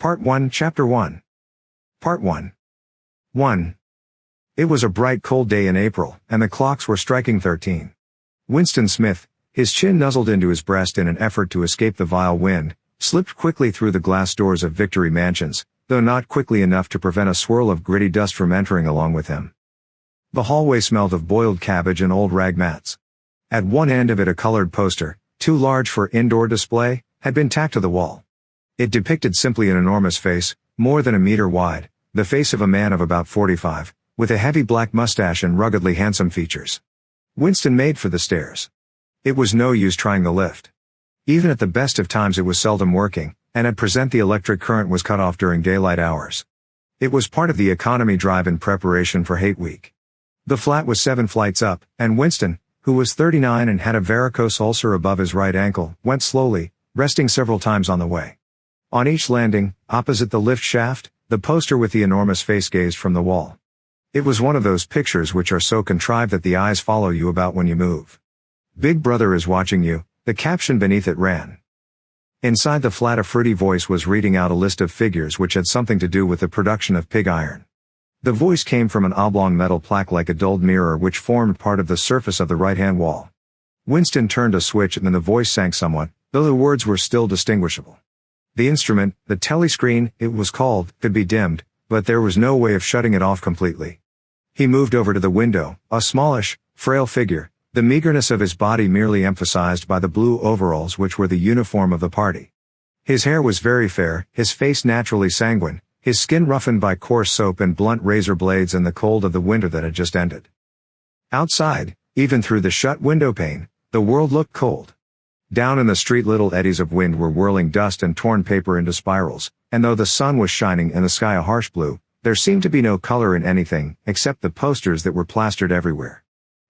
Part 1, Chapter 1. Part 1. 1. It was a bright cold day in April, and the clocks were striking 13. Winston Smith, his chin nuzzled into his breast in an effort to escape the vile wind, slipped quickly through the glass doors of Victory Mansions, though not quickly enough to prevent a swirl of gritty dust from entering along with him. The hallway smelled of boiled cabbage and old rag mats. At one end of it a colored poster, too large for indoor display, had been tacked to the wall. It depicted simply an enormous face, more than a meter wide, the face of a man of about 45, with a heavy black mustache and ruggedly handsome features. Winston made for the stairs. It was no use trying the lift. Even at the best of times it was seldom working, and at present the electric current was cut off during daylight hours. It was part of the economy drive in preparation for Hate Week. The flat was 7 flights up, and Winston, who was 39 and had a varicose ulcer above his right ankle, went slowly, resting several times on the way. On each landing, opposite the lift shaft, the poster with the enormous face gazed from the wall. It was one of those pictures which are so contrived that the eyes follow you about when you move. "Big Brother is watching you," the caption beneath it ran. Inside the flat a fruity voice was reading out a list of figures which had something to do with the production of pig iron. The voice came from an oblong metal plaque like a dulled mirror which formed part of the surface of the right-hand wall. Winston turned a switch and then the voice sank somewhat, though the words were still distinguishable. The instrument, the telescreen, it was called, could be dimmed, but there was no way of shutting it off completely. He moved over to the window, a smallish, frail figure, the meagerness of his body merely emphasized by the blue overalls which were the uniform of the party. His hair was very fair, his face naturally sanguine, his skin roughened by coarse soap and blunt razor blades and the cold of the winter that had just ended. Outside, even through the shut window pane, the world looked cold. Down in the street little eddies of wind were whirling dust and torn paper into spirals, and though the sun was shining and the sky a harsh blue, there seemed to be no color in anything, except the posters that were plastered everywhere.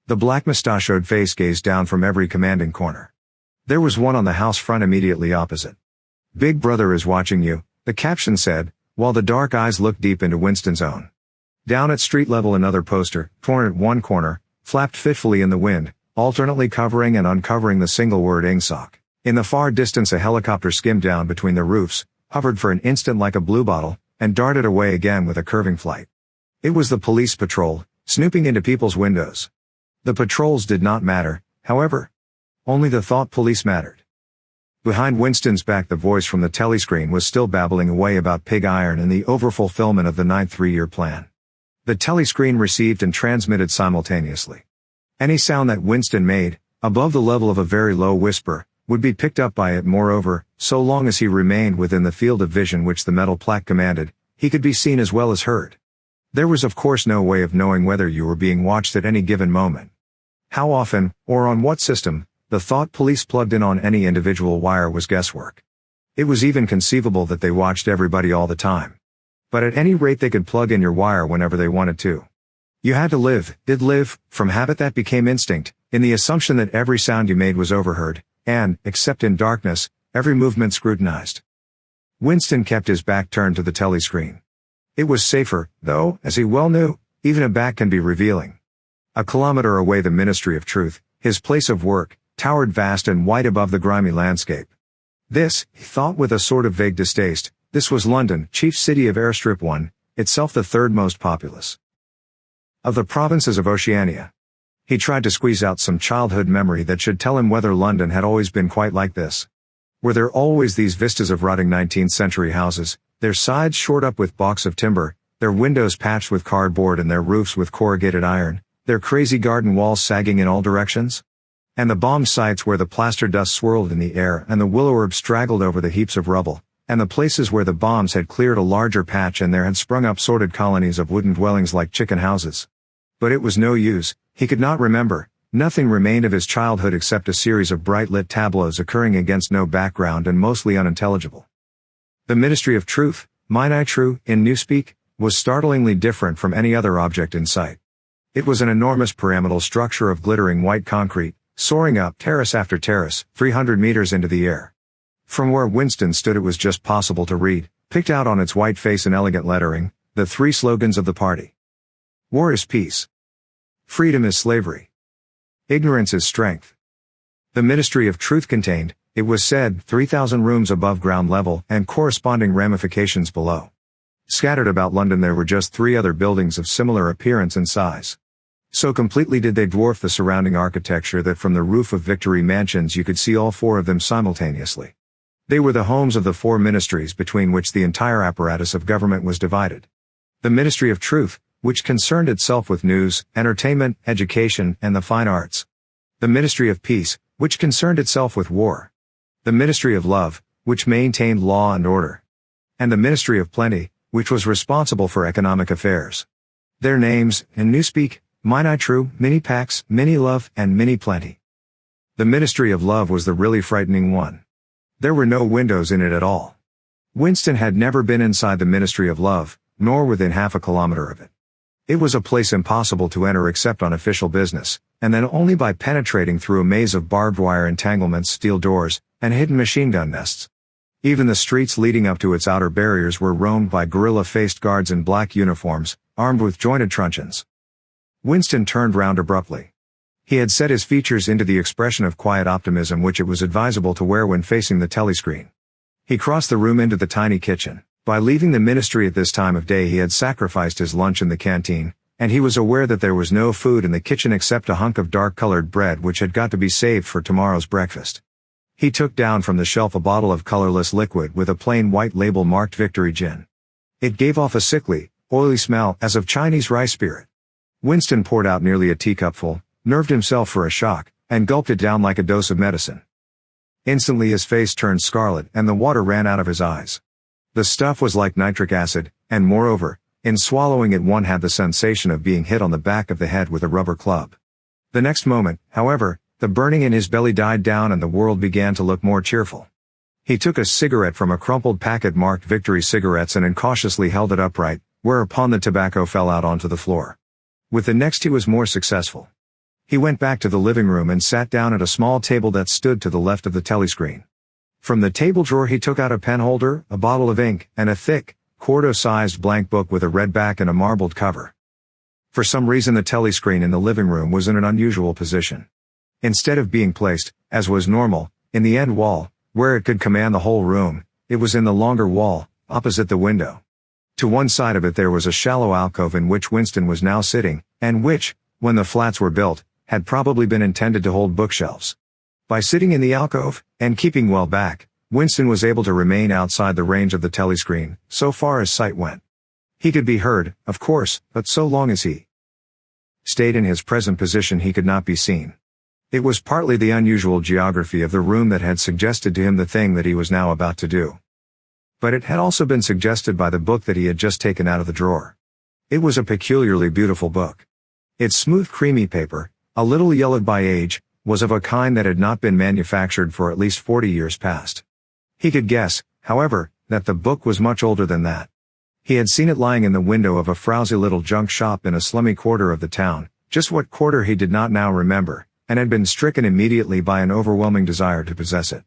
The black mustachioed face gazed down from every commanding corner. There was one on the house front immediately opposite. "Big Brother is watching you," the caption said, while the dark eyes looked deep into Winston's own. Down at street level another poster, torn at one corner, flapped fitfully in the wind, alternately covering and uncovering the single word "Ingsoc." In the far distance a helicopter skimmed down between the roofs, hovered for an instant like a bluebottle, and darted away again with a curving flight. It was the police patrol, snooping into people's windows. The patrols did not matter, however. Only the thought police mattered. Behind Winston's back the voice from the telescreen was still babbling away about pig iron and the overfulfillment of the 9th three-year plan. The telescreen received and transmitted simultaneously. Any sound that Winston made, above the level of a very low whisper, would be picked up by it. Moreover, so long as he remained within the field of vision which the metal plaque commanded, he could be seen as well as heard. There was of course no way of knowing whether you were being watched at any given moment. How often, or on what system, the thought police plugged in on any individual wire was guesswork. It was even conceivable that they watched everybody all the time. But at any rate they could plug in your wire whenever they wanted to. You had to live, did live, from habit that became instinct, in the assumption that every sound you made was overheard, and, except in darkness, every movement scrutinized. Winston kept his back turned to the telescreen. It was safer, though, as he well knew, even a back can be revealing. A kilometer away the Ministry of Truth, his place of work, towered vast and white above the grimy landscape. This, he thought with a sort of vague distaste, this was London, chief city of Airstrip 1, itself the third most populous of the provinces of Oceania. He tried to squeeze out some childhood memory that should tell him whether London had always been quite like this. Were there always these vistas of rotting 19th century houses, their sides shored up with balks of timber, their windows patched with cardboard and their roofs with corrugated iron, their crazy garden walls sagging in all directions? And the bomb sites where the plaster dust swirled in the air and the willow herb straggled over the heaps of rubble, and the places where the bombs had cleared a larger patch and there had sprung up sordid colonies of wooden dwellings like chicken houses. But it was no use, he could not remember, nothing remained of his childhood except a series of bright lit tableaus occurring against no background and mostly unintelligible. The Ministry of Truth, Mine I True, in Newspeak, was startlingly different from any other object in sight. It was an enormous pyramidal structure of glittering white concrete, soaring up terrace after terrace, 300 meters into the air. From where Winston stood it was just possible to read, picked out on its white face in elegant lettering, the 3 slogans of the party. War is peace. Freedom is slavery. Ignorance is strength. The Ministry of Truth contained, It was said, 3,000 rooms above ground level and corresponding ramifications below. Scattered about London there were just 3 other buildings of similar appearance and size. So completely did they dwarf the surrounding architecture that from the roof of Victory Mansions you could see all 4 of them simultaneously. They were the homes of the 4 ministries between which the entire apparatus of government was divided. The Ministry of Truth, which concerned itself with news, entertainment, education, and the fine arts. The Ministry of Peace, which concerned itself with war. The Ministry of Love, which maintained law and order. And the Ministry of Plenty, which was responsible for economic affairs. Their names, in Newspeak, Mine I True, Mini Pax, Mini Love, and Mini Plenty. The Ministry of Love was the really frightening one. There were no windows in it at all. Winston had never been inside the Ministry of Love, nor within half a kilometer of it. It was a place impossible to enter except on official business, and then only by penetrating through a maze of barbed wire entanglements, steel doors, and hidden machine gun nests. Even the streets leading up to its outer barriers were roamed by gorilla-faced guards in black uniforms, armed with jointed truncheons. Winston turned round abruptly. He had set his features into the expression of quiet optimism which it was advisable to wear when facing the telescreen. He crossed the room into the tiny kitchen. By leaving the ministry at this time of day he had sacrificed his lunch in the canteen, and he was aware that there was no food in the kitchen except a hunk of dark-colored bread which had got to be saved for tomorrow's breakfast. He took down from the shelf a bottle of colorless liquid with a plain white label marked Victory Gin. It gave off a sickly, oily smell as of Chinese rice spirit. Winston poured out nearly a teacupful, nerved himself for a shock, and gulped it down like a dose of medicine. Instantly his face turned scarlet and the water ran out of his eyes. The stuff was like nitric acid, and moreover, in swallowing it one had the sensation of being hit on the back of the head with a rubber club. The next moment, however, the burning in his belly died down and the world began to look more cheerful. He took a cigarette from a crumpled packet marked Victory Cigarettes and incautiously held it upright, whereupon the tobacco fell out onto the floor. With the next he was more successful. He went back to the living room and sat down at a small table that stood to the left of the telescreen. From the table drawer he took out a pen holder, a bottle of ink, and a thick, quarto-sized blank book with a red back and a marbled cover. For some reason the telescreen in the living room was in an unusual position. Instead of being placed, as was normal, in the end wall, where it could command the whole room, it was in the longer wall, opposite the window. To one side of it there was a shallow alcove in which Winston was now sitting, and which, when the flats were built, had probably been intended to hold bookshelves. By sitting in the alcove, and keeping well back, Winston was able to remain outside the range of the telescreen, so far as sight went. He could be heard, of course, but so long as he stayed in his present position he could not be seen. It was partly the unusual geography of the room that had suggested to him the thing that he was now about to do. But it had also been suggested by the book that he had just taken out of the drawer. It was a peculiarly beautiful book. Its smooth creamy paper, a little yellowed by age, was of a kind that had not been manufactured for at least 40 years past. He could guess, however, that the book was much older than that. He had seen it lying in the window of a frowsy little junk shop in a slummy quarter of the town, just what quarter he did not now remember, and had been stricken immediately by an overwhelming desire to possess it.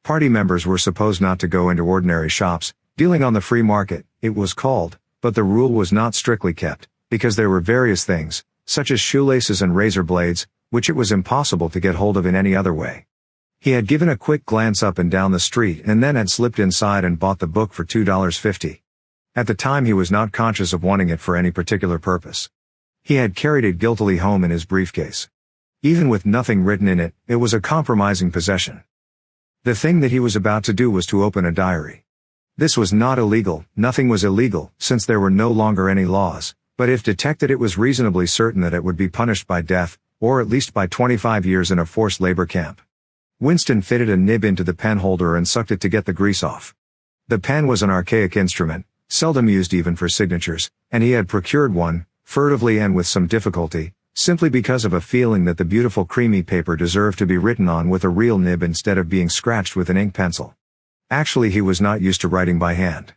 Party members were supposed not to go into ordinary shops, dealing on the free market, it was called, but the rule was not strictly kept, because there were various things, such as shoelaces and razor blades, which it was impossible to get hold of in any other way. He had given a quick glance up and down the street and then had slipped inside and bought the book for $2.50. At the time he was not conscious of wanting it for any particular purpose. He had carried it guiltily home in his briefcase. Even with nothing written in it, it was a compromising possession. The thing that he was about to do was to open a diary. This was not illegal, nothing was illegal, since there were no longer any laws, but if detected it was reasonably certain that it would be punished by death, or at least by 25 years in a forced labor camp. Winston fitted a nib into the pen holder and sucked it to get the grease off. The pen was an archaic instrument, seldom used even for signatures, and he had procured one, furtively and with some difficulty, simply because of a feeling that the beautiful creamy paper deserved to be written on with a real nib instead of being scratched with an ink pencil. Actually he was not used to writing by hand.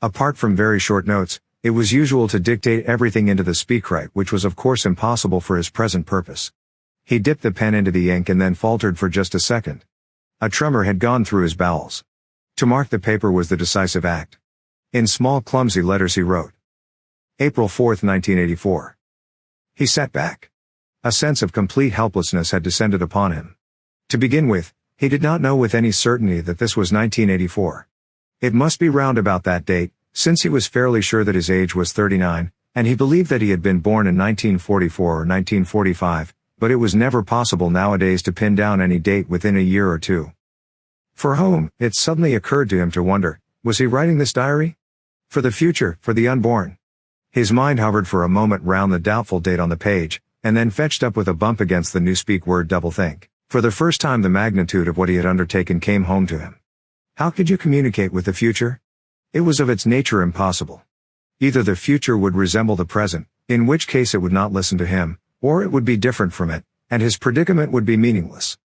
Apart from very short notes, it was usual to dictate everything into the speakwrite, which was of course impossible for his present purpose. He dipped the pen into the ink and then faltered for just a second. A tremor had gone through his bowels. To mark the paper was the decisive act. In small clumsy letters he wrote, April 4, 1984. He sat back. A sense of complete helplessness had descended upon him. To begin with, He did not know with any certainty that this was 1984. It must be round about that date, since he was fairly sure that his age was 39, and he believed that he had been born in 1944 or 1945, but it was never possible nowadays to pin down any date within a year or two. For whom, it suddenly occurred to him to wonder, was he writing this diary? For the future, for the unborn? His mind hovered for a moment round the doubtful date on the page, and then fetched up with a bump against the newspeak word doublethink. For the first time the magnitude of what he had undertaken came home to him. How could you communicate with the future? It was of its nature impossible. Either the future would resemble the present, in which case it would not listen to him, or it would be different from it, and his predicament would be meaningless.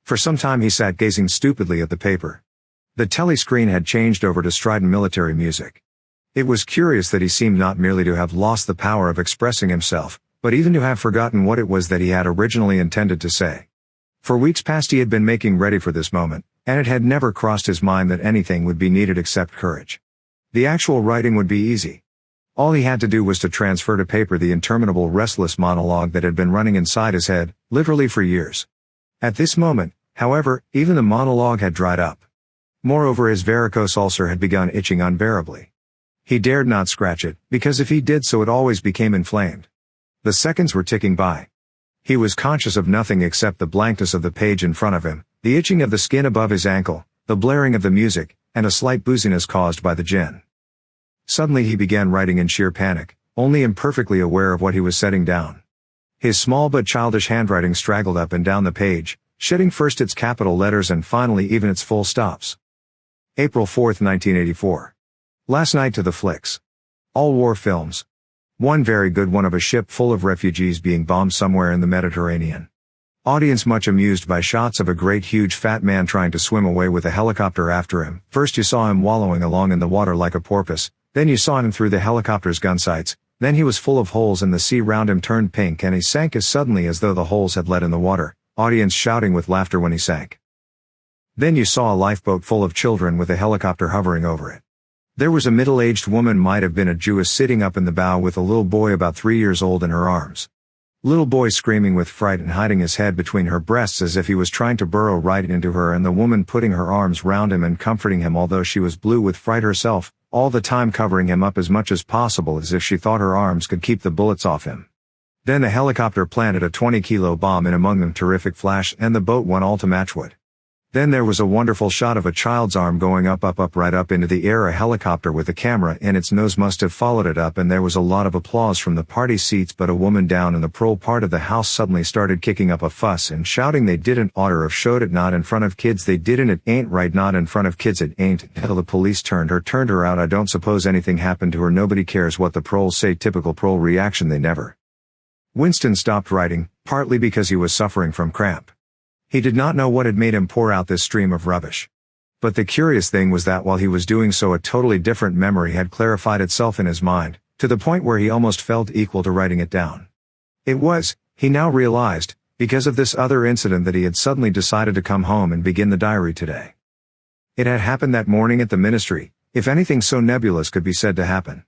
For some time he sat gazing stupidly at the paper. The telescreen had changed over to strident military music. It was curious that he seemed not merely to have lost the power of expressing himself, but even to have forgotten what it was that he had originally intended to say. For weeks past he had been making ready for this moment, and it had never crossed his mind that anything would be needed except courage. The actual writing would be easy. All he had to do was to transfer to paper the interminable restless monologue that had been running inside his head, literally for years. At this moment, however, even the monologue had dried up. Moreover, his varicose ulcer had begun itching unbearably. He dared not scratch it, because if he did so it always became inflamed. The seconds were ticking by. He was conscious of nothing except the blankness of the page in front of him, the itching of the skin above his ankle, the blaring of the music, and a slight booziness caused by the gin. Suddenly he began writing in sheer panic, only imperfectly aware of what he was setting down. His small but childish handwriting straggled up and down the page, shedding first its capital letters and finally even its full stops. April 4, 1984. Last night to the flicks. All war films. One very good one of a ship full of refugees being bombed somewhere in the Mediterranean. Audience much amused by shots of a great huge fat man trying to swim away with a helicopter after him. First you saw him wallowing along in the water like a porpoise, then you saw him through the helicopter's gun sights, then he was full of holes and the sea round him turned pink and he sank as suddenly as though the holes had let in the water, audience shouting with laughter when he sank. Then you saw a lifeboat full of children with a helicopter hovering over it. There was a middle-aged woman, might have been a Jewess, sitting up in the bow with a little boy about 3 years old in her arms. Little boy screaming with fright and hiding his head between her breasts as if he was trying to burrow right into her, and the woman putting her arms round him and comforting him although she was blue with fright herself, all the time covering him up as much as possible as if she thought her arms could keep the bullets off him. Then the helicopter planted a 20-kilo bomb in among them, terrific flash, and the boat won all to matchwood. Then there was a wonderful shot of a child's arm going up right up into the air. A helicopter with a camera in its nose must have followed it up, and there was a lot of applause from the party seats, but a woman down in the prole part of the house suddenly started kicking up a fuss and shouting they didn't oughter have showed it, not in front of kids, they didn't, it ain't right, not in front of kids, it ain't, until the police turned her out. I don't suppose anything happened to her, nobody cares what the proles say, typical prole reaction, they never. Winston stopped writing, partly because he was suffering from cramp. He did not know what had made him pour out this stream of rubbish. But the curious thing was that while he was doing so a totally different memory had clarified itself in his mind, to the point where he almost felt equal to writing it down. It was, he now realized, because of this other incident that he had suddenly decided to come home and begin the diary today. It had happened that morning at the ministry, if anything so nebulous could be said to happen.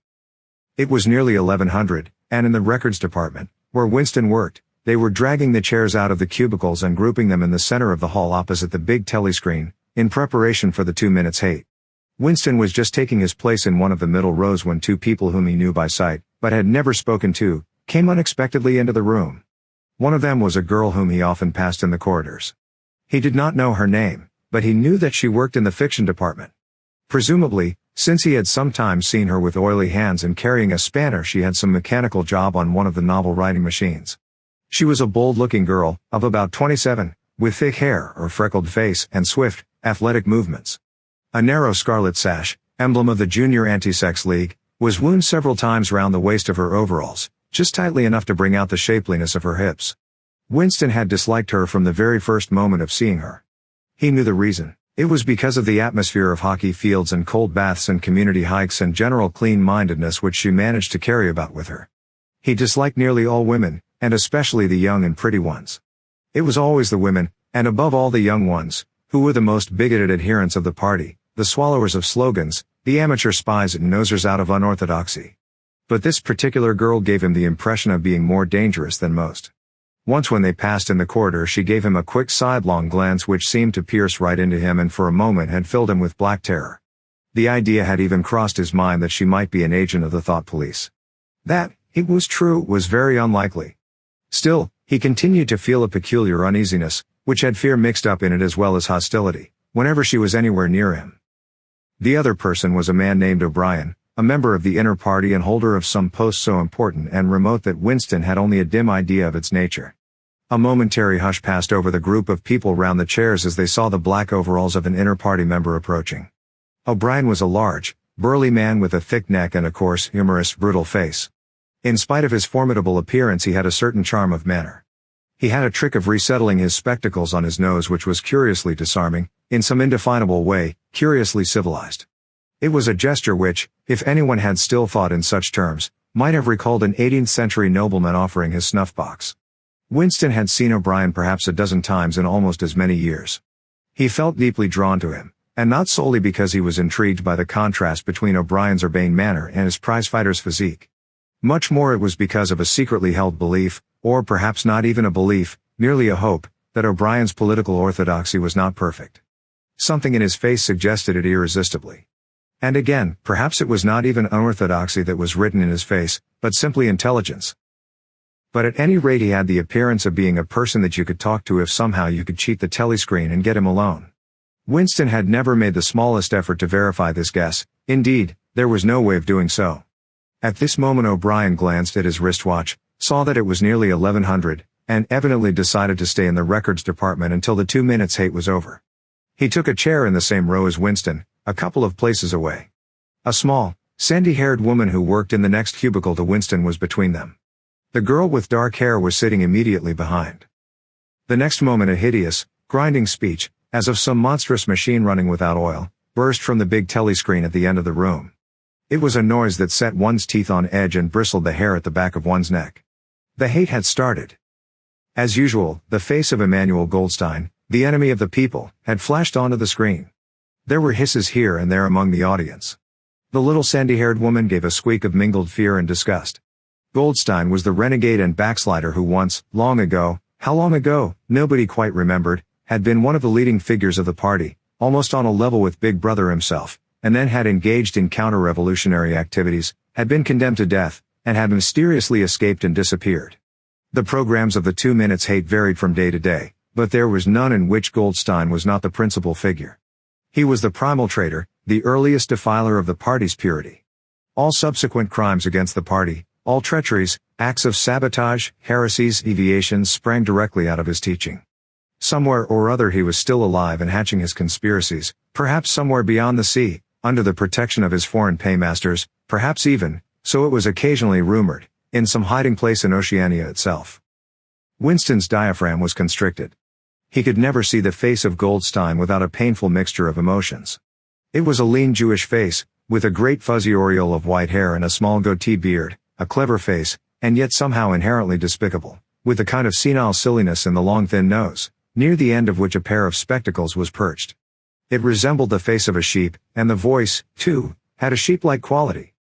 It was nearly 1100, and in the records department, where Winston worked, they were dragging the chairs out of the cubicles and grouping them in the center of the hall opposite the big telescreen, in preparation for the 2 minutes hate. Winston was just taking his place in one of the middle rows when two people whom he knew by sight, but had never spoken to, came unexpectedly into the room. One of them was a girl whom he often passed in the corridors. He did not know her name, but he knew that she worked in the fiction department. Presumably, since he had sometimes seen her with oily hands and carrying a spanner, she had some mechanical job on one of the novel writing machines. She was a bold-looking girl, of about 27, with thick hair or freckled face and swift, athletic movements. A narrow scarlet sash, emblem of the Junior Anti-Sex League, was wound several times round the waist of her overalls, just tightly enough to bring out the shapeliness of her hips. Winston had disliked her from the very first moment of seeing her. He knew the reason. It was because of the atmosphere of hockey fields and cold baths and community hikes and general clean-mindedness which she managed to carry about with her. He disliked nearly all women, and especially the young and pretty ones. It was always the women, and above all the young ones, who were the most bigoted adherents of the party, the swallowers of slogans, the amateur spies and nosers out of unorthodoxy. But this particular girl gave him the impression of being more dangerous than most. Once when they passed in the corridor she gave him a quick sidelong glance which seemed to pierce right into him and for a moment had filled him with black terror. The idea had even crossed his mind that she might be an agent of the thought police. That, it was true, was very unlikely. Still, he continued to feel a peculiar uneasiness, which had fear mixed up in it as well as hostility, whenever she was anywhere near him. The other person was a man named O'Brien, a member of the inner party and holder of some post so important and remote that Winston had only a dim idea of its nature. A momentary hush passed over the group of people round the chairs as they saw the black overalls of an inner party member approaching. O'Brien was a large, burly man with a thick neck and a coarse, humorous, brutal face. In spite of his formidable appearance he had a certain charm of manner. He had a trick of resettling his spectacles on his nose which was curiously disarming, in some indefinable way, curiously civilized. It was a gesture which, if anyone had still thought in such terms, might have recalled an 18th-century nobleman offering his snuff-box. Winston had seen O'Brien perhaps a dozen times in almost as many years. He felt deeply drawn to him, and not solely because he was intrigued by the contrast between O'Brien's urbane manner and his prizefighter's physique. Much more it was because of a secretly held belief, or perhaps not even a belief, merely a hope, that O'Brien's political orthodoxy was not perfect. Something in his face suggested it irresistibly. And again, perhaps it was not even unorthodoxy that was written in his face, but simply intelligence. But at any rate he had the appearance of being a person that you could talk to if somehow you could cheat the telescreen and get him alone. Winston had never made the smallest effort to verify this guess, indeed, there was no way of doing so. At this moment O'Brien glanced at his wristwatch, saw that it was nearly 1100, and evidently decided to stay in the records department until the 2 minutes hate was over. He took a chair in the same row as Winston, a couple of places away. A small, sandy-haired woman who worked in the next cubicle to Winston was between them. The girl with dark hair was sitting immediately behind. The next moment a hideous, grinding speech, as of some monstrous machine running without oil, burst from the big telescreen at the end of the room. It was a noise that set one's teeth on edge and bristled the hair at the back of one's neck. The hate had started. As usual, the face of Emmanuel Goldstein, the enemy of the people, had flashed onto the screen. There were hisses here and there among the audience. The little sandy-haired woman gave a squeak of mingled fear and disgust. Goldstein was the renegade and backslider who once, long ago, how long ago, nobody quite remembered, had been one of the leading figures of the party, almost on a level with Big Brother himself, and then had engaged in counter-revolutionary activities, had been condemned to death, and had mysteriously escaped and disappeared. The programs of the 2 minutes hate varied from day to day, but there was none in which Goldstein was not the principal figure. He was the primal traitor, the earliest defiler of the party's purity. All subsequent crimes against the party, all treacheries, acts of sabotage, heresies, deviations sprang directly out of his teaching. Somewhere or other he was still alive and hatching his conspiracies, perhaps somewhere beyond the sea, under the protection of his foreign paymasters, perhaps even, so it was occasionally rumored, in some hiding place in Oceania itself. Winston's diaphragm was constricted. He could never see the face of Goldstein without a painful mixture of emotions. It was a lean Jewish face, with a great fuzzy aureole of white hair and a small goatee beard, a clever face, and yet somehow inherently despicable, with a kind of senile silliness in the long thin nose, near the end of which a pair of spectacles was perched. It resembled the face of a sheep, and the voice, too, had a sheep-like quality.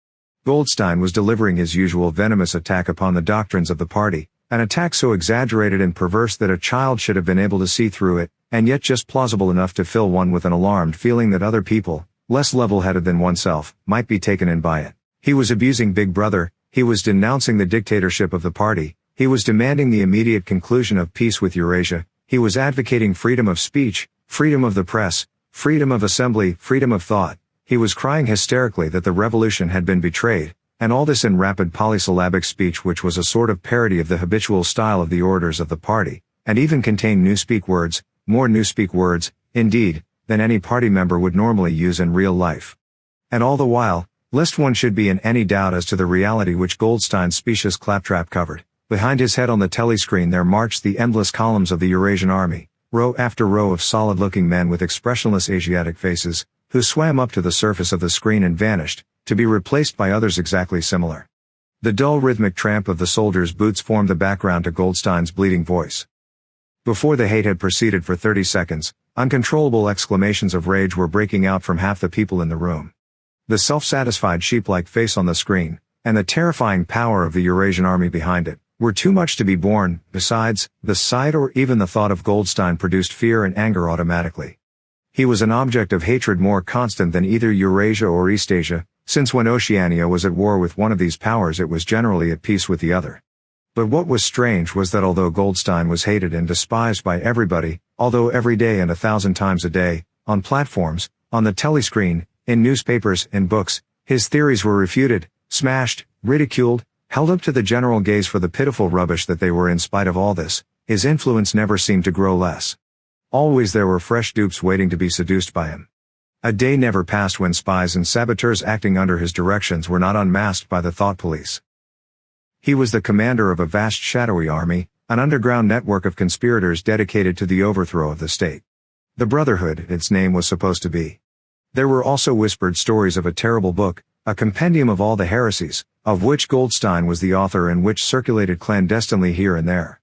Goldstein was delivering his usual venomous attack upon the doctrines of the party, an attack so exaggerated and perverse that a child should have been able to see through it, and yet just plausible enough to fill one with an alarmed feeling that other people, less level-headed than oneself, might be taken in by it. He was abusing Big Brother, he was denouncing the dictatorship of the party, he was demanding the immediate conclusion of peace with Eurasia, he was advocating freedom of speech, freedom of the press, freedom of assembly, freedom of thought. He was crying hysterically that the revolution had been betrayed, and all this in rapid polysyllabic speech which was a sort of parody of the habitual style of the orators of the party, and even contained newspeak words, more newspeak words, indeed, than any party member would normally use in real life. And all the while, lest one should be in any doubt as to the reality which Goldstein's specious claptrap covered, behind his head on the telescreen there marched the endless columns of the Eurasian army, row after row of solid-looking men with expressionless Asiatic faces, who swam up to the surface of the screen and vanished, to be replaced by others exactly similar. The dull rhythmic tramp of the soldiers' boots formed the background to Goldstein's bleating voice. Before the hate had proceeded for 30 seconds, uncontrollable exclamations of rage were breaking out from half the people in the room. The self-satisfied sheep-like face on the screen, and the terrifying power of the Eurasian army behind it, were too much to be borne. Besides, the sight or even the thought of Goldstein produced fear and anger automatically. He was an object of hatred more constant than either Eurasia or Eastasia, since when Oceania was at war with one of these powers it was generally at peace with the other. But what was strange was that although Goldstein was hated and despised by everybody, although every day and 1,000 times a day, on platforms, on the telescreen, in newspapers, in books, his theories were refuted, smashed, ridiculed, held up to the general gaze for the pitiful rubbish that they were. In spite of all this, his influence never seemed to grow less. Always there were fresh dupes waiting to be seduced by him. A day never passed when spies and saboteurs acting under his directions were not unmasked by the thought police. He was the commander of a vast shadowy army, an underground network of conspirators dedicated to the overthrow of the state. The Brotherhood, its name was supposed to be. There were also whispered stories of a terrible book, a compendium of all the heresies, of which Goldstein was the author and which circulated clandestinely here and there.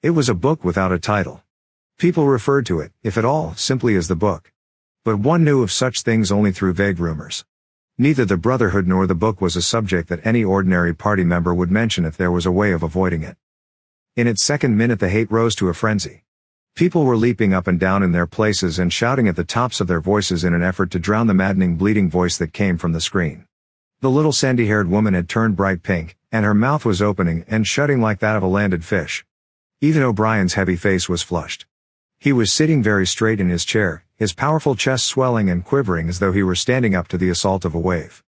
It was a book without a title. People referred to it, if at all, simply as the book. But one knew of such things only through vague rumors. Neither the Brotherhood nor the book was a subject that any ordinary party member would mention if there was a way of avoiding it. In its second minute the hate rose to a frenzy. People were leaping up and down in their places and shouting at the tops of their voices in an effort to drown the maddening bleating voice that came from the screen. The little sandy-haired woman had turned bright pink, and her mouth was opening and shutting like that of a landed fish. Even O'Brien's heavy face was flushed. He was sitting very straight in his chair, his powerful chest swelling and quivering as though he were standing up to the assault of a wave.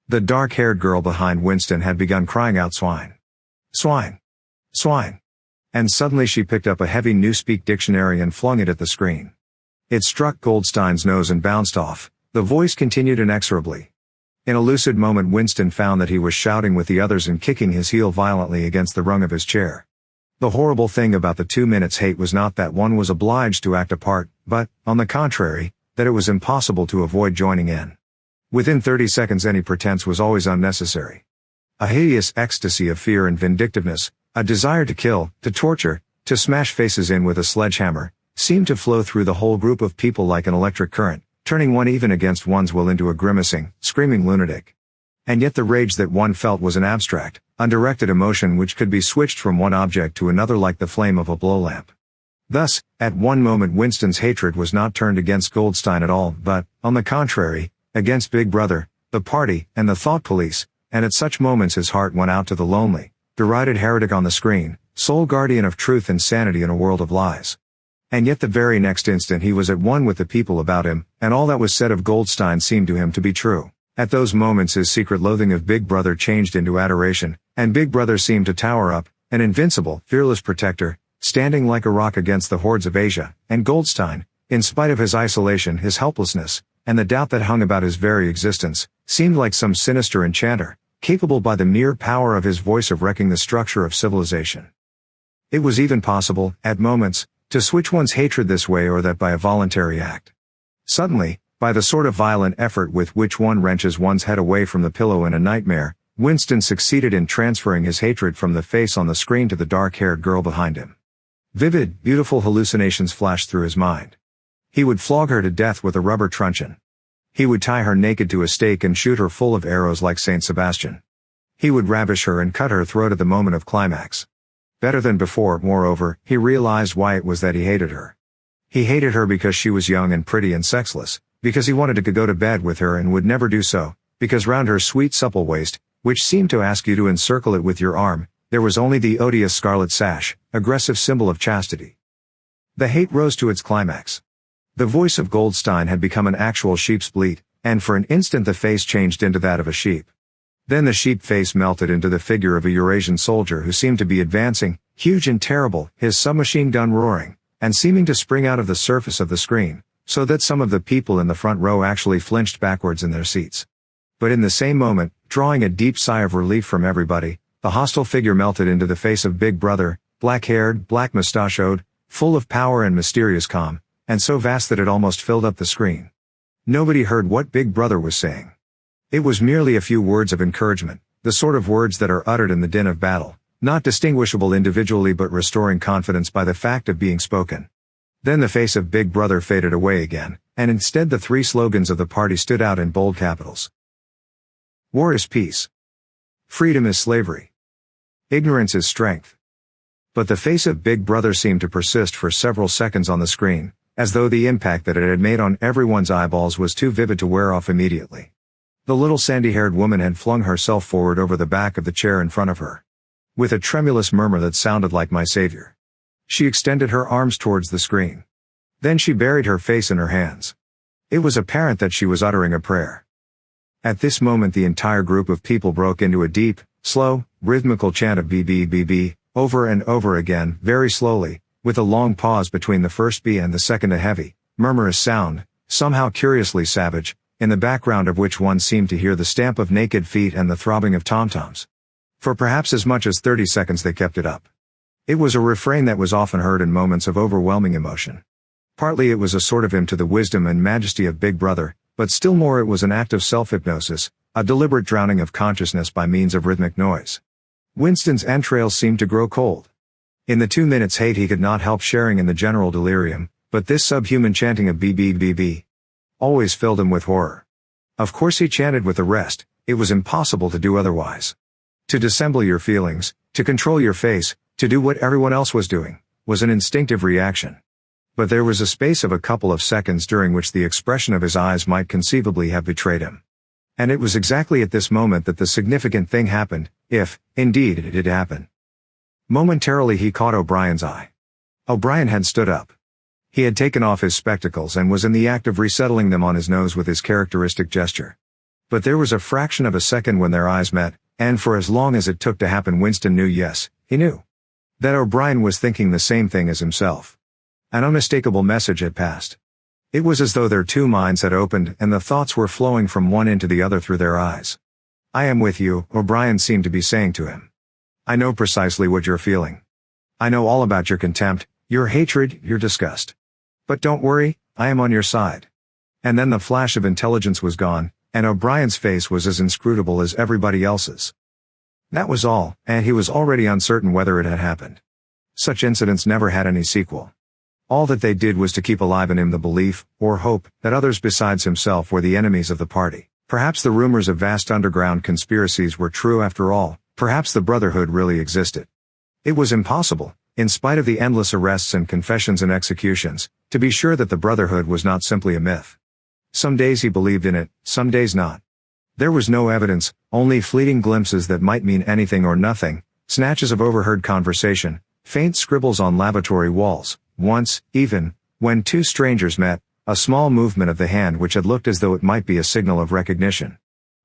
The dark-haired girl behind Winston had begun crying out swine. Swine. Swine. And suddenly she picked up a heavy Newspeak dictionary and flung it at the screen. It struck Goldstein's nose and bounced off. The voice continued inexorably. In a lucid moment Winston found that he was shouting with the others and kicking his heel violently against the rung of his chair. The horrible thing about the 2 minutes hate was not that one was obliged to act a part, but, on the contrary, that it was impossible to avoid joining in. Within 30 seconds any pretense was always unnecessary. A hideous ecstasy of fear and vindictiveness, a desire to kill, to torture, to smash faces in with a sledgehammer, seemed to flow through the whole group of people like an electric current, turning one even against one's will into a grimacing, screaming lunatic. And yet the rage that one felt was an abstract, undirected emotion which could be switched from one object to another like the flame of a blow lamp. Thus, at one moment Winston's hatred was not turned against Goldstein at all, but, on the contrary, against Big Brother, the party, and the thought police, and at such moments his heart went out to the lonely, derided heretic on the screen, sole guardian of truth and sanity in a world of lies. And yet the very next instant he was at one with the people about him, and all that was said of Goldstein seemed to him to be true. At those moments his secret loathing of Big Brother changed into adoration, and Big Brother seemed to tower up, an invincible, fearless protector, standing like a rock against the hordes of Asia, and Goldstein, in spite of his isolation, his helplessness, and the doubt that hung about his very existence, seemed like some sinister enchanter, capable by the mere power of his voice of wrecking the structure of civilization. It was even possible, at moments, to switch one's hatred this way or that by a voluntary act. Suddenly, by the sort of violent effort with which one wrenches one's head away from the pillow in a nightmare, Winston succeeded in transferring his hatred from the face on the screen to the dark-haired girl behind him. Vivid, beautiful hallucinations flashed through his mind. He would flog her to death with a rubber truncheon. He would tie her naked to a stake and shoot her full of arrows like Saint Sebastian. He would ravish her and cut her throat at the moment of climax. Better than before, moreover, he realized why it was that he hated her. He hated her because she was young and pretty and sexless, because he wanted to go to bed with her and would never do so, because round her sweet supple waist, which seemed to ask you to encircle it with your arm, there was only the odious scarlet sash, aggressive symbol of chastity. The hate rose to its climax. The voice of Goldstein had become an actual sheep's bleat, and for an instant the face changed into that of a sheep. Then the sheep face melted into the figure of a Eurasian soldier who seemed to be advancing, huge and terrible, his submachine gun roaring, and seeming to spring out of the surface of the screen, so that some of the people in the front row actually flinched backwards in their seats. But in the same moment, drawing a deep sigh of relief from everybody, the hostile figure melted into the face of Big Brother, black-haired, black-mustachioed, full of power and mysterious calm, and so vast that it almost filled up the screen. Nobody heard what Big Brother was saying. It was merely a few words of encouragement, the sort of words that are uttered in the din of battle, not distinguishable individually but restoring confidence by the fact of being spoken. Then the face of Big Brother faded away again, and instead the three slogans of the party stood out in bold capitals. War is peace. Freedom is slavery. Ignorance is strength. But the face of Big Brother seemed to persist for several seconds on the screen, as though the impact that it had made on everyone's eyeballs was too vivid to wear off immediately. The little sandy-haired woman had flung herself forward over the back of the chair in front of her. With a tremulous murmur that sounded like "My Savior," she extended her arms towards the screen. Then she buried her face in her hands. It was apparent that she was uttering a prayer. At this moment the entire group of people broke into a deep, slow, rhythmical chant of B, over and over again, very slowly, with a long pause between the first B and the second, a heavy, murmurous sound, somehow curiously savage, in the background of which one seemed to hear the stamp of naked feet and the throbbing of tom-toms. For perhaps as much as 30 seconds they kept it up. It was a refrain that was often heard in moments of overwhelming emotion. Partly it was a sort of hymn to the wisdom and majesty of Big Brother, but still more it was an act of self-hypnosis, a deliberate drowning of consciousness by means of rhythmic noise. Winston's entrails seemed to grow cold. In the 2 minutes hate he could not help sharing in the general delirium, but this subhuman chanting of B always filled him with horror. Of course he chanted with the rest, it was impossible to do otherwise. To dissemble your feelings, to control your face, to do what everyone else was doing, was an instinctive reaction. But there was a space of a couple of seconds during which the expression of his eyes might conceivably have betrayed him. And it was exactly at this moment that the significant thing happened, if, indeed, it did happen. Momentarily he caught O'Brien's eye. O'Brien had stood up. He had taken off his spectacles and was in the act of resettling them on his nose with his characteristic gesture. But there was a fraction of a second when their eyes met, and for as long as it took to happen Winston knew, yes, he knew, that O'Brien was thinking the same thing as himself. An unmistakable message had passed. It was as though their two minds had opened and the thoughts were flowing from one into the other through their eyes. "I am with you," O'Brien seemed to be saying to him. "I know precisely what you're feeling. I know all about your contempt, your hatred, your disgust. But don't worry, I am on your side." And then the flash of intelligence was gone, and O'Brien's face was as inscrutable as everybody else's. That was all, and he was already uncertain whether it had happened. Such incidents never had any sequel. All that they did was to keep alive in him the belief, or hope, that others besides himself were the enemies of the party. Perhaps the rumors of vast underground conspiracies were true after all, perhaps the Brotherhood really existed. It was impossible, in spite of the endless arrests and confessions and executions, to be sure that the Brotherhood was not simply a myth. Some days he believed in it, some days not. There was no evidence, only fleeting glimpses that might mean anything or nothing, snatches of overheard conversation, faint scribbles on lavatory walls. Once, even, when two strangers met, a small movement of the hand which had looked as though it might be a signal of recognition.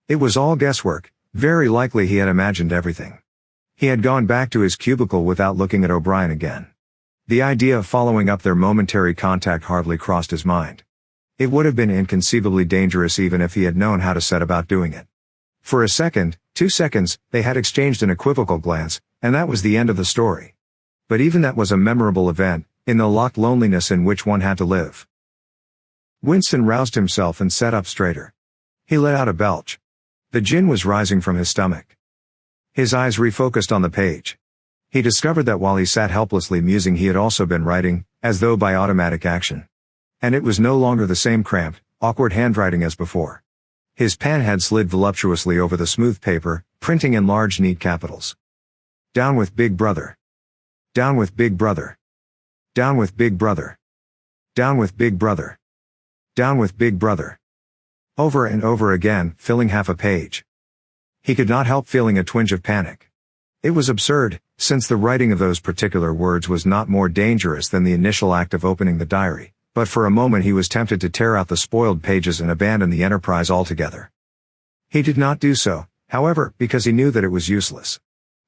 It was all guesswork, very likely he had imagined everything. He had gone back to his cubicle without looking at O'Brien again. The idea of following up their momentary contact hardly crossed his mind. It would have been inconceivably dangerous even if he had known how to set about doing it. For a second, 2 seconds, they had exchanged an equivocal glance, and that was the end of the story. But even that was a memorable event, in the locked loneliness in which one had to live. Winston roused himself and sat up straighter. He let out a belch. The gin was rising from his stomach. His eyes refocused on the page. He discovered that while he sat helplessly musing he had also been writing, as though by automatic action. And it was no longer the same cramped, awkward handwriting as before. His pen had slid voluptuously over the smooth paper, printing in large neat capitals. "Down with Big Brother. Down with Big Brother. Down with Big Brother. Down with Big Brother. Down with Big Brother." Over and over again, filling half a page. He could not help feeling a twinge of panic. It was absurd, since the writing of those particular words was not more dangerous than the initial act of opening the diary, but for a moment he was tempted to tear out the spoiled pages and abandon the enterprise altogether. He did not do so, however, because he knew that it was useless.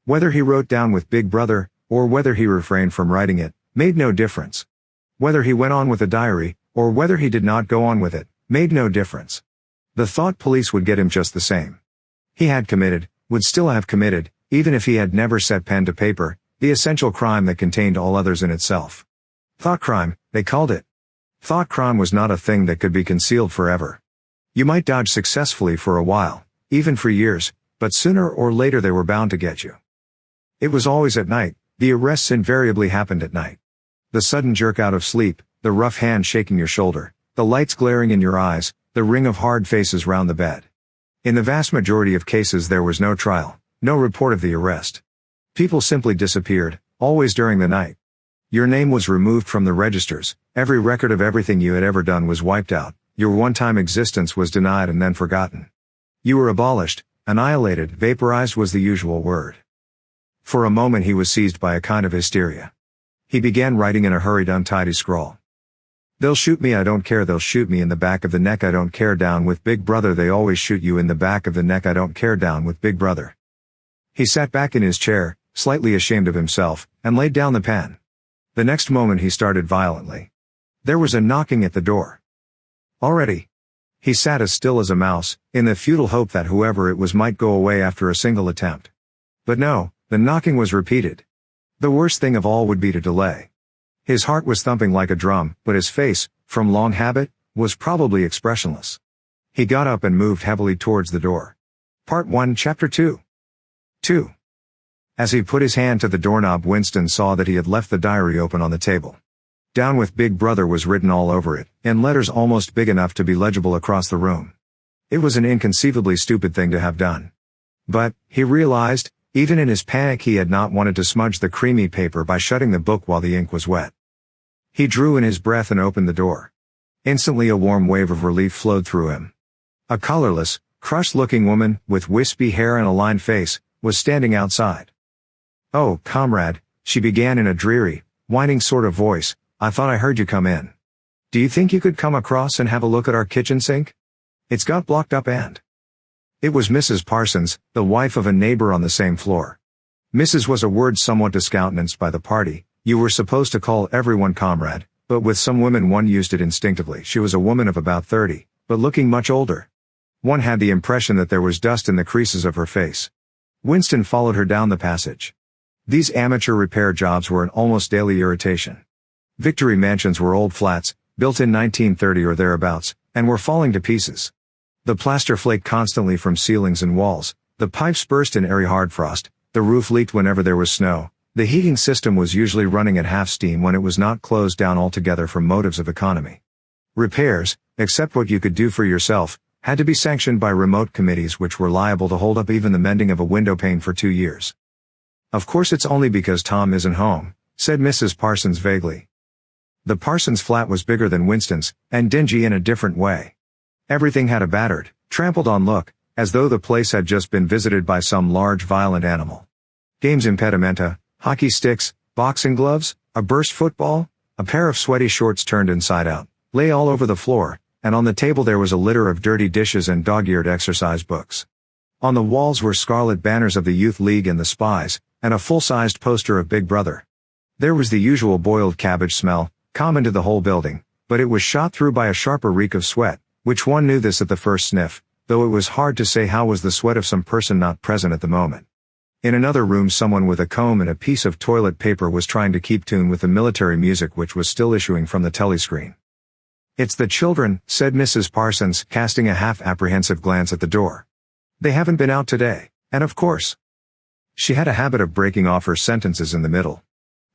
Whether he wrote "Down with Big Brother," or whether he refrained from writing it, made no difference. Whether he went on with the diary, or whether he did not go on with it, made no difference. The thought police would get him just the same. He had committed, would still have committed, even if he had never set pen to paper, the essential crime that contained all others in itself. Thought crime, they called it. Thought crime was not a thing that could be concealed forever. You might dodge successfully for a while, even for years, but sooner or later they were bound to get you. It was always at night. The arrests invariably happened at night. The sudden jerk out of sleep, the rough hand shaking your shoulder, the lights glaring in your eyes, the ring of hard faces round the bed. In the vast majority of cases there was no trial, no report of the arrest. People simply disappeared, Always during the night. Your name was removed from the registers, every record of everything you had ever done was wiped out, your one-time existence was denied and then forgotten. You were abolished, annihilated, vaporized was the usual word. For a moment he was seized by a kind of hysteria. He began writing in a hurried, untidy scrawl. They'll shoot me, I don't care, they'll shoot me in the back of the neck, I don't care, down with Big Brother, they always shoot you in the back of the neck, I don't care, down with Big Brother. He sat back in his chair, slightly ashamed of himself, and laid down the pen. The next moment he started violently. There was a knocking at the door. Already. He sat as still as a mouse, in the futile hope that whoever it was might go away after a single attempt. But no, the knocking was repeated. The worst thing of all would be to delay. His heart was thumping like a drum, but his face, from long habit, was probably expressionless. He got up and moved heavily towards the door. Part 1, Chapter 2. 2. As he put his hand to the doorknob, Winston saw that he had left the diary open on the table. Down with Big Brother was written all over it, in letters almost big enough to be legible across the room. It was an inconceivably stupid thing to have done. But, he realized, even in his panic he had not wanted to smudge the creamy paper by shutting the book while the ink was wet. He drew in his breath and opened the door. Instantly a warm wave of relief flowed through him. A colorless, crushed-looking woman, with wispy hair and a lined face, was standing outside. "Oh, comrade," she began in a dreary, whining sort of voice, "I thought I heard you come in. Do you think you could come across and have a look at our kitchen sink? It's got blocked up and—" It was Mrs. Parsons, the wife of a neighbor on the same floor. Mrs. was a word somewhat discountenanced by the party. You were supposed to call everyone comrade, but with some women one used it instinctively. She was a woman of about 30, but looking much older. One had the impression that there was dust in the creases of her face. Winston followed her down the passage. These amateur repair jobs were an almost daily irritation. Victory mansions were old flats, built in 1930 or thereabouts, and were falling to pieces. The plaster flaked constantly from ceilings and walls, the pipes burst in airy hard frost, the roof leaked whenever there was snow, the heating system was usually running at half steam when it was not closed down altogether from motives of economy. Repairs, except what you could do for yourself, had to be sanctioned by remote committees which were liable to hold up even the mending of a window pane for 2 years. "Of course it's only because Tom isn't home," said Mrs. Parsons vaguely. The Parsons flat was bigger than Winston's, and dingy in a different way. Everything had a battered, trampled-on look, as though the place had just been visited by some large violent animal. Games impedimenta, hockey sticks, boxing gloves, a burst football, a pair of sweaty shorts turned inside out, lay all over the floor, and on the table there was a litter of dirty dishes and dog-eared exercise books. On the walls were scarlet banners of the Youth League and the Spies, and a full-sized poster of Big Brother. There was the usual boiled cabbage smell, common to the whole building, but it was shot through by a sharper reek of sweat, which one knew this at the first sniff, though it was hard to say how was the sweat of some person not present at the moment. In another room someone with a comb and a piece of toilet paper was trying to keep tune with the military music which was still issuing from the telescreen. "It's the children," said Mrs. Parsons, casting a half-apprehensive glance at the door. "They haven't been out today, and of course—" She had a habit of breaking off her sentences in the middle.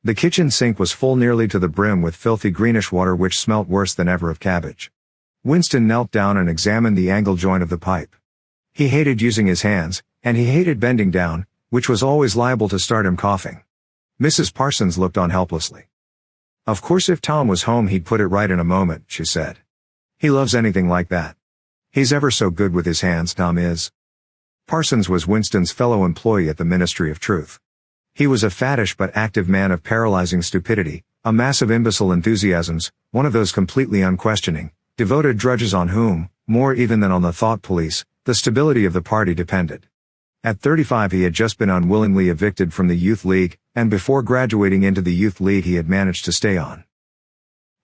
The kitchen sink was full nearly to the brim with filthy greenish water which smelt worse than ever of cabbage. Winston knelt down and examined the angle joint of the pipe. He hated using his hands, and he hated bending down, which was always liable to start him coughing. Mrs. Parsons looked on helplessly. "Of course if Tom was home he'd put it right in a moment," she said. "He loves anything like that. He's ever so good with his hands, Tom is." Parsons was Winston's fellow employee at the Ministry of Truth. He was a fattish but active man of paralyzing stupidity, a mass of imbecile enthusiasms, one of those completely unquestioning, devoted drudges on whom, more even than on the thought police, the stability of the party depended. At 35 he had just been unwillingly evicted from the Youth League, and before graduating into the Youth League he had managed to stay on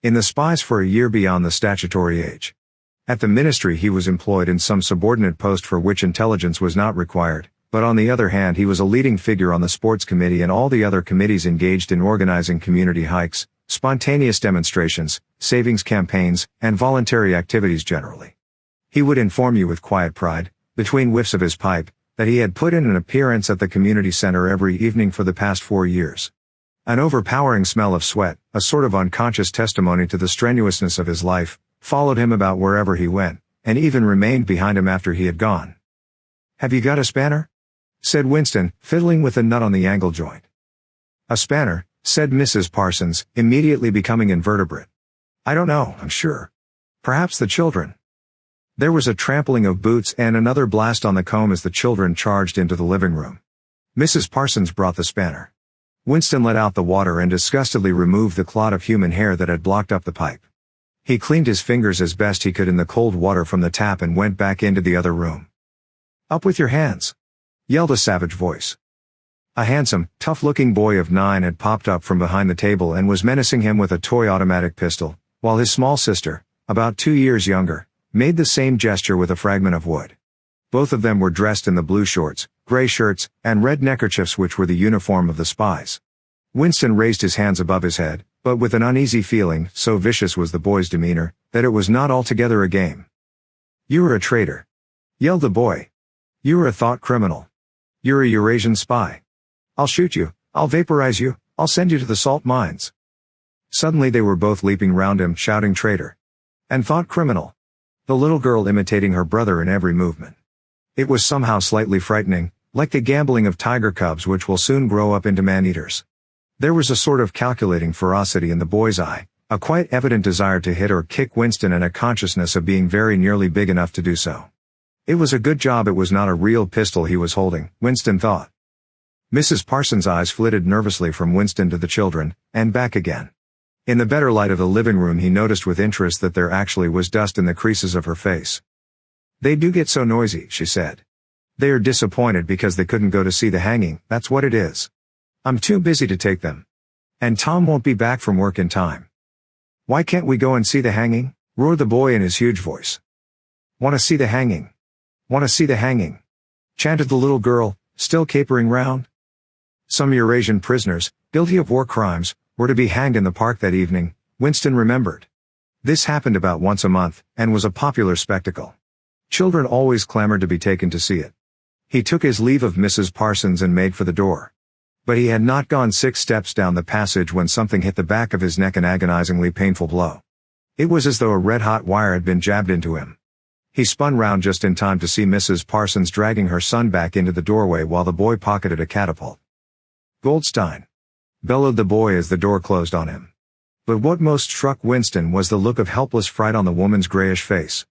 in the Spies for a year beyond the statutory age. At the ministry he was employed in some subordinate post for which intelligence was not required, but on the other hand he was a leading figure on the sports committee and all the other committees engaged in organizing community hikes, spontaneous demonstrations, savings campaigns, and voluntary activities generally. He would inform you with quiet pride, between whiffs of his pipe, that he had put in an appearance at the community center every evening for the past 4 years. An overpowering smell of sweat, a sort of unconscious testimony to the strenuousness of his life, followed him about wherever he went, and even remained behind him after he had gone. "Have you got a spanner?" said Winston, fiddling with the nut on the angle joint. A spanner, said Mrs. Parsons, immediately becoming invertebrate. I don't know, I'm sure. Perhaps the children. There was a trampling of boots and another blast on the comb as the children charged into the living room. Mrs. Parsons brought the spanner. Winston let out the water and disgustedly removed the clot of human hair that had blocked up the pipe. He cleaned his fingers as best he could in the cold water from the tap and went back into the other room. Up with your hands! Yelled a savage voice. A handsome, tough-looking boy of 9 had popped up from behind the table and was menacing him with a toy automatic pistol, while his small sister, about 2 years younger, made the same gesture with a fragment of wood. Both of them were dressed in the blue shorts, gray shirts, and red neckerchiefs which were the uniform of the spies. Winston raised his hands above his head, but with an uneasy feeling, so vicious was the boy's demeanor, that it was not altogether a game. You are a traitor! Yelled the boy. You are a thought criminal. You're a Eurasian spy. I'll shoot you, I'll vaporize you, I'll send you to the salt mines. Suddenly they were both leaping round him, shouting traitor and thought criminal, the little girl imitating her brother in every movement. It was somehow slightly frightening, like the gambling of tiger cubs which will soon grow up into man-eaters. There was a sort of calculating ferocity in the boy's eye, a quite evident desire to hit or kick Winston and a consciousness of being very nearly big enough to do so. It was a good job it was not a real pistol he was holding, Winston thought. Mrs. Parsons' eyes flitted nervously from Winston to the children, and back again. In the better light of the living room he noticed with interest that there actually was dust in the creases of her face. They do get so noisy, she said. They are disappointed because they couldn't go to see the hanging, that's what it is. I'm too busy to take them. And Tom won't be back from work in time. Why can't we go and see the hanging? Roared the boy in his huge voice. Want to see the hanging? Want to see the hanging? Chanted the little girl, still capering round. Some Eurasian prisoners, guilty of war crimes, were to be hanged in the park that evening, Winston remembered. This happened about once a month, and was a popular spectacle. Children always clamored to be taken to see it. He took his leave of Mrs. Parsons and made for the door. But he had not gone 6 steps down the passage when something hit the back of his neck, an agonizingly painful blow. It was as though a red-hot wire had been jabbed into him. He spun round just in time to see Mrs. Parsons dragging her son back into the doorway while the boy pocketed a catapult. Goldstein! Bellowed the boy as the door closed on him. But what most struck Winston was the look of helpless fright on the woman's grayish face.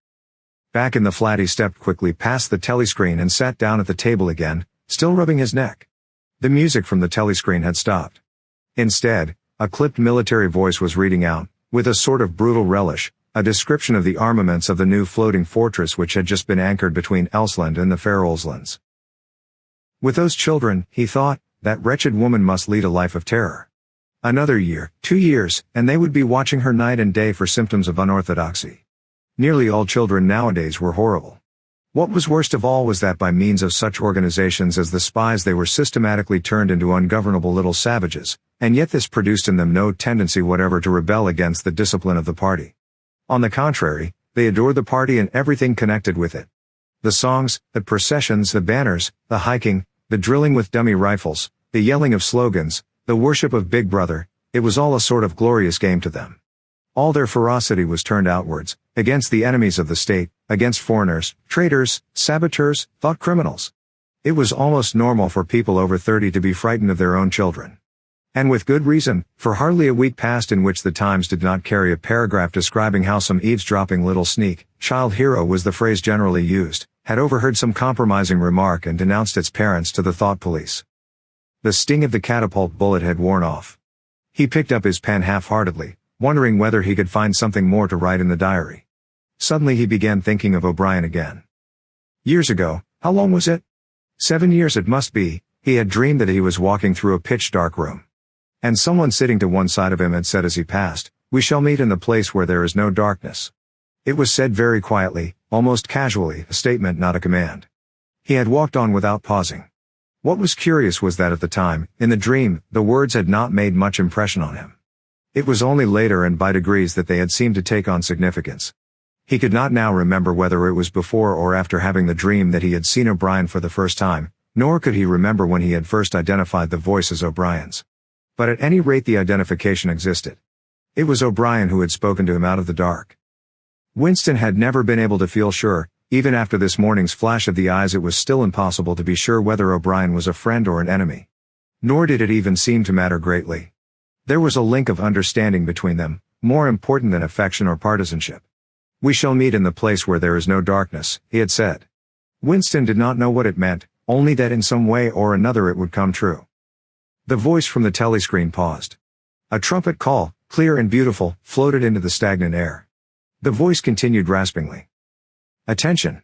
Back in the flat he stepped quickly past the telescreen and sat down at the table again, still rubbing his neck. The music from the telescreen had stopped. Instead, a clipped military voice was reading out, with a sort of brutal relish, a description of the armaments of the new floating fortress which had just been anchored between Elsland and the Faroe Islands. With those children, he thought, that wretched woman must lead a life of terror. Another year, 2 years, and they would be watching her night and day for symptoms of unorthodoxy. Nearly all children nowadays were horrible. What was worst of all was that by means of such organizations as the spies they were systematically turned into ungovernable little savages, and yet this produced in them no tendency whatever to rebel against the discipline of the party. On the contrary, they adored the party and everything connected with it. The songs, the processions, the banners, the hiking, the drilling with dummy rifles, the yelling of slogans, the worship of Big Brother, it was all a sort of glorious game to them. All their ferocity was turned outwards, against the enemies of the state, against foreigners, traitors, saboteurs, thought criminals. It was almost normal for people over 30 to be frightened of their own children. And with good reason, for hardly a week passed in which the Times did not carry a paragraph describing how some eavesdropping little sneak, child hero was the phrase generally used, had overheard some compromising remark and denounced its parents to the thought police. The sting of the catapult bullet had worn off. He picked up his pen half-heartedly, wondering whether he could find something more to write in the diary. Suddenly he began thinking of O'Brien again. Years ago, how long was it? 7 years it must be, he had dreamed that he was walking through a pitch-dark room. And someone sitting to one side of him had said as he passed, "We shall meet in the place where there is no darkness." It was said very quietly, almost casually, a statement not a command. He had walked on without pausing. What was curious was that at the time, in the dream, the words had not made much impression on him. It was only later and by degrees that they had seemed to take on significance. He could not now remember whether it was before or after having the dream that he had seen O'Brien for the first time, nor could he remember when he had first identified the voice as O'Brien's. But at any rate the identification existed. It was O'Brien who had spoken to him out of the dark. Winston had never been able to feel sure, even after this morning's flash of the eyes it was still impossible to be sure whether O'Brien was a friend or an enemy. Nor did it even seem to matter greatly. There was a link of understanding between them, more important than affection or partisanship. "We shall meet in the place where there is no darkness," he had said. Winston did not know what it meant, only that in some way or another it would come true. The voice from the telescreen paused. A trumpet call, clear and beautiful, floated into the stagnant air. The voice continued raspingly. "Attention.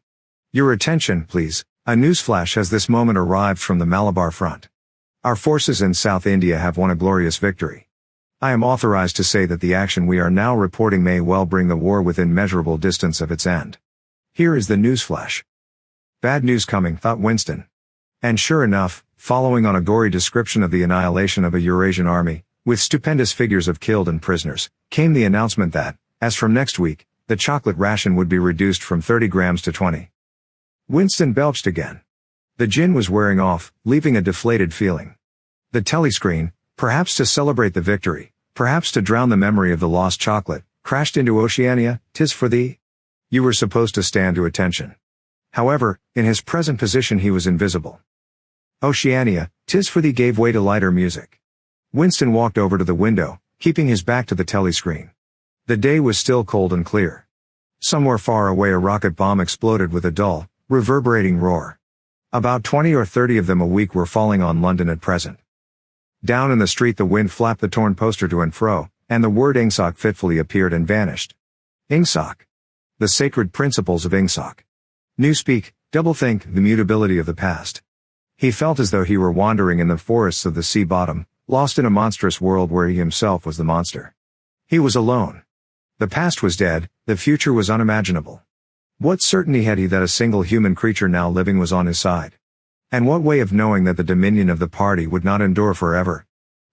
Your attention, please. A newsflash has this moment arrived from the Malabar front. Our forces in South India have won a glorious victory. I am authorized to say that the action we are now reporting may well bring the war within measurable distance of its end. Here is the newsflash." Bad news coming, thought Winston. And sure enough, following on a gory description of the annihilation of a Eurasian army, with stupendous figures of killed and prisoners, came the announcement that, as from next week, the chocolate ration would be reduced from 30 grams to 20. Winston belched again. The gin was wearing off, leaving a deflated feeling. The telescreen, perhaps to celebrate the victory, perhaps to drown the memory of the lost chocolate, crashed into Oceania. "'Tis for thee. You were supposed to stand to attention." However, in his present position he was invisible. Oceania, "'Tis for thee" gave way to lighter music. Winston walked over to the window, keeping his back to the telescreen. The day was still cold and clear. Somewhere far away a rocket bomb exploded with a dull, reverberating roar. About 20 or 30 of them a week were falling on London at present. Down in the street the wind flapped the torn poster to and fro, and the word Ingsoc fitfully appeared and vanished. Ingsoc. The sacred principles of Ingsoc. Newspeak, doublethink, the mutability of the past. He felt as though he were wandering in the forests of the sea bottom, lost in a monstrous world where he himself was the monster. He was alone. The past was dead, the future was unimaginable. What certainty had he that a single human creature now living was on his side? And what way of knowing that the dominion of the party would not endure forever?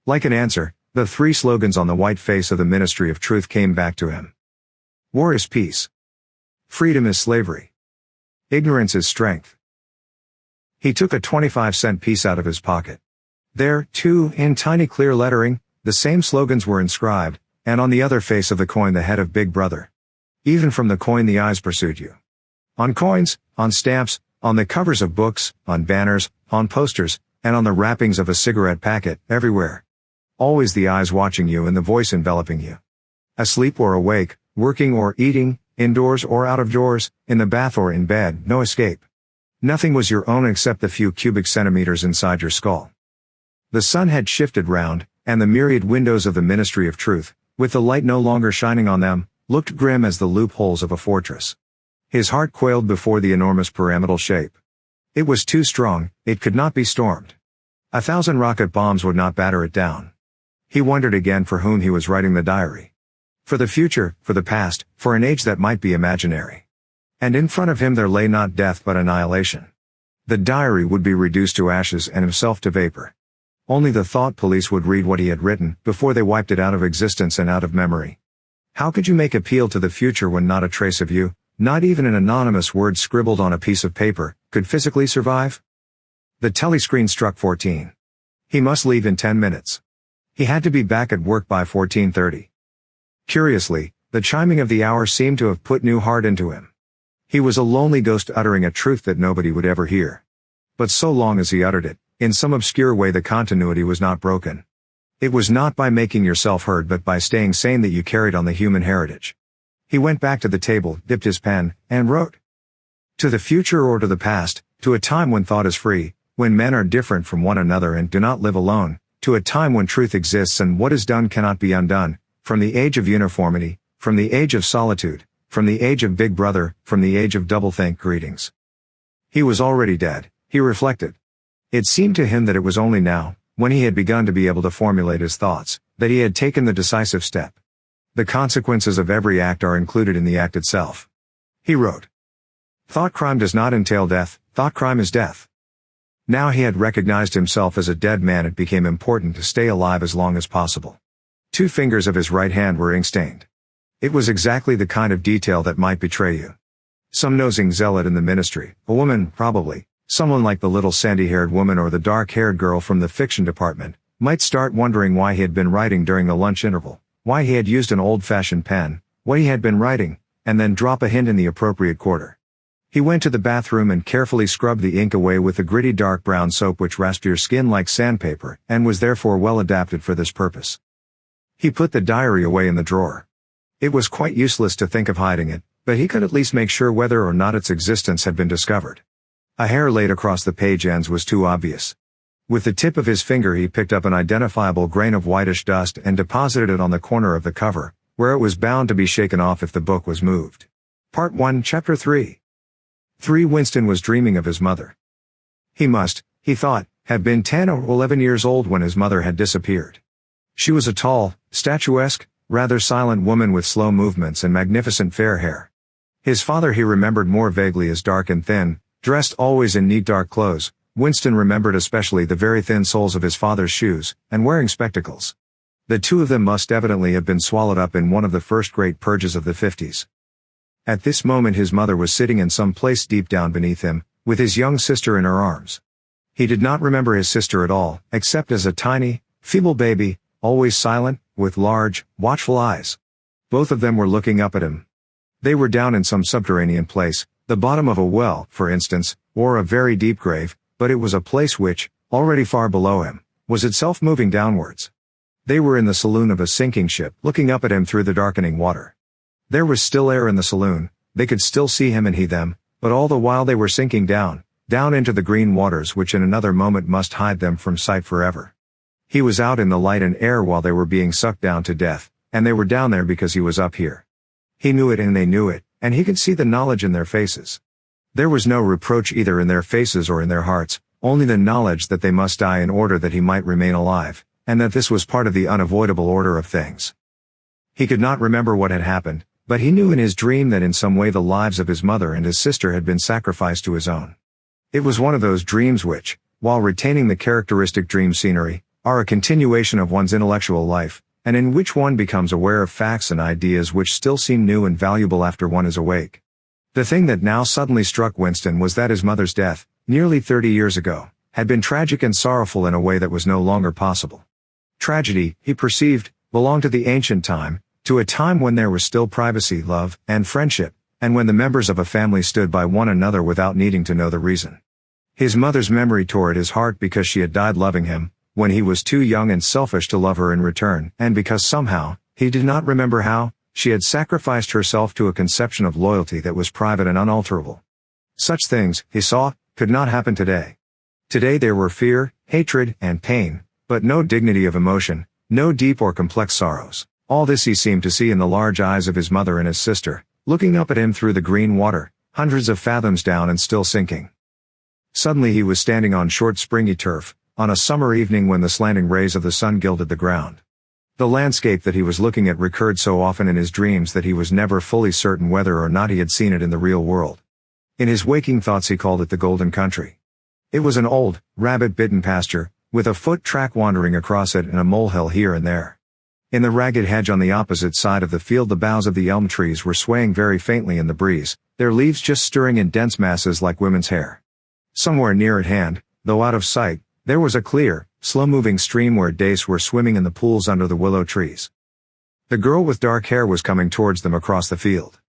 Like an answer, the three slogans on the white face of the Ministry of Truth came back to him. War is peace. Freedom is slavery. Ignorance is strength. He took a 25-cent piece out of his pocket. There, too, in tiny clear lettering, the same slogans were inscribed, and on the other face of the coin the head of Big Brother. Even from the coin the eyes pursued you. On coins, on stamps, on the covers of books, on banners, on posters, and on the wrappings of a cigarette packet, everywhere. Always the eyes watching you and the voice enveloping you. Asleep or awake, working or eating, indoors or out of doors, in the bath or in bed, no escape. Nothing was your own except the few cubic centimeters inside your skull. The sun had shifted round, and the myriad windows of the Ministry of Truth, with the light no longer shining on them, looked grim as the loopholes of a fortress. His heart quailed before the enormous pyramidal shape. It was too strong, it could not be stormed. 1,000 rocket bombs would not batter it down. He wondered again for whom he was writing the diary. For the future, for the past, for an age that might be imaginary. And in front of him there lay not death but annihilation. The diary would be reduced to ashes and himself to vapor. Only the thought police would read what he had written, before they wiped it out of existence and out of memory. How could you make appeal to the future when not a trace of you, not even an anonymous word scribbled on a piece of paper, could physically survive? The telescreen struck 14. He must leave in 10 minutes. He had to be back at work by 14:30. Curiously, the chiming of the hour seemed to have put new heart into him. He was a lonely ghost uttering a truth that nobody would ever hear. But so long as he uttered it, in some obscure way the continuity was not broken. It was not by making yourself heard but by staying sane that you carried on the human heritage. He went back to the table, dipped his pen, and wrote. To the future or to the past, to a time when thought is free, when men are different from one another and do not live alone, to a time when truth exists and what is done cannot be undone, from the age of uniformity, from the age of solitude, from the age of Big Brother, from the age of doublethink greetings. He was already dead, he reflected. It seemed to him that it was only now, when he had begun to be able to formulate his thoughts, that he had taken the decisive step. The consequences of every act are included in the act itself. He wrote. Thought crime does not entail death, thought crime is death. Now he had recognized himself as a dead man. It became important to stay alive as long as possible. 2 fingers of his right hand were ink-stained. It was exactly the kind of detail that might betray you. Some nosing zealot in the ministry, a woman, probably, someone like the little sandy-haired woman or the dark-haired girl from the fiction department, might start wondering why he had been writing during the lunch interval, why he had used an old-fashioned pen, what he had been writing, and then drop a hint in the appropriate quarter. He went to the bathroom and carefully scrubbed the ink away with the gritty dark brown soap which rasped your skin like sandpaper, and was therefore well adapted for this purpose. He put the diary away in the drawer. It was quite useless to think of hiding it, but he could at least make sure whether or not its existence had been discovered. A hair laid across the page ends was too obvious. With the tip of his finger he picked up an identifiable grain of whitish dust and deposited it on the corner of the cover, where it was bound to be shaken off if the book was moved. Part 1, Chapter 3. Winston was dreaming of his mother. He must, he thought, have been 10 or 11 years old when his mother had disappeared. She was a tall, statuesque, rather silent woman with slow movements and magnificent fair hair. His father he remembered more vaguely as dark and thin, dressed always in neat dark clothes. Winston remembered especially the very thin soles of his father's shoes, and wearing spectacles. The two of them must evidently have been swallowed up in one of the first great purges of the 50s. At this moment his mother was sitting in some place deep down beneath him, with his young sister in her arms. He did not remember his sister at all, except as a tiny, feeble baby, always silent, with large, watchful eyes. Both of them were looking up at him. They were down in some subterranean place, the bottom of a well, for instance, or a very deep grave, but it was a place which, already far below him, was itself moving downwards. They were in the saloon of a sinking ship, looking up at him through the darkening water. There was still air in the saloon, they could still see him and he them, but all the while they were sinking down into the green waters which in another moment must hide them from sight forever. He was out in the light and air while they were being sucked down to death, and they were down there because he was up here. He knew it and they knew it, and he could see the knowledge in their faces. There was no reproach either in their faces or in their hearts, only the knowledge that they must die in order that he might remain alive, and that this was part of the unavoidable order of things. He could not remember what had happened, but he knew in his dream that in some way the lives of his mother and his sister had been sacrificed to his own. It was one of those dreams which, while retaining the characteristic dream scenery, are a continuation of one's intellectual life, and in which one becomes aware of facts and ideas which still seem new and valuable after one is awake. The thing that now suddenly struck Winston was that his mother's death, nearly 30 years ago, had been tragic and sorrowful in a way that was no longer possible. Tragedy, he perceived, belonged to the ancient time, to a time when there was still privacy, love, and friendship, and when the members of a family stood by one another without needing to know the reason. His mother's memory tore at his heart because she had died loving him, when he was too young and selfish to love her in return, and because somehow, he did not remember how, she had sacrificed herself to a conception of loyalty that was private and unalterable. Such things, he saw, could not happen today. Today there were fear, hatred, and pain, but no dignity of emotion, no deep or complex sorrows. All this he seemed to see in the large eyes of his mother and his sister, looking up at him through the green water, hundreds of fathoms down and still sinking. Suddenly he was standing on short springy turf, on a summer evening when the slanting rays of the sun gilded the ground. The landscape that he was looking at recurred so often in his dreams that he was never fully certain whether or not he had seen it in the real world. In his waking thoughts he called it the Golden Country. It was an old, rabbit-bitten pasture, with a foot track wandering across it and a molehill here and there. In the ragged hedge on the opposite side of the field the boughs of the elm trees were swaying very faintly in the breeze, their leaves just stirring in dense masses like women's hair. Somewhere near at hand, though out of sight, there was a clear, slow-moving stream where dace were swimming in the pools under the willow trees. The girl with dark hair was coming towards them across the field.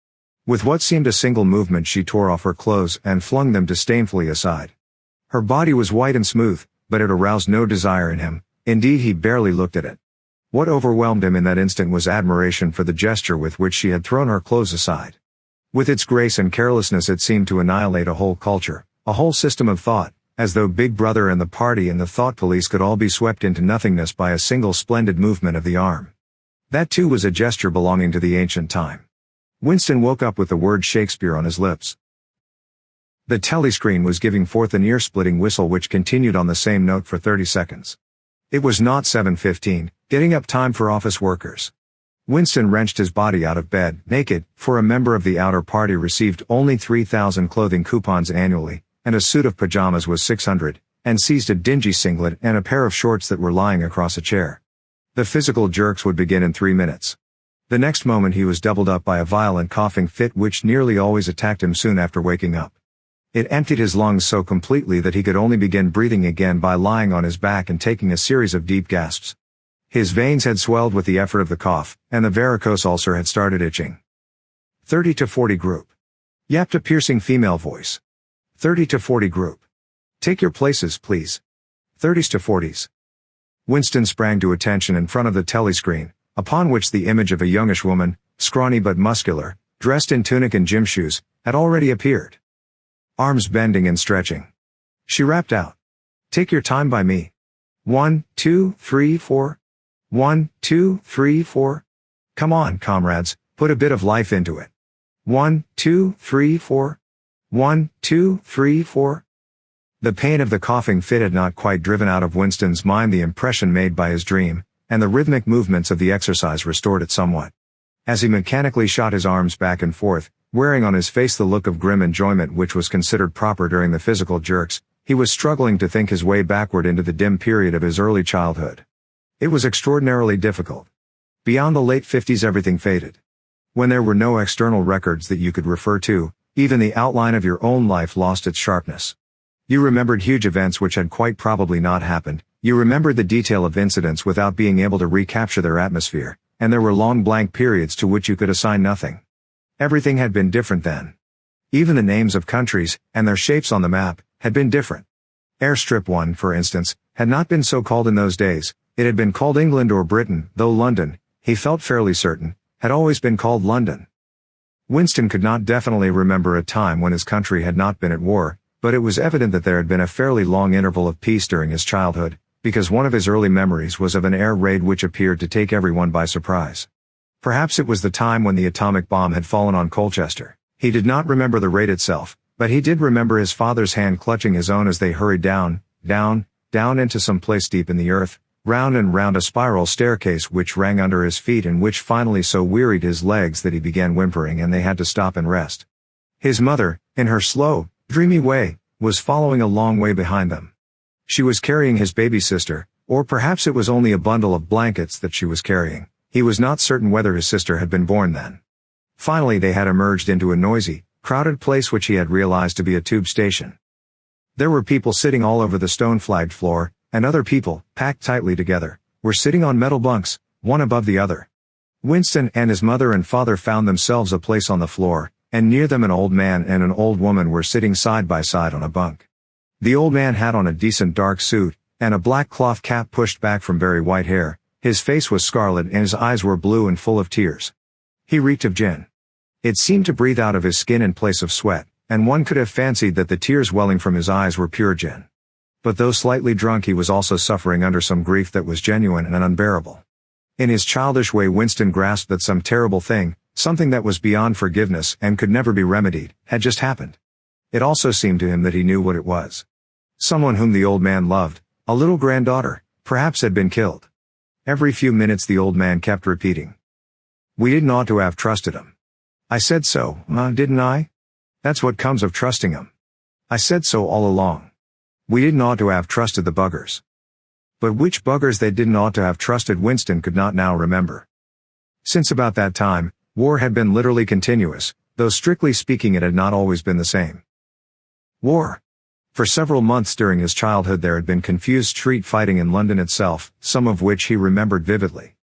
With what seemed a single movement she tore off her clothes and flung them disdainfully aside. Her body was white and smooth, but it aroused no desire in him, indeed he barely looked at it. What overwhelmed him in that instant was admiration for the gesture with which she had thrown her clothes aside. With its grace and carelessness it seemed to annihilate a whole culture, a whole system of thought, as though Big Brother and the party and the thought police could all be swept into nothingness by a single splendid movement of the arm. That too was a gesture belonging to the ancient time. Winston woke up with the word Shakespeare on his lips. The telescreen was giving forth an ear-splitting whistle which continued on the same note for 30 seconds. It was not 7:15, getting up time for office workers. Winston wrenched his body out of bed, naked, for a member of the outer party received only 3,000 clothing coupons annually, and a suit of pajamas was 600, and seized a dingy singlet and a pair of shorts that were lying across a chair. The physical jerks would begin in 3 minutes. The next moment he was doubled up by a violent coughing fit which nearly always attacked him soon after waking up. It emptied his lungs so completely that he could only begin breathing again by lying on his back and taking a series of deep gasps. His veins had swelled with the effort of the cough, and the varicose ulcer had started itching. 30 to 40 group. Yapped a piercing female voice. 30 to 40 group. Take your places, please. 30s to 40s. Winston sprang to attention in front of the telescreen, upon which the image of a youngish woman, scrawny but muscular, dressed in tunic and gym shoes, had already appeared. Arms bending and stretching. She rapped out. Take your time by me. 1, 2, 3, 4. 1, 2, 3, 4. Come on, comrades, put a bit of life into it. 1, 2, 3, 4. 1, 2, 3, 4. The pain of the coughing fit had not quite driven out of Winston's mind the impression made by his dream, and the rhythmic movements of the exercise restored it somewhat. As he mechanically shot his arms back and forth, wearing on his face the look of grim enjoyment which was considered proper during the physical jerks, he was struggling to think his way backward into the dim period of his early childhood. It was extraordinarily difficult. Beyond the late 50s everything faded. When there were no external records that you could refer to, even the outline of your own life lost its sharpness. You remembered huge events which had quite probably not happened, you remembered the detail of incidents without being able to recapture their atmosphere, and there were long blank periods to which you could assign nothing. Everything had been different then. Even the names of countries, and their shapes on the map, had been different. Airstrip 1, for instance, had not been so called in those days, it had been called England or Britain, though London, he felt fairly certain, had always been called London. Winston could not definitely remember a time when his country had not been at war, but it was evident that there had been a fairly long interval of peace during his childhood, because one of his early memories was of an air raid which appeared to take everyone by surprise. Perhaps it was the time when the atomic bomb had fallen on Colchester. He did not remember the raid itself, but he did remember his father's hand clutching his own as they hurried down into some place deep in the earth, round and round a spiral staircase which rang under his feet and which finally so wearied his legs that he began whimpering and they had to stop and rest. His mother, in her slow, dreamy way, was following a long way behind them. She was carrying his baby sister, or perhaps it was only a bundle of blankets that she was carrying. He was not certain whether his sister had been born then. Finally they had emerged into a noisy, crowded place which he had realized to be a tube station. There were people sitting all over the stone-flagged floor, and other people, packed tightly together, were sitting on metal bunks, one above the other. Winston and his mother and father found themselves a place on the floor, and near them an old man and an old woman were sitting side by side on a bunk. The old man had on a decent dark suit, and a black cloth cap pushed back from very white hair. His face was scarlet and his eyes were blue and full of tears. He reeked of gin. It seemed to breathe out of his skin in place of sweat, and one could have fancied that the tears welling from his eyes were pure gin. But though slightly drunk he was also suffering under some grief that was genuine and unbearable. In his childish way Winston grasped that some terrible thing, something that was beyond forgiveness and could never be remedied, had just happened. It also seemed to him that he knew what it was. Someone whom the old man loved, a little granddaughter, perhaps had been killed. Every few minutes the old man kept repeating. We didn't ought to have trusted him. I said so, didn't I? That's what comes of trusting him. I said so all along. We didn't ought to have trusted the buggers. But which buggers they didn't ought to have trusted Winston could not now remember. Since about that time, war had been literally continuous, though strictly speaking it had not always been the same. War. For several months during his childhood there had been confused street fighting in London itself, some of which he remembered vividly.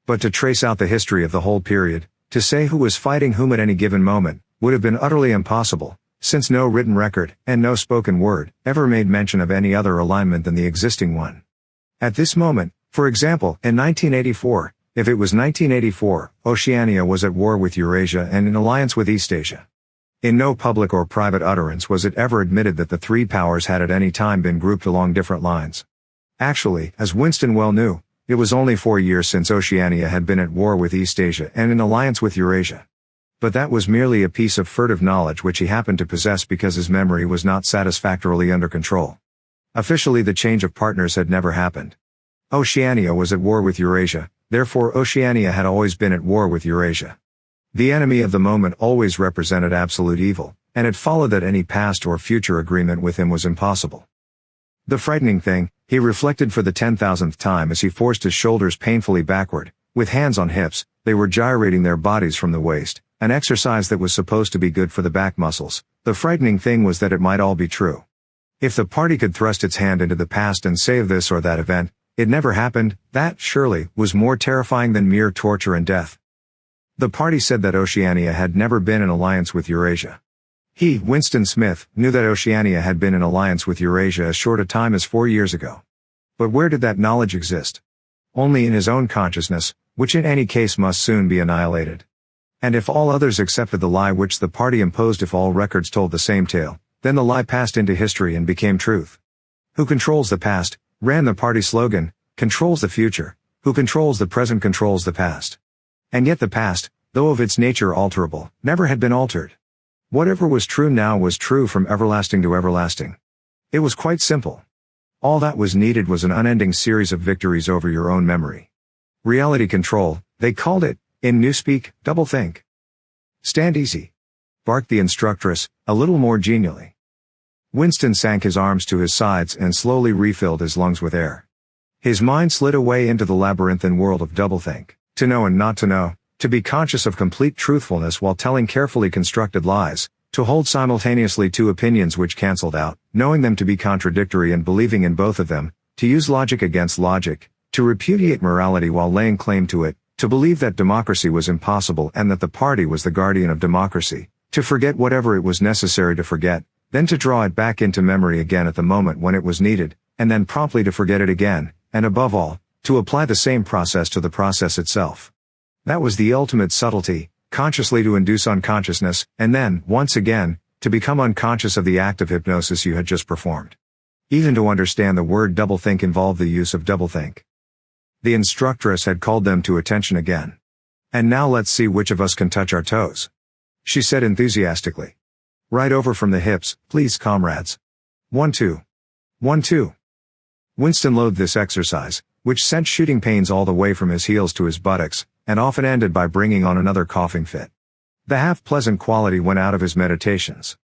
But to trace out the history of the whole period, to say who was fighting whom at any given moment, would have been utterly impossible, since no written record, and no spoken word, ever made mention of any other alignment than the existing one. At this moment, for example, in 1984, if it was 1984, Oceania was at war with Eurasia and in alliance with Eastasia. In no public or private utterance was it ever admitted that the three powers had at any time been grouped along different lines. Actually, as Winston well knew, it was only 4 years since Oceania had been at war with Eastasia and in alliance with Eurasia. But that was merely a piece of furtive knowledge which he happened to possess because his memory was not satisfactorily under control. Officially the change of partners had never happened. Oceania was at war with Eurasia, therefore Oceania had always been at war with Eurasia. The enemy of the moment always represented absolute evil, and it followed that any past or future agreement with him was impossible. The frightening thing, he reflected for the 10,000th time as he forced his shoulders painfully backward, with hands on hips, they were gyrating their bodies from the waist, an exercise that was supposed to be good for the back muscles. The frightening thing was that it might all be true. If the party could thrust its hand into the past and save this or that event, it never happened, that, surely, was more terrifying than mere torture and death. The party said that Oceania had never been in alliance with Eurasia. He, Winston Smith, knew that Oceania had been in alliance with Eurasia as short a time as 4 years ago. But where did that knowledge exist? Only in his own consciousness, which in any case must soon be annihilated. And if all others accepted the lie which the party imposed, if all records told the same tale, then the lie passed into history and became truth. Who controls the past, ran the party slogan, controls the future. Who controls the present controls the past. And yet the past, though of its nature alterable, never had been altered. Whatever was true now was true from everlasting to everlasting. It was quite simple. All that was needed was an unending series of victories over your own memory. Reality control, they called it, in newspeak, doublethink. Stand easy, barked the instructress, a little more genially. Winston sank his arms to his sides and slowly refilled his lungs with air. His mind slid away into the labyrinthine world of doublethink, to know and not to know, to be conscious of complete truthfulness while telling carefully constructed lies, to hold simultaneously two opinions which cancelled out, knowing them to be contradictory and believing in both of them, to use logic against logic, to repudiate morality while laying claim to it, to believe that democracy was impossible and that the party was the guardian of democracy, to forget whatever it was necessary to forget, then to draw it back into memory again at the moment when it was needed, and then promptly to forget it again, and above all, to apply the same process to the process itself. That was the ultimate subtlety, consciously to induce unconsciousness, and then, once again, to become unconscious of the act of hypnosis you had just performed. Even to understand the word doublethink involved the use of doublethink. The instructress had called them to attention again. And now let's see which of us can touch our toes, she said enthusiastically. Right over from the hips, please, comrades. 1, 2. 1, 2. Winston loathed this exercise, which sent shooting pains all the way from his heels to his buttocks, and often ended by bringing on another coughing fit. The half-pleasant quality went out of his meditations.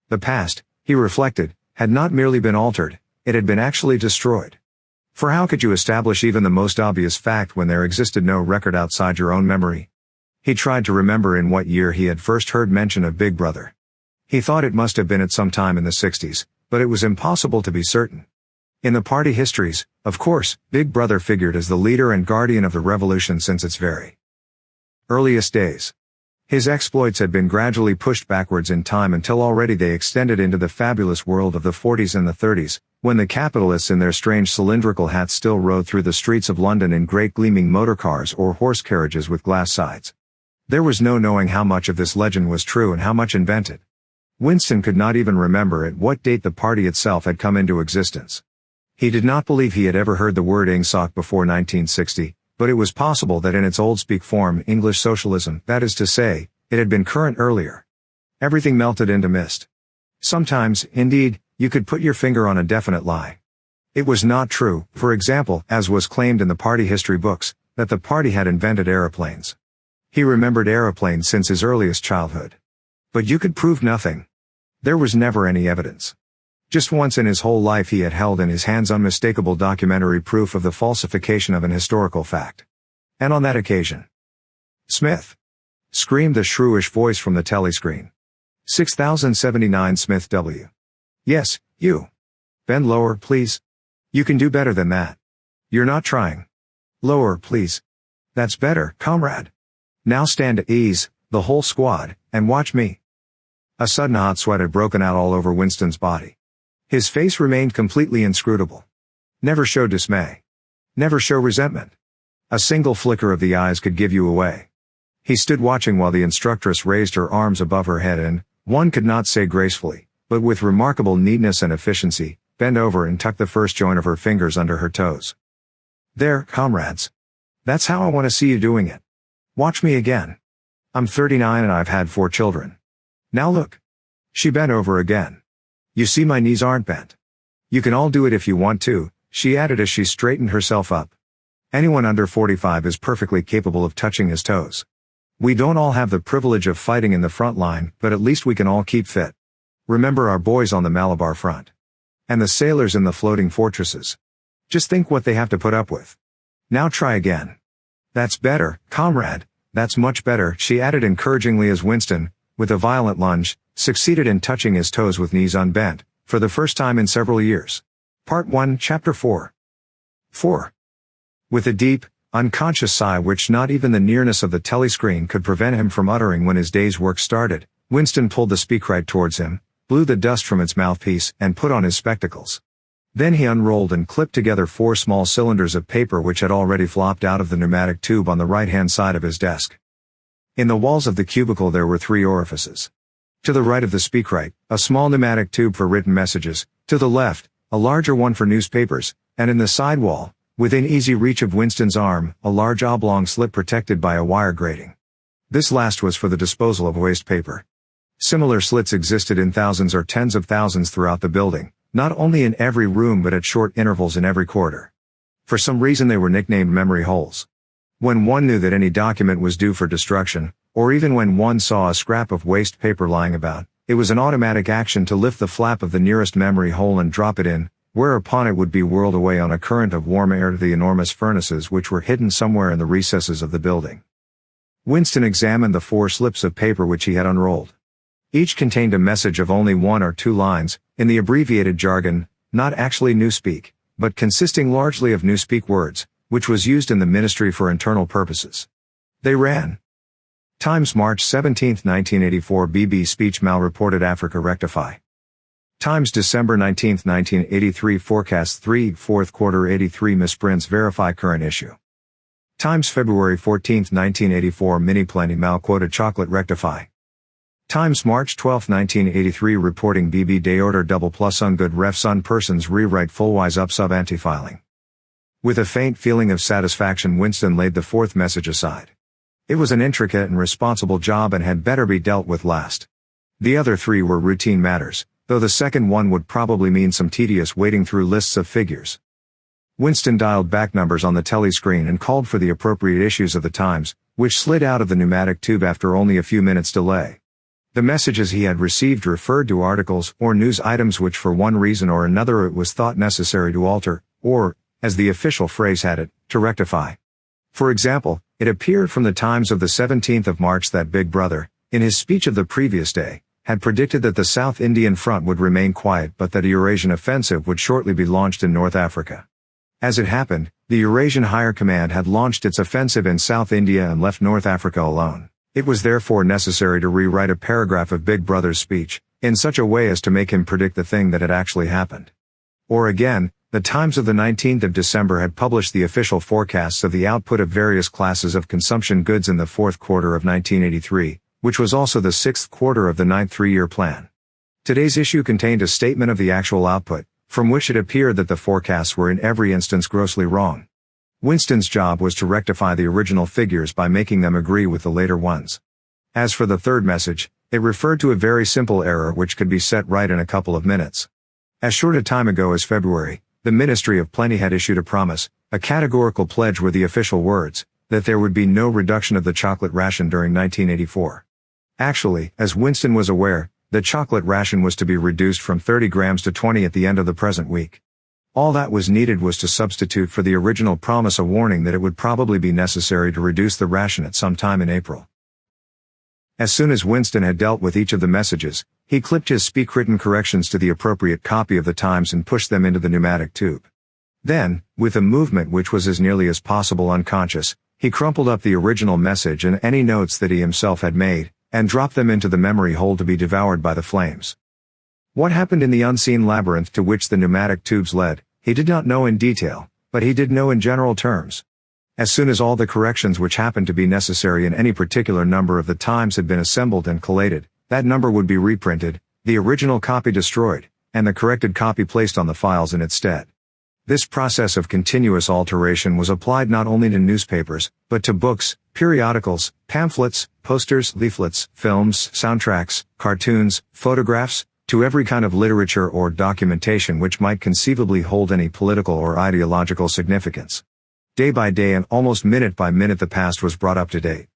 The past, he reflected, had not merely been altered, it had been actually destroyed. For how could you establish even the most obvious fact when there existed no record outside your own memory? He tried to remember in what year he had first heard mention of Big Brother. He thought it must have been at some time in the 60s, but it was impossible to be certain. In the party histories, of course, Big Brother figured as the leader and guardian of the revolution since its very earliest days. His exploits had been gradually pushed backwards in time until already they extended into the fabulous world of the 40s and the 30s, when the capitalists in their strange cylindrical hats still rode through the streets of London in great gleaming motor cars or horse carriages with glass sides. There was no knowing how much of this legend was true and how much invented. Winston could not even remember at what date the party itself had come into existence. He did not believe he had ever heard the word Ingsoc before 1960, but it was possible that in its old-speak form, English socialism, that is to say, it had been current earlier. Everything melted into mist. Sometimes, indeed, you could put your finger on a definite lie. It was not true, for example, as was claimed in the party history books, that the party had invented aeroplanes. He remembered aeroplanes since his earliest childhood. But you could prove nothing. There was never any evidence. Just once in his whole life he had held in his hands unmistakable documentary proof of the falsification of an historical fact. And on that occasion, Smith! Screamed the shrewish voice from the telescreen. 6079 Smith W. Yes, you. Bend lower, please. You can do better than that. You're not trying. Lower, please. That's better, comrade. Now stand at ease, the whole squad, and watch me. A sudden hot sweat had broken out all over Winston's body. His face remained completely inscrutable. Never show dismay. Never show resentment. A single flicker of the eyes could give you away. He stood watching while the instructress raised her arms above her head and, one could not say gracefully, but with remarkable neatness and efficiency, bent over and tucked the first joint of her fingers under her toes. There, comrades. That's how I want to see you doing it. Watch me again. I'm 39 and I've had 4 children. Now look. She bent over again. You see my knees aren't bent. You can all do it if you want to, she added as she straightened herself up. Anyone under 45 is perfectly capable of touching his toes. We don't all have the privilege of fighting in the front line, but at least we can all keep fit. Remember our boys on the Malabar front. And the sailors in the floating fortresses. Just think what they have to put up with. Now try again. That's better, comrade, that's much better, she added encouragingly as Winston, with a violent lunge, succeeded in touching his toes with knees unbent, for the first time in several years. Part 1, Chapter 4. 4. With a deep, unconscious sigh which not even the nearness of the telescreen could prevent him from uttering when his day's work started, Winston pulled the speakwrite towards him, blew the dust from its mouthpiece, and put on his spectacles. Then he unrolled and clipped together 4 small cylinders of paper which had already flopped out of the pneumatic tube on the right-hand side of his desk. In the walls of the cubicle there were 3 orifices. To the right of the speakwrite, a small pneumatic tube for written messages, to the left, a larger one for newspapers, and in the side wall, within easy reach of Winston's arm, a large oblong slit protected by a wire grating. This last was for the disposal of waste paper. Similar slits existed in thousands or tens of thousands throughout the building, not only in every room but at short intervals in every corridor. For some reason they were nicknamed memory holes. When one knew that any document was due for destruction, or even when one saw a scrap of waste paper lying about, it was an automatic action to lift the flap of the nearest memory hole and drop it in, whereupon it would be whirled away on a current of warm air to the enormous furnaces which were hidden somewhere in the recesses of the building. Winston examined the 4 slips of paper which he had unrolled. Each contained a message of only 1 or 2 lines, in the abbreviated jargon, not actually Newspeak, but consisting largely of Newspeak words, which was used in the Ministry for Internal Purposes. They ran: Times March 17, 1984 BB speech mal-reported Africa rectify. Times December 19, 1983 forecast 3 4th quarter 83 misprints verify current issue. Times February 14, 1984 mini plenty mal-quoted chocolate rectify. Times March 12, 1983 reporting BB day order double plus ungood refs on persons rewrite fullwise up sub anti-filing. With a faint feeling of satisfaction Winston laid the 4th message aside. It was an intricate and responsible job and had better be dealt with last. The other 3 were routine matters, though the second one would probably mean some tedious wading through lists of figures. Winston dialed back numbers on the telescreen and called for the appropriate issues of the Times, which slid out of the pneumatic tube after only a few minutes' delay. The messages he had received referred to articles or news items which for one reason or another it was thought necessary to alter, or, as the official phrase had it, to rectify. For example, it appeared from the Times of the 17th of March that Big Brother, in his speech of the previous day, had predicted that the South Indian front would remain quiet but that a Eurasian offensive would shortly be launched in North Africa. As it happened, the Eurasian Higher Command had launched its offensive in South India and left North Africa alone. It was therefore necessary to rewrite a paragraph of Big Brother's speech, in such a way as to make him predict the thing that had actually happened. Or again, the Times of the 19th of December had published the official forecasts of the output of various classes of consumption goods in the 4th quarter of 1983, which was also the 6th quarter of the 9th 3-year plan. Today's issue contained a statement of the actual output, from which it appeared that the forecasts were in every instance grossly wrong. Winston's job was to rectify the original figures by making them agree with the later ones. As for the 3rd message, it referred to a very simple error which could be set right in a couple of minutes. As short a time ago as February, the Ministry of Plenty had issued a promise, a categorical pledge were the official words, that there would be no reduction of the chocolate ration during 1984. Actually, as Winston was aware, the chocolate ration was to be reduced from 30 grams to 20 at the end of the present week. All that was needed was to substitute for the original promise a warning that it would probably be necessary to reduce the ration at some time in April. As soon as Winston had dealt with each of the messages, he clipped his speak-written corrections to the appropriate copy of the Times and pushed them into the pneumatic tube. Then, with a movement which was as nearly as possible unconscious, he crumpled up the original message and any notes that he himself had made, and dropped them into the memory hole to be devoured by the flames. What happened in the unseen labyrinth to which the pneumatic tubes led, he did not know in detail, but he did know in general terms. As soon as all the corrections which happened to be necessary in any particular number of the Times had been assembled and collated, that number would be reprinted, the original copy destroyed, and the corrected copy placed on the files in its stead. This process of continuous alteration was applied not only to newspapers, but to books, periodicals, pamphlets, posters, leaflets, films, soundtracks, cartoons, photographs, to every kind of literature or documentation which might conceivably hold any political or ideological significance. Day by day and almost minute by minute the past was brought up to date.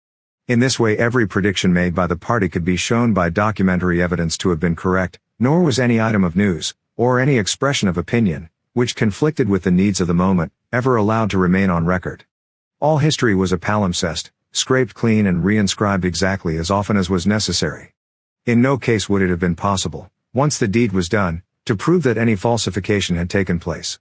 In this way every prediction made by the party could be shown by documentary evidence to have been correct, nor was any item of news, or any expression of opinion, which conflicted with the needs of the moment, ever allowed to remain on record. All history was a palimpsest, scraped clean and reinscribed exactly as often as was necessary. In no case would it have been possible, once the deed was done, to prove that any falsification had taken place.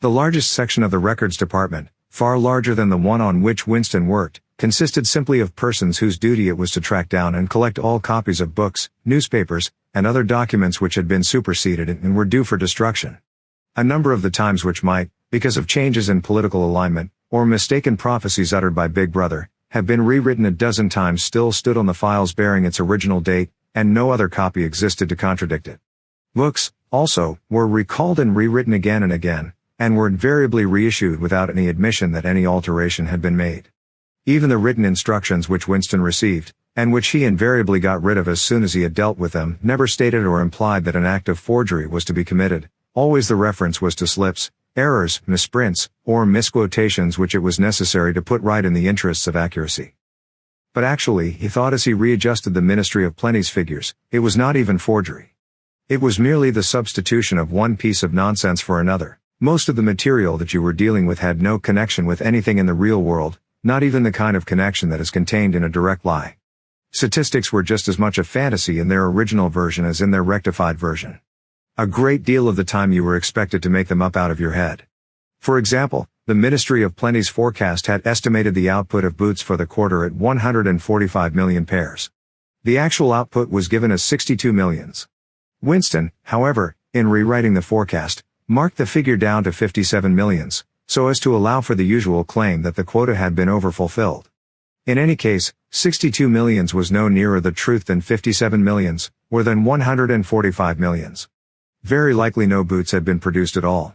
The largest section of the records department, far larger than the one on which Winston worked, consisted simply of persons whose duty it was to track down and collect all copies of books, newspapers, and other documents which had been superseded and were due for destruction. A number of the times which might, because of changes in political alignment, or mistaken prophecies uttered by Big Brother, have been rewritten a dozen times still stood on the files bearing its original date, and no other copy existed to contradict it. Books, also, were recalled and rewritten again and again, and were invariably reissued without any admission that any alteration had been made. Even the written instructions which Winston received, and which he invariably got rid of as soon as he had dealt with them, never stated or implied that an act of forgery was to be committed. Always the reference was to slips, errors, misprints, or misquotations which it was necessary to put right in the interests of accuracy. But actually, he thought as he readjusted the Ministry of Plenty's figures, it was not even forgery. It was merely the substitution of one piece of nonsense for another. Most of the material that you were dealing with had no connection with anything in the real world, not even the kind of connection that is contained in a direct lie. Statistics were just as much a fantasy in their original version as in their rectified version. A great deal of the time you were expected to make them up out of your head. For example, the Ministry of Plenty's forecast had estimated the output of boots for the quarter at 145 million pairs. The actual output was given as 62 millions. Winston, however, in rewriting the forecast, marked the figure down to 57 millions, so as to allow for the usual claim that the quota had been overfulfilled. In any case, 62 millions was no nearer the truth than 57 millions, or than 145 millions. Very likely no boots had been produced at all.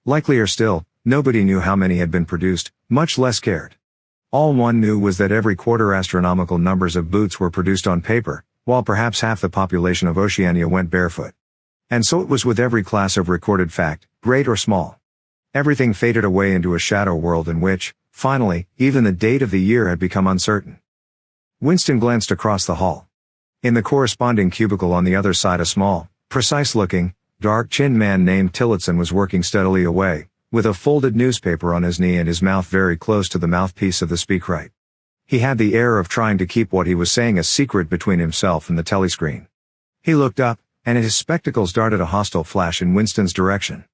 Likelier still, nobody knew how many had been produced, much less cared. All one knew was that every quarter astronomical numbers of boots were produced on paper, while perhaps half the population of Oceania went barefoot. And so it was with every class of recorded fact, great or small. Everything faded away into a shadow world in which, finally, even the date of the year had become uncertain. Winston glanced across the hall. In the corresponding cubicle on the other side a small, precise-looking, dark-chinned man named Tillotson was working steadily away, with a folded newspaper on his knee and his mouth very close to the mouthpiece of the speakwrite. He had the air of trying to keep what he was saying a secret between himself and the telescreen. He looked up, and his spectacles darted a hostile flash in Winston's direction.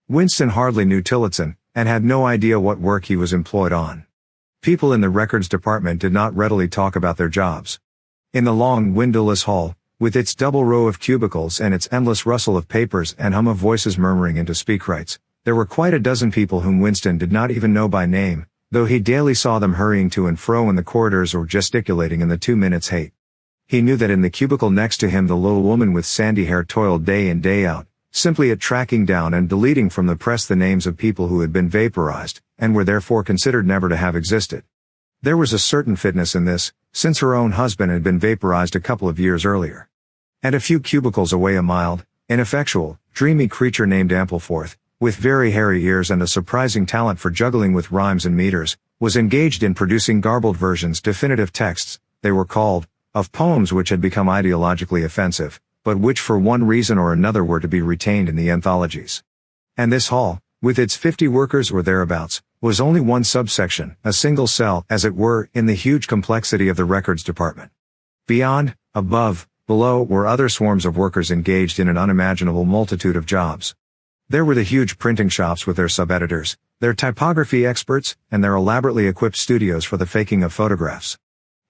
Winston hardly knew Tillotson, and had no idea what work he was employed on. People in the records department did not readily talk about their jobs. In the long, windowless hall, with its double row of cubicles and its endless rustle of papers and hum of voices murmuring into speakwrites, there were quite a dozen people whom Winston did not even know by name, though he daily saw them hurrying to and fro in the corridors or gesticulating in the 2 minutes hate. He knew that in the cubicle next to him the little woman with sandy hair toiled day in day out, simply at tracking down and deleting from the press the names of people who had been vaporized, and were therefore considered never to have existed. There was a certain fitness in this, since her own husband had been vaporized a couple of years earlier. And a few cubicles away a mild, ineffectual, dreamy creature named Ampleforth, with very hairy ears and a surprising talent for juggling with rhymes and meters, was engaged in producing garbled versions, definitive texts, they were called, of poems which had become ideologically offensive, but which for one reason or another were to be retained in the anthologies. And this hall, with its 50 workers or thereabouts, was only one subsection, a single cell, as it were, in the huge complexity of the records department. Beyond, above, below were other swarms of workers engaged in an unimaginable multitude of jobs. There were the huge printing shops with their sub-editors, their typography experts, and their elaborately equipped studios for the faking of photographs.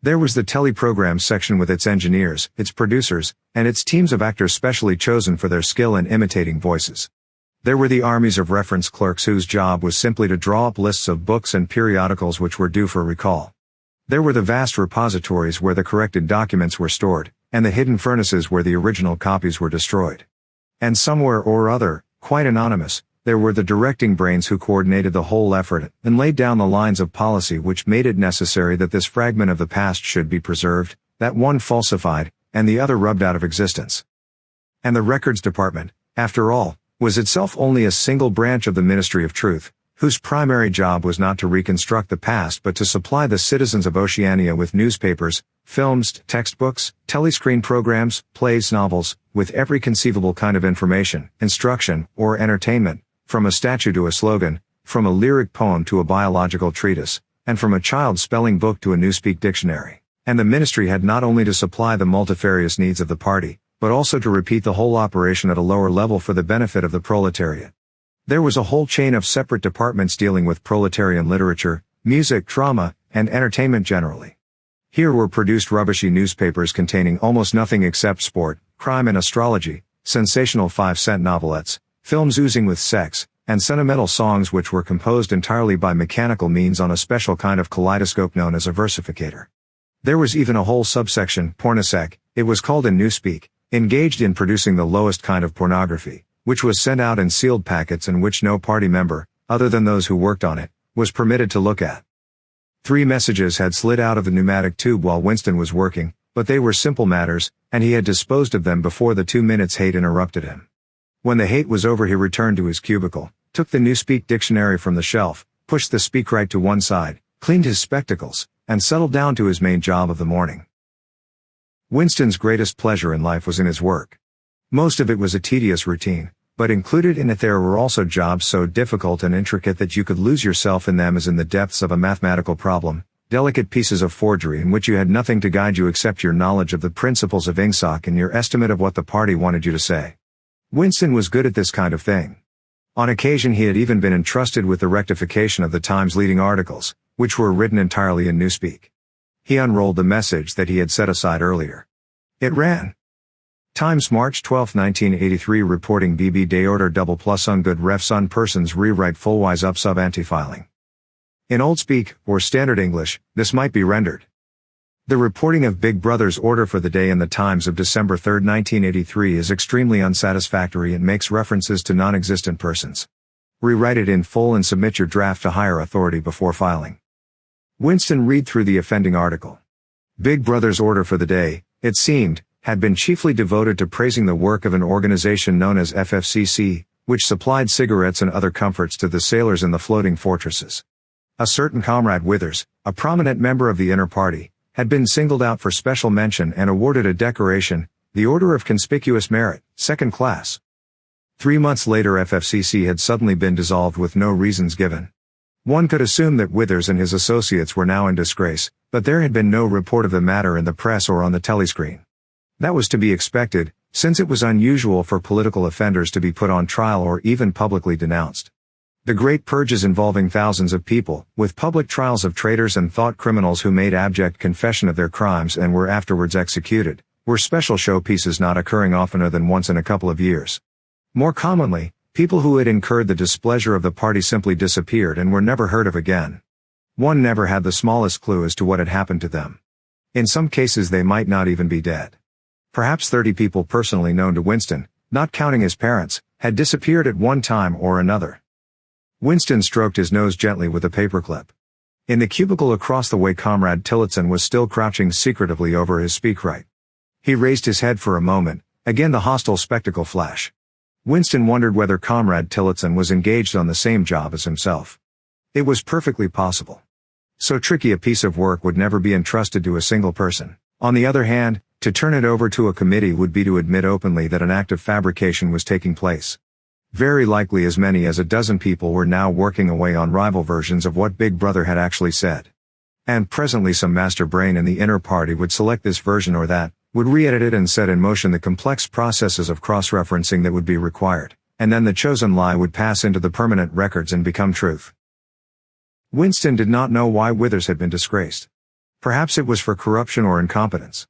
There was the teleprogram section with its engineers, its producers, and its teams of actors specially chosen for their skill in imitating voices. There were the armies of reference clerks whose job was simply to draw up lists of books and periodicals which were due for recall. There were the vast repositories where the corrected documents were stored, and the hidden furnaces where the original copies were destroyed. And somewhere or other, quite anonymous, there were the directing brains who coordinated the whole effort and laid down the lines of policy which made it necessary that this fragment of the past should be preserved, that one falsified, and the other rubbed out of existence. And the records department, after all, was itself only a single branch of the Ministry of Truth, whose primary job was not to reconstruct the past but to supply the citizens of Oceania with newspapers, films, textbooks, telescreen programs, plays, novels, with every conceivable kind of information, instruction, or entertainment, from a statue to a slogan, from a lyric poem to a biological treatise, and from a child's spelling book to a newspeak dictionary. And the ministry had not only to supply the multifarious needs of the party, but also to repeat the whole operation at a lower level for the benefit of the proletariat. There was a whole chain of separate departments dealing with proletarian literature, music, drama, and entertainment generally. Here were produced rubbishy newspapers containing almost nothing except sport, crime and astrology, sensational 5-cent novelettes, films oozing with sex, and sentimental songs which were composed entirely by mechanical means on a special kind of kaleidoscope known as a versificator. There was even a whole subsection, pornosec, it was called in newspeak, engaged in producing the lowest kind of pornography, which was sent out in sealed packets and which no party member, other than those who worked on it, was permitted to look at. 3 messages had slid out of the pneumatic tube while Winston was working, but they were simple matters, and he had disposed of them before the 2 minutes hate interrupted him. When the hate was over he returned to his cubicle, took the Newspeak dictionary from the shelf, pushed the speakwrite to one side, cleaned his spectacles, and settled down to his main job of the morning. Winston's greatest pleasure in life was in his work. Most of it was a tedious routine, but included in it there were also jobs so difficult and intricate that you could lose yourself in them as in the depths of a mathematical problem, delicate pieces of forgery in which you had nothing to guide you except your knowledge of the principles of ingsoc and your estimate of what the party wanted you to say. Winston was good at this kind of thing. On occasion he had even been entrusted with the rectification of the Times' leading articles, which were written entirely in newspeak. He unrolled the message that he had set aside earlier. It ran. Times March 12, 1983 reporting BB day order double plus ungood refs un persons rewrite fullwise up sub anti-filing. In Old Speak, or Standard English, this might be rendered. The reporting of Big Brother's order for the day in the Times of December 3, 1983 is extremely unsatisfactory and makes references to non-existent persons. Rewrite it in full and submit your draft to higher authority before filing. Winston read through the offending article. Big Brother's order for the day, it seemed, had been chiefly devoted to praising the work of an organization known as FFCC, which supplied cigarettes and other comforts to the sailors in the floating fortresses. A certain Comrade Withers, a prominent member of the inner party, had been singled out for special mention and awarded a decoration, the Order of Conspicuous Merit, 2nd class. 3 months later FFCC had suddenly been dissolved with no reasons given. One could assume that Withers and his associates were now in disgrace, but there had been no report of the matter in the press or on the telescreen. That was to be expected, since it was unusual for political offenders to be put on trial or even publicly denounced. The great purges involving thousands of people, with public trials of traitors and thought criminals who made abject confession of their crimes and were afterwards executed, were special showpieces not occurring oftener than once in a couple of years. More commonly, people who had incurred the displeasure of the party simply disappeared and were never heard of again. One never had the smallest clue as to what had happened to them. In some cases they might not even be dead. Perhaps 30 people personally known to Winston, not counting his parents, had disappeared at one time or another. Winston stroked his nose gently with a paperclip. In the cubicle across the way Comrade Tillotson was still crouching secretively over his speakwrite. He raised his head for a moment, again the hostile spectacle flash. Winston wondered whether Comrade Tillotson was engaged on the same job as himself. It was perfectly possible. So tricky a piece of work would never be entrusted to a single person. On the other hand, to turn it over to a committee would be to admit openly that an act of fabrication was taking place. Very likely as many as a dozen people were now working away on rival versions of what Big Brother had actually said. And presently some master brain in the inner party would select this version or that, would re-edit it and set in motion the complex processes of cross-referencing that would be required, and then the chosen lie would pass into the permanent records and become truth. Winston did not know why Withers had been disgraced. Perhaps it was for corruption or incompetence.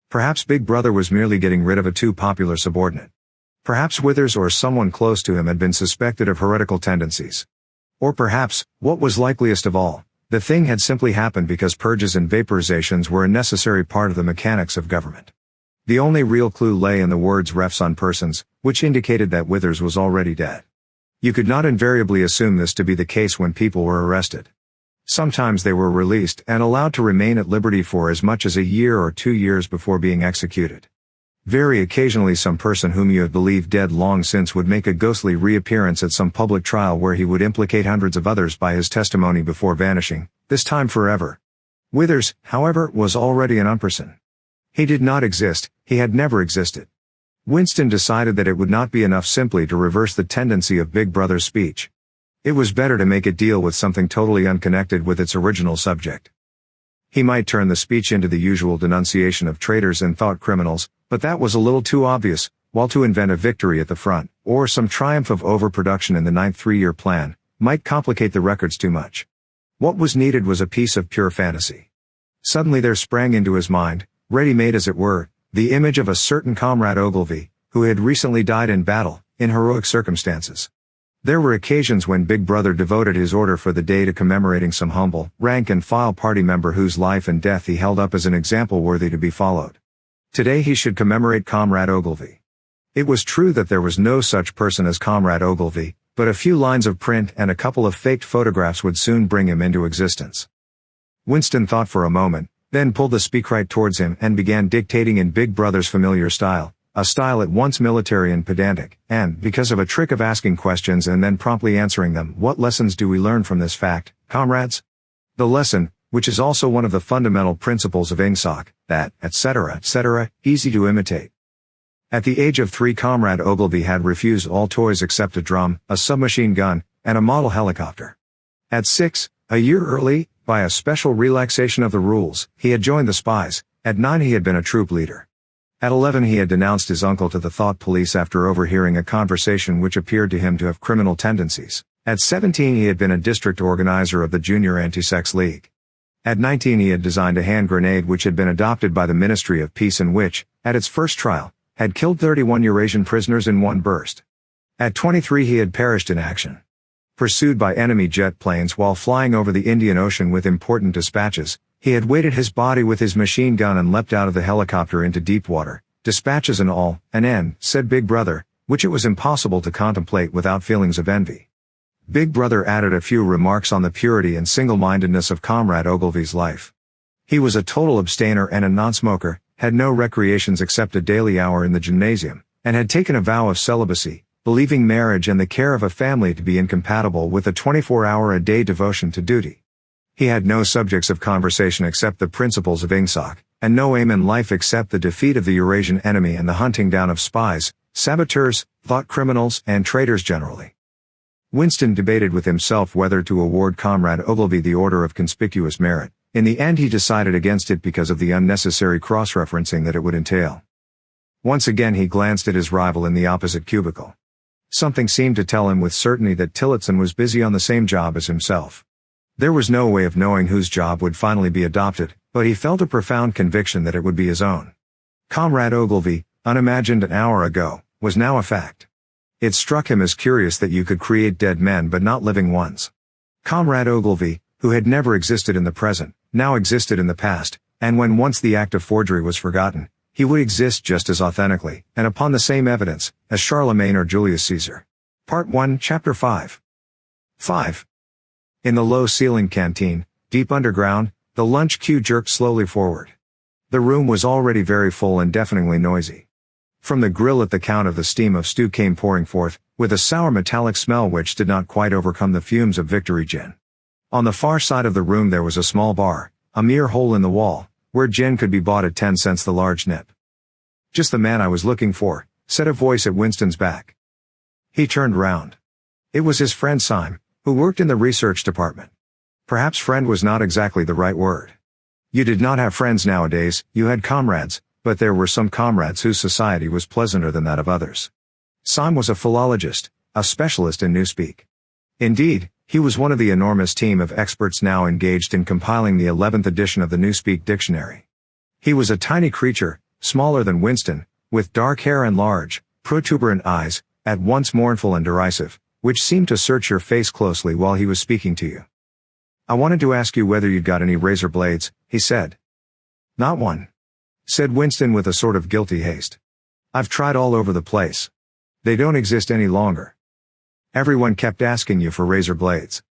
Perhaps Big Brother was merely getting rid of a too popular subordinate. Perhaps Withers or someone close to him had been suspected of heretical tendencies. Or perhaps, what was likeliest of all, the thing had simply happened because purges and vaporizations were a necessary part of the mechanics of government. The only real clue lay in the words refs on persons, which indicated that Withers was already dead. You could not invariably assume this to be the case when people were arrested. Sometimes they were released and allowed to remain at liberty for as much as a year or 2 years before being executed. Very occasionally some person whom you had believed dead long since would make a ghostly reappearance at some public trial where he would implicate hundreds of others by his testimony before vanishing, this time forever. Withers, however, was already an unperson. He did not exist, he had never existed. Winston decided that it would not be enough simply to reverse the tendency of Big Brother's speech. It was better to make it deal with something totally unconnected with its original subject. He might turn the speech into the usual denunciation of traitors and thought criminals, but that was a little too obvious, while to invent a victory at the front, or some triumph of overproduction in the 9th 3-year plan, might complicate the records too much. What was needed was a piece of pure fantasy. Suddenly there sprang into his mind, ready-made as it were, the image of a certain Comrade Ogilvy, who had recently died in battle, in heroic circumstances. There were occasions when Big Brother devoted his order for the day to commemorating some humble, rank-and-file party member whose life and death he held up as an example worthy to be followed. Today he should commemorate Comrade Ogilvy. It was true that there was no such person as Comrade Ogilvy, but a few lines of print and a couple of faked photographs would soon bring him into existence. Winston thought for a moment, then pulled the speakwrite towards him and began dictating in Big Brother's familiar style, a style at once military and pedantic, and, because of a trick of asking questions and then promptly answering them, what lessons do we learn from this fact, comrades? The lesson, which is also one of the fundamental principles of ingsoc, that, etc., easy to imitate. At the age of 3, Comrade Ogilvy had refused all toys except a drum, a submachine gun, and a model helicopter. At 6, a year early, by a special relaxation of the rules, he had joined the spies. At 9 he had been a troop leader. At 11 he had denounced his uncle to the thought police after overhearing a conversation which appeared to him to have criminal tendencies. At 17 he had been a district organizer of the Junior Anti-Sex League. At 19 he had designed a hand grenade which had been adopted by the Ministry of Peace and which, at its first trial, had killed 31 Eurasian prisoners in one burst. At 23 he had perished in action. Pursued by enemy jet planes while flying over the Indian Ocean with important dispatches, he had weighted his body with his machine gun and leapt out of the helicopter into deep water, dispatches and all, an end, said Big Brother, which it was impossible to contemplate without feelings of envy. Big Brother added a few remarks on the purity and single-mindedness of Comrade Ogilvy's life. He was a total abstainer and a non-smoker, had no recreations except a daily hour in the gymnasium, and had taken a vow of celibacy, believing marriage and the care of a family to be incompatible with a 24-hour-a-day devotion to duty. He had no subjects of conversation except the principles of ingsoc, and no aim in life except the defeat of the Eurasian enemy and the hunting down of spies, saboteurs, thought criminals, and traitors generally. Winston debated with himself whether to award Comrade Ogilvy the Order of Conspicuous Merit. In the end he decided against it because of the unnecessary cross-referencing that it would entail. Once again he glanced at his rival in the opposite cubicle. Something seemed to tell him with certainty that Tillotson was busy on the same job as himself. There was no way of knowing whose job would finally be adopted, but he felt a profound conviction that it would be his own. Comrade Ogilvy, unimagined an hour ago, was now a fact. It struck him as curious that you could create dead men but not living ones. Comrade Ogilvy, who had never existed in the present, now existed in the past, and when once the act of forgery was forgotten, he would exist just as authentically, and upon the same evidence, as Charlemagne or Julius Caesar. Part 1, Chapter 5. 5. In the low-ceilinged canteen, deep underground, the lunch queue jerked slowly forward. The room was already very full and deafeningly noisy. From the grill at the counter the steam of stew came pouring forth, with a sour metallic smell which did not quite overcome the fumes of Victory gin. On the far side of the room there was a small bar, a mere hole in the wall, where gin could be bought at 10 cents the large nip. "Just the man I was looking for," said a voice at Winston's back. He turned round. It was his friend Syme, who worked in the research department. Perhaps friend was not exactly the right word. You did not have friends nowadays, you had comrades, but there were some comrades whose society was pleasanter than that of others. Syme was a philologist, a specialist in newspeak. Indeed, he was one of the enormous team of experts now engaged in compiling the 11th edition of the Newspeak Dictionary. He was a tiny creature, smaller than Winston, with dark hair and large, protuberant eyes, at once mournful and derisive, which seemed to search your face closely while he was speaking to you. "I wanted to ask you whether you'd got any razor blades," he said. "Not one," said Winston with a sort of guilty haste. "I've tried all over the place. They don't exist any longer. Everyone kept asking you for razor blades."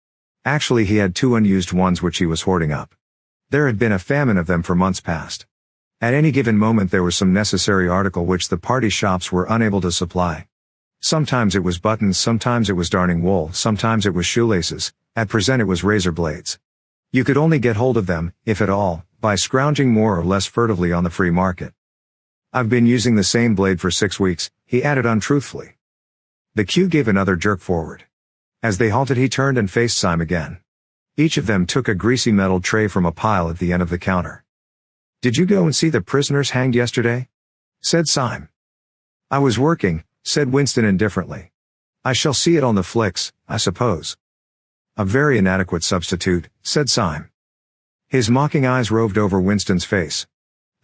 Actually he had 2 unused ones which he was hoarding up. There had been a famine of them for months past. At any given moment there was some necessary article which the party shops were unable to supply. Sometimes it was buttons, sometimes it was darning wool, sometimes it was shoelaces, at present it was razor blades. You could only get hold of them, if at all, by scrounging more or less furtively on the free market. "I've been using the same blade for 6 weeks, he added untruthfully. The queue gave another jerk forward. As they halted he turned and faced Syme again. Each of them took a greasy metal tray from a pile at the end of the counter. "Did you go and see the prisoners hanged yesterday?" said Syme. "I was working," said Winston indifferently. "I shall see it on the flicks, I suppose." A very inadequate substitute, said Syme. His mocking eyes roved over Winston's face.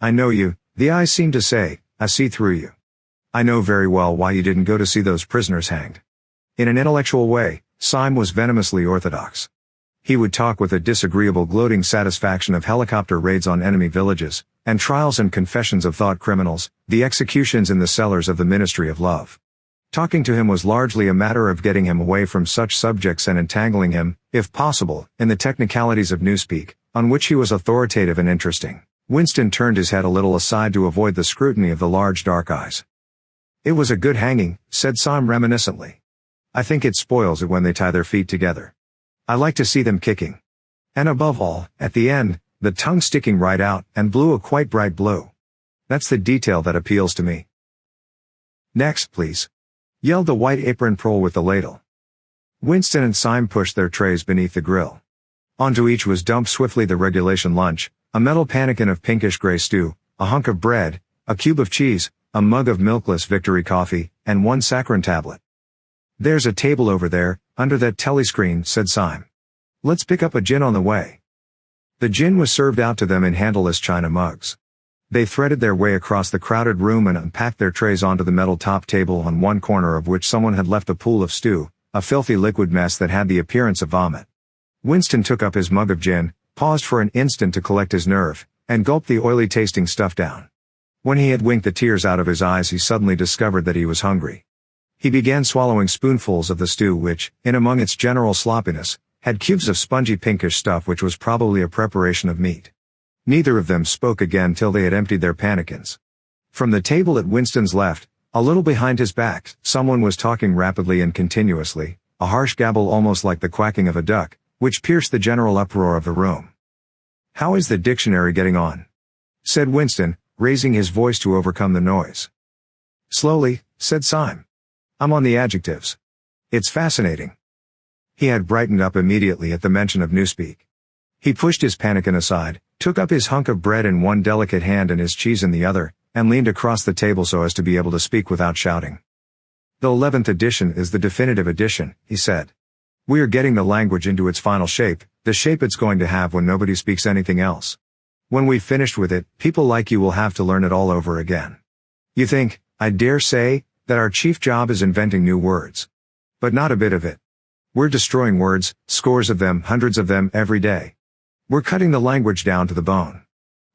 I know you, the eyes seemed to say, I see through you. I know very well why you didn't go to see those prisoners hanged. In an intellectual way, Syme was venomously orthodox. He would talk with a disagreeable gloating satisfaction of helicopter raids on enemy villages, and trials and confessions of thought criminals, the executions in the cellars of the Ministry of Love. Talking to him was largely a matter of getting him away from such subjects and entangling him, if possible, in the technicalities of newspeak, on which he was authoritative and interesting. Winston turned his head a little aside to avoid the scrutiny of the large dark eyes. It was a good hanging, said Syme reminiscently. I think it spoils it when they tie their feet together. I like to see them kicking. And above all, at the end, the tongue sticking right out, and blue, a quite bright blue. That's the detail that appeals to me. Next, please, yelled the white apron prole with the ladle. Winston and Syme pushed their trays beneath the grill. Onto each was dumped swiftly the regulation lunch, a metal pannikin of pinkish-gray stew, a hunk of bread, a cube of cheese, a mug of milkless Victory coffee, and one saccharin tablet. There's a table over there, under that telescreen, said Syme. Let's pick up a gin on the way. The gin was served out to them in handleless china mugs. They threaded their way across the crowded room and unpacked their trays onto the metal top table, on one corner of which someone had left a pool of stew, a filthy liquid mess that had the appearance of vomit. Winston took up his mug of gin, paused for an instant to collect his nerve, and gulped the oily-tasting stuff down. When he had winked the tears out of his eyes, he suddenly discovered that he was hungry. He began swallowing spoonfuls of the stew which, in among its general sloppiness, had cubes of spongy pinkish stuff which was probably a preparation of meat. Neither of them spoke again till they had emptied their pannikins. From the table at Winston's left, a little behind his back, someone was talking rapidly and continuously, a harsh gabble almost like the quacking of a duck, which pierced the general uproar of the room. How is the dictionary getting on? Said Winston, raising his voice to overcome the noise. Slowly, said Syme. I'm on the adjectives. It's fascinating. He had brightened up immediately at the mention of newspeak. He pushed his pannikin aside, took up his hunk of bread in one delicate hand and his cheese in the other, and leaned across the table so as to be able to speak without shouting. The 11th edition is the definitive edition, he said. We are getting the language into its final shape, the shape it's going to have when nobody speaks anything else. When we've finished with it, people like you will have to learn it all over again. You think, I dare say, that our chief job is inventing new words. But not a bit of it. We're destroying words, scores of them, hundreds of them, every day. We're cutting the language down to the bone.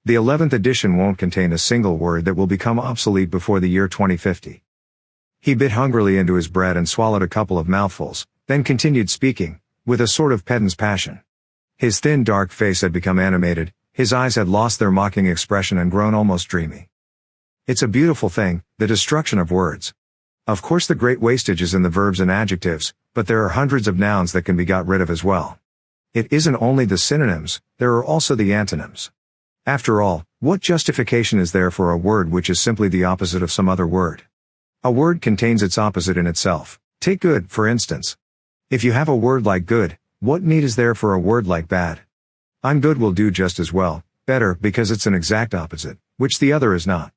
The 11th edition won't contain a single word that will become obsolete before the year 2050. He bit hungrily into his bread and swallowed a couple of mouthfuls, then continued speaking, with a sort of pedant's passion. His thin dark face had become animated, his eyes had lost their mocking expression and grown almost dreamy. It's a beautiful thing, the destruction of words. Of course the great wastage is in the verbs and adjectives, but there are hundreds of nouns that can be got rid of as well. It isn't only the synonyms, there are also the antonyms. After all, what justification is there for a word which is simply the opposite of some other word? A word contains its opposite in itself. Take good, for instance. If you have a word like good, what need is there for a word like bad? I'm good will do just as well, better, because it's an exact opposite, which the other is not.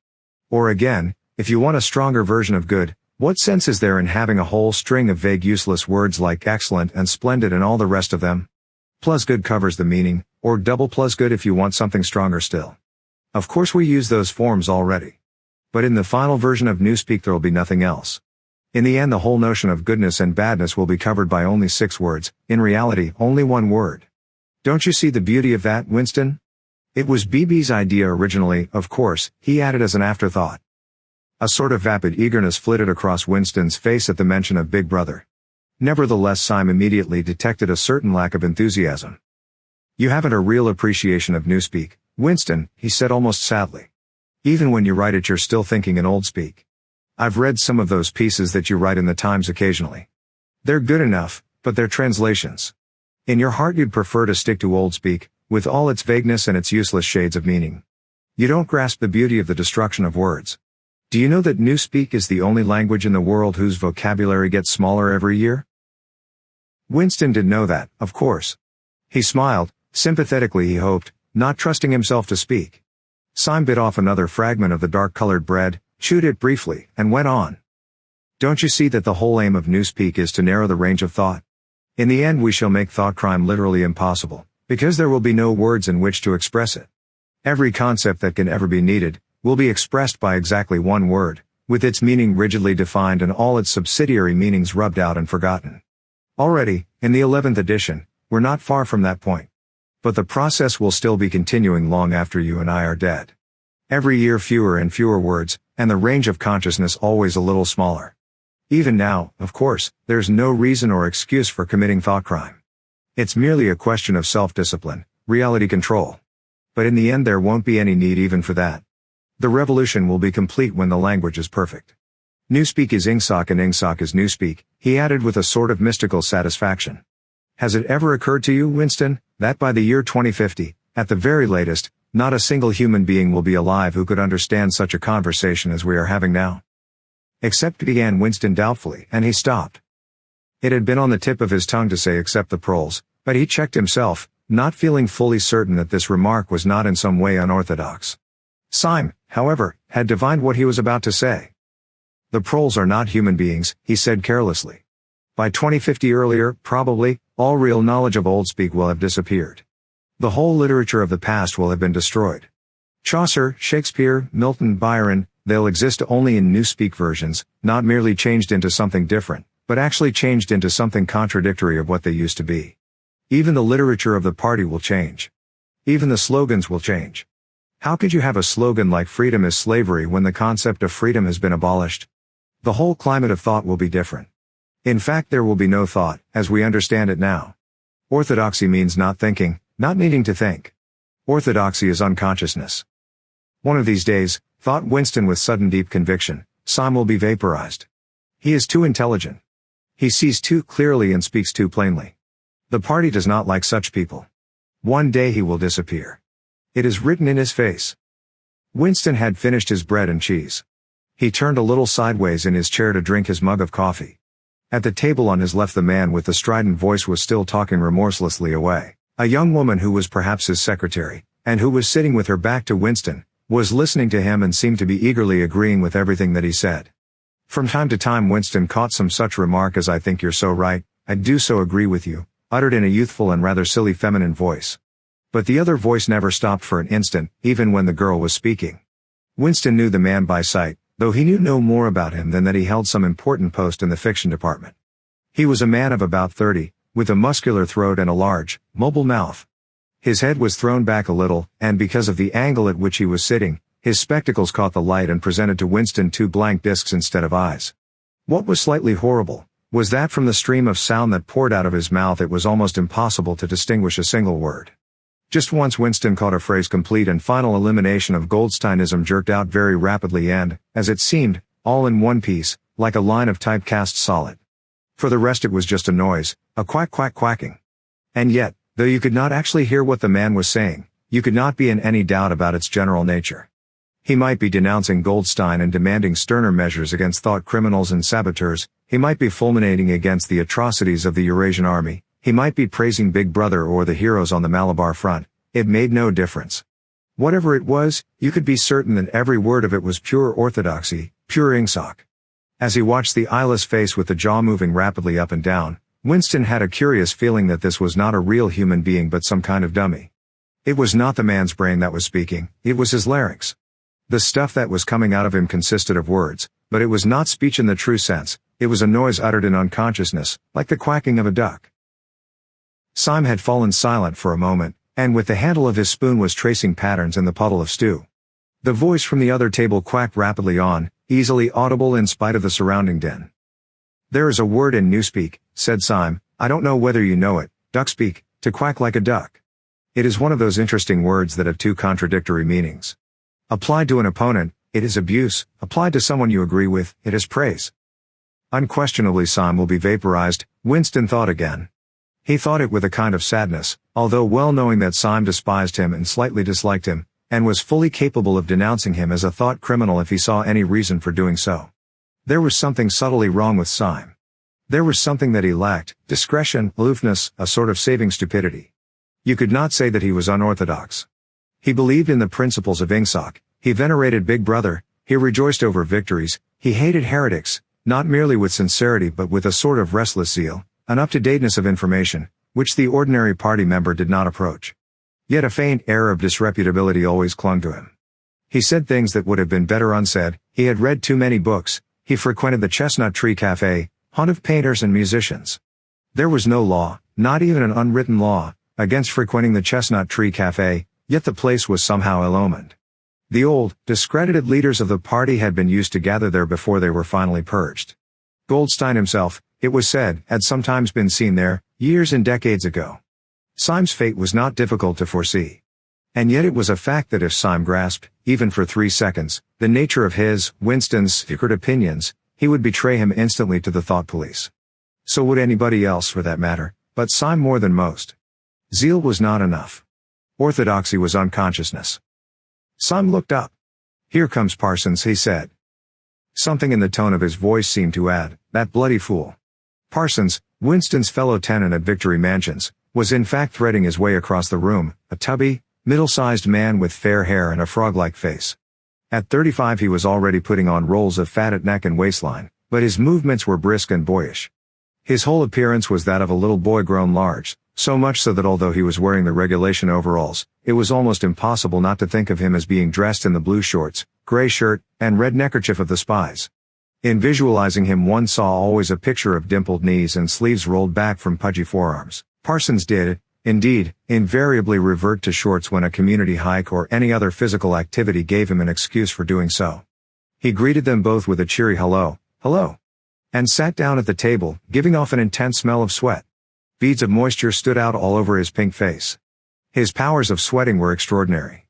Or again, if you want a stronger version of good, what sense is there in having a whole string of vague useless words like excellent and splendid and all the rest of them? Plus good covers the meaning, or double plus good if you want something stronger still. Of course we use those forms already. But in the final version of newspeak there'll be nothing else. In the end the whole notion of goodness and badness will be covered by only 6 words, in reality only 1 word. Don't you see the beauty of that, Winston? It was BB's idea originally, of course, he added as an afterthought. A sort of vapid eagerness flitted across Winston's face at the mention of Big Brother. Nevertheless Syme immediately detected a certain lack of enthusiasm. You haven't a real appreciation of newspeak, Winston, he said almost sadly. Even when you write it you're still thinking in old speak. I've read some of those pieces that you write in the Times occasionally. They're good enough, but they're translations. In your heart you'd prefer to stick to old speak, with all its vagueness and its useless shades of meaning. You don't grasp the beauty of the destruction of words. Do you know that newspeak is the only language in the world whose vocabulary gets smaller every year? Winston did know that, of course. He smiled, sympathetically he hoped, not trusting himself to speak. Syme bit off another fragment of the dark-colored bread, chewed it briefly, and went on. Don't you see that the whole aim of newspeak is to narrow the range of thought? In the end we shall make thought crime literally impossible, because there will be no words in which to express it. Every concept that can ever be needed, will be expressed by exactly one word, with its meaning rigidly defined and all its subsidiary meanings rubbed out and forgotten. Already, in the 11th edition, we're not far from that point. But the process will still be continuing long after you and I are dead. Every year fewer and fewer words, and the range of consciousness always a little smaller. Even now, of course, there's no reason or excuse for committing thought crime. It's merely a question of self-discipline, reality control. But in the end there won't be any need even for that. The revolution will be complete when the language is perfect. Newspeak is Ingsoc and Ingsoc is Newspeak, he added with a sort of mystical satisfaction. Has it ever occurred to you, Winston, that by the year 2050, at the very latest, not a single human being will be alive who could understand such a conversation as we are having now? Except, began Winston doubtfully, and he stopped. It had been on the tip of his tongue to say except the proles, but he checked himself, not feeling fully certain that this remark was not in some way unorthodox. Syme, however, had divined what he was about to say. The proles are not human beings, he said carelessly. By 2050 earlier, probably, all real knowledge of Old Speak will have disappeared. The whole literature of the past will have been destroyed. Chaucer, Shakespeare, Milton, Byron, they'll exist only in Newspeak versions, not merely changed into something different, but actually changed into something contradictory of what they used to be. Even the literature of the party will change. Even the slogans will change. How could you have a slogan like freedom is slavery when the concept of freedom has been abolished? The whole climate of thought will be different. In fact, there will be no thought, as we understand it now. Orthodoxy means not thinking, not needing to think. Orthodoxy is unconsciousness. One of these days, thought Winston with sudden deep conviction, Syme will be vaporized. He is too intelligent. He sees too clearly and speaks too plainly. The party does not like such people. One day he will disappear. It is written in his face. Winston had finished his bread and cheese. He turned a little sideways in his chair to drink his mug of coffee. At the table on his left the man with the strident voice was still talking remorselessly away. A young woman who was perhaps his secretary, and who was sitting with her back to Winston, was listening to him and seemed to be eagerly agreeing with everything that he said. From time to time Winston caught some such remark as "I think you're so right, I do so agree with you," uttered in a youthful and rather silly feminine voice. But the other voice never stopped for an instant, even when the girl was speaking. Winston knew the man by sight, though he knew no more about him than that he held some important post in the fiction department. He was a man of about 30, with a muscular throat and a large, mobile mouth. His head was thrown back a little, and because of the angle at which he was sitting, his spectacles caught the light and presented to Winston two blank discs instead of eyes. What was slightly horrible, was that from the stream of sound that poured out of his mouth it was almost impossible to distinguish a single word. Just once Winston caught a phrase complete and final elimination of Goldsteinism jerked out very rapidly and, as it seemed, all in one piece, like a line of type cast solid. For the rest it was just a noise, a quack quack quacking. And yet, though you could not actually hear what the man was saying, you could not be in any doubt about its general nature. He might be denouncing Goldstein and demanding sterner measures against thought criminals and saboteurs, he might be fulminating against the atrocities of the Eurasian army, he might be praising Big Brother or the heroes on the Malabar front, it made no difference. Whatever it was, you could be certain that every word of it was pure orthodoxy, pure Ingsoc. As he watched the eyeless face with the jaw moving rapidly up and down, Winston had a curious feeling that this was not a real human being but some kind of dummy. It was not the man's brain that was speaking, it was his larynx. The stuff that was coming out of him consisted of words, but it was not speech in the true sense, it was a noise uttered in unconsciousness, like the quacking of a duck. Syme had fallen silent for a moment, and with the handle of his spoon was tracing patterns in the puddle of stew. The voice from the other table quacked rapidly on, easily audible in spite of the surrounding din. "There is a word in Newspeak," said Syme, "I don't know whether you know it, duckspeak, to quack like a duck. It is one of those interesting words that have two contradictory meanings. Applied to an opponent, it is abuse, applied to someone you agree with, it is praise." Unquestionably Syme will be vaporized, Winston thought again. He thought it with a kind of sadness, although well knowing that Syme despised him and slightly disliked him, and was fully capable of denouncing him as a thought criminal if he saw any reason for doing so. There was something subtly wrong with Syme. There was something that he lacked, discretion, aloofness, a sort of saving stupidity. You could not say that he was unorthodox. He believed in the principles of Ingsoc, he venerated Big Brother, he rejoiced over victories, he hated heretics, not merely with sincerity but with a sort of restless zeal, an up-to-dateness of information, which the ordinary party member did not approach. Yet a faint air of disreputability always clung to him. He said things that would have been better unsaid. He had read too many books. He frequented the Chestnut Tree Cafe, haunt of painters and musicians. There was no law, not even an unwritten law, against frequenting the Chestnut Tree Cafe, yet the place was somehow ill-omened. The old, discredited leaders of the party had been used to gather there before they were finally purged. Goldstein himself, it was said, had sometimes been seen there, years and decades ago. Syme's fate was not difficult to foresee. And yet it was a fact that if Syme grasped, even for 3 seconds, the nature of his, Winston's, secret opinions, he would betray him instantly to the thought police. So would anybody else for that matter, but Syme more than most. Zeal was not enough. Orthodoxy was unconsciousness. Syme looked up. "Here comes Parsons," he said. Something in the tone of his voice seemed to add, "That bloody fool." Parsons, Winston's fellow tenant at Victory Mansions, was in fact threading his way across the room, a tubby, middle-sized man with fair hair and a frog-like face. At 35 he was already putting on rolls of fat at neck and waistline, but his movements were brisk and boyish. His whole appearance was that of a little boy grown large, so much so that although he was wearing the regulation overalls, it was almost impossible not to think of him as being dressed in the blue shorts, gray shirt, and red neckerchief of the spies. In visualizing him one saw always a picture of dimpled knees and sleeves rolled back from pudgy forearms. Parsons did, indeed, invariably revert to shorts when a community hike or any other physical activity gave him an excuse for doing so. He greeted them both with a cheery hello, and sat down at the table, giving off an intense smell of sweat. Beads of moisture stood out all over his pink face. His powers of sweating were extraordinary.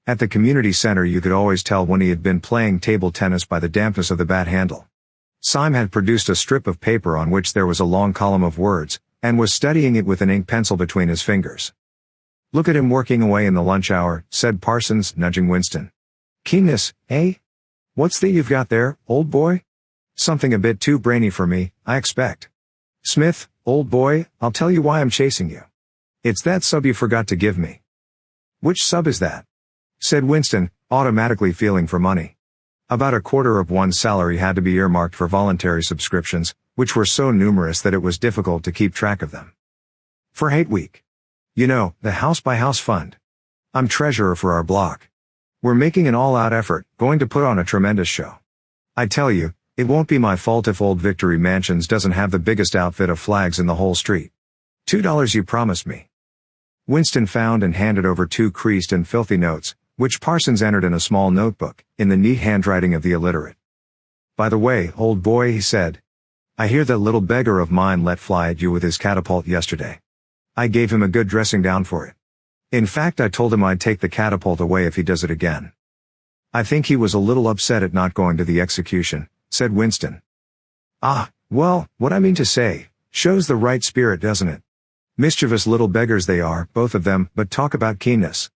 At the community center you could always tell when he had been playing table tennis by the dampness of the bat handle. Syme had produced a strip of paper on which there was a long column of words, and was studying it with an ink pencil between his fingers. "Look at him working away in the lunch hour," said Parsons, nudging Winston. "Keenness, eh? What's that you've got there, old boy? Something a bit too brainy for me, I expect. Smith, old boy, I'll tell you why I'm chasing you. It's that sub you forgot to give me." "Which sub is that?" said Winston, automatically feeling for money. About a quarter of one's salary had to be earmarked for voluntary subscriptions, which were so numerous that it was difficult to keep track of them. "For Hate Week. You know, the house-by-house fund. I'm treasurer for our block. We're making an all-out effort, going to put on a tremendous show. I tell you, it won't be my fault if old Victory Mansions doesn't have the biggest outfit of flags in the whole street. $2 you promised me." Winston found and handed over 2 creased and filthy notes, which Parsons entered in a small notebook, in the neat handwriting of the illiterate. "By the way, old boy," he said, "I hear that little beggar of mine let fly at you with his catapult yesterday. I gave him a good dressing down for it. In fact, I told him I'd take the catapult away if he does it again." "I think he was a little upset at not going to the execution," said Winston. "Ah, well, what I mean to say, shows the right spirit, doesn't it? Mischievous little beggars they are, both of them, but talk about keenness.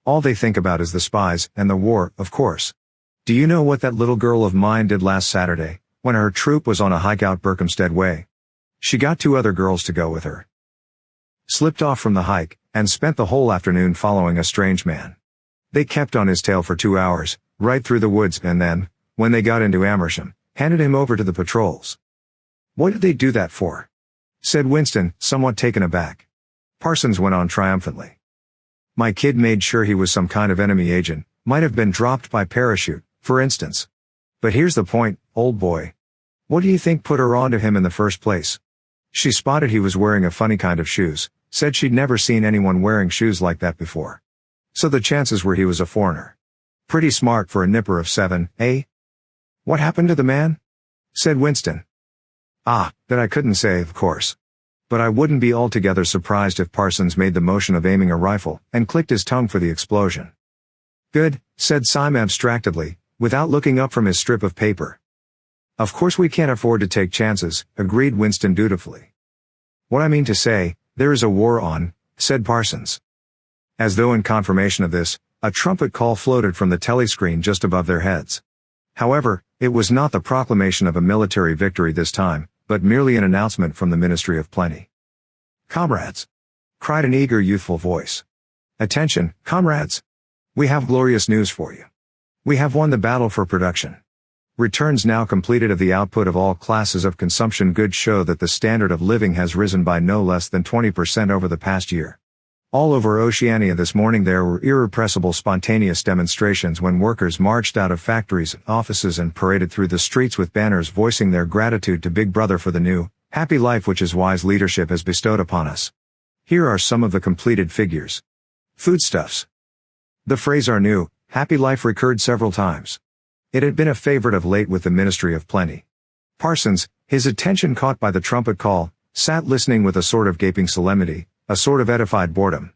All they think about is the spies, and the war, of course. Do you know what that little girl of mine did last Saturday, when her troop was on a hike out Berkhamsted Way? She got 2 other girls to go with her. Slipped off from the hike, and spent the whole afternoon following a strange man. They kept on his tail for 2 hours, right through the woods, and then, when they got into Amersham, handed him over to the patrols." "What did they do that for?" said Winston, somewhat taken aback. Parsons went on triumphantly. "My kid made sure he was some kind of enemy agent, might have been dropped by parachute, for instance. But here's the point, old boy. What do you think put her onto him in the first place? She spotted he was wearing a funny kind of shoes, said she'd never seen anyone wearing shoes like that before. So the chances were he was a foreigner. Pretty smart for a nipper of 7, eh?" "What happened to the man?" said Winston. "Ah, that I couldn't say, of course. But I wouldn't be altogether surprised if Parsons made the motion of aiming a rifle, and clicked his tongue for the explosion." "Good," said Syme abstractedly, without looking up from his strip of paper. "Of course we can't afford to take chances," agreed Winston dutifully. "What I mean to say, there is a war on," said Parsons. As though in confirmation of this, a trumpet call floated from the telescreen just above their heads. However, it was not the proclamation of a military victory this time, but merely an announcement from the Ministry of Plenty. "Comrades!" cried an eager youthful voice. "Attention, comrades! We have glorious news for you. We have won the battle for production. Returns now completed of the output of all classes of consumption goods show that the standard of living has risen by no less than 20% over the past year. All over Oceania this morning there were irrepressible spontaneous demonstrations when workers marched out of factories and offices and paraded through the streets with banners voicing their gratitude to Big Brother for the new, happy life which his wise leadership has bestowed upon us. Here are some of the completed figures. Foodstuffs. The phrase "our new, happy life" recurred several times. It had been a favorite of late with the Ministry of Plenty. Parsons, his attention caught by the trumpet call, sat listening with a sort of gaping solemnity, a sort of edified boredom.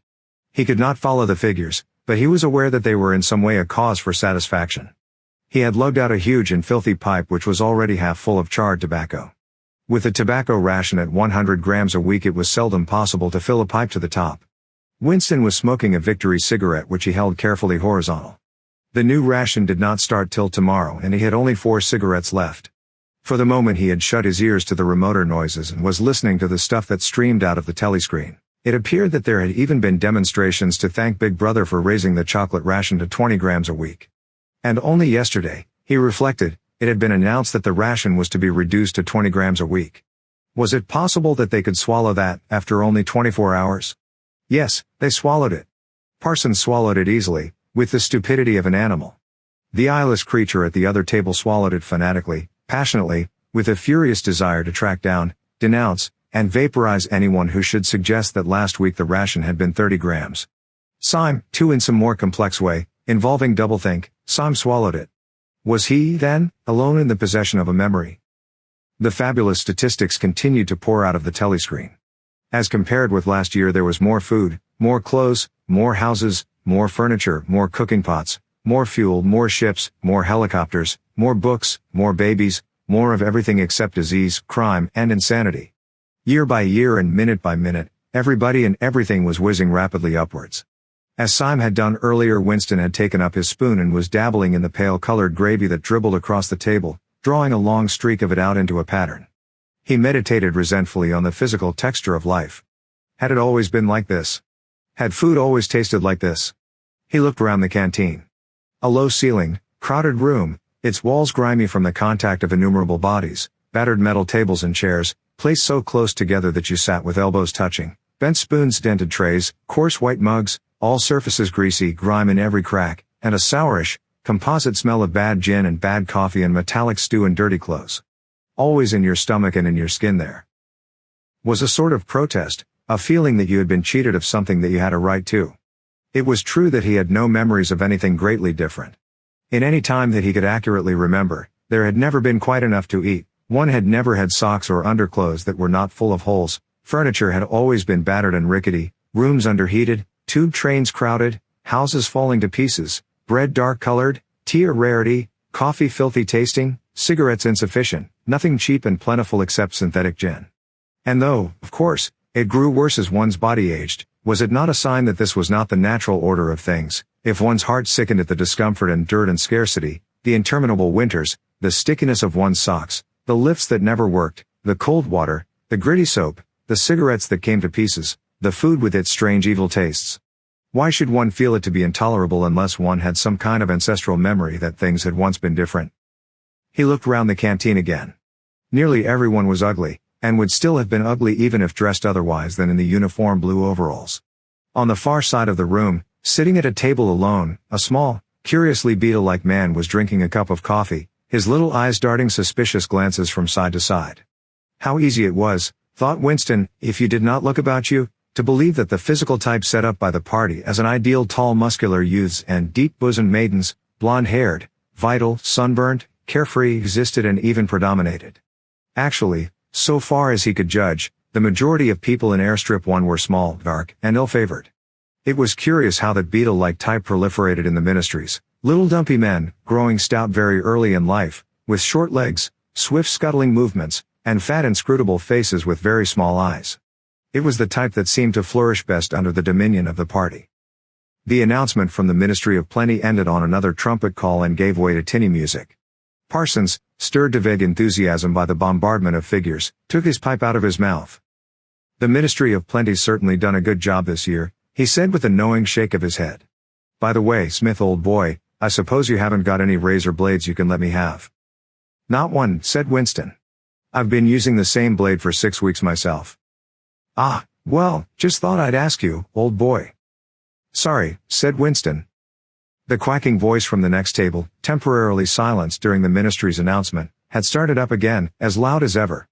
He could not follow the figures, but he was aware that they were in some way a cause for satisfaction. He had lugged out a huge and filthy pipe which was already half full of charred tobacco. With a tobacco ration at 100 grams a week it was seldom possible to fill a pipe to the top. Winston was smoking a Victory cigarette which he held carefully horizontal. The new ration did not start till tomorrow and he had only 4 cigarettes left. For the moment he had shut his ears to the remoter noises and was listening to the stuff that streamed out of the telescreen. It appeared that there had even been demonstrations to thank Big Brother for raising the chocolate ration to 20 grams a week. And only yesterday, he reflected, it had been announced that the ration was to be reduced to 20 grams a week. Was it possible that they could swallow that, after only 24 hours? Yes, they swallowed it. Parsons swallowed it easily, with the stupidity of an animal. The eyeless creature at the other table swallowed it fanatically, passionately, with a furious desire to track down, denounce, and vaporize anyone who should suggest that last week the ration had been 30 grams. Syme, too, in some more complex way, involving doublethink, Syme swallowed it. Was he, then, alone in the possession of a memory? The fabulous statistics continued to pour out of the telescreen. As compared with last year there was more food, more clothes, more houses, more furniture, more cooking pots, more fuel, more ships, more helicopters, more books, more babies, more of everything except disease, crime, and insanity. Year by year and minute by minute, everybody and everything was whizzing rapidly upwards. As Syme had done earlier, Winston had taken up his spoon and was dabbling in the pale-colored gravy that dribbled across the table, drawing a long streak of it out into a pattern. He meditated resentfully on the physical texture of life. Had it always been like this? Had food always tasted like this? He looked round the canteen. A low-ceilinged, crowded room, its walls grimy from the contact of innumerable bodies, battered metal tables and chairs, placed so close together that you sat with elbows touching, bent spoons, dented trays, coarse white mugs, all surfaces greasy, grime in every crack, and a sourish, composite smell of bad gin and bad coffee and metallic stew and dirty clothes. Always in your stomach and in your skin there was a sort of protest, a feeling that you had been cheated of something that you had a right to. It was true that he had no memories of anything greatly different. In any time that he could accurately remember, there had never been quite enough to eat. One had never had socks or underclothes that were not full of holes, furniture had always been battered and rickety, rooms underheated, tube trains crowded, houses falling to pieces, bread dark-colored, tea a rarity, coffee filthy tasting, cigarettes insufficient, nothing cheap and plentiful except synthetic gin. And though, of course, it grew worse as one's body aged, was it not a sign that this was not the natural order of things, if one's heart sickened at the discomfort and dirt and scarcity, the interminable winters, the stickiness of one's socks, the lifts that never worked, the cold water, the gritty soap, the cigarettes that came to pieces, the food with its strange evil tastes? Why should one feel it to be intolerable unless one had some kind of ancestral memory that things had once been different? He looked round the canteen again. Nearly everyone was ugly, and would still have been ugly even if dressed otherwise than in the uniform blue overalls. On the far side of the room, sitting at a table alone, a small, curiously beetle-like man was drinking a cup of coffee, his little eyes darting suspicious glances from side to side. How easy it was, thought Winston, if you did not look about you, to believe that the physical type set up by the party as an ideal tall muscular youths and deep-bosomed maidens, blonde-haired, vital, sunburnt, carefree existed and even predominated. Actually, so far as he could judge, the majority of people in Airstrip 1 were small, dark, and ill-favored. It was curious how that beetle-like type proliferated in the ministries, little dumpy men, growing stout very early in life, with short legs, swift scuttling movements, and fat inscrutable faces with very small eyes. It was the type that seemed to flourish best under the dominion of the party. The announcement from the Ministry of Plenty ended on another trumpet call and gave way to tinny music. Parsons, stirred to vague enthusiasm by the bombardment of figures, took his pipe out of his mouth. The Ministry of Plenty's certainly done a good job this year, he said with a knowing shake of his head. By the way, Smith, old boy, I suppose you haven't got any razor blades you can let me have. Not one, said Winston. I've been using the same blade for 6 weeks myself. Ah, well, just thought I'd ask you, old boy. Sorry, said Winston. The quacking voice from the next table, temporarily silenced during the ministry's announcement, had started up again, as loud as ever.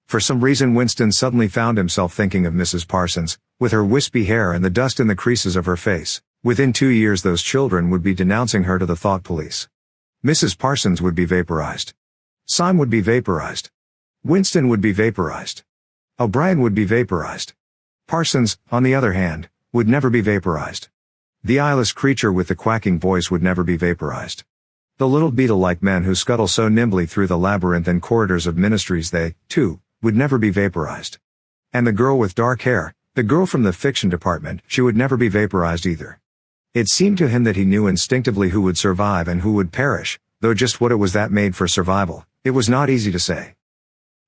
For some reason Winston suddenly found himself thinking of Mrs. Parsons, with her wispy hair and the dust in the creases of her face. Within 2 years those children would be denouncing her to the thought police. Mrs. Parsons would be vaporized. Syme would be vaporized. Winston would be vaporized. O'Brien would be vaporized. Parsons, on the other hand, would never be vaporized. The eyeless creature with the quacking voice would never be vaporized. The little beetle-like men who scuttle so nimbly through the labyrinth and corridors of ministries, they, too, would never be vaporized. And the girl with dark hair, the girl from the fiction department, she would never be vaporized either. It seemed to him that he knew instinctively who would survive and who would perish, though just what it was that made for survival, it was not easy to say.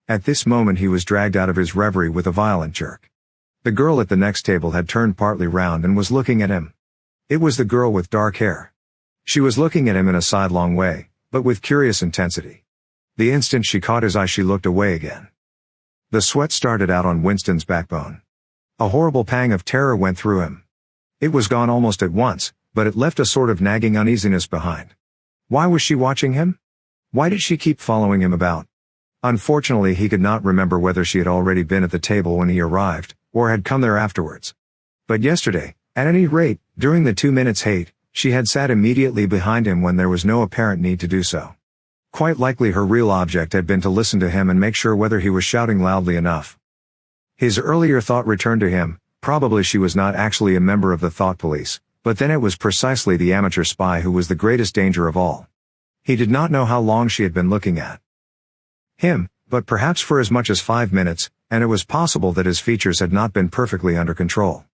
At this moment he was dragged out of his reverie with a violent jerk. The girl at the next table had turned partly round and was looking at him. It was the girl with dark hair. She was looking at him in a sidelong way, but with curious intensity. The instant she caught his eye she looked away again. The sweat started out on Winston's backbone. A horrible pang of terror went through him. It was gone almost at once, but it left a sort of nagging uneasiness behind. Why was she watching him? Why did she keep following him about? Unfortunately he could not remember whether she had already been at the table when he arrived, or had come there afterwards. But yesterday, at any rate, during the 2 minutes' hate, she had sat immediately behind him when there was no apparent need to do so. Quite likely her real object had been to listen to him and make sure whether he was shouting loudly enough. His earlier thought returned to him, probably she was not actually a member of the thought police, but then it was precisely the amateur spy who was the greatest danger of all. He did not know how long she had been looking at him, but perhaps for as much as 5 minutes, and it was possible that his features had not been perfectly under control.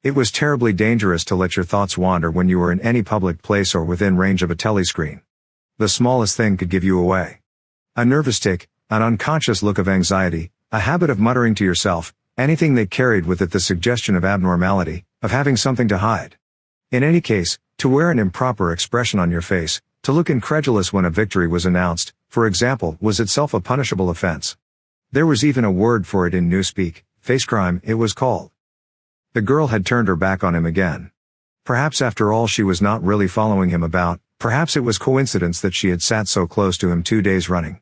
It was terribly dangerous to let your thoughts wander when you were in any public place or within range of a telescreen. The smallest thing could give you away. A nervous tic, an unconscious look of anxiety, a habit of muttering to yourself, anything that carried with it the suggestion of abnormality, of having something to hide. In any case, to wear an improper expression on your face, to look incredulous when a victory was announced, for example, was itself a punishable offense. There was even a word for it in newspeak, face crime, it was called. The girl had turned her back on him again. Perhaps after all she was not really following him about, perhaps it was coincidence that she had sat so close to him 2 days running.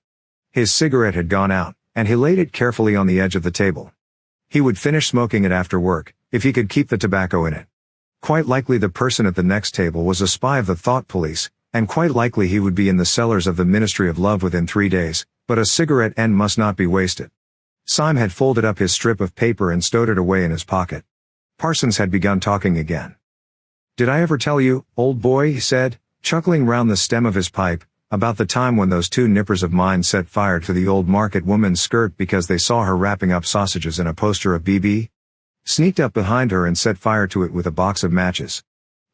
His cigarette had gone out, and he laid it carefully on the edge of the table. He would finish smoking it after work, if he could keep the tobacco in it. Quite likely the person at the next table was a spy of the thought police, and quite likely he would be in the cellars of the Ministry of Love within 3 days, but a cigarette end must not be wasted. Syme had folded up his strip of paper and stowed it away in his pocket. Parsons had begun talking again. "Did I ever tell you, old boy," he said, chuckling round the stem of his pipe, "about the time when those 2 nippers of mine set fire to the old market woman's skirt because they saw her wrapping up sausages in a poster of BB? Sneaked up behind her and set fire to it with a box of matches.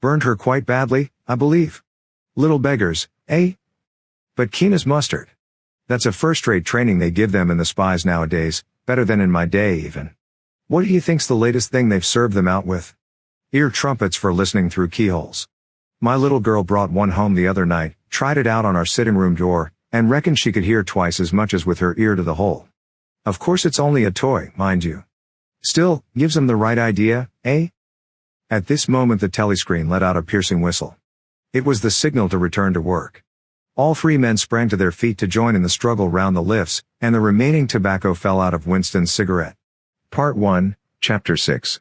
Burned her quite badly, I believe. Little beggars, eh? But keen as mustard. That's a first-rate training they give them in the spies nowadays, better than in my day even. What do you think's the latest thing they've served them out with? Ear trumpets for listening through keyholes. My little girl brought one home the other night, tried it out on our sitting room door, and reckoned she could hear twice as much as with her ear to the hole. Of course it's only a toy, mind you. Still, gives them the right idea, eh?" At this moment the telescreen let out a piercing whistle. It was the signal to return to work. All 3 men sprang to their feet to join in the struggle round the lifts, and the remaining tobacco fell out of Winston's cigarette. Part 1, Chapter 6.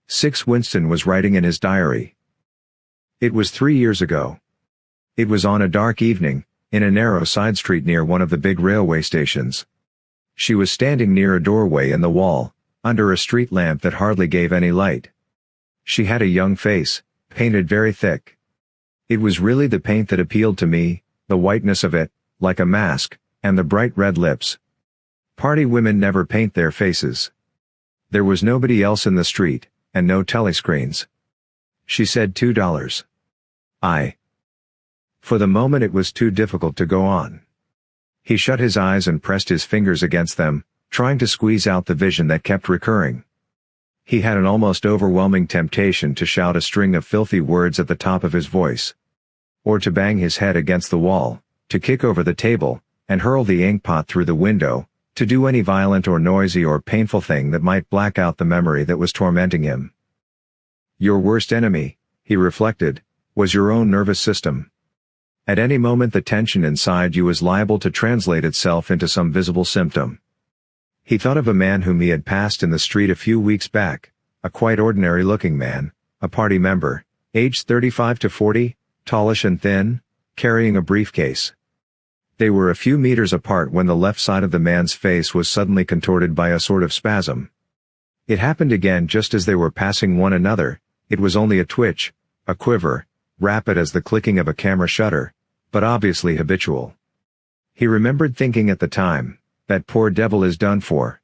6. Winston was writing in his diary. It was 3 years ago. It was on a dark evening, in a narrow side street near one of the big railway stations. She was standing near a doorway in the wall, under a street lamp that hardly gave any light. She had a young face, painted very thick. It was really the paint that appealed to me, the whiteness of it, like a mask, and the bright red lips. Party women never paint their faces. There was nobody else in the street, and no telescreens. She said $2. For the moment it was too difficult to go on. He shut his eyes and pressed his fingers against them, trying to squeeze out the vision that kept recurring. He had an almost overwhelming temptation to shout a string of filthy words at the top of his voice. Or to bang his head against the wall, to kick over the table, and hurl the inkpot through the window, to do any violent or noisy or painful thing that might black out the memory that was tormenting him. Your worst enemy, he reflected, was your own nervous system. At any moment the tension inside you was liable to translate itself into some visible symptom. He thought of a man whom he had passed in the street a few weeks back, a quite ordinary-looking man, a party member, aged 35 to 40, tallish and thin, carrying a briefcase. They were a few meters apart when the left side of the man's face was suddenly contorted by a sort of spasm. It happened again just as they were passing one another. It was only a twitch, a quiver, rapid as the clicking of a camera shutter, but obviously habitual. He remembered thinking at the time, that poor devil is done for.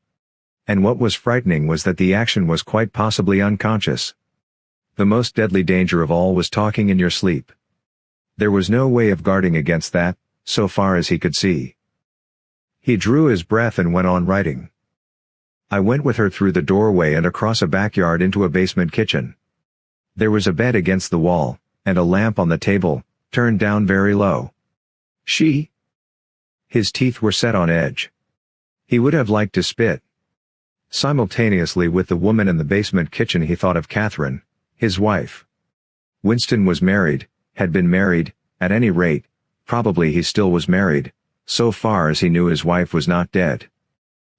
And what was frightening was that the action was quite possibly unconscious. The most deadly danger of all was talking in your sleep. There was no way of guarding against that, so far as he could see. He drew his breath and went on writing. I went with her through the doorway and across a backyard into a basement kitchen. There was a bed against the wall, and a lamp on the table, turned down very low. His teeth were set on edge. He would have liked to spit. Simultaneously with the woman in the basement kitchen he thought of Catherine, his wife. Winston was married, had been married, at any rate, probably he still was married, so far as he knew his wife was not dead.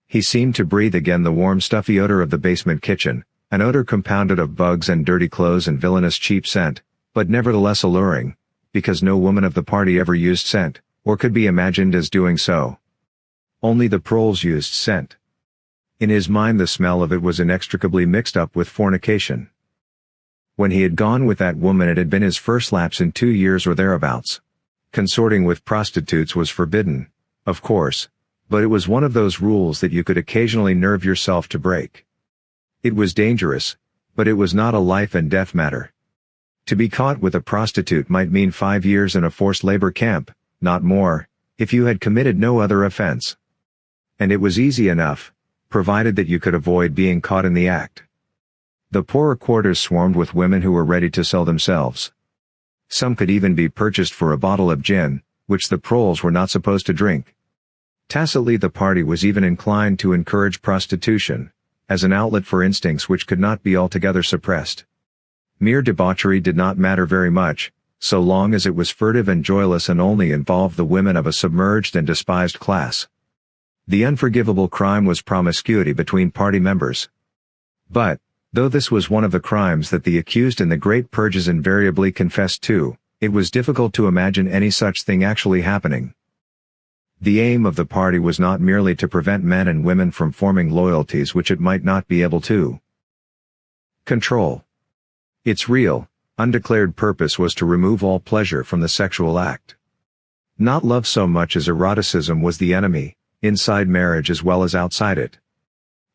He seemed to breathe again the warm stuffy odor of the basement kitchen, an odor compounded of bugs and dirty clothes and villainous cheap scent, but nevertheless alluring, because no woman of the party ever used scent, or could be imagined as doing so. Only the proles used scent. In his mind the smell of it was inextricably mixed up with fornication. When he had gone with that woman it had been his first lapse in 2 years or thereabouts. Consorting with prostitutes was forbidden, of course, but it was one of those rules that you could occasionally nerve yourself to break. It was dangerous, but it was not a life and death matter. To be caught with a prostitute might mean 5 years in a forced labor camp, not more, if you had committed no other offense. And it was easy enough, provided that you could avoid being caught in the act. The poorer quarters swarmed with women who were ready to sell themselves. Some could even be purchased for a bottle of gin, which the proles were not supposed to drink. Tacitly the party was even inclined to encourage prostitution, as an outlet for instincts which could not be altogether suppressed. Mere debauchery did not matter very much, so long as it was furtive and joyless and only involved the women of a submerged and despised class. The unforgivable crime was promiscuity between party members. But, though this was one of the crimes that the accused in the great purges invariably confessed to, it was difficult to imagine any such thing actually happening. The aim of the party was not merely to prevent men and women from forming loyalties which it might not be able to control. Its real, undeclared purpose was to remove all pleasure from the sexual act. Not love so much as eroticism was the enemy, inside marriage as well as outside it.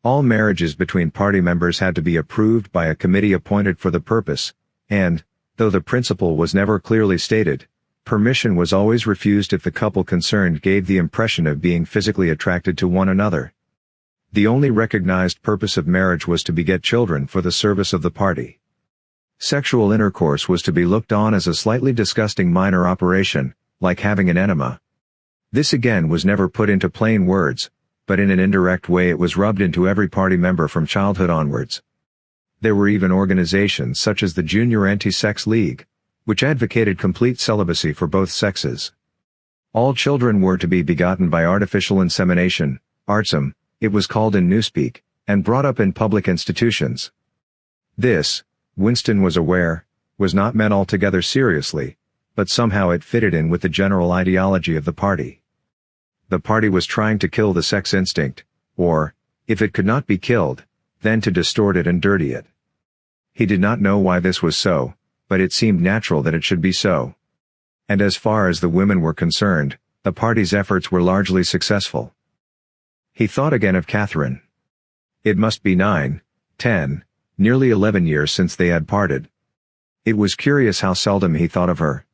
All marriages between party members had to be approved by a committee appointed for the purpose, and, though the principle was never clearly stated, permission was always refused if the couple concerned gave the impression of being physically attracted to one another. The only recognized purpose of marriage was to beget children for the service of the party. Sexual intercourse was to be looked on as a slightly disgusting minor operation, like having an enema. This again was never put into plain words, but in an indirect way it was rubbed into every party member from childhood onwards. There were even organizations such as the Junior Anti-Sex League, which advocated complete celibacy for both sexes. All children were to be begotten by artificial insemination, artsum, it was called in newspeak, and brought up in public institutions. This, Winston was aware, was not meant altogether seriously, but somehow it fitted in with the general ideology of the party. The party was trying to kill the sex instinct, or, if it could not be killed, then to distort it and dirty it. He did not know why this was so, but it seemed natural that it should be so. And as far as the women were concerned, the party's efforts were largely successful. He thought again of Catherine. It must be 9, 10, nearly 11 years since they had parted. It was curious how seldom he thought of her.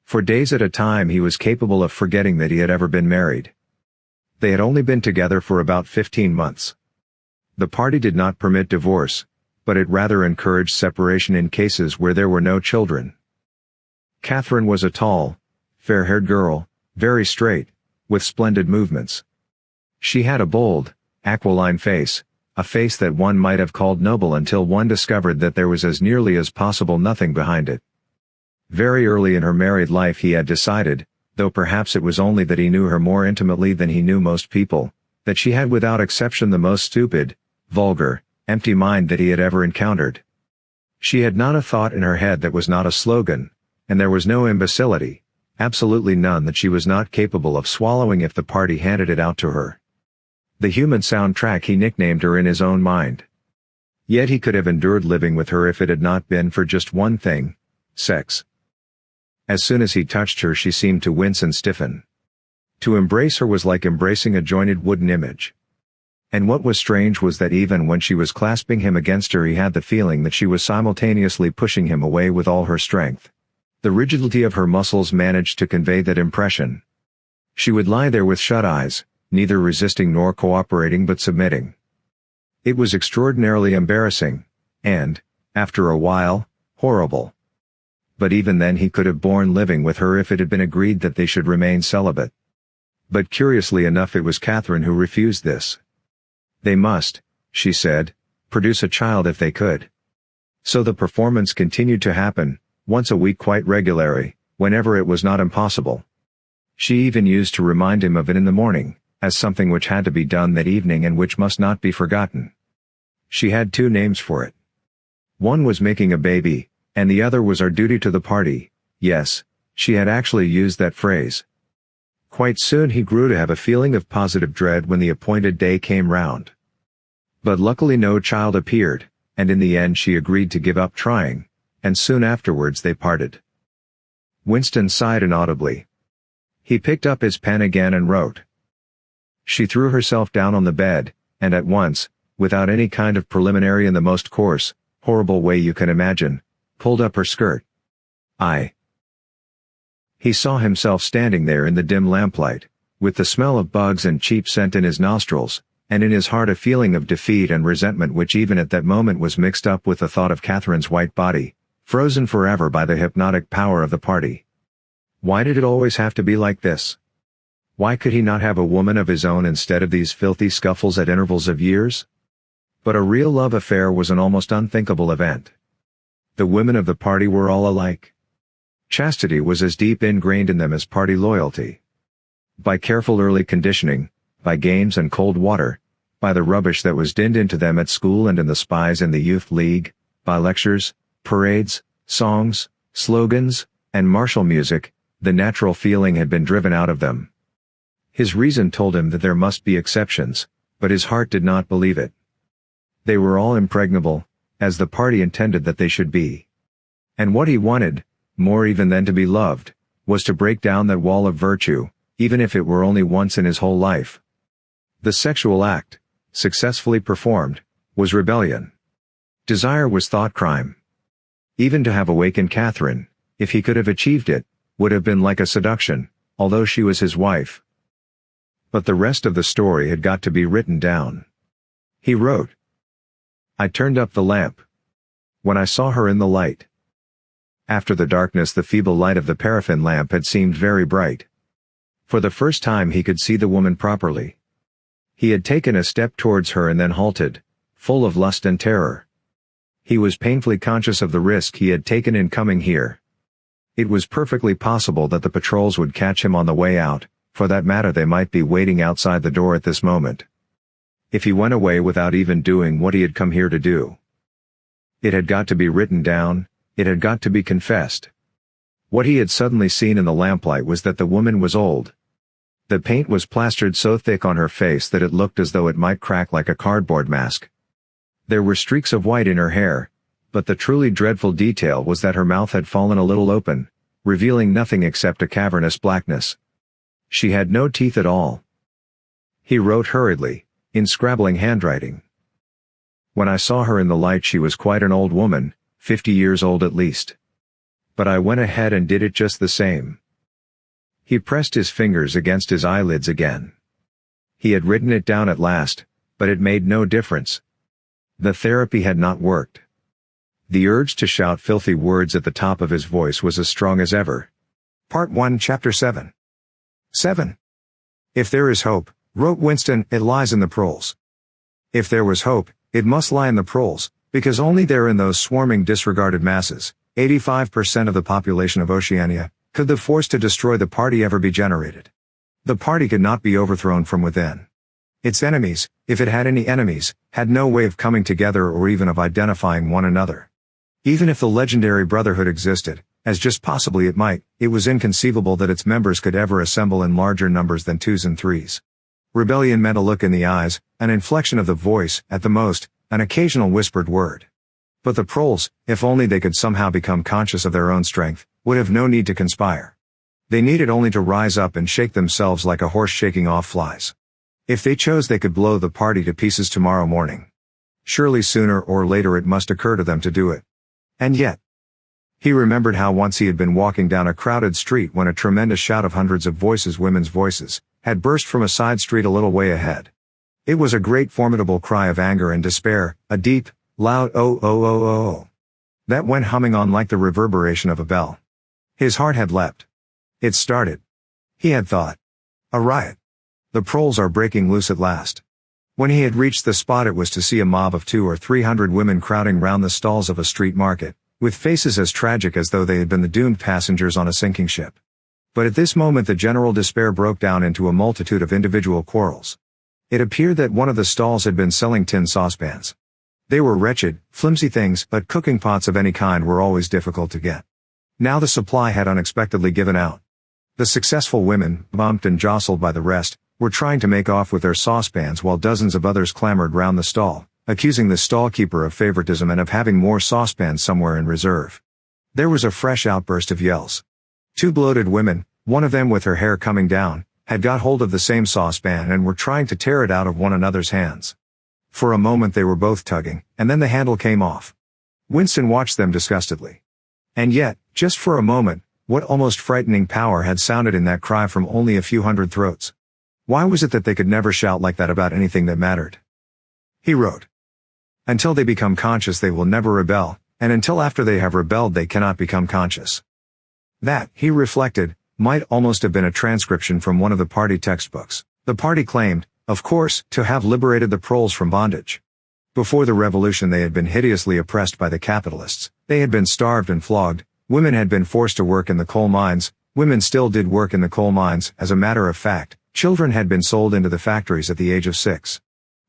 For days at a time he was capable of forgetting that he had ever been married. They had only been together for about 15 months. The party did not permit divorce, but it rather encouraged separation in cases where there were no children. Catherine was a tall, fair-haired girl, very straight, with splendid movements. She had a bold, aquiline face, a face that one might have called noble until one discovered that there was as nearly as possible nothing behind it. Very early in her married life he had decided, though perhaps it was only that he knew her more intimately than he knew most people, that she had without exception the most stupid, vulgar, empty mind that he had ever encountered. She had not a thought in her head that was not a slogan, and there was no imbecility, absolutely none, that she was not capable of swallowing if the party handed it out to her. The human soundtrack he nicknamed her in his own mind. Yet he could have endured living with her if it had not been for just one thing: sex. As soon as he touched her she seemed to wince and stiffen. To embrace her was like embracing a jointed wooden image. And what was strange was that even when she was clasping him against her he had the feeling that she was simultaneously pushing him away with all her strength. The rigidity of her muscles managed to convey that impression. She would lie there with shut eyes, neither resisting nor cooperating but submitting. It was extraordinarily embarrassing, and, after a while, horrible. But even then he could have borne living with her if it had been agreed that they should remain celibate. But curiously enough it was Catherine who refused this. They must, she said, produce a child if they could. So the performance continued to happen, once a week quite regularly, whenever it was not impossible. She even used to remind him of it in the morning, as something which had to be done that evening and which must not be forgotten. She had two names for it. One was making a baby, and the other was our duty to the party. Yes, she had actually used that phrase. Quite soon he grew to have a feeling of positive dread when the appointed day came round. But luckily no child appeared, and in the end she agreed to give up trying, and soon afterwards they parted. Winston sighed inaudibly. He picked up his pen again and wrote. She threw herself down on the bed, and at once, without any kind of preliminary, in the most coarse, horrible way you can imagine, pulled up her skirt. He saw himself standing there in the dim lamplight, with the smell of bugs and cheap scent in his nostrils, and in his heart a feeling of defeat and resentment which even at that moment was mixed up with the thought of Catherine's white body, frozen forever by the hypnotic power of the party. Why did it always have to be like this? Why could he not have a woman of his own instead of these filthy scuffles at intervals of years? But a real love affair was an almost unthinkable event. The women of the party were all alike. Chastity was as deep ingrained in them as party loyalty. By careful early conditioning, by games and cold water, by the rubbish that was dinned into them at school and in the spies in the youth league, by lectures, parades, songs, slogans, and martial music, the natural feeling had been driven out of them. His reason told him that there must be exceptions, but his heart did not believe it. They were all impregnable, as the party intended that they should be. And what he wanted, more even than to be loved, was to break down that wall of virtue, even if it were only once in his whole life. The sexual act, successfully performed, was rebellion. Desire was thought crime. Even to have awakened Catherine, if he could have achieved it, would have been like a seduction, although she was his wife. But the rest of the story had got to be written down. He wrote. I turned up the lamp. When I saw her in the light. After the darkness the feeble light of the paraffin lamp had seemed very bright. For the first time he could see the woman properly. He had taken a step towards her and then halted, full of lust and terror. He was painfully conscious of the risk he had taken in coming here. It was perfectly possible that the patrols would catch him on the way out, for that matter they might be waiting outside the door at this moment. If he went away without even doing what he had come here to do. It had got to be written down, it had got to be confessed. What he had suddenly seen in the lamplight was that the woman was old. The paint was plastered so thick on her face that it looked as though it might crack like a cardboard mask. There were streaks of white in her hair, but the truly dreadful detail was that her mouth had fallen a little open, revealing nothing except a cavernous blackness. She had no teeth at all. He wrote hurriedly, in scrabbling handwriting. When I saw her in the light she was quite an old woman, 50 years old at least. But I went ahead and did it just the same. He pressed his fingers against his eyelids again. He had written it down at last, but it made no difference. The therapy had not worked. The urge to shout filthy words at the top of his voice was as strong as ever. Part 1 Chapter 7. If there is hope, wrote Winston, it lies in the proles. If there was hope, it must lie in the proles, because only there in those swarming disregarded masses, 85% of the population of Oceania, could the force to destroy the party ever be generated. The party could not be overthrown from within. Its enemies, if it had any enemies, had no way of coming together or even of identifying one another. Even if the legendary brotherhood existed, as just possibly it might, it was inconceivable that its members could ever assemble in larger numbers than twos and threes. Rebellion meant a look in the eyes, an inflection of the voice, at the most, an occasional whispered word. But the proles, if only they could somehow become conscious of their own strength, would have no need to conspire. They needed only to rise up and shake themselves like a horse shaking off flies. If they chose, they could blow the party to pieces tomorrow morning. Surely sooner or later it must occur to them to do it. And yet, he remembered how once he had been walking down a crowded street when a tremendous shout of hundreds of voices, women's voices, had burst from a side street a little way ahead. It was a great formidable cry of anger and despair, a deep, loud oh oh oh oh oh, that went humming on like the reverberation of a bell. His heart had leapt. It started. He had thought. A riot. The proles are breaking loose at last. When he had reached the spot, it was to see a mob of 200 or 300 women crowding round the stalls of a street market, with faces as tragic as though they had been the doomed passengers on a sinking ship. But at this moment the general despair broke down into a multitude of individual quarrels. It appeared that one of the stalls had been selling tin saucepans. They were wretched, flimsy things, but cooking pots of any kind were always difficult to get. Now the supply had unexpectedly given out. The successful women, bumped and jostled by the rest, were trying to make off with their saucepans while dozens of others clamored round the stall, accusing the stall-keeper of favoritism and of having more saucepans somewhere in reserve. There was a fresh outburst of yells. 2 bloated women, one of them with her hair coming down, had got hold of the same saucepan and were trying to tear it out of one another's hands. For a moment they were both tugging, and then the handle came off. Winston watched them disgustedly. And yet, just for a moment, what almost frightening power had sounded in that cry from only a few hundred throats? Why was it that they could never shout like that about anything that mattered? He wrote. Until they become conscious they will never rebel, and until after they have rebelled they cannot become conscious. That, he reflected, might almost have been a transcription from one of the party textbooks. The party claimed, of course, to have liberated the proles from bondage. Before the revolution they had been hideously oppressed by the capitalists, they had been starved and flogged, women had been forced to work in the coal mines, women still did work in the coal mines, as a matter of fact, children had been sold into the factories at the age of 6.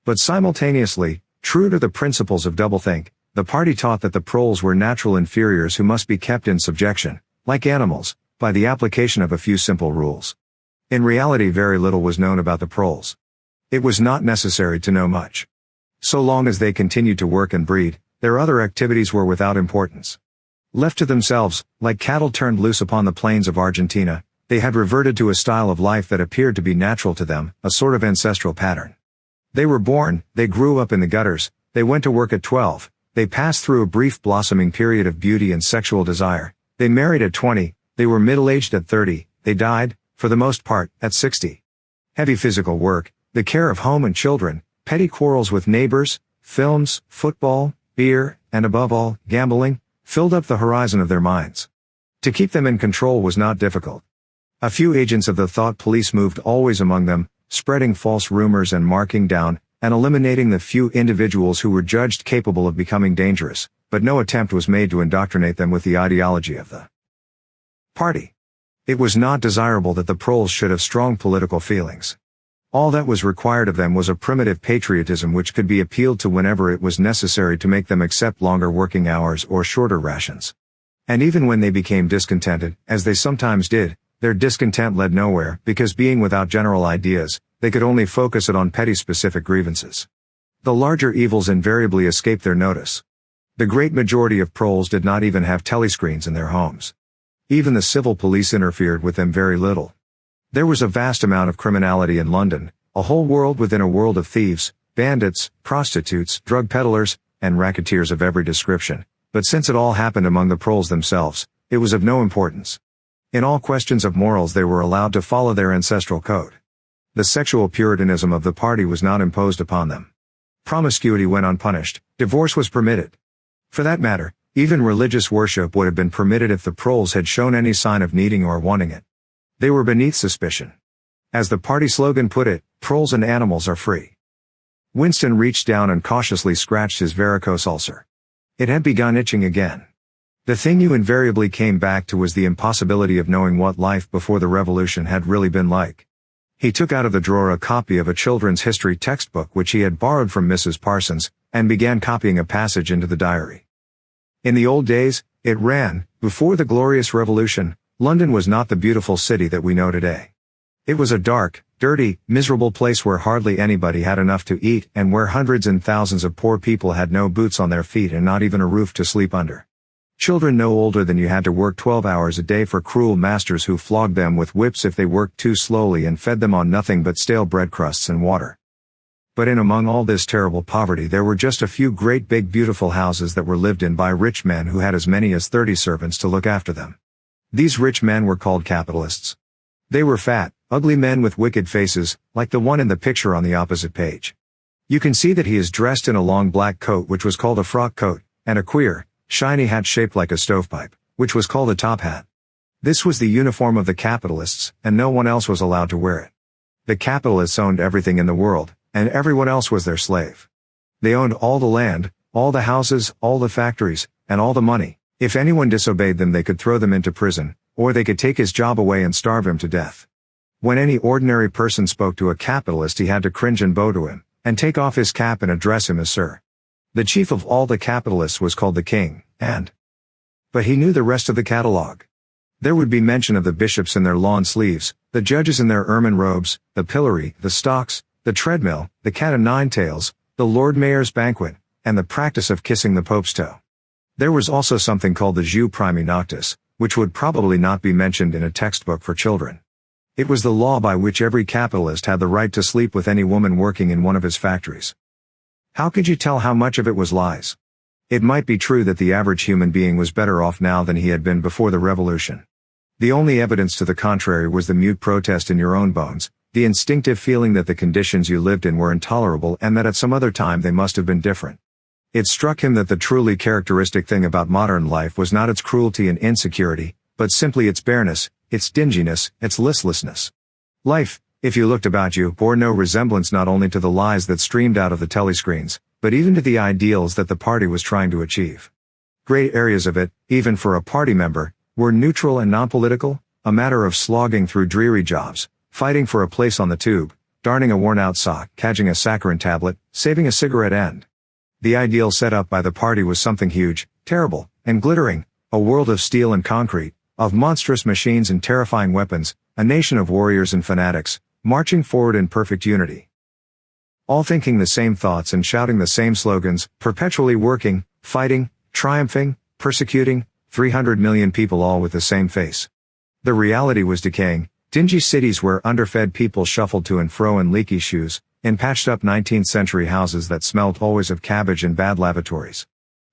But simultaneously, true to the principles of doublethink, the party taught that the proles were natural inferiors who must be kept in subjection, like animals, by the application of a few simple rules. In reality very little was known about the proles. It was not necessary to know much. So long as they continued to work and breed, their other activities were without importance. Left to themselves, like cattle turned loose upon the plains of Argentina, they had reverted to a style of life that appeared to be natural to them, a sort of ancestral pattern. They were born, they grew up in the gutters, they went to work at 12, they passed through a brief blossoming period of beauty and sexual desire, they married at 20, they were middle-aged at 30, they died, for the most part, at 60. Heavy physical work, the care of home and children, petty quarrels with neighbors, films, football, beer, and above all, gambling, filled up the horizon of their minds. To keep them in control was not difficult. A few agents of the thought police moved always among them, spreading false rumors and marking down, and eliminating the few individuals who were judged capable of becoming dangerous, but no attempt was made to indoctrinate them with the ideology of the party. It was not desirable that the proles should have strong political feelings. All that was required of them was a primitive patriotism which could be appealed to whenever it was necessary to make them accept longer working hours or shorter rations. And even when they became discontented, as they sometimes did, their discontent led nowhere, because being without general ideas, they could only focus it on petty specific grievances. The larger evils invariably escaped their notice. The great majority of proles did not even have telescreens in their homes. Even the civil police interfered with them very little. There was a vast amount of criminality in London, a whole world within a world of thieves, bandits, prostitutes, drug peddlers, and racketeers of every description, but since it all happened among the proles themselves, it was of no importance. In all questions of morals they were allowed to follow their ancestral code. The sexual puritanism of the party was not imposed upon them. Promiscuity went unpunished, divorce was permitted. For that matter, even religious worship would have been permitted if the proles had shown any sign of needing or wanting it. They were beneath suspicion. As the party slogan put it, "Proles and animals are free." Winston reached down and cautiously scratched his varicose ulcer. It had begun itching again. The thing you invariably came back to was the impossibility of knowing what life before the revolution had really been like. He took out of the drawer a copy of a children's history textbook which he had borrowed from Mrs. Parsons, and began copying a passage into the diary. In the old days, it ran, before the glorious revolution, London was not the beautiful city that we know today. It was a dark, dirty, miserable place where hardly anybody had enough to eat and where hundreds and thousands of poor people had no boots on their feet and not even a roof to sleep under. Children no older than you had to work 12 hours a day for cruel masters who flogged them with whips if they worked too slowly and fed them on nothing but stale bread crusts and water. But in among all this terrible poverty there were just a few great big beautiful houses that were lived in by rich men who had as many as 30 servants to look after them. These rich men were called capitalists. They were fat, ugly men with wicked faces, like the one in the picture on the opposite page. You can see that he is dressed in a long black coat which was called a frock coat, and a queer, shiny hat shaped like a stovepipe, which was called a top hat. This was the uniform of the capitalists, and no one else was allowed to wear it. The capitalists owned everything in the world, and everyone else was their slave. They owned all the land, all the houses, all the factories, and all the money. If anyone disobeyed them they could throw them into prison, or they could take his job away and starve him to death. When any ordinary person spoke to a capitalist he had to cringe and bow to him, and take off his cap and address him as sir. The chief of all the capitalists was called the king, but he knew the rest of the catalogue. There would be mention of the bishops in their lawn sleeves, the judges in their ermine robes, the pillory, the stocks, the treadmill, the cat o' nine tails, the Lord Mayor's banquet, and the practice of kissing the Pope's toe. There was also something called the jus primi noctis, which would probably not be mentioned in a textbook for children. It was the law by which every capitalist had the right to sleep with any woman working in one of his factories. How could you tell how much of it was lies? It might be true that the average human being was better off now than he had been before the revolution. The only evidence to the contrary was the mute protest in your own bones, the instinctive feeling that the conditions you lived in were intolerable and that at some other time they must have been different. It struck him that the truly characteristic thing about modern life was not its cruelty and insecurity, but simply its bareness, its dinginess, its listlessness. Life, if you looked about you, bore no resemblance not only to the lies that streamed out of the telescreens, but even to the ideals that the party was trying to achieve. Great areas of it, even for a party member, were neutral and non-political, a matter of slogging through dreary jobs, fighting for a place on the tube, darning a worn-out sock, catching a saccharin tablet, saving a cigarette end. The ideal set up by the party was something huge, terrible, and glittering, a world of steel and concrete, of monstrous machines and terrifying weapons, a nation of warriors and fanatics, marching forward in perfect unity. All thinking the same thoughts and shouting the same slogans, perpetually working, fighting, triumphing, persecuting, 300 million people all with the same face. The reality was decaying, dingy cities where underfed people shuffled to and fro in leaky shoes, in patched-up 19th-century houses that smelt always of cabbage and bad lavatories.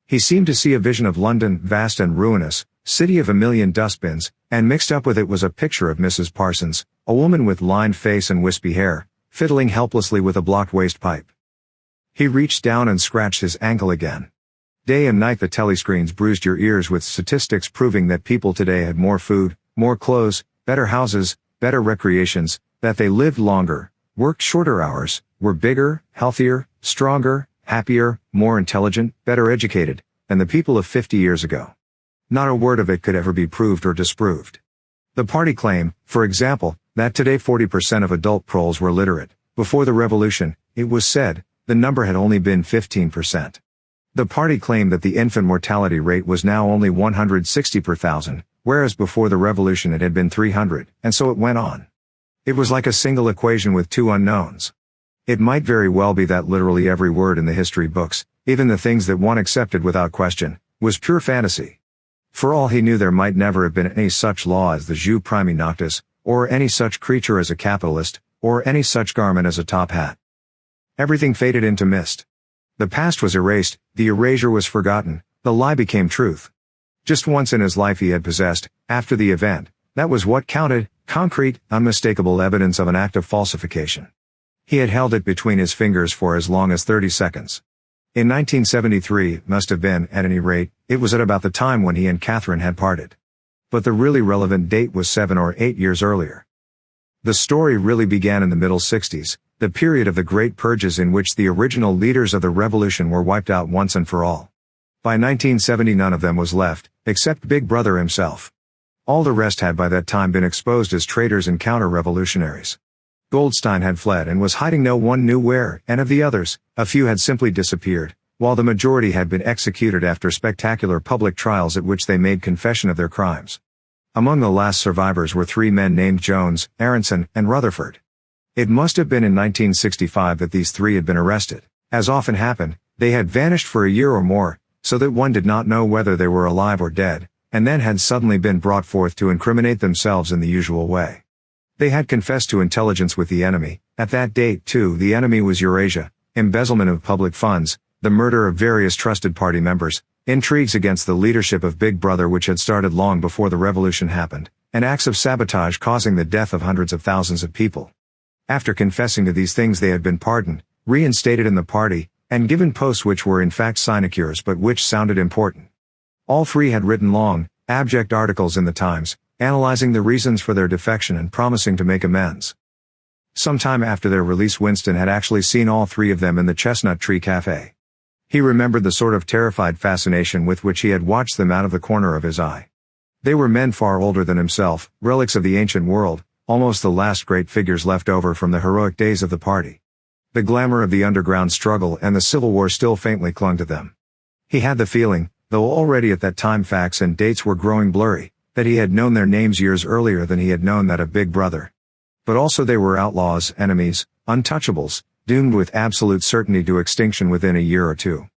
He seemed to see a vision of London, vast and ruinous, city of a million dustbins, and mixed up with it was a picture of Mrs. Parsons, a woman with lined face and wispy hair, fiddling helplessly with a blocked waste pipe. He reached down and scratched his ankle again. Day and night the telescreens bruised your ears with statistics proving that people today had more food, more clothes, better houses, better recreations, that they lived longer, worked shorter hours, were bigger, healthier, stronger, happier, more intelligent, better educated, than the people of 50 years ago. Not a word of it could ever be proved or disproved. The party claim, for example, that today 40% of adult proles were literate. Before the revolution, it was said, the number had only been 15%. The party claimed that the infant mortality rate was now only 160 per thousand, whereas before the revolution it had been 300, and so it went on. It was like a single equation with two unknowns. It might very well be that literally every word in the history books, even the things that one accepted without question, was pure fantasy. For all he knew there might never have been any such law as the jus primi noctis, or any such creature as a capitalist, or any such garment as a top hat. Everything faded into mist. The past was erased, the erasure was forgotten, the lie became truth. Just once in his life he had possessed, after the event, that was what counted, concrete, unmistakable evidence of an act of falsification. He had held it between his fingers for as long as 30 seconds. In 1973, it must have been, at any rate, it was at about the time when he and Catherine had parted. But the really relevant date was 7 or 8 years earlier. The story really began in the middle 60s, the period of the Great Purges in which the original leaders of the revolution were wiped out once and for all. By 1970 none of them was left, except Big Brother himself. All the rest had by that time been exposed as traitors and counter-revolutionaries. Goldstein had fled and was hiding no one knew where, and of the others, a few had simply disappeared, while the majority had been executed after spectacular public trials at which they made confession of their crimes. Among the last survivors were three men named Jones, Aronson, and Rutherford. It must have been in 1965 that these three had been arrested. As often happened, they had vanished for a year or more, so that one did not know whether they were alive or dead, and then had suddenly been brought forth to incriminate themselves in the usual way. They had confessed to intelligence with the enemy. At that date, too, the enemy was Eurasia, embezzlement of public funds, the murder of various trusted party members, intrigues against the leadership of Big Brother which had started long before the revolution happened, and acts of sabotage causing the death of hundreds of thousands of people. After confessing to these things they had been pardoned, reinstated in the party, and given posts which were in fact sinecures but which sounded important. All three had written long, abject articles in the Times, analyzing the reasons for their defection and promising to make amends. Some time after their release Winston had actually seen all three of them in the Chestnut Tree Cafe. He remembered the sort of terrified fascination with which he had watched them out of the corner of his eye. They were men far older than himself, relics of the ancient world, almost the last great figures left over from the heroic days of the party. The glamour of the underground struggle and the Civil War still faintly clung to them. He had the feeling, though already at that time facts and dates were growing blurry, that he had known their names years earlier than he had known that of Big Brother. But also they were outlaws, enemies, untouchables, doomed with absolute certainty to extinction within a year or two.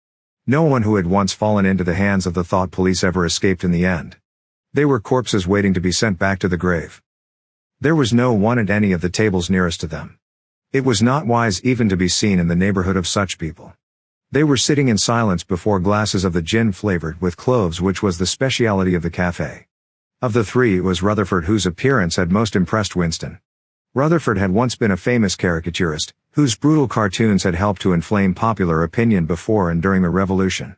No one who had once fallen into the hands of the thought police ever escaped in the end. They were corpses waiting to be sent back to the grave. There was no one at any of the tables nearest to them. It was not wise even to be seen in the neighborhood of such people. They were sitting in silence before glasses of the gin flavored with cloves which was the speciality of the cafe. Of the three it was Rutherford whose appearance had most impressed Winston. Rutherford had once been a famous caricaturist, whose brutal cartoons had helped to inflame popular opinion before and during the Revolution.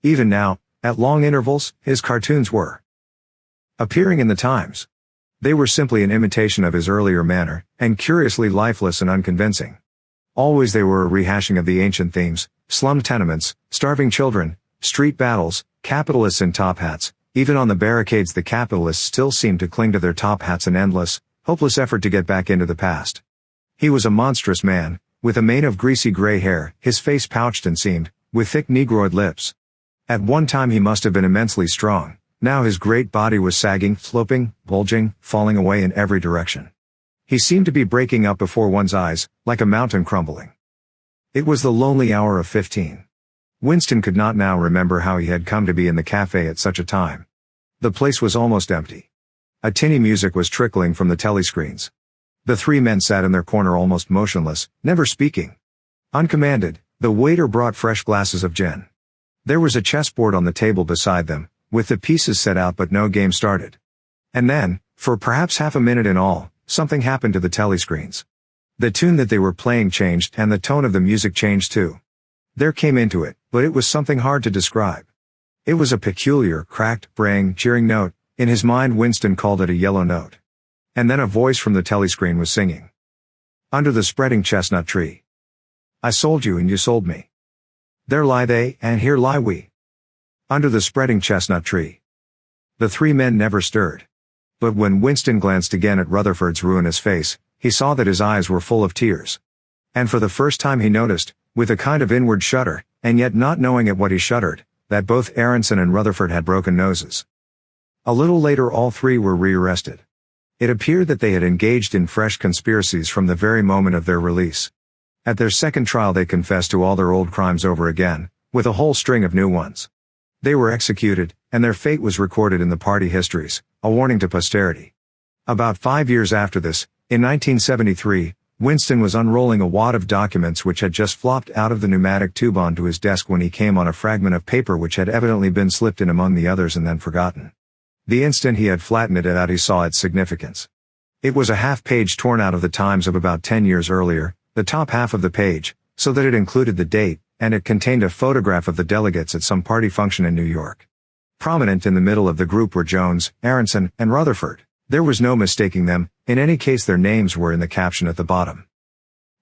Even now, at long intervals, his cartoons were appearing in the Times. They were simply an imitation of his earlier manner, and curiously lifeless and unconvincing. Always they were a rehashing of the ancient themes: slum tenements, starving children, street battles, capitalists in top hats. Even on the barricades the capitalists still seemed to cling to their top hats in endless, hopeless effort to get back into the past. He was a monstrous man, with a mane of greasy gray hair, his face pouched and seamed, with thick negroid lips. At one time he must have been immensely strong. Now his great body was sagging, sloping, bulging, falling away in every direction. He seemed to be breaking up before one's eyes, like a mountain crumbling. It was the lonely hour of 15. Winston could not now remember how he had come to be in the cafe at such a time. The place was almost empty. A tinny music was trickling from the telescreens. The three men sat in their corner almost motionless, never speaking. Uncommanded, the waiter brought fresh glasses of gin. There was a chessboard on the table beside them, with the pieces set out but no game started. And then, for perhaps half a minute in all, something happened to the telescreens. The tune that they were playing changed and the tone of the music changed too. There came into it, but it was something hard to describe. It was a peculiar, cracked, braying, jeering note. In his mind Winston called it a yellow note. And then a voice from the telescreen was singing. Under the spreading chestnut tree. I sold you and you sold me. There lie they, and here lie we. Under the spreading chestnut tree. The three men never stirred. But when Winston glanced again at Rutherford's ruinous face, he saw that his eyes were full of tears. And for the first time he noticed, with a kind of inward shudder, and yet not knowing at what he shuddered, that both Aronson and Rutherford had broken noses. A little later all three were rearrested. It appeared that they had engaged in fresh conspiracies from the very moment of their release. At their second trial they confessed to all their old crimes over again, with a whole string of new ones. They were executed, and their fate was recorded in the party histories, a warning to posterity. About 5 years after this, in 1973, Winston was unrolling a wad of documents which had just flopped out of the pneumatic tube onto his desk when he came on a fragment of paper which had evidently been slipped in among the others and then forgotten. The instant he had flattened it out he saw its significance. It was a half-page torn out of the Times of about 10 years earlier, the top half of the page, so that it included the date, and it contained a photograph of the delegates at some party function in New York. Prominent in the middle of the group were Jones, Aronson, and Rutherford. There was no mistaking them, in any case their names were in the caption at the bottom.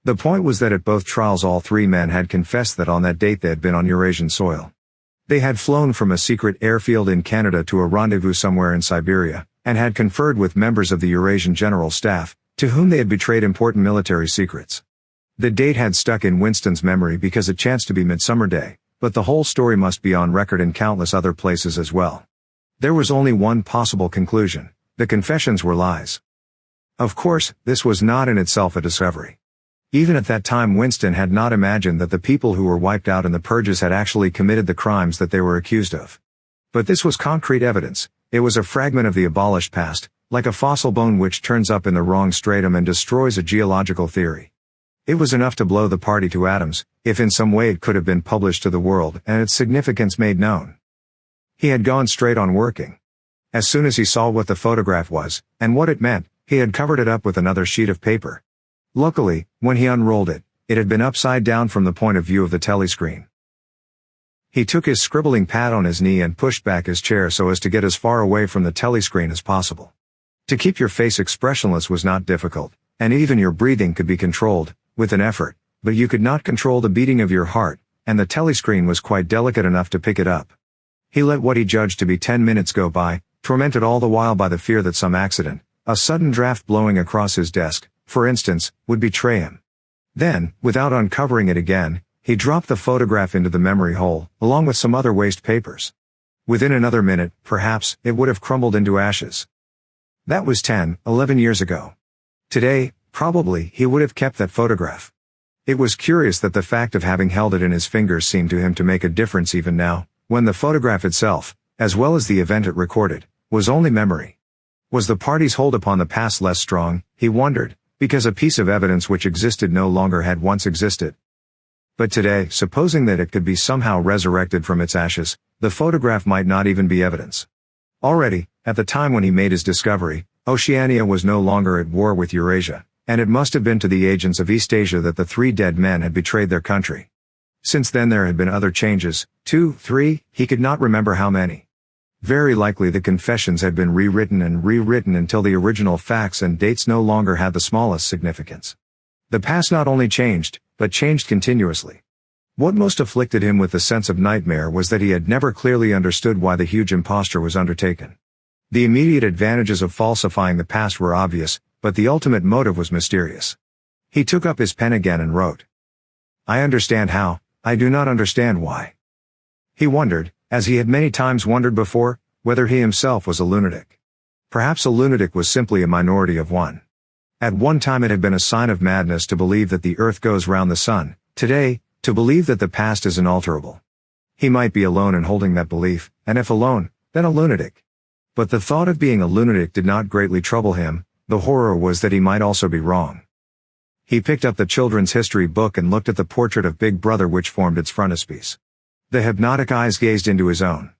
The point was that at both trials all three men had confessed that on that date they had been on Eurasian soil. They had flown from a secret airfield in Canada to a rendezvous somewhere in Siberia, and had conferred with members of the Eurasian General Staff, to whom they had betrayed important military secrets. The date had stuck in Winston's memory because it chanced to be Midsummer Day, but the whole story must be on record in countless other places as well. There was only one possible conclusion: the confessions were lies. Of course, this was not in itself a discovery. Even at that time Winston had not imagined that the people who were wiped out in the purges had actually committed the crimes that they were accused of. But this was concrete evidence. It was a fragment of the abolished past, like a fossil bone which turns up in the wrong stratum and destroys a geological theory. It was enough to blow the party to atoms, if in some way it could have been published to the world and its significance made known. He had gone straight on working. As soon as he saw what the photograph was, and what it meant, he had covered it up with another sheet of paper. Luckily, when he unrolled it, it had been upside down from the point of view of the telescreen. He took his scribbling pad on his knee and pushed back his chair so as to get as far away from the telescreen as possible. To keep your face expressionless was not difficult, and even your breathing could be controlled, with an effort, but you could not control the beating of your heart, and the telescreen was quite delicate enough to pick it up. He let what he judged to be 10 minutes go by, tormented all the while by the fear that some accident, a sudden draft blowing across his desk, for instance, would betray him. Then, without uncovering it again, he dropped the photograph into the memory hole, along with some other waste papers. Within another minute, perhaps, it would have crumbled into ashes. That was 10, 11 years ago. Today, probably, he would have kept that photograph. It was curious that the fact of having held it in his fingers seemed to him to make a difference even now, when the photograph itself, as well as the event it recorded, was only memory. Was the party's hold upon the past less strong, he wondered, because a piece of evidence which existed no longer had once existed? But today, supposing that it could be somehow resurrected from its ashes, the photograph might not even be evidence. Already, at the time when he made his discovery, Oceania was no longer at war with Eurasia, and it must have been to the agents of East Asia that the three dead men had betrayed their country. Since then there had been other changes, 2, 3, he could not remember how many. Very likely the confessions had been rewritten and rewritten until the original facts and dates no longer had the smallest significance. The past not only changed, but changed continuously. What most afflicted him with the sense of nightmare was that he had never clearly understood why the huge imposture was undertaken. The immediate advantages of falsifying the past were obvious, but the ultimate motive was mysterious. He took up his pen again and wrote. I understand how, I do not understand why. He wondered, as he had many times wondered before, whether he himself was a lunatic. Perhaps a lunatic was simply a minority of one. At one time it had been a sign of madness to believe that the earth goes round the sun. Today, to believe that the past is inalterable. He might be alone in holding that belief, and if alone, then a lunatic. But the thought of being a lunatic did not greatly trouble him. The horror was that he might also be wrong. He picked up the children's history book and looked at the portrait of Big Brother which formed its frontispiece. The hypnotic eyes gazed into his own.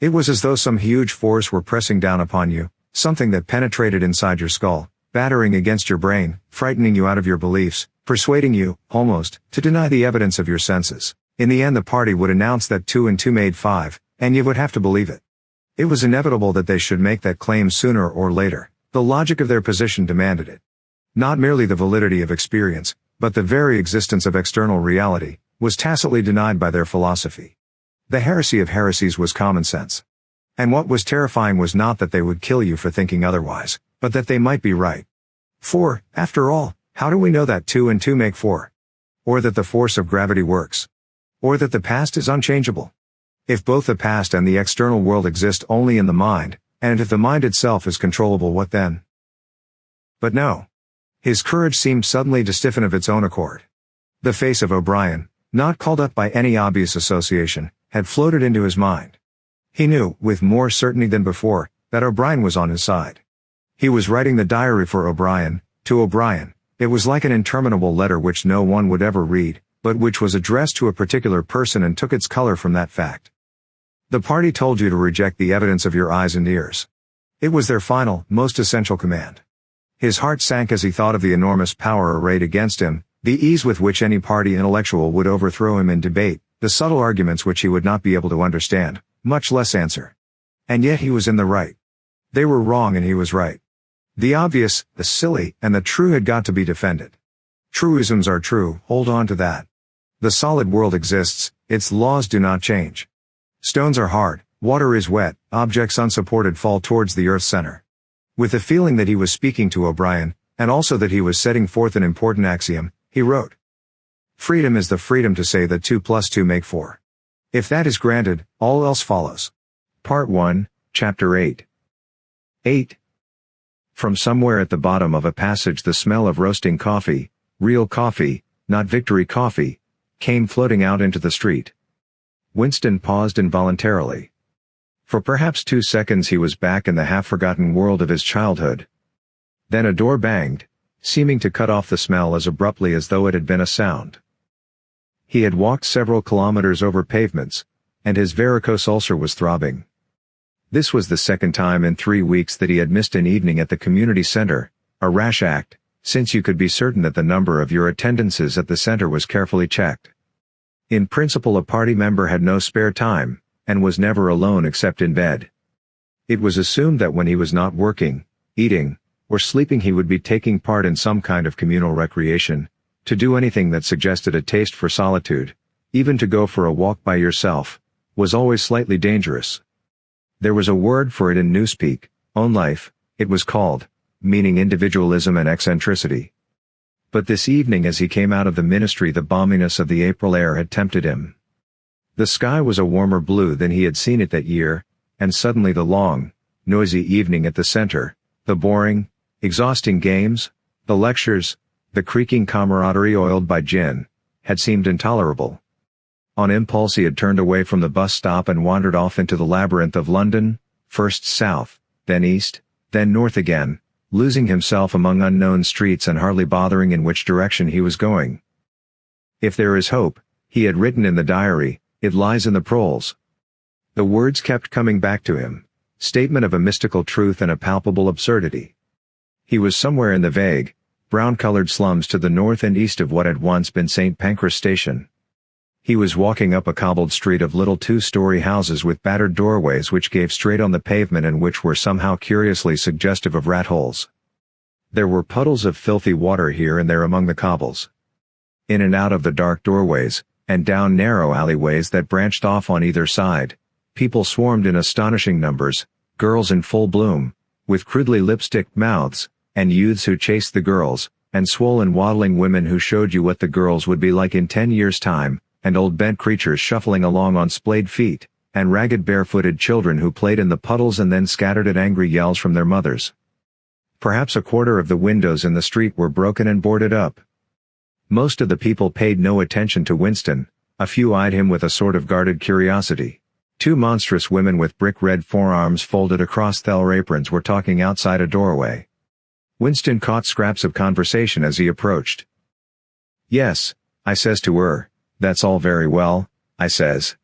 It was as though some huge force were pressing down upon you, something that penetrated inside your skull, battering against your brain, frightening you out of your beliefs, persuading you, almost, to deny the evidence of your senses. In the end the party would announce that 2 and 2 made 5, and you would have to believe it. It was inevitable that they should make that claim sooner or later. The logic of their position demanded it. Not merely the validity of experience, but the very existence of external reality, was tacitly denied by their philosophy. The heresy of heresies was common sense. And what was terrifying was not that they would kill you for thinking otherwise, but that they might be right. For, after all, how do we know that 2 and 2 make 4? Or that the force of gravity works? Or that the past is unchangeable? If both the past and the external world exist only in the mind, and if the mind itself is controllable, what then? But no. His courage seemed suddenly to stiffen of its own accord. The face of O'Brien, not called up by any obvious association, had floated into his mind. He knew, with more certainty than before, that O'Brien was on his side. He was writing the diary for O'Brien, to O'Brien. It was like an interminable letter which no one would ever read, but which was addressed to a particular person and took its color from that fact. The party told you to reject the evidence of your eyes and ears. It was their final, most essential command. His heart sank as he thought of the enormous power arrayed against him, the ease with which any party intellectual would overthrow him in debate, the subtle arguments which he would not be able to understand, much less answer. And yet he was in the right. They were wrong and he was right. The obvious, the silly, and the true had got to be defended. Truisms are true, hold on to that. The solid world exists, its laws do not change. Stones are hard, water is wet, objects unsupported fall towards the earth's center. With the feeling that he was speaking to O'Brien, and also that he was setting forth an important axiom, he wrote, "Freedom is the freedom to say that 2 plus 2 make 4. If that is granted, all else follows." Part 1, Chapter 8. 8. From somewhere at the bottom of a passage the smell of roasting coffee, real coffee, not Victory coffee, came floating out into the street. Winston paused involuntarily. For perhaps 2 seconds he was back in the half-forgotten world of his childhood. Then a door banged, seeming to cut off the smell as abruptly as though it had been a sound. He had walked several kilometers over pavements, and his varicose ulcer was throbbing. This was the second time in 3 weeks that he had missed an evening at the community center, a rash act, since you could be certain that the number of your attendances at the center was carefully checked. In principle, a party member had no spare time, and was never alone except in bed. It was assumed that when he was not working, eating, or sleeping he would be taking part in some kind of communal recreation. To do anything that suggested a taste for solitude, even to go for a walk by yourself, was always slightly dangerous. There was a word for it in newspeak, own life, it was called, meaning individualism and eccentricity. But this evening as he came out of the ministry the balminess of the April air had tempted him. The sky was a warmer blue than he had seen it that year, and suddenly the long, noisy evening at the center, the boring, exhausting games, the lectures, the creaking camaraderie oiled by gin, had seemed intolerable. On impulse he had turned away from the bus stop and wandered off into the labyrinth of London, first south, then east, then north again, losing himself among unknown streets and hardly bothering in which direction he was going. If there is hope, he had written in the diary, it lies in the proles. The words kept coming back to him, statement of a mystical truth and a palpable absurdity. He was somewhere in the vague, brown-colored slums to the north and east of what had once been St. Pancras Station. He was walking up a cobbled street of little 2-story houses with battered doorways which gave straight on the pavement and which were somehow curiously suggestive of rat holes. There were puddles of filthy water here and there among the cobbles. In and out of the dark doorways, and down narrow alleyways that branched off on either side, people swarmed in astonishing numbers, girls in full bloom, with crudely lipsticked mouths, and youths who chased the girls, and swollen waddling women who showed you what the girls would be like in 10 years' time, and old bent creatures shuffling along on splayed feet, and ragged barefooted children who played in the puddles and then scattered at angry yells from their mothers. Perhaps a quarter of the windows in the street were broken and boarded up. Most of the people paid no attention to Winston, a few eyed him with a sort of guarded curiosity. 2 monstrous women with brick-red forearms folded across their aprons were talking outside a doorway. Winston caught scraps of conversation as he approached. "Yes," I says to her, "that's all very well," I says.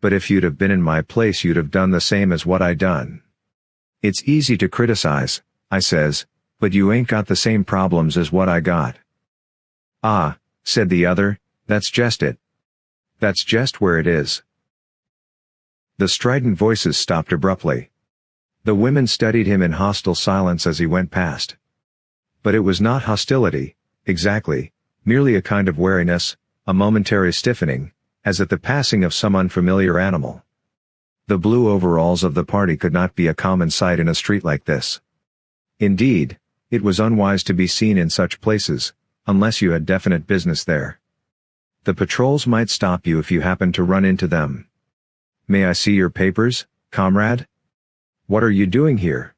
"But if you'd have been in my place you'd have done the same as what I done. It's easy to criticize," I says, "but you ain't got the same problems as what I got." "Ah," said the other, "that's just it. That's just where it is." The strident voices stopped abruptly. The women studied him in hostile silence as he went past. But it was not hostility, exactly, merely a kind of wariness, a momentary stiffening, as at the passing of some unfamiliar animal. The blue overalls of the party could not be a common sight in a street like this. Indeed, it was unwise to be seen in such places, unless you had definite business there. The patrols might stop you if you happened to run into them. "May I see your papers, comrade? What are you doing here?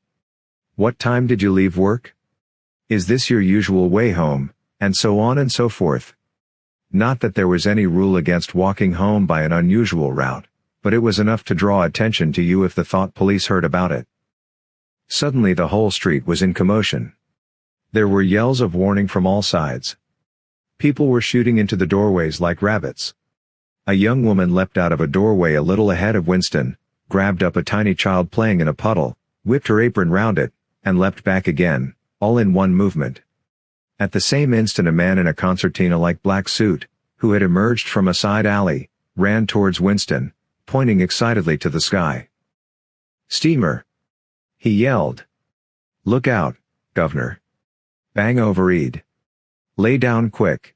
What time did you leave work? Is this your usual way home?" and so on and so forth. Not that there was any rule against walking home by an unusual route, but it was enough to draw attention to you if the thought police heard about it. Suddenly the whole street was in commotion. There were yells of warning from all sides. People were shooting into the doorways like rabbits. A young woman leapt out of a doorway a little ahead of Winston, grabbed up a tiny child playing in a puddle, whipped her apron round it, and leapt back again, all in one movement. At the same instant a man in a concertina-like black suit, who had emerged from a side alley, ran towards Winston, pointing excitedly to the sky. "Steamer!" he yelled. "Look out, governor. Bang overeed. Lay down quick.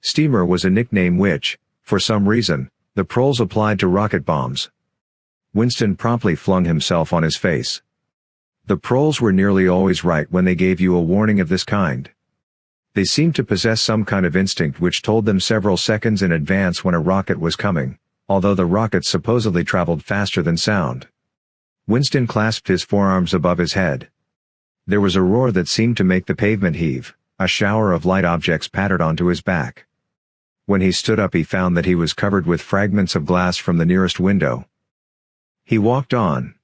Steamer was a nickname which, for some reason, the proles applied to rocket bombs. Winston promptly flung himself on his face. The proles were nearly always right when they gave you a warning of this kind. They seemed to possess some kind of instinct which told them several seconds in advance when a rocket was coming, although the rockets supposedly traveled faster than sound. Winston clasped his forearms above his head. There was a roar that seemed to make the pavement heave, a shower of light objects pattered onto his back. When he stood up he found that he was covered with fragments of glass from the nearest window. He walked on.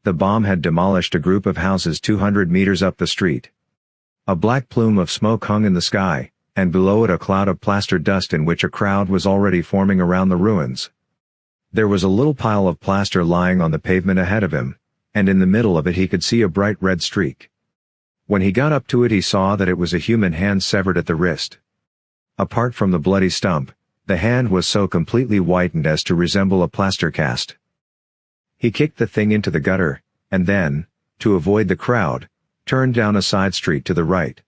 The bomb had demolished a group of houses 200 meters up the street. A black plume of smoke hung in the sky, and below it a cloud of plaster dust in which a crowd was already forming around the ruins. There was a little pile of plaster lying on the pavement ahead of him, and in the middle of it he could see a bright red streak. When he got up to it he saw that it was a human hand severed at the wrist. Apart from the bloody stump, the hand was so completely whitened as to resemble a plaster cast. He kicked the thing into the gutter, and then, to avoid the crowd, turned down a side street to the right.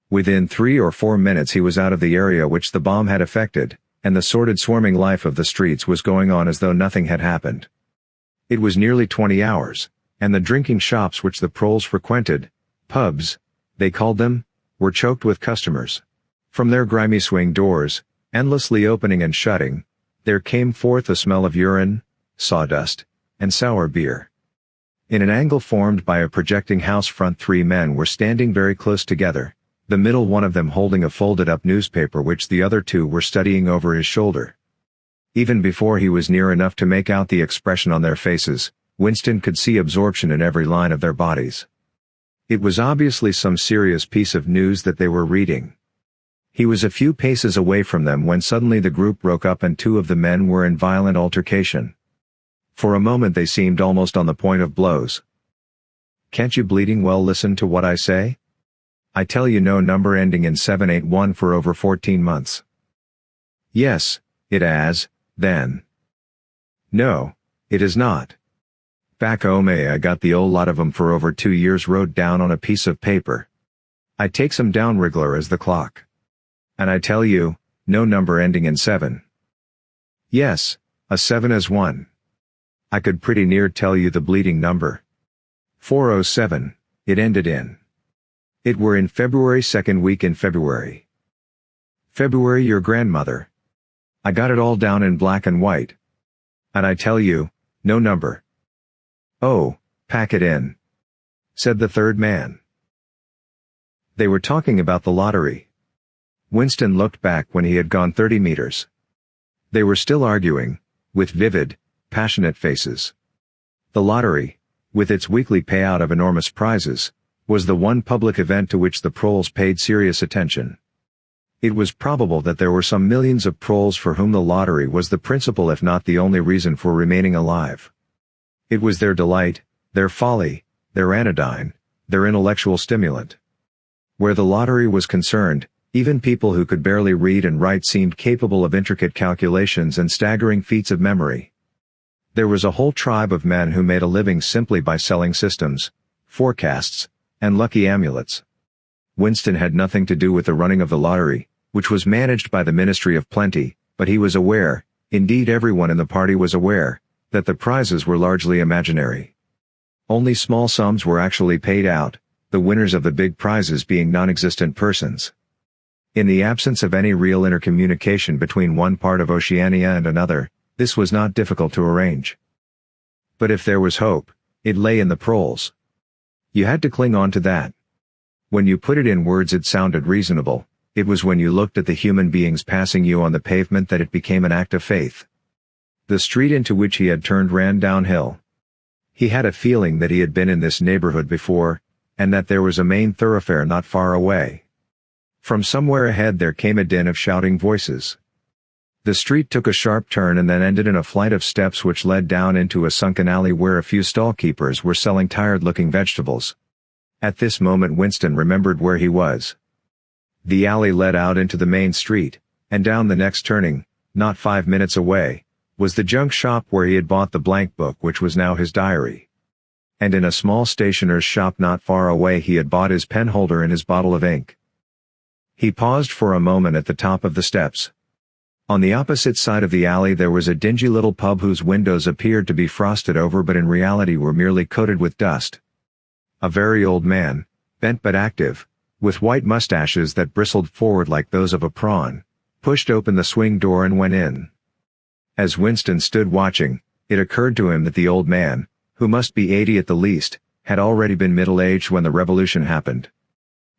Within 3 or 4 minutes he was out of the area which the bomb had affected, and the sordid swarming life of the streets was going on as though nothing had happened. It was nearly 20 hours, and the drinking shops which the proles frequented, pubs, they called them, were choked with customers. From their grimy swing doors, endlessly opening and shutting, there came forth a smell of urine, sawdust, and sour beer. In an angle formed by a projecting house front 3 men were standing very close together, the middle one of them holding a folded-up newspaper which the other 2 were studying over his shoulder. Even before he was near enough to make out the expression on their faces, Winston could see absorption in every line of their bodies. It was obviously some serious piece of news that they were reading. He was a few paces away from them when suddenly the group broke up and 2 of the men were in violent altercation. For a moment they seemed almost on the point of blows. "Can't you bleeding well listen to what I say? I tell you no number ending in 781 for over 14 months. Yes, it has, then. No, it is not. Back home I got the old lot of 'em for over 2 years wrote down on a piece of paper. I takes 'em down regular as the clock. And I tell you, no number ending in 7. Yes, a 7 is 1. I could pretty near tell you the bleeding number. 407, it ended in. It were in February 2nd week in February. February your grandmother. I got it all down in black and white. And I tell you, no number. Oh, pack it in," said the third man. They were talking about the lottery. Winston looked back when he had gone 30 meters. They were still arguing, with vivid, passionate faces. The lottery, with its weekly payout of enormous prizes, was the one public event to which the proles paid serious attention. It was probable that there were some millions of proles for whom the lottery was the principal if not the only reason for remaining alive. It was their delight, their folly, their anodyne, their intellectual stimulant. Where the lottery was concerned, even people who could barely read and write seemed capable of intricate calculations and staggering feats of memory. There was a whole tribe of men who made a living simply by selling systems, forecasts, and lucky amulets. Winston had nothing to do with the running of the lottery, which was managed by the Ministry of Plenty, but he was aware, indeed everyone in the party was aware, that the prizes were largely imaginary. Only small sums were actually paid out, the winners of the big prizes being non-existent persons. In the absence of any real intercommunication between one part of Oceania and another, this was not difficult to arrange. But if there was hope, it lay in the proles. You had to cling on to that. When you put it in words it sounded reasonable, it was when you looked at the human beings passing you on the pavement that it became an act of faith. The street into which he had turned ran downhill. He had a feeling that he had been in this neighborhood before, and that there was a main thoroughfare not far away. From somewhere ahead there came a din of shouting voices. The street took a sharp turn and then ended in a flight of steps which led down into a sunken alley where a few stall-keepers were selling tired-looking vegetables. At this moment Winston remembered where he was. The alley led out into the main street, and down the next turning, not 5 minutes away, was the junk shop where he had bought the blank book which was now his diary. And in a small stationer's shop not far away he had bought his pen holder and his bottle of ink. He paused for a moment at the top of the steps. On the opposite side of the alley there was a dingy little pub whose windows appeared to be frosted over but in reality were merely coated with dust. A very old man, bent but active, with white mustaches that bristled forward like those of a prawn, pushed open the swing door and went in. As Winston stood watching, it occurred to him that the old man, who must be 80 at the least, had already been middle-aged when the revolution happened.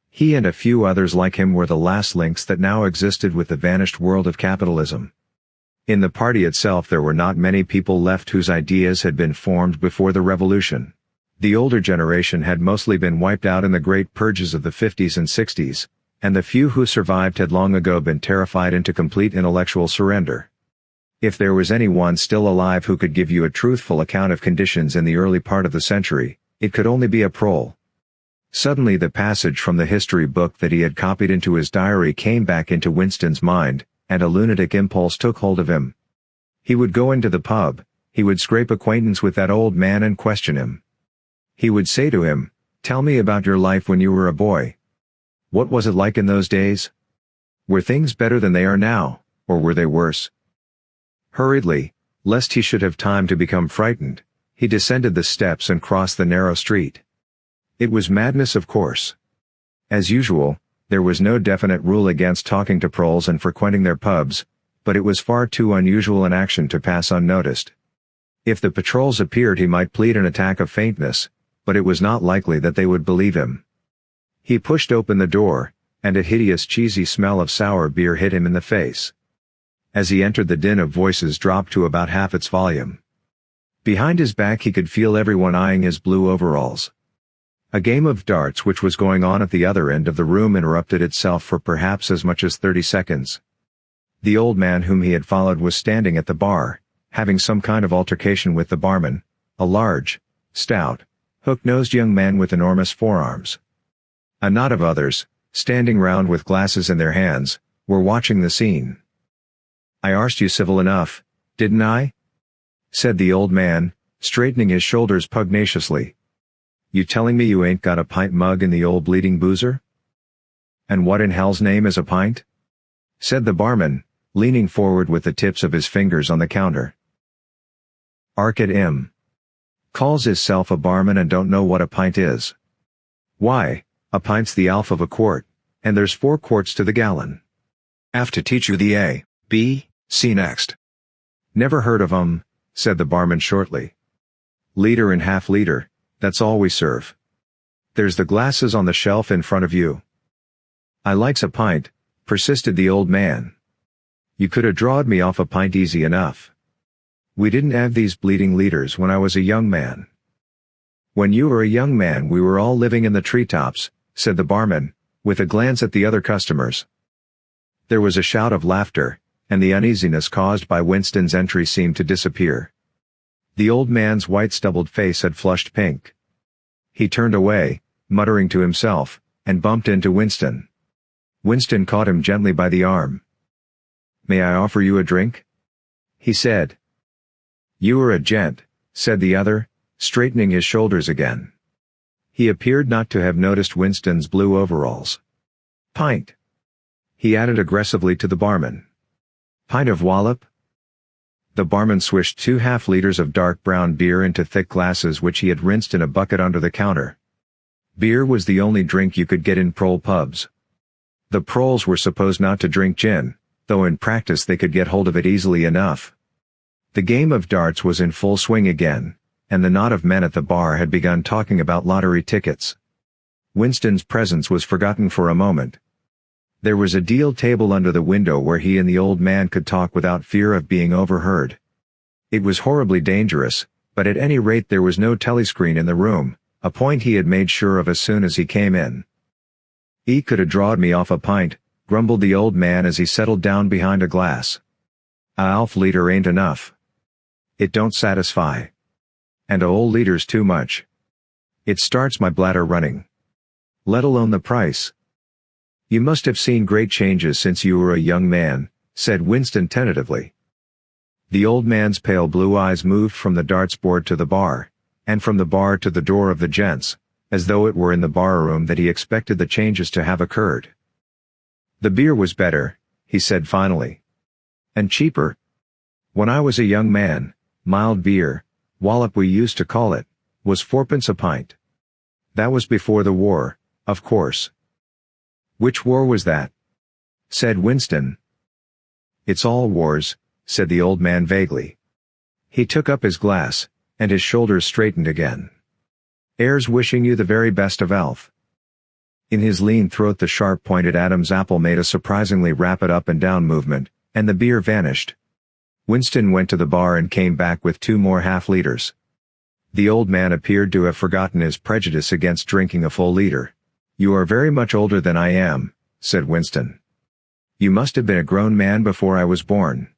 He and a few others like him were the last links that now existed with the vanished world of capitalism. In the party itself there were not many people left whose ideas had been formed before the revolution. The older generation had mostly been wiped out in the great purges of the 50s and 60s, and the few who survived had long ago been terrified into complete intellectual surrender. If there was anyone still alive who could give you a truthful account of conditions in the early part of the century, it could only be a prole. Suddenly the passage from the history book that he had copied into his diary came back into Winston's mind, and a lunatic impulse took hold of him. He would go into the pub, he would scrape acquaintance with that old man and question him. He would say to him, "Tell me about your life when you were a boy. What was it like in those days? Were things better than they are now, or were they worse?" Hurriedly, lest he should have time to become frightened, he descended the steps and crossed the narrow street. It was madness, of course. As usual, there was no definite rule against talking to proles and frequenting their pubs, but it was far too unusual an action to pass unnoticed. If the patrols appeared he might plead an attack of faintness, but it was not likely that they would believe him. He pushed open the door, and a hideous cheesy smell of sour beer hit him in the face. As he entered the din of voices dropped to about half its volume. Behind his back he could feel everyone eyeing his blue overalls. A game of darts which was going on at the other end of the room interrupted itself for perhaps as much as 30 seconds. The old man whom he had followed was standing at the bar, having some kind of altercation with the barman, a large, stout, hook-nosed young man with enormous forearms. A knot of others, standing round with glasses in their hands, were watching the scene. "I arsed you civil enough, didn't I?" said the old man, straightening his shoulders pugnaciously. "You telling me you ain't got a pint mug in the old bleeding boozer?" "And what in hell's name is a pint?" said the barman, leaning forward with the tips of his fingers on the counter. "Arcad 'im. Calls hisself a barman and don't know what a pint is. Why, a pint's the half of a quart, and there's 4 quarts to the gallon. 'Ave to teach you the A, B, C next." "Never heard of 'em," said the barman shortly. "Liter and half liter. That's all we serve. There's the glasses on the shelf in front of you." "I likes a pint," persisted the old man. "You could 'a drawed me off a pint easy enough. We didn't 'ave these bleeding liters when I was a young man." "When you were a young man we were all living in the treetops," said the barman, with a glance at the other customers. There was a shout of laughter, and the uneasiness caused by Winston's entry seemed to disappear. The old man's white stubbled face had flushed pink. He turned away, muttering to himself, and bumped into Winston. Winston caught him gently by the arm. "May I offer you a drink?" he said. "You are a gent," said the other, straightening his shoulders again. He appeared not to have noticed Winston's blue overalls. "Pint," he added aggressively to the barman. "Pint of wallop?" The barman swished 2 half-liters of dark brown beer into thick glasses which he had rinsed in a bucket under the counter. Beer was the only drink you could get in prole pubs. The proles were supposed not to drink gin, though in practice they could get hold of it easily enough. The game of darts was in full swing again, and the knot of men at the bar had begun talking about lottery tickets. Winston's presence was forgotten for a moment. There was a deal table under the window where he and the old man could talk without fear of being overheard. It was horribly dangerous, but at any rate there was no telescreen in the room, a point he had made sure of as soon as he came in. "'E could 'a drawed me off a pint," grumbled the old man as he settled down behind a glass. "A half liter ain't enough. It don't satisfy. And a whole liter's too much. It starts my bladder running. Let alone the price." "You must have seen great changes since you were a young man," said Winston tentatively. The old man's pale blue eyes moved from the darts board to the bar, and from the bar to the door of the gents, as though it were in the bar-room that he expected the changes to have occurred. The beer was better, he said finally. And cheaper. When I was a young man, mild beer, wallop we used to call it, was 4p a pint. That was before the war, of course. Which war was that? Said Winston. It's all wars, said the old man vaguely. He took up his glass, and his shoulders straightened again. Heirs wishing you the very best of health. In his lean throat the sharp-pointed Adam's apple made a surprisingly rapid up and down movement, and the beer vanished. Winston went to the bar and came back with 2 more half-liters. The old man appeared to have forgotten his prejudice against drinking a full liter. You are very much older than I am, said Winston. You must have been a grown man before I was born.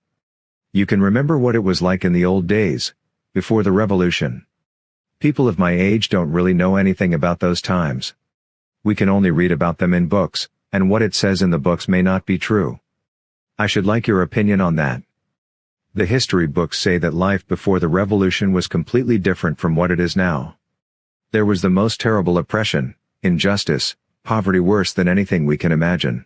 You can remember what it was like in the old days, before the revolution. People of my age don't really know anything about those times. We can only read about them in books, and what it says in the books may not be true. I should like your opinion on that. The history books say that life before the revolution was completely different from what it is now. There was the most terrible oppression, injustice, poverty worse than anything we can imagine.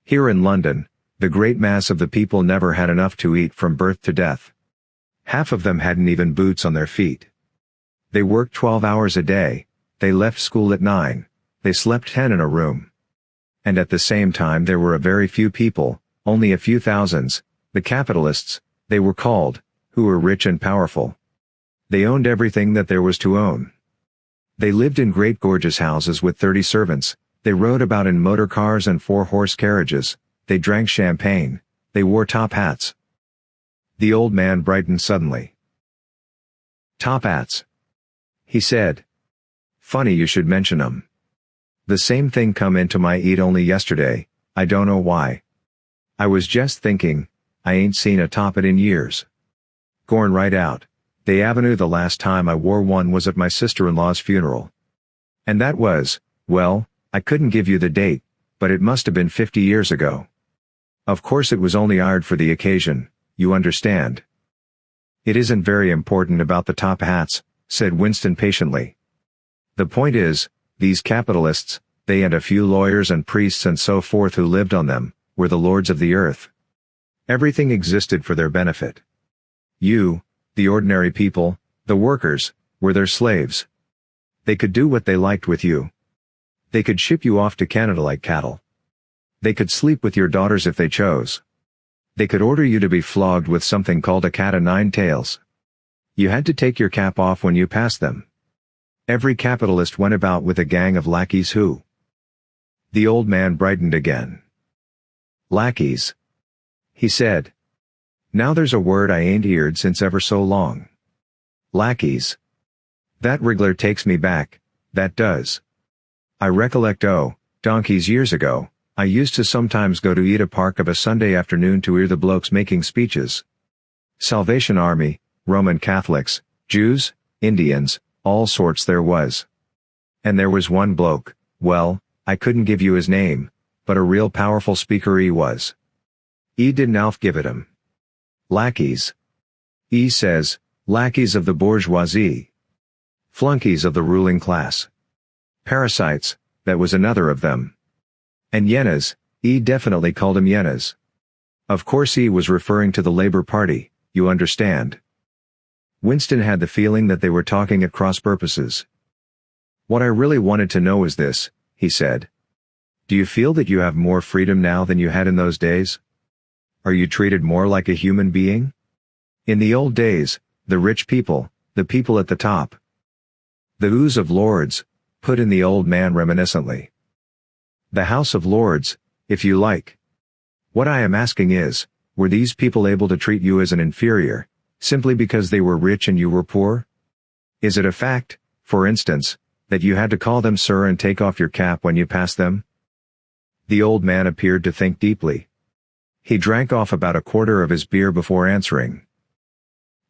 Here in London, the great mass of the people never had enough to eat from birth to death. Half of them hadn't even boots on their feet. They worked 12 hours a day, they left school at 9, they slept 10 in a room. And at the same time there were a very few people, only a few thousands, the capitalists, they were called, who were rich and powerful. They owned everything that there was to own. They lived in great gorgeous houses with 30 servants, they rode about in motor cars and 4-horse carriages, they drank champagne, they wore top hats. The old man brightened suddenly. Top hats, he said. Funny you should mention 'em. The same thing come into my head only yesterday, I don't know why. I was just thinking, I ain't seen a top hat in years. Gorn right out, the avenue the last time I wore one was at my sister-in-law's funeral. And that was, well, I couldn't give you the date, but it must have been 50 years ago. Of course it was only hired for the occasion, you understand. It isn't very important about the top hats, said Winston patiently. The point is, these capitalists, they and a few lawyers and priests and so forth who lived on them, were the lords of the earth. Everything existed for their benefit. You, the ordinary people, the workers, were their slaves. They could do what they liked with you. They could ship you off to Canada like cattle. They could sleep with your daughters if they chose. They could order you to be flogged with something called a cat o' nine tails. You had to take your cap off when you passed them. Every capitalist went about with a gang of lackeys who... The old man brightened again. Lackeys, he said. Now there's a word I ain't heard since ever so long. Lackeys. That wriggler takes me back, that does. I recollect donkeys years ago, I used to sometimes go to Eda Park of a Sunday afternoon to hear the blokes making speeches. Salvation Army, Roman Catholics, Jews, Indians, all sorts there was. And there was one bloke, well, I couldn't give you his name, but a real powerful speaker he was. E didn't Alf give it him. Lackeys. E says, lackeys of the bourgeoisie. Flunkies of the ruling class. Parasites, that was another of them. And hyenas, E definitely called him hyenas. Of course E was referring to the Labour Party, you understand. Winston had the feeling that they were talking at cross purposes. What I really wanted to know is this, he said. Do you feel that you have more freedom now than you had in those days? Are you treated more like a human being? In the old days, the rich people, the people at the top. The House of Lords, put in the old man reminiscently. The House of Lords, if you like. What I am asking is, were these people able to treat you as an inferior, simply because they were rich and you were poor? Is it a fact, for instance, that you had to call them sir and take off your cap when you passed them? The old man appeared to think deeply. He drank off about a quarter of his beer before answering.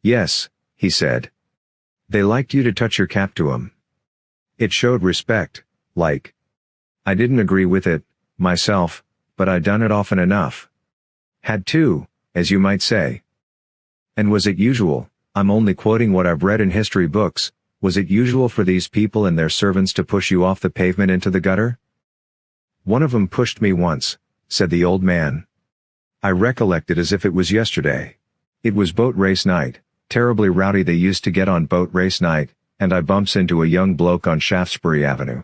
Yes, he said. They liked you to touch your cap to 'em. It showed respect, like. I didn't agree with it, myself, but I done it often enough. Had to, as you might say. And was it usual, I'm only quoting what I've read in history books, Was it usual for these people and their servants to push you off the pavement into the gutter? One of 'em pushed me once, said the old man. I recollect it as if it was yesterday. It was boat race night, terribly rowdy they used to get on boat race night, and I bumps into a young bloke on Shaftesbury Avenue.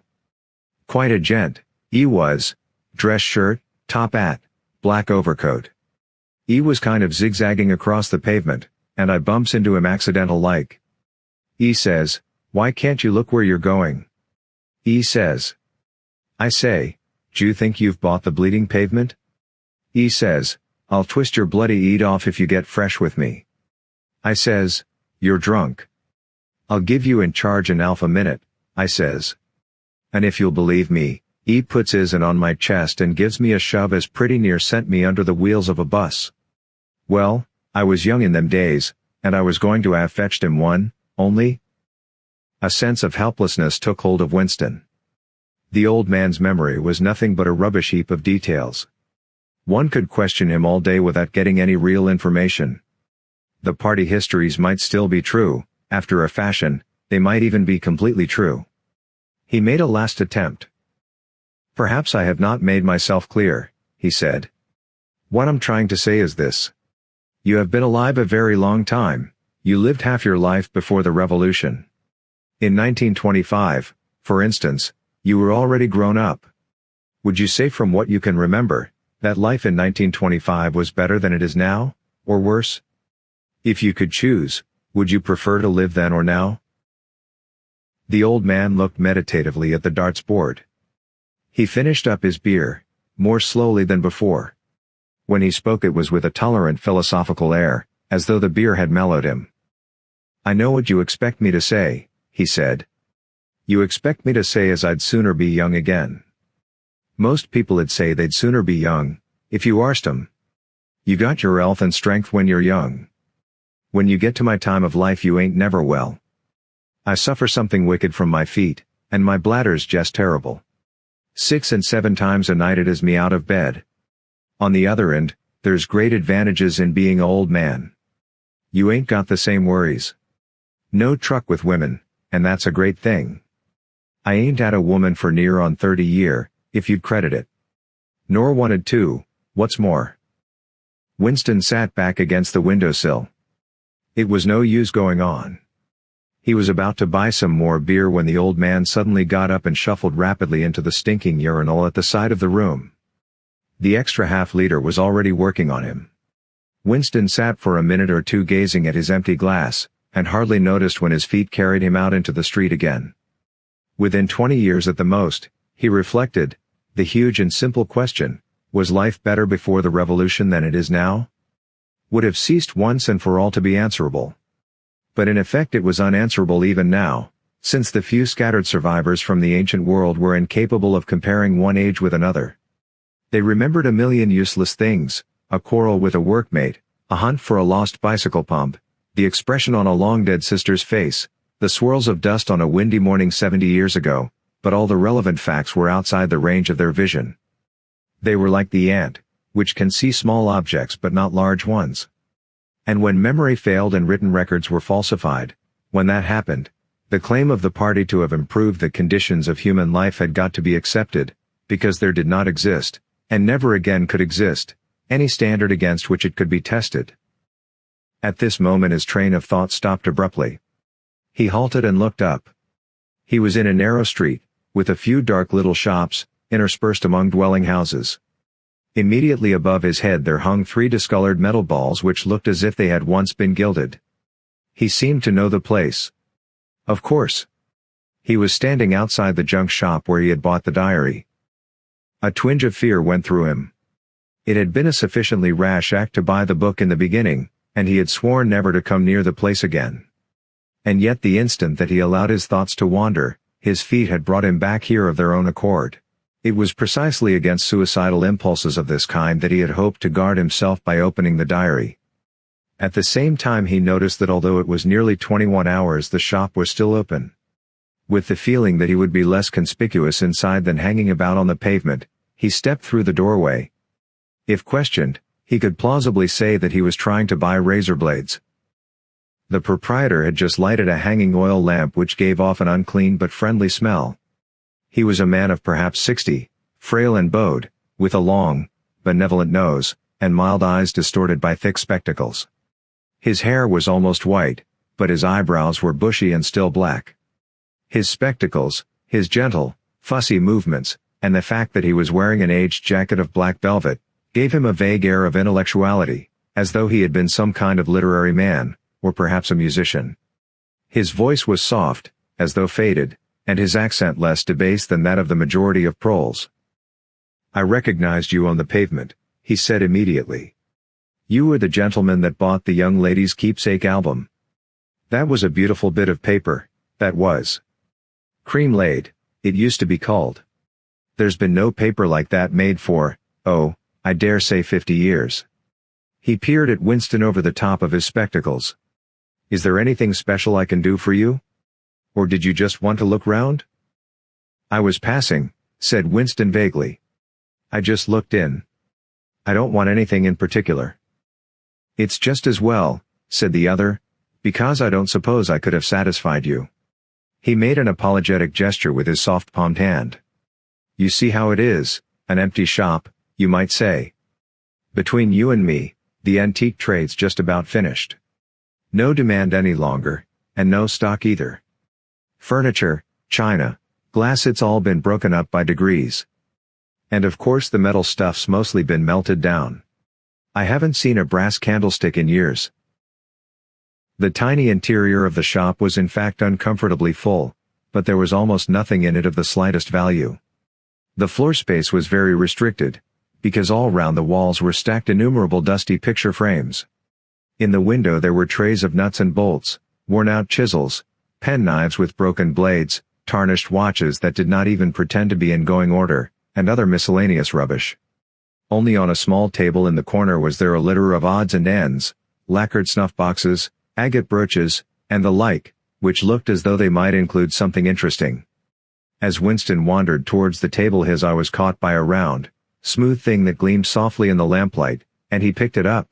Quite a gent, 'e was, dress shirt, top hat, black overcoat. 'E was kind of zigzagging across the pavement, and I bumps into him accidental like. 'E says, "Why can't you look where you're going?" 'E says. I say, "D'you think you've bought the bleeding pavement?" 'E says, "I'll twist your bloody 'ead off if you get fresh with me." I says, "You're drunk." "I'll give you in charge an alpha minute," I says. And if you'll believe me, 'e puts his'n on my chest and gives me a shove as pretty near sent me under the wheels of a bus. Well, I was young in them days, and I was going to have fetched him one, only. A sense of helplessness took hold of Winston. The old man's memory was nothing but a rubbish heap of details. One could question him all day without getting any real information. The party histories might still be true, after a fashion, they might even be completely true. He made a last attempt. "Perhaps I have not made myself clear," he said. "What I'm trying to say is this. You have been alive a very long time, you lived half your life before the revolution. In 1925, for instance, you were already grown up. Would you say from what you can remember, that life in 1925 was better than it is now, or worse? If you could choose, would you prefer to live then or now?" The old man looked meditatively at the darts board. He finished up his beer, more slowly than before. When he spoke it was with a tolerant philosophical air, as though the beer had mellowed him. "I know what you expect me to say," he said. "You expect me to say as I'd sooner be young again. Most people'd say they'd sooner be young, if you arst 'em. You got your health and strength when you're young. When you get to my time of life you ain't never well. I suffer something wicked from my feet, and my bladder's just terrible. 6 and 7 times a night it is me out of bed. On the other end, there's great advantages in being a old man. You ain't got the same worries. No truck with women, and that's a great thing. I ain't had a woman for near on 30 year, if you'd credit it. Nor wanted to, what's more." Winston sat back against the windowsill. It was no use going on. He was about to buy some more beer when the old man suddenly got up and shuffled rapidly into the stinking urinal at the side of the room. The extra half-liter was already working on him. Winston sat for a minute or two gazing at his empty glass, and hardly noticed when his feet carried him out into the street again. Within 20 years at the most, he reflected, the huge and simple question, was life better before the revolution than it is now? Would have ceased once and for all to be answerable. But in effect it was unanswerable even now, since the few scattered survivors from the ancient world were incapable of comparing one age with another. They remembered a million useless things, a quarrel with a workmate, a hunt for a lost bicycle pump, the expression on a long-dead sister's face, the swirls of dust on a windy morning 70 years ago, but all the relevant facts were outside the range of their vision. They were like the ant, which can see small objects but not large ones. And when memory failed and written records were falsified, when that happened, the claim of the party to have improved the conditions of human life had got to be accepted, because there did not exist, and never again could exist, any standard against which it could be tested. At this moment his train of thought stopped abruptly. He halted and looked up. He was in a narrow street, with a few dark little shops, interspersed among dwelling houses. Immediately above his head there hung 3 discolored metal balls which looked as if they had once been gilded. He seemed to know the place. Of course. He was standing outside the junk shop where he had bought the diary. A twinge of fear went through him. It had been a sufficiently rash act to buy the book in the beginning, and he had sworn never to come near the place again. And yet the instant that he allowed his thoughts to wander, his feet had brought him back here of their own accord. It was precisely against suicidal impulses of this kind that he had hoped to guard himself by opening the diary. At the same time he noticed that although it was nearly 21 hours the shop was still open. With the feeling that he would be less conspicuous inside than hanging about on the pavement, he stepped through the doorway. If questioned, he could plausibly say that he was trying to buy razor blades. The proprietor had just lighted a hanging oil lamp which gave off an unclean but friendly smell. He was a man of perhaps 60, frail and bowed, with a long, benevolent nose, and mild eyes distorted by thick spectacles. His hair was almost white, but his eyebrows were bushy and still black. His spectacles, his gentle, fussy movements, and the fact that he was wearing an aged jacket of black velvet, gave him a vague air of intellectuality, as though he had been some kind of literary man, or perhaps a musician. His voice was soft, as though faded, and his accent less debased than that of the majority of proles. "I recognized you on the pavement," he said immediately. "You were the gentleman that bought the young lady's keepsake album. That was a beautiful bit of paper, that was. Cream laid, it used to be called. There's been no paper like that made for, oh, I dare say 50 years. He peered at Winston over the top of his spectacles. "Is there anything special I can do for you? Or did you just want to look round?" "I was passing," said Winston vaguely. "I just looked in. I don't want anything in particular." "It's just as well," said the other, "because I don't suppose I could have satisfied you." He made an apologetic gesture with his soft-palmed hand. "You see how it is, an empty shop, you might say. Between you and me, the antique trade's just about finished. No demand any longer, and no stock either. Furniture, china, glass, it's all been broken up by degrees. And of course the metal stuff's mostly been melted down. I haven't seen a brass candlestick in years." The tiny interior of the shop was in fact uncomfortably full, but there was almost nothing in it of the slightest value. The floor space was very restricted, because all round the walls were stacked innumerable dusty picture frames. In the window there were trays of nuts and bolts, worn-out chisels, penknives with broken blades, tarnished watches that did not even pretend to be in going order, and other miscellaneous rubbish. Only on a small table in the corner was there a litter of odds and ends, lacquered snuff boxes, agate brooches, and the like, which looked as though they might include something interesting. As Winston wandered towards the table his eye was caught by a round, smooth thing that gleamed softly in the lamplight, and he picked it up.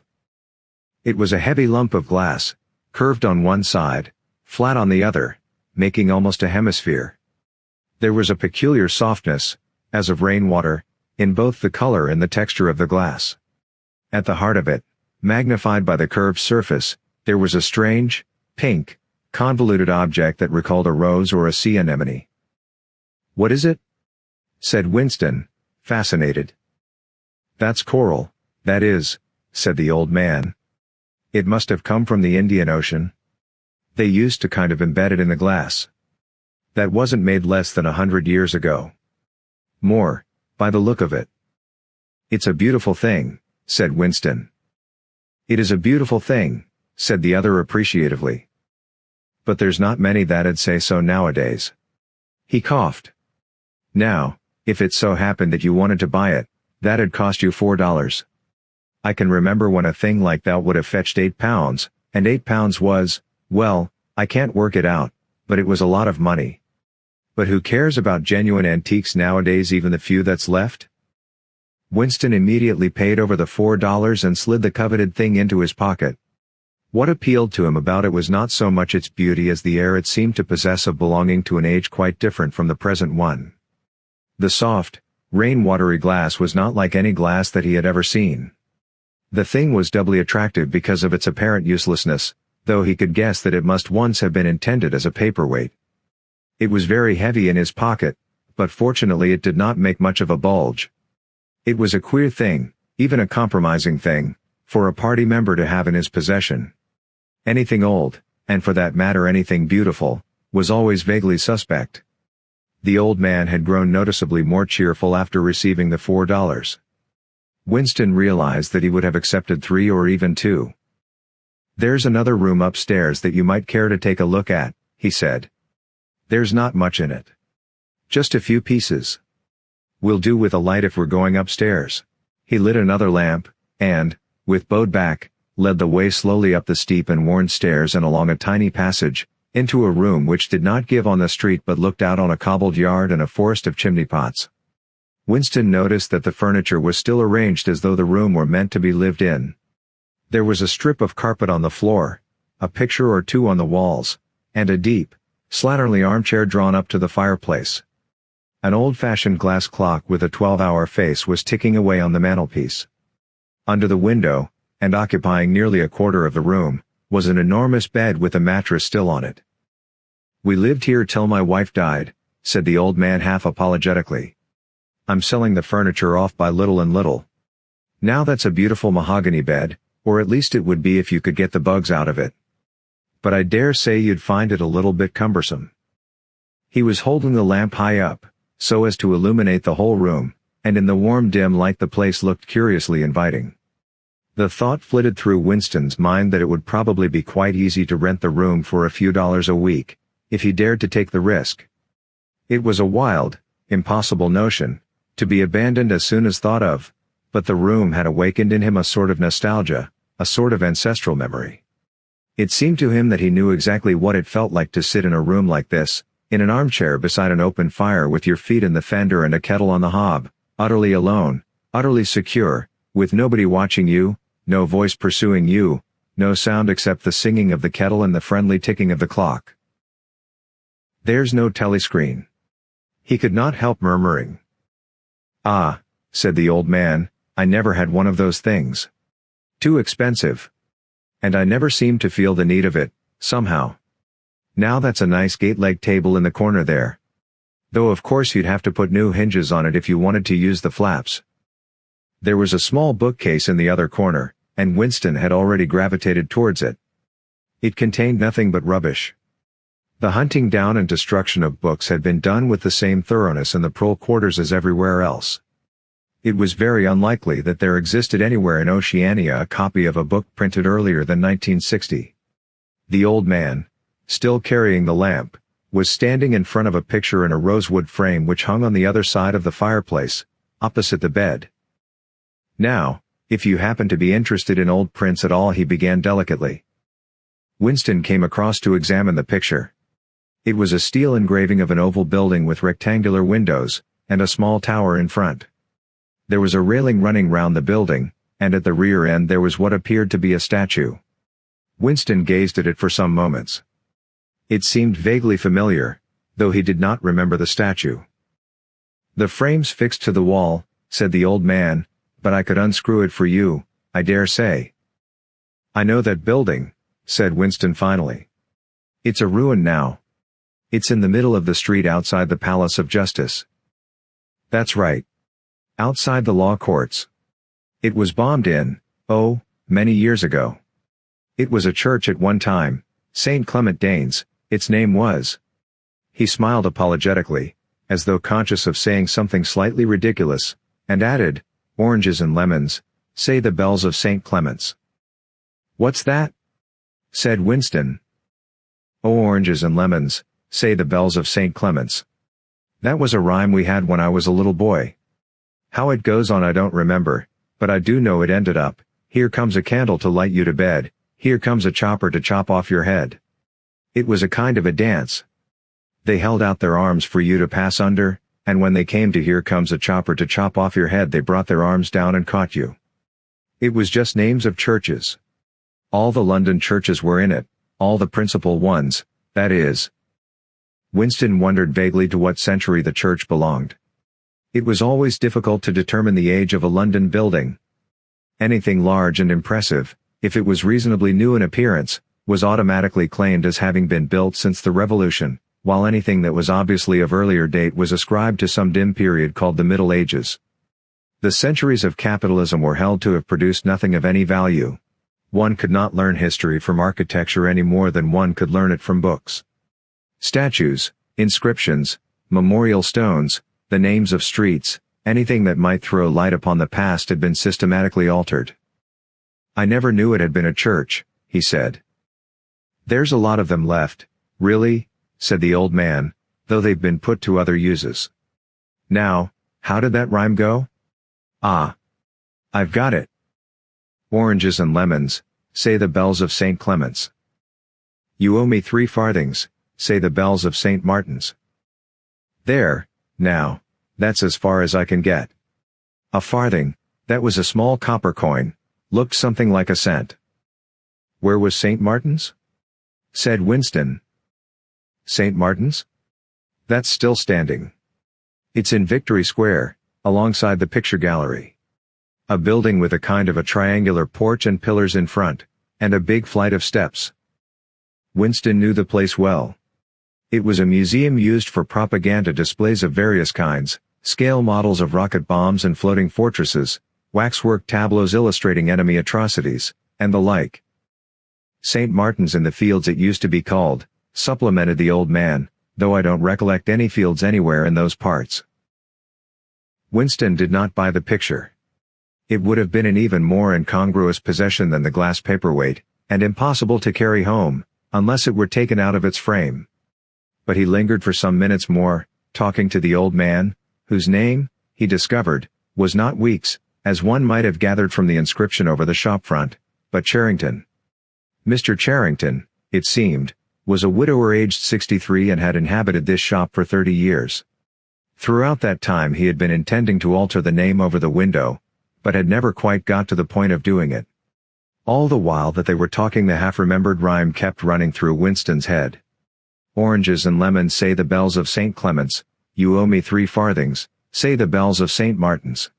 It was a heavy lump of glass, curved on one side, flat on the other, making almost a hemisphere. There was a peculiar softness, as of rainwater, in both the color and the texture of the glass. At the heart of it, magnified by the curved surface, there was a strange, pink, convoluted object that recalled a rose or a sea anemone. "What is it?" said Winston, fascinated. "That's coral, that is," said the old man. "It must have come from the Indian Ocean. They used to kind of embed it in the glass. That wasn't made less than 100 years ago. More, by the look of it." "It's a beautiful thing," said Winston. "It is a beautiful thing," said the other appreciatively. "But there's not many that'd say so nowadays." He coughed. "Now, if it so happened that you wanted to buy it, that'd cost you $4. I can remember when a thing like that would have fetched £8, and £8 was, well, I can't work it out, but it was a lot of money. But who cares about genuine antiques nowadays, even the few that's left?" Winston immediately paid over the $4 and slid the coveted thing into his pocket. What appealed to him about it was not so much its beauty as the air it seemed to possess of belonging to an age quite different from the present one. The soft, rain-watery glass was not like any glass that he had ever seen. The thing was doubly attractive because of its apparent uselessness, though he could guess that it must once have been intended as a paperweight. It was very heavy in his pocket, but fortunately it did not make much of a bulge. It was a queer thing, even a compromising thing, for a party member to have in his possession. Anything old, and for that matter anything beautiful, was always vaguely suspect. The old man had grown noticeably more cheerful after receiving the $4. Winston realized that he would have accepted 3 or even 2. "There's another room upstairs that you might care to take a look at," he said. "There's not much in it. Just a few pieces. We'll do with a light if we're going upstairs." He lit another lamp, and, with bowed back, led the way slowly up the steep and worn stairs and along a tiny passage, into a room which did not give on the street but looked out on a cobbled yard and a forest of chimney pots. Winston noticed that the furniture was still arranged as though the room were meant to be lived in. There was a strip of carpet on the floor, a picture or two on the walls, and a deep, slatternly armchair drawn up to the fireplace. An old-fashioned glass clock with a 12-hour face was ticking away on the mantelpiece. Under the window, and occupying nearly a quarter of the room, was an enormous bed with a mattress still on it. "We lived here till my wife died," said the old man half apologetically. "I'm selling the furniture off by little and little. Now that's a beautiful mahogany bed, or at least it would be if you could get the bugs out of it. But I dare say you'd find it a little bit cumbersome." He was holding the lamp high up, so as to illuminate the whole room, and in the warm dim light the place looked curiously inviting. The thought flitted through Winston's mind that it would probably be quite easy to rent the room for a few dollars a week, if he dared to take the risk. It was a wild, impossible notion, to be abandoned as soon as thought of, but the room had awakened in him a sort of nostalgia, a sort of ancestral memory. It seemed to him that he knew exactly what it felt like to sit in a room like this, in an armchair beside an open fire with your feet in the fender and a kettle on the hob, utterly alone, utterly secure, with nobody watching you, no voice pursuing you, no sound except the singing of the kettle and the friendly ticking of the clock. "There's no telescreen," he could not help murmuring. "Ah," said the old man, "I never had one of those things. Too expensive. And I never seemed to feel the need of it, somehow. Now that's a nice gate-leg table in the corner there. Though of course you'd have to put new hinges on it if you wanted to use the flaps." There was a small bookcase in the other corner, and Winston had already gravitated towards it. It contained nothing but rubbish. The hunting down and destruction of books had been done with the same thoroughness in the prole quarters as everywhere else. It was very unlikely that there existed anywhere in Oceania a copy of a book printed earlier than 1960. The old man, still carrying the lamp, was standing in front of a picture in a rosewood frame which hung on the other side of the fireplace, opposite the bed. "Now, if you happen to be interested in old prints at all," he began delicately. Winston came across to examine the picture. It was a steel engraving of an oval building with rectangular windows, and a small tower in front. There was a railing running round the building, and at the rear end there was what appeared to be a statue. Winston gazed at it for some moments. It seemed vaguely familiar, though he did not remember the statue. "The frame's fixed to the wall," said the old man, "but I could unscrew it for you, I dare say." "I know that building," said Winston finally. "It's a ruin now. It's in the middle of the street outside the Palace of Justice." "That's right. Outside the law courts. It was bombed in, many years ago. It was a church at one time, St. Clement Danes, its name was." He smiled apologetically, as though conscious of saying something slightly ridiculous, and added, "Oranges and lemons, say the bells of St. Clement's." "What's that?" said Winston. "Oh, oranges and lemons, say the bells of St. Clement's. That was a rhyme we had when I was a little boy. How it goes on I don't remember, but I do know it ended up, 'Here comes a candle to light you to bed, here comes a chopper to chop off your head.' It was a kind of a dance. They held out their arms for you to pass under, and when they came to 'Here comes a chopper to chop off your head,' they brought their arms down and caught you. It was just names of churches. All the London churches were in it, all the principal ones, that is." Winston wondered vaguely to what century the church belonged. It was always difficult to determine the age of a London building. Anything large and impressive, if it was reasonably new in appearance, was automatically claimed as having been built since the Revolution, while anything that was obviously of earlier date was ascribed to some dim period called the Middle Ages. The centuries of capitalism were held to have produced nothing of any value. One could not learn history from architecture any more than one could learn it from books. Statues, inscriptions, memorial stones, the names of streets, anything that might throw light upon the past had been systematically altered. "I never knew it had been a church," he said. "There's a lot of them left, really," said the old man, "though they've been put to other uses. Now, how did that rhyme go? Ah, I've got it. Oranges and lemons, say the bells of St. Clement's. You owe me 3 farthings, say the bells of St. Martin's. There, now, that's as far as I can get. A farthing, that was a small copper coin, looked something like a cent. Where was St. Martin's? said Winston. "St. Martin's? That's still standing. It's in Victory Square, alongside the picture gallery. A building with a kind of a triangular porch and pillars in front, and a big flight of steps." Winston knew the place well. It was a museum used for propaganda displays of various kinds, scale models of rocket bombs and floating fortresses, waxwork tableaus illustrating enemy atrocities, and the like. "St. Martin's in the Fields it used to be called," supplemented the old man, "though I don't recollect any fields anywhere in those parts." Winston did not buy the picture. It would have been an even more incongruous possession than the glass paperweight, and impossible to carry home, unless it were taken out of its frame. But he lingered for some minutes more, talking to the old man, whose name, he discovered, was not Weeks, as one might have gathered from the inscription over the shop front, but Charrington. Mr. Charrington, it seemed, was a widower aged 63 and had inhabited this shop for 30 years. Throughout that time he had been intending to alter the name over the window, but had never quite got to the point of doing it. All the while that they were talking the half-remembered rhyme kept running through Winston's head. "Oranges and lemons say the bells of St. Clement's, you owe me 3 farthings, say the bells of St. Martin's."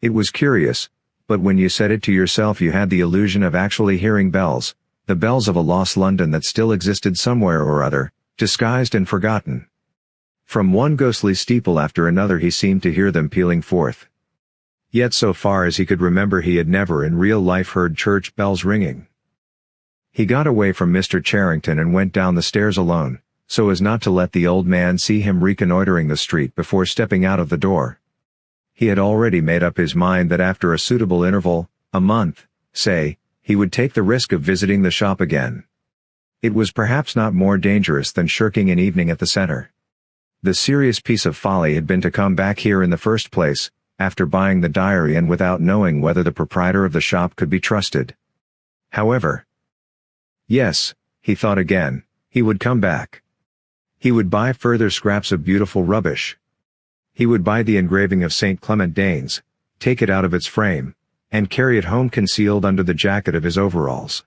It was curious, but when you said it to yourself you had the illusion of actually hearing bells, the bells of a lost London that still existed somewhere or other, disguised and forgotten. From one ghostly steeple after another he seemed to hear them pealing forth. Yet so far as he could remember he had never in real life heard church bells ringing. He got away from Mr. Charrington and went down the stairs alone, so as not to let the old man see him reconnoitering the street before stepping out of the door. He had already made up his mind that after a suitable interval, a month, say, he would take the risk of visiting the shop again. It was perhaps not more dangerous than shirking an evening at the center. The serious piece of folly had been to come back here in the first place, after buying the diary and without knowing whether the proprietor of the shop could be trusted. However, yes, he thought again, he would come back. He would buy further scraps of beautiful rubbish. He would buy the engraving of St. Clement Danes, take it out of its frame, and carry it home concealed under the jacket of his overalls.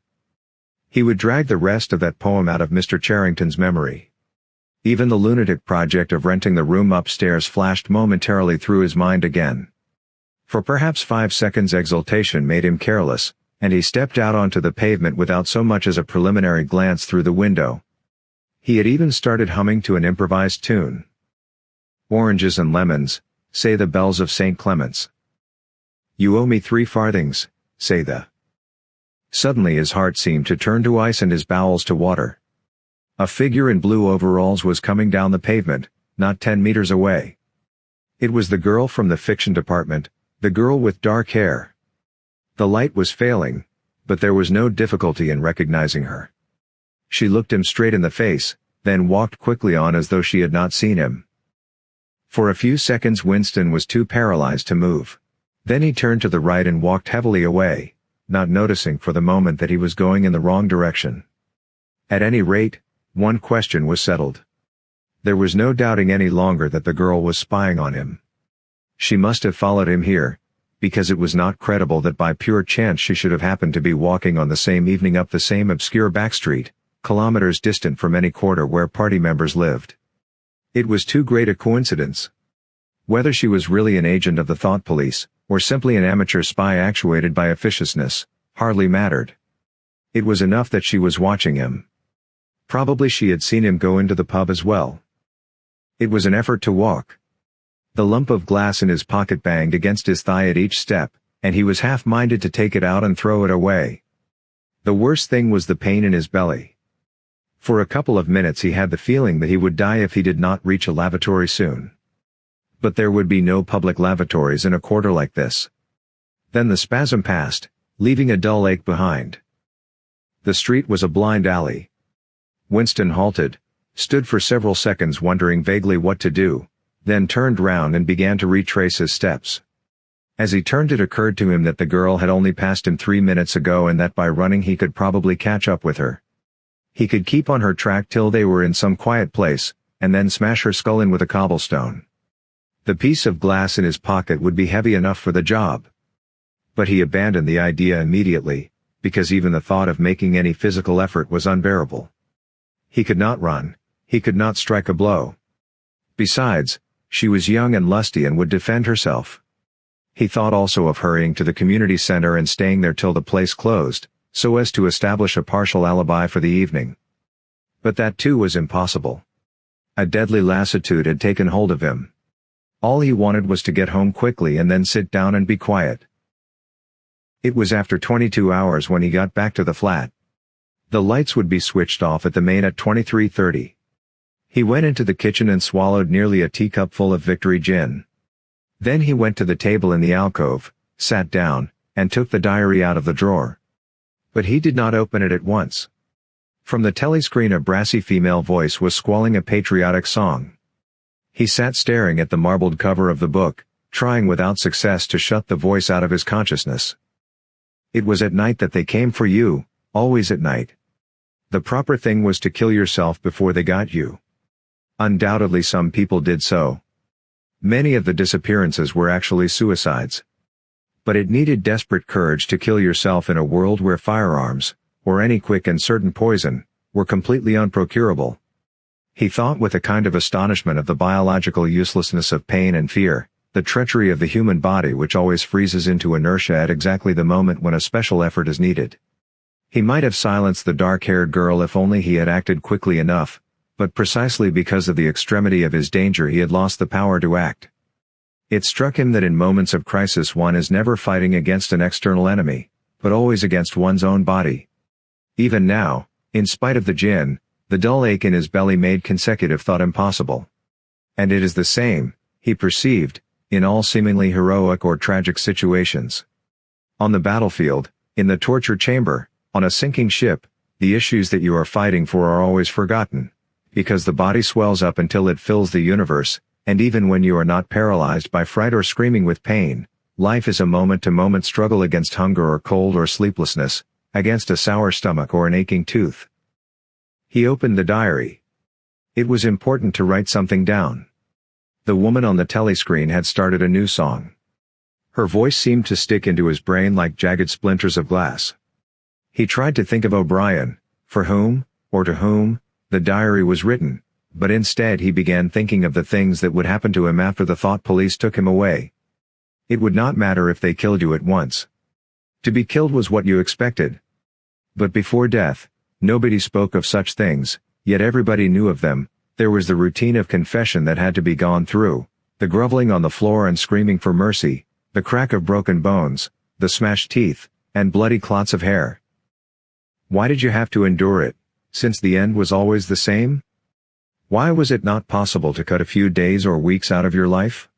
He would drag the rest of that poem out of Mr. Charrington's memory. Even the lunatic project of renting the room upstairs flashed momentarily through his mind again. For perhaps 5 seconds exultation made him careless, and he stepped out onto the pavement without so much as a preliminary glance through the window. He had even started humming to an improvised tune. "Oranges and lemons, say the bells of St. Clement's. You owe me 3 farthings, say the." Suddenly his heart seemed to turn to ice and his bowels to water. A figure in blue overalls was coming down the pavement, not 10 meters away. It was the girl from the fiction department, the girl with dark hair. The light was failing, but there was no difficulty in recognizing her. She looked him straight in the face, then walked quickly on as though she had not seen him. For a few seconds Winston was too paralyzed to move. Then he turned to the right and walked heavily away, not noticing for the moment that he was going in the wrong direction. At any rate, one question was settled. There was no doubting any longer that the girl was spying on him. She must have followed him here, because it was not credible that by pure chance she should have happened to be walking on the same evening up the same obscure back street, kilometers distant from any quarter where party members lived. It was too great a coincidence. Whether she was really an agent of the thought police, or simply an amateur spy actuated by officiousness, hardly mattered. It was enough that she was watching him. Probably she had seen him go into the pub as well. It was an effort to walk. The lump of glass in his pocket banged against his thigh at each step, and he was half-minded to take it out and throw it away. The worst thing was the pain in his belly. For a couple of minutes he had the feeling that he would die if he did not reach a lavatory soon. But there would be no public lavatories in a quarter like this. Then the spasm passed, leaving a dull ache behind. The street was a blind alley. Winston halted, stood for several seconds wondering vaguely what to do, then turned round and began to retrace his steps. As he turned it occurred to him that the girl had only passed him 3 minutes ago and that by running he could probably catch up with her. He could keep on her track till they were in some quiet place, and then smash her skull in with a cobblestone. The piece of glass in his pocket would be heavy enough for the job. But he abandoned the idea immediately, because even the thought of making any physical effort was unbearable. He could not run. He could not strike a blow. Besides, she was young and lusty and would defend herself. He thought also of hurrying to the community center and staying there till the place closed, so as to establish a partial alibi for the evening. But that too was impossible. A deadly lassitude had taken hold of him. All he wanted was to get home quickly and then sit down and be quiet. It was after 22 hours when he got back to the flat. The lights would be switched off at the main at 23:30. He went into the kitchen and swallowed nearly a teacupful of Victory gin. Then he went to the table in the alcove, sat down, and took the diary out of the drawer. But he did not open it at once. From the telescreen a brassy female voice was squalling a patriotic song. He sat staring at the marbled cover of the book, trying without success to shut the voice out of his consciousness. It was at night that they came for you, always at night. The proper thing was to kill yourself before they got you. Undoubtedly some people did so. Many of the disappearances were actually suicides. But it needed desperate courage to kill yourself in a world where firearms, or any quick and certain poison, were completely unprocurable. He thought with a kind of astonishment of the biological uselessness of pain and fear, the treachery of the human body which always freezes into inertia at exactly the moment when a special effort is needed. He might have silenced the dark-haired girl if only he had acted quickly enough, but precisely because of the extremity of his danger he had lost the power to act. It struck him that in moments of crisis one is never fighting against an external enemy, but always against one's own body. Even now, in spite of the gin, the dull ache in his belly made consecutive thought impossible. And it is the same, he perceived, in all seemingly heroic or tragic situations. On the battlefield, in the torture chamber, on a sinking ship, the issues that you are fighting for are always forgotten, because the body swells up until it fills the universe, and even when you are not paralyzed by fright or screaming with pain, life is a moment-to-moment struggle against hunger or cold or sleeplessness, against a sour stomach or an aching tooth. He opened the diary. It was important to write something down. The woman on the telescreen had started a new song. Her voice seemed to stick into his brain like jagged splinters of glass. He tried to think of O'Brien, for whom, or to whom, the diary was written, but instead he began thinking of the things that would happen to him after the thought police took him away. It would not matter if they killed you at once. To be killed was what you expected. But before death, nobody spoke of such things, yet everybody knew of them. There was the routine of confession that had to be gone through, the groveling on the floor and screaming for mercy, the crack of broken bones, the smashed teeth, and bloody clots of hair. Why did you have to endure it, since the end was always the same? Why was it not possible to cut a few days or weeks out of your life?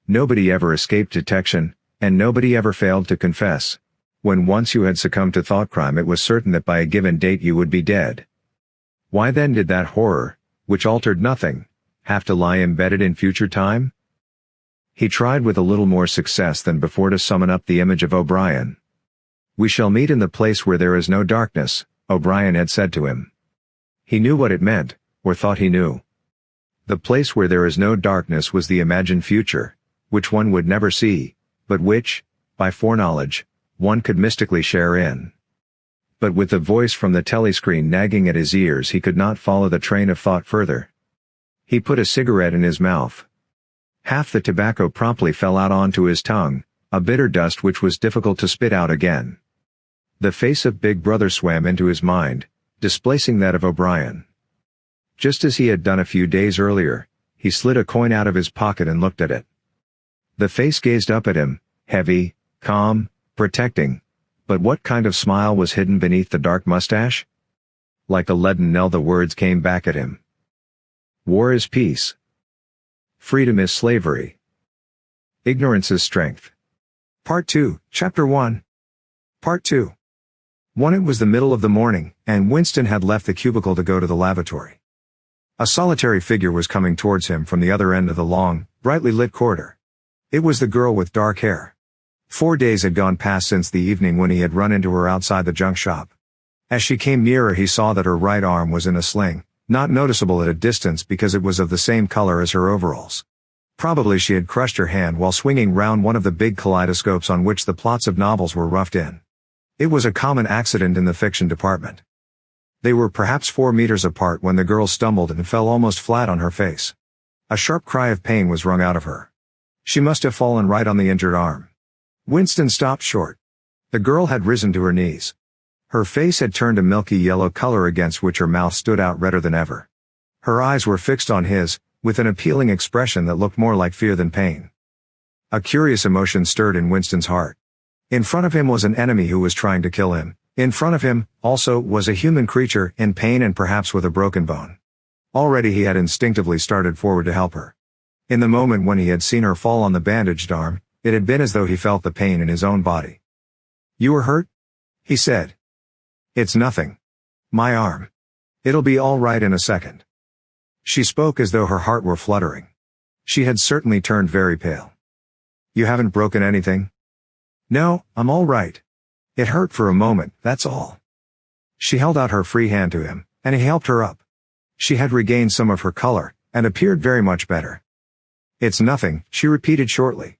Nobody ever escaped detection, and nobody ever failed to confess. When once you had succumbed to thought crime it was certain that by a given date you would be dead. Why then did that horror, which altered nothing, have to lie embedded in future time? He tried with a little more success than before to summon up the image of O'Brien. "We shall meet in the place where there is no darkness," O'Brien had said to him. He knew what it meant, or thought he knew. The place where there is no darkness was the imagined future, which one would never see, but which, by foreknowledge, one could mystically share in. But with the voice from the telescreen nagging at his ears he could not follow the train of thought further. He put a cigarette in his mouth. Half the tobacco promptly fell out onto his tongue, a bitter dust which was difficult to spit out again. The face of Big Brother swam into his mind, displacing that of O'Brien. Just as he had done a few days earlier, he slid a coin out of his pocket and looked at it. The face gazed up at him, heavy, calm, protecting, but what kind of smile was hidden beneath the dark mustache? Like a leaden knell the words came back at him. War is peace. Freedom is slavery. Ignorance is strength. Part 2, Chapter 1. Part 2. 1. It was the middle of the morning, and Winston had left the cubicle to go to the lavatory. A solitary figure was coming towards him from the other end of the long, brightly lit corridor. It was the girl with dark hair. 4 days had gone past since the evening when he had run into her outside the junk shop. As she came nearer he saw that her right arm was in a sling, not noticeable at a distance because it was of the same color as her overalls. Probably she had crushed her hand while swinging round one of the big kaleidoscopes on which the plots of novels were roughed in. It was a common accident in the fiction department. They were perhaps 4 meters apart when the girl stumbled and fell almost flat on her face. A sharp cry of pain was wrung out of her. She must have fallen right on the injured arm. Winston stopped short. The girl had risen to her knees. Her face had turned a milky yellow color against which her mouth stood out redder than ever. Her eyes were fixed on his, with an appealing expression that looked more like fear than pain. A curious emotion stirred in Winston's heart. In front of him was an enemy who was trying to kill him. In front of him, also, was a human creature, in pain and perhaps with a broken bone. Already he had instinctively started forward to help her. In the moment when he had seen her fall on the bandaged arm, it had been as though he felt the pain in his own body. "You were hurt?" he said. "It's nothing. My arm. It'll be all right in a second." She spoke as though her heart were fluttering. She had certainly turned very pale. "You haven't broken anything?" "No, I'm all right. It hurt for a moment, that's all." She held out her free hand to him, and he helped her up. She had regained some of her color, and appeared very much better. "It's nothing," she repeated shortly.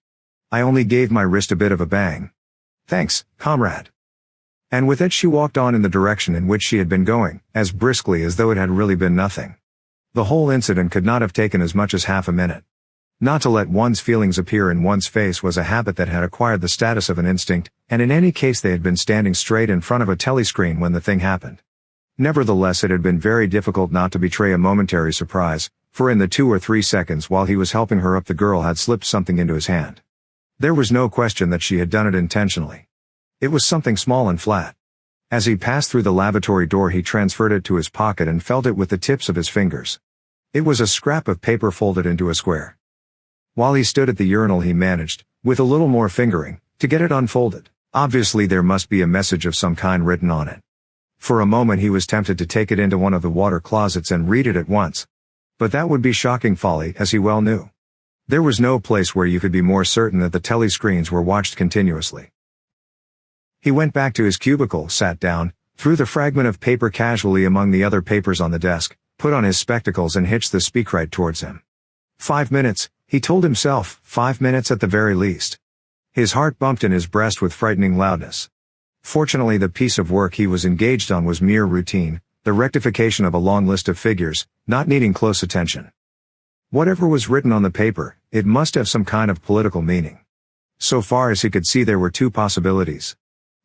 "I only gave my wrist a bit of a bang. Thanks, comrade." And with it she walked on in the direction in which she had been going, as briskly as though it had really been nothing. The whole incident could not have taken as much as half a minute. Not to let one's feelings appear in one's face was a habit that had acquired the status of an instinct, and in any case they had been standing straight in front of a telescreen when the thing happened. Nevertheless, it had been very difficult not to betray a momentary surprise, for in the 2 or 3 seconds while he was helping her up the girl had slipped something into his hand. There was no question that she had done it intentionally. It was something small and flat. As he passed through the lavatory door he transferred it to his pocket and felt it with the tips of his fingers. It was a scrap of paper folded into a square. While he stood at the urinal he managed, with a little more fingering, to get it unfolded. Obviously there must be a message of some kind written on it. For a moment he was tempted to take it into one of the water closets and read it at once. But that would be shocking folly, as he well knew. There was no place where you could be more certain that the telescreens were watched continuously. He went back to his cubicle, sat down, threw the fragment of paper casually among the other papers on the desk, put on his spectacles and hitched the speakwrite towards him. 5 minutes, he told himself, 5 minutes at the very least. His heart bumped in his breast with frightening loudness. Fortunately the piece of work he was engaged on was mere routine, the rectification of a long list of figures, not needing close attention. Whatever was written on the paper, it must have some kind of political meaning. So far as he could see there were 2 possibilities.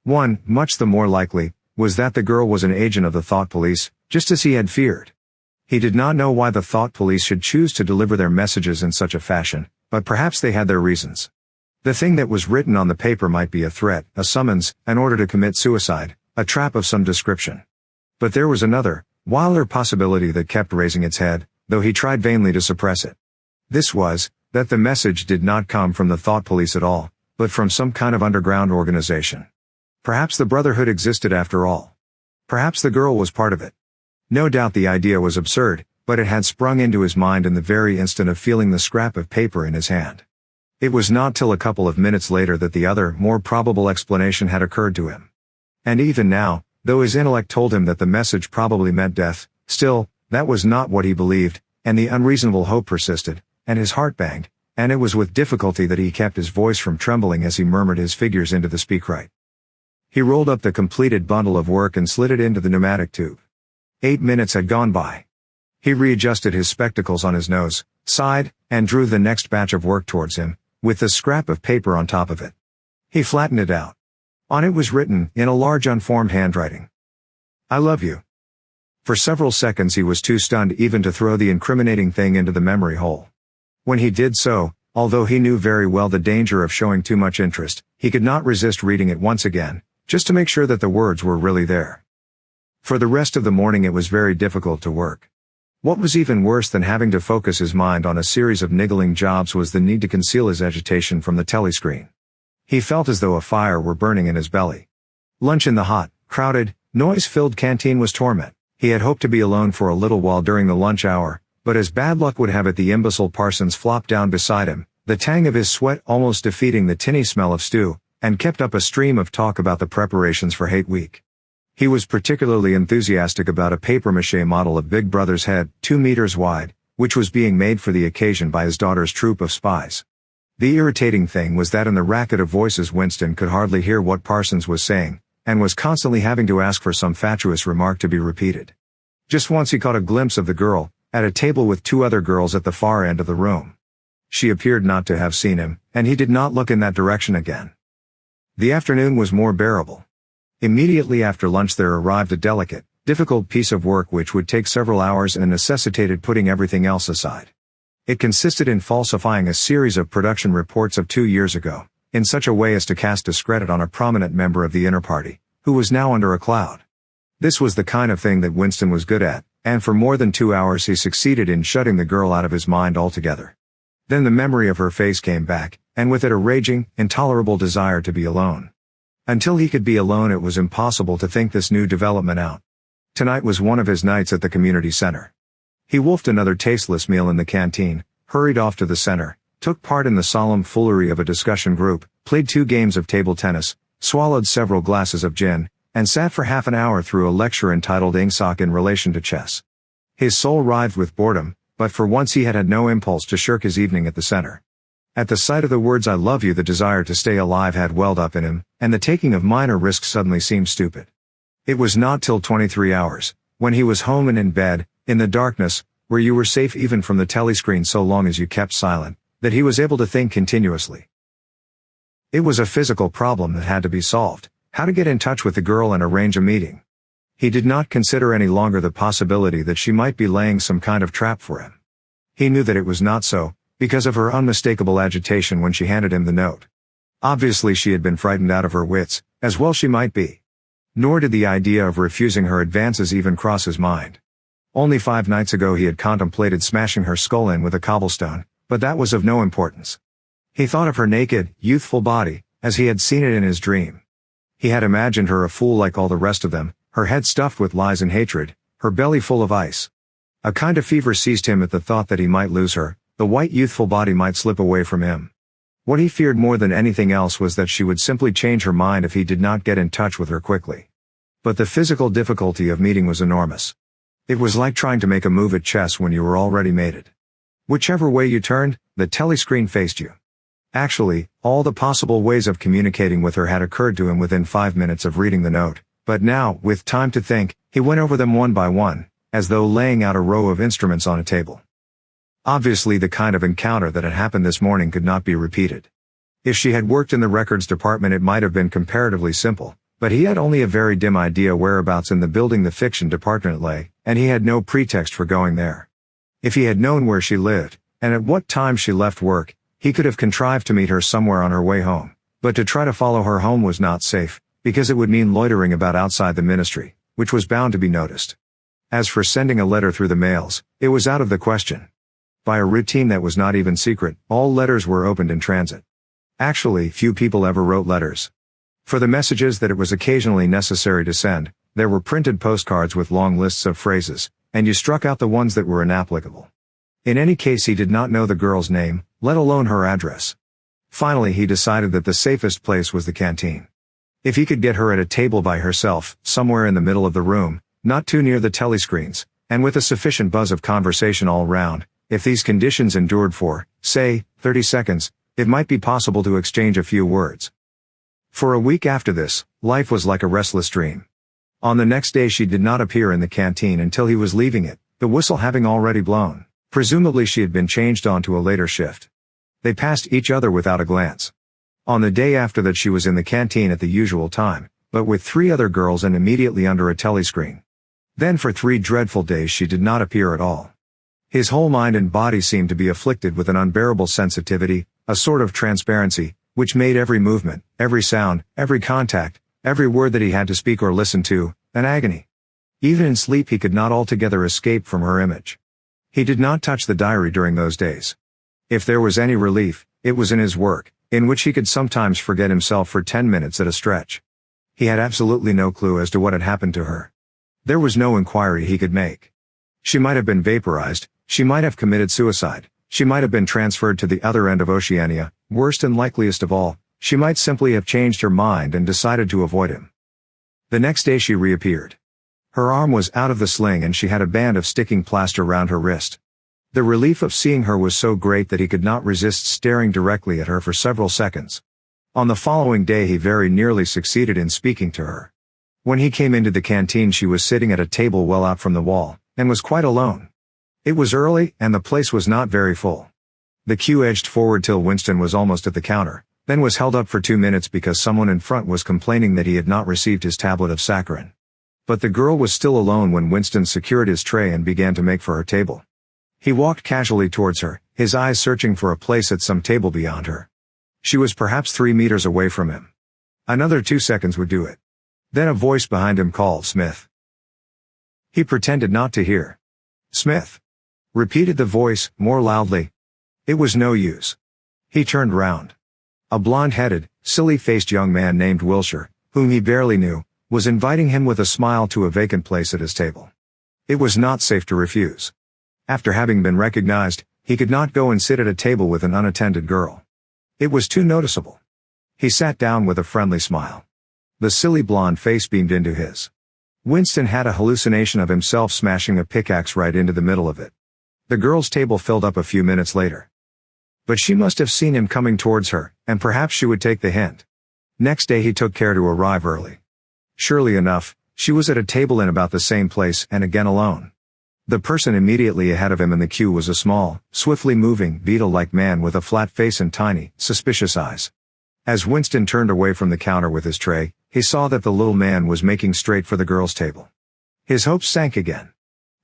One, much the more likely, was that the girl was an agent of the thought police, just as he had feared. He did not know why the thought police should choose to deliver their messages in such a fashion, but perhaps they had their reasons. The thing that was written on the paper might be a threat, a summons, an order to commit suicide, a trap of some description. But there was another, wilder possibility that kept raising its head, though he tried vainly to suppress it. This was, that the message did not come from the thought police at all, but from some kind of underground organization. Perhaps the Brotherhood existed after all. Perhaps the girl was part of it. No doubt the idea was absurd, but it had sprung into his mind in the very instant of feeling the scrap of paper in his hand. It was not till a couple of minutes later that the other, more probable explanation had occurred to him. And even now, though his intellect told him that the message probably meant death, still, that was not what he believed, and the unreasonable hope persisted, and his heart banged, and it was with difficulty that he kept his voice from trembling as he murmured his figures into the speakwrite. He rolled up the completed bundle of work and slid it into the pneumatic tube. 8 minutes had gone by. He readjusted his spectacles on his nose, sighed, and drew the next batch of work towards him, with the scrap of paper on top of it. He flattened it out. On it was written, in a large unformed handwriting, "I love you." For several seconds he was too stunned even to throw the incriminating thing into the memory hole. When he did so, although he knew very well the danger of showing too much interest, he could not resist reading it once again, just to make sure that the words were really there. For the rest of the morning it was very difficult to work. What was even worse than having to focus his mind on a series of niggling jobs was the need to conceal his agitation from the telescreen. He felt as though a fire were burning in his belly. Lunch in the hot, crowded, noise-filled canteen was torment. He had hoped to be alone for a little while during the lunch hour, but as bad luck would have it the imbecile Parsons flopped down beside him, the tang of his sweat almost defeating the tinny smell of stew, and kept up a stream of talk about the preparations for Hate Week. He was particularly enthusiastic about a papier-mâché model of Big Brother's head, 2 meters wide, which was being made for the occasion by his daughter's troop of spies. The irritating thing was that in the racket of voices Winston could hardly hear what Parsons was saying, and was constantly having to ask for some fatuous remark to be repeated. Just once he caught a glimpse of the girl, at a table with two other girls at the far end of the room. She appeared not to have seen him, and he did not look in that direction again. The afternoon was more bearable. Immediately after lunch there arrived a delicate, difficult piece of work which would take several hours and necessitated putting everything else aside. It consisted in falsifying a series of production reports of 2 years ago, in such a way as to cast discredit on a prominent member of the inner party, who was now under a cloud. This was the kind of thing that Winston was good at, and for more than 2 hours he succeeded in shutting the girl out of his mind altogether. Then the memory of her face came back, and with it a raging, intolerable desire to be alone. Until he could be alone it was impossible to think this new development out. Tonight was one of his nights at the community center. He wolfed another tasteless meal in the canteen, hurried off to the center, took part in the solemn foolery of a discussion group, played 2 games of table tennis, swallowed several glasses of gin, and sat for half an hour through a lecture entitled Ingsoc in relation to chess. His soul writhed with boredom, but for once he had had no impulse to shirk his evening at the center. At the sight of the words "I love you" the desire to stay alive had welled up in him, and the taking of minor risks suddenly seemed stupid. It was not till 23 hours, when he was home and in bed, in the darkness, where you were safe even from the telescreen so long as you kept silent, that he was able to think continuously. It was a physical problem that had to be solved, how to get in touch with the girl and arrange a meeting. He did not consider any longer the possibility that she might be laying some kind of trap for him. He knew that it was not so, because of her unmistakable agitation when she handed him the note. Obviously she had been frightened out of her wits, as well she might be. Nor did the idea of refusing her advances even cross his mind. Only 5 nights ago he had contemplated smashing her skull in with a cobblestone, but that was of no importance. He thought of her naked, youthful body, as he had seen it in his dream. He had imagined her a fool like all the rest of them, her head stuffed with lies and hatred, her belly full of ice. A kind of fever seized him at the thought that he might lose her, the white youthful body might slip away from him. What he feared more than anything else was that she would simply change her mind if he did not get in touch with her quickly. But the physical difficulty of meeting was enormous. It was like trying to make a move at chess when you were already made it. Whichever way you turned, the telescreen faced you. Actually, all the possible ways of communicating with her had occurred to him within 5 minutes of reading the note, but now, with time to think, he went over them one by one, as though laying out a row of instruments on a table. Obviously the kind of encounter that had happened this morning could not be repeated. If she had worked in the records department it might have been comparatively simple, but he had only a very dim idea whereabouts in the building the fiction department lay, and he had no pretext for going there. If he had known where she lived, and at what time she left work, he could have contrived to meet her somewhere on her way home, but to try to follow her home was not safe, because it would mean loitering about outside the ministry, which was bound to be noticed. As for sending a letter through the mails, it was out of the question. By a routine that was not even secret, all letters were opened in transit. Actually, few people ever wrote letters. For the messages that it was occasionally necessary to send, there were printed postcards with long lists of phrases, and you struck out the ones that were inapplicable. In any case he did not know the girl's name, let alone her address. Finally he decided that the safest place was the canteen. If he could get her at a table by herself, somewhere in the middle of the room, not too near the telescreens, and with a sufficient buzz of conversation all round, if these conditions endured for, say, 30 seconds, it might be possible to exchange a few words. For a week after this, life was like a restless dream. On the next day she did not appear in the canteen until he was leaving it, the whistle having already blown. Presumably she had been changed on to a later shift. They passed each other without a glance. On the day after that she was in the canteen at the usual time, but with 3 other girls and immediately under a telescreen. Then for 3 dreadful days she did not appear at all. His whole mind and body seemed to be afflicted with an unbearable sensitivity, a sort of transparency, which made every movement, every sound, every contact, every word that he had to speak or listen to, an agony. Even in sleep he could not altogether escape from her image. He did not touch the diary during those days. If there was any relief, it was in his work, in which he could sometimes forget himself for 10 minutes at a stretch. He had absolutely no clue as to what had happened to her. There was no inquiry he could make. She might have been vaporized, she might have committed suicide, she might have been transferred to the other end of Oceania, worst and likeliest of all, she might simply have changed her mind and decided to avoid him. The next day she reappeared. Her arm was out of the sling and she had a band of sticking plaster round her wrist. The relief of seeing her was so great that he could not resist staring directly at her for several seconds. On the following day he very nearly succeeded in speaking to her. When he came into the canteen, she was sitting at a table well out from the wall, and was quite alone. It was early, and the place was not very full. The queue edged forward till Winston was almost at the counter, then was held up for 2 minutes because someone in front was complaining that he had not received his tablet of saccharin. But the girl was still alone when Winston secured his tray and began to make for her table. He walked casually towards her, his eyes searching for a place at some table beyond her. She was perhaps 3 meters away from him. Another 2 seconds would do it. Then a voice behind him called, "Smith." He pretended not to hear. "Smith," repeated the voice, more loudly. It was no use. He turned round. A blonde-headed, silly-faced young man named Wilshire, whom he barely knew, was inviting him with a smile to a vacant place at his table. It was not safe to refuse. After having been recognized, he could not go and sit at a table with an unattended girl. It was too noticeable. He sat down with a friendly smile. The silly blonde face beamed into his. Winston had a hallucination of himself smashing a pickaxe right into the middle of it. The girl's table filled up a few minutes later. But she must have seen him coming towards her, and perhaps she would take the hint. Next day he took care to arrive early. Surely enough, she was at a table in about the same place and again alone. The person immediately ahead of him in the queue was a small, swiftly moving, beetle-like man with a flat face and tiny, suspicious eyes. As Winston turned away from the counter with his tray, he saw that the little man was making straight for the girl's table. His hopes sank again.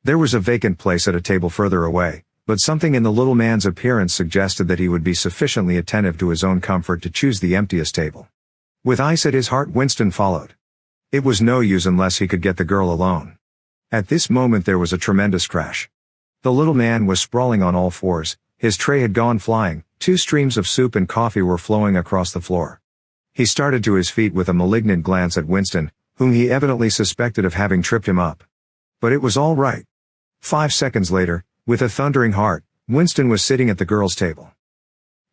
There was a vacant place at a table further away, but something in the little man's appearance suggested that he would be sufficiently attentive to his own comfort to choose the emptiest table. With ice at his heart, Winston followed. It was no use unless he could get the girl alone. At this moment there was a tremendous crash. The little man was sprawling on all fours, his tray had gone flying, 2 streams of soup and coffee were flowing across the floor. He started to his feet with a malignant glance at Winston, whom he evidently suspected of having tripped him up. But it was all right. 5 seconds later, with a thundering heart, Winston was sitting at the girl's table.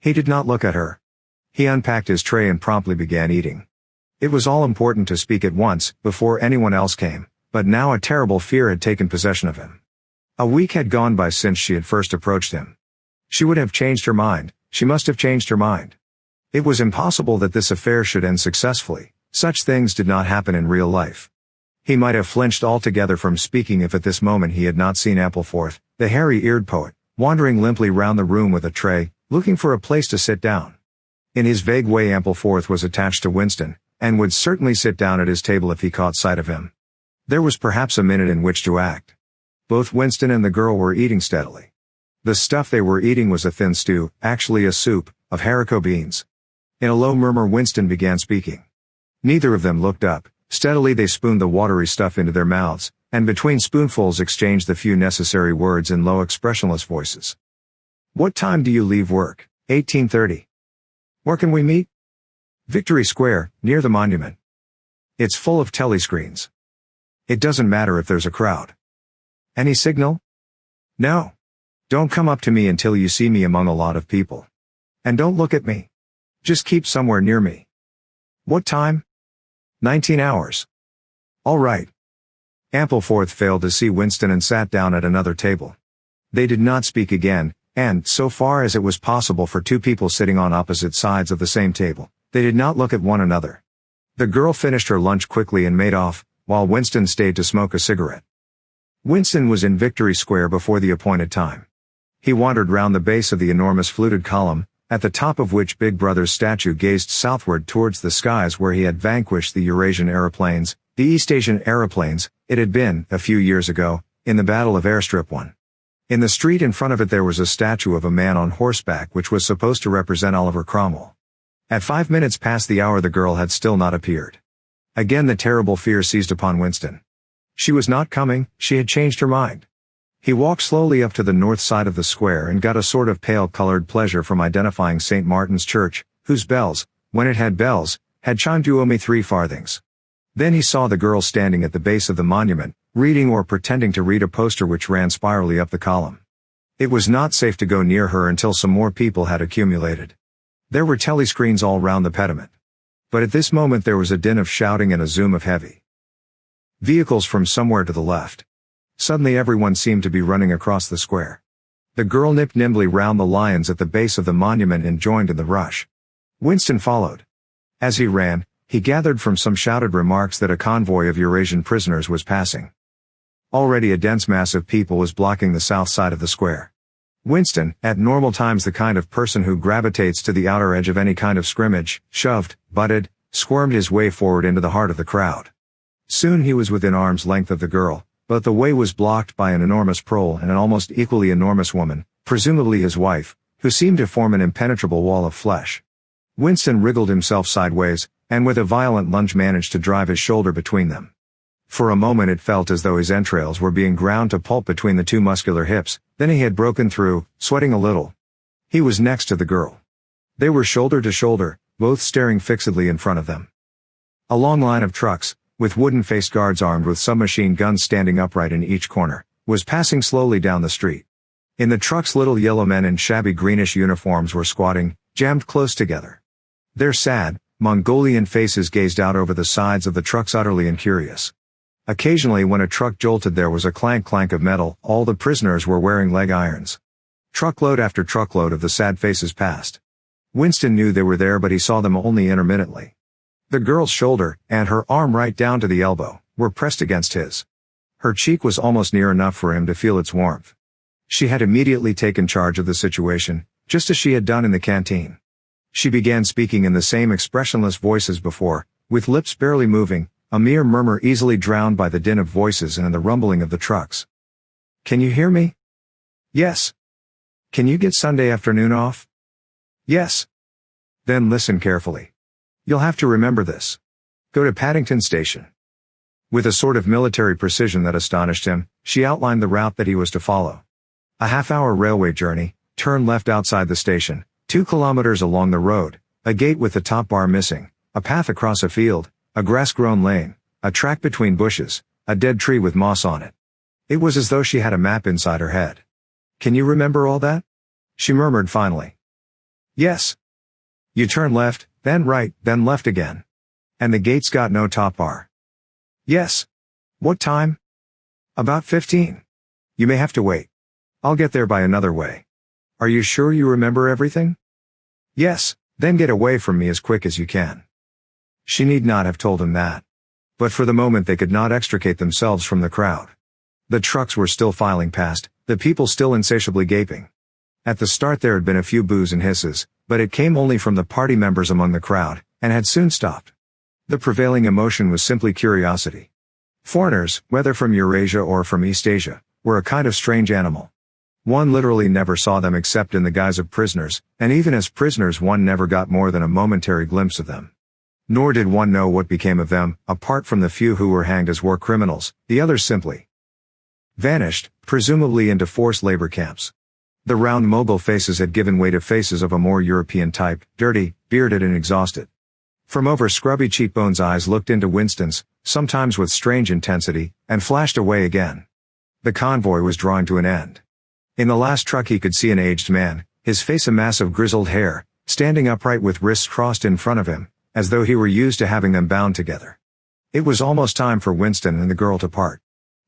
He did not look at her. He unpacked his tray and promptly began eating. It was all important to speak at once, before anyone else came, but now a terrible fear had taken possession of him. A week had gone by since she had first approached him. She would have changed her mind, she must have changed her mind. It was impossible that this affair should end successfully. Such things did not happen in real life. He might have flinched altogether from speaking if at this moment he had not seen Ampleforth, the hairy-eared poet, wandering limply round the room with a tray, looking for a place to sit down. In his vague way Ampleforth was attached to Winston, and would certainly sit down at his table if he caught sight of him. There was perhaps a minute in which to act. Both Winston and the girl were eating steadily. The stuff they were eating was a thin stew, actually a soup, of haricot beans. In a low murmur Winston began speaking. Neither of them looked up. Steadily they spooned the watery stuff into their mouths, and between spoonfuls exchanged the few necessary words in low expressionless voices. "What time do you leave work?" 18:30. "Where can we meet?" "Victory Square, near the monument. It's full of telescreens. It doesn't matter if there's a crowd." "Any signal?" "No. Don't come up to me until you see me among a lot of people. And don't look at me. Just keep somewhere near me." "What time?" 19 hours. "All right." Ampleforth failed to see Winston and sat down at another table. They did not speak again, and, so far as it was possible for 2 people sitting on opposite sides of the same table, they did not look at one another. The girl finished her lunch quickly and made off, while Winston stayed to smoke a cigarette. Winston was in Victory Square before the appointed time. He wandered round the base of the enormous fluted column, at the top of which Big Brother's statue gazed southward towards the skies where he had vanquished the Eurasian aeroplanes, the East Asian aeroplanes, it had been, a few years ago, in the Battle of Airstrip 1. In the street in front of it there was a statue of a man on horseback which was supposed to represent Oliver Cromwell. At 5 minutes past the hour the girl had still not appeared. Again the terrible fear seized upon Winston. She was not coming, she had changed her mind. He walked slowly up to the north side of the square and got a sort of pale-colored pleasure from identifying St. Martin's Church, whose bells, when it had bells, had chimed "You owe me 3 farthings. Then he saw the girl standing at the base of the monument, reading or pretending to read a poster which ran spirally up the column. It was not safe to go near her until some more people had accumulated. There were telescreens all round the pediment. But at this moment there was a din of shouting and a zoom of heavy vehicles from somewhere to the left. Suddenly everyone seemed to be running across the square. The girl nipped nimbly round the lions at the base of the monument and joined in the rush. Winston followed. As he ran, He gathered from some shouted remarks that a convoy of Eurasian prisoners was passing. Already a dense mass of people was blocking the south side of the square. Winston, at normal times the kind of person who gravitates to the outer edge of any kind of scrimmage, shoved, butted, squirmed his way forward into the heart of the crowd. Soon he was within arm's length of the girl, but the way was blocked by an enormous prole and an almost equally enormous woman, presumably his wife, who seemed to form an impenetrable wall of flesh. Winston wriggled himself sideways, and with a violent lunge managed to drive his shoulder between them. For a moment it felt as though his entrails were being ground to pulp between the two muscular hips, then he had broken through, sweating a little. He was next to the girl. They were shoulder to shoulder, both staring fixedly in front of them. A long line of trucks, with wooden-faced guards armed with submachine guns standing upright in each corner, was passing slowly down the street. In the trucks little yellow men in shabby greenish uniforms were squatting, jammed close together. Their sad, Mongolian faces gazed out over the sides of the trucks utterly incurious. Occasionally when a truck jolted there was a clank-clank of metal. All the prisoners were wearing leg irons. Truckload after truckload of the sad faces passed. Winston knew they were there but he saw them only intermittently. The girl's shoulder, and her arm right down to the elbow, were pressed against his. Her cheek was almost near enough for him to feel its warmth. She had immediately taken charge of the situation, just as she had done in the canteen. She began speaking in the same expressionless voice as before, with lips barely moving, a mere murmur easily drowned by the din of voices and the rumbling of the trucks. "Can you hear me?" "Yes." "Can you get Sunday afternoon off?" "Yes." "Then listen carefully. You'll have to remember this. Go to Paddington Station." With a sort of military precision that astonished him, she outlined the route that he was to follow. A half-hour railway journey, turn left outside the station, 2 kilometers along the road, a gate with the top bar missing, a path across a field, a grass-grown lane, a track between bushes, a dead tree with moss on it. It was as though she had a map inside her head. "Can you remember all that?" she murmured finally. "Yes." "You turn left, then right, then left again. And the gate's got no top bar." "Yes." "What time?" "About 15. You may have to wait. I'll get there by another way." "Are you sure you remember everything?" "Yes." "Then get away from me as quick as you can." She need not have told him that. But for the moment they could not extricate themselves from the crowd. The trucks were still filing past, the people still insatiably gaping. At the start there had been a few boos and hisses, but it came only from the party members among the crowd, and had soon stopped. The prevailing emotion was simply curiosity. Foreigners, whether from Eurasia or from East Asia, were a kind of strange animal. One literally never saw them except in the guise of prisoners, and even as prisoners one never got more than a momentary glimpse of them. Nor did one know what became of them, apart from the few who were hanged as war criminals. The others simply vanished, presumably into forced labor camps. The round Mogul faces had given way to faces of a more European type, dirty, bearded and exhausted. From over scrubby cheekbones eyes looked into Winston's, sometimes with strange intensity, and flashed away again. The convoy was drawing to an end. In the last truck he could see an aged man, his face a mass of grizzled hair, standing upright with wrists crossed in front of him, as though he were used to having them bound together. It was almost time for Winston and the girl to part.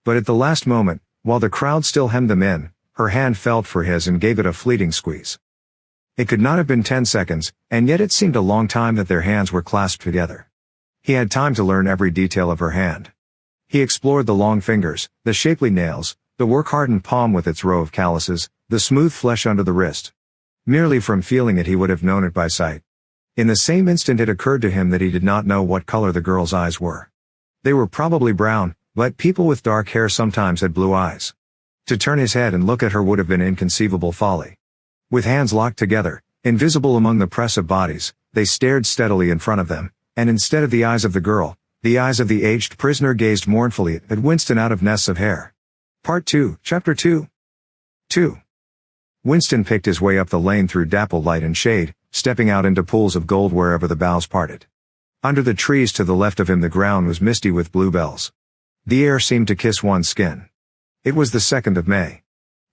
But at the last moment, while the crowd still hemmed them in, her hand felt for his and gave it a fleeting squeeze. It could not have been 10 seconds, and yet it seemed a long time that their hands were clasped together. He had time to learn every detail of her hand. He explored the long fingers, the shapely nails, the work-hardened palm with its row of calluses, the smooth flesh under the wrist. Merely from feeling it he would have known it by sight. In the same instant it occurred to him that he did not know what color the girl's eyes were. They were probably brown, but people with dark hair sometimes had blue eyes. To turn his head and look at her would have been inconceivable folly. With hands locked together, invisible among the press of bodies, they stared steadily in front of them, and instead of the eyes of the girl, the eyes of the aged prisoner gazed mournfully at Winston out of nests of hair. Part 2, Chapter 2. 2. Winston picked his way up the lane through dappled light and shade, stepping out into pools of gold wherever the boughs parted. Under the trees to the left of him the ground was misty with bluebells. The air seemed to kiss one's skin. It was the 2nd of May.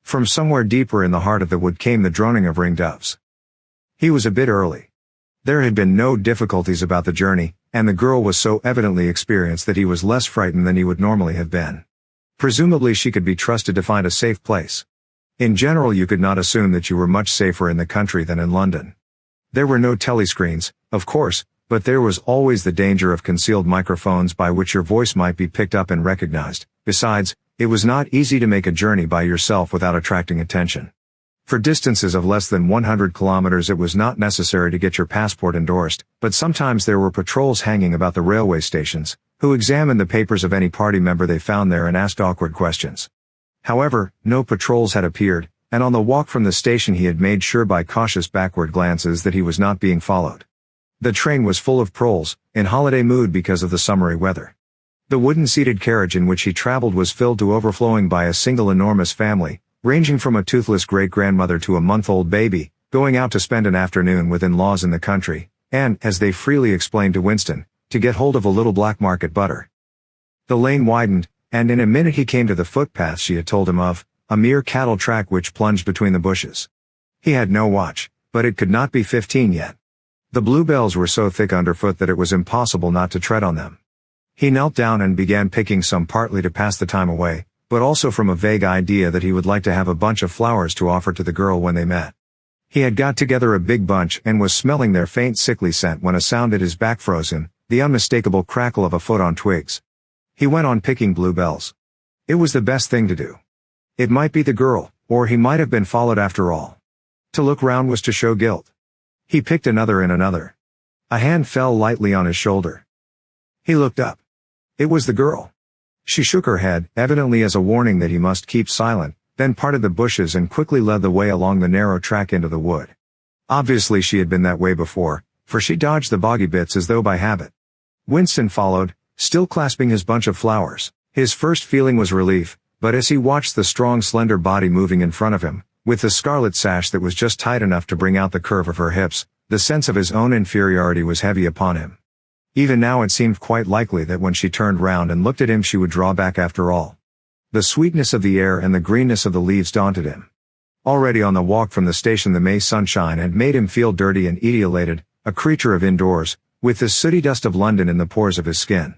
From somewhere deeper in the heart of the wood came the droning of ringed doves. He was a bit early. There had been no difficulties about the journey, and the girl was so evidently experienced that he was less frightened than he would normally have been. Presumably she could be trusted to find a safe place. In general you could not assume that you were much safer in the country than in London. There were no telescreens, of course, but there was always the danger of concealed microphones by which your voice might be picked up and recognized. Besides, it was not easy to make a journey by yourself without attracting attention. For distances of less than 100 kilometers it was not necessary to get your passport endorsed, but sometimes there were patrols hanging about the railway stations, who examined the papers of any party member they found there and asked awkward questions. However, no patrols had appeared, and on the walk from the station he had made sure by cautious backward glances that he was not being followed. The train was full of proles, in holiday mood because of the summery weather. The wooden-seated carriage in which he traveled was filled to overflowing by a single enormous family, ranging from a toothless great-grandmother to a month-old baby, going out to spend an afternoon with in-laws in the country, and, as they freely explained to Winston, to get hold of a little black market butter. The lane widened, and in a minute he came to the footpath she had told him of, a mere cattle track which plunged between the bushes. He had no watch, but it could not be 15 yet. The bluebells were so thick underfoot that it was impossible not to tread on them. He knelt down and began picking some partly to pass the time away, but also from a vague idea that he would like to have a bunch of flowers to offer to the girl when they met. He had got together a big bunch and was smelling their faint sickly scent when a sound at his back froze him, the unmistakable crackle of a foot on twigs. He went on picking bluebells. It was the best thing to do. It might be the girl, or he might have been followed after all. To look round was to show guilt. He picked another and another. A hand fell lightly on his shoulder. He looked up. It was the girl. She shook her head, evidently as a warning that he must keep silent, then parted the bushes and quickly led the way along the narrow track into the wood. Obviously she had been that way before, for she dodged the boggy bits as though by habit. Winston followed, still clasping his bunch of flowers. His first feeling was relief, but as he watched the strong slender body moving in front of him, with the scarlet sash that was just tight enough to bring out the curve of her hips, the sense of his own inferiority was heavy upon him. Even now it seemed quite likely that when she turned round and looked at him she would draw back after all. The sweetness of the air and the greenness of the leaves daunted him. Already on the walk from the station the May sunshine had made him feel dirty and etiolated, a creature of indoors, with the sooty dust of London in the pores of his skin.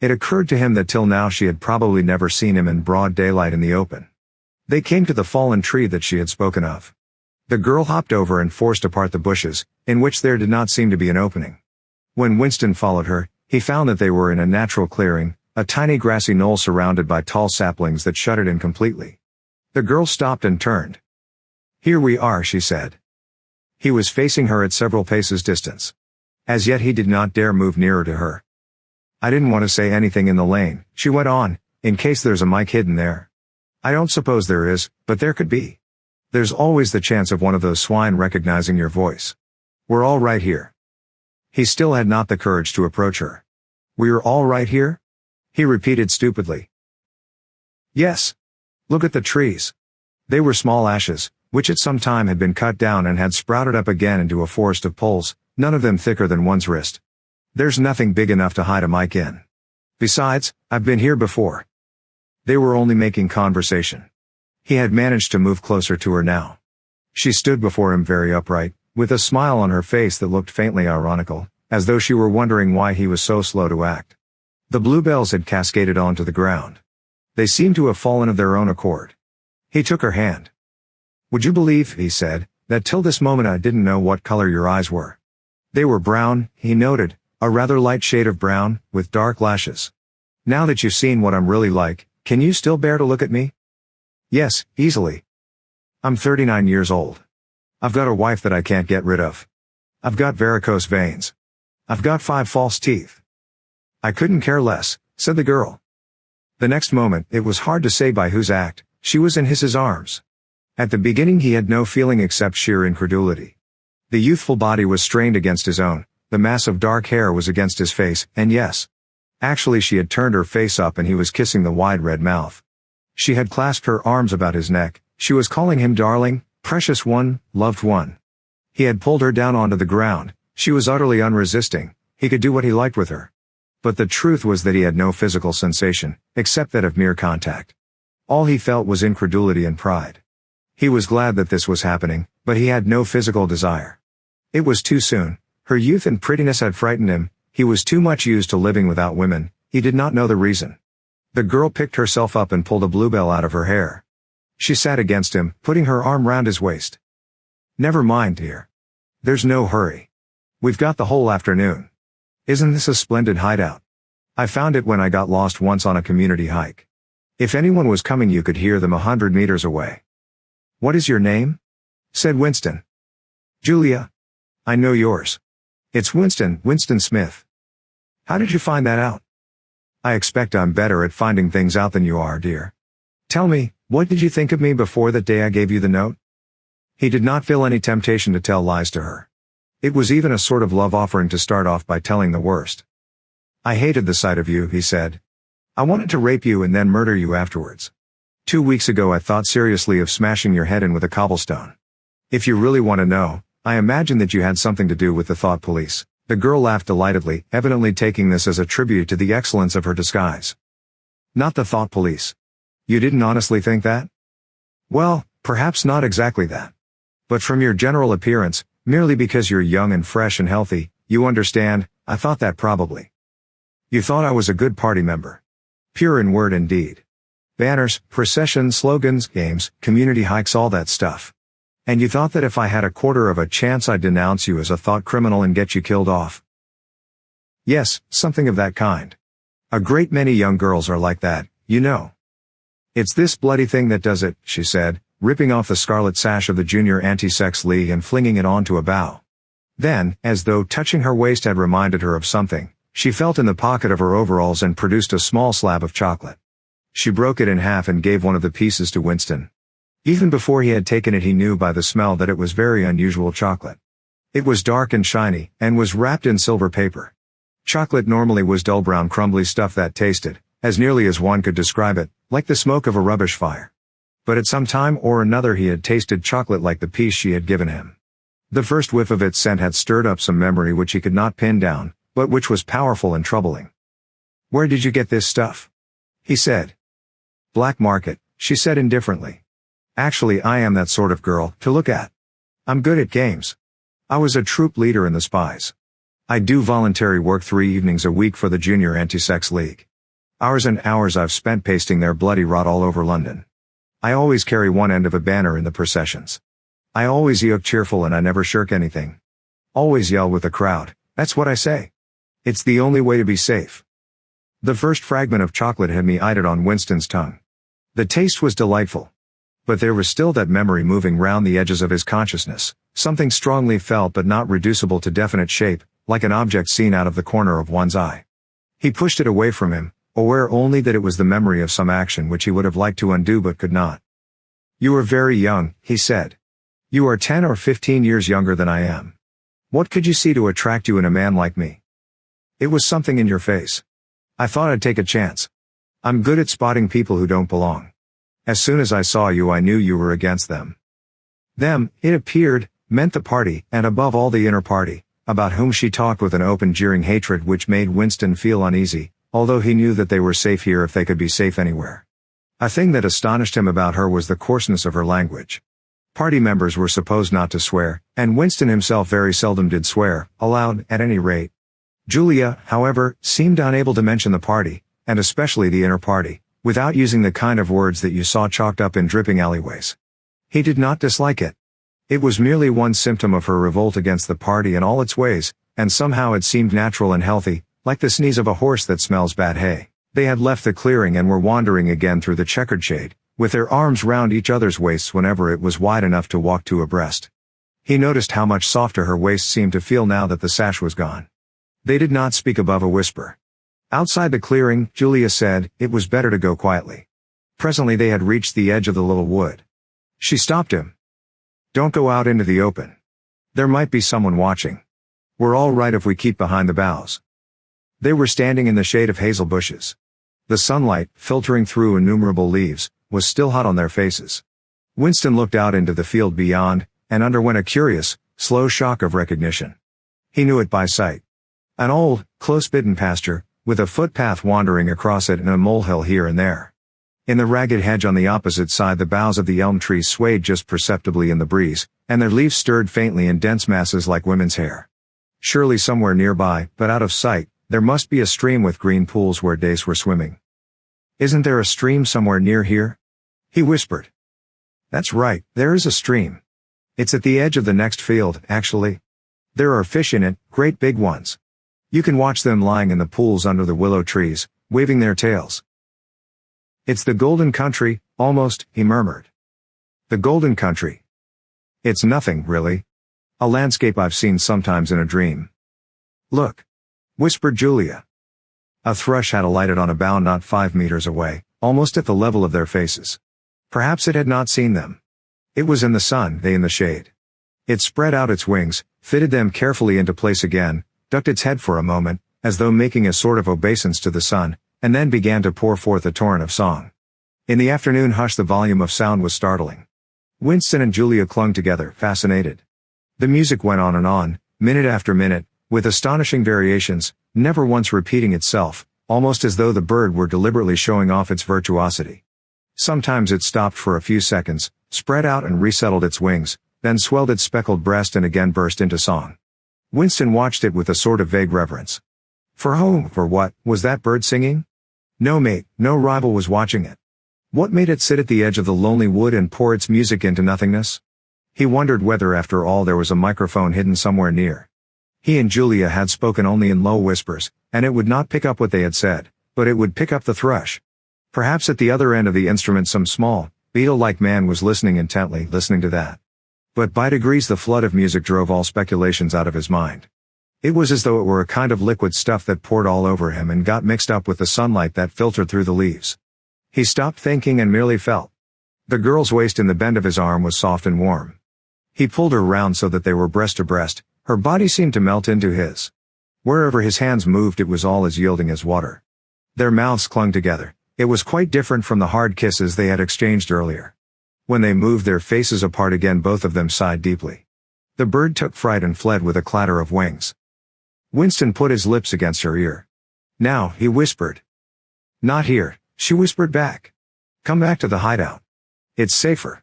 It occurred to him that till now she had probably never seen him in broad daylight in the open. They came to the fallen tree that she had spoken of. The girl hopped over and forced apart the bushes, in which there did not seem to be an opening. When Winston followed her, he found that they were in a natural clearing, a tiny grassy knoll surrounded by tall saplings that shut it in completely. The girl stopped and turned. "Here we are," she said. He was facing her at several paces distance. As yet he did not dare move nearer to her. "I didn't want to say anything in the lane," she went on, "in case there's a mic hidden there. I don't suppose there is, but there could be. There's always the chance of one of those swine recognizing your voice. We're all right here." He still had not the courage to approach her. "We're all right here?" he repeated stupidly. "Yes. Look at the trees." They were small ashes, which at some time had been cut down and had sprouted up again into a forest of poles, none of them thicker than one's wrist. "There's nothing big enough to hide a mic in. Besides, I've been here before." They were only making conversation. He had managed to move closer to her now. She stood before him very upright, with a smile on her face that looked faintly ironical, as though she were wondering why he was so slow to act. The bluebells had cascaded onto the ground. They seemed to have fallen of their own accord. He took her hand. "Would you believe," he said, "that till this moment I didn't know what color your eyes were?" "They were brown," he noted, "a rather light shade of brown, with dark lashes. Now that you've seen what I'm really like, can you still bear to look at me?" "Yes, easily. I'm 39 years old. I've got a wife that I can't get rid of. I've got varicose veins. I've got 5 false teeth." "I couldn't care less," said the girl. The next moment, it was hard to say by whose act, she was in his arms. At the beginning he had no feeling except sheer incredulity. The youthful body was strained against his own, the mass of dark hair was against his face, and yes. Actually she had turned her face up and he was kissing the wide red mouth. She had clasped her arms about his neck, she was calling him darling, precious one, loved one. He had pulled her down onto the ground, she was utterly unresisting, he could do what he liked with her. But the truth was that he had no physical sensation, except that of mere contact. All he felt was incredulity and pride. He was glad that this was happening, but he had no physical desire. It was too soon, her youth and prettiness had frightened him, he was too much used to living without women, he did not know the reason. The girl picked herself up and pulled a bluebell out of her hair. She sat against him, putting her arm round his waist. "Never mind, dear. There's no hurry. We've got the whole afternoon. Isn't this a splendid hideout? I found it when I got lost once on a community hike. If anyone was coming you could hear them 100 meters away. What is your name? Said Winston. Julia. I know yours. It's Winston Smith. How did you find that out? I expect I'm better at finding things out than you are, dear. Tell me, what did you think of me before that day I gave you the note? He did not feel any temptation to tell lies to her. It was even a sort of love offering to start off by telling the worst. I hated the sight of you, he said. I wanted to rape you and then murder you afterwards. 2 weeks ago I thought seriously of smashing your head in with a cobblestone. If you really want to know, I imagine that you had something to do with the thought police. The girl laughed delightedly, evidently taking this as a tribute to the excellence of her disguise. Not the thought police. You didn't honestly think that? Well, perhaps not exactly that. But from your general appearance, merely because you're young and fresh and healthy, you understand, I thought that probably. You thought I was a good party member. Pure in word and deed. Banners, processions, slogans, games, community hikes, all that stuff. And you thought that if I had a quarter of a chance I'd denounce you as a thought criminal and get you killed off. Yes, something of that kind. A great many young girls are like that, you know. It's this bloody thing that does it, she said, ripping off the scarlet sash of the Junior Anti-Sex League and flinging it onto a bough. Then, as though touching her waist had reminded her of something, she felt in the pocket of her overalls and produced a small slab of chocolate. She broke it in half and gave one of the pieces to Winston. Even before he had taken it he knew by the smell that it was very unusual chocolate. It was dark and shiny, and was wrapped in silver paper. Chocolate normally was dull brown crumbly stuff that tasted, as nearly as one could describe it, like the smoke of a rubbish fire. But at some time or another he had tasted chocolate like the piece she had given him. The first whiff of its scent had stirred up some memory which he could not pin down, but which was powerful and troubling. Where did you get this stuff? He said. Black market, she said indifferently. Actually I am that sort of girl to look at. I'm good at games. I was a troop leader in the Spies. I do voluntary work 3 evenings a week for the Junior Anti-Sex League. Hours and hours I've spent pasting their bloody rot all over London. I always carry one end of a banner in the processions. I always look cheerful and I never shirk anything. Always yell with the crowd, that's what I say. It's the only way to be safe. The first fragment of chocolate had me-eyed on Winston's tongue. The taste was delightful. But there was still that memory moving round the edges of his consciousness, something strongly felt but not reducible to definite shape, like an object seen out of the corner of one's eye. He pushed it away from him, aware only that it was the memory of some action which he would have liked to undo but could not. You are very young, he said. You are 10 or 15 years younger than I am. What could you see to attract you in a man like me? It was something in your face. I thought I'd take a chance. I'm good at spotting people who don't belong. As soon as I saw you I knew you were against them. Them, it appeared, meant the party, and above all the inner party, about whom she talked with an open jeering hatred which made Winston feel uneasy, although he knew that they were safe here if they could be safe anywhere. A thing that astonished him about her was the coarseness of her language. Party members were supposed not to swear, and Winston himself very seldom did swear, aloud, at any rate. Julia, however, seemed unable to mention the party, and especially the inner party, without using the kind of words that you saw chalked up in dripping alleyways. He did not dislike it. It was merely one symptom of her revolt against the party and all its ways, and somehow it seemed natural and healthy, like the sneeze of a horse that smells bad hay. They had left the clearing and were wandering again through the checkered shade, with their arms round each other's waists whenever it was wide enough to walk two abreast. He noticed how much softer her waist seemed to feel now that the sash was gone. They did not speak above a whisper. Outside the clearing, Julia said, it was better to go quietly. Presently they had reached the edge of the little wood. She stopped him. Don't go out into the open. There might be someone watching. We're all right if we keep behind the boughs. They were standing in the shade of hazel bushes. The sunlight, filtering through innumerable leaves, was still hot on their faces. Winston looked out into the field beyond, and underwent a curious, slow shock of recognition. He knew it by sight. An old, close-bitten pasture, with a footpath wandering across it and a molehill here and there. In the ragged hedge on the opposite side the boughs of the elm trees swayed just perceptibly in the breeze, and their leaves stirred faintly in dense masses like women's hair. Surely somewhere nearby, but out of sight, there must be a stream with green pools where dace were swimming. Isn't there a stream somewhere near here? He whispered. That's right, there is a stream. It's at the edge of the next field, actually. There are fish in it, great big ones. You can watch them lying in the pools under the willow trees, waving their tails. It's the golden country, almost, he murmured. The golden country. It's nothing, really. A landscape I've seen sometimes in a dream. Look, whispered Julia. A thrush had alighted on a bough not 5 meters away, almost at the level of their faces. Perhaps it had not seen them. It was in the sun, they in the shade. It spread out its wings, fitted them carefully into place again, ducked its head for a moment, as though making a sort of obeisance to the sun, and then began to pour forth a torrent of song. In the afternoon hush the volume of sound was startling. Winston and Julia clung together, fascinated. The music went on, minute after minute, with astonishing variations, never once repeating itself, almost as though the bird were deliberately showing off its virtuosity. Sometimes it stopped for a few seconds, spread out and resettled its wings, then swelled its speckled breast and again burst into song. Winston watched it with a sort of vague reverence. For whom, for what, was that bird singing? No mate, no rival was watching it. What made it sit at the edge of the lonely wood and pour its music into nothingness? He wondered whether after all there was a microphone hidden somewhere near. He and Julia had spoken only in low whispers, and it would not pick up what they had said, but it would pick up the thrush. Perhaps at the other end of the instrument some small, beetle-like man was listening intently, listening to that. But by degrees the flood of music drove all speculations out of his mind. It was as though it were a kind of liquid stuff that poured all over him and got mixed up with the sunlight that filtered through the leaves. He stopped thinking and merely felt. The girl's waist in the bend of his arm was soft and warm. He pulled her round so that they were breast to breast, her body seemed to melt into his. Wherever his hands moved it was all as yielding as water. Their mouths clung together. It was quite different from the hard kisses they had exchanged earlier. When they moved their faces apart again both of them sighed deeply. The bird took fright and fled with a clatter of wings. Winston put his lips against her ear. Now, he whispered. Not here, she whispered back. Come back to the hideout. It's safer.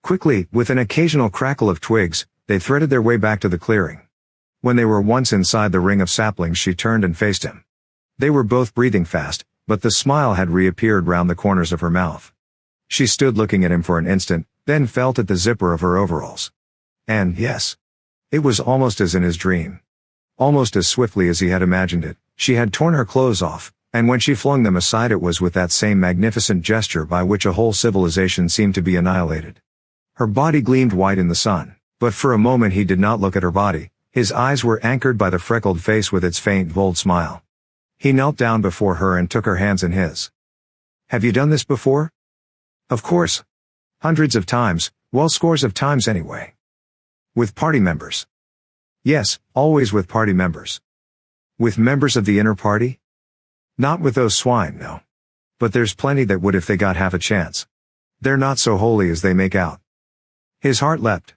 Quickly, with an occasional crackle of twigs, they threaded their way back to the clearing. When they were once inside the ring of saplings she turned and faced him. They were both breathing fast, but the smile had reappeared round the corners of her mouth. She stood looking at him for an instant, then felt at the zipper of her overalls. And, yes. It was almost as in his dream. Almost as swiftly as he had imagined it, she had torn her clothes off, and when she flung them aside it was with that same magnificent gesture by which a whole civilization seemed to be annihilated. Her body gleamed white in the sun, but for a moment he did not look at her body, his eyes were anchored by the freckled face with its faint, bold smile. He knelt down before her and took her hands in his. Have you done this before? Of course. Hundreds of times, well, scores of times anyway. With party members. Yes, always with party members. With members of the inner party? Not with those swine, no. But there's plenty that would if they got half a chance. They're not so holy as they make out. His heart leapt.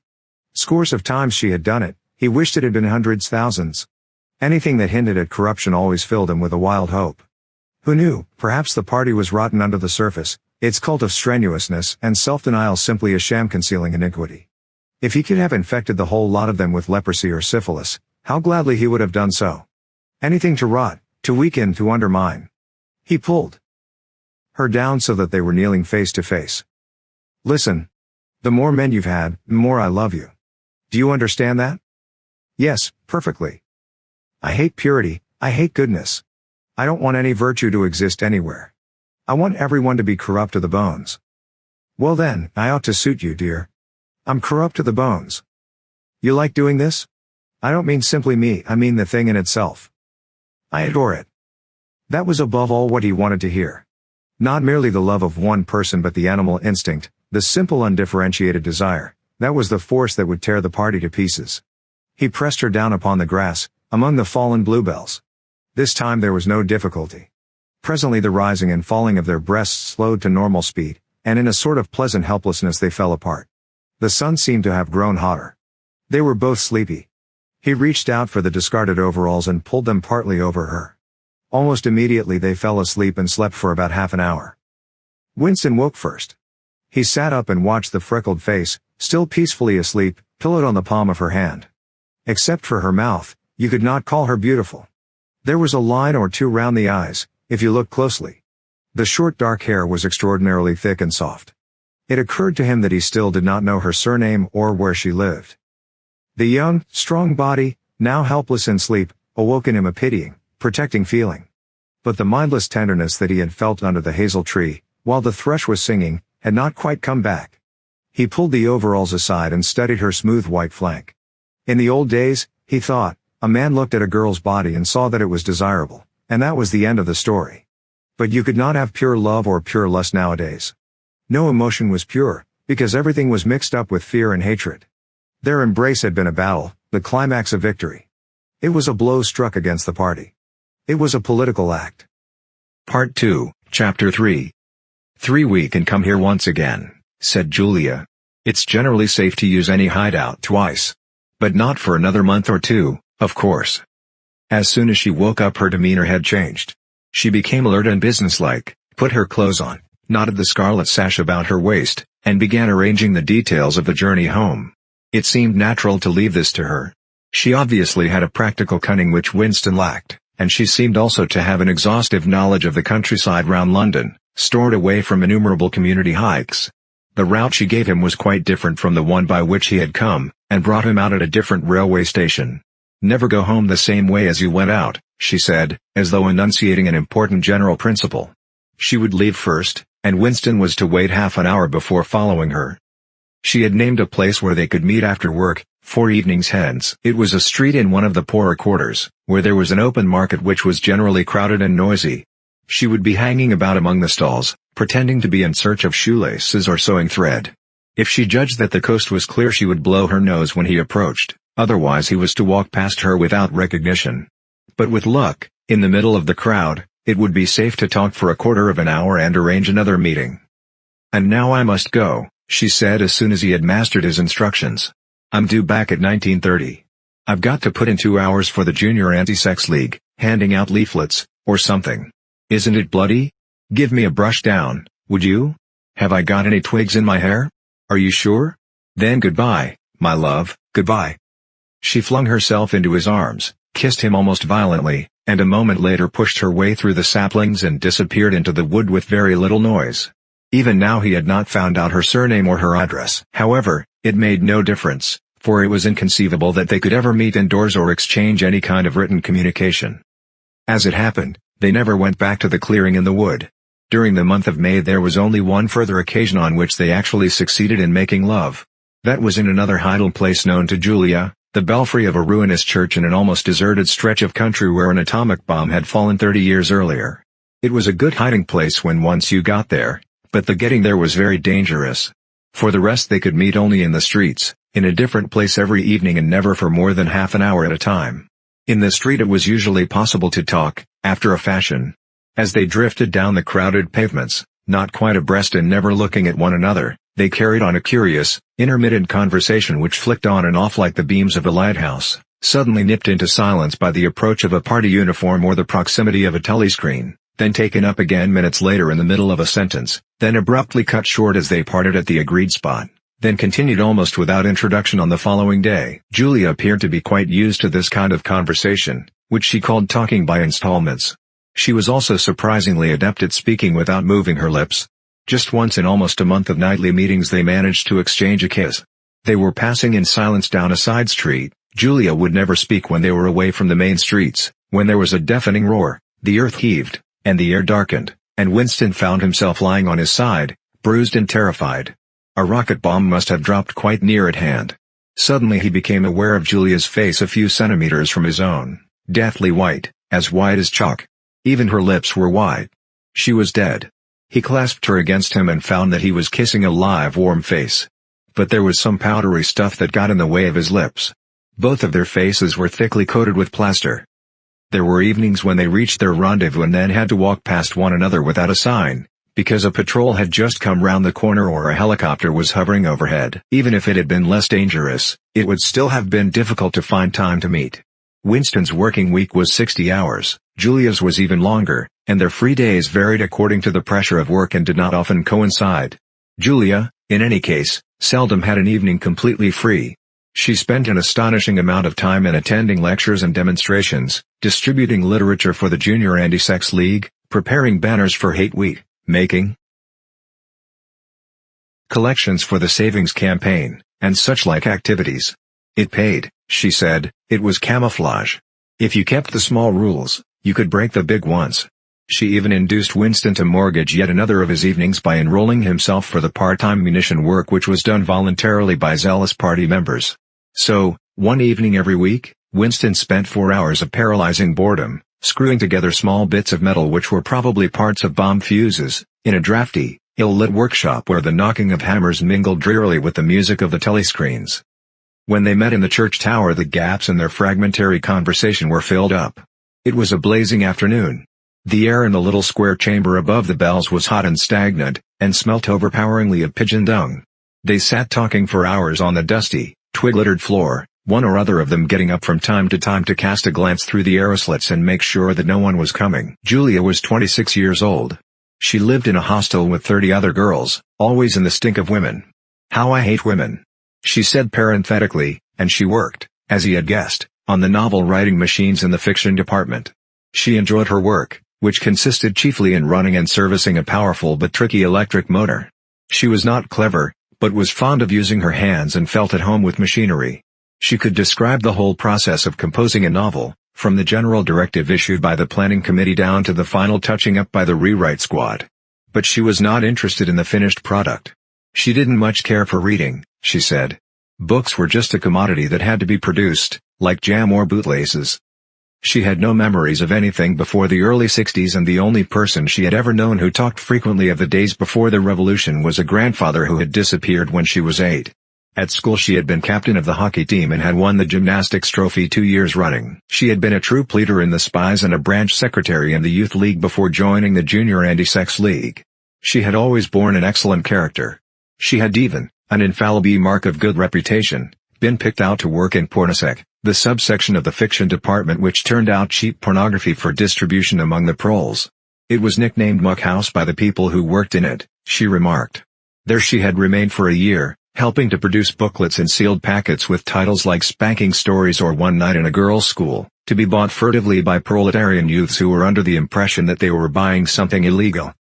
Scores of times she had done it, he wished it had been hundreds, thousands. Anything that hinted at corruption always filled him with a wild hope. Who knew, perhaps the party was rotten under the surface, its cult of strenuousness and self-denial simply a sham concealing iniquity. If he could have infected the whole lot of them with leprosy or syphilis, how gladly he would have done so. Anything to rot, to weaken, to undermine. He pulled her down so that they were kneeling face to face. Listen. The more men you've had, the more I love you. Do you understand that? Yes, perfectly. I hate purity, I hate goodness. I don't want any virtue to exist anywhere. I want everyone to be corrupt to the bones. Well then, I ought to suit you, dear. I'm corrupt to the bones. You like doing this? I don't mean simply me, I mean the thing in itself. I adore it. That was above all what he wanted to hear. Not merely the love of one person but the animal instinct, the simple undifferentiated desire, that was the force that would tear the party to pieces. He pressed her down upon the grass, among the fallen bluebells. This time there was no difficulty. Presently the rising and falling of their breasts slowed to normal speed, and in a sort of pleasant helplessness they fell apart. The sun seemed to have grown hotter. They were both sleepy. He reached out for the discarded overalls and pulled them partly over her. Almost immediately they fell asleep and slept for about half an hour. Winston woke first. He sat up and watched the freckled face, still peacefully asleep, pillowed on the palm of her hand. Except for her mouth, you could not call her beautiful. There was a line or two round the eyes, if you looked closely. The short dark hair was extraordinarily thick and soft. It occurred to him that he still did not know her surname or where she lived. The young, strong body, now helpless in sleep, awoke in him a pitying, protecting feeling. But the mindless tenderness that he had felt under the hazel tree, while the thrush was singing, had not quite come back. He pulled the overalls aside and studied her smooth white flank. In the old days, he thought, a man looked at a girl's body and saw that it was desirable, and that was the end of the story. But you could not have pure love or pure lust nowadays. No emotion was pure, because everything was mixed up with fear and hatred. Their embrace had been a battle, the climax of victory. It was a blow struck against the party. It was a political act. Part 2, Chapter 3. 3 We can come here once again, said Julia. It's generally safe to use any hideout twice. But not for another month or two, of course. As soon as she woke up her demeanor had changed. She became alert and businesslike, put her clothes on, knotted the scarlet sash about her waist, and began arranging the details of the journey home. It seemed natural to leave this to her. She obviously had a practical cunning which Winston lacked, and she seemed also to have an exhaustive knowledge of the countryside round London, stored away from innumerable community hikes. The route she gave him was quite different from the one by which he had come, and brought him out at a different railway station. Never go home the same way as you went out, she said, as though enunciating an important general principle. She would leave first, and Winston was to wait half an hour before following her. She had named a place where they could meet after work, 4 evenings hence. It was a street in one of the poorer quarters, where there was an open market which was generally crowded and noisy. She would be hanging about among the stalls, pretending to be in search of shoelaces or sewing thread. If she judged that the coast was clear she would blow her nose when he approached, otherwise he was to walk past her without recognition. But with luck, in the middle of the crowd, it would be safe to talk for a quarter of an hour and arrange another meeting. And now I must go, she said as soon as he had mastered his instructions. I'm due back at 19:30. I've got to put in 2 hours for the Junior Anti-Sex League, handing out leaflets, or something. Isn't it bloody? Give me a brush down, would you? Have I got any twigs in my hair? Are you sure? Then goodbye, my love, goodbye. She flung herself into his arms, kissed him almost violently, and a moment later pushed her way through the saplings and disappeared into the wood with very little noise. Even now he had not found out her surname or her address. However, it made no difference, for it was inconceivable that they could ever meet indoors or exchange any kind of written communication. As it happened, they never went back to the clearing in the wood. During the month of May there was only one further occasion on which they actually succeeded in making love. That was in another idle place known to Julia, the belfry of a ruinous church in an almost deserted stretch of country where an atomic bomb had fallen 30 years earlier. It was a good hiding place when once you got there, but the getting there was very dangerous. For the rest they could meet only in the streets, in a different place every evening and never for more than half an hour at a time. In the street it was usually possible to talk, after a fashion. As they drifted down the crowded pavements, not quite abreast and never looking at one another, they carried on a curious, intermittent conversation which flicked on and off like the beams of a lighthouse, suddenly nipped into silence by the approach of a party uniform or the proximity of a telescreen, then taken up again minutes later in the middle of a sentence, then abruptly cut short as they parted at the agreed spot, then continued almost without introduction on the following day. Julia appeared to be quite used to this kind of conversation, which she called talking by installments. She was also surprisingly adept at speaking without moving her lips. Just once in almost a month of nightly meetings they managed to exchange a kiss. They were passing in silence down a side street. Julia would never speak when they were away from the main streets. When there was a deafening roar, the earth heaved, and the air darkened, and Winston found himself lying on his side, bruised and terrified. A rocket bomb must have dropped quite near at hand. Suddenly he became aware of Julia's face a few centimeters from his own, deathly white as chalk. Even her lips were white. She was dead. He clasped her against him and found that he was kissing a live warm face. But there was some powdery stuff that got in the way of his lips. Both of their faces were thickly coated with plaster. There were evenings when they reached their rendezvous and then had to walk past one another without a sign, because a patrol had just come round the corner or a helicopter was hovering overhead. Even if it had been less dangerous, it would still have been difficult to find time to meet. Winston's working week was 60 hours, Julia's was even longer, and their free days varied according to the pressure of work and did not often coincide. Julia, in any case, seldom had an evening completely free. She spent an astonishing amount of time in attending lectures and demonstrations, distributing literature for the Junior Anti-Sex League, preparing banners for Hate Week, making collections for the savings campaign, and such like activities. It paid, she said. It was camouflage. If you kept the small rules, you could break the big ones. She even induced Winston to mortgage yet another of his evenings by enrolling himself for the part-time munition work which was done voluntarily by zealous party members. So, one evening every week, Winston spent 4 hours of paralyzing boredom, screwing together small bits of metal which were probably parts of bomb fuses, in a drafty, ill-lit workshop where the knocking of hammers mingled drearily with the music of the telescreens. When they met in the church tower, the gaps in their fragmentary conversation were filled up. It was a blazing afternoon. The air in the little square chamber above the bells was hot and stagnant, and smelt overpoweringly of pigeon dung. They sat talking for hours on the dusty, twig-littered floor, one or other of them getting up from time to cast a glance through the arrow slits and make sure that no one was coming. Julia was 26 years old. She lived in a hostel with 30 other girls, always in the stink of women. "How I hate women," she said parenthetically, and she worked, as he had guessed, on the novel writing machines in the fiction department. She enjoyed her work, which consisted chiefly in running and servicing a powerful but tricky electric motor. She was not clever, but was fond of using her hands and felt at home with machinery. She could describe the whole process of composing a novel, from the general directive issued by the planning committee down to the final touching up by the rewrite squad. But she was not interested in the finished product. She didn't much care for reading, she said. Books were just a commodity that had to be produced, like jam or bootlaces. She had no memories of anything before the early 60s, and the only person she had ever known who talked frequently of the days before the revolution was a grandfather who had disappeared when she was 8. At school she had been captain of the hockey team and had won the gymnastics trophy 2 years running. She had been a troop leader in the Spies and a branch secretary in the Youth League before joining the Junior Anti-Sex League. She had always borne an excellent character. She had even, an infallible mark of good reputation, been picked out to work in Pornosec, the subsection of the fiction department which turned out cheap pornography for distribution among the proles. It was nicknamed Muck House by the people who worked in it, she remarked. There she had remained for a year, helping to produce booklets in sealed packets with titles like Spanking Stories or One Night in a Girls' School, to be bought furtively by proletarian youths who were under the impression that they were buying something illegal.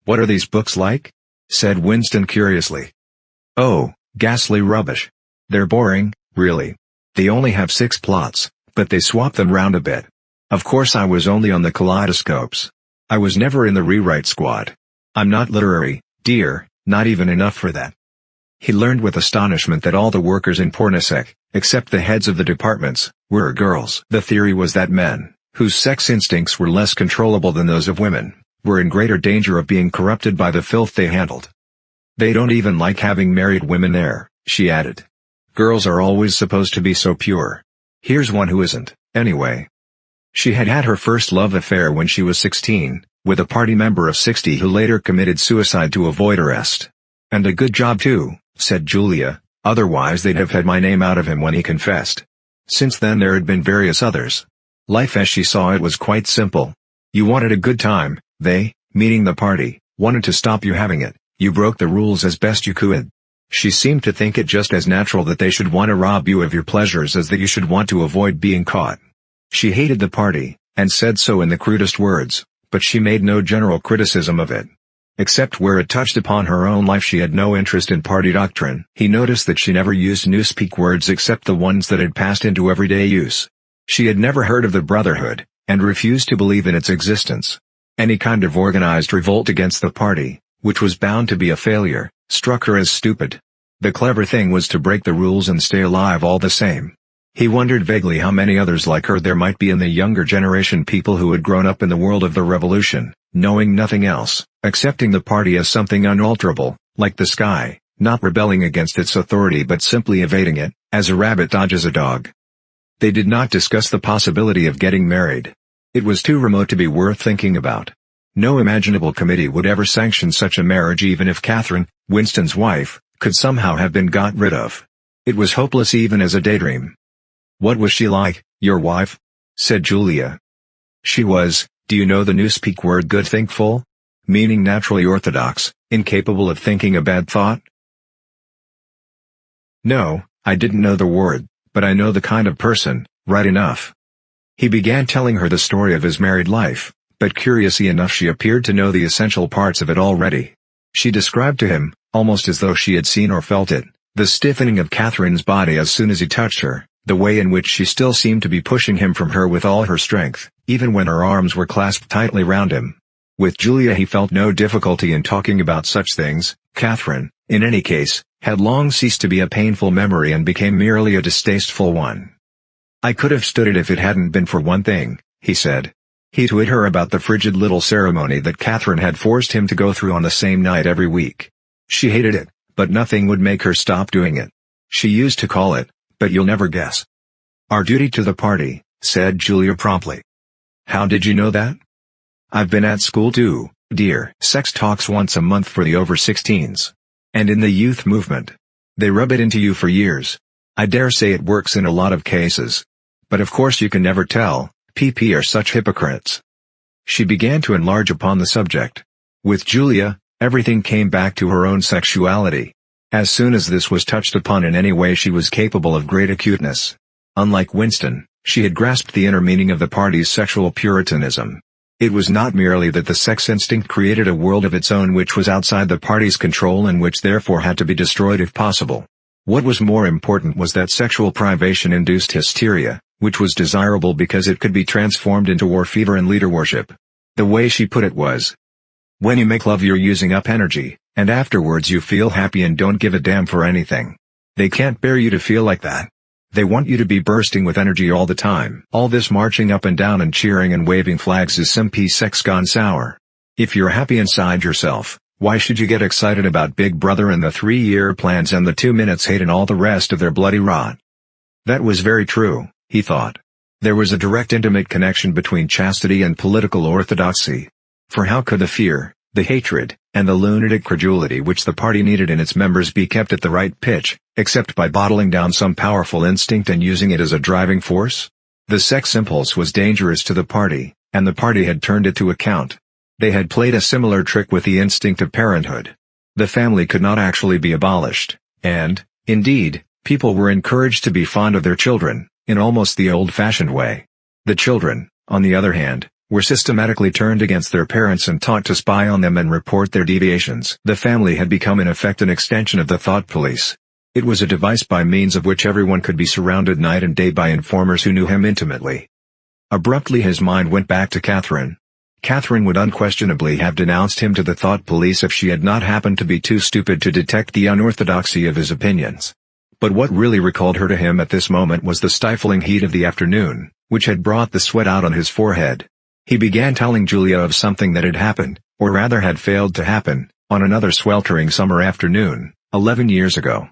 "What are these books like?" said Winston curiously. "Oh, ghastly rubbish. They're boring, really. They only have 6 plots, but they swap them round a bit. Of course I was only on the kaleidoscopes. I was never in the rewrite squad. I'm not literary, dear, not even enough for that." He learned with astonishment that all the workers in Pornosec, except the heads of the departments, were girls. The theory was that men, whose sex instincts were less controllable than those of women, were in greater danger of being corrupted by the filth they handled. "They don't even like having married women there," she added. "Girls are always supposed to be so pure. Here's one who isn't, anyway." She had had her first love affair when she was 16, with a party member of 60 who later committed suicide to avoid arrest. "And a good job too," said Julia, "otherwise they'd have had my name out of him when he confessed." Since then there had been various others. Life as she saw it was quite simple. You wanted a good time, they, meaning the party, wanted to stop you having it, you broke the rules as best you could. She seemed to think it just as natural that they should want to rob you of your pleasures as that you should want to avoid being caught. She hated the party, and said so in the crudest words, but she made no general criticism of it. Except where it touched upon her own life she had no interest in party doctrine. He noticed that she never used newspeak words except the ones that had passed into everyday use. She had never heard of the Brotherhood, and refused to believe in its existence. Any kind of organized revolt against the party, which was bound to be a failure, struck her as stupid. The clever thing was to break the rules and stay alive all the same. He wondered vaguely how many others like her there might be in the younger generation, people who had grown up in the world of the revolution, knowing nothing else, accepting the party as something unalterable, like the sky, not rebelling against its authority but simply evading it, as a rabbit dodges a dog. They did not discuss the possibility of getting married. It was too remote to be worth thinking about. No imaginable committee would ever sanction such a marriage, even if Catherine, Winston's wife, could somehow have been got rid of. It was hopeless even as a daydream. "What was she like, your wife?" said Julia. "She was, do you know the newspeak word good thinkful? Meaning naturally orthodox, incapable of thinking a bad thought?" "No, I didn't know the word, but I know the kind of person, right enough." He began telling her the story of his married life, but curiously enough she appeared to know the essential parts of it already. She described to him, almost as though she had seen or felt it, the stiffening of Catherine's body as soon as he touched her, The way in which she still seemed to be pushing him from her with all her strength, even when her arms were clasped tightly round him. With Julia he felt no difficulty in talking about such things. Catherine, in any case, had long ceased to be a painful memory and became merely a distasteful one. "I could have stood it if it hadn't been for one thing," he said. He told her about the frigid little ceremony that Catherine had forced him to go through on the same night every week. She hated it, but nothing would make her stop doing it. She used to call it, but you'll never guess. "Our duty to the party," said Julia promptly. "How did you know that?" "I've been at school too, dear. Sex talks once a month for the over 16s. And in the youth movement. They rub it into you for years. I dare say it works in a lot of cases. But of course you can never tell, PP are such hypocrites." She began to enlarge upon the subject. With Julia, everything came back to her own sexuality. As soon as this was touched upon in any way she was capable of great acuteness. Unlike Winston, she had grasped the inner meaning of the party's sexual puritanism. It was not merely that the sex instinct created a world of its own which was outside the party's control and which therefore had to be destroyed if possible. What was more important was that sexual privation induced hysteria, which was desirable because it could be transformed into war fever and leader worship. The way she put it was, "When you make love you're using up energy, and afterwards you feel happy and don't give a damn for anything. They can't bear you to feel like that. They want you to be bursting with energy all the time. All this marching up and down and cheering and waving flags is simply sex gone sour. If you're happy inside yourself, why should you get excited about Big Brother and the 3-year plans and the 2-minute hate and all the rest of their bloody rot?" That was very true, he thought. There was a direct intimate connection between chastity and political orthodoxy. For how could the fear, the hatred, and the lunatic credulity which the party needed in its members be kept at the right pitch, except by bottling down some powerful instinct and using it as a driving force? The sex impulse was dangerous to the party, and the party had turned it to account. They had played a similar trick with the instinct of parenthood. The family could not actually be abolished, and, indeed, people were encouraged to be fond of their children, in almost the old-fashioned way. The children, on the other hand, were systematically turned against their parents and taught to spy on them and report their deviations. The family had become in effect an extension of the thought police. It was a device by means of which everyone could be surrounded night and day by informers who knew him intimately. Abruptly his mind went back to Catherine. Catherine would unquestionably have denounced him to the thought police if she had not happened to be too stupid to detect the unorthodoxy of his opinions. But what really recalled her to him at this moment was the stifling heat of the afternoon, which had brought the sweat out on his forehead. He began telling Julia of something that had happened, or rather had failed to happen, on another sweltering summer afternoon, 11 years ago.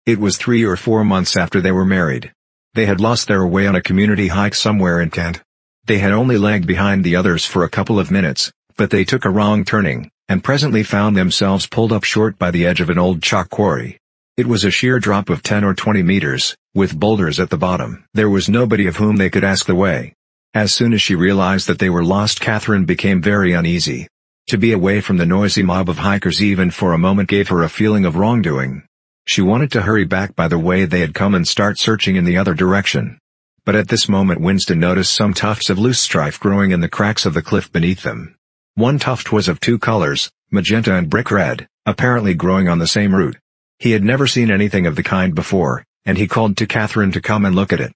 It was 3 or 4 months after they were married. They had lost their way on a community hike somewhere in Kent. They had only lagged behind the others for a couple of minutes, but they took a wrong turning, and presently found themselves pulled up short by the edge of an old chalk quarry. It was a sheer drop of 10 or 20 meters, with boulders at the bottom. There was nobody of whom they could ask the way. As soon as she realized that they were lost, Catherine became very uneasy. To be away from the noisy mob of hikers even for a moment gave her a feeling of wrongdoing. She wanted to hurry back by the way they had come and start searching in the other direction. But at this moment Winston noticed some tufts of loose strife growing in the cracks of the cliff beneath them. One tuft was of 2 colors, magenta and brick red, apparently growing on the same root. He had never seen anything of the kind before, and he called to Catherine to come and look at it.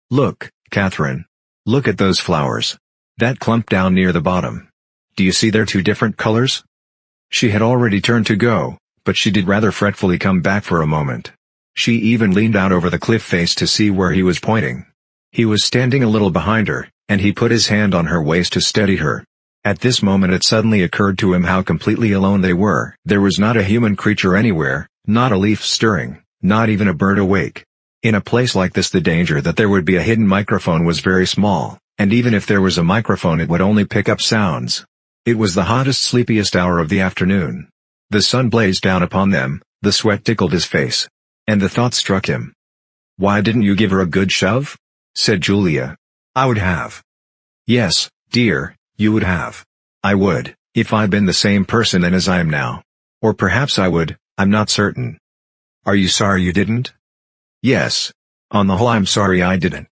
"Look, Catherine. Look at those flowers. That clump down near the bottom. Do you see they're 2 different colors?" She had already turned to go, but she did rather fretfully come back for a moment. She even leaned out over the cliff face to see where he was pointing. He was standing a little behind her, and he put his hand on her waist to steady her. At this moment it suddenly occurred to him how completely alone they were. There was not a human creature anywhere, not a leaf stirring, not even a bird awake. In a place like this the danger that there would be a hidden microphone was very small, and even if there was a microphone it would only pick up sounds. It was the hottest, sleepiest hour of the afternoon. The sun blazed down upon them, the sweat tickled his face. And the thought struck him. "Why didn't you give her a good shove?" said Julia. "I would have." "Yes, dear, you would have. I would, if I'd been the same person then as I am now. Or perhaps I would, I'm not certain." "Are you sorry you didn't?" "Yes. On the whole I'm sorry I didn't."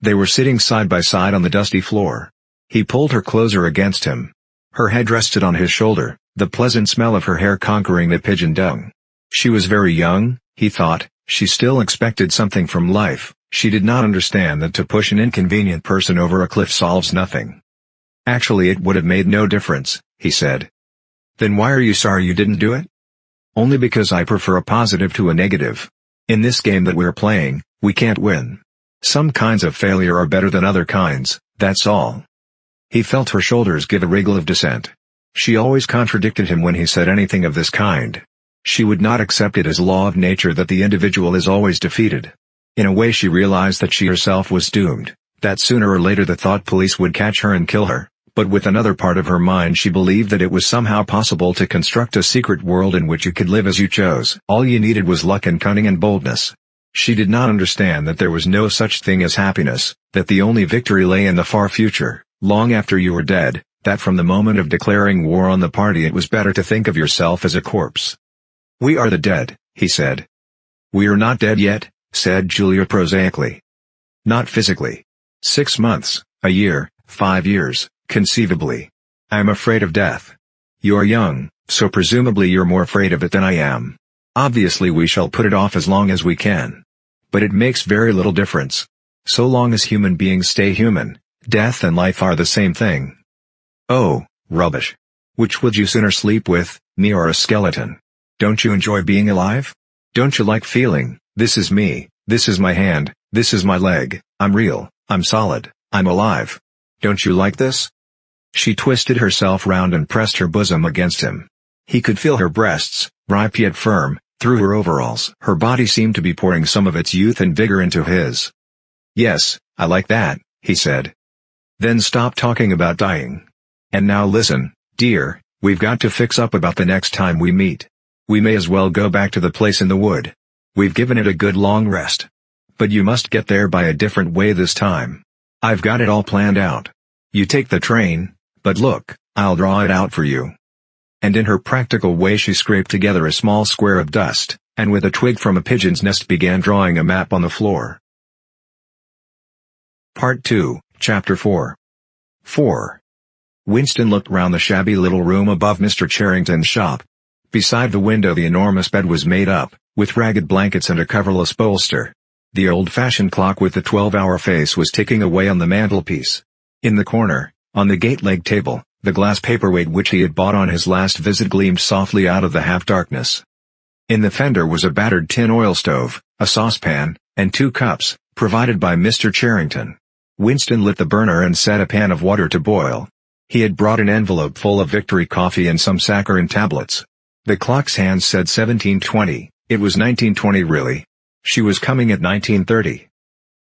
They were sitting side by side on the dusty floor. He pulled her closer against him. Her head rested on his shoulder, the pleasant smell of her hair conquering the pigeon dung. She was very young, he thought, She still expected something from life. She did not understand that to push an inconvenient person over a cliff solves nothing. Actually, it would have made no difference, he said. Then why are you sorry you didn't do it? Only because I prefer a positive to a negative. In this game that we're playing, we can't win. Some kinds of failure are better than other kinds, that's all. He felt her shoulders give a wriggle of dissent. She always contradicted him when he said anything of this kind. She would not accept it as law of nature that the individual is always defeated. In a way she realized that she herself was doomed, that sooner or later the thought police would catch her and kill her, but with another part of her mind she believed that it was somehow possible to construct a secret world in which you could live as you chose. All you needed was luck and cunning and boldness. She did not understand that there was no such thing as happiness, that the only victory lay in the far future, long after you were dead, that from the moment of declaring war on the party it was better to think of yourself as a corpse. We are the dead, he said. We are not dead yet, said Julia prosaically. Not physically. 6 months, a year, 5 years, conceivably. I am afraid of death. You are young, so presumably you're more afraid of it than I am. Obviously we shall put it off as long as we can. But it makes very little difference. So long as human beings stay human, death and life are the same thing. Oh, rubbish. Which would you sooner sleep with, me or a skeleton? Don't you enjoy being alive? Don't you like feeling, this is me, this is my hand, this is my leg, I'm real, I'm solid, I'm alive. Don't you like this? She twisted herself round and pressed her bosom against him. He could feel her breasts, ripe yet firm, through her overalls. Her body seemed to be pouring some of its youth and vigor into his. Yes, I like that, he said. Then stop talking about dying. And now listen, dear, we've got to fix up about the next time we meet. We may as well go back to the place in the wood. We've given it a good long rest. But you must get there by a different way this time. I've got it all planned out. You take the train, but look, I'll draw it out for you. And in her practical way she scraped together a small square of dust, and with a twig from a pigeon's nest began drawing a map on the floor. Part 2, Chapter 4. 4. Winston looked round the shabby little room above Mr. Charrington's shop. Beside the window the enormous bed was made up, with ragged blankets and a coverless bolster. The old-fashioned clock with the 12-hour face was ticking away on the mantelpiece. In the corner, on the gate-leg table, the glass paperweight which he had bought on his last visit gleamed softly out of the half-darkness. In the fender was a battered tin oil stove, a saucepan, and 2 cups, provided by Mr. Charrington. Winston lit the burner and set a pan of water to boil. He had brought an envelope full of Victory coffee and some saccharin tablets. The clock's hands said 17:20, it was 19:20 really. She was coming at 19:30.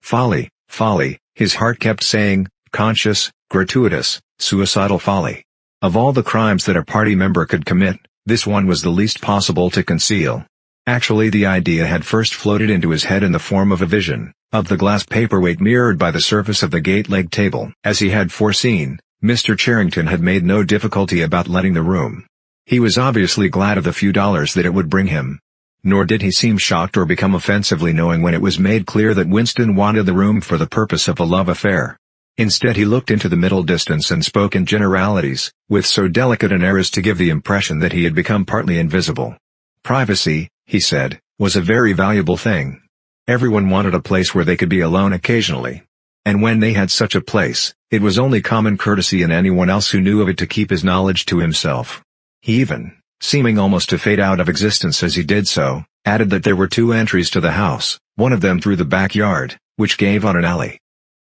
Folly, folly, his heart kept saying, conscious, gratuitous, suicidal folly. Of all the crimes that a party member could commit, this one was the least possible to conceal. Actually the idea had first floated into his head in the form of a vision, of the glass paperweight mirrored by the surface of the gate-leg table. As he had foreseen, Mr. Charrington had made no difficulty about letting the room. He was obviously glad of the few dollars that it would bring him. Nor did he seem shocked or become offensively knowing when it was made clear that Winston wanted the room for the purpose of a love affair. Instead he looked into the middle distance and spoke in generalities, with so delicate an air as to give the impression that he had become partly invisible. Privacy, he said, was a very valuable thing. Everyone wanted a place where they could be alone occasionally. And when they had such a place, it was only common courtesy in anyone else who knew of it to keep his knowledge to himself. He even, seeming almost to fade out of existence as he did so, added that there were 2 entries to the house, one of them through the backyard, which gave on an alley.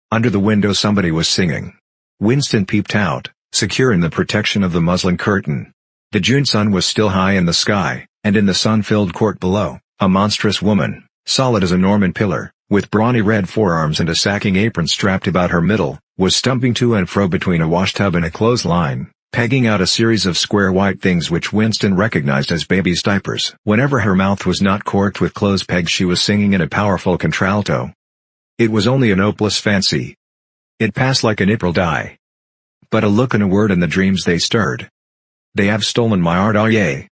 Under the window somebody was singing. Winston peeped out, secure in the protection of the muslin curtain. The June sun was still high in the sky, and in the sun-filled court below, a monstrous woman, solid as a Norman pillar, with brawny red forearms and a sacking apron strapped about her middle, was stumping to and fro between a washtub and a clothesline, pegging out a series of square white things which Winston recognized as baby's diapers. Whenever her mouth was not corked with clothes pegs she was singing in a powerful contralto. It was only an hopeless fancy. It passed like an April dye. But a look and a word and the dreams they stirred. They have stolen my art, oh yeah.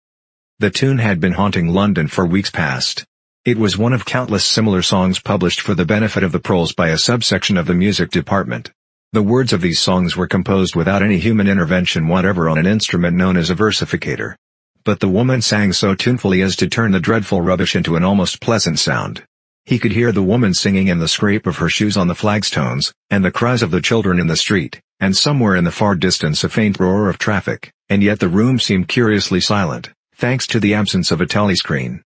The tune had been haunting London for weeks past. It was one of countless similar songs published for the benefit of the proles by a subsection of the music department. The words of these songs were composed without any human intervention whatever on an instrument known as a versificator. but the woman sang so tunefully as to turn the dreadful rubbish into an almost pleasant sound. He could hear the woman singing and the scrape of her shoes on the flagstones, and the cries of the children in the street, and somewhere in the far distance a faint roar of traffic, and yet the room seemed curiously silent, thanks to the absence of a telescreen.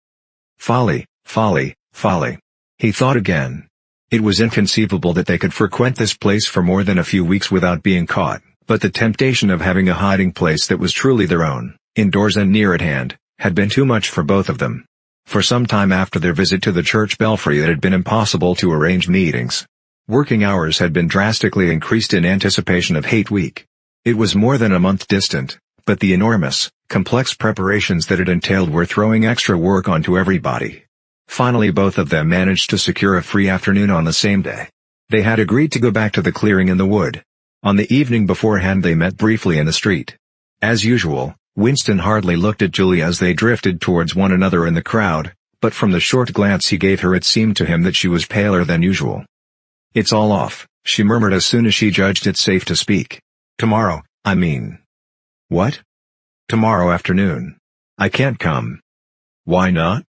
Folly, folly, folly. He thought again. It was inconceivable that they could frequent this place for more than a few weeks without being caught, but the temptation of having a hiding place that was truly their own, indoors and near at hand, had been too much for both of them. For some time after their visit to the church belfry it had been impossible to arrange meetings. Working hours had been drastically increased in anticipation of Hate Week. It was more than a month distant, but the enormous, complex preparations that it entailed were throwing extra work onto everybody. Finally both of them managed to secure a free afternoon on the same day. They had agreed to go back to the clearing in the wood. On the evening beforehand they met briefly in the street. As usual, Winston hardly looked at Julia as they drifted towards one another in the crowd, but from the short glance he gave her it seemed to him that she was paler than usual. "It's all off," she murmured as soon as she judged it safe to speak. "Tomorrow, I mean." "What?" "Tomorrow afternoon. I can't come." "Why not?"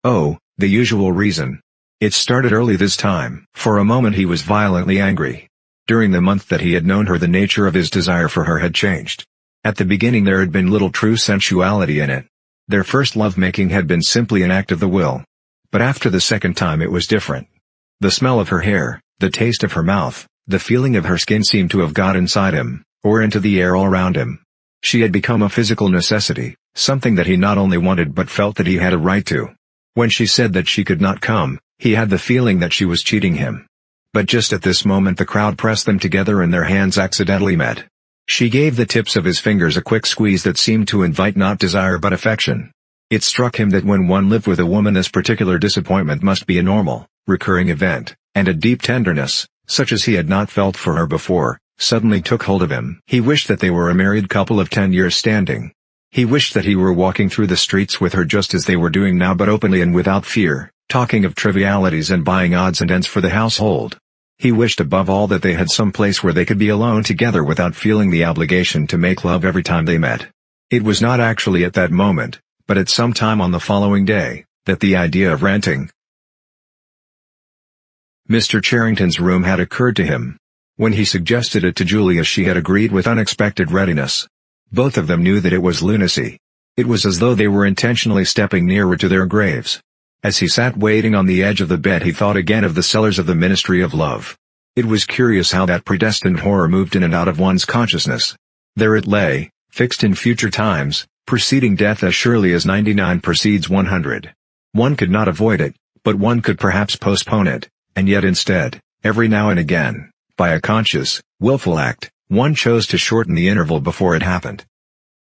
"Oh, the usual reason. It started early this time." For a moment he was violently angry. During the month that he had known her the nature of his desire for her had changed. At the beginning there had been little true sensuality in it. Their first love-making had been simply an act of the will. But after the second time it was different. The smell of her hair, the taste of her mouth, the feeling of her skin seemed to have got inside him, or into the air all around him. She had become a physical necessity, something that he not only wanted but felt that he had a right to. When she said that she could not come, he had the feeling that she was cheating him. But just at this moment the crowd pressed them together and their hands accidentally met. She gave the tips of his fingers a quick squeeze that seemed to invite not desire but affection. It struck him that when one lived with a woman this particular disappointment must be a normal, recurring event, and a deep tenderness, such as he had not felt for her before, suddenly took hold of him. He wished that they were a married couple of 10 years standing. He wished that he were walking through the streets with her just as they were doing now but openly and without fear, talking of trivialities and buying odds and ends for the household. He wished above all that they had some place where they could be alone together without feeling the obligation to make love every time they met. It was not actually at that moment, but at some time on the following day, that the idea of renting Mr. Charrington's room had occurred to him. When he suggested it to Julia she had agreed with unexpected readiness. Both of them knew that it was lunacy. It was as though they were intentionally stepping nearer to their graves. As he sat waiting on the edge of the bed he thought again of the cellars of the Ministry of Love. It was curious how that predestined horror moved in and out of one's consciousness. There it lay, fixed in future times, preceding death as surely as 99 precedes 100. One could not avoid it, but one could perhaps postpone it, and yet instead, every now and again, by a conscious, willful act, one chose to shorten the interval before it happened.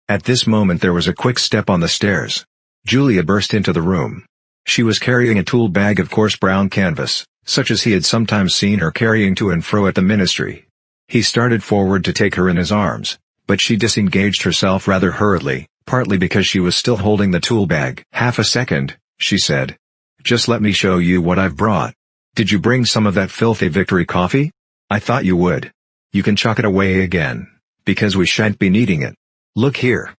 At this moment there was a quick step on the stairs. Julia burst into the room. She was carrying a tool bag of coarse brown canvas, such as he had sometimes seen her carrying to and fro at the ministry. He started forward to take her in his arms, but she disengaged herself rather hurriedly, partly because she was still holding the tool bag. "Half a second," she said. "Just let me show you what I've brought. Did you bring some of that filthy Victory coffee? I thought you would. You can chuck it away again, because we shan't be needing it. Look here."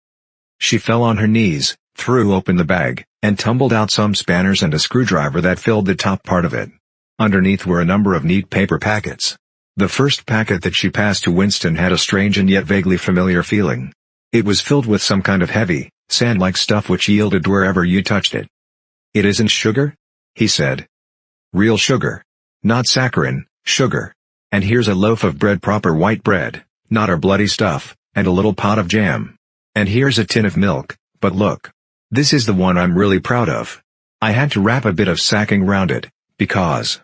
She fell on her knees, threw open the bag, and tumbled out some spanners and a screwdriver that filled the top part of it. Underneath were a number of neat paper packets. The first packet that she passed to Winston had a strange and yet vaguely familiar feeling. It was filled with some kind of heavy, sand-like stuff which yielded wherever you touched it. "It isn't sugar?" he said. "Real sugar. Not saccharin, sugar. And here's a loaf of bread, proper white bread, not our bloody stuff, and a little pot of jam. And here's a tin of milk, but look. This is the one I'm really proud of. I had to wrap a bit of sacking round it, because—"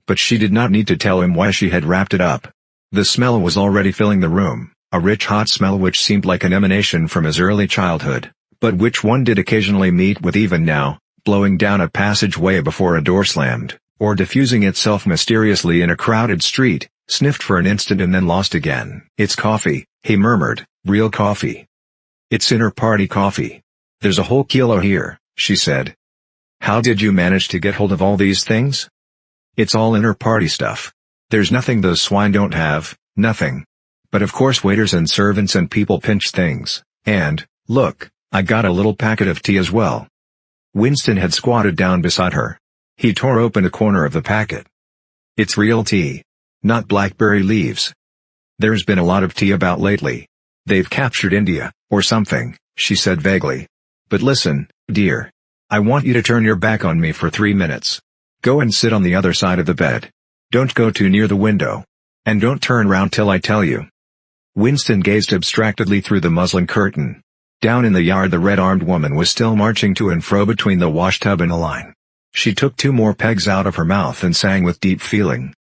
But she did not need to tell him why she had wrapped it up. The smell was already filling the room, a rich hot smell which seemed like an emanation from his early childhood, but which one did occasionally meet with even now, blowing down a passageway before a door slammed, or diffusing itself mysteriously in a crowded street, sniffed for an instant and then lost again. "It's coffee," he murmured, "real coffee. It's inter-party coffee. There's a whole kilo here," she said. "How did you manage to get hold of all these things?" "It's all inter-party stuff. There's nothing those swine don't have, nothing. But of course waiters and servants and people pinch things, and, look, I got a little packet of tea as well. Winston had squatted down beside her. He tore open a corner of the packet. It's real tea. Not blackberry leaves. There's been a lot of tea about lately. They've captured India, or something, she said vaguely. But listen, dear. I want you to turn your back on me for 3 minutes. Go and sit on the other side of the bed. Don't go too near the window. And don't turn round till I tell you. Winston gazed abstractedly through the muslin curtain. Down in the yard the red-armed woman was still marching to and fro between the washtub and the line. She took 2 more pegs out of her mouth and sang with deep feeling.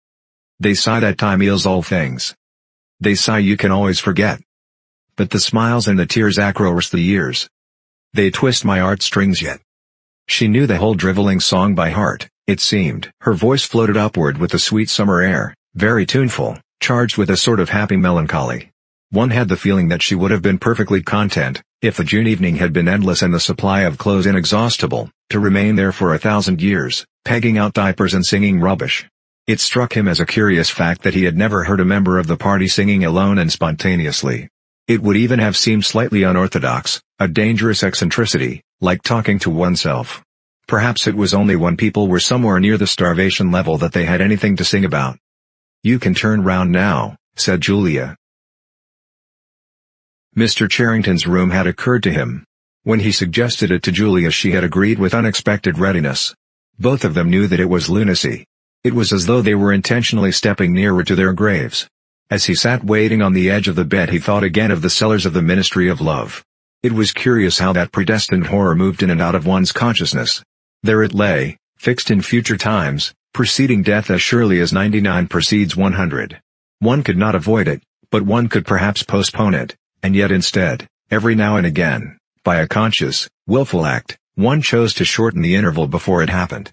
They sigh that time heals all things. They sigh you can always forget. But the smiles and the tears across the years. They twist my heartstrings yet. She knew the whole drivelling song by heart, it seemed. Her voice floated upward with a sweet summer air, very tuneful, charged with a sort of happy melancholy. One had the feeling that she would have been perfectly content, if the June evening had been endless and the supply of clothes inexhaustible, to remain there for 1,000 years, pegging out diapers and singing rubbish. It struck him as a curious fact that he had never heard a member of the party singing alone and spontaneously. It would even have seemed slightly unorthodox, a dangerous eccentricity, like talking to oneself. Perhaps it was only when people were somewhere near the starvation level that they had anything to sing about. You can turn round now, said Julia. Mr. Charrington's room had occurred to him. When he suggested it to Julia she had agreed with unexpected readiness. Both of them knew that it was lunacy. It was as though they were intentionally stepping nearer to their graves. As he sat waiting on the edge of the bed he thought again of the cellars of the Ministry of Love. It was curious how that predestined horror moved in and out of one's consciousness. There it lay, fixed in future times, preceding death as surely as 99 precedes 100. One could not avoid it, but one could perhaps postpone it, and yet instead, every now and again, by a conscious, willful act, one chose to shorten the interval before it happened.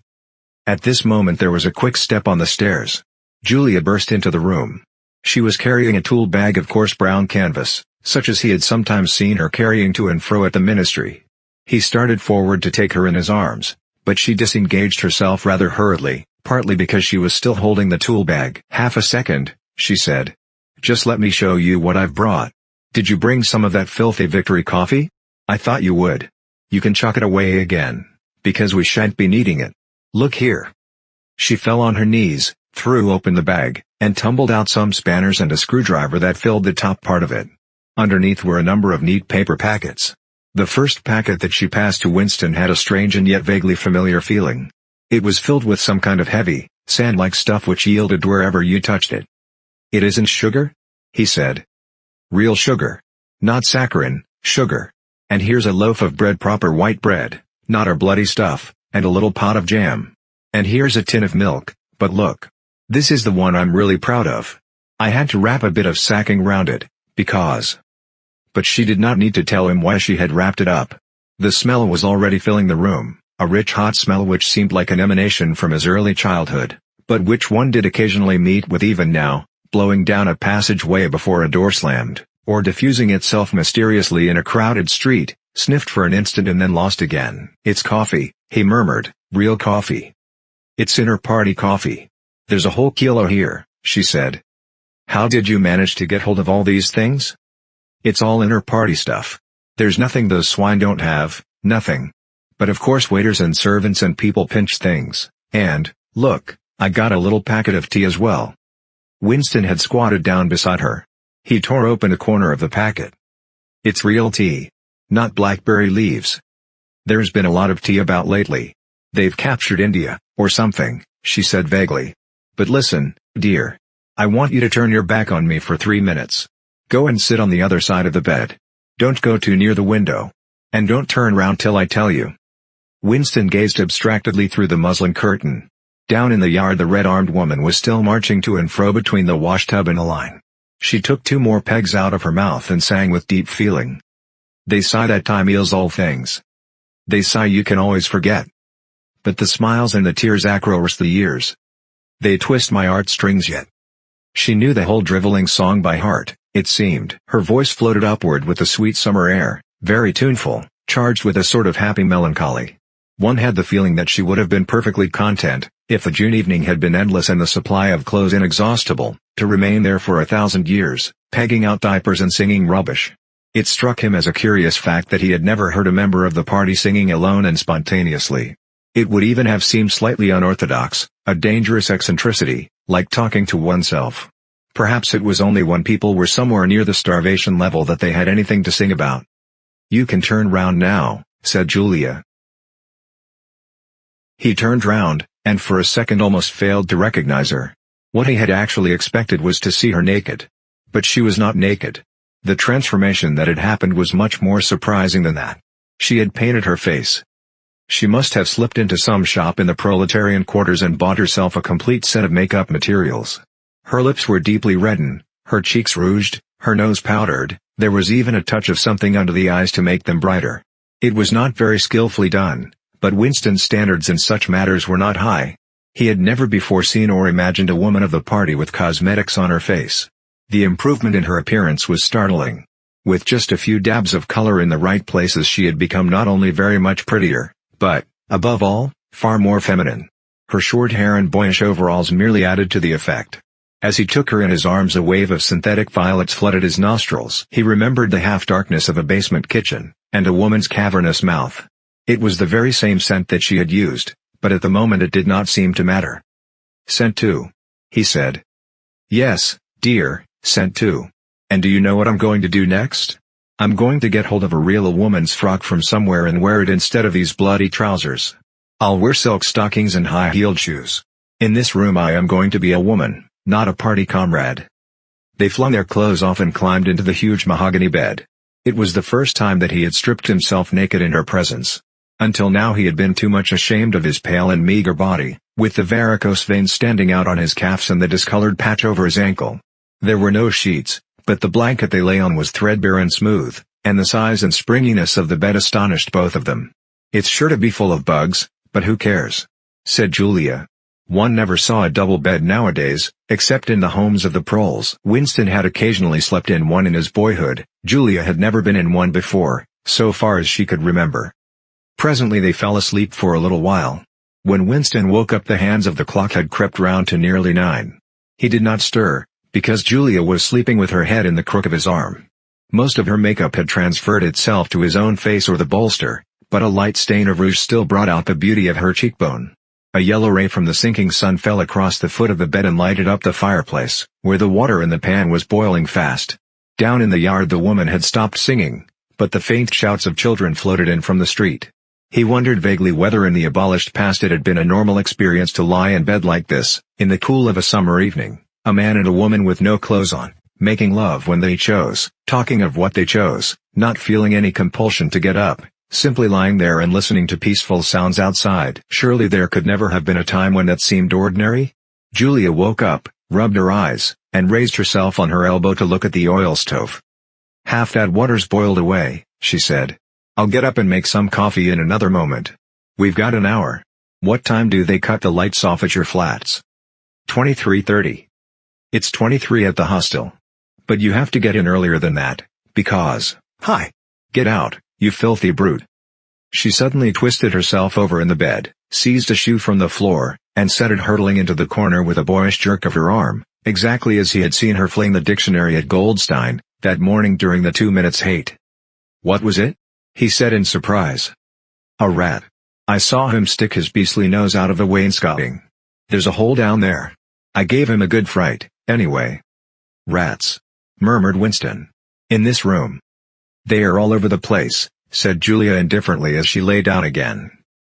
At this moment there was a quick step on the stairs. Julia burst into the room. She was carrying a tool bag of coarse brown canvas, such as he had sometimes seen her carrying to and fro at the ministry. He started forward to take her in his arms, but she disengaged herself rather hurriedly, partly because she was still holding the tool bag. "Half a second," she said. "Just let me show you what I've brought. Did you bring some of that filthy Victory coffee? I thought you would. You can chuck it away again, because we shan't be needing it. Look here." She fell on her knees, threw open the bag, and tumbled out some spanners and a screwdriver that filled the top part of it. Underneath were a number of neat paper packets. The first packet that she passed to Winston had a strange and yet vaguely familiar feeling. It was filled with some kind of heavy, sand-like stuff which yielded wherever you touched it. "It isn't sugar?" he said. "Real sugar. Not saccharin, sugar. And here's a loaf of bread, proper white bread, not our bloody stuff, and a little pot of jam. And here's a tin of milk, but look. This is the one I'm really proud of. I had to wrap a bit of sacking round it, because—" But she did not need to tell him why she had wrapped it up. The smell was already filling the room, a rich hot smell which seemed like an emanation from his early childhood, but which one did occasionally meet with even now, blowing down a passageway before a door slammed, or diffusing itself mysteriously in a crowded street, sniffed for an instant and then lost again. "It's coffee," he murmured, "real coffee. It's inter-party coffee. There's a whole kilo here," she said. "How did you manage to get hold of all these things?" "It's all inter-party stuff. There's nothing those swine don't have, nothing. But of course waiters and servants and people pinch things, and, look, I got a little packet of tea as well." Winston had squatted down beside her. He tore open a corner of the packet. "It's real tea. Not blackberry leaves. There's been a lot of tea about lately. They've captured India, or something," she said vaguely. "But listen, dear. I want you to turn your back on me for 3 minutes. Go and sit on the other side of the bed. Don't go too near the window. And don't turn round till I tell you." Winston gazed abstractedly through the muslin curtain. Down in the yard the red-armed woman was still marching to and fro between the washtub and the line. She took 2 more pegs out of her mouth and sang with deep feeling. "They sigh that time heals all things. They sigh you can always forget. But the smiles and the tears across the years. They twist my heartstrings yet." She knew the whole drivelling song by heart, it seemed. Her voice floated upward with a sweet summer air, very tuneful, charged with a sort of happy melancholy. One had the feeling that she would have been perfectly content, if the June evening had been endless and the supply of clothes inexhaustible, to remain there for 1,000 years, pegging out diapers and singing rubbish. It struck him as a curious fact that he had never heard a member of the party singing alone and spontaneously. It would even have seemed slightly unorthodox, a dangerous eccentricity, like talking to oneself. Perhaps it was only when people were somewhere near the starvation level that they had anything to sing about. "You can turn round now," said Julia. He turned round, and for a second almost failed to recognize her. What he had actually expected was to see her naked. But she was not naked. The transformation that had happened was much more surprising than that. She had painted her face. She must have slipped into some shop in the proletarian quarters and bought herself a complete set of makeup materials. Her lips were deeply reddened, her cheeks rouged, her nose powdered, there was even a touch of something under the eyes to make them brighter. It was not very skillfully done, but Winston's standards in such matters were not high. He had never before seen or imagined a woman of the party with cosmetics on her face. The improvement in her appearance was startling. With just a few dabs of color in the right places, she had become not only very much prettier, but, above all, far more feminine. Her short hair and boyish overalls merely added to the effect. As he took her in his arms, a wave of synthetic violets flooded his nostrils. He remembered the half-darkness of a basement kitchen, and a woman's cavernous mouth. It was the very same scent that she had used, but at the moment it did not seem to matter. "Scent too," he said. "Yes, dear, scent too. And do you know what I'm going to do next? I'm going to get hold of a real woman's frock from somewhere and wear it instead of these bloody trousers. I'll wear silk stockings and high-heeled shoes. In this room I am going to be a woman, not a party comrade." They flung their clothes off and climbed into the huge mahogany bed. It was the first time that he had stripped himself naked in her presence. Until now he had been too much ashamed of his pale and meager body, with the varicose veins standing out on his calves and the discolored patch over his ankle. There were no sheets, but the blanket they lay on was threadbare and smooth, and the size and springiness of the bed astonished both of them. "It's sure to be full of bugs, but who cares?" said Julia. One never saw a double bed nowadays, except in the homes of the proles. Winston had occasionally slept in one in his boyhood. Julia had never been in one before, so far as she could remember. Presently they fell asleep for a little while. When Winston woke up, the hands of the clock had crept round to nearly 9. He did not stir, because Julia was sleeping with her head in the crook of his arm. Most of her makeup had transferred itself to his own face or the bolster, but a light stain of rouge still brought out the beauty of her cheekbone. A yellow ray from the sinking sun fell across the foot of the bed and lighted up the fireplace, where the water in the pan was boiling fast. Down in the yard the woman had stopped singing, but the faint shouts of children floated in from the street. He wondered vaguely whether in the abolished past it had been a normal experience to lie in bed like this, in the cool of a summer evening, a man and a woman with no clothes on, making love when they chose, talking of what they chose, not feeling any compulsion to get up, simply lying there and listening to peaceful sounds outside. Surely there could never have been a time when that seemed ordinary? Julia woke up, rubbed her eyes, and raised herself on her elbow to look at the oil stove. "Half that water's boiled away," she said. "I'll get up and make some coffee in another moment. We've got an hour. What time do they cut the lights off at your flats?" 23:30. "It's 23 at the hostel. But you have to get in earlier than that, because—" "Hi! Get out, you filthy brute!" She suddenly twisted herself over in the bed, seized a shoe from the floor, and sent it hurtling into the corner with a boyish jerk of her arm, exactly as he had seen her fling the dictionary at Goldstein, that morning during the 2 minutes hate. "What was it?" he said in surprise. "A rat. I saw him stick his beastly nose out of the wainscoting. There's a hole down there. I gave him a good fright, anyway." "Rats," murmured Winston. "In this room?" "They are all over the place," said Julia indifferently as she lay down again.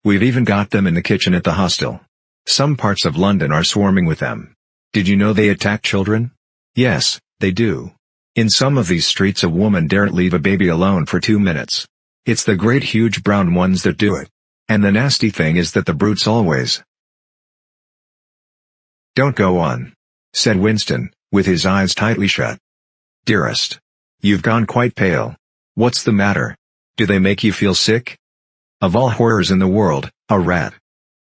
"We've even got them in the kitchen at the hostel. Some parts of London are swarming with them. Did you know they attack children? Yes, they do. In some of these streets a woman daren't leave a baby alone for 2 minutes. It's the great huge brown ones that do it. And the nasty thing is that the brutes always—" "Don't go on," said Winston, with his eyes tightly shut. "Dearest. You've gone quite pale. What's the matter? Do they make you feel sick? Of all horrors in the world, a rat."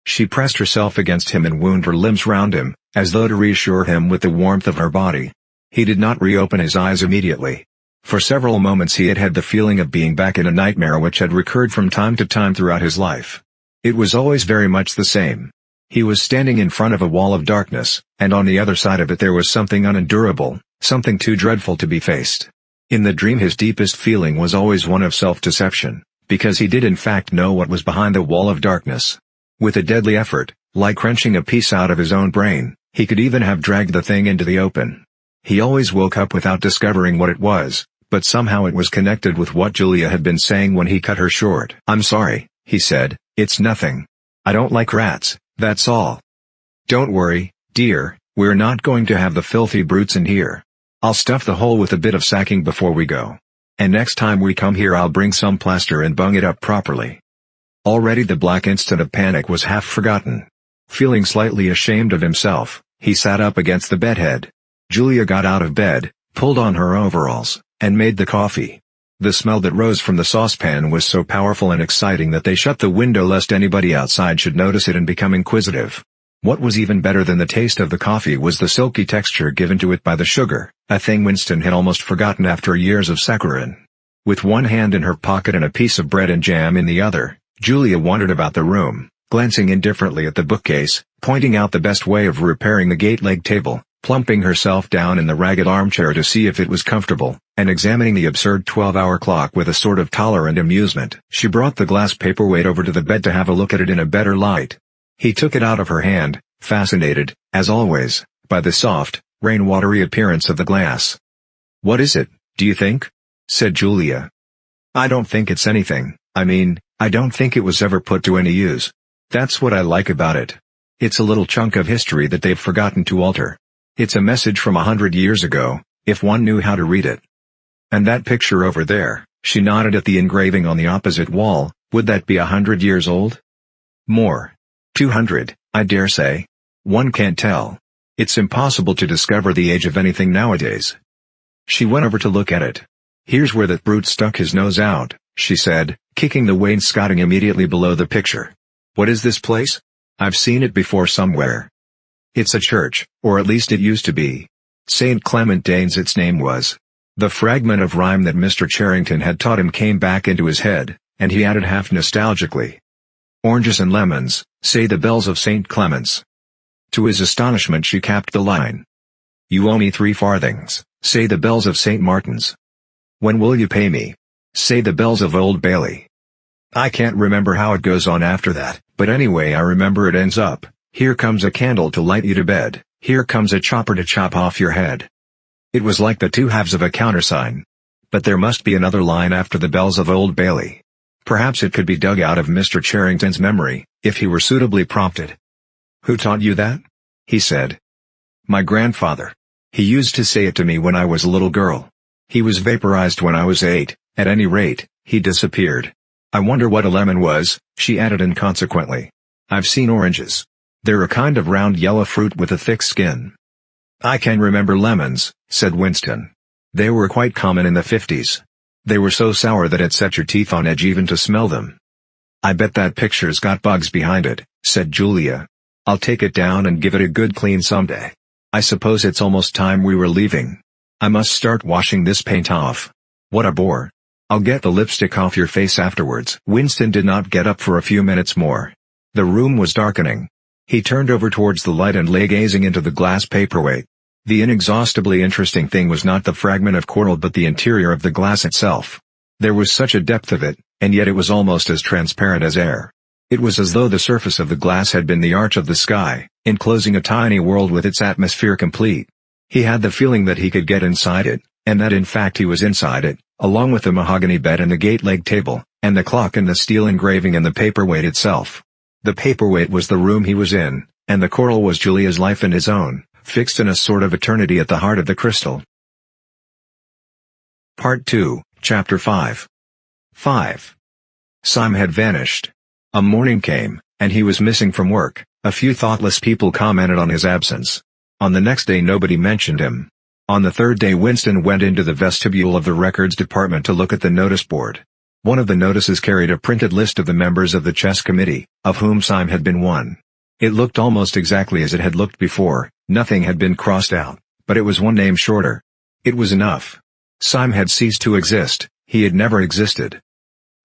She pressed herself against him and wound her limbs round him, as though to reassure him with the warmth of her body. He did not reopen his eyes immediately. For several moments he had had the feeling of being back in a nightmare which had recurred from time to time throughout his life. It was always very much the same. He was standing in front of a wall of darkness, and on the other side of it there was something unendurable, something too dreadful to be faced. In the dream his deepest feeling was always one of self-deception, because he did in fact know what was behind the wall of darkness. With a deadly effort, like wrenching a piece out of his own brain, he could even have dragged the thing into the open. He always woke up without discovering what it was, but somehow it was connected with what Julia had been saying when he cut her short. "I'm sorry," he said, "it's nothing. I don't like rats, that's all." "Don't worry, dear, we're not going to have the filthy brutes in here. I'll stuff the hole with a bit of sacking before we go. And next time we come here I'll bring some plaster and bung it up properly." Already the black instant of panic was half forgotten. Feeling slightly ashamed of himself, he sat up against the bedhead. Julia got out of bed, pulled on her overalls, and made the coffee. The smell that rose from the saucepan was so powerful and exciting that they shut the window lest anybody outside should notice it and become inquisitive. What was even better than the taste of the coffee was the silky texture given to it by the sugar, a thing Winston had almost forgotten after years of saccharin. With one hand in her pocket and a piece of bread and jam in the other, Julia wandered about the room, glancing indifferently at the bookcase, pointing out the best way of repairing the gate-leg table, plumping herself down in the ragged armchair to see if it was comfortable, and examining the absurd 12-hour clock with a sort of tolerant amusement. She brought the glass paperweight over to the bed to have a look at it in a better light. He took it out of her hand, fascinated, as always, by the soft, rainwatery appearance of the glass. "What is it, do you think?" said Julia. "I don't think it's anything. I don't think it was ever put to any use. That's what I like about it. It's a little chunk of history that they've forgotten to alter. It's a message from 100 years ago, if one knew how to read it. And that picture over there," she nodded at the engraving on the opposite wall, "would that be 100 years old? More. 200, I dare say. One can't tell. It's impossible to discover the age of anything nowadays." She went over to look at it. "Here's where that brute stuck his nose out," she said, kicking the wainscoting immediately below the picture. "What is this place? I've seen it before somewhere." "It's a church, or at least it used to be. St. Clement Danes its name was." The fragment of rhyme that Mr. Charrington had taught him came back into his head, and he added half nostalgically, "Oranges and lemons, say the bells of St. Clement's." To his astonishment she capped the line. "You owe me 3 farthings, say the bells of St. Martin's." "When will you pay me? Say the bells of Old Bailey." I can't remember how it goes on after that, but anyway I remember it ends up, "Here comes a candle to light you to bed, here comes a chopper to chop off your head." It was like the two halves of a countersign. But there must be another line after the bells of Old Bailey. Perhaps it could be dug out of Mr. Charrington's memory, if he were suitably prompted. "Who taught you that?" he said. "My grandfather. He used to say it to me when I was a little girl. He was vaporized when I was 8, at any rate, he disappeared. I wonder what a lemon was," she added inconsequently. "I've seen oranges. They're a kind of round yellow fruit with a thick skin." "I can remember lemons," said Winston. "They were quite common in the 50s. They were so sour that it set your teeth on edge even to smell them." "I bet that picture's got bugs behind it," said Julia. "I'll take it down and give it a good clean someday. I suppose it's almost time we were leaving. I must start washing this paint off. What a bore. I'll get the lipstick off your face afterwards." Winston did not get up for a few minutes more. The room was darkening. He turned over towards the light and lay gazing into the glass paperweight. The inexhaustibly interesting thing was not the fragment of coral but the interior of the glass itself. There was such a depth of it, and yet it was almost as transparent as air. It was as though the surface of the glass had been the arch of the sky, enclosing a tiny world with its atmosphere complete. He had the feeling that he could get inside it, and that in fact he was inside it, along with the mahogany bed and the gate-leg table, and the clock and the steel engraving and the paperweight itself. The paperweight was the room he was in, and the coral was Julia's life and his own, fixed in a sort of eternity at the heart of the crystal. Part 2, Chapter 5. 5. Syme had vanished. A morning came, and he was missing from work. A few thoughtless people commented on his absence. On the next day nobody mentioned him. On the third day Winston went into the vestibule of the records department to look at the notice board. One of the notices carried a printed list of the members of the chess committee, of whom Syme had been one. It looked almost exactly as it had looked before, nothing had been crossed out, but it was one name shorter. It was enough. Syme had ceased to exist, he had never existed.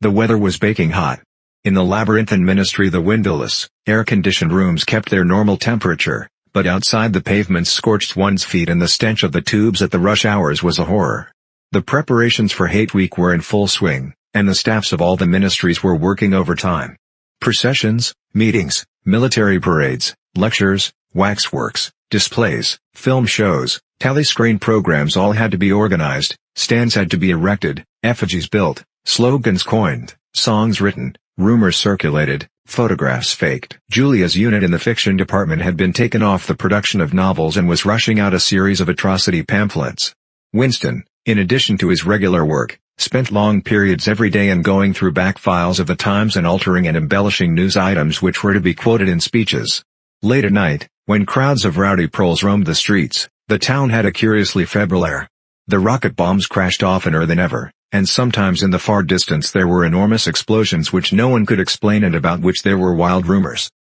The weather was baking hot. In the labyrinthine ministry the windowless, air-conditioned rooms kept their normal temperature, but outside the pavements scorched one's feet and the stench of the tubes at the rush hours was a horror. The preparations for Hate Week were in full swing, and the staffs of all the ministries were working overtime. Processions, meetings, military parades, lectures, waxworks, displays, film shows, telescreen programs all had to be organized, stands had to be erected, effigies built, slogans coined, songs written, rumors circulated, photographs faked. Julia's unit in the fiction department had been taken off the production of novels and was rushing out a series of atrocity pamphlets. Winston, in addition to his regular work, spent long periods every day in going through back files of the Times and altering and embellishing news items which were to be quoted in speeches. Late at night, when crowds of rowdy proles roamed the streets, the town had a curiously febrile air. The rocket bombs crashed oftener than ever, and sometimes in the far distance there were enormous explosions which no one could explain and about which there were wild rumors.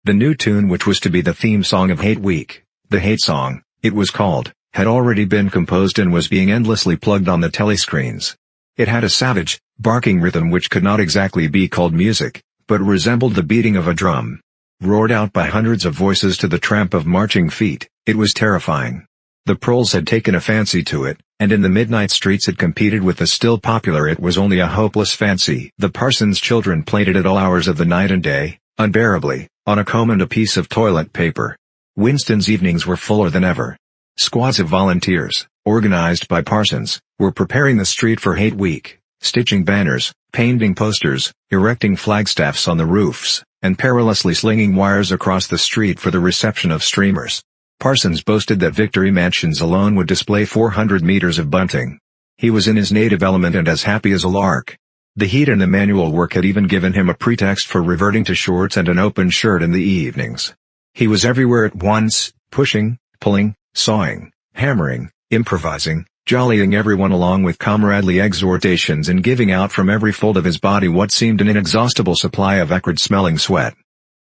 The new tune which was to be the theme song of Hate Week, the Hate Song, it was called, had already been composed and was being endlessly plugged on the telescreens. It had a savage, barking rhythm which could not exactly be called music, but resembled the beating of a drum. Roared out by hundreds of voices to the tramp of marching feet, it was terrifying. The proles had taken a fancy to it, and in the midnight streets it competed with the still popular It Was Only a Hopeless Fancy. The parson's children played it at all hours of the night and day, unbearably, on a comb and a piece of toilet paper. Winston's evenings were fuller than ever. Squads of volunteers, organized by parsons, were preparing the street for Hate Week, stitching banners, painting posters, erecting flagstaffs on the roofs, and perilously slinging wires across the street for the reception of streamers. Parsons boasted that Victory Mansions alone would display 400 meters of bunting. He was in his native element and as happy as a lark. The heat and the manual work had even given him a pretext for reverting to shorts and an open shirt in the evenings. He was everywhere at once, pushing, pulling, sawing, hammering, improvising, jollying everyone along with comradely exhortations and giving out from every fold of his body what seemed an inexhaustible supply of acrid-smelling sweat.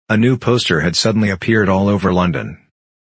A new poster had suddenly appeared all over London.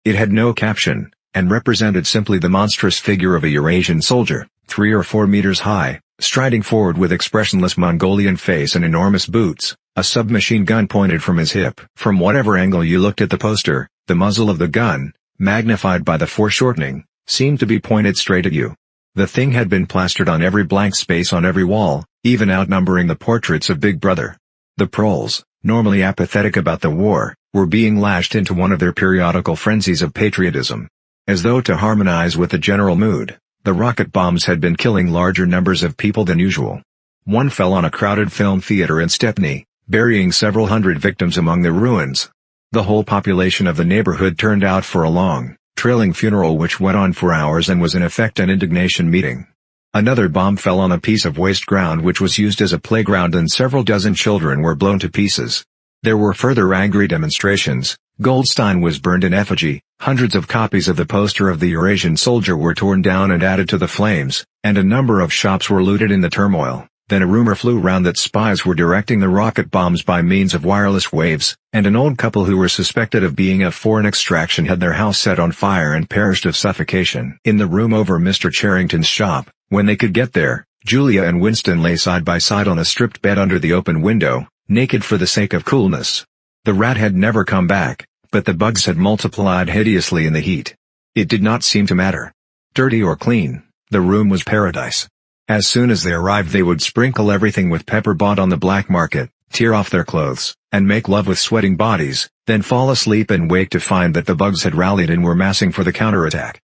It had no caption, and represented simply the monstrous figure of a Eurasian soldier, 3 or 4 meters high, striding forward with expressionless Mongolian face and enormous boots, a submachine gun pointed from his hip. From whatever angle you looked at the poster, the muzzle of the gun, magnified by the foreshortening, seemed to be pointed straight at you. The thing had been plastered on every blank space on every wall, even outnumbering the portraits of Big Brother. The proles, normally apathetic about the war, were being lashed into one of their periodical frenzies of patriotism. As though to harmonize with the general mood, the rocket bombs had been killing larger numbers of people than usual. One fell on a crowded film theater in Stepney, burying several hundred victims among the ruins. The whole population of the neighborhood turned out for a long, trailing funeral which went on for hours and was in effect an indignation meeting. Another bomb fell on a piece of waste ground which was used as a playground and several dozen children were blown to pieces. There were further angry demonstrations, Goldstein was burned in effigy, hundreds of copies of the poster of the Eurasian soldier were torn down and added to the flames, and a number of shops were looted in the turmoil. Then a rumor flew round that spies were directing the rocket bombs by means of wireless waves, and an old couple who were suspected of being of foreign extraction had their house set on fire and perished of suffocation. In the room over Mr. Charrington's shop, when they could get there, Julia and Winston lay side by side on a stripped bed under the open window, naked for the sake of coolness. The rat had never come back, but the bugs had multiplied hideously in the heat. It did not seem to matter. Dirty or clean, the room was paradise. As soon as they arrived they would sprinkle everything with pepper bought on the black market, tear off their clothes, and make love with sweating bodies, then fall asleep and wake to find that the bugs had rallied and were massing for the counterattack.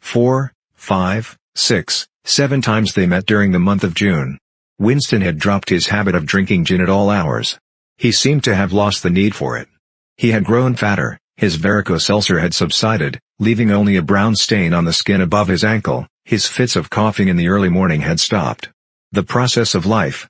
4, 5, 6, 7 times they met during the month of June. Winston had dropped his habit of drinking gin at all hours. He seemed to have lost the need for it. He had grown fatter, his varicose ulcer had subsided, leaving only a brown stain on the skin above his ankle, his fits of coughing in the early morning had stopped. The process of life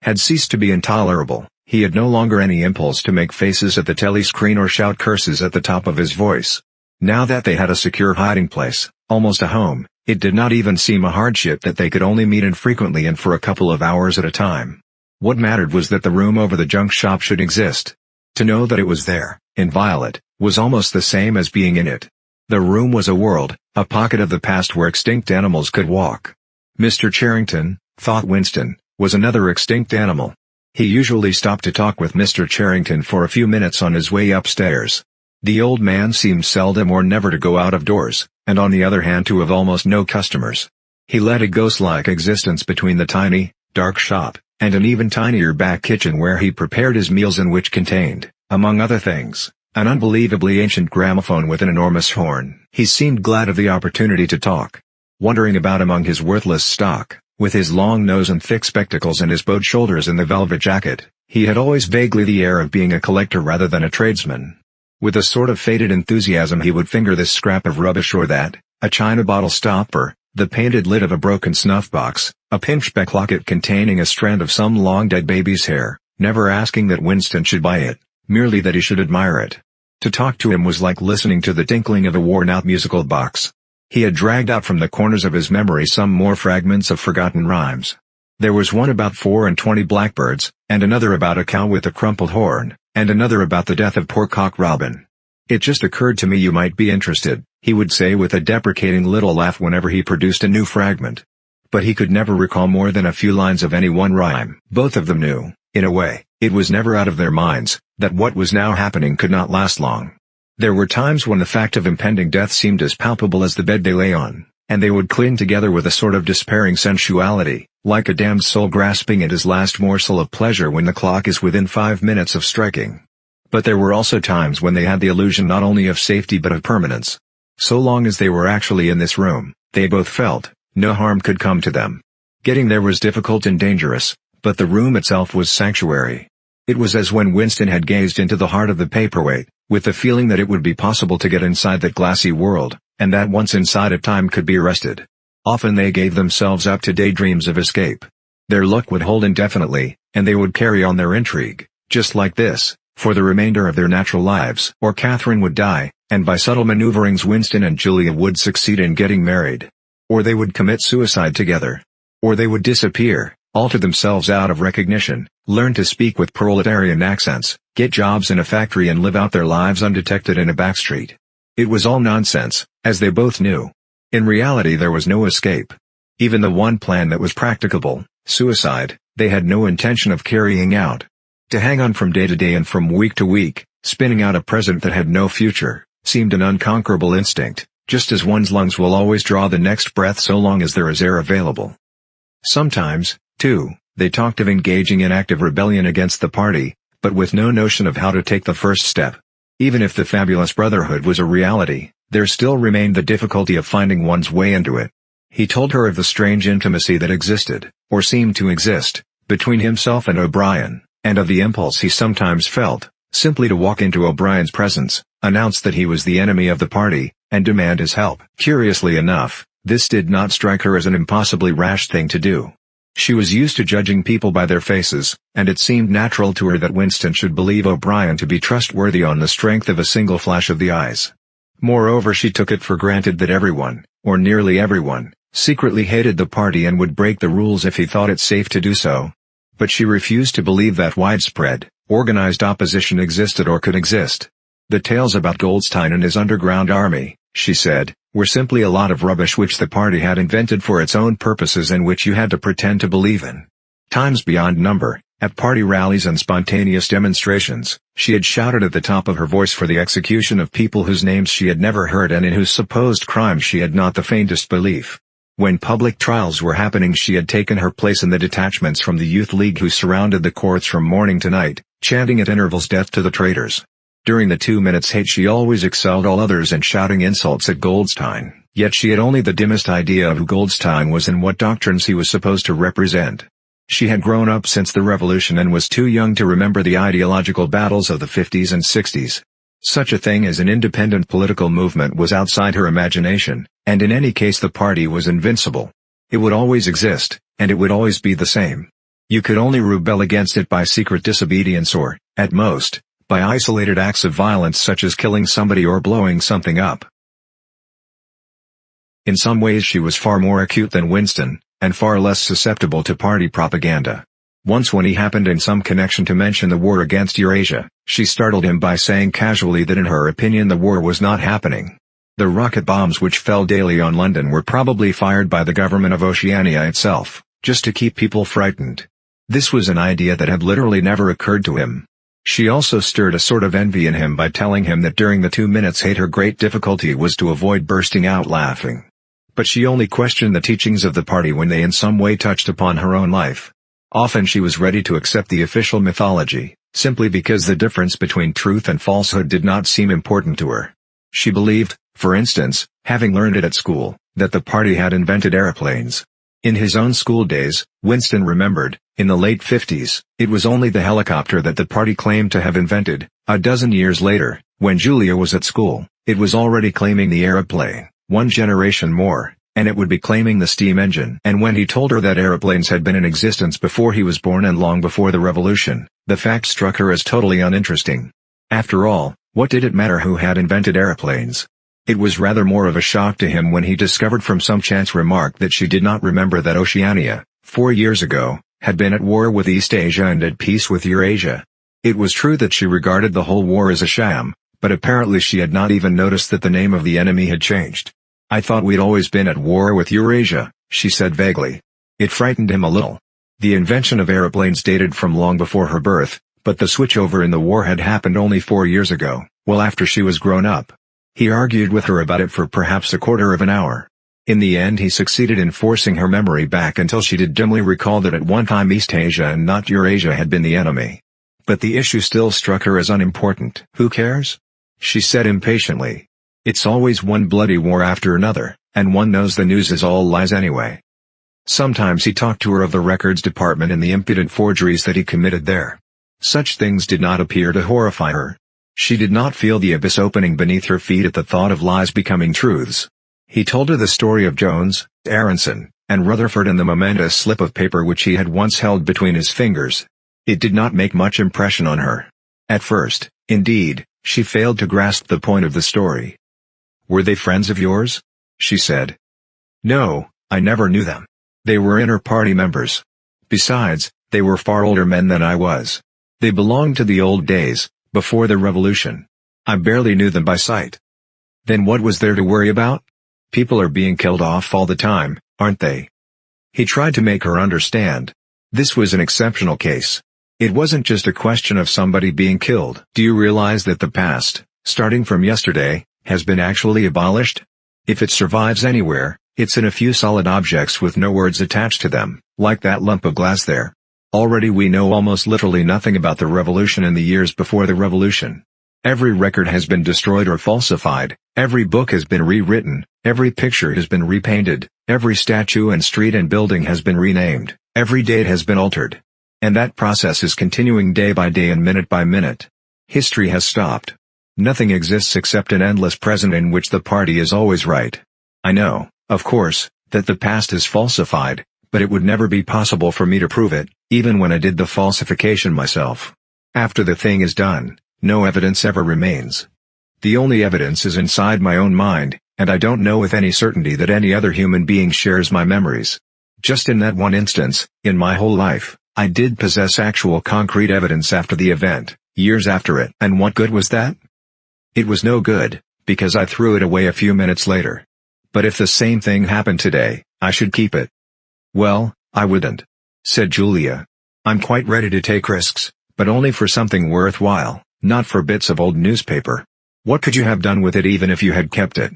had ceased to be intolerable. He had no longer any impulse to make faces at the telescreen or shout curses at the top of his voice. Now that they had a secure hiding place, almost a home, it did not even seem a hardship that they could only meet infrequently and for a couple of hours at a time. What mattered was that the room over the junk shop should exist. To know that it was there, inviolate, was almost the same as being in it. The room was a world, a pocket of the past where extinct animals could walk. Mr. Charrington, thought Winston, was another extinct animal. He usually stopped to talk with Mr. Charrington for a few minutes on his way upstairs. The old man seemed seldom or never to go out of doors, and on the other hand to have almost no customers. He led a ghost-like existence between the tiny, dark shop, and an even tinier back kitchen where he prepared his meals and which contained, among other things, an unbelievably ancient gramophone with an enormous horn. He seemed glad of the opportunity to talk. Wandering about among his worthless stock, with his long nose and thick spectacles and his bowed shoulders in the velvet jacket, he had always vaguely the air of being a collector rather than a tradesman. With a sort of faded enthusiasm he would finger this scrap of rubbish or that, a china bottle stopper, the painted lid of a broken snuff box, a pinchbeck locket containing a strand of some long-dead baby's hair, never asking that Winston should buy it, merely that he should admire it. To talk to him was like listening to the tinkling of a worn-out musical box. He had dragged out from the corners of his memory some more fragments of forgotten rhymes. There was one about 24 blackbirds, and another about a cow with a crumpled horn, and another about the death of poor Cock Robin. "It just occurred to me you might be interested," he would say with a deprecating little laugh whenever he produced a new fragment. But he could never recall more than a few lines of any one rhyme. Both of them knew, in a way, it was never out of their minds, that what was now happening could not last long. There were times when the fact of impending death seemed as palpable as the bed they lay on, and they would cling together with a sort of despairing sensuality, like a damned soul grasping at his last morsel of pleasure when the clock is within 5 minutes of striking. But there were also times when they had the illusion not only of safety but of permanence. So long as they were actually in this room, they both felt, no harm could come to them. Getting there was difficult and dangerous, but the room itself was sanctuary. It was as when Winston had gazed into the heart of the paperweight, with the feeling that it would be possible to get inside that glassy world, and that once inside it time could be arrested. Often they gave themselves up to daydreams of escape. Their luck would hold indefinitely, and they would carry on their intrigue, just like this, for the remainder of their natural lives. Or Catherine would die, and by subtle maneuverings Winston and Julia would succeed in getting married. Or they would commit suicide together. Or they would disappear, alter themselves out of recognition, learn to speak with proletarian accents, get jobs in a factory and live out their lives undetected in a back street. It was all nonsense, as they both knew. In reality there was no escape. Even the one plan that was practicable, suicide, they had no intention of carrying out. To hang on from day to day and from week to week, spinning out a present that had no future, seemed an unconquerable instinct, just as one's lungs will always draw the next breath so long as there is air available. Sometimes, too, they talked of engaging in active rebellion against the party, but with no notion of how to take the first step. Even if the fabulous brotherhood was a reality, there still remained the difficulty of finding one's way into it. He told her of the strange intimacy that existed, or seemed to exist, between himself and O'Brien, and of the impulse he sometimes felt, simply to walk into O'Brien's presence, announce that he was the enemy of the party, and demand his help. Curiously enough, this did not strike her as an impossibly rash thing to do. She was used to judging people by their faces, and it seemed natural to her that Winston should believe O'Brien to be trustworthy on the strength of a single flash of the eyes. Moreover, she took it for granted that everyone, or nearly everyone, secretly hated the party and would break the rules if he thought it safe to do so. But she refused to believe that widespread, organized opposition existed or could exist. The tales about Goldstein and his underground army, she said, were simply a lot of rubbish which the party had invented for its own purposes and which you had to pretend to believe in. Times beyond number, at party rallies and spontaneous demonstrations, she had shouted at the top of her voice for the execution of people whose names she had never heard and in whose supposed crimes she had not the faintest belief. When public trials were happening she had taken her place in the detachments from the Youth League who surrounded the courts from morning to night, chanting at intervals "Death to the traitors." During the 2 minutes hate she always excelled all others in shouting insults at Goldstein, yet she had only the dimmest idea of who Goldstein was and what doctrines he was supposed to represent. She had grown up since the Revolution and was too young to remember the ideological battles of the 50s and 60s. Such a thing as an independent political movement was outside her imagination, and in any case the party was invincible. It would always exist, and it would always be the same. You could only rebel against it by secret disobedience or, at most, by isolated acts of violence such as killing somebody or blowing something up. In some ways she was far more acute than Winston, and far less susceptible to party propaganda. Once when he happened in some connection to mention the war against Eurasia, she startled him by saying casually that in her opinion the war was not happening. The rocket bombs which fell daily on London were probably fired by the government of Oceania itself, just to keep people frightened. This was an idea that had literally never occurred to him. She also stirred a sort of envy in him by telling him that during the 2 minutes hate her great difficulty was to avoid bursting out laughing. But she only questioned the teachings of the party when they in some way touched upon her own life. Often she was ready to accept the official mythology, simply because the difference between truth and falsehood did not seem important to her. She believed, for instance, having learned it at school, that the party had invented aeroplanes. In his own school days, Winston remembered, in the late 50s, it was only the helicopter that the party claimed to have invented. A dozen years later, when Julia was at school, it was already claiming the aeroplane. One generation more, and it would be claiming the steam engine. And when he told her that aeroplanes had been in existence before he was born and long before the revolution, the fact struck her as totally uninteresting. After all, what did it matter who had invented aeroplanes? It was rather more of a shock to him when he discovered from some chance remark that she did not remember that Oceania, 4 years ago, had been at war with East Asia and at peace with Eurasia. It was true that she regarded the whole war as a sham, but apparently she had not even noticed that the name of the enemy had changed. "I thought we'd always been at war with Eurasia," she said vaguely. It frightened him a little. The invention of aeroplanes dated from long before her birth, but the switchover in the war had happened only 4 years ago, well after she was grown up. He argued with her about it for perhaps a quarter of an hour. In the end he succeeded in forcing her memory back until she did dimly recall that at one time East Asia and not Eurasia had been the enemy. But the issue still struck her as unimportant. "Who cares?" she said impatiently. "It's always one bloody war after another, and one knows the news is all lies anyway." Sometimes he talked to her of the records department and the impudent forgeries that he committed there. Such things did not appear to horrify her. She did not feel the abyss opening beneath her feet at the thought of lies becoming truths. He told her the story of Jones, Aronson, and Rutherford and the momentous slip of paper which he had once held between his fingers. It did not make much impression on her. At first, indeed, she failed to grasp the point of the story. "Were they friends of yours?" she said. "No, I never knew them. They were inner party members. Besides, they were far older men than I was. They belonged to the old days, before the revolution. I barely knew them by sight." "Then what was there to worry about? People are being killed off all the time, aren't they?" He tried to make her understand. This was an exceptional case. It wasn't just a question of somebody being killed. "Do you realize that the past, starting from yesterday, has been actually abolished? If it survives anywhere, it's in a few solid objects with no words attached to them, like that lump of glass there. Already we know almost literally nothing about the revolution and the years before the revolution. Every record has been destroyed or falsified, every book has been rewritten, every picture has been repainted, every statue and street and building has been renamed, every date has been altered. And that process is continuing day by day and minute by minute. History has stopped. Nothing exists except an endless present in which the party is always right. I know, of course, that the past is falsified, but it would never be possible for me to prove it, even when I did the falsification myself. After the thing is done, no evidence ever remains. The only evidence is inside my own mind, and I don't know with any certainty that any other human being shares my memories. Just in that one instance, in my whole life, I did possess actual concrete evidence after the event, years after it. And what good was that? It was no good, because I threw it away a few minutes later. But if the same thing happened today, I should keep it." "Well, I wouldn't," said Julia. "I'm quite ready to take risks, but only for something worthwhile, not for bits of old newspaper. What could you have done with it even if you had kept it?"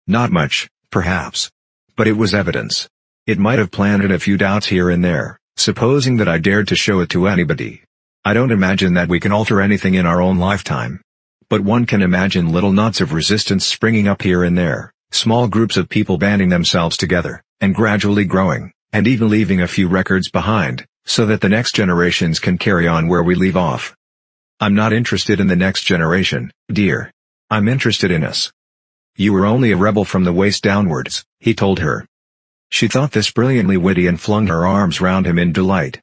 "Not much, perhaps. But it was evidence. It might have planted a few doubts here and there, supposing that I dared to show it to anybody. I don't imagine that we can alter anything in our own lifetime. But one can imagine little knots of resistance springing up here and there, small groups of people banding themselves together, and gradually growing, and even leaving a few records behind, so that the next generations can carry on where we leave off. I'm not interested in the next generation, dear. I'm interested in us." "You were only a rebel from the waist downwards," he told her. She thought this brilliantly witty and flung her arms round him in delight.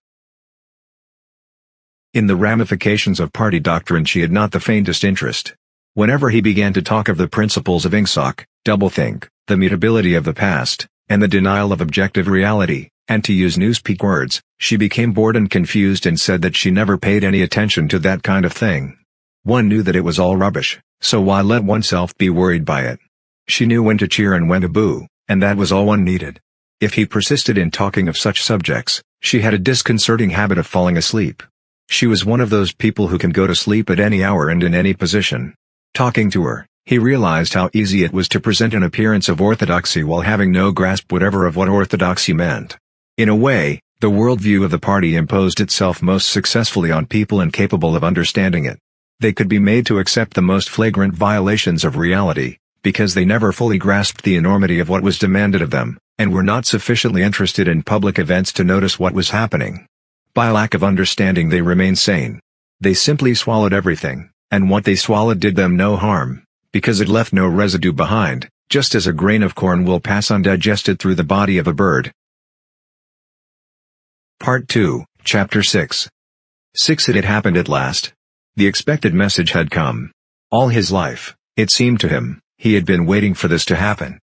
In the ramifications of party doctrine she had not the faintest interest. Whenever he began to talk of the principles of Ingsoc, doublethink, the mutability of the past, and the denial of objective reality, and to use newspeak words, she became bored and confused and said that she never paid any attention to that kind of thing. One knew that it was all rubbish, so why let oneself be worried by it? She knew when to cheer and when to boo, and that was all one needed. If he persisted in talking of such subjects, she had a disconcerting habit of falling asleep. She was one of those people who can go to sleep at any hour and in any position. Talking to her, he realized how easy it was to present an appearance of orthodoxy while having no grasp whatever of what orthodoxy meant. In a way, the worldview of the party imposed itself most successfully on people incapable of understanding it. They could be made to accept the most flagrant violations of reality, because they never fully grasped the enormity of what was demanded of them, and were not sufficiently interested in public events to notice what was happening. By lack of understanding they remained sane. They simply swallowed everything, and what they swallowed did them no harm, because it left no residue behind, just as a grain of corn will pass undigested through the body of a bird. Part 2, Chapter 6. 6. It had happened at last. The expected message had come. All his life, it seemed to him, he had been waiting for this to happen.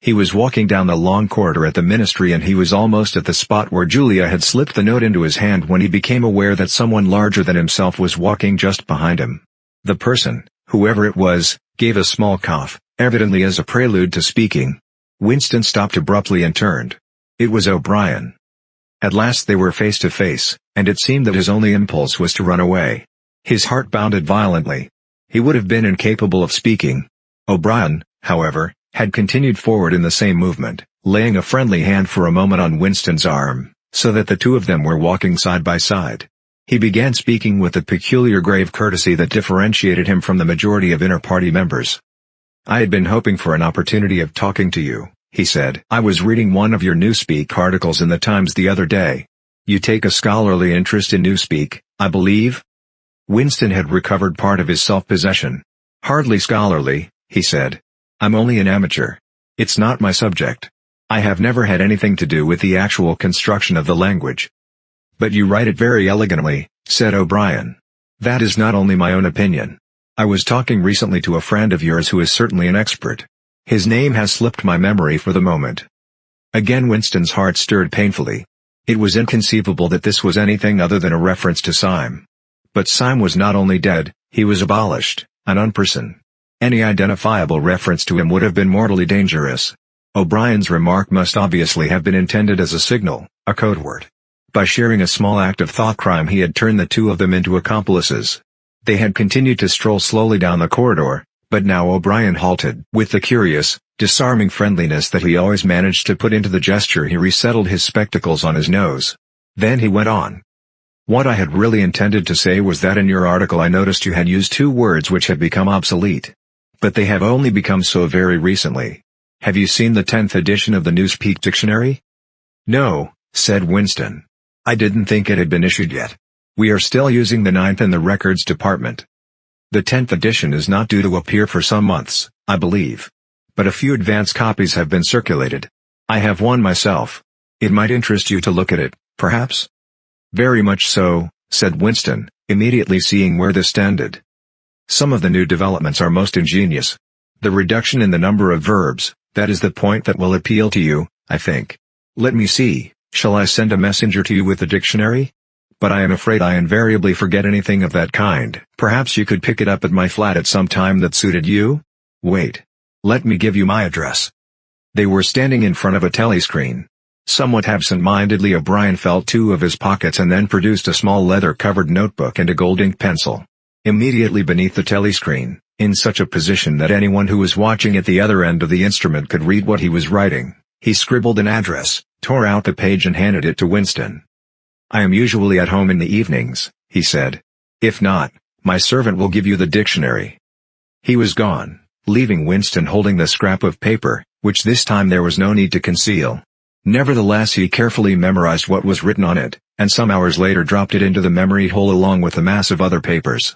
He was walking down the long corridor at the ministry and he was almost at the spot where Julia had slipped the note into his hand when he became aware that someone larger than himself was walking just behind him. The person, whoever it was, gave a small cough, evidently as a prelude to speaking. Winston stopped abruptly and turned. It was O'Brien. At last they were face to face, and it seemed that his only impulse was to run away. His heart bounded violently. He would have been incapable of speaking. O'Brien, however, had continued forward in the same movement, laying a friendly hand for a moment on Winston's arm, so that the two of them were walking side by side. He began speaking with the peculiar grave courtesy that differentiated him from the majority of inter-party members. "I had been hoping for an opportunity of talking to you," he said. "I was reading one of your Newspeak articles in the Times the other day. You take a scholarly interest in Newspeak, I believe?" Winston had recovered part of his self-possession. "Hardly scholarly," he said. "I'm only an amateur. It's not my subject. I have never had anything to do with the actual construction of the language." "But you write it very elegantly," said O'Brien. "That is not only my own opinion. I was talking recently to a friend of yours who is certainly an expert. His name has slipped my memory for the moment." Again Winston's heart stirred painfully. It was inconceivable that this was anything other than a reference to Syme. But Syme was not only dead, he was abolished, an unperson. Any identifiable reference to him would have been mortally dangerous. O'Brien's remark must obviously have been intended as a signal, a code word. By sharing a small act of thought crime he had turned the two of them into accomplices. They had continued to stroll slowly down the corridor, but now O'Brien halted. With the curious, disarming friendliness that he always managed to put into the gesture he resettled his spectacles on his nose. Then he went on. "What I had really intended to say was that in your article I noticed you had used two words which have become obsolete. But they have only become so very recently. Have you seen the 10th edition of the Newspeak Dictionary?" "No," said Winston. "I didn't think it had been issued yet. We are still using the 9th in the records department. The 10th edition is not due to appear for some months, I believe. But a few advance copies have been circulated. I have one myself. It might interest you to look at it, perhaps?" "Very much so," said Winston, immediately seeing where this tended. "Some of the new developments are most ingenious. The reduction in the number of verbs, that is the point that will appeal to you, I think. Let me see, shall I send a messenger to you with the dictionary? But I am afraid I invariably forget anything of that kind. Perhaps you could pick it up at my flat at some time that suited you? Wait. Let me give you my address." They were standing in front of a telescreen. Somewhat absent-mindedly O'Brien felt two of his pockets and then produced a small leather-covered notebook and a gold ink pencil. Immediately beneath the telescreen, in such a position that anyone who was watching at the other end of the instrument could read what he was writing, he scribbled an address, tore out the page and handed it to Winston. "I am usually at home in the evenings," he said. "If not, my servant will give you the dictionary." He was gone, leaving Winston holding the scrap of paper, which this time there was no need to conceal. Nevertheless he carefully memorized what was written on it, and some hours later dropped it into the memory hole along with a mass of other papers.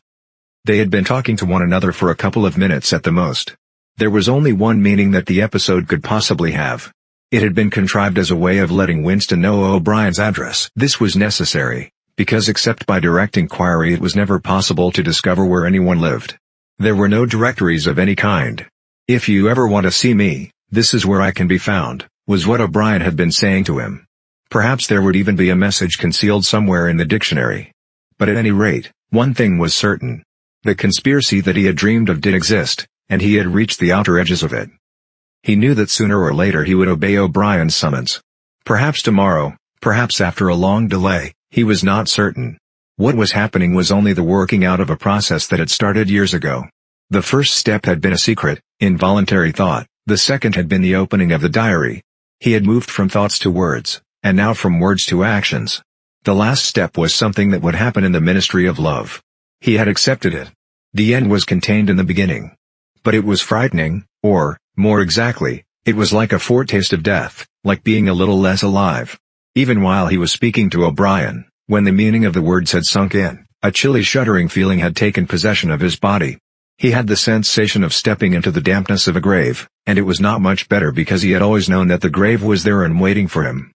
They had been talking to one another for a couple of minutes at the most. There was only one meaning that the episode could possibly have. It had been contrived as a way of letting Winston know O'Brien's address. This was necessary, because except by direct inquiry it was never possible to discover where anyone lived. There were no directories of any kind. "If you ever want to see me, this is where I can be found," was what O'Brien had been saying to him. Perhaps there would even be a message concealed somewhere in the dictionary. But at any rate, one thing was certain. The conspiracy that he had dreamed of did exist, and he had reached the outer edges of it. He knew that sooner or later he would obey O'Brien's summons. Perhaps tomorrow, perhaps after a long delay, he was not certain. What was happening was only the working out of a process that had started years ago. The first step had been a secret, involuntary thought, the second had been the opening of the diary. He had moved from thoughts to words, and now from words to actions. The last step was something that would happen in the ministry of love. He had accepted it. The end was contained in the beginning. But it was frightening, or, more exactly, it was like a foretaste of death, like being a little less alive. Even while he was speaking to O'Brien, when the meaning of the words had sunk in, a chilly shuddering feeling had taken possession of his body. He had the sensation of stepping into the dampness of a grave, and it was not much better because he had always known that the grave was there and waiting for him.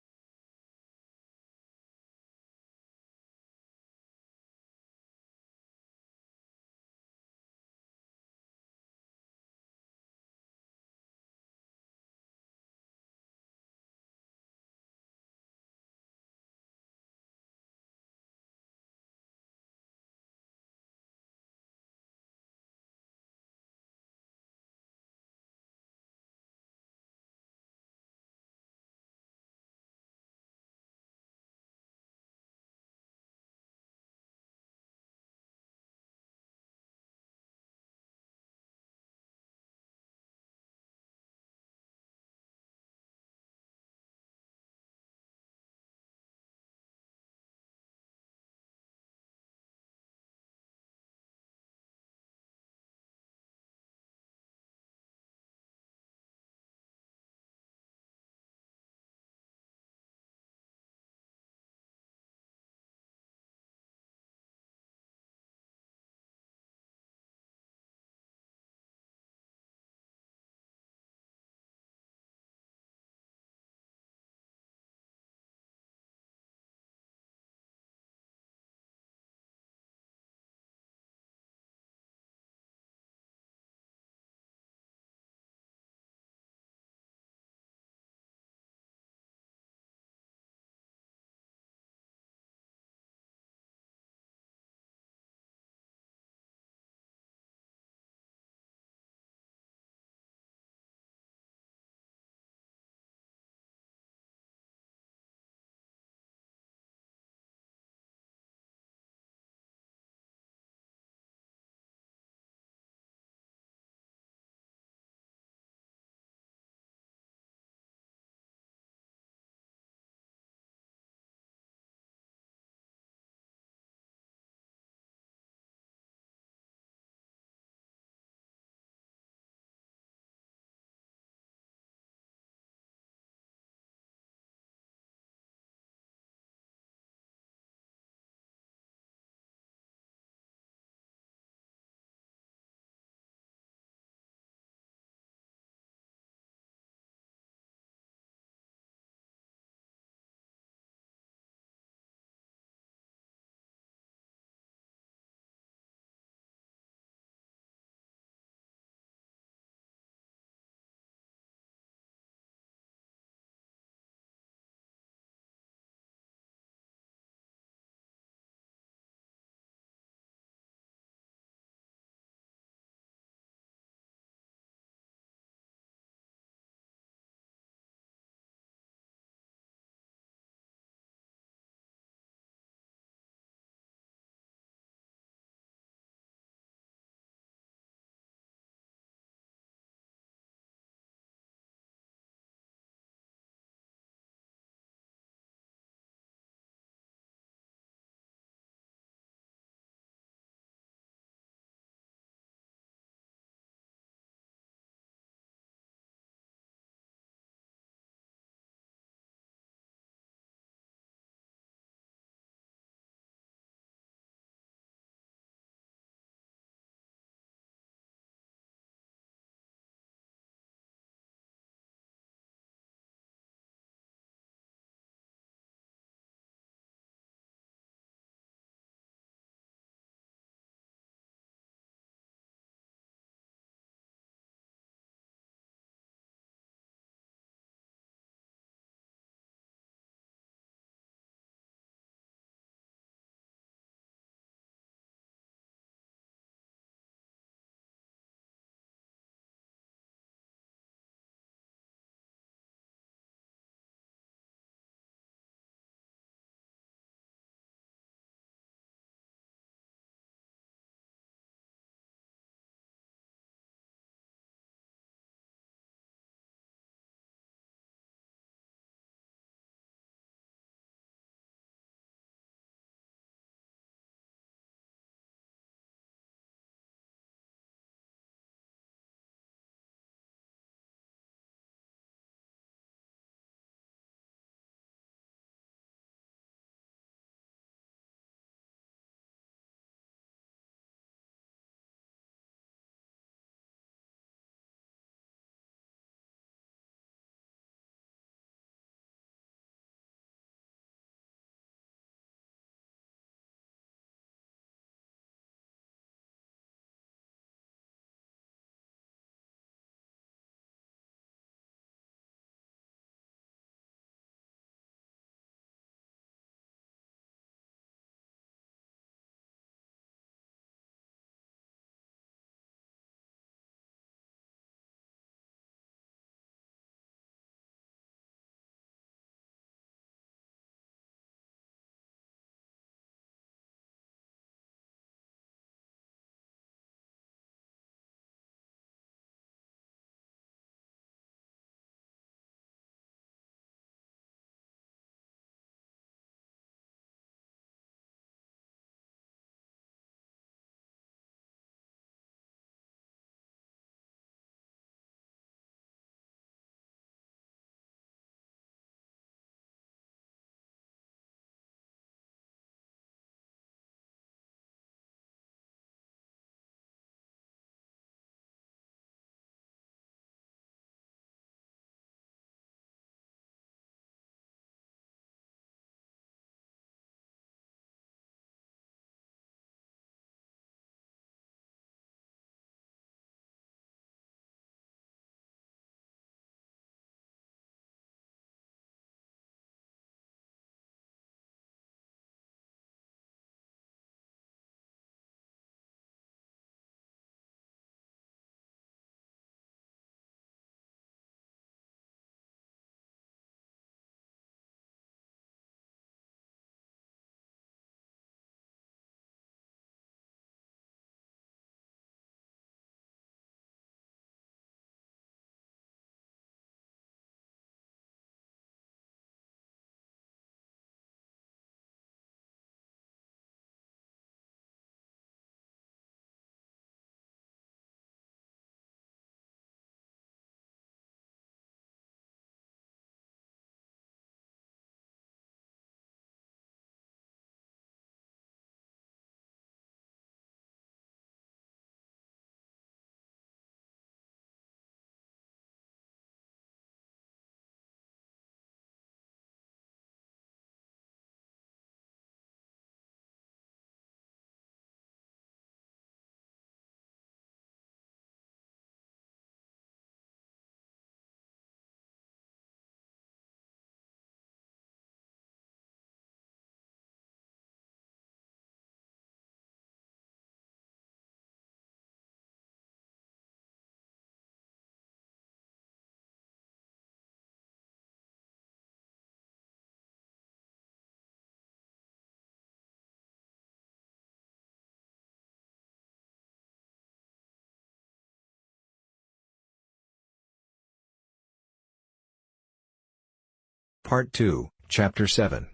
Part 2, Chapter 7.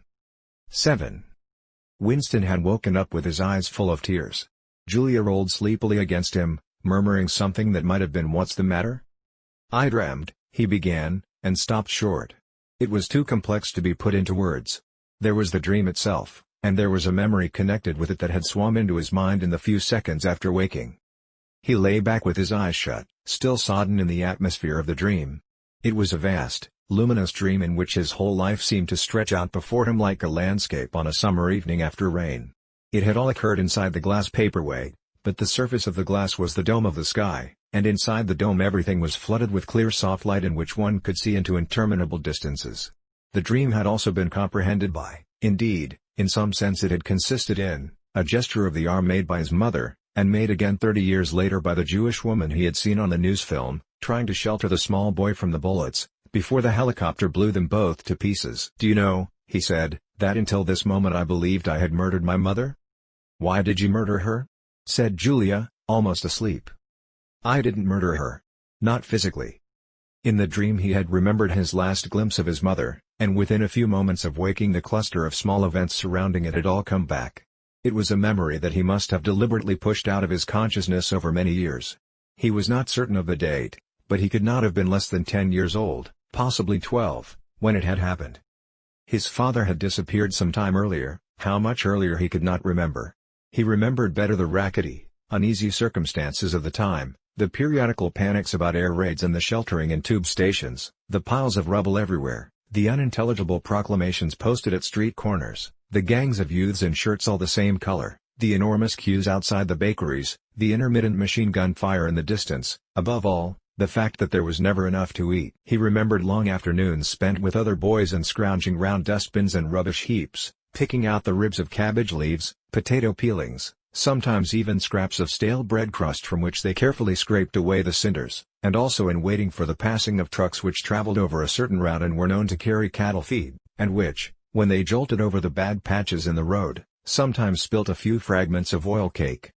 7. Winston had woken up with his eyes full of tears. Julia rolled sleepily against him, murmuring something that might have been "What's the matter?" "I dreamed," he began, and stopped short. It was too complex to be put into words. There was the dream itself, and there was a memory connected with it that had swum into his mind in the few seconds after waking. He lay back with his eyes shut, still sodden in the atmosphere of the dream. It was a vast, luminous dream in which his whole life seemed to stretch out before him like a landscape on a summer evening after rain. It had all occurred inside the glass paperweight, but the surface of the glass was the dome of the sky, and inside the dome everything was flooded with clear soft light in which one could see into interminable distances. The dream had also been comprehended by, indeed, in some sense it had consisted in, a gesture of the arm made by his mother, and made again 30 years later by the Jewish woman he had seen on the news film, trying to shelter the small boy from the bullets, before the helicopter blew them both to pieces. "Do you know," he said, "that until this moment I believed I had murdered my mother?" "Why did you murder her?" said Julia, almost asleep. "I didn't murder her. Not physically." In the dream he had remembered his last glimpse of his mother, and within a few moments of waking the cluster of small events surrounding it had all come back. It was a memory that he must have deliberately pushed out of his consciousness over many years. He was not certain of the date, but he could not have been less than 10 years old, possibly 12, when it had happened. His father had disappeared some time earlier, how much earlier he could not remember. He remembered better the rackety, uneasy circumstances of the time, the periodical panics about air raids and the sheltering in tube stations, the piles of rubble everywhere, the unintelligible proclamations posted at street corners, the gangs of youths in shirts all the same color, the enormous queues outside the bakeries, the intermittent machine gun fire in the distance, above all, the fact that there was never enough to eat. He remembered long afternoons spent with other boys and scrounging round dustbins and rubbish heaps, picking out the ribs of cabbage leaves, potato peelings, sometimes even scraps of stale bread crust from which they carefully scraped away the cinders, and also in waiting for the passing of trucks which traveled over a certain route and were known to carry cattle feed, and which, when they jolted over the bad patches in the road, sometimes spilt a few fragments of oil cake.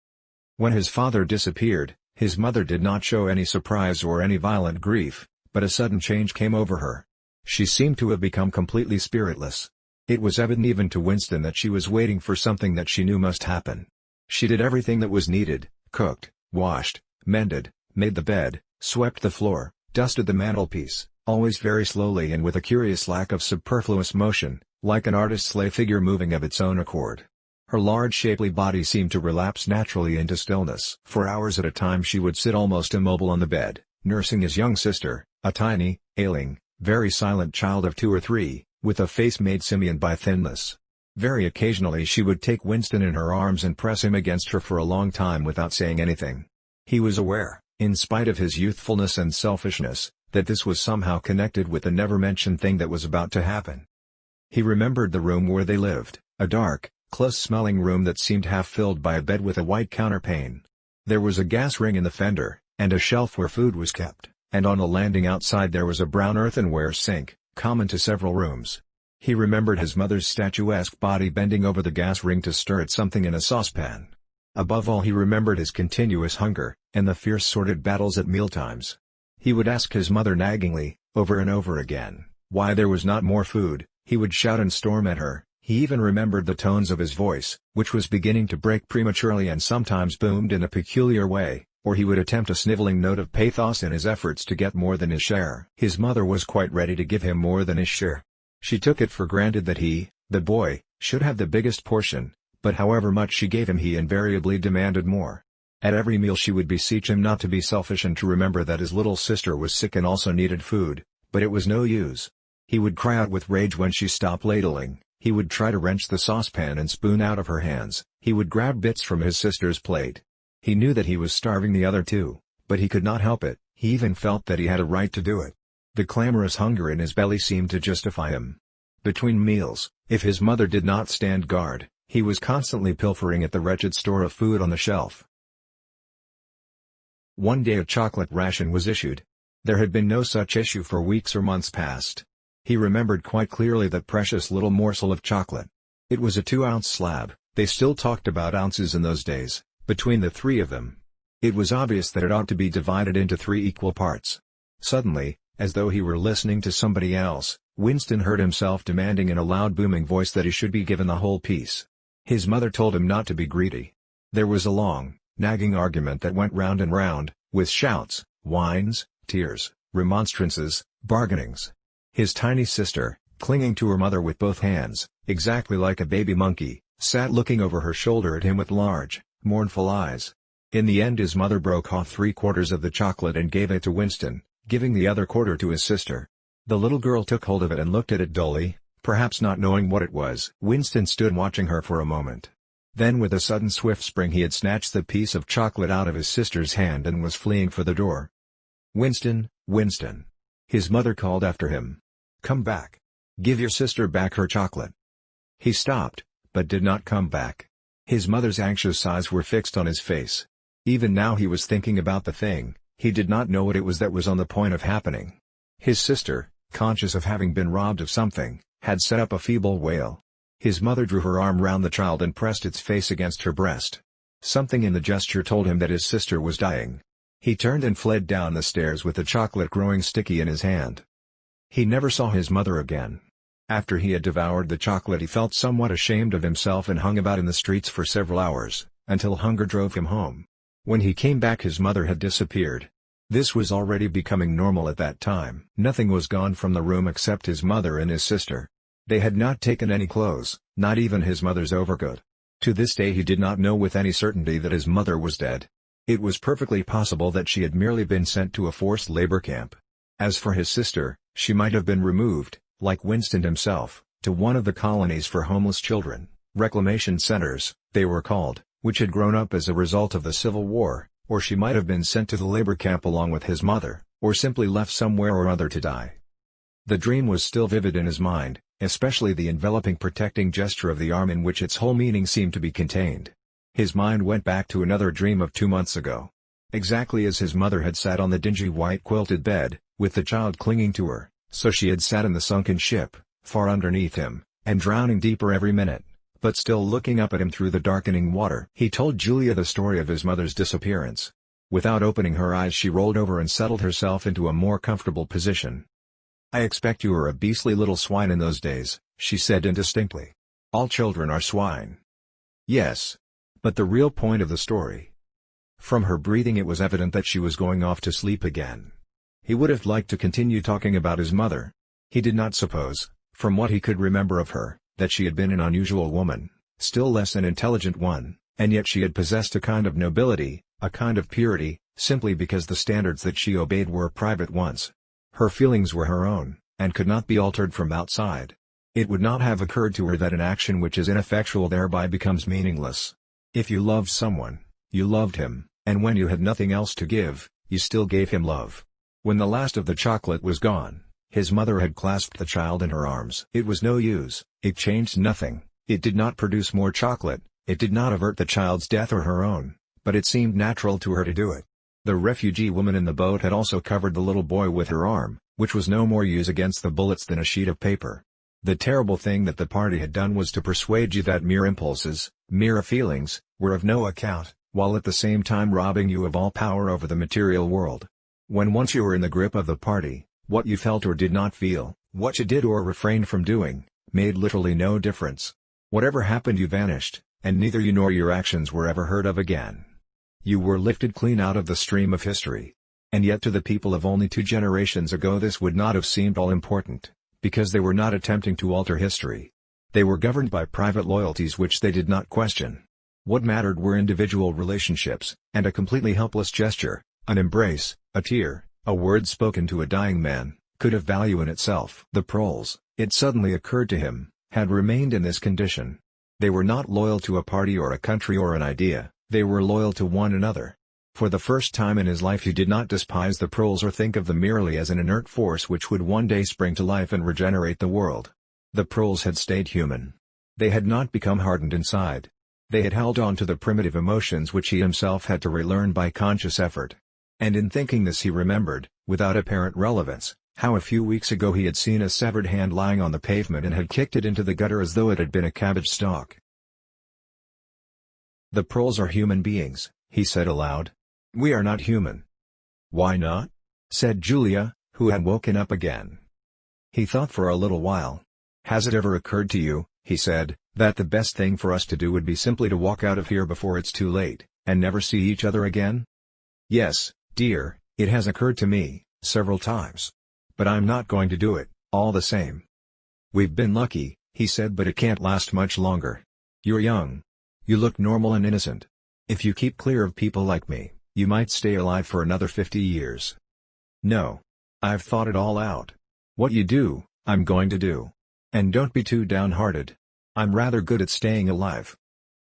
When his father disappeared, his mother did not show any surprise or any violent grief, but a sudden change came over her. She seemed to have become completely spiritless. It was evident even to Winston that she was waiting for something that she knew must happen. She did everything that was needed, cooked, washed, mended, made the bed, swept the floor, dusted the mantelpiece, always very slowly and with a curious lack of superfluous motion, like an artist's lay figure moving of its own accord. Her large shapely body seemed to relapse naturally into stillness. For hours at a time she would sit almost immobile on the bed, nursing his young sister, a tiny, ailing, very silent child of 2 or 3, with a face made simian by thinness. Very occasionally she would take Winston in her arms and press him against her for a long time without saying anything. He was aware, in spite of his youthfulness and selfishness, that this was somehow connected with the never-mentioned thing that was about to happen. He remembered the room where they lived, a dark, close-smelling room that seemed half-filled by a bed with a white counterpane. There was a gas ring in the fender, and a shelf where food was kept, and on a landing outside there was a brown earthenware sink, common to several rooms. He remembered his mother's statuesque body bending over the gas ring to stir at something in a saucepan. Above all he remembered his continuous hunger, and the fierce sordid battles at mealtimes. He would ask his mother naggingly, over and over again, why there was not more food. He would shout and storm at her. He even remembered the tones of his voice, which was beginning to break prematurely and sometimes boomed in a peculiar way, or he would attempt a sniveling note of pathos in his efforts to get more than his share. His mother was quite ready to give him more than his share. She took it for granted that he, the boy, should have the biggest portion, but however much she gave him he invariably demanded more. At every meal she would beseech him not to be selfish and to remember that his little sister was sick and also needed food, but it was no use. He would cry out with rage when she stopped ladling. He would try to wrench the saucepan and spoon out of her hands. He would grab bits from his sister's plate. He knew that he was starving the other two, but he could not help it. He even felt that he had a right to do it. The clamorous hunger in his belly seemed to justify him. Between meals, if his mother did not stand guard, he was constantly pilfering at the wretched store of food on the shelf. One day a chocolate ration was issued. There had been no such issue for weeks or months past. He remembered quite clearly that precious little morsel of chocolate. It was a 2-ounce slab. They still talked about ounces in those days, between the 3 of them. It was obvious that it ought to be divided into 3 equal parts. Suddenly, as though he were listening to somebody else, Winston heard himself demanding in a loud booming voice that he should be given the whole piece. His mother told him not to be greedy. There was a long, nagging argument that went round and round, with shouts, whines, tears, remonstrances, bargainings. His tiny sister, clinging to her mother with both hands, exactly like a baby monkey, sat looking over her shoulder at him with large, mournful eyes. In the end his mother broke off 3/4 of the chocolate and gave it to Winston, giving the other quarter to his sister. The little girl took hold of it and looked at it dully, perhaps not knowing what it was. Winston stood watching her for a moment. Then with a sudden swift spring he had snatched the piece of chocolate out of his sister's hand and was fleeing for the door. "Winston, Winston!" his mother called after him. "Come back. Give your sister back her chocolate." He stopped, but did not come back. His mother's anxious eyes were fixed on his face. Even now he was thinking about the thing, he did not know what it was that was on the point of happening. His sister, conscious of having been robbed of something, had set up a feeble wail. His mother drew her arm round the child and pressed its face against her breast. Something in the gesture told him that his sister was dying. He turned and fled down the stairs with the chocolate growing sticky in his hand. He never saw his mother again. After he had devoured the chocolate he felt somewhat ashamed of himself and hung about in the streets for several hours, until hunger drove him home. When he came back his mother had disappeared. This was already becoming normal at that time. Nothing was gone from the room except his mother and his sister. They had not taken any clothes, not even his mother's overcoat. To this day he did not know with any certainty that his mother was dead. It was perfectly possible that she had merely been sent to a forced labor camp. As for his sister, she might have been removed, like Winston himself, to one of the colonies for homeless children, reclamation centers, they were called, which had grown up as a result of the Civil War, or she might have been sent to the labor camp along with his mother, or simply left somewhere or other to die. The dream was still vivid in his mind, especially the enveloping protecting gesture of the arm in which its whole meaning seemed to be contained. His mind went back to another dream of 2 months ago. Exactly as his mother had sat on the dingy white quilted bed, with the child clinging to her, so she had sat in the sunken ship, far underneath him, and drowning deeper every minute, but still looking up at him through the darkening water. He told Julia the story of his mother's disappearance. Without opening her eyes she rolled over and settled herself into a more comfortable position. "I expect you were a beastly little swine in those days," she said indistinctly. "All children are swine." "Yes. But the real point of the story." From her breathing it was evident that she was going off to sleep again. He would have liked to continue talking about his mother. He did not suppose, from what he could remember of her, that she had been an unusual woman, still less an intelligent one, and yet she had possessed a kind of nobility, a kind of purity, simply because the standards that she obeyed were private ones. Her feelings were her own, and could not be altered from outside. It would not have occurred to her that an action which is ineffectual thereby becomes meaningless. If you loved someone, you loved him, and when you had nothing else to give, you still gave him love. When the last of the chocolate was gone, his mother had clasped the child in her arms. It was no use, it changed nothing, it did not produce more chocolate, it did not avert the child's death or her own, but it seemed natural to her to do it. The refugee woman in the boat had also covered the little boy with her arm, which was no more use against the bullets than a sheet of paper. The terrible thing that the party had done was to persuade you that mere impulses, mere feelings, were of no account, while at the same time robbing you of all power over the material world. When once you were in the grip of the party, what you felt or did not feel, what you did or refrained from doing, made literally no difference. Whatever happened you vanished, and neither you nor your actions were ever heard of again. You were lifted clean out of the stream of history. And yet to the people of only 2 generations ago this would not have seemed all important, because they were not attempting to alter history. They were governed by private loyalties which they did not question. What mattered were individual relationships, and a completely helpless gesture, an embrace, a tear, a word spoken to a dying man, could have value in itself. The proles, it suddenly occurred to him, had remained in this condition. They were not loyal to a party or a country or an idea, they were loyal to one another. For the first time in his life he did not despise the proles or think of them merely as an inert force which would one day spring to life and regenerate the world. The proles had stayed human. They had not become hardened inside. They had held on to the primitive emotions which he himself had to relearn by conscious effort. And in thinking this he remembered, without apparent relevance, how a few weeks ago he had seen a severed hand lying on the pavement and had kicked it into the gutter as though it had been a cabbage stalk. "The proles are human beings," he said aloud. "We are not human." "Why not?" said Julia, who had woken up again. He thought for a little while. "Has it ever occurred to you," he said, "that the best thing for us to do would be simply to walk out of here before it's too late, and never see each other again?" "Yes, dear, it has occurred to me, several times. But I'm not going to do it, all the same." "We've been lucky," he said, "but it can't last much longer. You're young. You look normal and innocent. If you keep clear of people like me, you might stay alive for another 50 years. No. I've thought it all out. What you do, I'm going to do. And don't be too downhearted. I'm rather good at staying alive.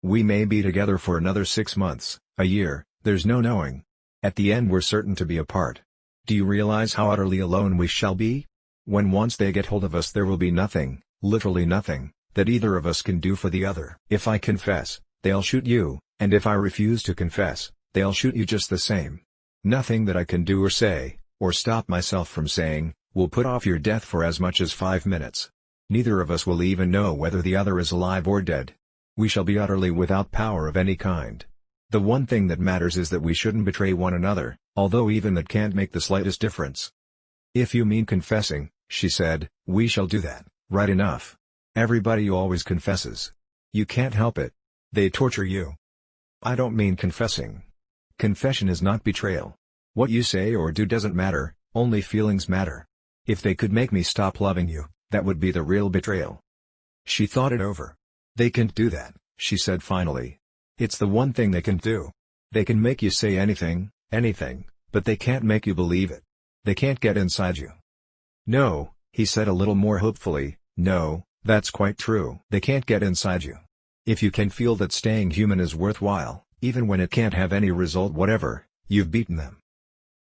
We may be together for another 6 months, a year, there's no knowing. At the end we're certain to be apart. Do you realize how utterly alone we shall be? When once they get hold of us there will be nothing, literally nothing, that either of us can do for the other. If I confess, they'll shoot you, and if I refuse to confess, they'll shoot you just the same. Nothing that I can do or say, or stop myself from saying, will put off your death for as much as 5 minutes. Neither of us will even know whether the other is alive or dead. We shall be utterly without power of any kind. The one thing that matters is that we shouldn't betray one another, although even that can't make the slightest difference." "If you mean confessing," she said, "we shall do that, right enough. Everybody always confesses. You can't help it. They torture you." "I don't mean confessing. Confession is not betrayal. What you say or do doesn't matter, only feelings matter. If they could make me stop loving you, that would be the real betrayal." She thought it over. "They can't do that," she said finally. "It's the one thing they can do. They can make you say anything, but they can't make you believe it. They can't get inside you." "No," he said a little more hopefully, "no, that's quite true. They can't get inside you. If you can feel that staying human is worthwhile, even when it can't have any result whatever, you've beaten them."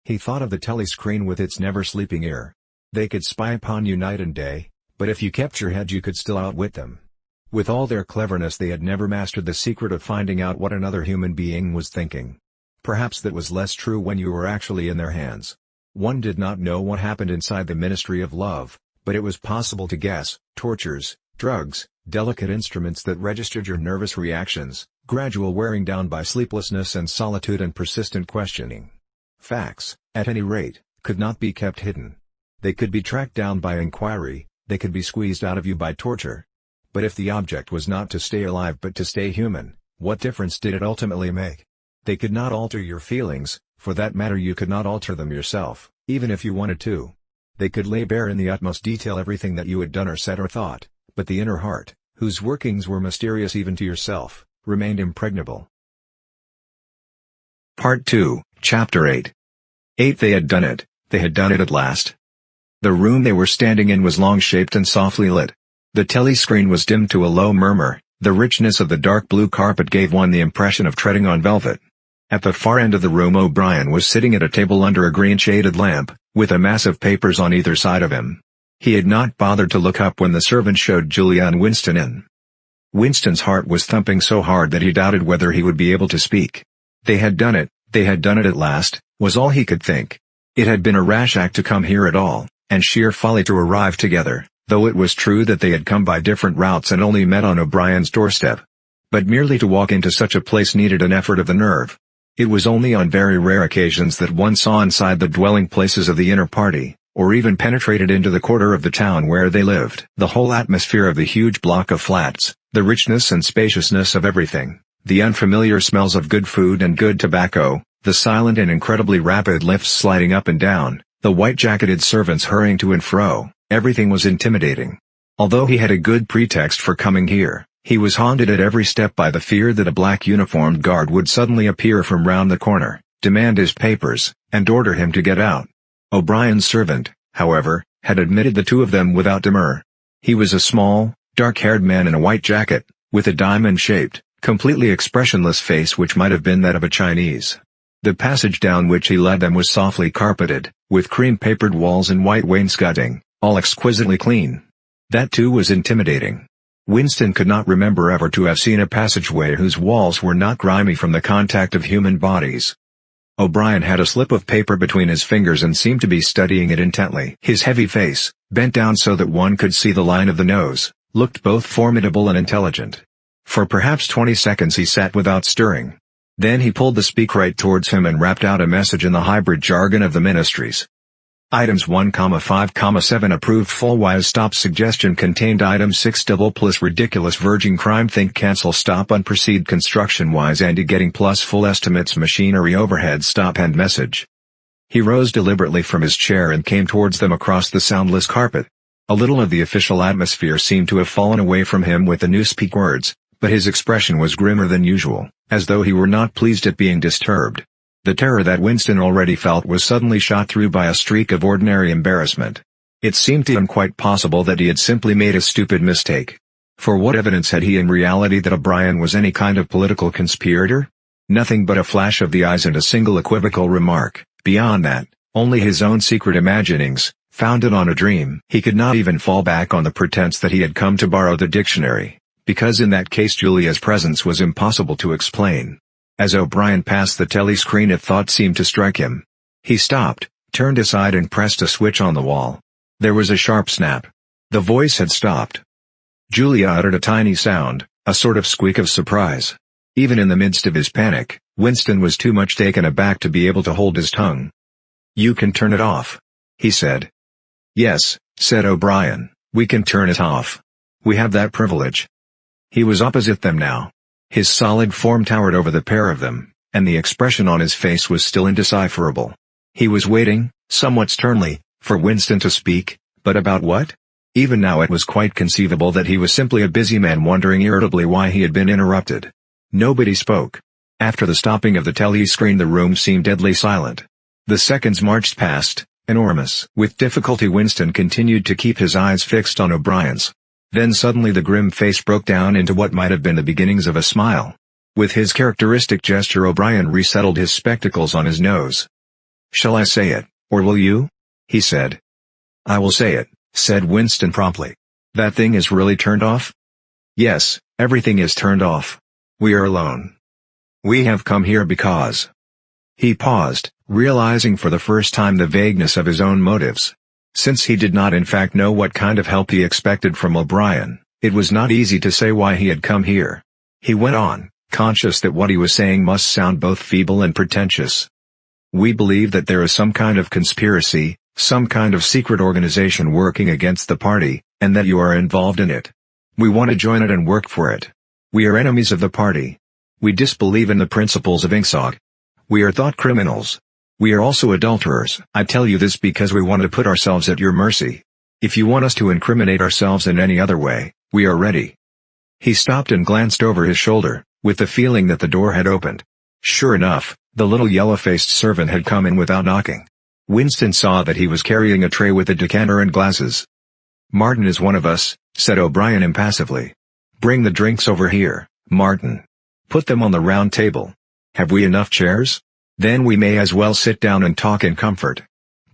He thought of the telescreen with its never-sleeping ear. They could spy upon you night and day, but if you kept your head you could still outwit them. With all their cleverness they had never mastered the secret of finding out what another human being was thinking. Perhaps that was less true when you were actually in their hands. One did not know what happened inside the Ministry of Love, but it was possible to guess: tortures, drugs, delicate instruments that registered your nervous reactions, gradual wearing down by sleeplessness and solitude and persistent questioning. Facts, at any rate, could not be kept hidden. They could be tracked down by inquiry, they could be squeezed out of you by torture. But if the object was not to stay alive but to stay human, what difference did it ultimately make? They could not alter your feelings, for that matter you could not alter them yourself, even if you wanted to. They could lay bare in the utmost detail everything that you had done or said or thought, but the inner heart, whose workings were mysterious even to yourself, remained impregnable. Part 2, Chapter 8. 8. They had done it at last. The room they were standing in was long-shaped and softly lit. The telescreen was dimmed to a low murmur, the richness of the dark blue carpet gave one the impression of treading on velvet. At the far end of the room O'Brien was sitting at a table under a green-shaded lamp, with a mass of papers on either side of him. He had not bothered to look up when the servant showed Julia and Winston in. Winston's heart was thumping so hard that he doubted whether he would be able to speak. They had done it at last, was all he could think. It had been a rash act to come here at all, and sheer folly to arrive together, though it was true that they had come by different routes and only met on O'Brien's doorstep. But merely to walk into such a place needed an effort of the nerve. It was only on very rare occasions that one saw inside the dwelling places of the inner party, or even penetrated into the quarter of the town where they lived. The whole atmosphere of the huge block of flats, the richness and spaciousness of everything, the unfamiliar smells of good food and good tobacco, the silent and incredibly rapid lifts sliding up and down, the white-jacketed servants hurrying to and fro, everything was intimidating. Although he had a good pretext for coming here, he was haunted at every step by the fear that a black uniformed guard would suddenly appear from round the corner, demand his papers, and order him to get out. O'Brien's servant, however, had admitted the two of them without demur. He was a small, dark-haired man in a white jacket, with a diamond-shaped, completely expressionless face which might have been that of a Chinese. The passage down which he led them was softly carpeted, with cream-papered walls and white wainscoting, all exquisitely clean. That too was intimidating. Winston could not remember ever to have seen a passageway whose walls were not grimy from the contact of human bodies. O'Brien had a slip of paper between his fingers and seemed to be studying it intently. His heavy face, bent down so that one could see the line of the nose, looked both formidable and intelligent. For perhaps 20 seconds he sat without stirring. Then he pulled the speakwrite towards him and rapped out a message in the hybrid jargon of the ministries. Items 1,5,7 approved full wise stop suggestion contained item 6 double plus ridiculous virgin crime think cancel stop unproceed construction wise anti getting plus full estimates machinery overhead stop end message. He rose deliberately from his chair and came towards them across the soundless carpet. A little of the official atmosphere seemed to have fallen away from him with the newspeak words, but his expression was grimmer than usual, as though he were not pleased at being disturbed. The terror that Winston already felt was suddenly shot through by a streak of ordinary embarrassment. It seemed to him quite possible that he had simply made a stupid mistake. For what evidence had he in reality that O'Brien was any kind of political conspirator? Nothing but a flash of the eyes and a single equivocal remark. Beyond that, only his own secret imaginings, founded on a dream. He could not even fall back on the pretense that he had come to borrow the dictionary, because in that case Julia's presence was impossible to explain. As O'Brien passed the telescreen a thought seemed to strike him. He stopped, turned aside and pressed a switch on the wall. There was a sharp snap. The voice had stopped. Julia uttered a tiny sound, a sort of squeak of surprise. Even in the midst of his panic, Winston was too much taken aback to be able to hold his tongue. "You can turn it off," he said. "Yes," said O'Brien, "we can turn it off. We have that privilege." He was opposite them now. His solid form towered over the pair of them, and the expression on his face was still indecipherable. He was waiting, somewhat sternly, for Winston to speak, but about what? Even now it was quite conceivable that he was simply a busy man wondering irritably why he had been interrupted. Nobody spoke. After the stopping of the telescreen the room seemed deadly silent. The seconds marched past, enormous. With difficulty Winston continued to keep his eyes fixed on O'Brien's. Then suddenly the grim face broke down into what might have been the beginnings of a smile. With his characteristic gesture O'Brien resettled his spectacles on his nose. "Shall I say it, or will you?" he said. "I will say it," said Winston promptly. "That thing is really turned off?" "Yes, everything is turned off. We are alone. We have come here because—" He paused, realizing for the first time the vagueness of his own motives. Since he did not in fact know what kind of help he expected from O'Brien, it was not easy to say why he had come here. He went on, conscious that what he was saying must sound both feeble and pretentious. "We believe that there is some kind of conspiracy, some kind of secret organization working against the party, and that you are involved in it. We want to join it and work for it. We are enemies of the party. We disbelieve in the principles of INCSOC. We are thought criminals. We are also adulterers. I tell you this because we want to put ourselves at your mercy. If you want us to incriminate ourselves in any other way, we are ready." He stopped and glanced over his shoulder, with the feeling that the door had opened. Sure enough, the little yellow-faced servant had come in without knocking. Winston saw that he was carrying a tray with a decanter and glasses. "Martin is one of us," said O'Brien impassively. "Bring the drinks over here, Martin. Put them on the round table. Have we enough chairs? Then we may as well sit down and talk in comfort.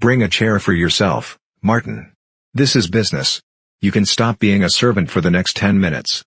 Bring a chair for yourself, Martin. This is business. You can stop being a servant for the next 10 minutes."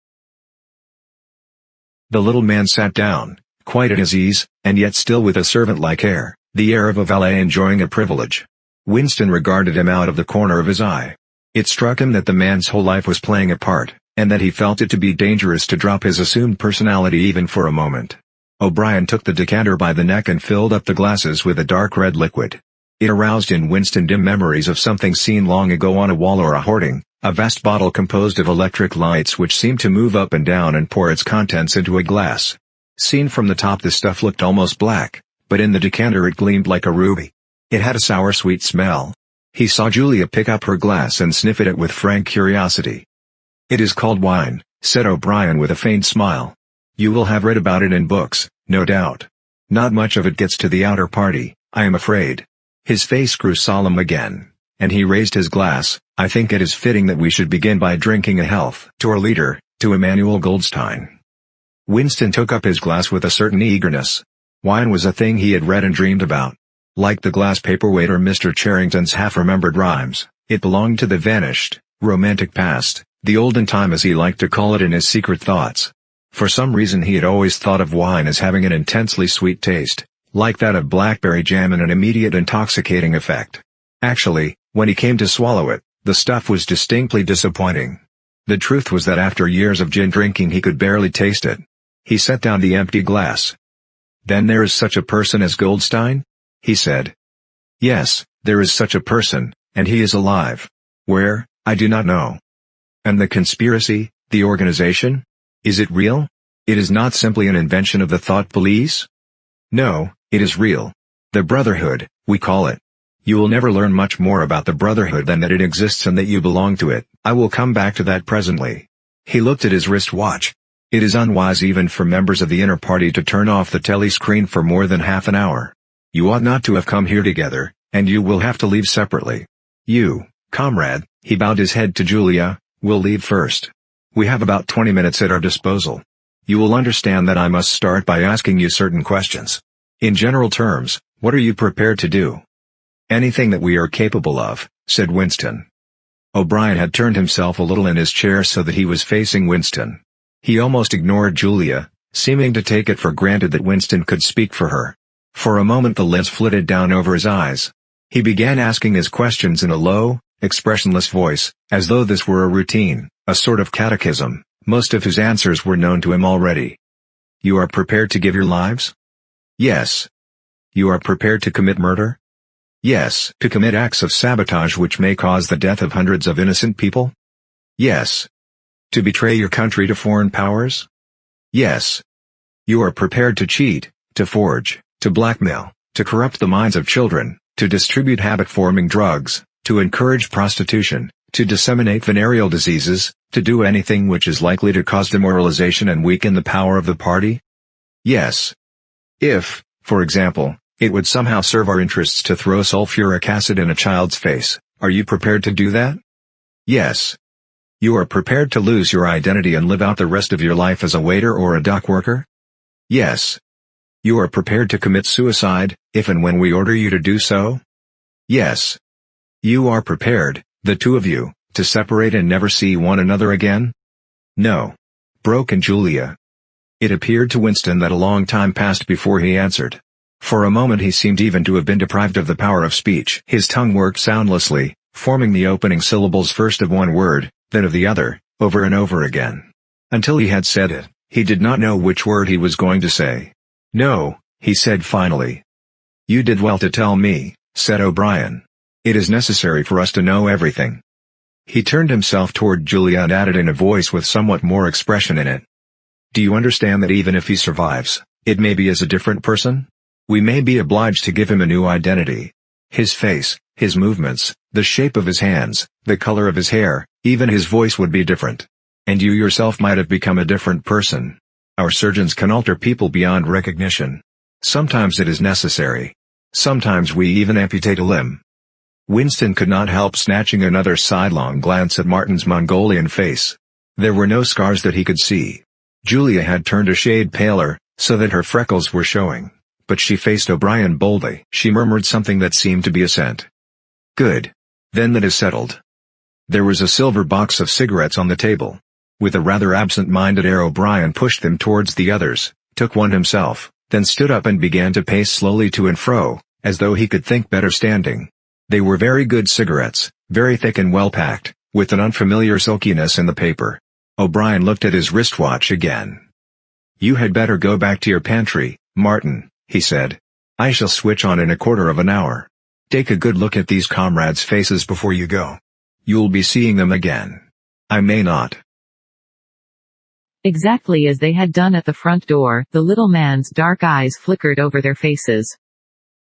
The little man sat down, quite at his ease, and yet still with a servant-like air, the air of a valet enjoying a privilege. Winston regarded him out of the corner of his eye. It struck him that the man's whole life was playing a part, and that he felt it to be dangerous to drop his assumed personality even for a moment. O'Brien took the decanter by the neck and filled up the glasses with a dark red liquid. It aroused in Winston dim memories of something seen long ago on a wall or a hoarding, a vast bottle composed of electric lights which seemed to move up and down and pour its contents into a glass. Seen from the top the stuff looked almost black, but in the decanter it gleamed like a ruby. It had a sour sweet smell. He saw Julia pick up her glass and sniff at it with frank curiosity. "It is called wine," said O'Brien with a faint smile. "You will have read about it in books, no doubt. Not much of it gets to the outer party, I am afraid." His face grew solemn again, and he raised his glass. "I think it is fitting that we should begin by drinking a health to our leader, to Emmanuel Goldstein." Winston took up his glass with a certain eagerness. Wine was a thing he had read and dreamed about. Like the glass paperweight or Mr. Charrington's half-remembered rhymes, it belonged to the vanished, romantic past, the olden time as he liked to call it in his secret thoughts. For some reason he had always thought of wine as having an intensely sweet taste, like that of blackberry jam and an immediate intoxicating effect. Actually, when he came to swallow it, the stuff was distinctly disappointing. The truth was that after years of gin drinking he could barely taste it. He set down the empty glass. "Then there is such a person as Goldstein?" he said. "Yes, There is such a person, and he is alive. Where, I do not know. And the conspiracy, the organization? Is it real? It is not simply an invention of the thought police? No, it is real. The Brotherhood, we call it. You will never learn much more about the Brotherhood than that it exists and that you belong to it. I will come back to that presently. He looked at his wristwatch. It is unwise even for members of the inner party to turn off the telescreen for more than half an hour. You ought not to have come here together, and you will have to leave separately. You, comrade, he bowed his head to Julia, will leave first. We have about 20 minutes at our disposal. You will understand that I must start by asking you certain questions. In general terms, what are you prepared to do? Anything that we are capable of, said Winston. O'Brien had turned himself a little in his chair so that he was facing Winston. He almost ignored Julia, seeming to take it for granted that Winston could speak for her. For a moment the lids flitted down over his eyes. He began asking his questions in a low, expressionless voice, as though this were a routine, a sort of catechism. Most of his answers were known to him already. You are prepared to give your lives? Yes. You are prepared to commit murder? Yes. To commit acts of sabotage which may cause the death of hundreds of innocent people? Yes. To betray your country to foreign powers? Yes. You are prepared to cheat, to forge, to blackmail, to corrupt the minds of children, to distribute habit-forming drugs, to encourage prostitution, to disseminate venereal diseases, to do anything which is likely to cause demoralization and weaken the power of the party? Yes. If, for example, it would somehow serve our interests to throw sulfuric acid in a child's face, are you prepared to do that? Yes. You are prepared to lose your identity and live out the rest of your life as a waiter or a dock worker? Yes. You are prepared to commit suicide, if and when we order you to do so? Yes. You are prepared, the two of you, to separate and never see one another again? No. Broke in Julia. It appeared to Winston that a long time passed before he answered. For a moment he seemed even to have been deprived of the power of speech. His tongue worked soundlessly, forming the opening syllables first of one word, then of the other, over and over again. Until he had said it, he did not know which word he was going to say. No, he said finally. You did well to tell me, said O'Brien. It is necessary for us to know everything. He turned himself toward Julia and added in a voice with somewhat more expression in it. Do you understand that even if he survives, it may be as a different person? We may be obliged to give him a new identity. His face, his movements, the shape of his hands, the color of his hair, even his voice would be different. And you yourself might have become a different person. Our surgeons can alter people beyond recognition. Sometimes it is necessary. Sometimes we even amputate a limb. Winston could not help snatching another sidelong glance at Martin's Mongolian face. There were no scars that he could see. Julia had turned a shade paler, so that her freckles were showing, but she faced O'Brien boldly. She murmured something that seemed to be assent. Good. Then that is settled. There was a silver box of cigarettes on the table. With a rather absent-minded air O'Brien pushed them towards the others, took one himself, then stood up and began to pace slowly to and fro, as though he could think better standing. They were very good cigarettes, very thick and well-packed, with an unfamiliar silkiness in the paper. O'Brien looked at his wristwatch again. You had better go back to your pantry, Martin, he said. I shall switch on in a quarter of an hour. Take a good look at these comrades' faces before you go. You'll be seeing them again. I may not. Exactly as they had done at the front door, the little man's dark eyes flickered over their faces.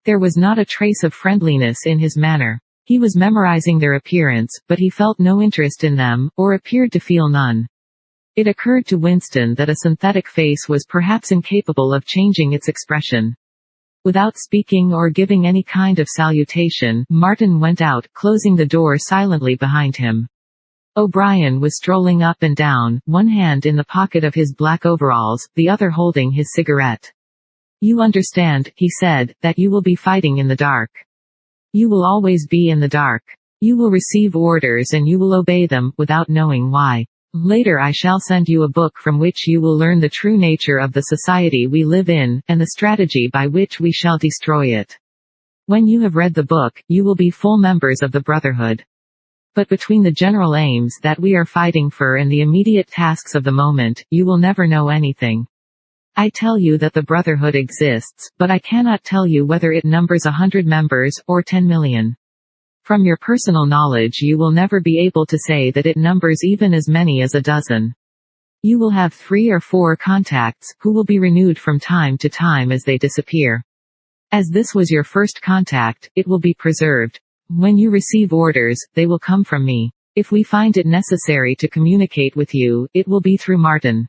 There was not a trace of friendliness in his manner. He was memorizing their appearance, but he felt no interest in them, or appeared to feel none. It occurred to Winston that a synthetic face was perhaps incapable of changing its expression. Without speaking or giving any kind of salutation, Martin went out, closing the door silently behind him. O'Brien was strolling up and down, one hand in the pocket of his black overalls, the other holding his cigarette. You understand, he said, that you will be fighting in the dark. You will always be in the dark. You will receive orders and you will obey them, without knowing why. Later I shall send you a book from which you will learn the true nature of the society we live in, and the strategy by which we shall destroy it. When you have read the book, you will be full members of the Brotherhood. But between the general aims that we are fighting for and the immediate tasks of the moment, you will never know anything. I tell you that the Brotherhood exists, but I cannot tell you whether it numbers 100 members, or 10 million. From your personal knowledge you will never be able to say that it numbers even as many as a dozen. You will have 3 or 4 contacts, who will be renewed from time to time as they disappear. As this was your first contact, it will be preserved. When you receive orders, they will come from me. If we find it necessary to communicate with you, it will be through Martin.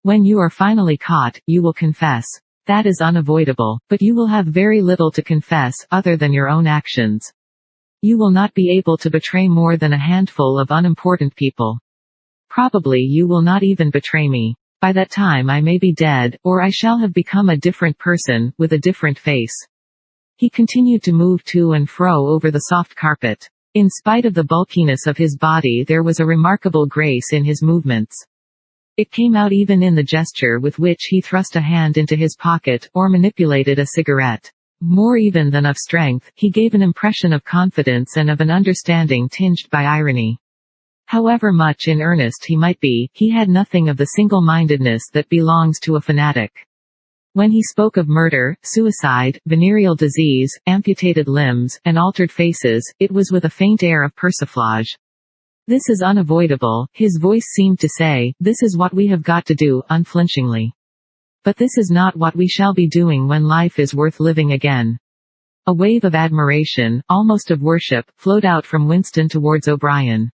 When you are finally caught, you will confess. That is unavoidable, but you will have very little to confess, other than your own actions. You will not be able to betray more than a handful of unimportant people. Probably you will not even betray me. By that time I may be dead, or I shall have become a different person, with a different face. He continued to move to and fro over the soft carpet. In spite of the bulkiness of his body there was a remarkable grace in his movements. It came out even in the gesture with which he thrust a hand into his pocket, or manipulated a cigarette. More even than of strength, he gave an impression of confidence and of an understanding tinged by irony. However much in earnest he might be, he had nothing of the single-mindedness that belongs to a fanatic. When he spoke of murder, suicide, venereal disease, amputated limbs, and altered faces, it was with a faint air of persiflage. This is unavoidable, his voice seemed to say, this is what we have got to do, unflinchingly. But this is not what we shall be doing when life is worth living again. A wave of admiration, almost of worship, flowed out from Winston towards O'Brien.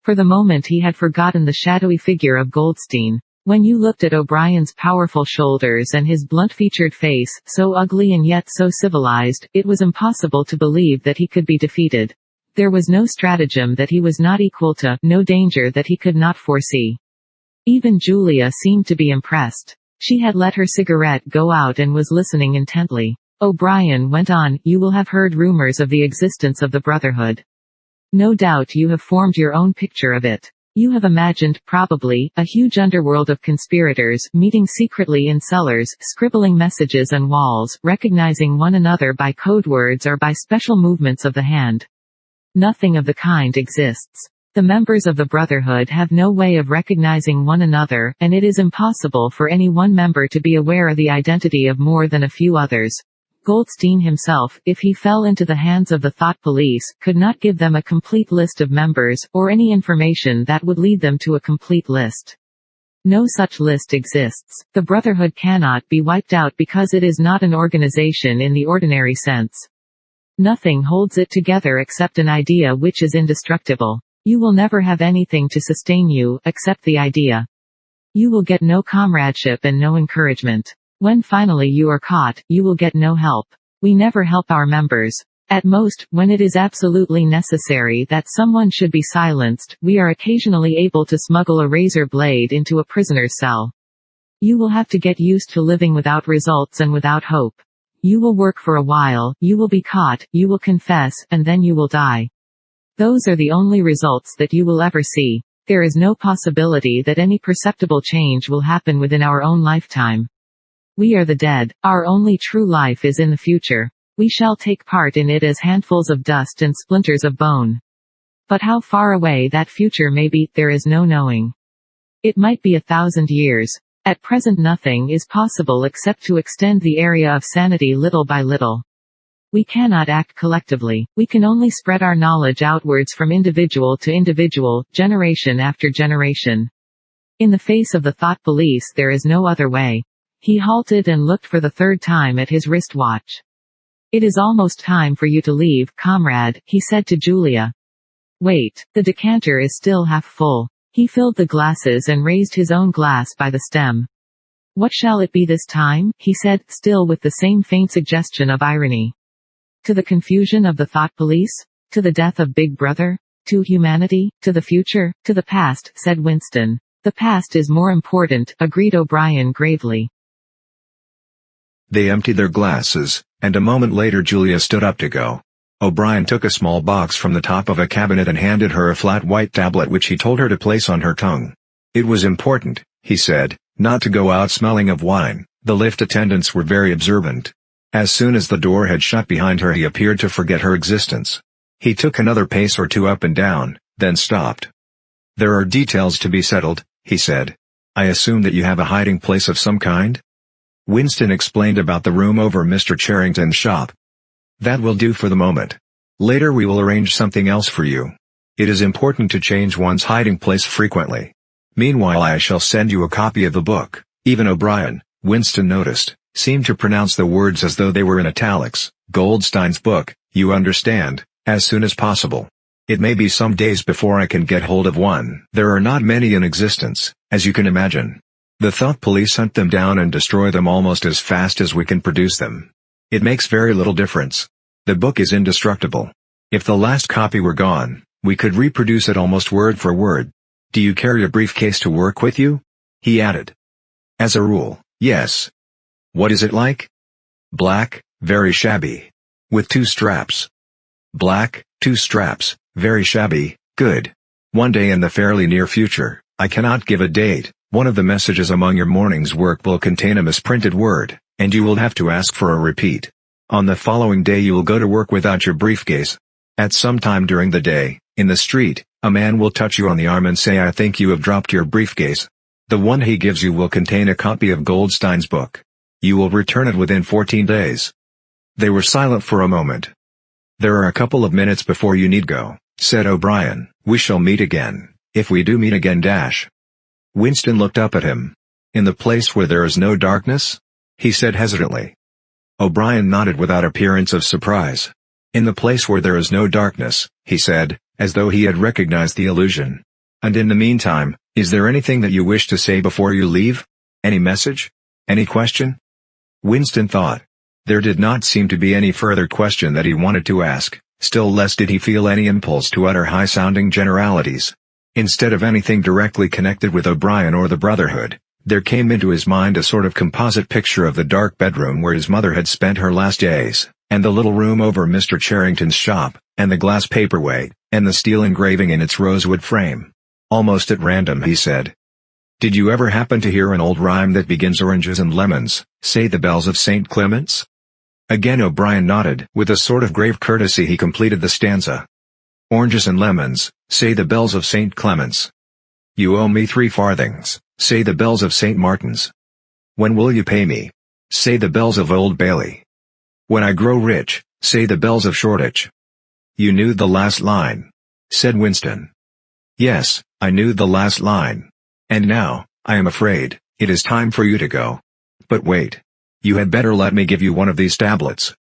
For the moment he had forgotten the shadowy figure of Goldstein. When you looked at O'Brien's powerful shoulders and his blunt-featured face, so ugly and yet so civilized, it was impossible to believe that he could be defeated. There was no stratagem that he was not equal to, no danger that he could not foresee. Even Julia seemed to be impressed. She had let her cigarette go out and was listening intently. O'Brien went on, you will have heard rumors of the existence of the Brotherhood. No doubt you have formed your own picture of it. You have imagined, probably, a huge underworld of conspirators, meeting secretly in cellars, scribbling messages on walls, recognizing one another by code words or by special movements of the hand. Nothing of the kind exists. The members of the Brotherhood have no way of recognizing one another, and it is impossible for any one member to be aware of the identity of more than a few others. Goldstein himself, if he fell into the hands of the thought police, could not give them a complete list of members, or any information that would lead them to a complete list. No such list exists. The Brotherhood cannot be wiped out because it is not an organization in the ordinary sense. Nothing holds it together except an idea which is indestructible. You will never have anything to sustain you, except the idea. You will get no comradeship and no encouragement. When finally you are caught, you will get no help. We never help our members. At most, when it is absolutely necessary that someone should be silenced, we are occasionally able to smuggle a razor blade into a prisoner's cell. You will have to get used to living without results and without hope. You will work for a while, you will be caught, you will confess, and then you will die. Those are the only results that you will ever see. There is no possibility that any perceptible change will happen within our own lifetime. We are the dead. Our only true life is in the future. We shall take part in it as handfuls of dust and splinters of bone. But how far away that future may be, there is no knowing. It might be 1,000 years. At present nothing is possible except to extend the area of sanity little by little. We cannot act collectively. We can only spread our knowledge outwards from individual to individual, generation after generation. In the face of the thought police there is no other way. He halted and looked for the third time at his wristwatch. It is almost time for you to leave, comrade, he said to Julia. Wait, the decanter is still half full. He filled the glasses and raised his own glass by the stem. What shall it be this time? He said, still with the same faint suggestion of irony. To the confusion of the thought police? To the death of Big Brother? To humanity? To the future? To the past, said Winston. The past is more important, agreed O'Brien gravely. They emptied their glasses, and a moment later Julia stood up to go. O'Brien took a small box from the top of a cabinet and handed her a flat white tablet which he told her to place on her tongue. It was important, he said, not to go out smelling of wine. The lift attendants were very observant. As soon as the door had shut behind her he appeared to forget her existence. He took another pace or two up and down, then stopped. There are details to be settled, he said. I assume that you have a hiding place of some kind? Winston explained about the room over Mr. Charrington's shop. That will do for the moment. Later we will arrange something else for you. It is important to change one's hiding place frequently. Meanwhile I shall send you a copy of the book." Even O'Brien, Winston noticed, seemed to pronounce the words as though they were in italics. "Goldstein's book, you understand, as soon as possible. It may be some days before I can get hold of one. There are not many in existence, as you can imagine. The thought police hunt them down and destroy them almost as fast as we can produce them. It makes very little difference. The book is indestructible. If the last copy were gone, we could reproduce it almost word for word. Do you carry a briefcase to work with you?" he added. "As a rule, yes." "What is it like?" "Black, very shabby. With 2 straps." "Black, 2 straps, very shabby, good. One day in the fairly near future, I cannot give a date, one of the messages among your morning's work will contain a misprinted word, and you will have to ask for a repeat. On the following day you will go to work without your briefcase. At some time during the day, in the street, a man will touch you on the arm and say, 'I think you have dropped your briefcase.' The one he gives you will contain a copy of Goldstein's book. You will return it within 14 days. They were silent for a moment. "There are a couple of minutes before you need go," said O'Brien. "We shall meet again, if we do meet again." Winston looked up at him. "In the place where there is no darkness?" he said hesitantly. O'Brien nodded without appearance of surprise. "In the place where there is no darkness," he said, as though he had recognized the allusion. "And in the meantime, is there anything that you wish to say before you leave? Any message? Any question?" Winston thought. There did not seem to be any further question that he wanted to ask, still less did he feel any impulse to utter high-sounding generalities. Instead of anything directly connected with O'Brien or the Brotherhood, there came into his mind a sort of composite picture of the dark bedroom where his mother had spent her last days, and the little room over Mr. Charrington's shop, and the glass paperweight, and the steel engraving in its rosewood frame. Almost at random he said, "Did you ever happen to hear an old rhyme that begins 'Oranges and lemons, say the bells of St. Clement's'?" Again O'Brien nodded. With a sort of grave courtesy he completed the stanza. "Oranges and lemons, say the bells of St. Clement's. You owe me 3 farthings, say the bells of St. Martin's. When will you pay me? Say the bells of Old Bailey. When I grow rich, say the bells of Shoreditch." "You knew the last line?" said Winston. "Yes, I knew the last line. And now, I am afraid, it is time for you to go. But wait. You had better let me give you one of these tablets."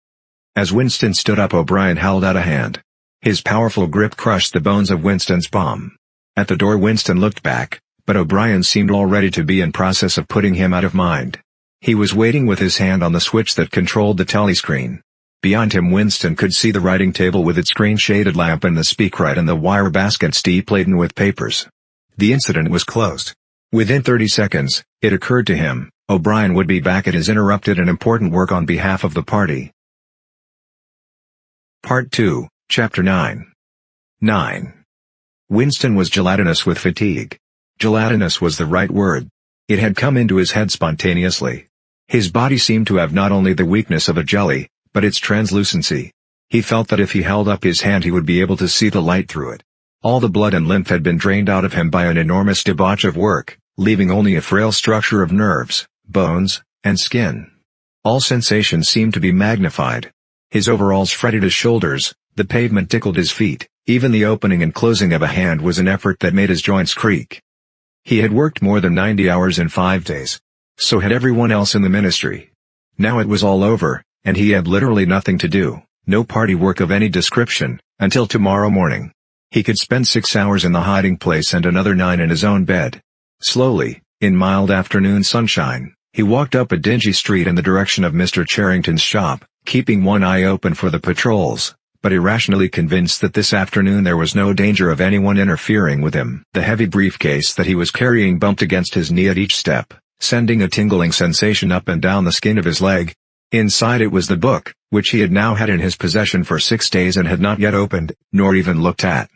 As Winston stood up, O'Brien held out a hand. His powerful grip crushed the bones of Winston's palm. At the door Winston looked back, but O'Brien seemed already to be in process of putting him out of mind. He was waiting with his hand on the switch that controlled the telescreen. Beyond him Winston could see the writing table with its screen-shaded lamp and the speakwrite and the wire basket steep laden with papers. The incident was closed. Within 30 seconds, it occurred to him, O'Brien would be back at his interrupted and important work on behalf of the party. Part 2, Chapter 9. 9. Winston was gelatinous with fatigue. Gelatinous was the right word. It had come into his head spontaneously. His body seemed to have not only the weakness of a jelly, but its translucency. He felt that if he held up his hand he would be able to see the light through it. All the blood and lymph had been drained out of him by an enormous debauch of work, leaving only a frail structure of nerves, bones, and skin. All sensations seemed to be magnified. His overalls fretted his shoulders, the pavement tickled his feet, even the opening and closing of a hand was an effort that made his joints creak. He had worked more than 90 hours in 5 days. So had everyone else in the ministry. Now it was all over, and he had literally nothing to do, no party work of any description, until tomorrow morning. He could spend 6 hours in the hiding place and another 9 in his own bed. Slowly, in mild afternoon sunshine, he walked up a dingy street in the direction of Mr. Charrington's shop, keeping one eye open for the patrols, but irrationally convinced that this afternoon there was no danger of anyone interfering with him. The heavy briefcase that he was carrying bumped against his knee at each step, sending a tingling sensation up and down the skin of his leg. Inside it was the book, which he had now had in his possession for 6 days and had not yet opened, nor even looked at.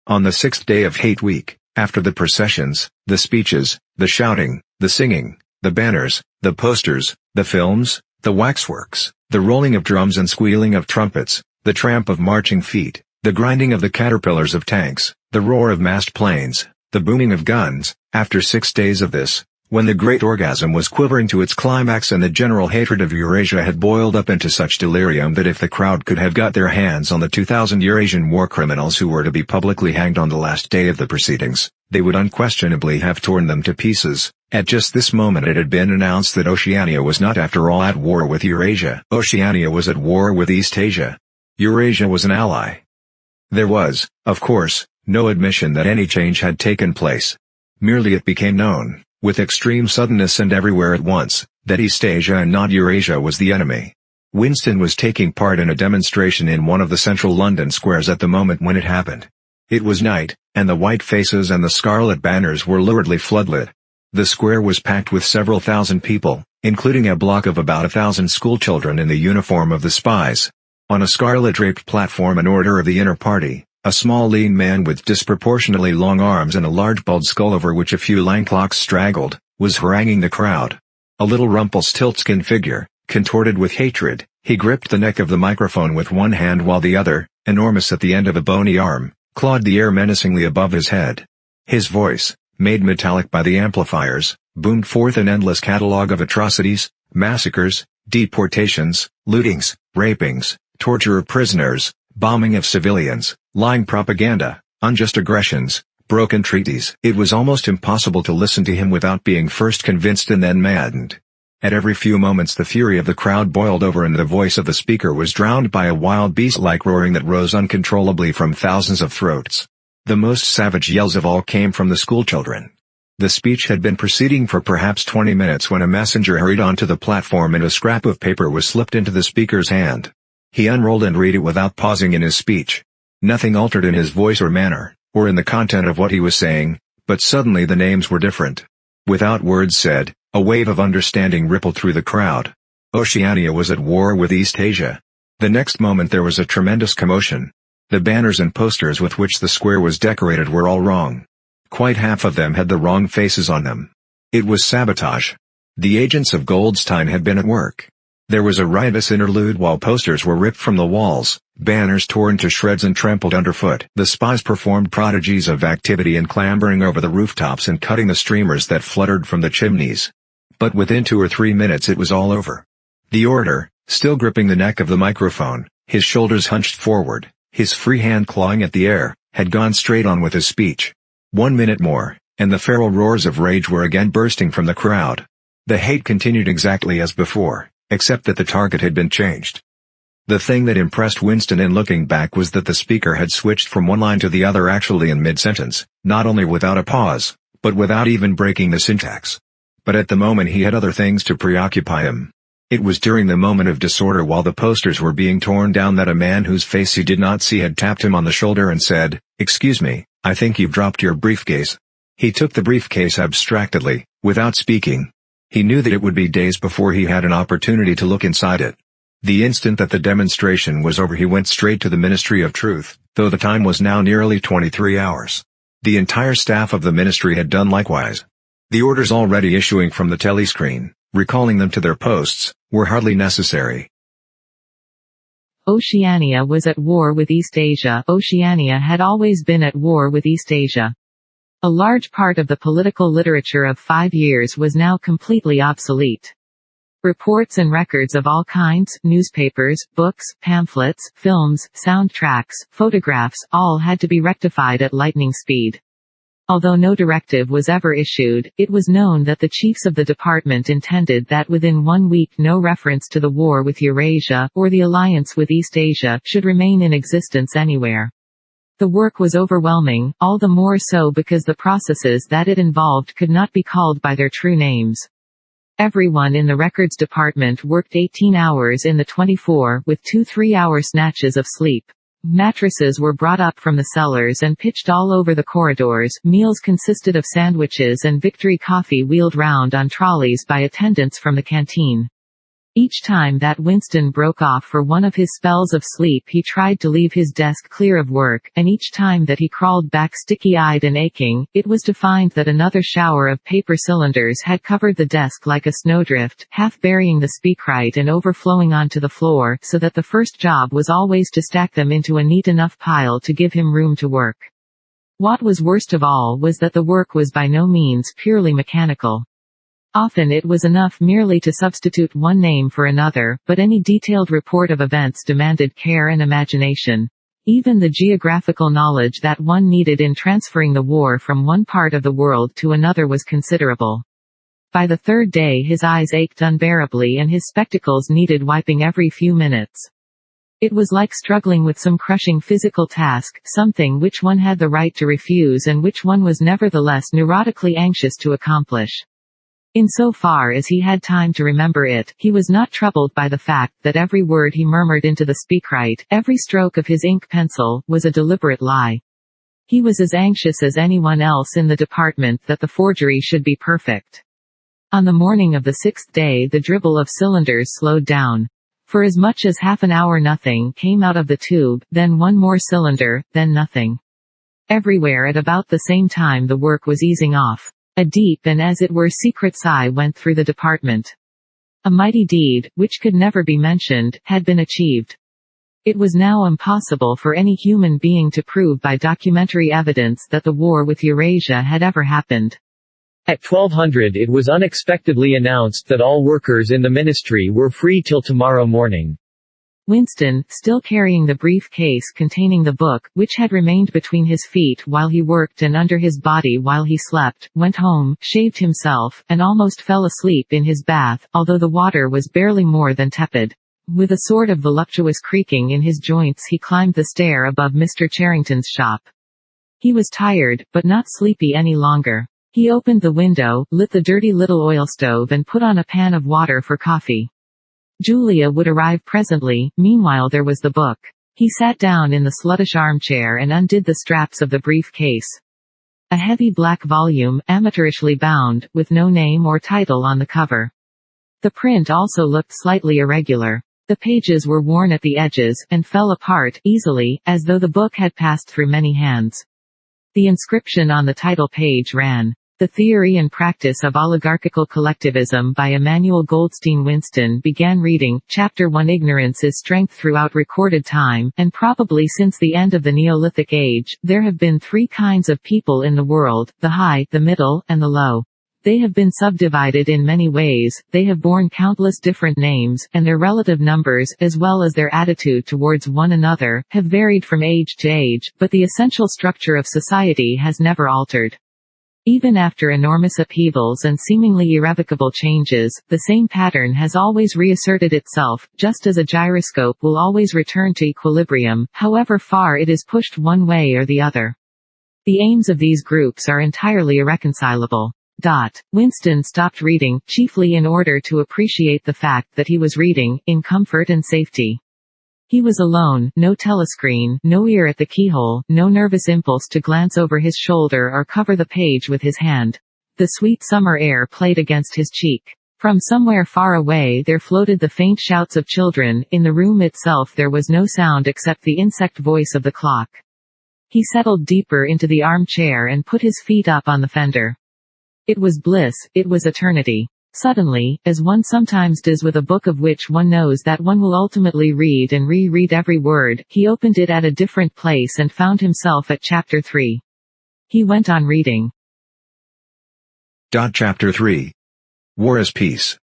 On the 6th day of Hate Week, after the processions, the speeches, the shouting, the singing, the banners, the posters, the films, the waxworks, the rolling of drums and squealing of trumpets, the tramp of marching feet, the grinding of the caterpillars of tanks, the roar of massed planes, the booming of guns, after 6 days of this, When the great orgasm was quivering to its climax and the general hatred of Eurasia had boiled up into such delirium that if the crowd could have got their hands on the 2,000 Eurasian war criminals who were to be publicly hanged on the last day of the proceedings, they would unquestionably have torn them to pieces. At just this moment it had been announced that Oceania was not after all at war with Eurasia. Oceania was at war with East Asia. Eurasia was an ally. There was, of course, no admission that any change had taken place. Merely it became known, with extreme suddenness and everywhere at once, that East Asia and not Eurasia was the enemy. Winston was taking part in a demonstration in one of the central London squares at the moment when it happened. It was night, and the white faces and the scarlet banners were luridly floodlit. The square was packed with several thousand people, including a block of about 1,000 schoolchildren in the uniform of the spies. On a scarlet-draped platform in order of the inner party, a small lean man with disproportionately long arms and a large bald skull over which a few lank locks straggled, was haranguing the crowd. A little Rumpelstiltskin figure, contorted with hatred, he gripped the neck of the microphone with one hand while the other, enormous at the end of a bony arm, clawed the air menacingly above his head. His voice, made metallic by the amplifiers, boomed forth an endless catalogue of atrocities, massacres, deportations, lootings, rapings, torture of prisoners, bombing of civilians, lying propaganda, unjust aggressions, broken treaties. It was almost impossible to listen to him without being first convinced and then maddened. At every few moments the fury of the crowd boiled over and the voice of the speaker was drowned by a wild beast-like roaring that rose uncontrollably from thousands of throats. The most savage yells of all came from the schoolchildren. The speech had been proceeding for perhaps 20 minutes when a messenger hurried onto the platform and a scrap of paper was slipped into the speaker's hand. He unrolled and read it without pausing in his speech. Nothing altered in his voice or manner, or in the content of what he was saying, but suddenly the names were different. Without words said, a wave of understanding rippled through the crowd. Oceania was at war with East Asia. The next moment there was a tremendous commotion. The banners and posters with which the square was decorated were all wrong. Quite half of them had the wrong faces on them. It was sabotage. The agents of Goldstein had been at work. There was a riotous interlude while posters were ripped from the walls, banners torn to shreds and trampled underfoot. The spies performed prodigies of activity in clambering over the rooftops and cutting the streamers that fluttered from the chimneys. But within 2 or 3 minutes it was all over. The orator, still gripping the neck of the microphone, his shoulders hunched forward, his free hand clawing at the air, had gone straight on with his speech. 1 minute more, and the feral roars of rage were again bursting from the crowd. The hate continued exactly as before, except that the target had been changed. The thing that impressed Winston in looking back was that the speaker had switched from one line to the other actually in mid-sentence, not only without a pause, but without even breaking the syntax. But at the moment he had other things to preoccupy him. It was during the moment of disorder while the posters were being torn down that a man whose face he did not see had tapped him on the shoulder and said, "Excuse me, I think you've dropped your briefcase." He took the briefcase abstractedly, without speaking. He knew that it would be days before he had an opportunity to look inside it. The instant that the demonstration was over he went straight to the Ministry of Truth, though the time was now nearly 23 hours. The entire staff of the ministry had done likewise. The orders already issuing from the telescreen, recalling them to their posts, were hardly necessary. Oceania was at war with East Asia. Oceania had always been at war with East Asia. A large part of the political literature of 5 years was now completely obsolete. Reports and records of all kinds, newspapers, books, pamphlets, films, soundtracks, photographs, all had to be rectified at lightning speed. Although no directive was ever issued, it was known that the chiefs of the department intended that within 1 week no reference to the war with Eurasia, or the alliance with East Asia, should remain in existence anywhere. The work was overwhelming, all the more so because the processes that it involved could not be called by their true names. Everyone in the records department worked 18 hours in the 24, with 2 3-hour snatches of sleep. Mattresses were brought up from the cellars and pitched all over the corridors. Meals consisted of sandwiches and Victory coffee wheeled round on trolleys by attendants from the canteen. Each time that Winston broke off for one of his spells of sleep he tried to leave his desk clear of work, and each time that he crawled back sticky-eyed and aching, it was to find that another shower of paper cylinders had covered the desk like a snowdrift, half burying the speakwrite and overflowing onto the floor, so that the first job was always to stack them into a neat enough pile to give him room to work. What was worst of all was that the work was by no means purely mechanical. Often it was enough merely to substitute one name for another, but any detailed report of events demanded care and imagination. Even the geographical knowledge that one needed in transferring the war from one part of the world to another was considerable. By the third day his eyes ached unbearably and his spectacles needed wiping every few minutes. It was like struggling with some crushing physical task, something which one had the right to refuse and which one was nevertheless neurotically anxious to accomplish. In so far as he had time to remember it, he was not troubled by the fact that every word he murmured into the speakwrite, every stroke of his ink pencil, was a deliberate lie. He was as anxious as anyone else in the department that the forgery should be perfect. On the morning of the sixth day the dribble of cylinders slowed down. For as much as half an hour nothing came out of the tube, then one more cylinder, then nothing. Everywhere at about the same time the work was easing off. A deep and as it were secret sigh went through the department. A mighty deed, which could never be mentioned, had been achieved. It was now impossible for any human being to prove by documentary evidence that the war with Eurasia had ever happened. At 1200 it was unexpectedly announced that all workers in the ministry were free till tomorrow morning. Winston, still carrying the briefcase containing the book, which had remained between his feet while he worked and under his body while he slept, went home, shaved himself, and almost fell asleep in his bath, although the water was barely more than tepid. With a sort of voluptuous creaking in his joints he climbed the stair above Mr. Charrington's shop. He was tired, but not sleepy any longer. He opened the window, lit the dirty little oil stove and put on a pan of water for coffee. Julia would arrive presently, meanwhile there was the book. He sat down in the sluttish armchair and undid the straps of the briefcase. A heavy black volume, amateurishly bound, with no name or title on the cover. The print also looked slightly irregular. The pages were worn at the edges, and fell apart, easily, as though the book had passed through many hands. The inscription on the title page ran, "The Theory and Practice of Oligarchical Collectivism" by Emmanuel Goldstein. Winston began reading. Chapter 1. Ignorance is strength. Throughout recorded time, and probably since the end of the Neolithic Age, there have been three kinds of people in the world: the high, the middle, and the low. They have been subdivided in many ways, they have borne countless different names, and their relative numbers, as well as their attitude towards one another, have varied from age to age, but the essential structure of society has never altered. Even after enormous upheavals and seemingly irrevocable changes, the same pattern has always reasserted itself, just as a gyroscope will always return to equilibrium, however far it is pushed one way or the other. The aims of these groups are entirely irreconcilable. Winston stopped reading, chiefly in order to appreciate the fact that he was reading, in comfort and safety. He was alone, no telescreen, no ear at the keyhole, no nervous impulse to glance over his shoulder or cover the page with his hand. The sweet summer air played against his cheek. From somewhere far away there floated the faint shouts of children. In the room itself there was no sound except the insect voice of the clock. He settled deeper into the armchair and put his feet up on the fender. It was bliss, it was eternity. Suddenly, as one sometimes does with a book of which one knows that one will ultimately read and re-read every word, he opened it at a different place and found himself at chapter 3. He went on reading. Chapter 3. War as Peace.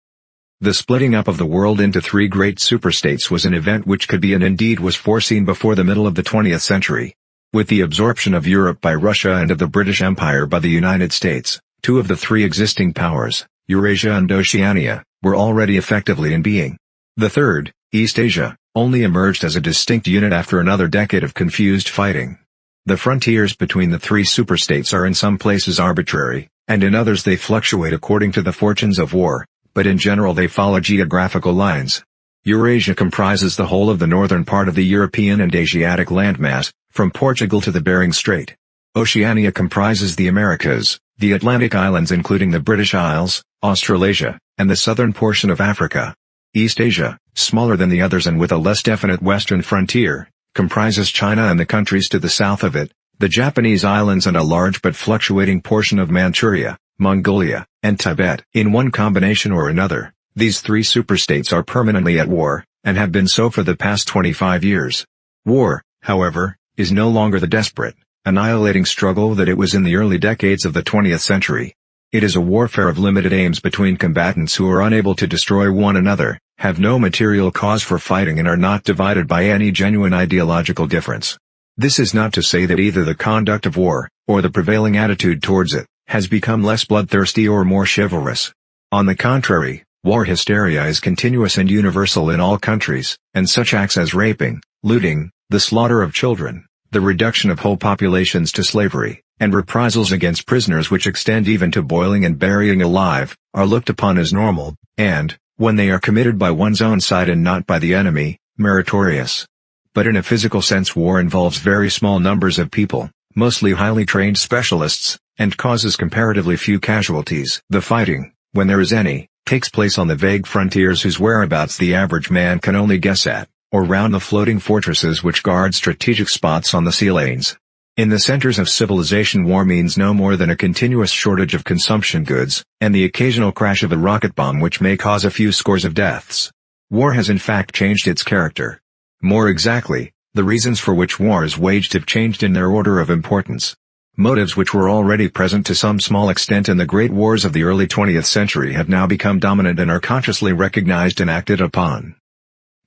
The splitting up of the world into three great superstates was an event which could be and indeed was foreseen before the middle of the 20th century. With the absorption of Europe by Russia and of the British Empire by the United States, two of the three existing powers, Eurasia and Oceania, were already effectively in being. The third, East Asia, only emerged as a distinct unit after another decade of confused fighting. The frontiers between the three superstates are in some places arbitrary, and in others they fluctuate according to the fortunes of war, but in general they follow geographical lines. Eurasia comprises the whole of the northern part of the European and Asiatic landmass, from Portugal to the Bering Strait. Oceania comprises the Americas, the Atlantic Islands including the British Isles, Australasia, and the southern portion of Africa. East Asia, smaller than the others and with a less definite western frontier, comprises China and the countries to the south of it, the Japanese islands and a large but fluctuating portion of Manchuria, Mongolia, and Tibet. In one combination or another, these three superstates are permanently at war, and have been so for the past 25 years. War, however, is no longer the desperate, annihilating struggle that it was in the early decades of the 20th century. It is a warfare of limited aims between combatants who are unable to destroy one another, have no material cause for fighting and are not divided by any genuine ideological difference. This is not to say that either the conduct of war, or the prevailing attitude towards it, has become less bloodthirsty or more chivalrous. On the contrary, war hysteria is continuous and universal in all countries, and such acts as raping, looting, the slaughter of children, the reduction of whole populations to slavery, and reprisals against prisoners which extend even to boiling and burying alive, are looked upon as normal, and, when they are committed by one's own side and not by the enemy, meritorious. But in a physical sense, war involves very small numbers of people, mostly highly trained specialists, and causes comparatively few casualties. The fighting, when there is any, takes place on the vague frontiers whose whereabouts the average man can only guess at, or round the floating fortresses which guard strategic spots on the sea lanes. In the centers of civilization, war means no more than a continuous shortage of consumption goods, and the occasional crash of a rocket bomb which may cause a few scores of deaths. War has in fact changed its character. More exactly, the reasons for which war is waged have changed in their order of importance. Motives which were already present to some small extent in the great wars of the early 20th century have now become dominant and are consciously recognized and acted upon.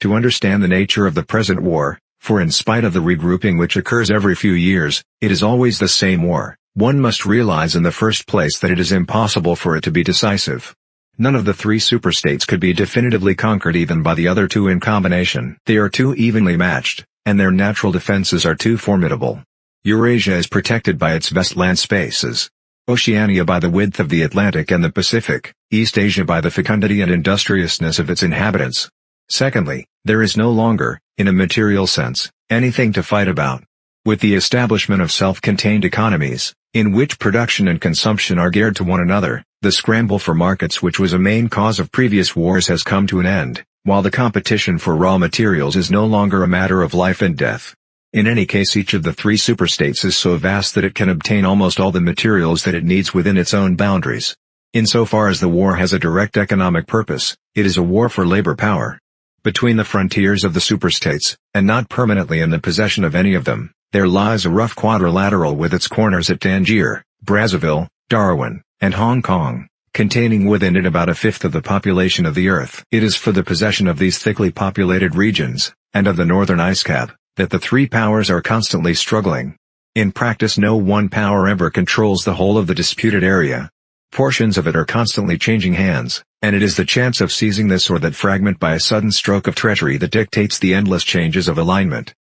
To understand the nature of the present war, for in spite of the regrouping which occurs every few years, it is always the same war, one must realize in the first place that it is impossible for it to be decisive. None of the three superstates could be definitively conquered even by the other two in combination. They are too evenly matched, and their natural defenses are too formidable. Eurasia is protected by its vast land spaces. Oceania by the width of the Atlantic and the Pacific, East Asia by the fecundity and industriousness of its inhabitants. Secondly, there is no longer, in a material sense, anything to fight about. With the establishment of self-contained economies, in which production and consumption are geared to one another, the scramble for markets which was a main cause of previous wars has come to an end, while the competition for raw materials is no longer a matter of life and death. In any case, each of the three superstates is so vast that it can obtain almost all the materials that it needs within its own boundaries. Insofar as the war has a direct economic purpose, it is a war for labor power. Between the frontiers of the superstates, and not permanently in the possession of any of them, there lies a rough quadrilateral with its corners at Tangier, Brazzaville, Darwin, and Hong Kong, containing within it about a fifth of the population of the Earth. It is for the possession of these thickly populated regions, and of the northern ice cap, that the three powers are constantly struggling. In practice, no one power ever controls the whole of the disputed area. Portions of it are constantly changing hands, and it is the chance of seizing this or that fragment by a sudden stroke of treachery that dictates the endless changes of alignment.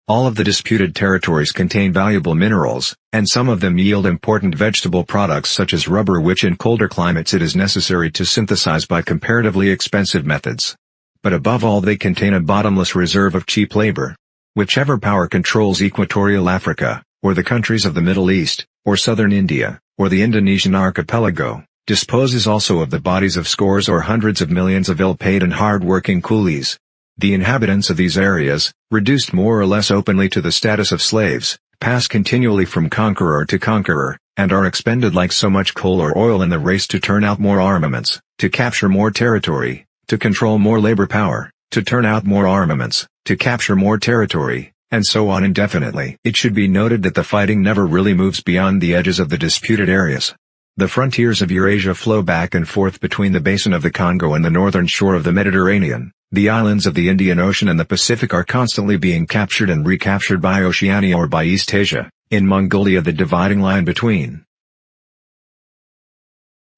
All of the disputed territories contain valuable minerals, and some of them yield important vegetable products such as rubber, which in colder climates it is necessary to synthesize by comparatively expensive methods. But above all, they contain a bottomless reserve of cheap labor. Whichever power controls equatorial Africa, or the countries of the Middle East, or southern India, or the Indonesian archipelago, disposes also of the bodies of scores or hundreds of millions of ill-paid and hard-working coolies. The inhabitants of these areas, reduced more or less openly to the status of slaves, pass continually from conqueror to conqueror, and are expended like so much coal or oil in the race to turn out more armaments, to capture more territory, to control more labor power, to turn out more armaments, to capture more territory, and so on indefinitely. It should be noted that the fighting never really moves beyond the edges of the disputed areas. The frontiers of Eurasia flow back and forth between the basin of the Congo and the northern shore of the Mediterranean. The islands of the Indian Ocean and the Pacific are constantly being captured and recaptured by Oceania or by East Asia, in Mongolia the dividing line between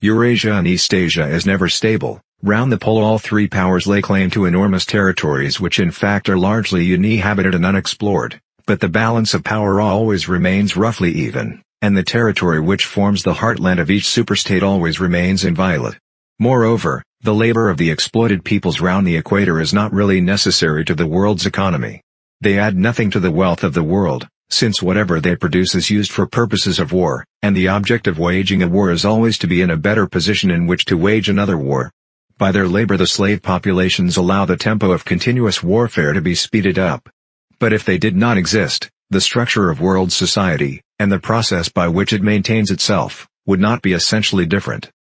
Eurasia and East Asia is never stable. Round the pole all three powers lay claim to enormous territories which in fact are largely uninhabited and unexplored, but the balance of power always remains roughly even, and the territory which forms the heartland of each superstate always remains inviolate. Moreover, the labor of the exploited peoples round the equator is not really necessary to the world's economy. They add nothing to the wealth of the world, since whatever they produce is used for purposes of war, and the object of waging a war is always to be in a better position in which to wage another war. By their labor the slave populations allow the tempo of continuous warfare to be speeded up. But if they did not exist, the structure of world society, and the process by which it maintains itself, would not be essentially different.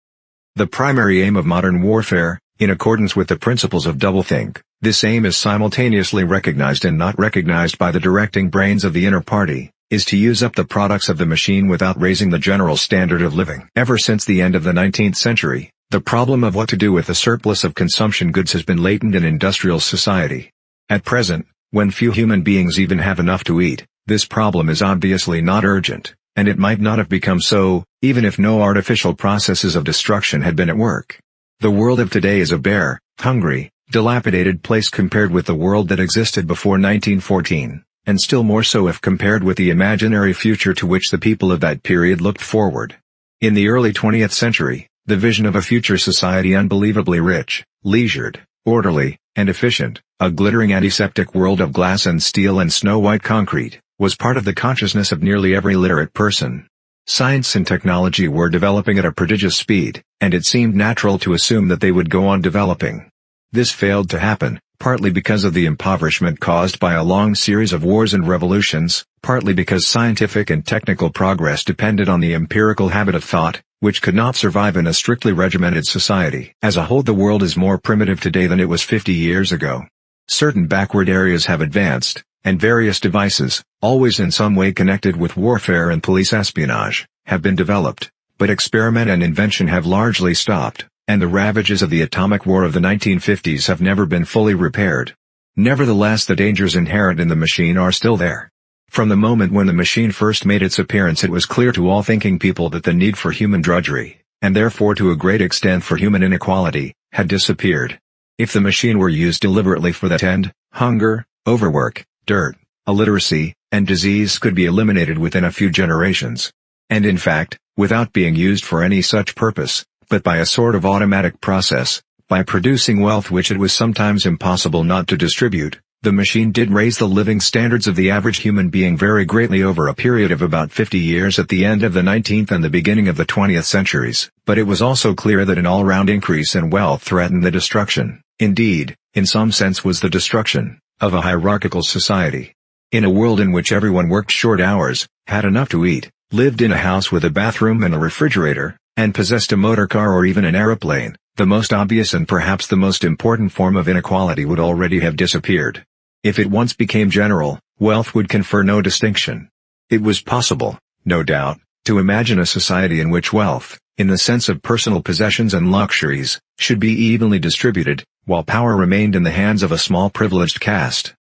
The primary aim of modern warfare, in accordance with the principles of doublethink, this aim is simultaneously recognized and not recognized by the directing brains of the inner party, is to use up the products of the machine without raising the general standard of living. Ever since the end of the 19th century, the problem of what to do with the surplus of consumption goods has been latent in industrial society. At present, when few human beings even have enough to eat, this problem is obviously not urgent, and it might not have become so, even if no artificial processes of destruction had been at work. The world of today is a bare, hungry, dilapidated place compared with the world that existed before 1914, and still more so if compared with the imaginary future to which the people of that period looked forward. In the early 20th century, the vision of a future society unbelievably rich, leisured, orderly, and efficient, a glittering antiseptic world of glass and steel and snow-white concrete, was part of the consciousness of nearly every literate person. Science and technology were developing at a prodigious speed, and it seemed natural to assume that they would go on developing. This failed to happen, partly because of the impoverishment caused by a long series of wars and revolutions, partly because scientific and technical progress depended on the empirical habit of thought, which could not survive in a strictly regimented society. As a whole, the world is more primitive today than it was 50 years ago. Certain backward areas have advanced, and various devices, always in some way connected with warfare and police espionage, have been developed, but experiment and invention have largely stopped, and the ravages of the atomic war of the 1950s have never been fully repaired. Nevertheless, the dangers inherent in the machine are still there. From the moment when the machine first made its appearance, it was clear to all thinking people that the need for human drudgery, and therefore to a great extent for human inequality, had disappeared. If the machine were used deliberately for that end, hunger, overwork, dirt, illiteracy, and disease could be eliminated within a few generations. And in fact, without being used for any such purpose, but by a sort of automatic process, by producing wealth which it was sometimes impossible not to distribute, the machine did raise the living standards of the average human being very greatly over a period of about 50 years at the end of the 19th and the beginning of the 20th centuries. But it was also clear that an all-round increase in wealth threatened the destruction, indeed, in some sense was the destruction, of a hierarchical society. In a world in which everyone worked short hours, had enough to eat, lived in a house with a bathroom and a refrigerator, and possessed a motor car or even an aeroplane, the most obvious and perhaps the most important form of inequality would already have disappeared. If it once became general, wealth would confer no distinction. It was possible, no doubt, to imagine a society in which wealth, in the sense of personal possessions and luxuries, should be evenly distributed, while power remained in the hands of a small privileged caste.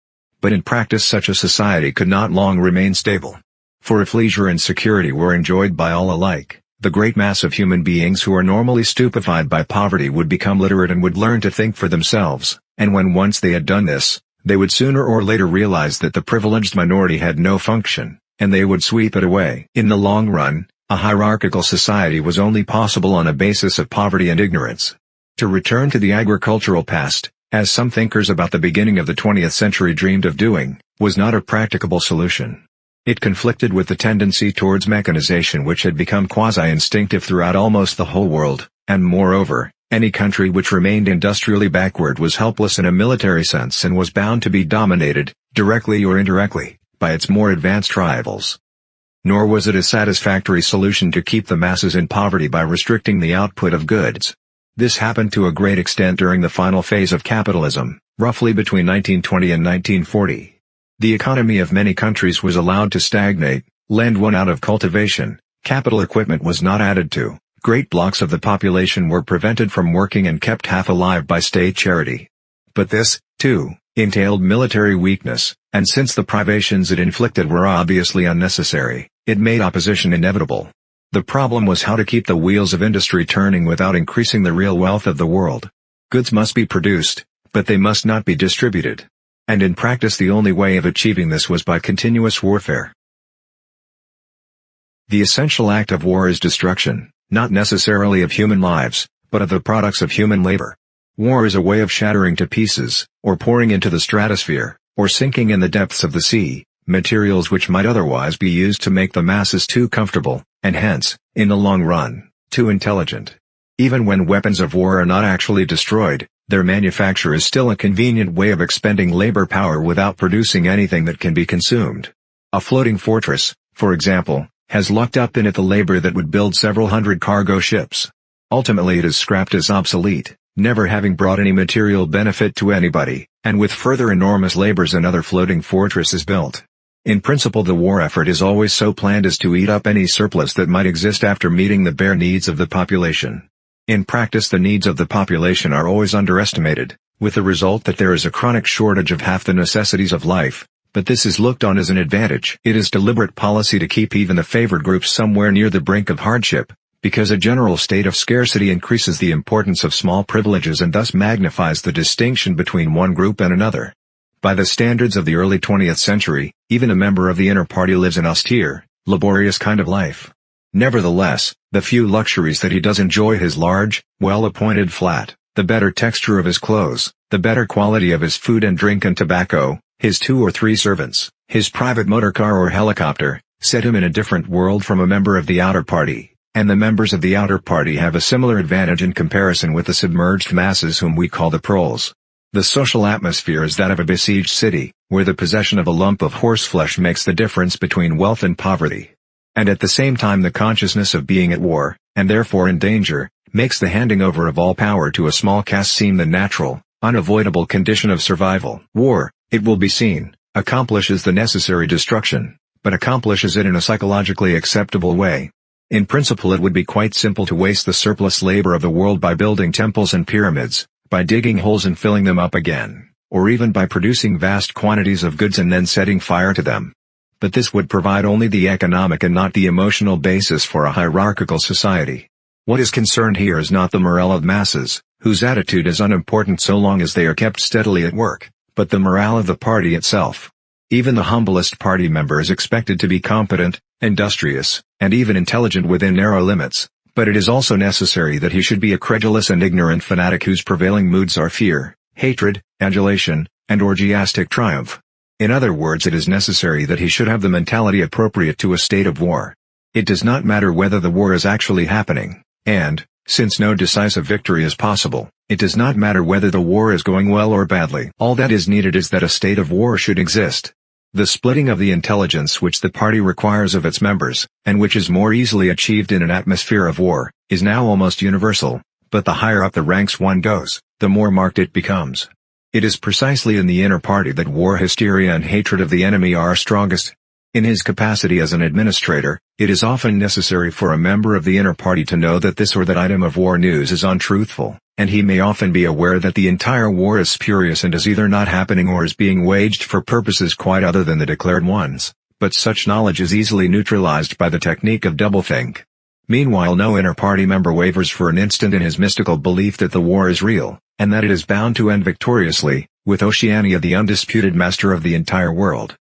But in practice such a society could not long remain stable. For if leisure and security were enjoyed by all alike, the great mass of human beings who are normally stupefied by poverty would become literate and would learn to think for themselves, and when once they had done this, they would sooner or later realize that the privileged minority had no function, and they would sweep it away. In the long run, a hierarchical society was only possible on a basis of poverty and ignorance. To return to the agricultural past, as some thinkers about the beginning of the 20th century dreamed of doing, was not a practicable solution. It conflicted with the tendency towards mechanization which had become quasi-instinctive throughout almost the whole world, and moreover, any country which remained industrially backward was helpless in a military sense and was bound to be dominated, directly or indirectly, by its more advanced rivals. Nor was it a satisfactory solution to keep the masses in poverty by restricting the output of goods. This happened to a great extent during the final phase of capitalism, roughly between 1920 and 1940. The economy of many countries was allowed to stagnate, land won out of cultivation, capital equipment was not added to, great blocks of the population were prevented from working and kept half alive by state charity. But this, too, entailed military weakness, and since the privations it inflicted were obviously unnecessary, it made opposition inevitable. The problem was how to keep the wheels of industry turning without increasing the real wealth of the world. Goods must be produced, but they must not be distributed. And in practice the only way of achieving this was by continuous warfare. The essential act of war is destruction, not necessarily of human lives, but of the products of human labor. War is a way of shattering to pieces, or pouring into the stratosphere, or sinking in the depths of the sea, materials which might otherwise be used to make the masses too comfortable, and hence, in the long run, too intelligent. Even when weapons of war are not actually destroyed, their manufacture is still a convenient way of expending labor power without producing anything that can be consumed. A floating fortress, for example, has locked up in it the labor that would build several hundred cargo ships. Ultimately it is scrapped as obsolete, never having brought any material benefit to anybody, and with further enormous labors another floating fortress is built. In principle, the war effort is always so planned as to eat up any surplus that might exist after meeting the bare needs of the population. In practice, the needs of the population are always underestimated, with the result that there is a chronic shortage of half the necessities of life, but this is looked on as an advantage. It is deliberate policy to keep even the favored groups somewhere near the brink of hardship, because a general state of scarcity increases the importance of small privileges and thus magnifies the distinction between one group and another. By the standards of the early 20th century, even a member of the inner party lives an austere, laborious kind of life. Nevertheless, the few luxuries that he does enjoy, his large, well-appointed flat, the better texture of his clothes, the better quality of his food and drink and tobacco, his 2 or 3 servants, his private motor car or helicopter, set him in a different world from a member of the outer party, and the members of the outer party have a similar advantage in comparison with the submerged masses whom we call the proles. The social atmosphere is that of a besieged city, where the possession of a lump of horseflesh makes the difference between wealth and poverty. And at the same time the consciousness of being at war, and therefore in danger, makes the handing over of all power to a small caste seem the natural, unavoidable condition of survival. War, it will be seen, accomplishes the necessary destruction, but accomplishes it in a psychologically acceptable way. In principle, it would be quite simple to waste the surplus labor of the world by building temples and pyramids, by digging holes and filling them up again, or even by producing vast quantities of goods and then setting fire to them. But this would provide only the economic and not the emotional basis for a hierarchical society. What is concerned here is not the morale of masses, whose attitude is unimportant so long as they are kept steadily at work, but the morale of the party itself. Even the humblest party member is expected to be competent, industrious, and even intelligent within narrow limits, but it is also necessary that he should be a credulous and ignorant fanatic whose prevailing moods are fear, hatred, adulation, and orgiastic triumph. In other words, it is necessary that he should have the mentality appropriate to a state of war. It does not matter whether the war is actually happening, and, since no decisive victory is possible, it does not matter whether the war is going well or badly. All that is needed is that a state of war should exist. The splitting of the intelligence which the party requires of its members, and which is more easily achieved in an atmosphere of war, is now almost universal, but the higher up the ranks one goes, the more marked it becomes. It is precisely in the inner party that war hysteria and hatred of the enemy are strongest. In his capacity as an administrator, it is often necessary for a member of the inner party to know that this or that item of war news is untruthful, and he may often be aware that the entire war is spurious and is either not happening or is being waged for purposes quite other than the declared ones, but such knowledge is easily neutralized by the technique of doublethink. Meanwhile, no inner party member wavers for an instant in his mystical belief that the war is real, and that it is bound to end victoriously, with Oceania the undisputed master of the entire world.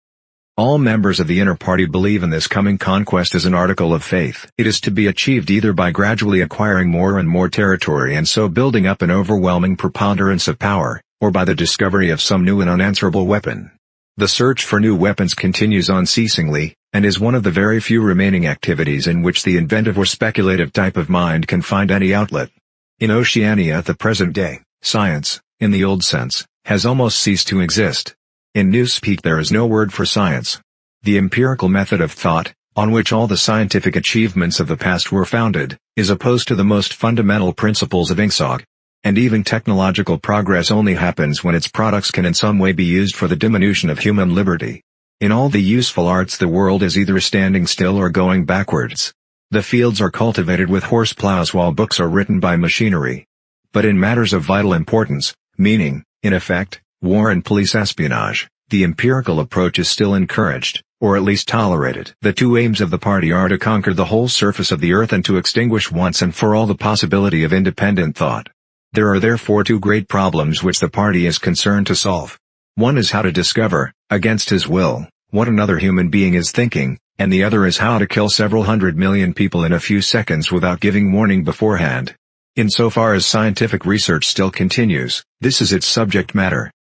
All members of the inner party believe in this coming conquest as an article of faith. It is to be achieved either by gradually acquiring more and more territory and so building up an overwhelming preponderance of power, or by the discovery of some new and unanswerable weapon. The search for new weapons continues unceasingly, and is one of the very few remaining activities in which the inventive or speculative type of mind can find any outlet. In Oceania at the present day, science, in the old sense, has almost ceased to exist. In newspeak there is no word for science. The empirical method of thought, on which all the scientific achievements of the past were founded, is opposed to the most fundamental principles of Ingsoc. And even technological progress only happens when its products can in some way be used for the diminution of human liberty. In all the useful arts the world is either standing still or going backwards. The fields are cultivated with horse plows while books are written by machinery. But in matters of vital importance, meaning, in effect, war and police espionage, the empirical approach is still encouraged, or at least tolerated. The two aims of the party are to conquer the whole surface of the earth and to extinguish once and for all the possibility of independent thought. There are therefore two great problems which the party is concerned to solve. One is how to discover, against his will, what another human being is thinking, and the other is how to kill several 100 million people in a few seconds without giving warning beforehand. Insofar as scientific research still continues, this is its subject matter.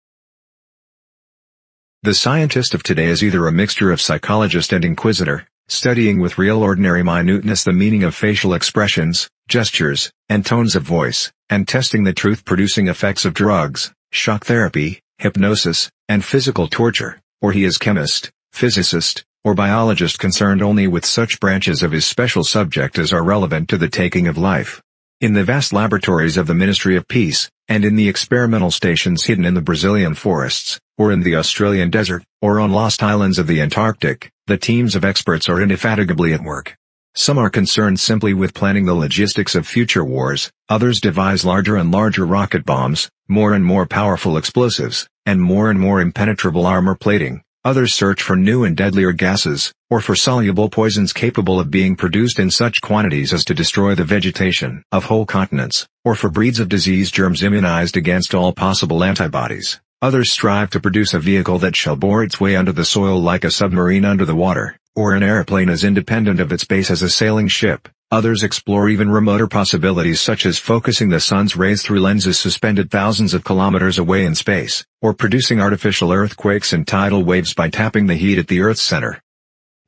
The scientist of today is either a mixture of psychologist and inquisitor, studying with real ordinary minuteness the meaning of facial expressions, gestures, and tones of voice, and testing the truth-producing effects of drugs, shock therapy, hypnosis, and physical torture, or he is chemist, physicist, or biologist concerned only with such branches of his special subject as are relevant to the taking of life. In the vast laboratories of the Ministry of Peace, and in the experimental stations hidden in the Brazilian forests, or in the Australian desert, or on lost islands of the Antarctic, the teams of experts are indefatigably at work. Some are concerned simply with planning the logistics of future wars, others devise larger and larger rocket bombs, more and more powerful explosives, and more impenetrable armor plating. Others search for new and deadlier gases, or for soluble poisons capable of being produced in such quantities as to destroy the vegetation of whole continents, or for breeds of disease germs immunized against all possible antibodies. Others strive to produce a vehicle that shall bore its way under the soil like a submarine under the water, or an airplane as independent of its base as a sailing ship. Others explore even remoter possibilities such as focusing the sun's rays through lenses suspended thousands of kilometers away in space, or producing artificial earthquakes and tidal waves by tapping the heat at the Earth's center.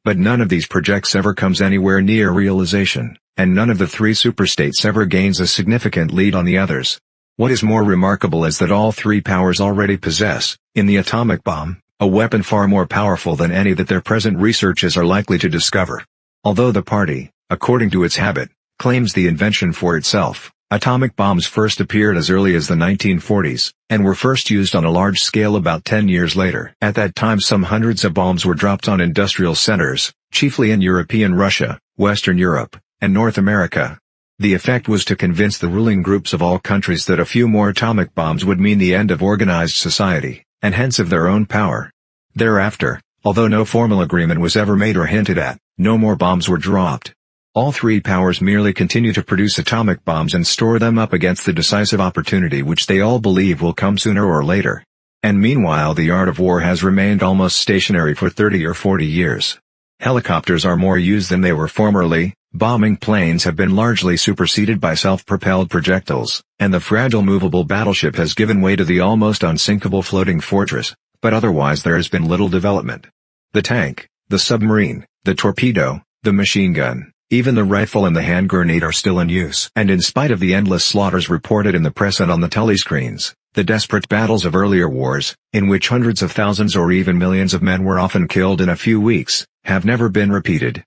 But none of these projects ever comes anywhere near realization, and none of the three superstates ever gains a significant lead on the others. What is more remarkable is that all three powers already possess, in the atomic bomb, a weapon far more powerful than any that their present researches are likely to discover. Although the party, according to its habit, claims the invention for itself, atomic bombs first appeared as early as the 1940s, and were first used on a large scale about 10 years later. At that time some hundreds of bombs were dropped on industrial centers, chiefly in European Russia, Western Europe, and North America. The effect was to convince the ruling groups of all countries that a few more atomic bombs would mean the end of organized society, and hence of their own power. Thereafter, although no formal agreement was ever made or hinted at, no more bombs were dropped. All three powers merely continue to produce atomic bombs and store them up against the decisive opportunity which they all believe will come sooner or later. And meanwhile the art of war has remained almost stationary for 30 or 40 years. Helicopters are more used than they were formerly, bombing planes have been largely superseded by self-propelled projectiles, and the fragile movable battleship has given way to the almost unsinkable floating fortress, but otherwise there has been little development. The tank, the submarine, the torpedo, the machine gun, even the rifle and the hand grenade are still in use. And in spite of the endless slaughters reported in the press and on the telescreens, the desperate battles of earlier wars, in which hundreds of thousands or even millions of men were often killed in a few weeks, have never been repeated.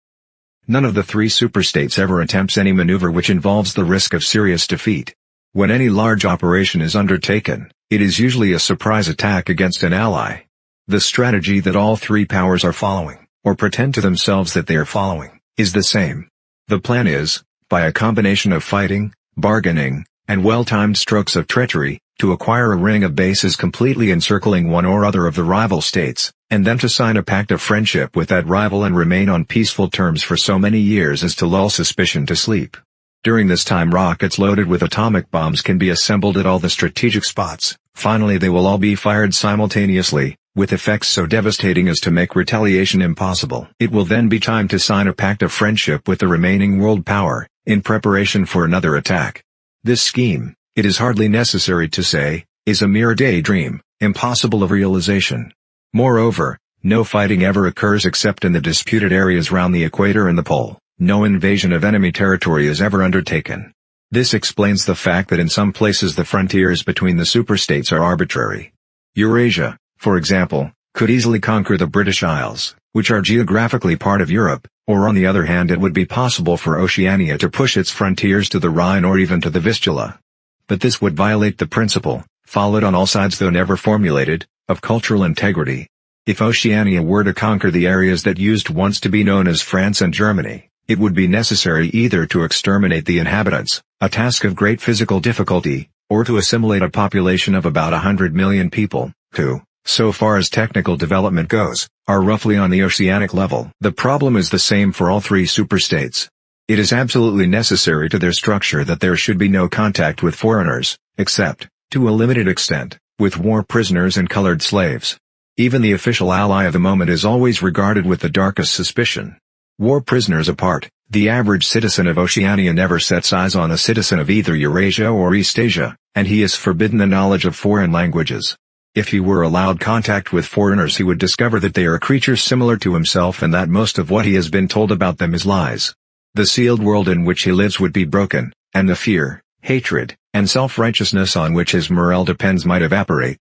None of the three superstates ever attempts any maneuver which involves the risk of serious defeat. When any large operation is undertaken, it is usually a surprise attack against an ally. The strategy that all three powers are following, or pretend to themselves that they are following, is the same. The plan is, by a combination of fighting, bargaining, and well-timed strokes of treachery, to acquire a ring of bases completely encircling one or other of the rival states, and then to sign a pact of friendship with that rival and remain on peaceful terms for so many years as to lull suspicion to sleep. During this time rockets loaded with atomic bombs can be assembled at all the strategic spots. Finally they will all be fired simultaneously, with effects so devastating as to make retaliation impossible. It will then be time to sign a pact of friendship with the remaining world power, in preparation for another attack. This scheme, it is hardly necessary to say, is a mere daydream, impossible of realization. Moreover, no fighting ever occurs except in the disputed areas round the equator and the pole. No invasion of enemy territory is ever undertaken. This explains the fact that in some places the frontiers between the superstates are arbitrary. Eurasia, for example, could easily conquer the British Isles, which are geographically part of Europe, or on the other hand it would be possible for Oceania to push its frontiers to the Rhine or even to the Vistula. But this would violate the principle, followed on all sides though never formulated, of cultural integrity. If Oceania were to conquer the areas that used once to be known as France and Germany, it would be necessary either to exterminate the inhabitants, a task of great physical difficulty, or to assimilate a population of about 100 million people, who, so far as technical development goes, are roughly on the oceanic level. The problem is the same for all three superstates. It is absolutely necessary to their structure that there should be no contact with foreigners, except, to a limited extent, with war prisoners and colored slaves. Even the official ally of the moment is always regarded with the darkest suspicion. War prisoners apart, the average citizen of Oceania never sets eyes on a citizen of either Eurasia or Eastasia, and he is forbidden the knowledge of foreign languages. If he were allowed contact with foreigners he would discover that they are creatures similar to himself and that most of what he has been told about them is lies. The sealed world in which he lives would be broken, and the fear, hatred, and self-righteousness on which his morale depends might evaporate.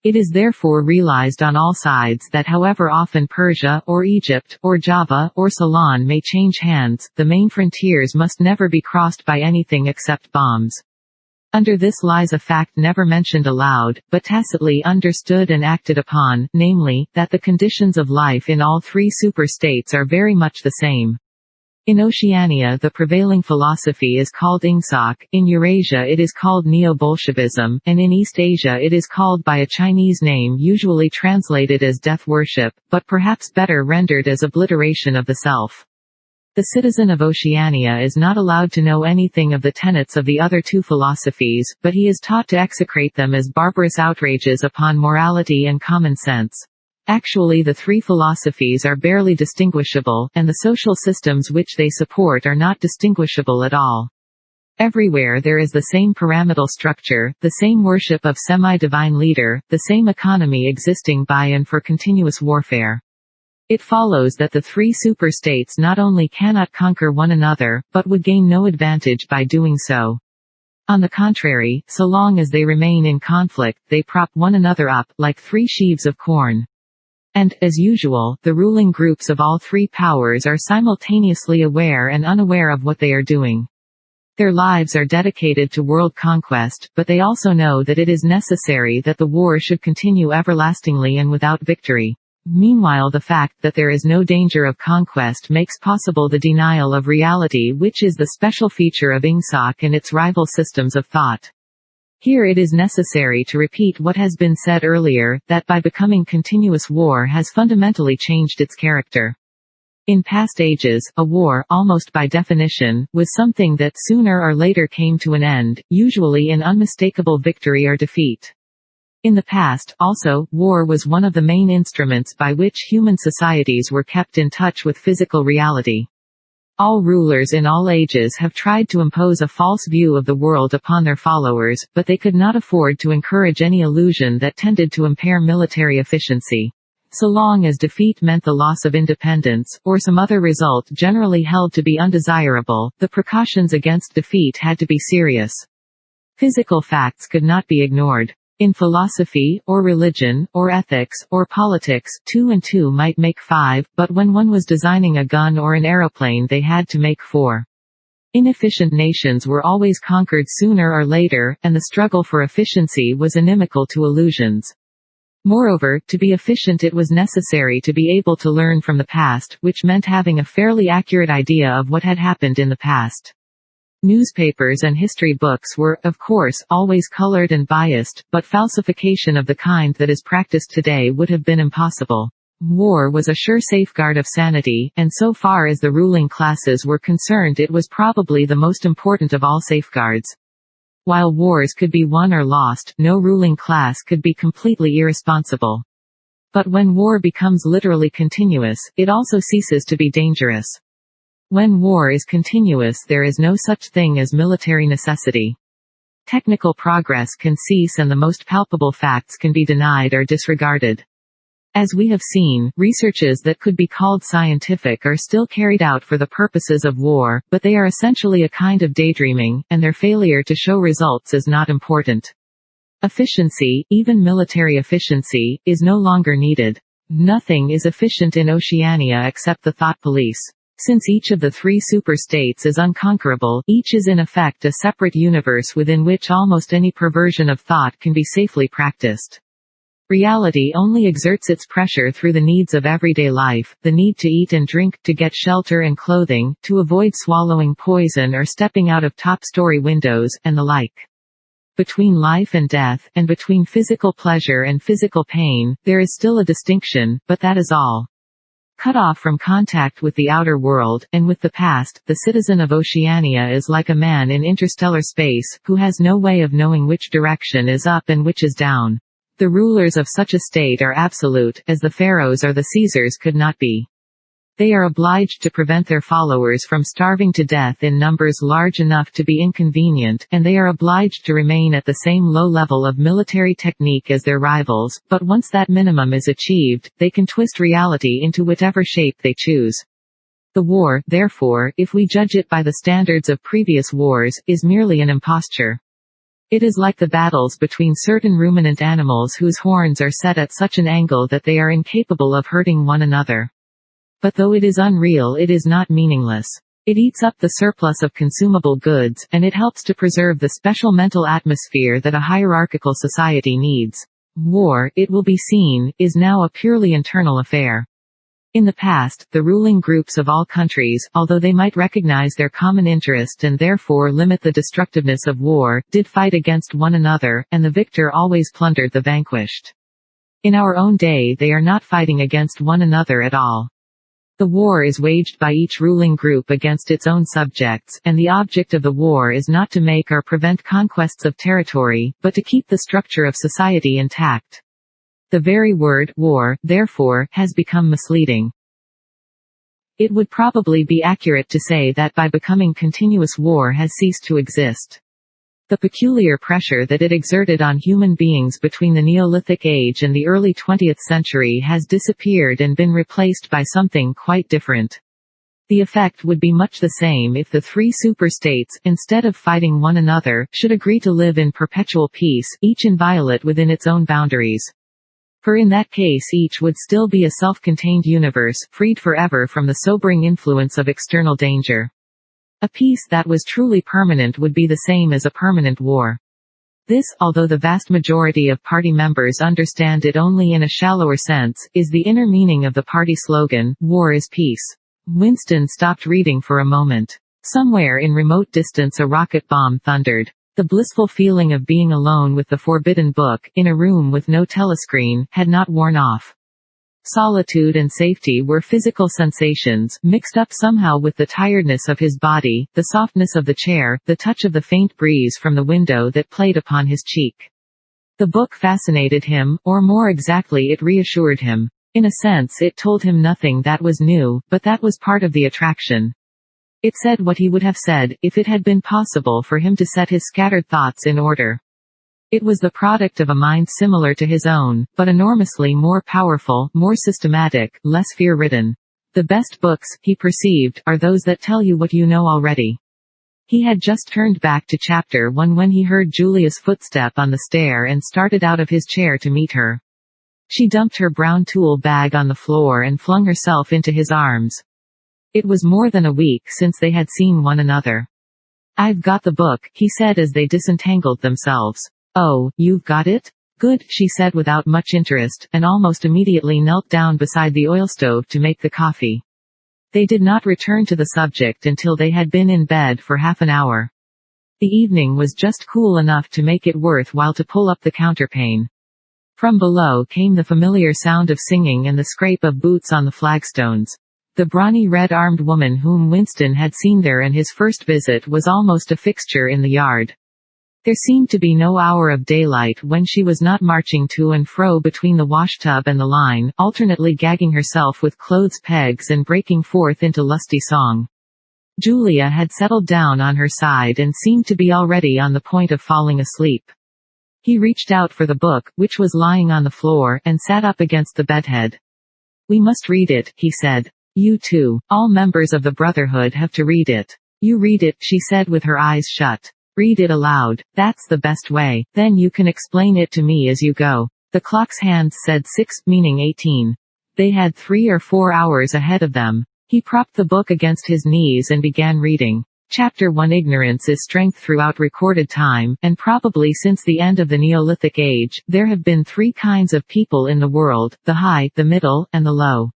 It is therefore realized on all sides that however often Persia, or Egypt, or Java, or Ceylon may change hands, the main frontiers must never be crossed by anything except bombs. Under this lies a fact never mentioned aloud, but tacitly understood and acted upon, namely, that the conditions of life in all three superstates are very much the same. In Oceania the prevailing philosophy is called Ingsoc, in Eurasia it is called Neo-Bolshevism, and in East Asia it is called by a Chinese name usually translated as death worship, but perhaps better rendered as obliteration of the self. The citizen of Oceania is not allowed to know anything of the tenets of the other two philosophies, but he is taught to execrate them as barbarous outrages upon morality and common sense. Actually the three philosophies are barely distinguishable, and the social systems which they support are not distinguishable at all. Everywhere there is the same pyramidal structure, the same worship of semi-divine leader, the same economy existing by and for continuous warfare. It follows that the three superstates not only cannot conquer one another, but would gain no advantage by doing so. On the contrary, so long as they remain in conflict, they prop one another up, like three sheaves of corn. And, as usual, the ruling groups of all three powers are simultaneously aware and unaware of what they are doing. Their lives are dedicated to world conquest, but they also know that it is necessary that the war should continue everlastingly and without victory. Meanwhile the fact that there is no danger of conquest makes possible the denial of reality, which is the special feature of Ingsoc and its rival systems of thought. Here it is necessary to repeat what has been said earlier, that by becoming continuous war has fundamentally changed its character. In past ages, a war, almost by definition, was something that sooner or later came to an end, usually in unmistakable victory or defeat. In the past, also, war was one of the main instruments by which human societies were kept in touch with physical reality. All rulers in all ages have tried to impose a false view of the world upon their followers, but they could not afford to encourage any illusion that tended to impair military efficiency. So long as defeat meant the loss of independence, or some other result generally held to be undesirable, the precautions against defeat had to be serious. Physical facts could not be ignored. In philosophy, or religion, or ethics, or politics, 2 and 2 might make 5, but when one was designing a gun or an aeroplane they had to make 4. Inefficient nations were always conquered sooner or later, and the struggle for efficiency was inimical to illusions. Moreover, to be efficient it was necessary to be able to learn from the past, which meant having a fairly accurate idea of what had happened in the past. Newspapers and history books were, of course, always colored and biased, but falsification of the kind that is practiced today would have been impossible. War was a sure safeguard of sanity, and so far as the ruling classes were concerned it was probably the most important of all safeguards. While wars could be won or lost, no ruling class could be completely irresponsible. But when war becomes literally continuous, it also ceases to be dangerous. When war is continuous there is no such thing as military necessity. Technical progress can cease and the most palpable facts can be denied or disregarded. As we have seen, researches that could be called scientific are still carried out for the purposes of war, but they are essentially a kind of daydreaming, and their failure to show results is not important. Efficiency, even military efficiency, is no longer needed. Nothing is efficient in Oceania except the thought police. Since each of the three superstates is unconquerable, each is in effect a separate universe within which almost any perversion of thought can be safely practiced. Reality only exerts its pressure through the needs of everyday life, the need to eat and drink, to get shelter and clothing, to avoid swallowing poison or stepping out of top-story windows, and the like. Between life and death, and between physical pleasure and physical pain, there is still a distinction, but that is all. Cut off from contact with the outer world, and with the past, the citizen of Oceania is like a man in interstellar space, who has no way of knowing which direction is up and which is down. The rulers of such a state are absolute, as the pharaohs or the Caesars could not be. They are obliged to prevent their followers from starving to death in numbers large enough to be inconvenient, and they are obliged to remain at the same low level of military technique as their rivals, but once that minimum is achieved, they can twist reality into whatever shape they choose. The war, therefore, if we judge it by the standards of previous wars, is merely an imposture. It is like the battles between certain ruminant animals whose horns are set at such an angle that they are incapable of hurting one another. But though it is unreal, it is not meaningless. It eats up the surplus of consumable goods, and it helps to preserve the special mental atmosphere that a hierarchical society needs. War, it will be seen, is now a purely internal affair. In the past, the ruling groups of all countries, although they might recognize their common interest and therefore limit the destructiveness of war, did fight against one another, and the victor always plundered the vanquished. In our own day they are not fighting against one another at all. The war is waged by each ruling group against its own subjects, and the object of the war is not to make or prevent conquests of territory, but to keep the structure of society intact. The very word, war, therefore, has become misleading. It would probably be accurate to say that by becoming continuous war has ceased to exist. The peculiar pressure that it exerted on human beings between the Neolithic age and the early 20th century has disappeared and been replaced by something quite different. The effect would be much the same if the three superstates, instead of fighting one another, should agree to live in perpetual peace, each inviolate within its own boundaries. For in that case each would still be a self-contained universe, freed forever from the sobering influence of external danger. A peace that was truly permanent would be the same as a permanent war. This, although the vast majority of party members understand it only in a shallower sense, is the inner meaning of the party slogan, "War is peace." Winston stopped reading for a moment. Somewhere in remote distance a rocket bomb thundered. The blissful feeling of being alone with the forbidden book, in a room with no telescreen, had not worn off. Solitude and safety were physical sensations, mixed up somehow with the tiredness of his body, the softness of the chair, the touch of the faint breeze from the window that played upon his cheek. The book fascinated him, or more exactly it reassured him. In a sense it told him nothing that was new, but that was part of the attraction. It said what he would have said, if it had been possible for him to set his scattered thoughts in order. It was the product of a mind similar to his own, but enormously more powerful, more systematic, less fear-ridden. The best books, he perceived, are those that tell you what you know already. He had just turned back to chapter 1 when he heard Julia's footstep on the stair and started out of his chair to meet her. She dumped her brown tool bag on the floor and flung herself into his arms. It was more than a week since they had seen one another. "I've got the book," he said as they disentangled themselves. "Oh, you've got it? Good," she said without much interest, and almost immediately knelt down beside the oil stove to make the coffee. They did not return to the subject until they had been in bed for half an hour. The evening was just cool enough to make it worth while to pull up the counterpane. From below came the familiar sound of singing and the scrape of boots on the flagstones. The brawny red-armed woman whom Winston had seen there in his first visit was almost a fixture in the yard. There seemed to be no hour of daylight when she was not marching to and fro between the washtub and the line, alternately gagging herself with clothes pegs and breaking forth into lusty song. Julia had settled down on her side and seemed to be already on the point of falling asleep. He reached out for the book, which was lying on the floor, and sat up against the bedhead. "We must read it," he said. "You too. All members of the Brotherhood have to read it." "You read it," she said with her eyes shut. "Read it aloud. That's the best way. Then you can explain it to me as you go." The clock's hands said 6, meaning 18. They had 3 or 4 hours ahead of them. He propped the book against his knees and began reading. Chapter 1. Ignorance is strength. Throughout recorded time, and probably since the end of the Neolithic age, there have been 3 kinds of people in the world: the high, the middle, and the low.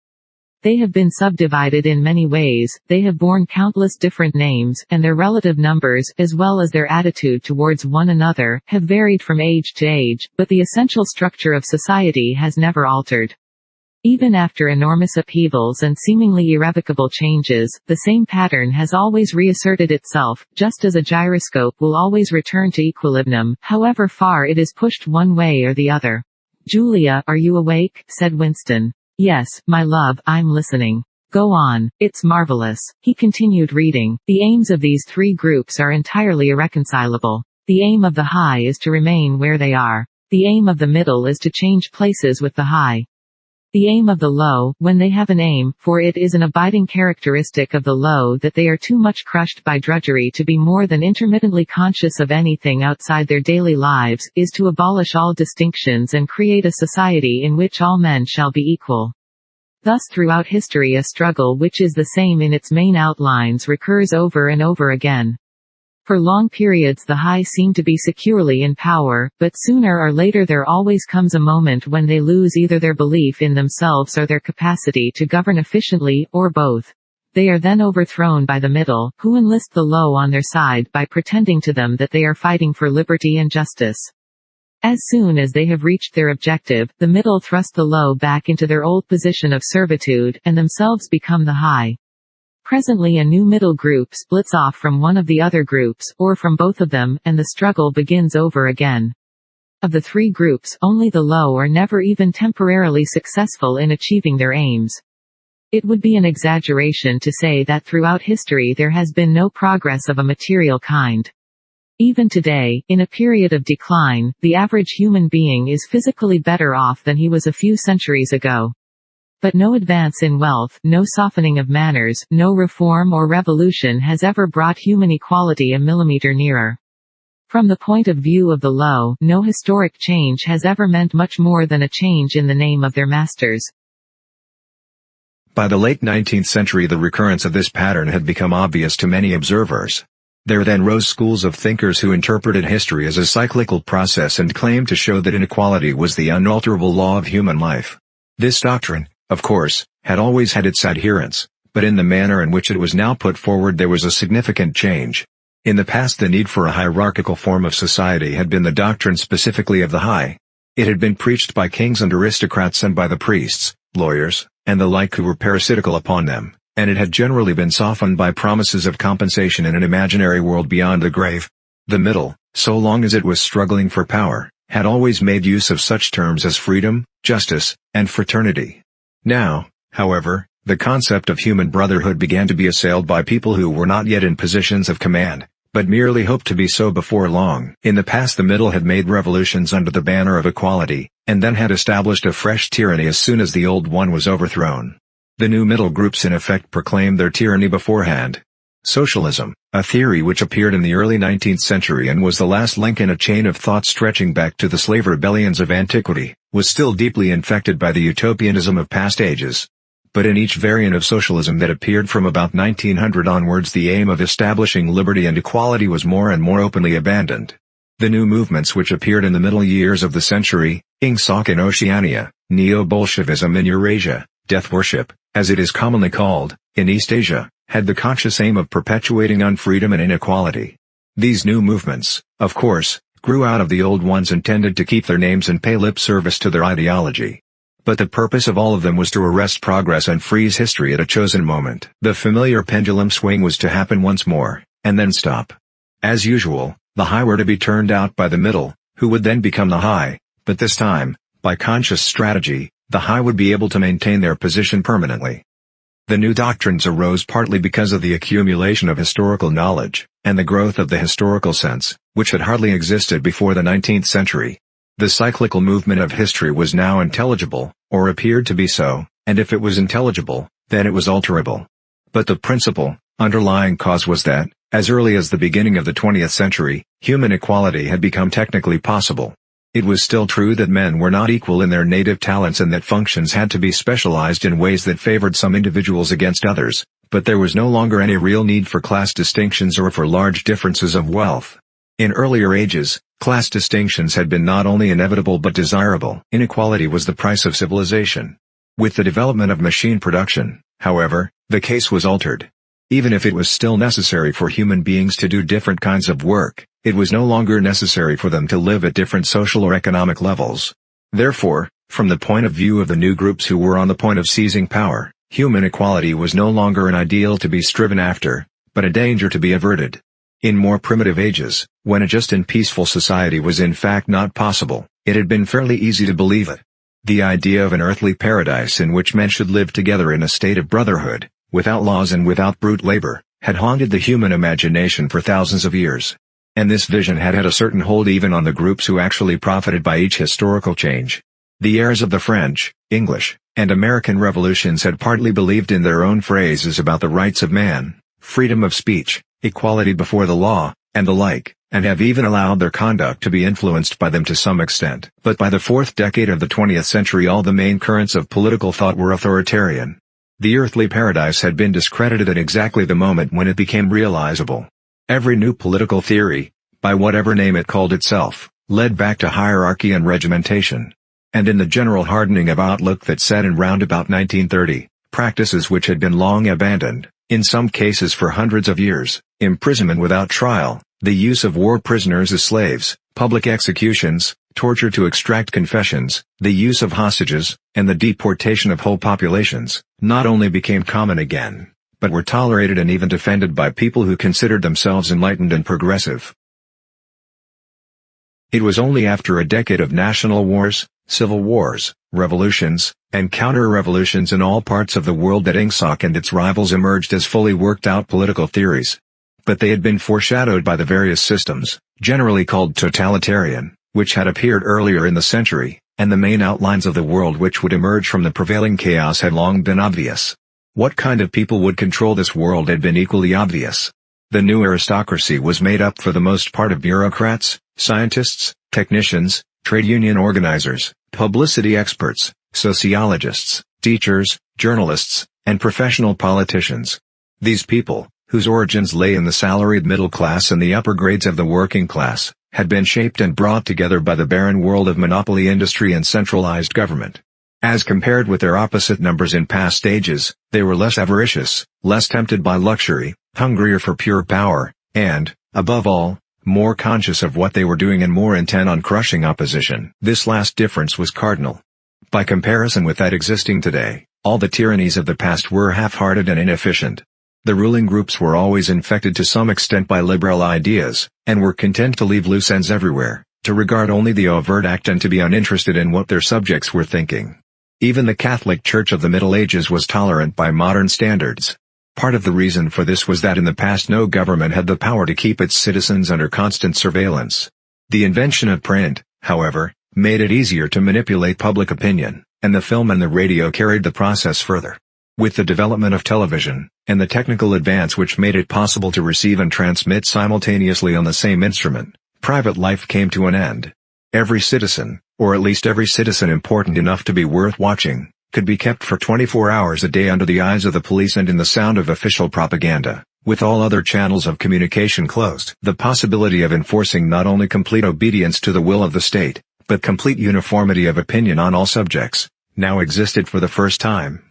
They have been subdivided in many ways, they have borne countless different names, and their relative numbers, as well as their attitude towards one another, have varied from age to age, but the essential structure of society has never altered. Even after enormous upheavals and seemingly irrevocable changes, the same pattern has always reasserted itself, just as a gyroscope will always return to equilibrium, however far it is pushed one way or the other. "Julia, are you awake?" said Winston. "Yes, my love, I'm listening." "Go on. It's marvelous." He continued reading. "The aims of these 3 groups are entirely irreconcilable. The aim of the high is to remain where they are. The aim of the middle is to change places with the high. The aim of the low, when they have an aim, for it is an abiding characteristic of the low that they are too much crushed by drudgery to be more than intermittently conscious of anything outside their daily lives, is to abolish all distinctions and create a society in which all men shall be equal. Thus throughout history a struggle which is the same in its main outlines recurs over and over again. For long periods the high seem to be securely in power, but sooner or later there always comes a moment when they lose either their belief in themselves or their capacity to govern efficiently, or both. They are then overthrown by the middle, who enlist the low on their side by pretending to them that they are fighting for liberty and justice. As soon as they have reached their objective, the middle thrust the low back into their old position of servitude, and themselves become the high. Presently a new middle group splits off from one of the other groups, or from both of them, and the struggle begins over again. Of the three groups, only the low are never even temporarily successful in achieving their aims. It would be an exaggeration to say that throughout history there has been no progress of a material kind. Even today, in a period of decline, the average human being is physically better off than he was a few centuries ago. But no advance in wealth, no softening of manners, no reform or revolution has ever brought human equality a millimeter nearer. From the point of view of the low, no historic change has ever meant much more than a change in the name of their masters. By the late 19th century the recurrence of this pattern had become obvious to many observers. There then rose schools of thinkers who interpreted history as a cyclical process and claimed to show that inequality was the unalterable law of human life. This doctrine, of course, had always had its adherents, but in the manner in which it was now put forward there was a significant change. In the past the need for a hierarchical form of society had been the doctrine specifically of the high. It had been preached by kings and aristocrats and by the priests, lawyers, and the like who were parasitical upon them, and it had generally been softened by promises of compensation in an imaginary world beyond the grave. The middle, so long as it was struggling for power, had always made use of such terms as freedom, justice, and fraternity. Now, however, the concept of human brotherhood began to be assailed by people who were not yet in positions of command, but merely hoped to be so before long. In the past the middle had made revolutions under the banner of equality, and then had established a fresh tyranny as soon as the old one was overthrown. The new middle groups in effect proclaimed their tyranny beforehand. Socialism, a theory which appeared in the early 19th century and was the last link in a chain of thought stretching back to the slave rebellions of antiquity, was still deeply infected by the utopianism of past ages. But in each variant of socialism that appeared from about 1900 onwards the aim of establishing liberty and equality was more and more openly abandoned. The new movements which appeared in the middle years of the century, Ingsoc in Oceania, Neo-Bolshevism in Eurasia, death worship, as it is commonly called, in East Asia, had the conscious aim of perpetuating unfreedom and inequality. These new movements, of course, grew out of the old ones and tended to keep their names and pay lip service to their ideology. But the purpose of all of them was to arrest progress and freeze history at a chosen moment. The familiar pendulum swing was to happen once more, and then stop. As usual, the high were to be turned out by the middle, who would then become the high, but this time, by conscious strategy, the high would be able to maintain their position permanently. The new doctrines arose partly because of the accumulation of historical knowledge, and the growth of the historical sense, which had hardly existed before the 19th century. The cyclical movement of history was now intelligible, or appeared to be so, and if it was intelligible, then it was alterable. But the principal, underlying cause was that, as early as the beginning of the 20th century, human equality had become technically possible. It was still true that men were not equal in their native talents and that functions had to be specialized in ways that favored some individuals against others, but there was no longer any real need for class distinctions or for large differences of wealth. In earlier ages, class distinctions had been not only inevitable but desirable. Inequality was the price of civilization. With the development of machine production, however, the case was altered. Even if it was still necessary for human beings to do different kinds of work, it was no longer necessary for them to live at different social or economic levels. Therefore, from the point of view of the new groups who were on the point of seizing power, human equality was no longer an ideal to be striven after, but a danger to be averted. In more primitive ages, when a just and peaceful society was in fact not possible, it had been fairly easy to believe it. The idea of an earthly paradise in which men should live together in a state of brotherhood, without laws and without brute labor, had haunted the human imagination for thousands of years. And this vision had had a certain hold even on the groups who actually profited by each historical change. The heirs of the French, English, and American revolutions had partly believed in their own phrases about the rights of man, freedom of speech, equality before the law, and the like, and have even allowed their conduct to be influenced by them to some extent. But by the fourth decade of the 20th century all the main currents of political thought were authoritarian. The earthly paradise had been discredited at exactly the moment when it became realizable. Every new political theory, by whatever name it called itself, led back to hierarchy and regimentation. And in the general hardening of outlook that set in round about 1930, practices which had been long abandoned, in some cases for hundreds of years, imprisonment without trial, the use of war prisoners as slaves, public executions, torture to extract confessions, the use of hostages, and the deportation of whole populations, not only became common again, but were tolerated and even defended by people who considered themselves enlightened and progressive. It was only after a decade of national wars, civil wars, revolutions, and counter-revolutions in all parts of the world that INGSOC and its rivals emerged as fully worked-out political theories. But they had been foreshadowed by the various systems, generally called totalitarian, which had appeared earlier in the century, and the main outlines of the world which would emerge from the prevailing chaos had long been obvious. What kind of people would control this world had been equally obvious. The new aristocracy was made up for the most part of bureaucrats, scientists, technicians, trade union organizers, publicity experts, sociologists, teachers, journalists, and professional politicians. These people, whose origins lay in the salaried middle class and the upper grades of the working class, had been shaped and brought together by the barren world of monopoly industry and centralized government. As compared with their opposite numbers in past ages, they were less avaricious, less tempted by luxury, hungrier for pure power, and, above all, more conscious of what they were doing and more intent on crushing opposition. This last difference was cardinal. By comparison with that existing today, all the tyrannies of the past were half-hearted and inefficient. The ruling groups were always infected to some extent by liberal ideas, and were content to leave loose ends everywhere, to regard only the overt act and to be uninterested in what their subjects were thinking. Even the Catholic Church of the Middle Ages was tolerant by modern standards. Part of the reason for this was that in the past no government had the power to keep its citizens under constant surveillance. The invention of print, however, made it easier to manipulate public opinion, and the film and the radio carried the process further. With the development of television, and the technical advance which made it possible to receive and transmit simultaneously on the same instrument, private life came to an end. Every citizen, or at least every citizen important enough to be worth watching, could be kept for 24 hours a day under the eyes of the police and in the sound of official propaganda, with all other channels of communication closed. The possibility of enforcing not only complete obedience to the will of the state, but complete uniformity of opinion on all subjects, now existed for the first time.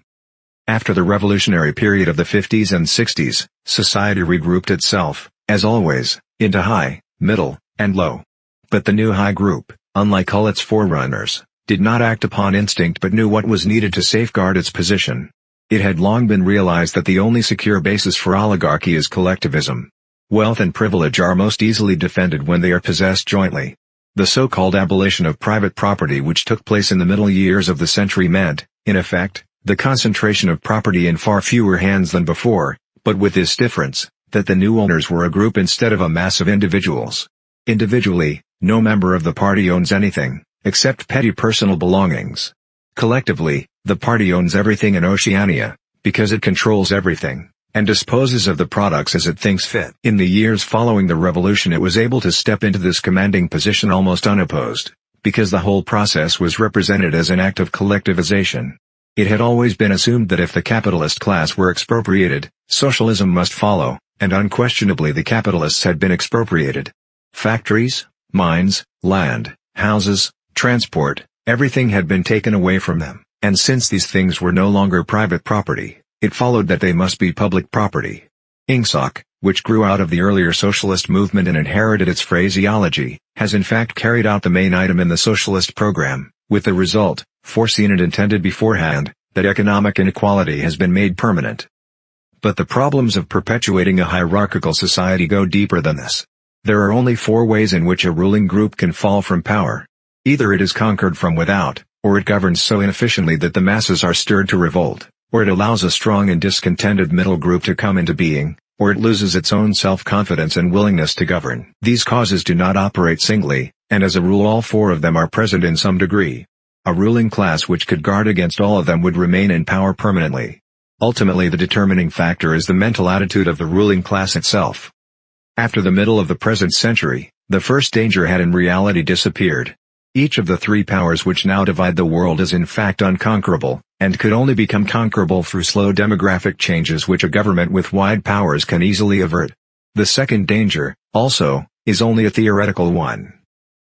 After the revolutionary period of the 50s and 60s, society regrouped itself, as always, into high, middle, and low. But the new high group, unlike all its forerunners, did not act upon instinct but knew what was needed to safeguard its position. It had long been realized that the only secure basis for oligarchy is collectivism. Wealth and privilege are most easily defended when they are possessed jointly. The so-called abolition of private property which took place in the middle years of the century meant, in effect, the concentration of property in far fewer hands than before, but with this difference, that the new owners were a group instead of a mass of individuals. Individually, no member of the party owns anything, except petty personal belongings. Collectively, the party owns everything in Oceania, because it controls everything, and disposes of the products as it thinks fit. In the years following the revolution it was able to step into this commanding position almost unopposed, because the whole process was represented as an act of collectivization. It had always been assumed that if the capitalist class were expropriated, socialism must follow, and unquestionably the capitalists had been expropriated. Factories, mines, land, houses, transport, everything had been taken away from them, and since these things were no longer private property, it followed that they must be public property. INGSOC, which grew out of the earlier socialist movement and inherited its phraseology, has in fact carried out the main item in the socialist program, with the result, foreseen and intended beforehand, that economic inequality has been made permanent. But the problems of perpetuating a hierarchical society go deeper than this. There are only 4 ways in which a ruling group can fall from power. Either it is conquered from without, or it governs so inefficiently that the masses are stirred to revolt, or it allows a strong and discontented middle group to come into being, or it loses its own self-confidence and willingness to govern. These causes do not operate singly, and as a rule all 4 of them are present in some degree. A ruling class which could guard against all of them would remain in power permanently. Ultimately, the determining factor is the mental attitude of the ruling class itself. After the middle of the present century, the first danger had in reality disappeared. Each of the three powers which now divide the world is in fact unconquerable, and could only become conquerable through slow demographic changes which a government with wide powers can easily avert. The second danger, also, is only a theoretical one.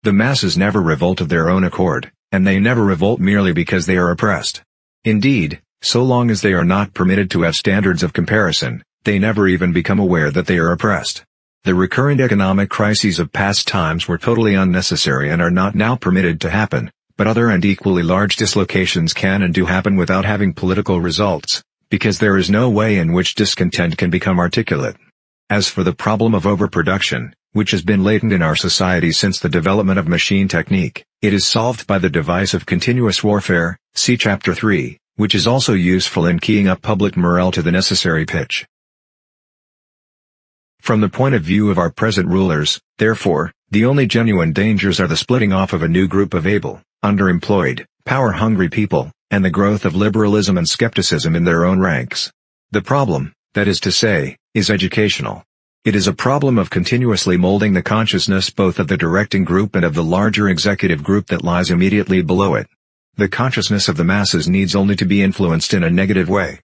The masses never revolt of their own accord, and they never revolt merely because they are oppressed. Indeed, so long as they are not permitted to have standards of comparison, they never even become aware that they are oppressed. The recurrent economic crises of past times were totally unnecessary and are not now permitted to happen, but other and equally large dislocations can and do happen without having political results, because there is no way in which discontent can become articulate. As for the problem of overproduction, which has been latent in our society since the development of machine technique, it is solved by the device of continuous warfare, see Chapter 3, which is also useful in keying up public morale to the necessary pitch. From the point of view of our present rulers, therefore, the only genuine dangers are the splitting off of a new group of able, underemployed, power-hungry people, and the growth of liberalism and skepticism in their own ranks. The problem, that is to say, is educational. It is a problem of continuously molding the consciousness both of the directing group and of the larger executive group that lies immediately below it. The consciousness of the masses needs only to be influenced in a negative way.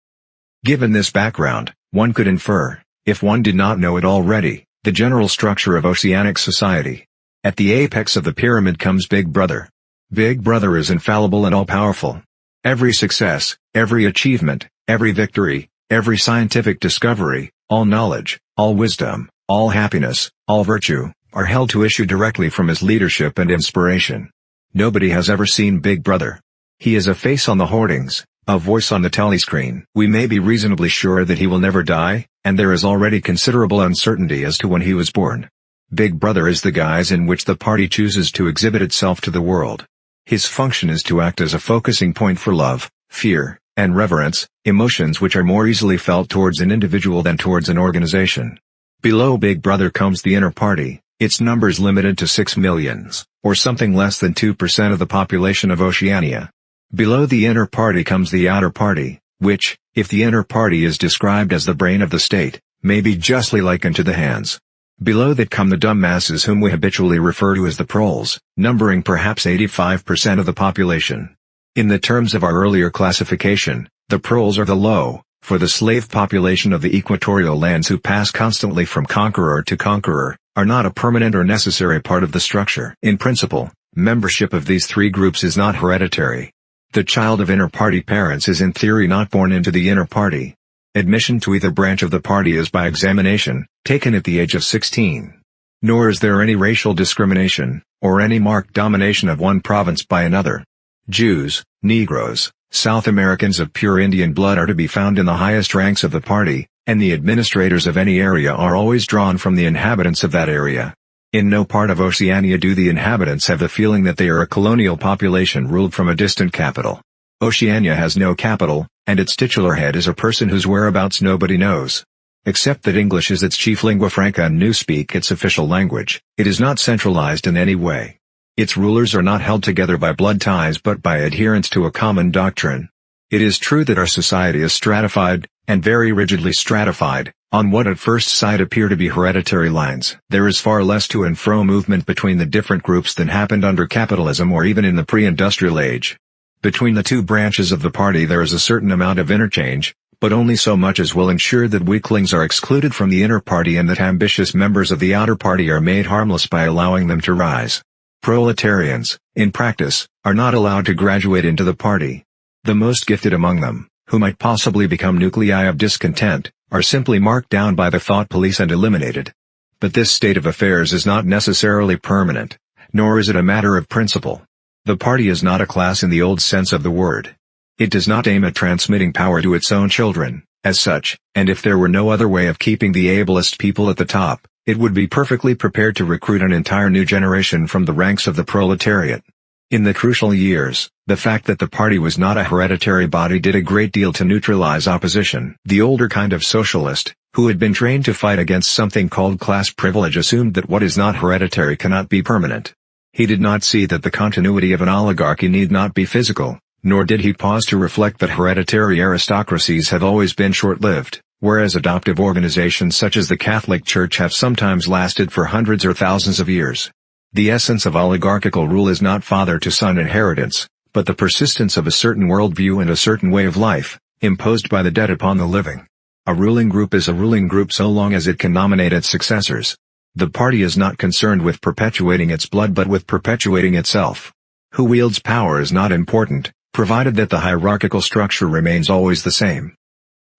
Given this background, one could infer, if one did not know it already, the general structure of oceanic society. At the apex of the pyramid comes Big Brother. Big Brother is infallible and all-powerful. Every success, every achievement, every victory, every scientific discovery, all knowledge, all wisdom, all happiness, all virtue, are held to issue directly from his leadership and inspiration. Nobody has ever seen Big Brother. He is a face on the hoardings, a voice on the telescreen. We may be reasonably sure that he will never die, and there is already considerable uncertainty as to when he was born. Big Brother is the guise in which the party chooses to exhibit itself to the world. His function is to act as a focusing point for love, fear, and reverence, emotions which are more easily felt towards an individual than towards an organization. Below Big Brother comes the inner party, its numbers limited to 6 millions, or something less than 2% of the population of Oceania. Below the inner party comes the outer party, which, if the inner party is described as the brain of the state, may be justly likened to the hands. Below that come the dumb masses whom we habitually refer to as the proles, numbering perhaps 85% of the population. In the terms of our earlier classification, the proles are the low, for the slave population of the equatorial lands who pass constantly from conqueror to conqueror, are not a permanent or necessary part of the structure. In principle, membership of these three groups is not hereditary. The child of inner party parents is in theory not born into the inner party. Admission to either branch of the party is by examination, taken at the age of 16. Nor is there any racial discrimination, or any marked domination of one province by another. Jews, Negroes, South Americans of pure Indian blood are to be found in the highest ranks of the party, and the administrators of any area are always drawn from the inhabitants of that area. In no part of Oceania do the inhabitants have the feeling that they are a colonial population ruled from a distant capital. Oceania has no capital, and its titular head is a person whose whereabouts nobody knows. Except that English is its chief lingua franca and newspeak its official language, it is not centralized in any way. Its rulers are not held together by blood ties but by adherence to a common doctrine. It is true that our society is stratified, and very rigidly stratified, on what at first sight appear to be hereditary lines. There is far less to and fro movement between the different groups than happened under capitalism or even in the pre-industrial age. Between the two branches of the party there is a certain amount of interchange, but only so much as will ensure that weaklings are excluded from the inner party and that ambitious members of the outer party are made harmless by allowing them to rise. Proletarians, in practice, are not allowed to graduate into the party. The most gifted among them, who might possibly become nuclei of discontent, are simply marked down by the thought police and eliminated. But this state of affairs is not necessarily permanent, nor is it a matter of principle. The party is not a class in the old sense of the word. It does not aim at transmitting power to its own children, as such, and if there were no other way of keeping the ablest people at the top, it would be perfectly prepared to recruit an entire new generation from the ranks of the proletariat. In the crucial years, the fact that the party was not a hereditary body did a great deal to neutralize opposition. The older kind of socialist, who had been trained to fight against something called class privilege, assumed that what is not hereditary cannot be permanent. He did not see that the continuity of an oligarchy need not be physical, nor did he pause to reflect that hereditary aristocracies have always been short-lived, whereas adoptive organizations such as the Catholic Church have sometimes lasted for hundreds or thousands of years. The essence of oligarchical rule is not father-to-son inheritance, but the persistence of a certain worldview and a certain way of life, imposed by the dead upon the living. A ruling group is a ruling group so long as it can nominate its successors. The party is not concerned with perpetuating its blood but with perpetuating itself. Who wields power is not important, provided that the hierarchical structure remains always the same.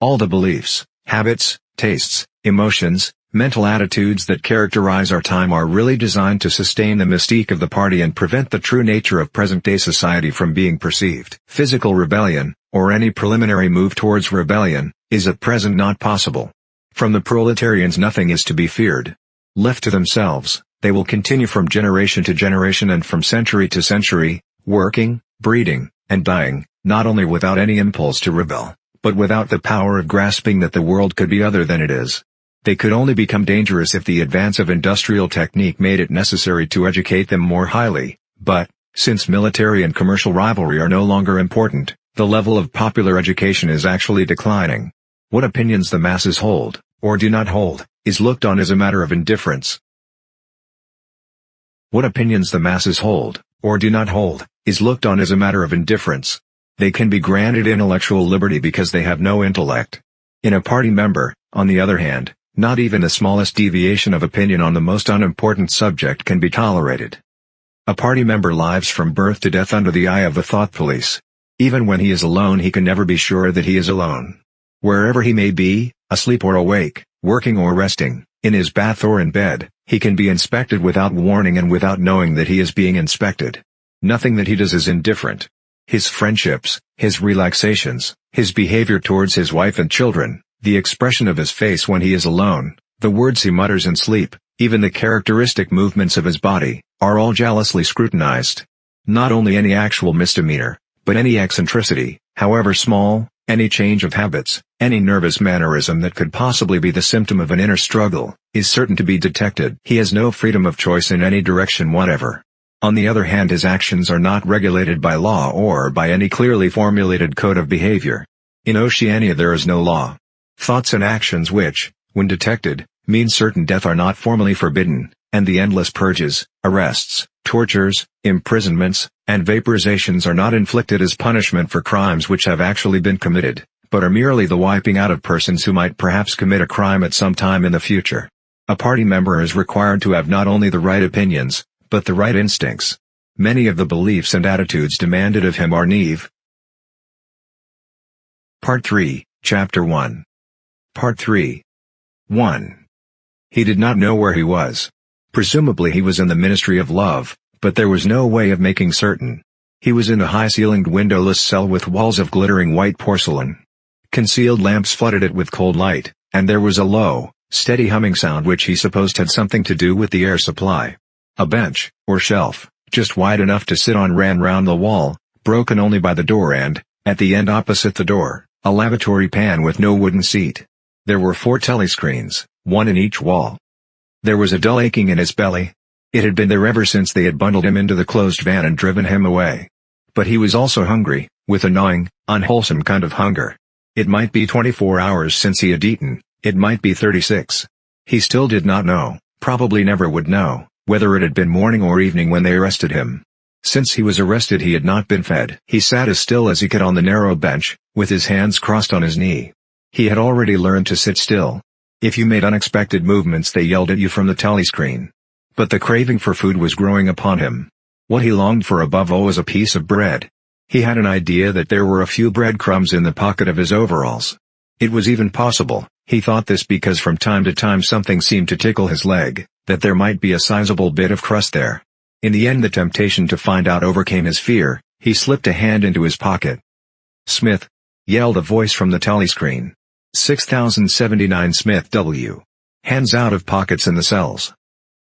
All the beliefs, habits, tastes, emotions, mental attitudes that characterize our time are really designed to sustain the mystique of the party and prevent the true nature of present-day society from being perceived. Physical rebellion, or any preliminary move towards rebellion, is at present not possible. From the proletarians nothing is to be feared. Left to themselves, they will continue from generation to generation and from century to century, working, breeding, and dying, not only without any impulse to rebel, but without the power of grasping that the world could be other than it is. They could only become dangerous if the advance of industrial technique made it necessary to educate them more highly, but, since military and commercial rivalry are no longer important, the level of popular education is actually declining. What opinions the masses hold, or do not hold, is looked on as a matter of indifference. What opinions the masses hold, or do not hold, is looked on as a matter of indifference. They can be granted intellectual liberty because they have no intellect. In a party member, on the other hand, not even the smallest deviation of opinion on the most unimportant subject can be tolerated. A party member lives from birth to death under the eye of the thought police. Even when he is alone he can never be sure that he is alone. Wherever he may be, asleep or awake, working or resting, in his bath or in bed, he can be inspected without warning and without knowing that he is being inspected. Nothing that he does is indifferent. His friendships, his relaxations, his behavior towards his wife and children, the expression of his face when he is alone, the words he mutters in sleep, even the characteristic movements of his body, are all jealously scrutinized. Not only any actual misdemeanor, but any eccentricity, however small, any change of habits, any nervous mannerism that could possibly be the symptom of an inner struggle, is certain to be detected. He has no freedom of choice in any direction whatever. On the other hand, his actions are not regulated by law or by any clearly formulated code of behavior. In Oceania there is no law. Thoughts and actions which, when detected, mean certain death are not formally forbidden, and the endless purges, arrests, tortures, imprisonments, and vaporizations are not inflicted as punishment for crimes which have actually been committed, but are merely the wiping out of persons who might perhaps commit a crime at some time in the future. A party member is required to have not only the right opinions, but the right instincts. Many of the beliefs and attitudes demanded of him are naive. Part 3, Chapter 1. Part 3. 1. He did not know where he was. Presumably he was in the Ministry of Love, but there was no way of making certain. He was in a high-ceilinged windowless cell with walls of glittering white porcelain. Concealed lamps flooded it with cold light, and there was a low, steady humming sound which he supposed had something to do with the air supply. A bench, or shelf, just wide enough to sit on ran round the wall, broken only by the door and, at the end opposite the door, a lavatory pan with no wooden seat. There were 4 telescreens, one in each wall. There was a dull aching in his belly. It had been there ever since they had bundled him into the closed van and driven him away. But he was also hungry, with a gnawing, unwholesome kind of hunger. It might be 24 hours since he had eaten, it might be 36. He still did not know, probably never would know, whether it had been morning or evening when they arrested him. Since he was arrested he had not been fed. He sat as still as he could on the narrow bench, with his hands crossed on his knee. He had already learned to sit still. If you made unexpected movements they yelled at you from the telescreen. But the craving for food was growing upon him. What he longed for above all was a piece of bread. He had an idea that there were a few breadcrumbs in the pocket of his overalls. It was even possible, he thought this because from time to time something seemed to tickle his leg, that there might be a sizable bit of crust there. In the end the temptation to find out overcame his fear. He slipped a hand into his pocket. "Smith!" yelled a voice from the telescreen. 6079 Smith W. Hands out of pockets in the cells.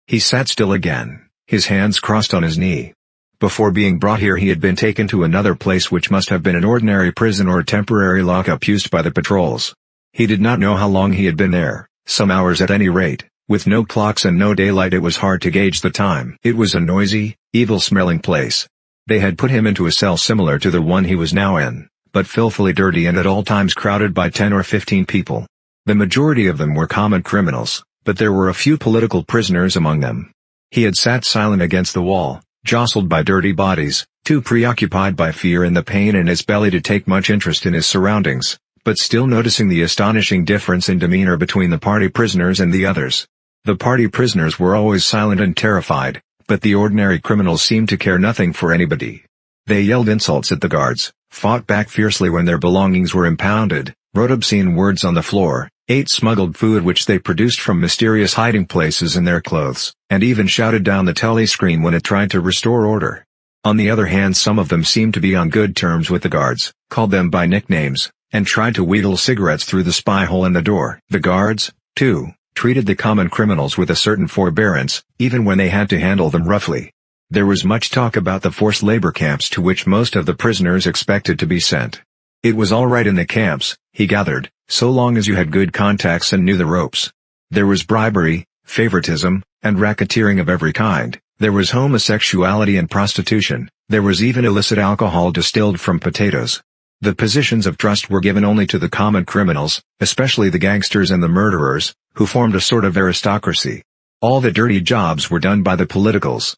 He sat still again, his hands crossed on his knee. Before being brought here he had been taken to another place which must have been an ordinary prison or a temporary lockup used by the patrols. He did not know how long he had been there, some hours at any rate, With no clocks and no daylight, it was hard to gauge the time. It was a noisy, evil-smelling place. They had put him into a cell similar to the one he was now in, but filthily dirty and at all times crowded by 10 or 15 people. The majority of them were common criminals, but there were a few political prisoners among them. He had sat silent against the wall, jostled by dirty bodies, too preoccupied by fear and the pain in his belly to take much interest in his surroundings, but still noticing the astonishing difference in demeanor between the party prisoners and the others. The party prisoners were always silent and terrified, but the ordinary criminals seemed to care nothing for anybody. They yelled insults at the guards, fought back fiercely when their belongings were impounded, wrote obscene words on the floor, ate smuggled food which they produced from mysterious hiding places in their clothes, and even shouted down the telescreen when it tried to restore order. On the other hand, some of them seemed to be on good terms with the guards, called them by nicknames, and tried to wheedle cigarettes through the spy hole in the door. The guards, too, treated the common criminals with a certain forbearance, even when they had to handle them roughly. There was much talk about the forced labor camps to which most of the prisoners expected to be sent. It was all right in the camps, he gathered, so long as you had good contacts and knew the ropes. There was bribery, favoritism, and racketeering of every kind. There was homosexuality and prostitution. There was even illicit alcohol distilled from potatoes. The positions of trust were given only to the common criminals, especially the gangsters and the murderers, who formed a sort of aristocracy. All the dirty jobs were done by the politicals.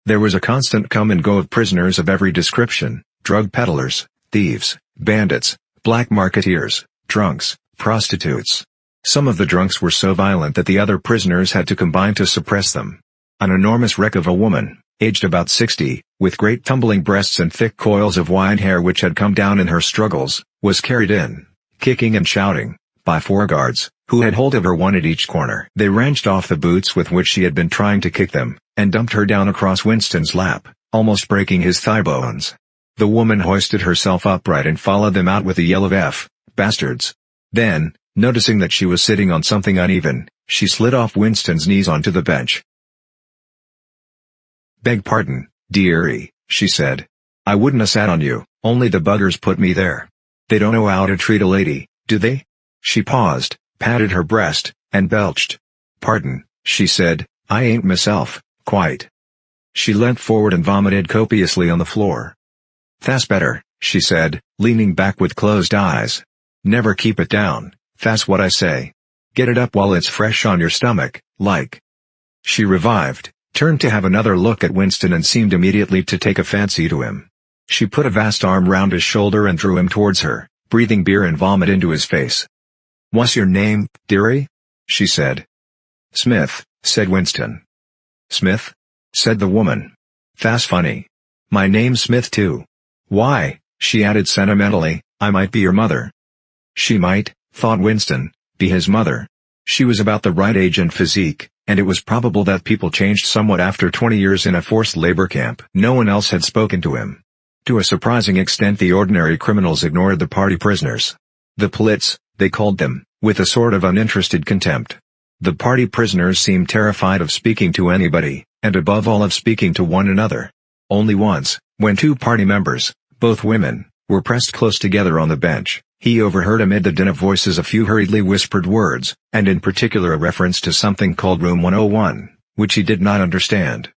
There was a constant come and go of prisoners of every description: drug peddlers, thieves, bandits, black marketeers, drunks, prostitutes. Some of the drunks were so violent that the other prisoners had to combine to suppress them. An enormous wreck of a woman, aged about 60, with great tumbling breasts and thick coils of white hair which had come down in her struggles, was carried in, kicking and shouting, by 4 guards, who had hold of her one at each corner. They wrenched off the boots with which she had been trying to kick them, and dumped her down across Winston's lap, almost breaking his thigh bones. The woman hoisted herself upright and followed them out with a yell of "F, bastards." Then, noticing that she was sitting on something uneven, she slid off Winston's knees onto the bench. "Beg pardon, dearie," she said. "I wouldn't have sat on you, only the buggers put me there. They don't know how to treat a lady, do they?" She paused, patted her breast, and belched. "Pardon," she said, "I ain't myself, quite." She leant forward and vomited copiously on the floor. "Tha's better," she said, leaning back with closed eyes. "Never keep it down, tha's what I say. Get it up while it's fresh on your stomach, like." She revived, turned to have another look at Winston and seemed immediately to take a fancy to him. She put a vast arm round his shoulder and drew him towards her, breathing beer and vomit into his face. "What's your name, dearie?" she said. "Smith," said Winston. "Smith?" said the woman. "Tha's funny. My name's Smith too. Why," she added sentimentally, "I might be your mother." She might, thought Winston, be his mother. She was about the right age and physique, and it was probable that people changed somewhat after 20 years in a forced labor camp. No one else had spoken to him. To a surprising extent the ordinary criminals ignored the party prisoners. The plits, they called them, with a sort of uninterested contempt. The party prisoners seemed terrified of speaking to anybody, and above all of speaking to one another. Only once, when 2 party members, both women, were pressed close together on the bench, he overheard amid the din of voices a few hurriedly whispered words, and in particular a reference to something called Room 101, which he did not understand.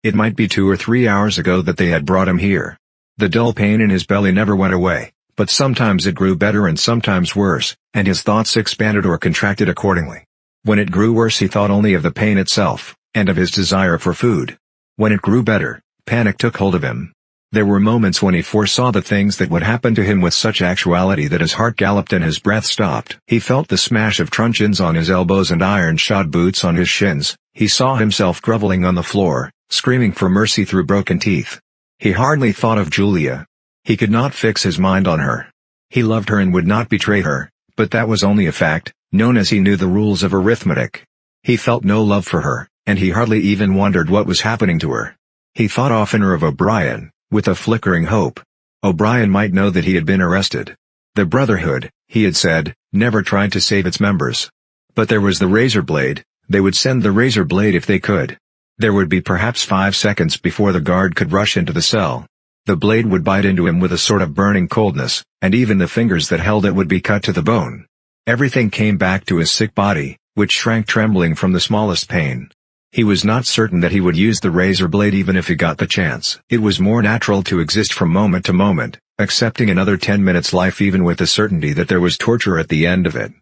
It might be 2 or 3 hours ago that they had brought him here. The dull pain in his belly never went away, but sometimes it grew better and sometimes worse, and his thoughts expanded or contracted accordingly. When it grew worse he thought only of the pain itself, and of his desire for food. When it grew better, panic took hold of him. There were moments when he foresaw the things that would happen to him with such actuality that his heart galloped and his breath stopped. He felt the smash of truncheons on his elbows and iron-shod boots on his shins. He saw himself groveling on the floor, screaming for mercy through broken teeth. He hardly thought of Julia. He could not fix his mind on her. He loved her and would not betray her, but that was only a fact, known as he knew the rules of arithmetic. He felt no love for her, and he hardly even wondered what was happening to her. He thought oftener of O'Brien, with a flickering hope. O'Brien might know that he had been arrested. The Brotherhood, he had said, never tried to save its members. But there was the razor blade. They would send the razor blade if they could. There would be perhaps 5 seconds before the guard could rush into the cell. The blade would bite into him with a sort of burning coldness, and even the fingers that held it would be cut to the bone. Everything came back to his sick body, which shrank trembling from the smallest pain. He was not certain that he would use the razor blade even if he got the chance. It was more natural to exist from moment to moment, accepting another 10 minutes life even with the certainty that there was torture at the end of it.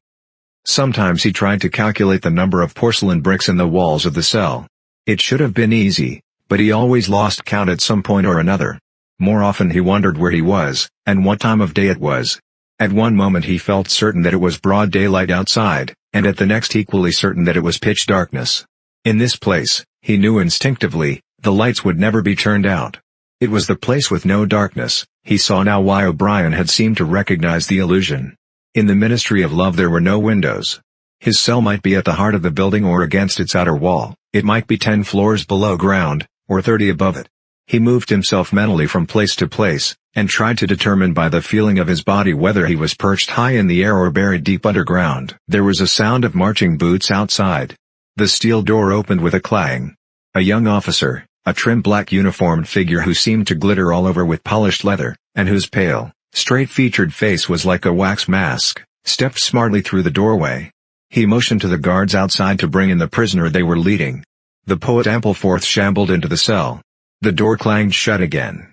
Sometimes he tried to calculate the number of porcelain bricks in the walls of the cell. It should have been easy, but he always lost count at some point or another. More often he wondered where he was, and what time of day it was. At one moment he felt certain that it was broad daylight outside, and at the next equally certain that it was pitch darkness. In this place, he knew instinctively, the lights would never be turned out. It was the place with no darkness. He saw now why O'Brien had seemed to recognize the illusion. In the Ministry of Love there were no windows. His cell might be at the heart of the building or against its outer wall, it might be 10 floors below ground, or 30 above it. He moved himself mentally from place to place, and tried to determine by the feeling of his body whether he was perched high in the air or buried deep underground. There was a sound of marching boots outside. The steel door opened with a clang. A young officer, a trim black uniformed figure who seemed to glitter all over with polished leather, and whose pale, straight-featured face was like a wax mask, stepped smartly through the doorway. He motioned to the guards outside to bring in the prisoner they were leading. The poet Ampleforth shambled into the cell. The door clanged shut again.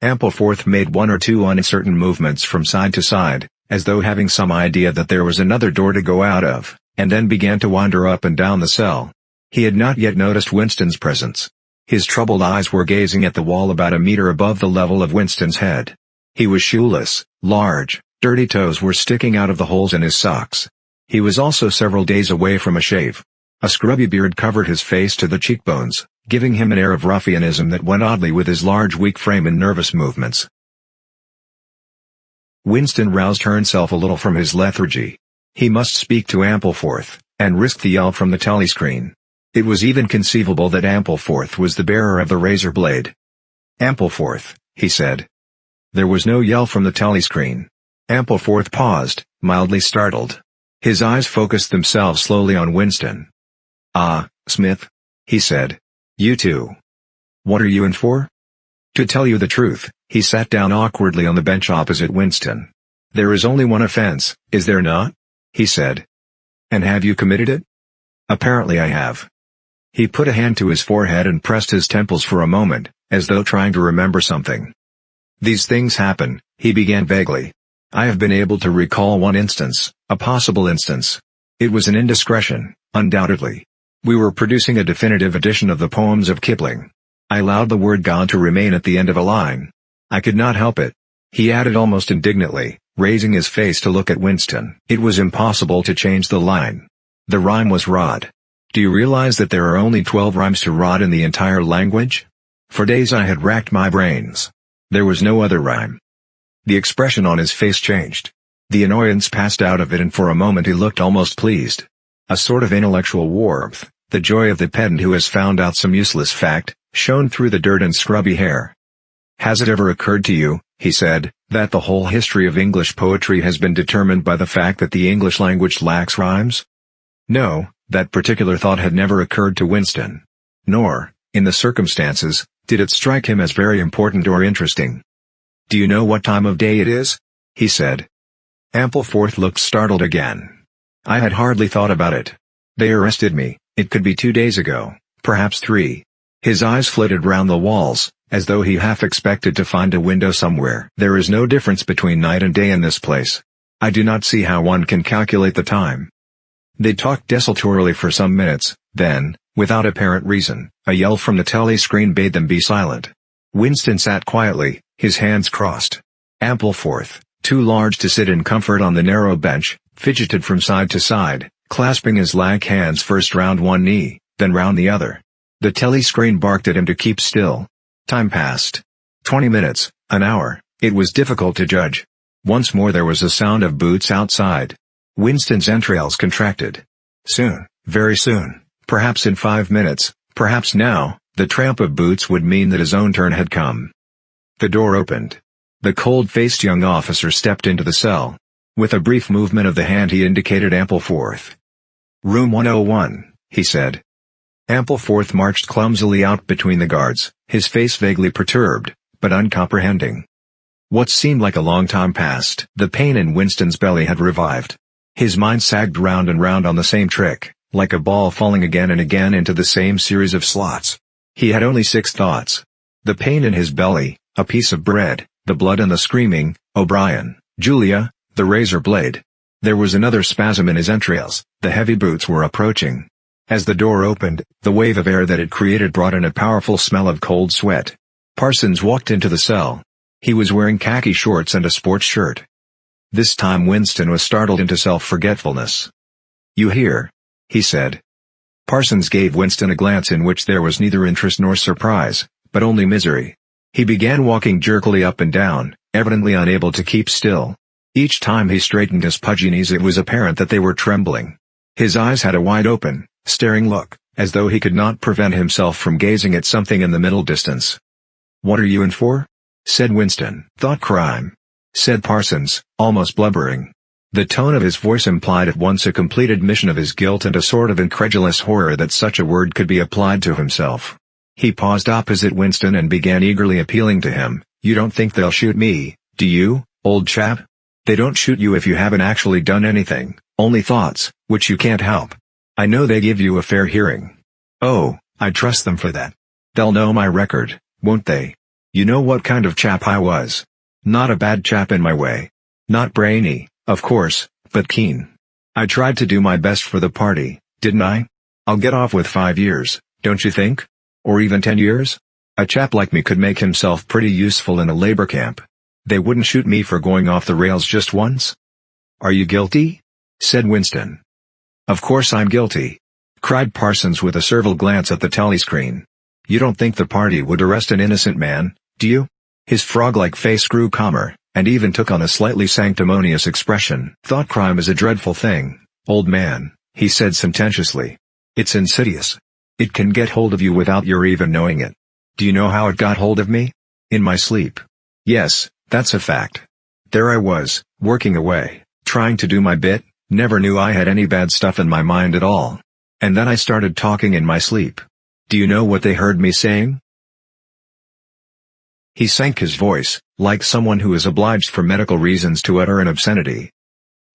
Ampleforth made one or two uncertain movements from side to side, as though having some idea that there was another door to go out of, and then began to wander up and down the cell. He had not yet noticed Winston's presence. His troubled eyes were gazing at the wall about a meter above the level of Winston's head. He was shoeless, large, dirty toes were sticking out of the holes in his socks. He was also several days away from a shave. A scrubby beard covered his face to the cheekbones, giving him an air of ruffianism that went oddly with his large weak frame and nervous movements. Winston roused himself a little from his lethargy. He must speak to Ampleforth, and risk the yell from the telescreen. It was even conceivable that Ampleforth was the bearer of the razor blade. "Ampleforth," he said. There was no yell from the telescreen. Ampleforth paused, mildly startled. His eyes focused themselves slowly on Winston. "Ah, Smith," he said. "You too. What are you in for?" To tell you the truth, he sat down awkwardly on the bench opposite Winston. "There is only one offense, is there not?" he said. "And have you committed it?" "Apparently I have." He put a hand to his forehead and pressed his temples for a moment, as though trying to remember something. "These things happen," he began vaguely. "I have been able to recall one instance, a possible instance. It was an indiscretion, undoubtedly. We were producing a definitive edition of the poems of Kipling. I allowed the word God to remain at the end of a line. I could not help it," he added almost indignantly, raising his face to look at Winston. "It was impossible to change the line. The rhyme was rod. Do you realize that there are only 12 rhymes to rod in the entire language? For days I had racked my brains. There was no other rhyme." The expression on his face changed. The annoyance passed out of it and for a moment he looked almost pleased. A sort of intellectual warmth, the joy of the pedant who has found out some useless fact, shone through the dirt and scrubby hair. "Has it ever occurred to you," he said, "that the whole history of English poetry has been determined by the fact that the English language lacks rhymes?" No, that particular thought had never occurred to Winston. Nor, in the circumstances, did it strike him as very important or interesting. "Do you know what time of day it is?" he said. Ampleforth looked startled again. "I had hardly thought about it. They arrested me, it could be 2 days ago, perhaps 3. His eyes flitted round the walls, as though he half expected to find a window somewhere. "There is no difference between night and day in this place. I do not see how one can calculate the time." They talked desultorily for some minutes, then, without apparent reason, a yell from the telescreen bade them be silent. Winston sat quietly, his hands crossed. Ampleforth, too large to sit in comfort on the narrow bench, fidgeted from side to side, clasping his lank hands first round one knee, then round the other. The telescreen barked at him to keep still. Time passed. 20 minutes, an hour, it was difficult to judge. Once more there was a sound of boots outside. Winston's entrails contracted. Soon, very soon, perhaps in 5 minutes, perhaps now, the tramp of boots would mean that his own turn had come. The door opened. The cold-faced young officer stepped into the cell. With a brief movement of the hand he indicated Ampleforth. "Room 101, he said. Ampleforth marched clumsily out between the guards, his face vaguely perturbed, but uncomprehending. What seemed like a long time passed. The pain in Winston's belly had revived. His mind sagged round and round on the same trick, like a ball falling again and again into the same series of slots. He had only 6 thoughts. The pain in his belly, a piece of bread, the blood and the screaming, O'Brien, Julia, the razor blade. There was another spasm in his entrails, the heavy boots were approaching. As the door opened, the wave of air that it created brought in a powerful smell of cold sweat. Parsons walked into the cell. He was wearing khaki shorts and a sports shirt. This time Winston was startled into self-forgetfulness. "You here?" he said. Parsons gave Winston a glance in which there was neither interest nor surprise, but only misery. He began walking jerkily up and down, evidently unable to keep still. Each time he straightened his pudgy knees it was apparent that they were trembling. His eyes had a wide-open, staring look, as though he could not prevent himself from gazing at something in the middle distance. "What are you in for?" said Winston. "Thought crime," said Parsons, almost blubbering. The tone of his voice implied at once a complete admission of his guilt and a sort of incredulous horror that such a word could be applied to himself. He paused opposite Winston and began eagerly appealing to him. "You don't think they'll shoot me, do you, old chap? They don't shoot you if you haven't actually done anything, only thoughts, which you can't help. I know they give you a fair hearing. Oh, I trust them for that. They'll know my record, won't they? You know what kind of chap I was. Not a bad chap in my way. Not brainy, of course, but keen. I tried to do my best for the party, didn't I? I'll get off with 5 years, don't you think? Or even 10 years? A chap like me could make himself pretty useful in a labor camp. They wouldn't shoot me for going off the rails just once?" "Are you guilty?" said Winston. "Of course I'm guilty," cried Parsons with a servile glance at the telescreen. "You don't think the party would arrest an innocent man, do you?" His frog-like face grew calmer, and even took on a slightly sanctimonious expression. "Thought crime is a dreadful thing, old man," he said sententiously. "It's insidious. It can get hold of you without your even knowing it. Do you know how it got hold of me? In my sleep. Yes, that's a fact. There I was, working away, trying to do my bit, never knew I had any bad stuff in my mind at all. And then I started talking in my sleep. Do you know what they heard me saying?" He sank his voice, like someone who is obliged for medical reasons to utter an obscenity.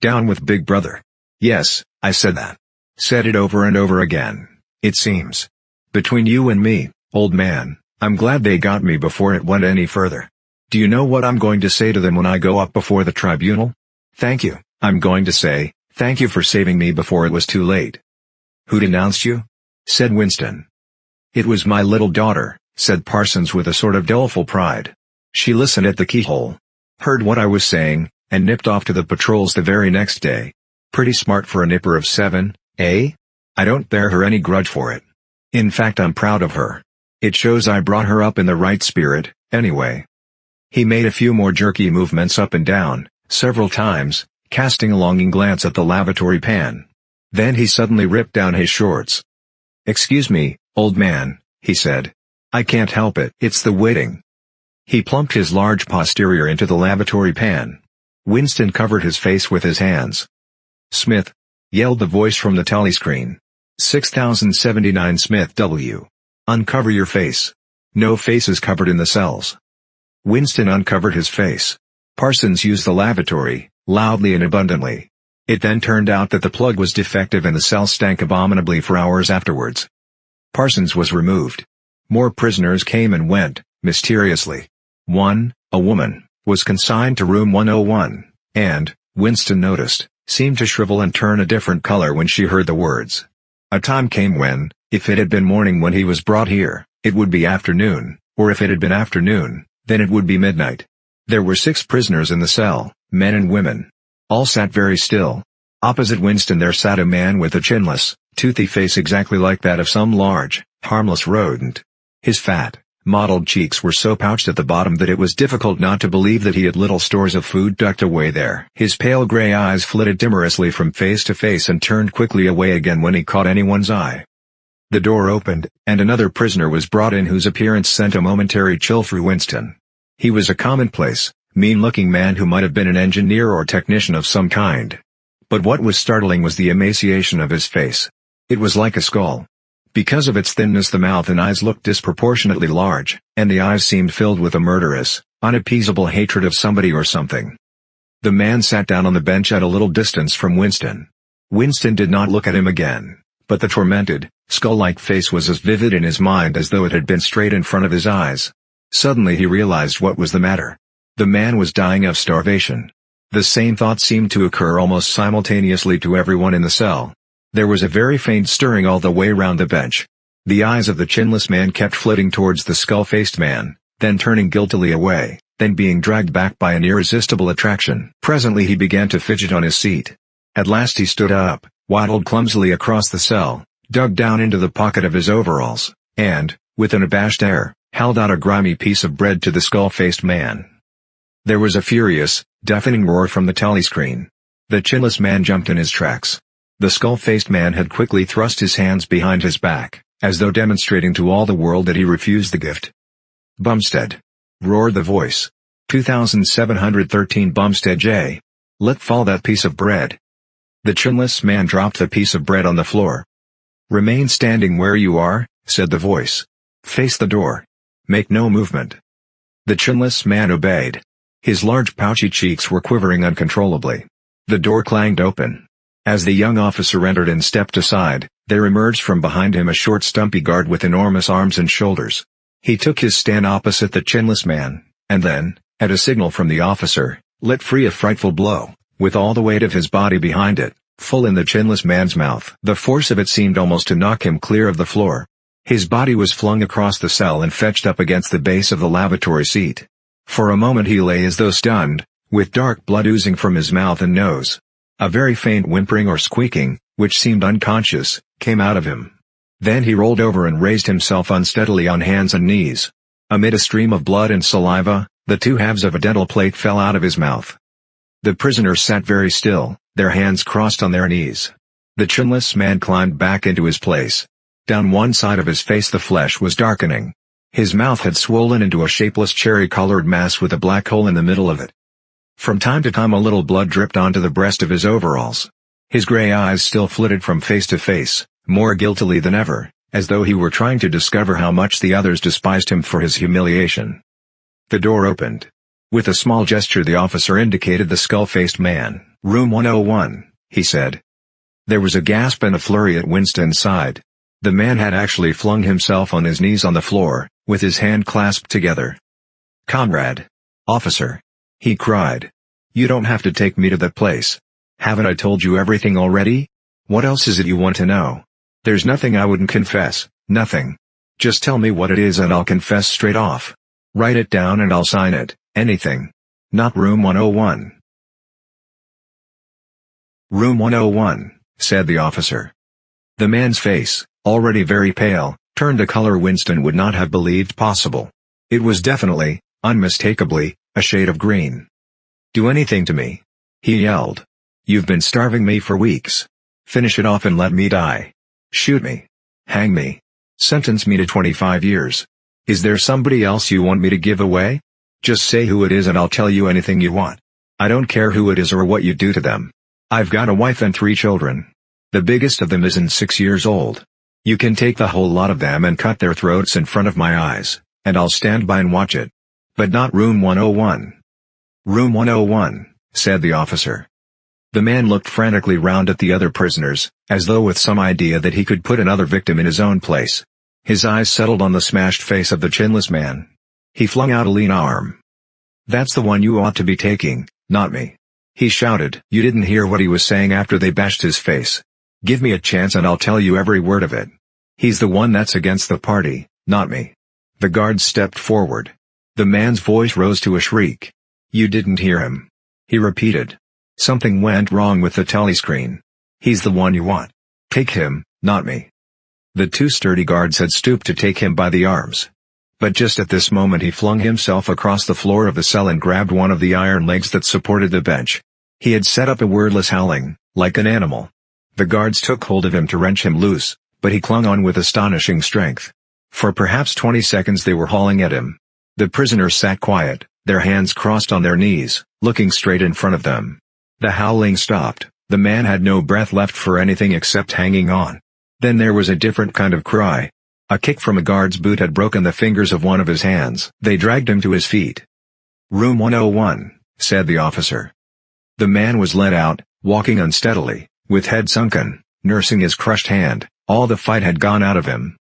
"Down with Big Brother. Yes, I said that. Said it over and over again, it seems. Between you and me, old man, I'm glad they got me before it went any further. Do you know what I'm going to say to them when I go up before the tribunal? Thank you, I'm going to say, thank you for saving me before it was too late." "Who denounced you?" said Winston. "It was my little daughter," said Parsons with a sort of doleful pride. "She listened at the keyhole. Heard what I was saying, and nipped off to the patrols the very next day. Pretty smart for a nipper of 7, eh? I don't bear her any grudge for it. In fact I'm proud of her. It shows I brought her up in the right spirit, anyway." He made a few more jerky movements up and down, several times, casting a longing glance at the lavatory pan. Then he suddenly ripped down his shorts. "Excuse me, old man," he said. "I can't help it. It's the wetting." He plumped his large posterior into the lavatory pan. Winston covered his face with his hands. "Smith!" yelled the voice from the telescreen. 6079 Smith W. "Uncover your face. No faces covered in the cells." Winston uncovered his face. Parsons used the lavatory, loudly and abundantly. It then turned out that the plug was defective and the cell stank abominably for hours afterwards. Parsons was removed. More prisoners came and went, mysteriously. One, a woman, was consigned to room 101, and, Winston noticed, seemed to shrivel and turn a different color when she heard the words. A time came when, if it had been morning when he was brought here, it would be afternoon, or if it had been afternoon, then it would be midnight. There were 6 prisoners in the cell, men and women. All sat very still. Opposite Winston there sat a man with a chinless, toothy face exactly like that of some large, harmless rodent. His fat, mottled cheeks were so pouched at the bottom that it was difficult not to believe that he had little stores of food tucked away there. His pale gray eyes flitted timorously from face to face and turned quickly away again when he caught anyone's eye. The door opened, and another prisoner was brought in whose appearance sent a momentary chill through Winston. He was a commonplace, mean-looking man who might have been an engineer or technician of some kind. But what was startling was the emaciation of his face. It was like a skull. Because of its thinness the mouth and eyes looked disproportionately large, and the eyes seemed filled with a murderous, unappeasable hatred of somebody or something. The man sat down on the bench at a little distance from Winston. Winston did not look at him again, but the tormented, skull-like face was as vivid in his mind as though it had been straight in front of his eyes. Suddenly he realized what was the matter. The man was dying of starvation. The same thought seemed to occur almost simultaneously to everyone in the cell. There was a very faint stirring all the way round the bench. The eyes of the chinless man kept flitting towards the skull-faced man, then turning guiltily away, then being dragged back by an irresistible attraction. Presently he began to fidget on his seat. At last he stood up, waddled clumsily across the cell, dug down into the pocket of his overalls, and, with an abashed air, held out a grimy piece of bread to the skull-faced man. There was a furious, deafening roar from the telescreen. The chinless man jumped in his tracks. The skull-faced man had quickly thrust his hands behind his back, as though demonstrating to all the world that he refused the gift. "Bumstead!" roared the voice. 2713 Bumstead J. Let fall that piece of bread. The chinless man dropped the piece of bread on the floor. "Remain standing where you are," said the voice. "Face the door. Make no movement." The chinless man obeyed. His large pouchy cheeks were quivering uncontrollably. The door clanged open. As the young officer entered and stepped aside, there emerged from behind him a short stumpy guard with enormous arms and shoulders. He took his stand opposite the chinless man, and then, at a signal from the officer, let free a frightful blow, with all the weight of his body behind it, full in the chinless man's mouth. The force of it seemed almost to knock him clear of the floor. His body was flung across the cell and fetched up against the base of the lavatory seat. For a moment he lay as though stunned, with dark blood oozing from his mouth and nose. A very faint whimpering or squeaking, which seemed unconscious, came out of him. Then he rolled over and raised himself unsteadily on hands and knees. Amid a stream of blood and saliva, the two halves of a dental plate fell out of his mouth. The prisoners sat very still, their hands crossed on their knees. The chinless man climbed back into his place. Down one side of his face the flesh was darkening. His mouth had swollen into a shapeless cherry-colored mass with a black hole in the middle of it. From time to time a little blood dripped onto the breast of his overalls. His gray eyes still flitted from face to face, more guiltily than ever, as though he were trying to discover how much the others despised him for his humiliation. The door opened. With a small gesture the officer indicated the skull-faced man. "Room 101, he said. There was a gasp and a flurry at Winston's side. The man had actually flung himself on his knees on the floor, with his hand clasped together. "Comrade! Officer!" he cried. "You don't have to take me to that place. Haven't I told you everything already? What else is it you want to know? There's nothing I wouldn't confess, nothing. Just tell me what it is and I'll confess straight off. Write it down and I'll sign it, anything. Not room 101. "Room 101, said the officer. The man's face, already very pale, turned a color Winston would not have believed possible. It was definitely, unmistakably, a shade of green. "Do anything to me," he yelled. "You've been starving me for weeks. Finish it off and let me die. Shoot me. Hang me. Sentence me to 25 years. Is there somebody else you want me to give away? Just say who it is and I'll tell you anything you want. I don't care who it is or what you do to them. I've got a wife and 3 children. The biggest of them isn't 6 years old. You can take the whole lot of them and cut their throats in front of my eyes, and I'll stand by and watch it. But not room 101. "Room 101, said the officer. The man looked frantically round at the other prisoners, as though with some idea that he could put another victim in his own place. His eyes settled on the smashed face of the chinless man. He flung out a lean arm. "That's the one you ought to be taking, not me," he shouted. "You didn't hear what he was saying after they bashed his face. Give me a chance and I'll tell you every word of it. He's the one that's against the party, not me." The guards stepped forward. The man's voice rose to a shriek. "You didn't hear him," he repeated. "Something went wrong with the telescreen. He's the one you want. Take him, not me." The 2 sturdy guards had stooped to take him by the arms. But just at this moment he flung himself across the floor of the cell and grabbed one of the iron legs that supported the bench. He had set up a wordless howling, like an animal. The guards took hold of him to wrench him loose, but he clung on with astonishing strength. For perhaps 20 seconds they were hauling at him. The prisoners sat quiet, their hands crossed on their knees, looking straight in front of them. The howling stopped, the man had no breath left for anything except hanging on. Then there was a different kind of cry. A kick from a guard's boot had broken the fingers of one of his hands. They dragged him to his feet. "Room 101, said the officer. The man was led out, walking unsteadily, with head sunken, nursing his crushed hand. All the fight had gone out of him.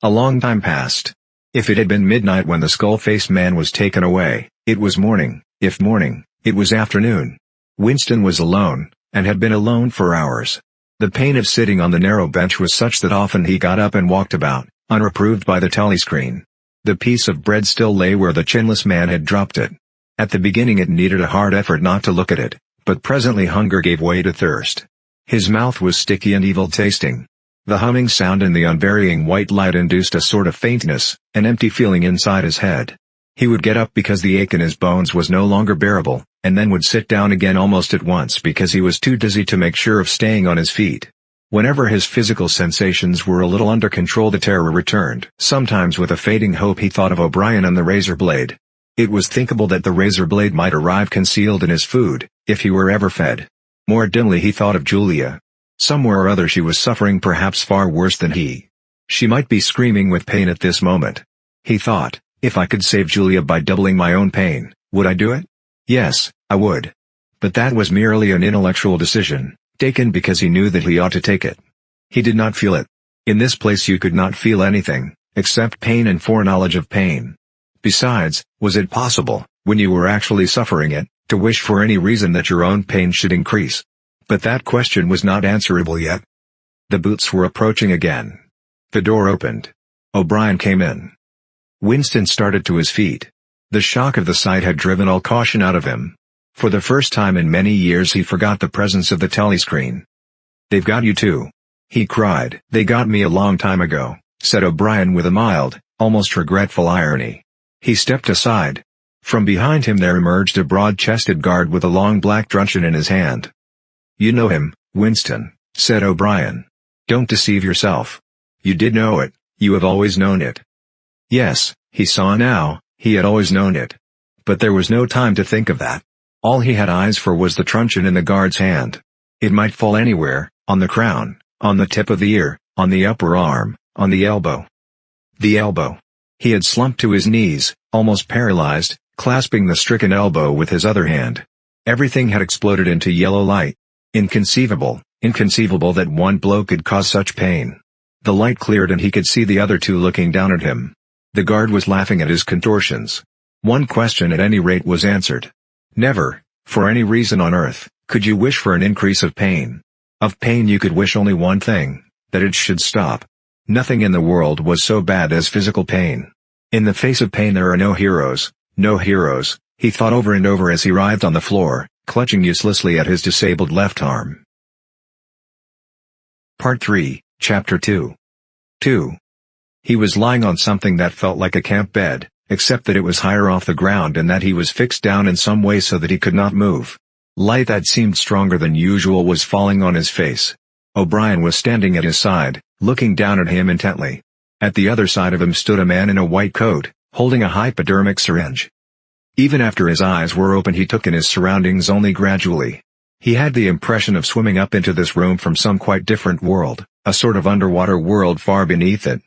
A long time passed. If it had been midnight when the skull-faced man was taken away, it was morning. If morning, it was afternoon. Winston was alone, and had been alone for hours. The pain of sitting on the narrow bench was such that often he got up and walked about, unreproved by the telescreen. The piece of bread still lay where the chinless man had dropped it. At the beginning it needed a hard effort not to look at it, but presently hunger gave way to thirst. His mouth was sticky and evil-tasting. The humming sound in the unvarying white light induced a sort of faintness, an empty feeling inside his head. He would get up because the ache in his bones was no longer bearable, and then would sit down again almost at once because he was too dizzy to make sure of staying on his feet. Whenever his physical sensations were a little under control, the terror returned. Sometimes with a fading hope he thought of O'Brien and the razor blade. It was thinkable that the razor blade might arrive concealed in his food, if he were ever fed. More dimly he thought of Julia. Somewhere or other she was suffering, perhaps far worse than he. She might be screaming with pain at this moment. He thought, if I could save Julia by doubling my own pain, would I do it? Yes, I would. But that was merely an intellectual decision, taken because he knew that he ought to take it. He did not feel it. In this place you could not feel anything, except pain and foreknowledge of pain. Besides, was it possible, when you were actually suffering it, to wish for any reason that your own pain should increase? But that question was not answerable yet. The boots were approaching again. The door opened. O'Brien came in. Winston started to his feet. The shock of the sight had driven all caution out of him. For the first time in many years he forgot the presence of the telescreen. "They've got you too," he cried. "They got me a long time ago," said O'Brien with a mild, almost regretful irony. He stepped aside. From behind him there emerged a broad-chested guard with a long black truncheon in his hand. "You know him, Winston," said O'Brien. "Don't deceive yourself. You did know it, you have always known it." Yes, he saw now, he had always known it. But there was no time to think of that. All he had eyes for was the truncheon in the guard's hand. It might fall anywhere, on the crown, on the tip of the ear, on the upper arm, on the elbow. The elbow. He had slumped to his knees, almost paralyzed, clasping the stricken elbow with his other hand. Everything had exploded into yellow light. Inconceivable that one blow could cause such pain. The light cleared and he could see the other two looking down at him. The guard was laughing at his contortions. One question at any rate was answered. Never, for any reason on earth, could you wish for an increase of pain. Of pain you could wish only one thing, that it should stop. Nothing in the world was so bad as physical pain. In the face of pain there are no heroes, he thought over and over as he writhed on the floor, clutching uselessly at his disabled left arm. Part 3, Chapter 2. 2. He was lying on something that felt like a camp bed, except that it was higher off the ground and that he was fixed down in some way so that he could not move. Light that seemed stronger than usual was falling on his face. O'Brien was standing at his side, looking down at him intently. At the other side of him stood a man in a white coat, holding a hypodermic syringe. Even after his eyes were open he took in his surroundings only gradually. He had the impression of swimming up into this room from some quite different world, a sort of underwater world far beneath it.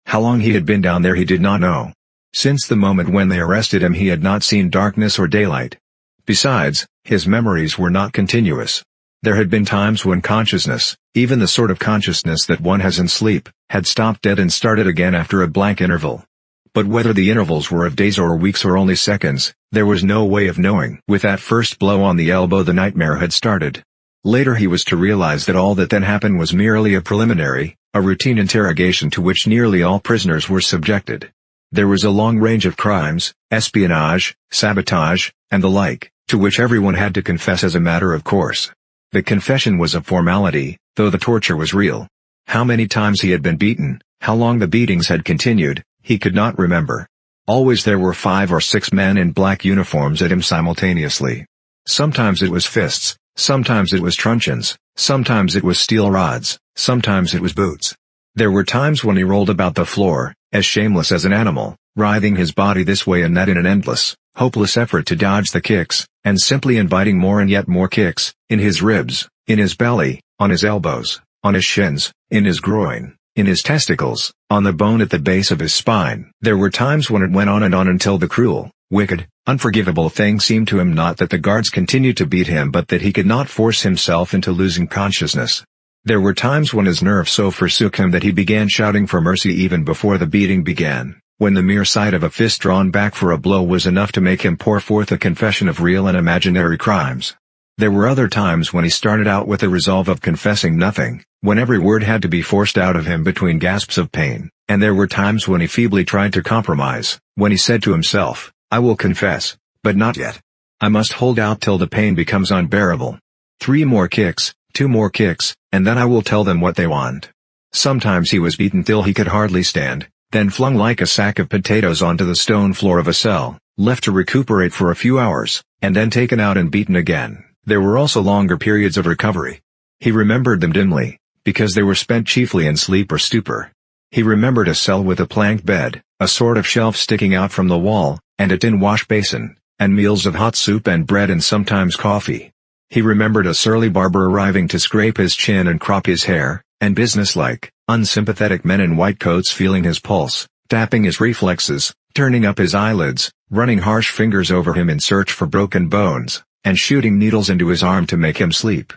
How long he had been down there he did not know. Since the moment when they arrested him he had not seen darkness or daylight. Besides, his memories were not continuous. There had been times when consciousness, even the sort of consciousness that one has in sleep, had stopped dead and started again after a blank interval. But whether the intervals were of days or weeks or only seconds, there was no way of knowing. With that first blow on the elbow the nightmare had started. Later he was to realize that all that then happened was merely a preliminary, a routine interrogation to which nearly all prisoners were subjected. There was a long range of crimes, espionage, sabotage, and the like, to which everyone had to confess as a matter of course. The confession was a formality, though the torture was real. How many times he had been beaten, how long the beatings had continued, he could not remember. Always there were 5 or 6 men in black uniforms at him simultaneously. Sometimes it was fists, sometimes it was truncheons, sometimes it was steel rods, sometimes it was boots. There were times when he rolled about the floor, as shameless as an animal, writhing his body this way and that in an endless, hopeless effort to dodge the kicks, and simply inviting more and yet more kicks, in his ribs, in his belly, on his elbows, on his shins, in his groin, in his testicles, on the bone at the base of his spine. There were times when it went on and on until the cruel, Wicked, unforgivable thing seemed to him not that the guards continued to beat him but that he could not force himself into losing consciousness. There were times when his nerves so forsook him that he began shouting for mercy even before the beating began, when the mere sight of a fist drawn back for a blow was enough to make him pour forth a confession of real and imaginary crimes. There were other times when he started out with the resolve of confessing nothing, when every word had to be forced out of him between gasps of pain, and there were times when he feebly tried to compromise, when he said to himself, "I will confess, but not yet. I must hold out till the pain becomes unbearable. 3 more kicks, 2 more kicks, and then I will tell them what they want." Sometimes he was beaten till he could hardly stand, then flung like a sack of potatoes onto the stone floor of a cell, left to recuperate for a few hours, and then taken out and beaten again. There were also longer periods of recovery. He remembered them dimly, because they were spent chiefly in sleep or stupor. He remembered a cell with a plank bed, a sort of shelf sticking out from the wall, and a tin wash basin, and meals of hot soup and bread and sometimes coffee. He remembered a surly barber arriving to scrape his chin and crop his hair, and businesslike, unsympathetic men in white coats feeling his pulse, tapping his reflexes, turning up his eyelids, running harsh fingers over him in search for broken bones, and shooting needles into his arm to make him sleep.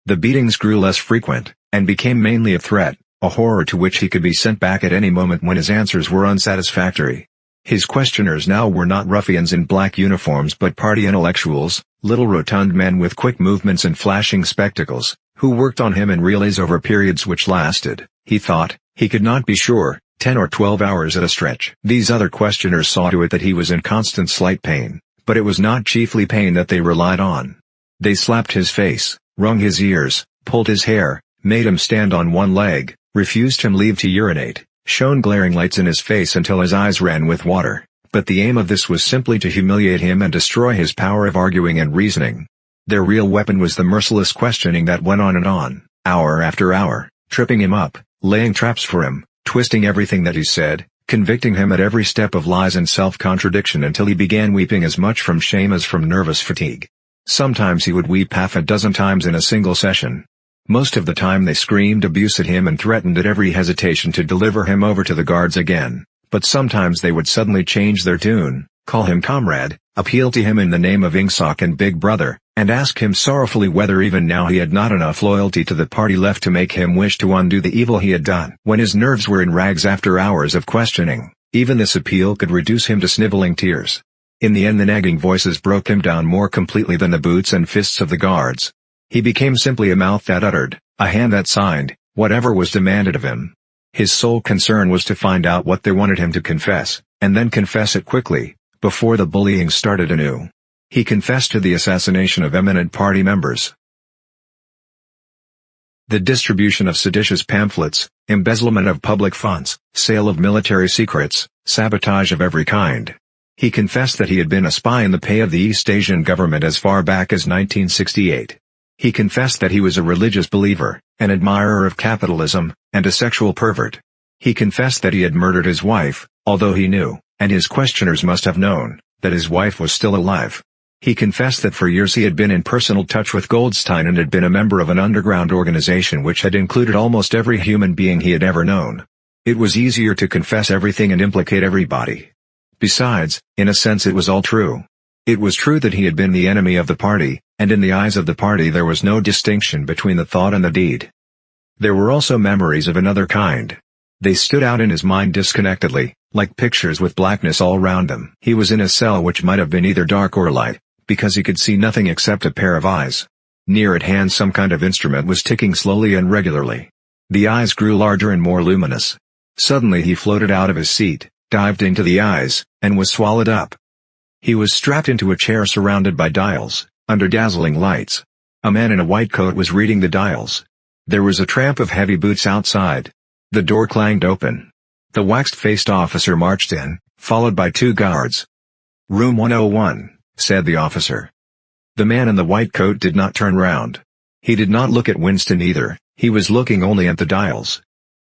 The beatings grew less frequent, and became mainly a threat, a horror to which he could be sent back at any moment when his answers were unsatisfactory. His questioners now were not ruffians in black uniforms but party intellectuals, little rotund men with quick movements and flashing spectacles, who worked on him in relays over periods which lasted, he thought, he could not be sure, 10 or 12 hours at a stretch. These other questioners saw to it that he was in constant slight pain, but it was not chiefly pain that they relied on. They slapped his face, wrung his ears, pulled his hair, made him stand on one leg, refused him leave to urinate, shone glaring lights in his face until his eyes ran with water, but the aim of this was simply to humiliate him and destroy his power of arguing and reasoning. Their real weapon was the merciless questioning that went on, hour after hour, tripping him up, laying traps for him, twisting everything that he said, convicting him at every step of lies and self-contradiction until he began weeping as much from shame as from nervous fatigue. Sometimes he would weep half a dozen times in a single session. Most of the time they screamed abuse at him and threatened at every hesitation to deliver him over to the guards again, but sometimes they would suddenly change their tune, call him comrade, appeal to him in the name of Ingsoc and Big Brother, and ask him sorrowfully whether even now he had not enough loyalty to the party left to make him wish to undo the evil he had done. When his nerves were in rags after hours of questioning, even this appeal could reduce him to sniveling tears. In the end the nagging voices broke him down more completely than the boots and fists of the guards. He became simply a mouth that uttered, a hand that signed, whatever was demanded of him. His sole concern was to find out what they wanted him to confess, and then confess it quickly, before the bullying started anew. He confessed to the assassination of eminent party members, the distribution of seditious pamphlets, embezzlement of public funds, sale of military secrets, sabotage of every kind. He confessed that he had been a spy in the pay of the East Asian government as far back as 1968. He confessed that he was a religious believer, an admirer of capitalism, and a sexual pervert. He confessed that he had murdered his wife, although he knew, and his questioners must have known, that his wife was still alive. He confessed that for years he had been in personal touch with Goldstein and had been a member of an underground organization which had included almost every human being he had ever known. It was easier to confess everything and implicate everybody. Besides, in a sense it was all true. It was true that he had been the enemy of the party, and in the eyes of the party there was no distinction between the thought and the deed. There were also memories of another kind. They stood out in his mind disconnectedly, like pictures with blackness all round them. He was in a cell which might have been either dark or light, because he could see nothing except a pair of eyes. Near at hand some kind of instrument was ticking slowly and regularly. The eyes grew larger and more luminous. Suddenly he floated out of his seat, dived into the eyes, and was swallowed up. He was strapped into a chair surrounded by dials, under dazzling lights. A man in a white coat was reading the dials. There was a tramp of heavy boots outside. The door clanged open. The waxed-faced officer marched in, followed by 2 guards. "Room 101, said the officer. The man in the white coat did not turn round. He did not look at Winston either, he was looking only at the dials.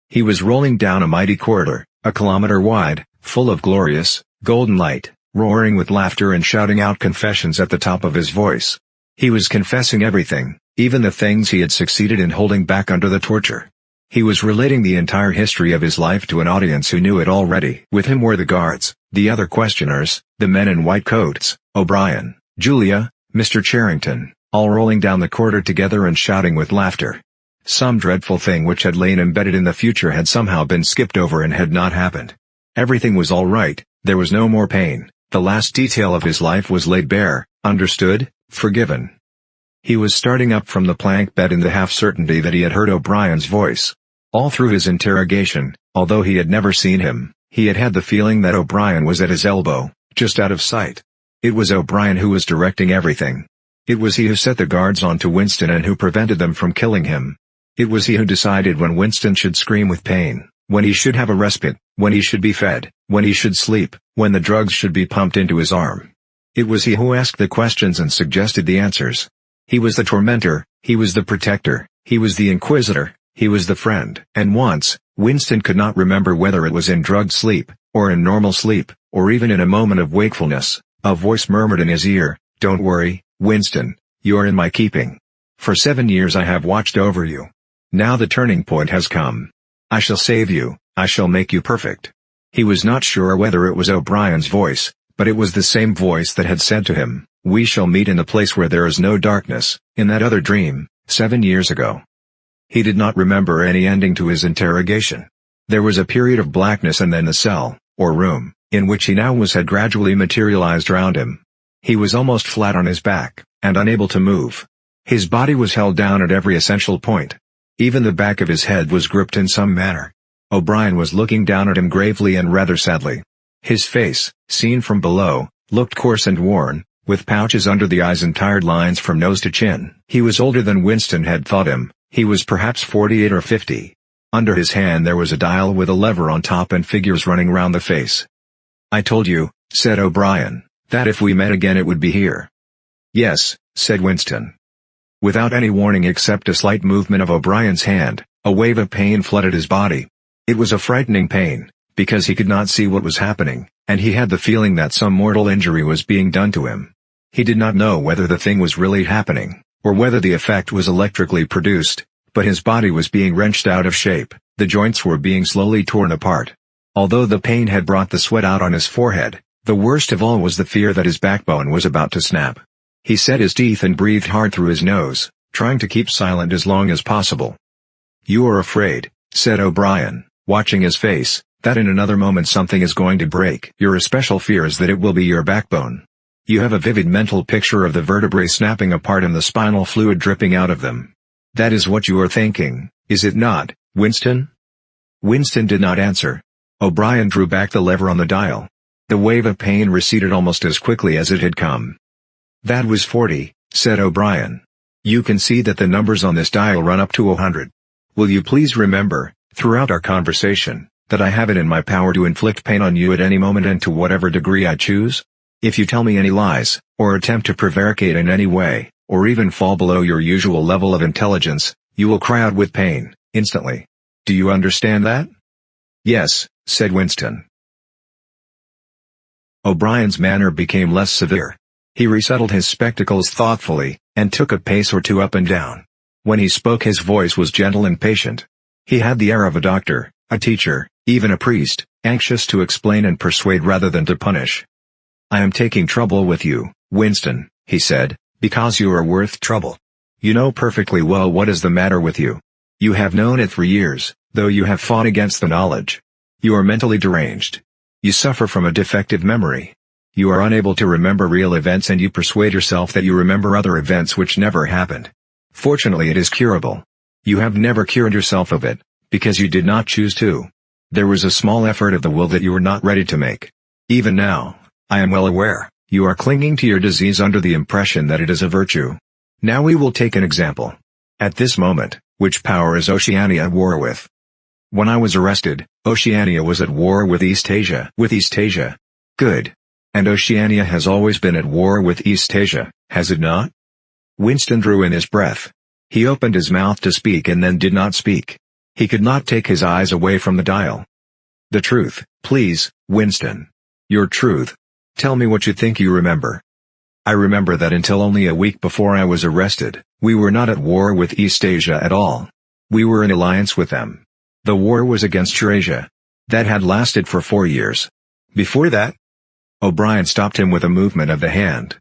He was rolling down a mighty corridor, a kilometer wide, full of glorious, golden light, roaring with laughter and shouting out confessions at the top of his voice. He was confessing everything, even the things he had succeeded in holding back under the torture. He was relating the entire history of his life to an audience who knew it already. With him were the guards, the other questioners, the men in white coats, O'Brien, Julia, Mr. Charrington, all rolling down the corridor together and shouting with laughter. Some dreadful thing which had lain embedded in the future had somehow been skipped over and had not happened. Everything was all right, there was no more pain, the last detail of his life was laid bare, understood, forgiven. He was starting up from the plank bed in the half-certainty that he had heard O'Brien's voice. All through his interrogation, although he had never seen him, he had had the feeling that O'Brien was at his elbow, just out of sight. It was O'Brien who was directing everything. It was he who set the guards on to Winston and who prevented them from killing him. It was he who decided when Winston should scream with pain, when he should have a respite, when he should be fed, when he should sleep, when the drugs should be pumped into his arm. It was he who asked the questions and suggested the answers. He was the tormentor, he was the protector, he was the inquisitor, he was the friend. And once, Winston could not remember whether it was in drugged sleep, or in normal sleep, or even in a moment of wakefulness, a voice murmured in his ear, "Don't worry, Winston, you are in my keeping. For 7 years I have watched over you. Now the turning point has come. I shall save you, I shall make you perfect." He was not sure whether it was O'Brien's voice, but it was the same voice that had said to him, "We shall meet in the place where there is no darkness," in that other dream, 7 years ago. He did not remember any ending to his interrogation. There was a period of blackness and then the cell, or room, in which he now was had gradually materialized round him. He was almost flat on his back, and unable to move. His body was held down at every essential point. Even the back of his head was gripped in some manner. O'Brien was looking down at him gravely and rather sadly. His face, seen from below, looked coarse and worn, with pouches under the eyes and tired lines from nose to chin. He was older than Winston had thought him. He was perhaps 48 or 50. Under his hand there was a dial with a lever on top and figures running round the face. "I told you," said O'Brien, "that if we met again it would be here." "Yes," said Winston. Without any warning except a slight movement of O'Brien's hand, a wave of pain flooded his body. It was a frightening pain, because he could not see what was happening, and he had the feeling that some mortal injury was being done to him. He did not know whether the thing was really happening, or whether the effect was electrically produced, but his body was being wrenched out of shape, the joints were being slowly torn apart. Although the pain had brought the sweat out on his forehead, the worst of all was the fear that his backbone was about to snap. He set his teeth and breathed hard through his nose, trying to keep silent as long as possible. "You are afraid," said O'Brien, watching his face, "that in another moment something is going to break. Your especial fear is that it will be your backbone. You have a vivid mental picture of the vertebrae snapping apart and the spinal fluid dripping out of them. That is what you are thinking, is it not, Winston?" Winston did not answer. O'Brien drew back the lever on the dial. The wave of pain receded almost as quickly as it had come. "That was 40, said O'Brien. "You can see that the numbers on this dial run up to 100. Will you please remember, throughout our conversation, that I have it in my power to inflict pain on you at any moment and to whatever degree I choose? If you tell me any lies, or attempt to prevaricate in any way, or even fall below your usual level of intelligence, you will cry out with pain, instantly. Do you understand that?" "Yes," said Winston. O'Brien's manner became less severe. He resettled his spectacles thoughtfully, and took a pace or two up and down. When he spoke his voice was gentle and patient. He had the air of a doctor, a teacher, even a priest, anxious to explain and persuade rather than to punish. "I am taking trouble with you, Winston," he said, "because you are worth trouble. You know perfectly well what is the matter with you. You have known it for years, though you have fought against the knowledge. You are mentally deranged. You suffer from a defective memory. You are unable to remember real events and you persuade yourself that you remember other events which never happened. Fortunately it is curable. You have never cured yourself of it, because you did not choose to. There was a small effort of the will that you were not ready to make. Even now, I am well aware, you are clinging to your disease under the impression that it is a virtue. Now we will take an example. At this moment, which power is Oceania at war with? When I was arrested, Oceania was at war with East Asia. With East Asia. Good. And Oceania has always been at war with East Asia, has it not? Winston drew in his breath. He opened his mouth to speak and then did not speak. He could not take his eyes away from the dial. "The truth, please, Winston. Your truth. Tell me what you think you remember." "I remember that until only a week before I was arrested, we were not at war with East Asia at all. We were in alliance with them. The war was against Eurasia. That had lasted for 4 years. Before that? O'Brien stopped him with a movement of the hand.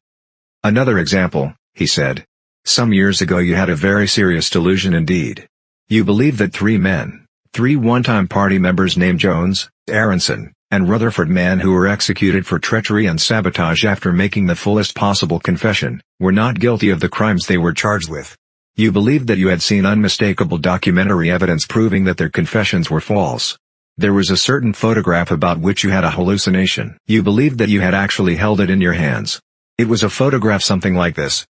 Another example, he said. Some years ago you had a very serious delusion indeed. You believed that 3 men, 3 one-time party members named Jones, Aronson, and Rutherford men who were executed for treachery and sabotage after making the fullest possible confession, were not guilty of the crimes they were charged with. You believed that you had seen unmistakable documentary evidence proving that their confessions were false. There was a certain photograph about which you had a hallucination. You believed that you had actually held it in your hands. It was a photograph something like this.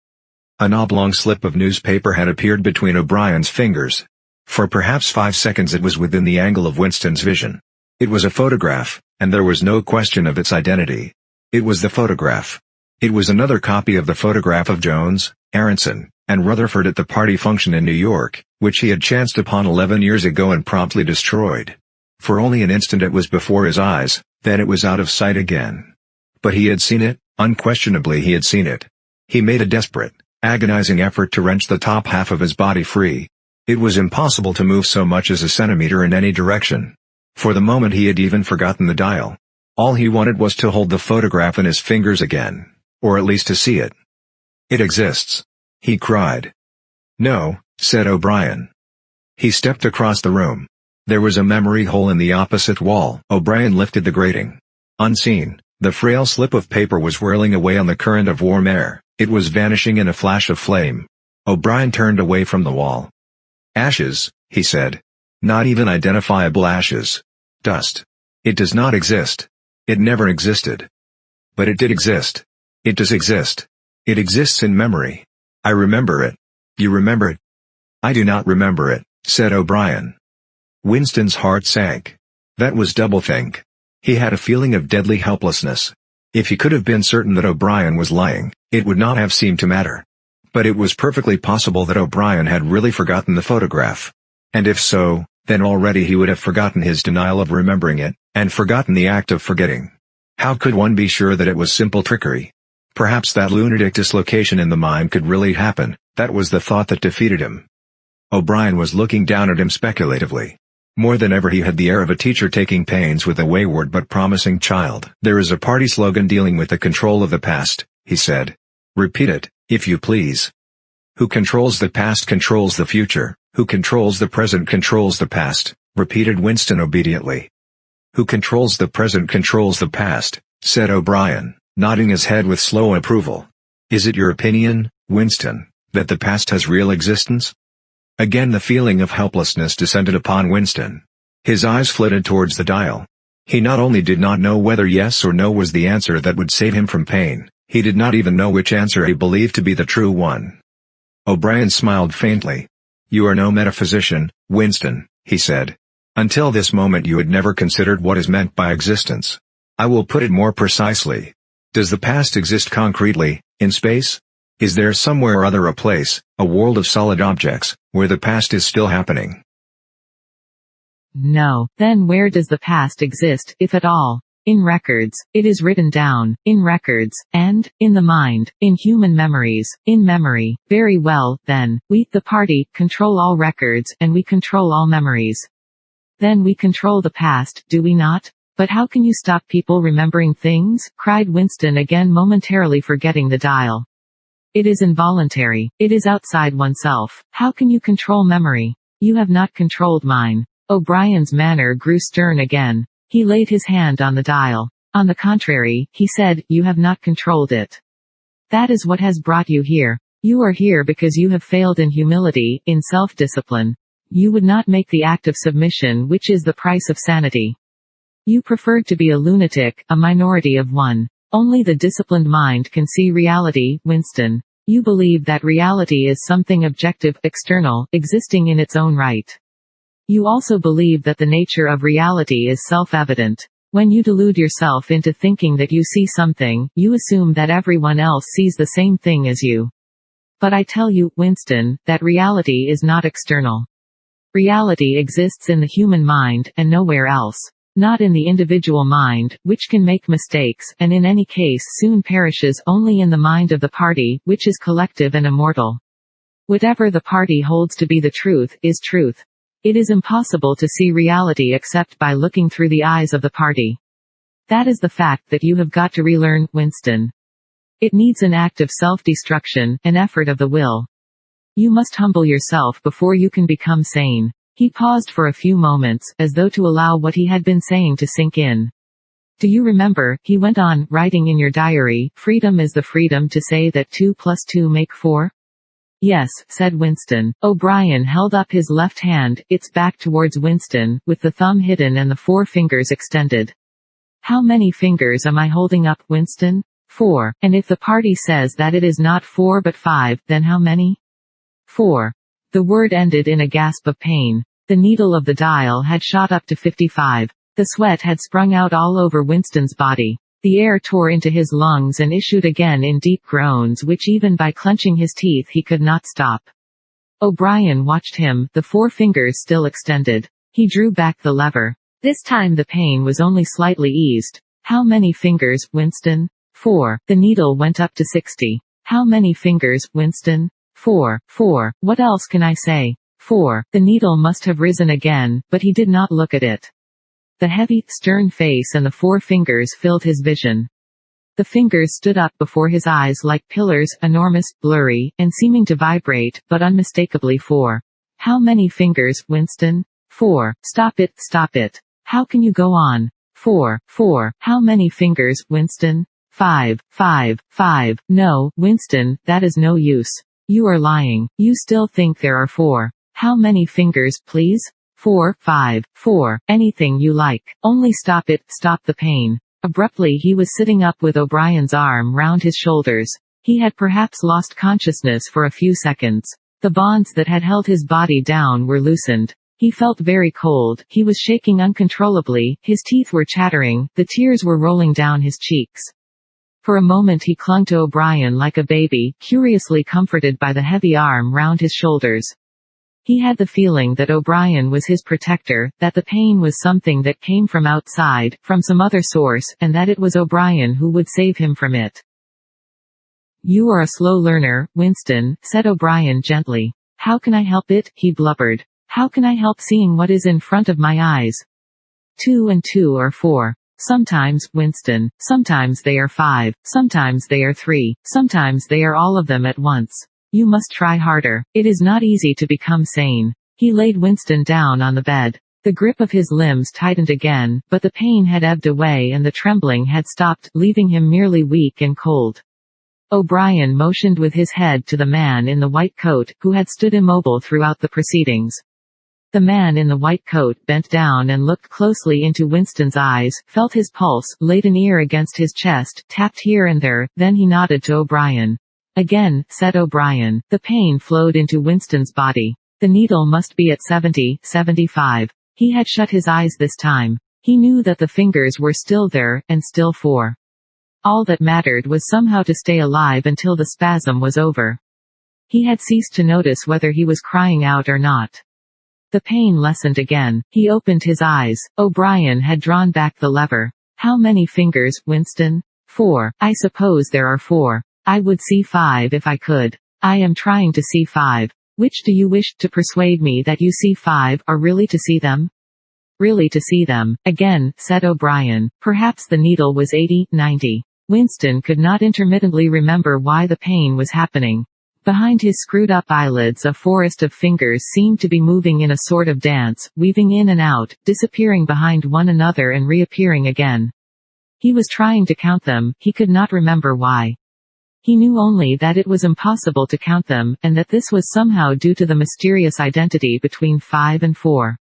An oblong slip of newspaper had appeared between O'Brien's fingers. For perhaps 5 seconds it was within the angle of Winston's vision. It was a photograph, and there was no question of its identity. It was the photograph. It was another copy of the photograph of Jones, Aronson, and Rutherford at the party function in New York, which he had chanced upon 11 years ago and promptly destroyed. For only an instant it was before his eyes, then it was out of sight again. But he had seen it, unquestionably he had seen it. He made a desperate, agonizing effort to wrench the top half of his body free. It was impossible to move so much as a centimeter in any direction. For the moment he had even forgotten the dial. All he wanted was to hold the photograph in his fingers again, or at least to see it. It exists, he cried. No, said O'Brien. He stepped across the room. There was a memory hole in the opposite wall. O'Brien lifted the grating. Unseen, the frail slip of paper was whirling away on the current of warm air. It was vanishing in a flash of flame. O'Brien turned away from the wall. Ashes, he said. Not even identifiable ashes. Dust. It does not exist. It never existed. But it did exist. It does exist. It exists in memory. I remember it. You remember it? I do not remember it, said O'Brien. Winston's heart sank. That was doublethink. He had a feeling of deadly helplessness. If he could have been certain that O'Brien was lying, it would not have seemed to matter. But it was perfectly possible that O'Brien had really forgotten the photograph. And if so, then already he would have forgotten his denial of remembering it, and forgotten the act of forgetting. How could one be sure that it was simple trickery? Perhaps that lunatic dislocation in the mind could really happen. That was the thought that defeated him. O'Brien was looking down at him speculatively. More than ever he had the air of a teacher taking pains with a wayward but promising child. There is a party slogan dealing with the control of the past, he said. Repeat it, if you please. Who controls the past controls the future, who controls the present controls the past, repeated Winston obediently. Who controls the present controls the past, said O'Brien, nodding his head with slow approval. Is it your opinion, Winston, that the past has real existence? Again the feeling of helplessness descended upon Winston. His eyes flitted towards the dial. He not only did not know whether yes or no was the answer that would save him from pain, he did not even know which answer he believed to be the true one. O'Brien smiled faintly. You are no metaphysician, Winston, he said. Until this moment you had never considered what is meant by existence. I will put it more precisely. Does the past exist concretely, in space? Is there somewhere or other a place, a world of solid objects, where the past is still happening? No. Then where does the past exist, if at all? In records, it is written down, in records, and, in the mind, in human memories, in memory. Very well, then, we, the party, control all records, and we control all memories. Then we control the past, do we not? But how can you stop people remembering things? Cried Winston again, momentarily forgetting the dial. It is involuntary. It is outside oneself. How can you control memory? You have not controlled mine. O'Brien's manner grew stern again. He laid his hand on the dial. On the contrary, he said, you have not controlled it. That is what has brought you here. You are here because you have failed in humility, in self-discipline. You would not make the act of submission which is the price of sanity. You preferred to be a lunatic, a minority of one. Only the disciplined mind can see reality, Winston. You believe that reality is something objective, external, existing in its own right. You also believe that the nature of reality is self-evident. When you delude yourself into thinking that you see something, you assume that everyone else sees the same thing as you. But I tell you, Winston, that reality is not external. Reality exists in the human mind, and nowhere else. Not in the individual mind, which can make mistakes, and in any case soon perishes, only in the mind of the party, which is collective and immortal. Whatever the party holds to be the truth, is truth. It is impossible to see reality except by looking through the eyes of the party. That is the fact that you have got to relearn, Winston. It needs an act of self-destruction, an effort of the will. You must humble yourself before you can become sane. He paused for a few moments, as though to allow what he had been saying to sink in. Do you remember, he went on, writing in your diary, freedom is the freedom to say that 2 plus 2 make 4? Yes, said Winston. O'Brien held up his left hand, its back towards Winston, with the thumb hidden and the 4 fingers extended. How many fingers am I holding up, Winston? 4. And if the party says that it is not 4 but 5, then how many? 4. The word ended in a gasp of pain. The needle of the dial had shot up to 55. The sweat had sprung out all over Winston's body. The air tore into his lungs and issued again in deep groans which even by clenching his teeth he could not stop. O'Brien watched him, the 4 fingers still extended. He drew back the lever. This time the pain was only slightly eased. How many fingers, Winston? 4. The needle went up to 60. How many fingers, Winston? 4. 4. What else can I say? 4. The needle must have risen again, but he did not look at it. The heavy, stern face and the 4 fingers filled his vision. The fingers stood up before his eyes like pillars, enormous, blurry, and seeming to vibrate, but unmistakably 4. How many fingers, Winston? 4. Stop it, stop it. How can you go on? 4. 4. How many fingers, Winston? 5. 5. 5. No, Winston, that is no use. You are lying. You still think there are 4. How many fingers, please? 4, 5, 4, anything you like. Only stop it, stop the pain. Abruptly he was sitting up with O'Brien's arm round his shoulders. He had perhaps lost consciousness for a few seconds. The bonds that had held his body down were loosened. He felt very cold, he was shaking uncontrollably, his teeth were chattering, the tears were rolling down his cheeks. For a moment he clung to O'Brien like a baby, curiously comforted by the heavy arm round his shoulders. He had the feeling that O'Brien was his protector, that the pain was something that came from outside, from some other source, and that it was O'Brien who would save him from it. You are a slow learner, Winston, said O'Brien gently. How can I help it? He blubbered. How can I help seeing what is in front of my eyes? 2 and 2 are 4. Sometimes, Winston, sometimes they are 5, sometimes they are 3, sometimes they are all of them at once. You must try harder. It is not easy to become sane. He laid Winston down on the bed. The grip of his limbs tightened again, but the pain had ebbed away and the trembling had stopped, leaving him merely weak and cold. O'Brien motioned with his head to the man in the white coat, who had stood immobile throughout the proceedings. The man in the white coat bent down and looked closely into Winston's eyes, felt his pulse, laid an ear against his chest, tapped here and there, then he nodded to O'Brien. Again, said O'Brien. The pain flowed into Winston's body. The needle must be at 70, 75. He had shut his eyes this time. He knew that the fingers were still there, and still 4. All that mattered was somehow to stay alive until the spasm was over. He had ceased to notice whether he was crying out or not. The pain lessened again. He opened his eyes. O'Brien had drawn back the lever. How many fingers, Winston? 4. I suppose there are 4. I would see 5 if I could. I am trying to see 5. Which do you wish, to persuade me that you see 5, or really to see them? Really to see them. Again, said O'Brien. Perhaps the needle was 80, 90. Winston could not intermittently remember why the pain was happening. Behind his screwed-up eyelids a forest of fingers seemed to be moving in a sort of dance, weaving in and out, disappearing behind one another and reappearing again. He was trying to count them, he could not remember why. He knew only that it was impossible to count them, and that this was somehow due to the mysterious identity between 5 and 4.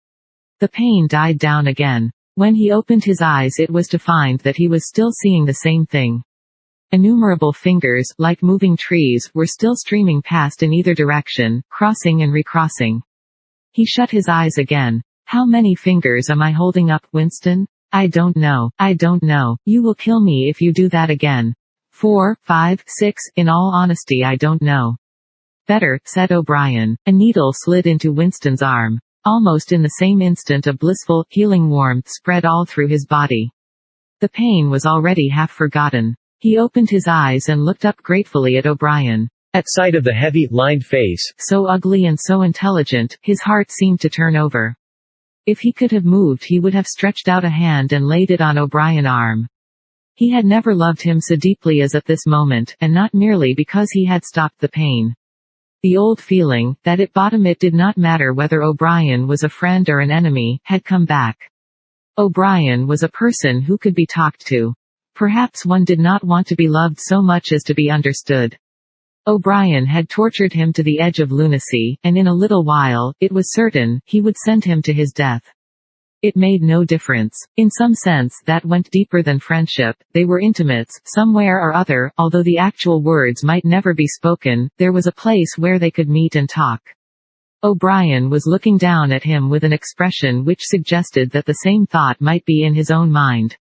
The pain died down again. When he opened his eyes it was to find that he was still seeing the same thing. Innumerable fingers, like moving trees, were still streaming past in either direction, crossing and recrossing. He shut his eyes again. How many fingers am I holding up, Winston? I don't know. I don't know. You will kill me if you do that again. 4, 5, 6, in all honesty I don't know. Better, said O'Brien. A needle slid into Winston's arm. Almost in the same instant a blissful, healing warmth spread all through his body. The pain was already half forgotten. He opened his eyes and looked up gratefully at O'Brien. At sight of the heavy, lined face, so ugly and so intelligent, his heart seemed to turn over. If he could have moved he would have stretched out a hand and laid it on O'Brien's arm. He had never loved him so deeply as at this moment, and not merely because he had stopped the pain. The old feeling, that at bottom it did not matter whether O'Brien was a friend or an enemy, had come back. O'Brien was a person who could be talked to. Perhaps one did not want to be loved so much as to be understood. O'Brien had tortured him to the edge of lunacy, and in a little while, it was certain, he would send him to his death. It made no difference. In some sense that went deeper than friendship, they were intimates, somewhere or other, although the actual words might never be spoken, there was a place where they could meet and talk. O'Brien was looking down at him with an expression which suggested that the same thought might be in his own mind.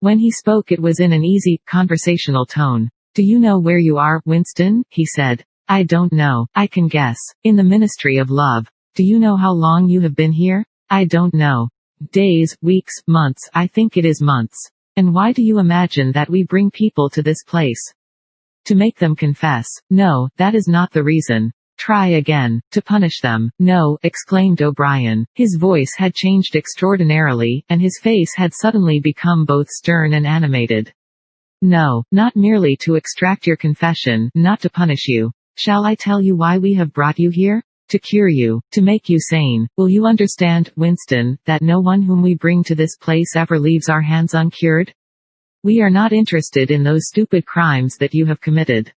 When he spoke it was in an easy, conversational tone. "Do you know where you are, Winston?" he said. "I don't know. I can guess. In the Ministry of Love. Do you know how long you have been here?" "I don't know. Days, weeks, months, I think it is months." "And why do you imagine that we bring people to this place?" "To make them confess." "No, that is not the reason." "Try again." "To punish them." "No," exclaimed O'Brien. His voice had changed extraordinarily, and his face had suddenly become both stern and animated. "No, not merely to extract your confession, not to punish you. Shall I tell you why we have brought you here? To cure you, to make you sane. Will you understand, Winston, that no one whom we bring to this place ever leaves our hands uncured? We are not interested in those stupid crimes that you have committed.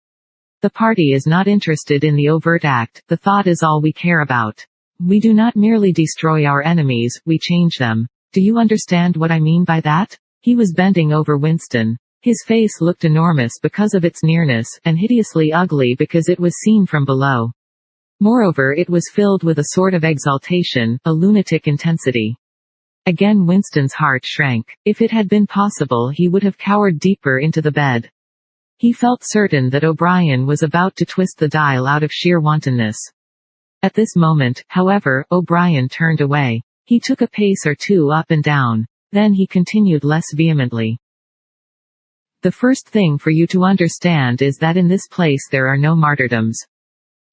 The party is not interested in the overt act, the thought is all we care about. We do not merely destroy our enemies, we change them. Do you understand what I mean by that?" He was bending over Winston. His face looked enormous because of its nearness, and hideously ugly because it was seen from below. Moreover it was filled with a sort of exaltation, a lunatic intensity. Again Winston's heart shrank. If it had been possible he would have cowered deeper into the bed. He felt certain that O'Brien was about to twist the dial out of sheer wantonness. At this moment, however, O'Brien turned away. He took a pace or two up and down. Then he continued less vehemently. "The first thing for you to understand is that in this place there are no martyrdoms.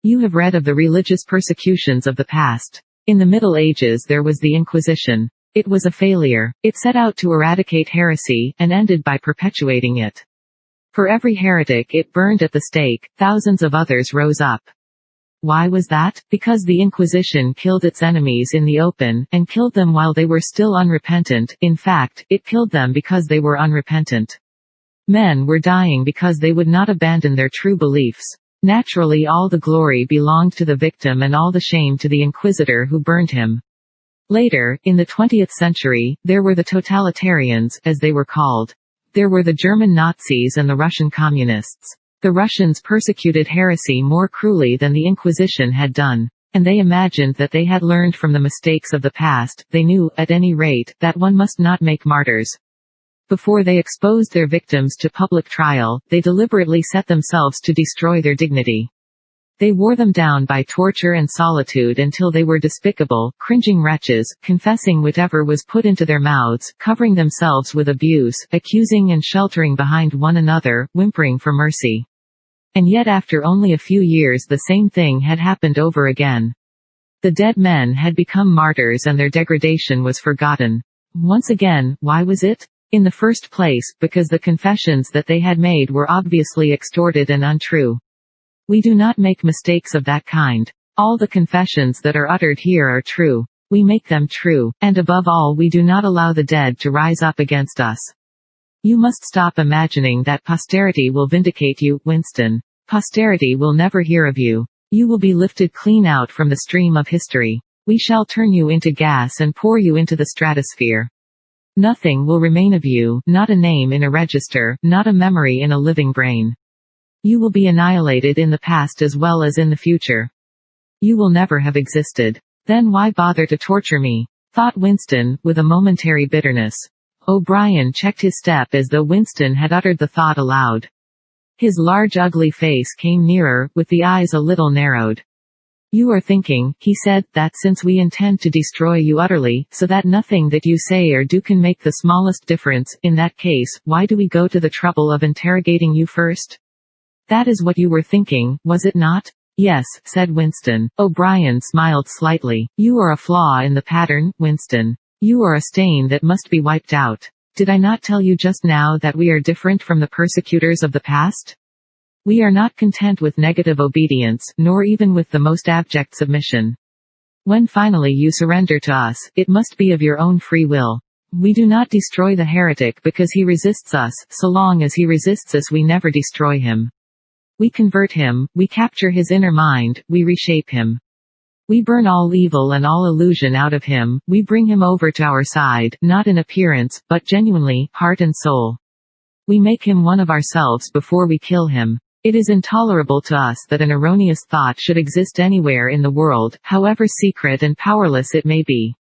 You have read of the religious persecutions of the past. In the Middle Ages there was the Inquisition. It was a failure. It set out to eradicate heresy, and ended by perpetuating it. For every heretic it burned at the stake, thousands of others rose up. Why was that? Because the Inquisition killed its enemies in the open, and killed them while they were still unrepentant. In fact, it killed them because they were unrepentant. Men were dying because they would not abandon their true beliefs. Naturally all the glory belonged to the victim and all the shame to the inquisitor who burned him. Later, in the 20th century, there were the totalitarians, as they were called. There were the German Nazis and the Russian communists. The Russians persecuted heresy more cruelly than the Inquisition had done. And they imagined that they had learned from the mistakes of the past. They knew, at any rate, that one must not make martyrs. Before they exposed their victims to public trial, they deliberately set themselves to destroy their dignity. They wore them down by torture and solitude until they were despicable, cringing wretches, confessing whatever was put into their mouths, covering themselves with abuse, accusing and sheltering behind one another, whimpering for mercy. And yet after only a few years the same thing had happened over again. The dead men had become martyrs and their degradation was forgotten. Once again, why was it? In the first place, because the confessions that they had made were obviously extorted and untrue. We do not make mistakes of that kind. All the confessions that are uttered here are true. We make them true, and above all we do not allow the dead to rise up against us. You must stop imagining that posterity will vindicate you, Winston. Posterity will never hear of you. You will be lifted clean out from the stream of history. We shall turn you into gas and pour you into the stratosphere. Nothing will remain of you, not a name in a register, not a memory in a living brain. You will be annihilated in the past as well as in the future. You will never have existed. Then why bother to torture me? Thought Winston, with a momentary bitterness. O'Brien checked his step as though Winston had uttered the thought aloud. His large ugly face came nearer, with the eyes a little narrowed. You are thinking, he said, that since we intend to destroy you utterly, so that nothing that you say or do can make the smallest difference, in that case, why do we go to the trouble of interrogating you first? That is what you were thinking, was it not? Yes, said Winston. O'Brien smiled slightly. You are a flaw in the pattern, Winston. You are a stain that must be wiped out. Did I not tell you just now that we are different from the persecutors of the past? We are not content with negative obedience, nor even with the most abject submission. When finally you surrender to us, it must be of your own free will. We do not destroy the heretic because he resists us, so long as he resists us we never destroy him. We convert him, we capture his inner mind, we reshape him. We burn all evil and all illusion out of him, we bring him over to our side, not in appearance, but genuinely, heart and soul. We make him one of ourselves before we kill him. It is intolerable to us that an erroneous thought should exist anywhere in the world, however secret and powerless it may be.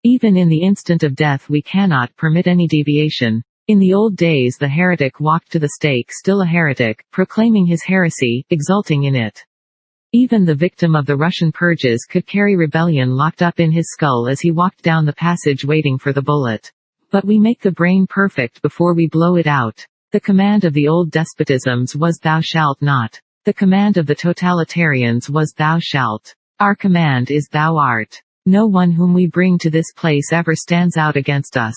Even in the instant of death we cannot permit any deviation. In the old days the heretic walked to the stake still a heretic, proclaiming his heresy, exulting in it. Even the victim of the Russian purges could carry rebellion locked up in his skull as he walked down the passage waiting for the bullet. But we make the brain perfect before we blow it out. The command of the old despotisms was thou shalt not. The command of the totalitarians was thou shalt. Our command is thou art. No one whom we bring to this place ever stands out against us.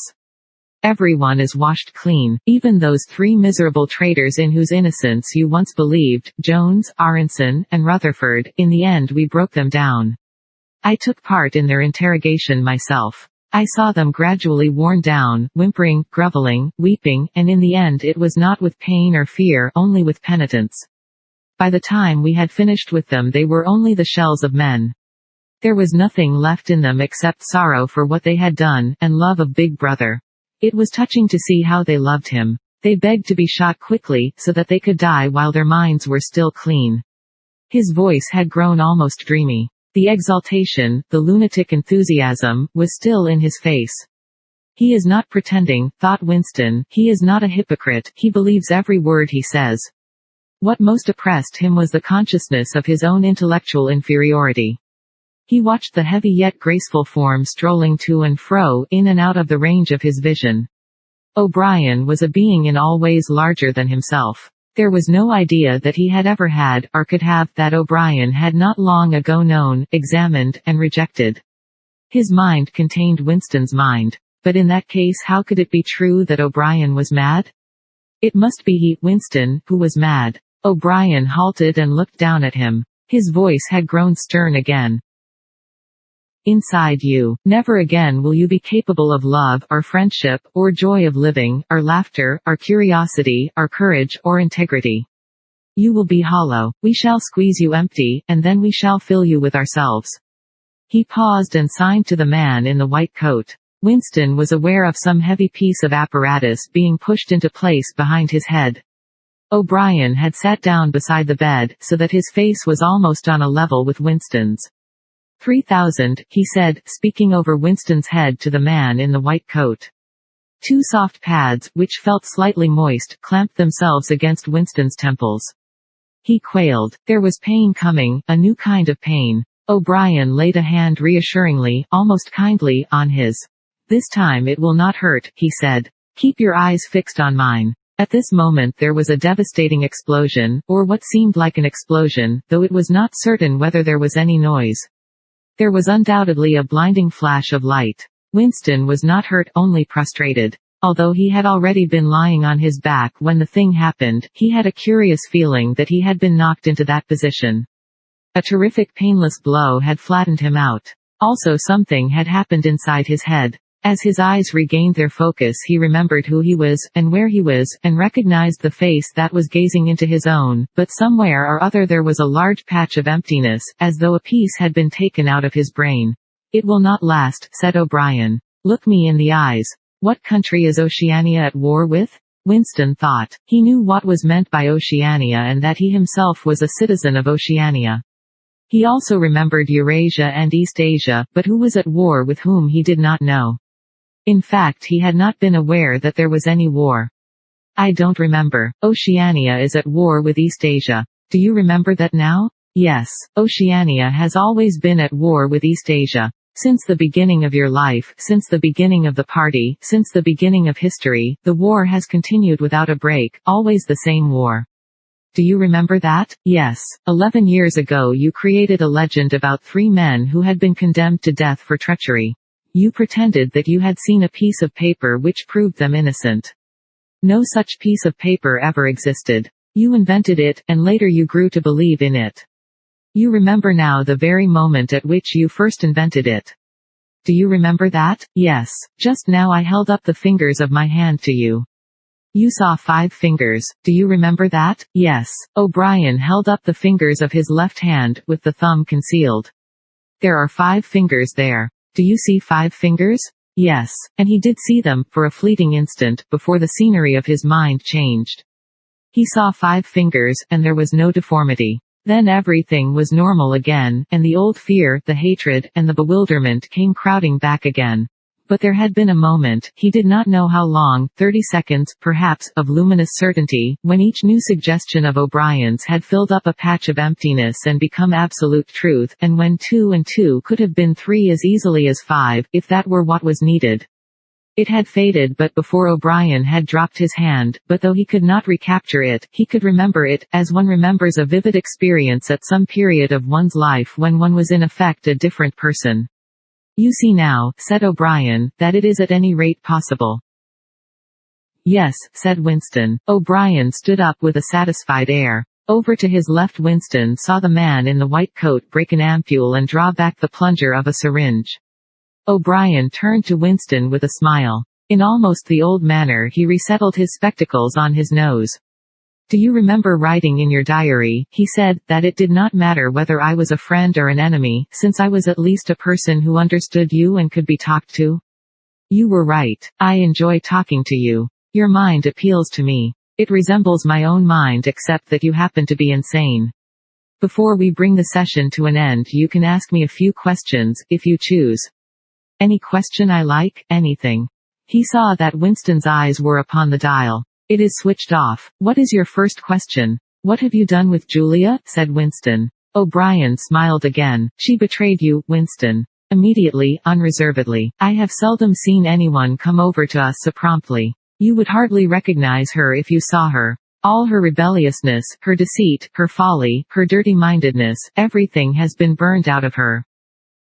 Everyone is washed clean, even those 3 miserable traitors in whose innocence you once believed, Jones, Aronson, and Rutherford. In the end we broke them down. I took part in their interrogation myself. I saw them gradually worn down, whimpering, groveling, weeping, and in the end it was not with pain or fear, only with penitence. By the time we had finished with them they were only the shells of men. There was nothing left in them except sorrow for what they had done, and love of Big Brother. It was touching to see how they loved him. They begged to be shot quickly, so that they could die while their minds were still clean. His voice had grown almost dreamy. The exaltation, the lunatic enthusiasm, was still in his face. He is not pretending, thought Winston, he is not a hypocrite, he believes every word he says. What most oppressed him was the consciousness of his own intellectual inferiority. He watched the heavy yet graceful form strolling to and fro, in and out of the range of his vision. O'Brien was a being in all ways larger than himself. There was no idea that he had ever had, or could have, that O'Brien had not long ago known, examined, and rejected. His mind contained Winston's mind. But in that case how could it be true that O'Brien was mad? It must be he, Winston, who was mad. O'Brien halted and looked down at him. His voice had grown stern again. Inside you, never again will you be capable of love, or friendship, or joy of living, or laughter, or curiosity, or courage, or integrity. You will be hollow. We shall squeeze you empty, and then we shall fill you with ourselves. He paused and signed to the man in the white coat. Winston was aware of some heavy piece of apparatus being pushed into place behind his head. O'Brien had sat down beside the bed, so that his face was almost on a level with Winston's. 3,000, he said, speaking over Winston's head to the man in the white coat. 2 soft pads, which felt slightly moist, clamped themselves against Winston's temples. He quailed. There was pain coming, a new kind of pain. O'Brien laid a hand reassuringly, almost kindly, on his. This time it will not hurt, he said. Keep your eyes fixed on mine. At this moment there was a devastating explosion, or what seemed like an explosion, though it was not certain whether there was any noise. There was undoubtedly a blinding flash of light. Winston was not hurt, only prostrated. Although he had already been lying on his back when the thing happened, he had a curious feeling that he had been knocked into that position. A terrific painless blow had flattened him out. Also something had happened inside his head. As his eyes regained their focus he remembered who he was, and where he was, and recognized the face that was gazing into his own, but somewhere or other there was a large patch of emptiness, as though a piece had been taken out of his brain. It will not last, said O'Brien. Look me in the eyes. What country is Oceania at war with? Winston thought. He knew what was meant by Oceania and that he himself was a citizen of Oceania. He also remembered Eurasia and East Asia, but who was at war with whom he did not know. In fact he had not been aware that there was any war. I don't remember. Oceania is at war with East Asia. Do you remember that now? Yes. Oceania has always been at war with East Asia. Since the beginning of your life, since the beginning of the party, since the beginning of history, the war has continued without a break, always the same war. Do you remember that? Yes. 11 years ago you created a legend about 3 men who had been condemned to death for treachery. You pretended that you had seen a piece of paper which proved them innocent. No such piece of paper ever existed. You invented it, and later you grew to believe in it. You remember now the very moment at which you first invented it. Do you remember that? Yes. Just now I held up the fingers of my hand to you. You saw 5 fingers. Do you remember that? Yes. O'Brien held up the fingers of his left hand, with the thumb concealed. There are 5 fingers there. Do you see 5 fingers? Yes. And he did see them, for a fleeting instant, before the scenery of his mind changed. He saw 5 fingers, and there was no deformity. Then everything was normal again, and the old fear, the hatred, and the bewilderment came crowding back again. But there had been a moment, he did not know how long, 30 seconds, perhaps, of luminous certainty, when each new suggestion of O'Brien's had filled up a patch of emptiness and become absolute truth, and when 2 and 2 could have been 3 as easily as 5, if that were what was needed. It had faded but before O'Brien had dropped his hand, but though he could not recapture it, he could remember it, as one remembers a vivid experience at some period of one's life when one was in effect a different person. You see now, said O'Brien, that it is at any rate possible. Yes, said Winston. O'Brien stood up with a satisfied air. Over to his left Winston saw the man in the white coat break an ampule and draw back the plunger of a syringe. O'Brien turned to Winston with a smile. In almost the old manner he resettled his spectacles on his nose. Do you remember writing in your diary, he said, that it did not matter whether I was a friend or an enemy, since I was at least a person who understood you and could be talked to? You were right. I enjoy talking to you. Your mind appeals to me. It resembles my own mind except that you happen to be insane. Before we bring the session to an end you can ask me a few questions, if you choose. Any question I like, anything. He saw that Winston's eyes were upon the dial. It is switched off. What is your first question? What have you done with Julia? Said Winston. O'Brien smiled again. She betrayed you, Winston. Immediately, unreservedly. I have seldom seen anyone come over to us so promptly. You would hardly recognize her if you saw her. All her rebelliousness, her deceit, her folly, her dirty-mindedness, everything has been burned out of her.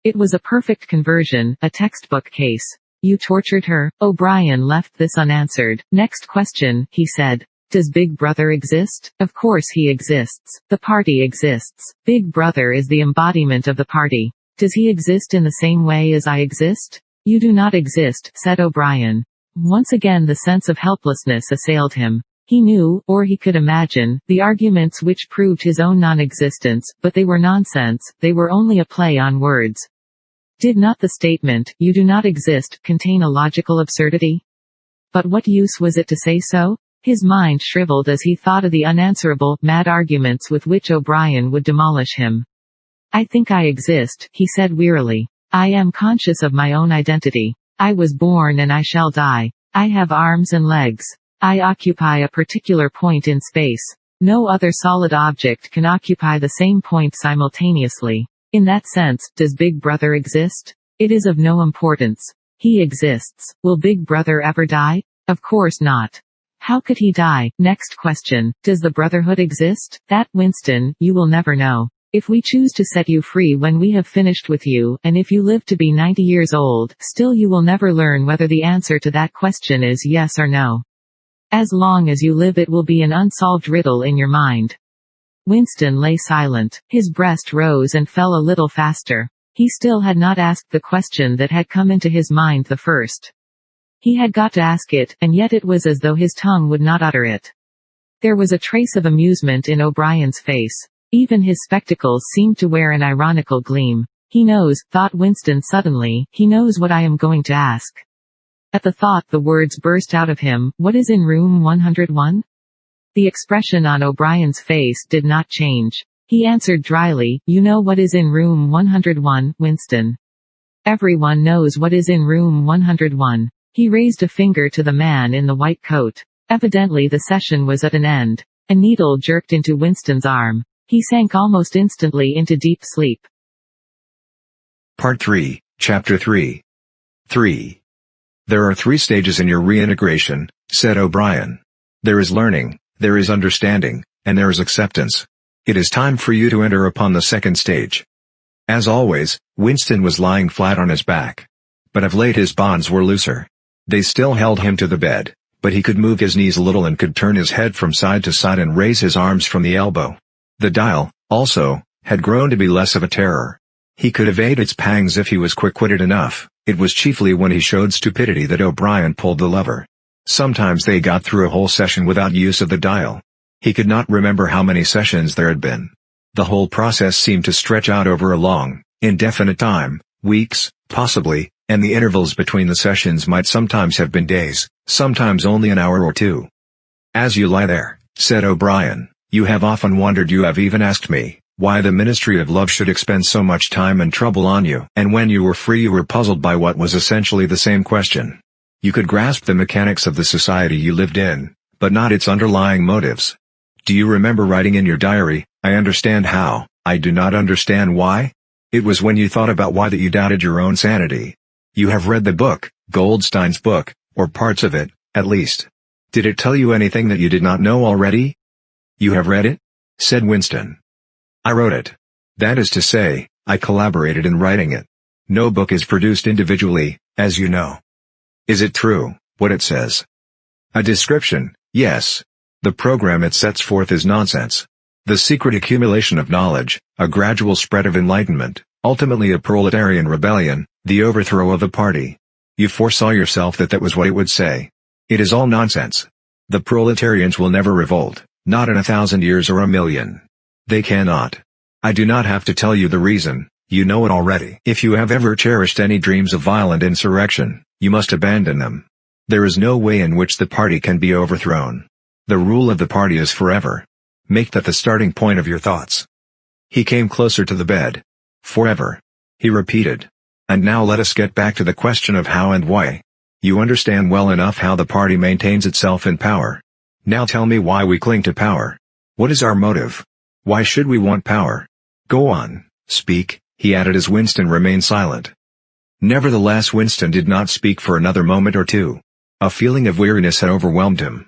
It was a perfect conversion, a textbook case. You tortured her? O'Brien left this unanswered. Next question, he said. Does Big Brother exist? Of course he exists. The party exists. Big Brother is the embodiment of the party. Does he exist in the same way as I exist? You do not exist, said O'Brien. Once again the sense of helplessness assailed him. He knew, or he could imagine, the arguments which proved his own non-existence, but they were nonsense, they were only a play on words. Did not the statement, you do not exist, contain a logical absurdity? But what use was it to say so? His mind shriveled as he thought of the unanswerable, mad arguments with which O'Brien would demolish him. I think I exist, he said wearily. I am conscious of my own identity. I was born and I shall die. I have arms and legs. I occupy a particular point in space. No other solid object can occupy the same point simultaneously. In that sense, does Big Brother exist? It is of no importance. He exists. Will Big Brother ever die? Of course not. How could he die? Next question. Does the Brotherhood exist? That, Winston, you will never know. If we choose to set you free when we have finished with you, and if you live to be 90 years old, still you will never learn whether the answer to that question is yes or no. As long as you live it will be an unsolved riddle in your mind. Winston lay silent. His breast rose and fell a little faster. He still had not asked the question that had come into his mind the first. He had got to ask it, and yet it was as though his tongue would not utter it. There was a trace of amusement in O'Brien's face. Even his spectacles seemed to wear an ironical gleam. He knows, thought Winston suddenly, he knows what I am going to ask. At the thought the words burst out of him, what is in room 101? The expression on O'Brien's face did not change. He answered dryly, you know what is in room 101, Winston. Everyone knows what is in room 101. He raised a finger to the man in the white coat. Evidently the session was at an end. A needle jerked into Winston's arm. He sank almost instantly into deep sleep. Part 3, Chapter 3. 3. There are 3 stages in your reintegration, said O'Brien. There is learning, there is understanding, and there is acceptance. It is time for you to enter upon the second stage. As always, Winston was lying flat on his back. But of late his bonds were looser. They still held him to the bed, but he could move his knees a little and could turn his head from side to side and raise his arms from the elbow. The dial, also, had grown to be less of a terror. He could evade its pangs if he was quick-witted enough. It was chiefly when he showed stupidity that O'Brien pulled the lever. Sometimes they got through a whole session without use of the dial. He could not remember how many sessions there had been. The whole process seemed to stretch out over a long, indefinite time, weeks, possibly, and the intervals between the sessions might sometimes have been days, sometimes only an hour or two. "As you lie there," said O'Brien, "you have often wondered, you have even asked me, why the Ministry of Love should expend so much time and trouble on you. And when you were free you were puzzled by what was essentially the same question. You could grasp the mechanics of the society you lived in, but not its underlying motives. Do you remember writing in your diary, 'I understand how, I do not understand why'? It was when you thought about why that you doubted your own sanity. You have read the book, Goldstein's book, or parts of it, at least. Did it tell you anything that you did not know already?" "You have read it?" said Winston. "I wrote it. That is to say, I collaborated in writing it. No book is produced individually, as you know." "Is it true, what it says?" "A description, yes. The program it sets forth is nonsense. The secret accumulation of knowledge, a gradual spread of enlightenment, ultimately a proletarian rebellion, the overthrow of a party. You foresaw yourself that that was what it would say. It is all nonsense. The proletarians will never revolt, not in 1,000 years or 1,000,000. They cannot. I do not have to tell you the reason, you know it already. If you have ever cherished any dreams of violent insurrection, you must abandon them. There is no way in which the party can be overthrown. The rule of the party is forever. Make that the starting point of your thoughts." He came closer to the bed. "Forever," he repeated. "And now let us get back to the question of how and why. You understand well enough how the party maintains itself in power. Now tell me why we cling to power. What is our motive? Why should we want power? Go on, speak," he added as Winston remained silent. Nevertheless Winston did not speak for another moment or two. A feeling of weariness had overwhelmed him.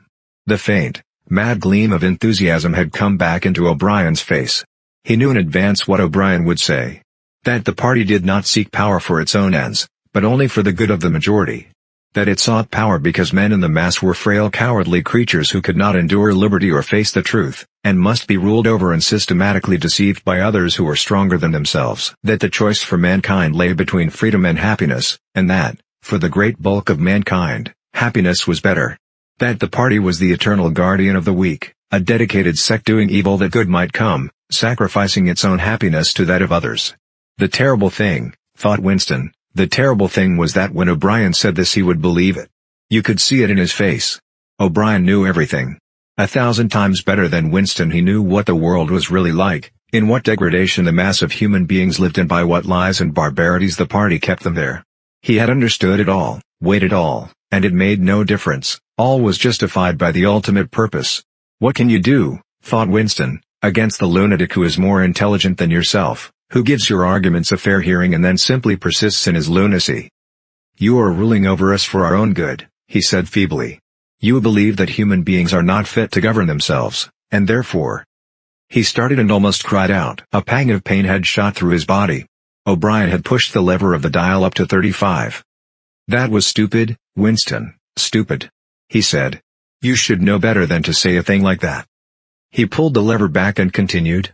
The faint, mad gleam of enthusiasm had come back into O'Brien's face. He knew in advance what O'Brien would say. That the party did not seek power for its own ends, but only for the good of the majority. That it sought power because men in the mass were frail cowardly creatures who could not endure liberty or face the truth, and must be ruled over and systematically deceived by others who were stronger than themselves. That the choice for mankind lay between freedom and happiness, and that, for the great bulk of mankind, happiness was better. That the party was the eternal guardian of the weak, a dedicated sect doing evil that good might come, sacrificing its own happiness to that of others. The terrible thing, thought Winston, the terrible thing was that when O'Brien said this he would believe it. You could see it in his face. O'Brien knew everything. 1,000 times better than Winston he knew what the world was really like, in what degradation the mass of human beings lived and by what lies and barbarities the party kept them there. He had understood it all, weighed it all, and it made no difference, all was justified by the ultimate purpose. What can you do, thought Winston, against the lunatic who is more intelligent than yourself, who gives your arguments a fair hearing and then simply persists in his lunacy? You are ruling over us for our own good, he said feebly. You believe that human beings are not fit to govern themselves, and therefore... He started and almost cried out. A pang of pain had shot through his body. O'Brien had pushed the lever of the dial up to 35. That was stupid, Winston, stupid. He said. You should know better than to say a thing like that. He pulled the lever back and continued.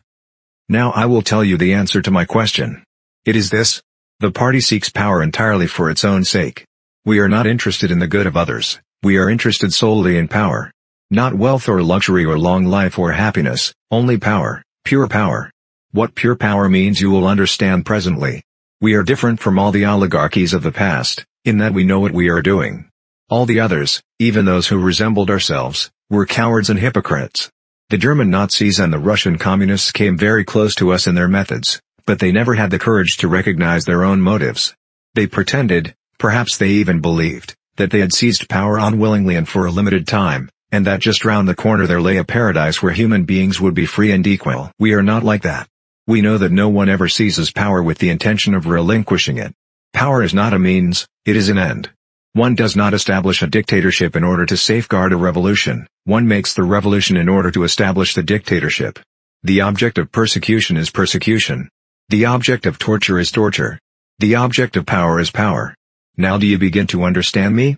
Now I will tell you the answer to my question. It is this. The party seeks power entirely for its own sake. We are not interested in the good of others, we are interested solely in power. Not wealth or luxury or long life or happiness, only power, pure power. What pure power means you will understand presently. We are different from all the oligarchies of the past, in that we know what we are doing. All the others, even those who resembled ourselves, were cowards and hypocrites. The German Nazis and the Russian communists came very close to us in their methods, but they never had the courage to recognize their own motives. They pretended, perhaps they even believed, that they had seized power unwillingly and for a limited time, and that just round the corner there lay a paradise where human beings would be free and equal. We are not like that. We know that no one ever seizes power with the intention of relinquishing it. Power is not a means, it is an end. One does not establish a dictatorship in order to safeguard a revolution, one makes the revolution in order to establish the dictatorship. The object of persecution is persecution. The object of torture is torture. The object of power is power. Now do you begin to understand me?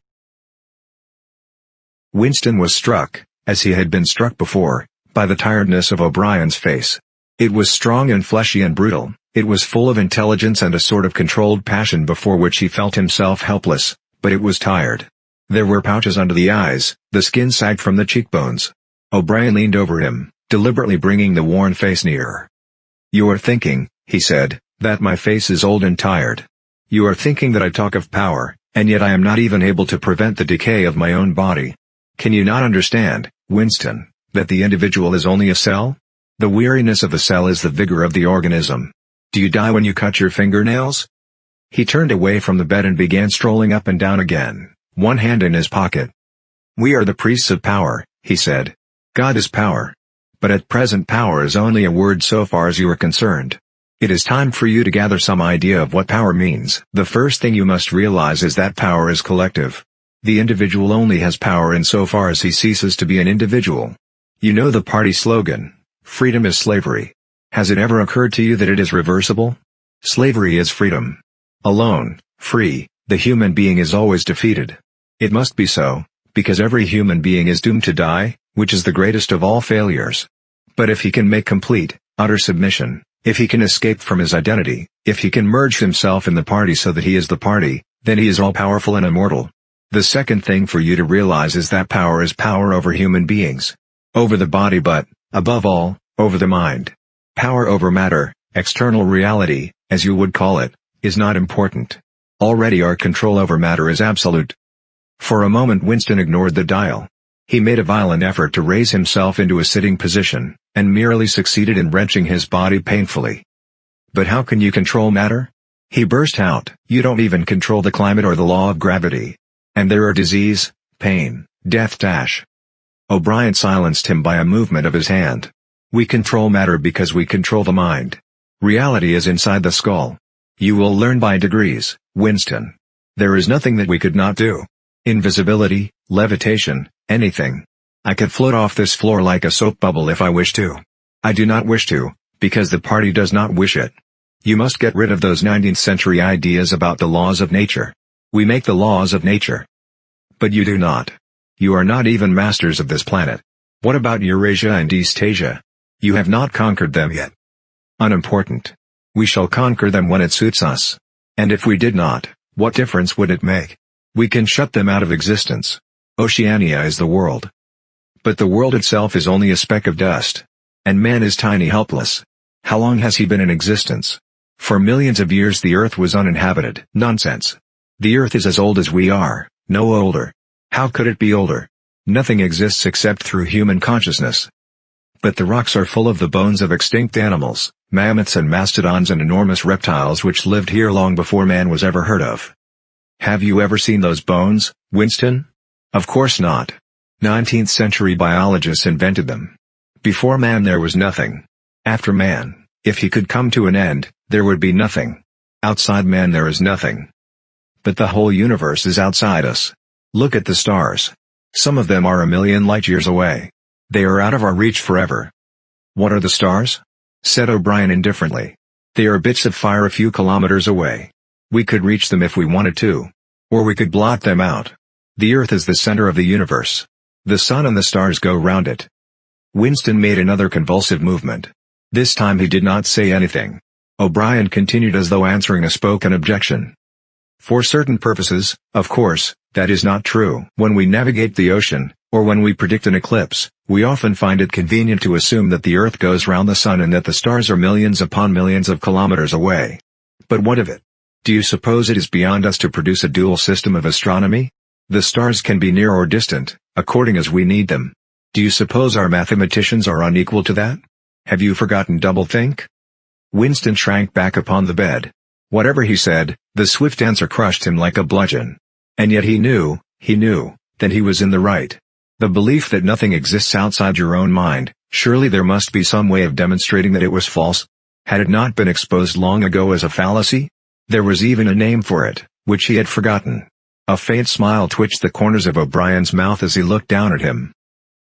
Winston was struck, as he had been struck before, by the tiredness of O'Brien's face. It was strong and fleshy and brutal, it was full of intelligence and a sort of controlled passion before which he felt himself helpless, but it was tired. There were pouches under the eyes, the skin sagged from the cheekbones. O'Brien leaned over him, deliberately bringing the worn face nearer. "You are thinking," he said, "that my face is old and tired. You are thinking that I talk of power, and yet I am not even able to prevent the decay of my own body. Can you not understand, Winston, that the individual is only a cell? The weariness of the cell is the vigor of the organism. Do you die when you cut your fingernails?" He turned away from the bed and began strolling up and down again, one hand in his pocket. "We are the priests of power," he said. "God is power. But at present power is only a word so far as you are concerned. It is time for you to gather some idea of what power means. The first thing you must realize is that power is collective. The individual only has power insofar as he ceases to be an individual. You know the party slogan, freedom is slavery. Has it ever occurred to you that it is reversible? Slavery is freedom. Alone, free, the human being is always defeated. It must be so, because every human being is doomed to die, which is the greatest of all failures. But if he can make complete, utter submission, if he can escape from his identity, if he can merge himself in the party so that he is the party, then he is all-powerful and immortal. The second thing for you to realize is that power is power over human beings. Over the body but, above all, over the mind. Power over matter, external reality, as you would call it, is not important. Already our control over matter is absolute. For a moment Winston ignored the dial. He made a violent effort to raise himself into a sitting position, and merely succeeded in wrenching his body painfully. "But how can you control matter?" he burst out. "You don't even control the climate or the law of gravity. And there are disease, pain, death dash." O'Brien silenced him by a movement of his hand. "We control matter because we control the mind. Reality is inside the skull. You will learn by degrees, Winston. There is nothing that we could not do. Invisibility, levitation, anything. I could float off this floor like a soap bubble if I wished to. I do not wish to, because the party does not wish it. You must get rid of those 19th century ideas about the laws of nature. We make the laws of nature. But you do not. You are not even masters of this planet. What about Eurasia and East Asia? You have not conquered them yet. Unimportant. We shall conquer them when it suits us. And if we did not, what difference would it make? We can shut them out of existence. Oceania is the world. But the world itself is only a speck of dust. And man is tiny, helpless. How long has he been in existence? For millions of years the earth was uninhabited. Nonsense. The earth is as old as we are, no older. How could it be older? Nothing exists except through human consciousness. But the rocks are full of the bones of extinct animals, mammoths and mastodons and enormous reptiles which lived here long before man was ever heard of. Have you ever seen those bones, Winston? Of course not. 19th century biologists invented them. Before man there was nothing. After man, if he could come to an end, there would be nothing. Outside man there is nothing. But the whole universe is outside us. Look at the stars. Some of them are 1,000,000 light-years away. They are out of our reach forever. What are the stars? Said O'Brien indifferently. They are bits of fire a few kilometers away. We could reach them if we wanted to. Or we could blot them out. The earth is the center of the universe. The sun and the stars go round it. Winston made another convulsive movement. This time he did not say anything. O'Brien continued as though answering a spoken objection. For certain purposes, of course, that is not true. When we navigate the ocean, or when we predict an eclipse, we often find it convenient to assume that the earth goes round the sun and that the stars are millions upon millions of kilometers away. But what of it? Do you suppose it is beyond us to produce a dual system of astronomy? The stars can be near or distant, according as we need them. Do you suppose our mathematicians are unequal to that? Have you forgotten doublethink? Winston shrank back upon the bed. Whatever he said, the swift answer crushed him like a bludgeon. And yet he knew, that he was in the right. The belief that nothing exists outside your own mind, surely there must be some way of demonstrating that it was false. Had it not been exposed long ago as a fallacy? There was even a name for it, which he had forgotten. A faint smile twitched the corners of O'Brien's mouth as he looked down at him.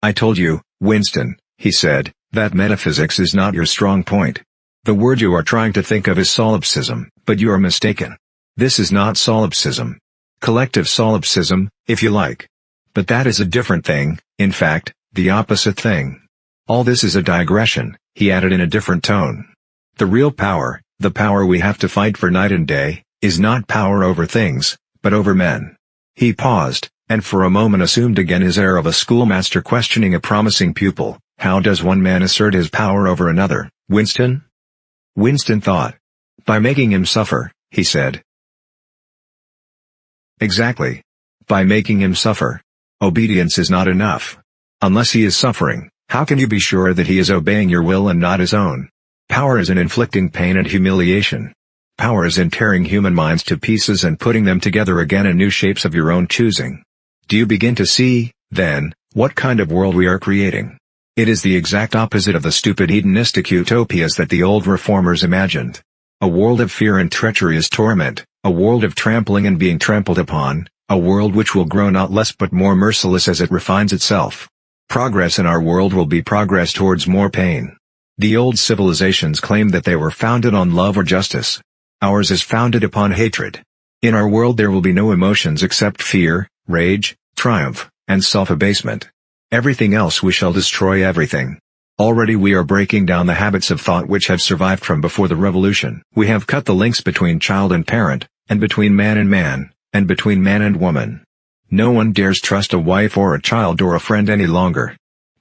"I told you, Winston," he said, "that metaphysics is not your strong point. The word you are trying to think of is solipsism, but you are mistaken. This is not solipsism. Collective solipsism, if you like. But that is a different thing, in fact, the opposite thing. All this is a digression," he added in a different tone. "The real power, the power we have to fight for night and day, is not power over things, but over men." He paused, and for a moment assumed again his air of a schoolmaster questioning a promising pupil. "How does one man assert his power over another, Winston?" Winston thought. "By making him suffer," he said. "Exactly. By making him suffer. Obedience is not enough. Unless he is suffering, how can you be sure that he is obeying your will and not his own? Power is in inflicting pain and humiliation. Power is in tearing human minds to pieces and putting them together again in new shapes of your own choosing. Do you begin to see, then, what kind of world we are creating? It is the exact opposite of the stupid hedonistic utopias that the old reformers imagined. A world of fear and treachery is torment, a world of trampling and being trampled upon, a world which will grow not less but more merciless as it refines itself. Progress in our world will be progress towards more pain. The old civilizations claimed that they were founded on love or justice. Ours is founded upon hatred. In our world there will be no emotions except fear, rage, triumph, and self-abasement. Everything else we shall destroy everything. Already we are breaking down the habits of thought which have survived from before the revolution. We have cut the links between child and parent, and between man and man, and between man and woman. No one dares trust a wife or a child or a friend any longer.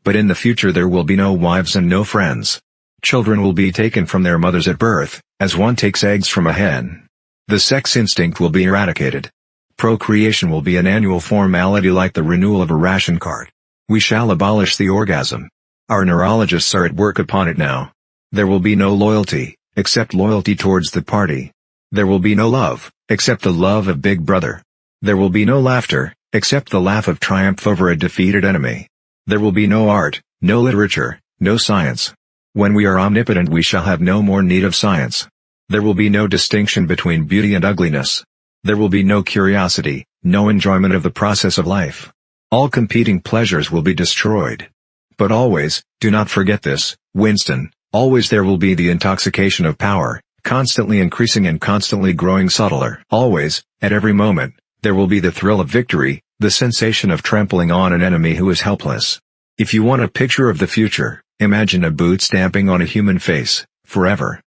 But in the future there will be no wives and no friends. Children will be taken from their mothers at birth, as one takes eggs from a hen. The sex instinct will be eradicated. Procreation will be an annual formality like the renewal of a ration card. We shall abolish the orgasm. Our neurologists are at work upon it now. There will be no loyalty, except loyalty towards the party. There will be no love, except the love of Big Brother. There will be no laughter, except the laugh of triumph over a defeated enemy. There will be no art, no literature, no science. When we are omnipotent we shall have no more need of science. There will be no distinction between beauty and ugliness. There will be no curiosity, no enjoyment of the process of life. All competing pleasures will be destroyed. But always, do not forget this, Winston, always there will be the intoxication of power, constantly increasing and constantly growing subtler. Always, at every moment, there will be the thrill of victory, the sensation of trampling on an enemy who is helpless. If you want a picture of the future, imagine a boot stamping on a human face, forever.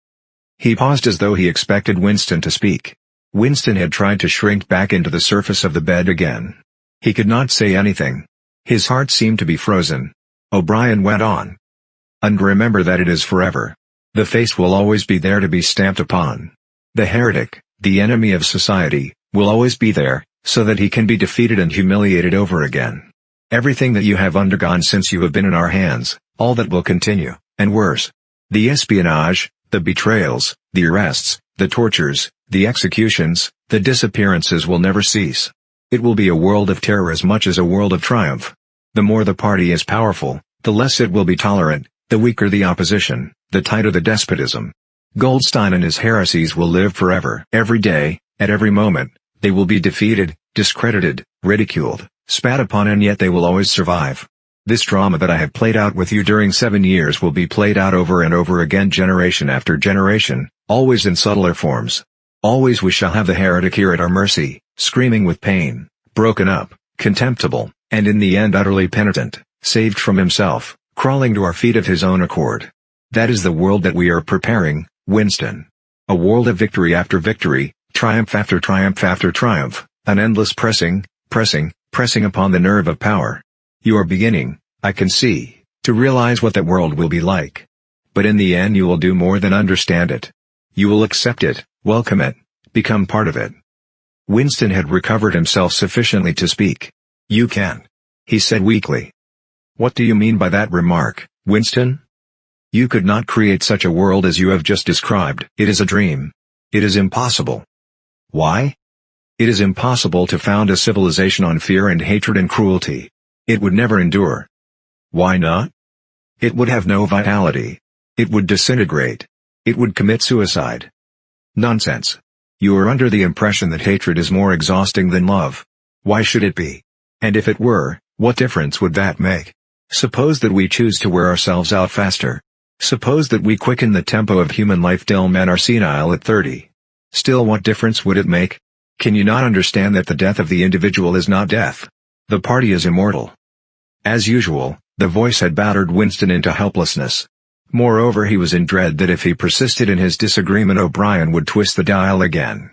He paused as though he expected Winston to speak. Winston had tried to shrink back into the surface of the bed again. He could not say anything. His heart seemed to be frozen. O'Brien went on. "And remember that it is forever. The face will always be there to be stamped upon. The heretic, the enemy of society, will always be there, so that he can be defeated and humiliated over again. Everything that you have undergone since you have been in our hands, all that will continue, and worse. The espionage, the betrayals, the arrests, the tortures, the executions, the disappearances will never cease. It will be a world of terror as much as a world of triumph. The more the party is powerful, the less it will be tolerant, the weaker the opposition, the tighter the despotism. Goldstein and his heresies will live forever. Every day, at every moment, they will be defeated, discredited, ridiculed, spat upon, and yet they will always survive. This drama that I have played out with you during 7 years will be played out over and over again, generation after generation, always in subtler forms. Always we shall have the heretic here at our mercy, screaming with pain, broken up, contemptible, and in the end utterly penitent, saved from himself, crawling to our feet of his own accord. That is the world that we are preparing, Winston. A world of victory after victory, triumph after triumph after triumph, an endless pressing upon the nerve of power. You are beginning, I can see, to realize what that world will be like. But in the end you will do more than understand it. You will accept it, welcome it, become part of it." Winston had recovered himself sufficiently to speak. "You can't," he said weakly. "What do you mean by that remark, Winston? You could not create such a world as you have just described. It is a dream. It is impossible." "Why?" "It is impossible to found a civilization on fear and hatred and cruelty. It would never endure." "Why not?" "It would have no vitality. It would disintegrate. It would commit suicide." "Nonsense. You are under the impression that hatred is more exhausting than love. Why should it be? And if it were, what difference would that make? Suppose that we choose to wear ourselves out faster. Suppose that we quicken the tempo of human life till men are senile at 30. Still, what difference would it make? Can you not understand that the death of the individual is not death? The party is immortal. As usual, the voice had battered Winston into helplessness. Moreover, he was in dread that if he persisted in his disagreement, O'Brien would twist the dial again.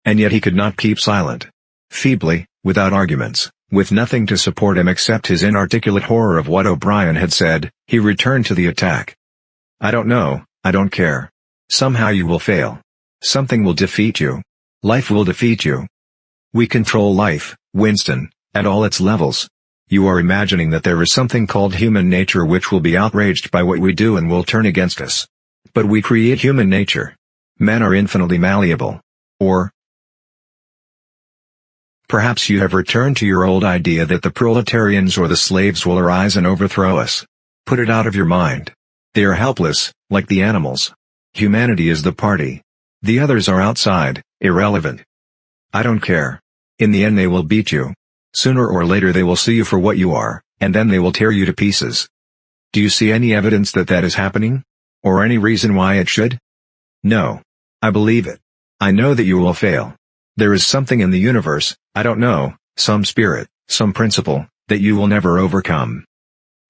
And yet he could not keep silent. Feebly, without arguments, with nothing to support him except his inarticulate horror of what O'Brien had said, he returned to the attack. I don't know, I don't care. Somehow you will fail. Something will defeat you. Life will defeat you. We control life, Winston, at all its levels. You are imagining that there is something called human nature which will be outraged by what we do and will turn against us. But we create human nature. Men are infinitely malleable. Or perhaps you have returned to your old idea that the proletarians or the slaves will arise and overthrow us. Put it out of your mind. They are helpless, like the animals. Humanity is the party. The others are outside, irrelevant. I don't care. In the end they will beat you. Sooner or later they will see you for what you are, and then they will tear you to pieces. Do you see any evidence that that is happening? Or any reason why it should? No. I believe it. I know that you will fail. There is something in the universe, I don't know, some spirit, some principle, that you will never overcome.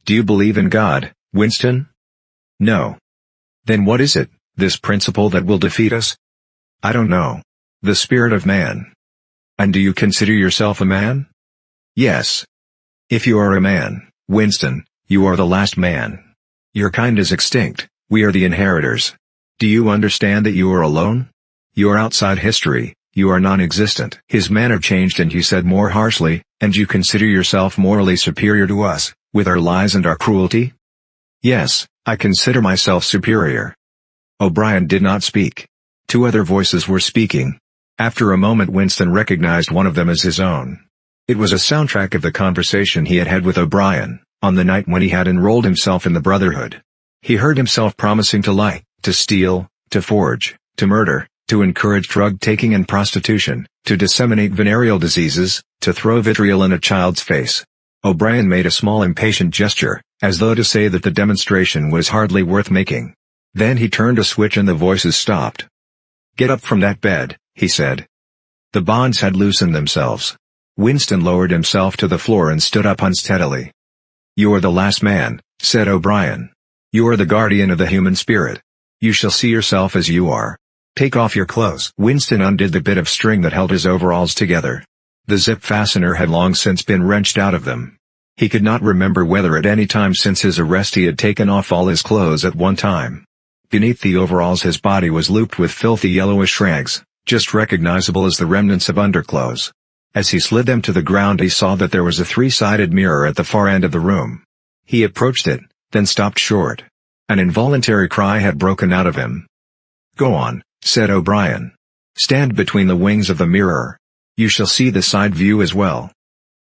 Do you believe in God, Winston? No. Then what is it, this principle that will defeat us? I don't know. The spirit of man. And do you consider yourself a man? Yes. If you are a man, Winston, you are the last man. Your kind is extinct, we are the inheritors. Do you understand that you are alone? You are outside history, you are non-existent. His manner changed and he said more harshly, and you consider yourself morally superior to us, with our lies and our cruelty? Yes, I consider myself superior. O'Brien did not speak. Two other voices were speaking. After a moment Winston recognized one of them as his own. It was a soundtrack of the conversation he had had with O'Brien, on the night when he had enrolled himself in the Brotherhood. He heard himself promising to lie, to steal, to forge, to murder, to encourage drug-taking and prostitution, to disseminate venereal diseases, to throw vitriol in a child's face. O'Brien made a small impatient gesture, as though to say that the demonstration was hardly worth making. Then he turned a switch and the voices stopped. Get up from that bed, he said. The bonds had loosened themselves. Winston lowered himself to the floor and stood up unsteadily. You are the last man, said O'Brien. You are the guardian of the human spirit. You shall see yourself as you are. Take off your clothes. Winston undid the bit of string that held his overalls together. The zip fastener had long since been wrenched out of them. He could not remember whether at any time since his arrest he had taken off all his clothes at one time. Beneath the overalls his body was looped with filthy yellowish rags, just recognizable as the remnants of underclothes. As he slid them to the ground he saw that there was a three-sided mirror at the far end of the room. He approached it, then stopped short. An involuntary cry had broken out of him. Go on, said O'Brien. Stand between the wings of the mirror. You shall see the side view as well.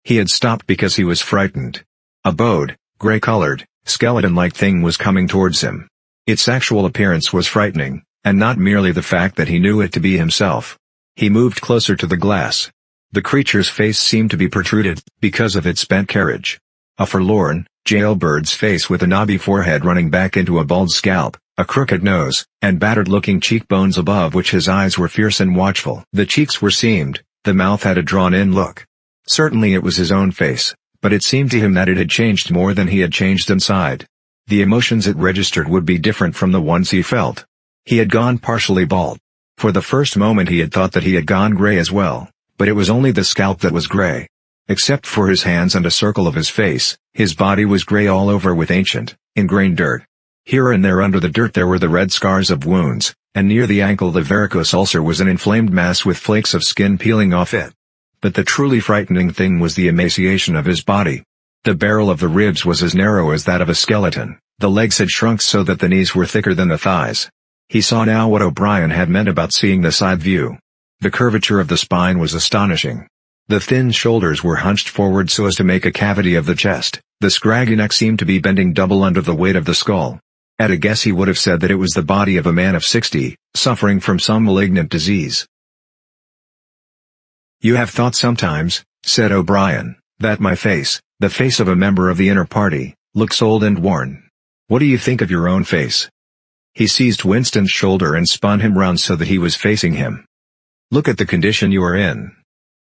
He had stopped because he was frightened. A bowed, gray-colored, skeleton-like thing was coming towards him. Its actual appearance was frightening, and not merely the fact that he knew it to be himself. He moved closer to the glass. The creature's face seemed to be protruded, because of its bent carriage. A forlorn, jailbird's face with a knobby forehead running back into a bald scalp, a crooked nose, and battered-looking cheekbones above which his eyes were fierce and watchful. The cheeks were seamed, the mouth had a drawn-in look. Certainly it was his own face, but it seemed to him that it had changed more than he had changed inside. The emotions it registered would be different from the ones he felt. He had gone partially bald. For the first moment he had thought that he had gone gray as well, but it was only the scalp that was gray. Except for his hands and a circle of his face, his body was gray all over with ancient, ingrained dirt. Here and there under the dirt there were the red scars of wounds, and near the ankle the varicose ulcer was an inflamed mass with flakes of skin peeling off it. But the truly frightening thing was the emaciation of his body. The barrel of the ribs was as narrow as that of a skeleton, the legs had shrunk so that the knees were thicker than the thighs. He saw now what O'Brien had meant about seeing the side view. The curvature of the spine was astonishing. The thin shoulders were hunched forward so as to make a cavity of the chest, the scraggy neck seemed to be bending double under the weight of the skull. At a guess he would have said that it was the body of a man of 60, suffering from some malignant disease. You have thought sometimes, said O'Brien, "that my face, the face of a member of the inner party, looks old and worn. What do you think of your own face?" He seized Winston's shoulder and spun him round so that he was facing him. "Look at the condition you are in,"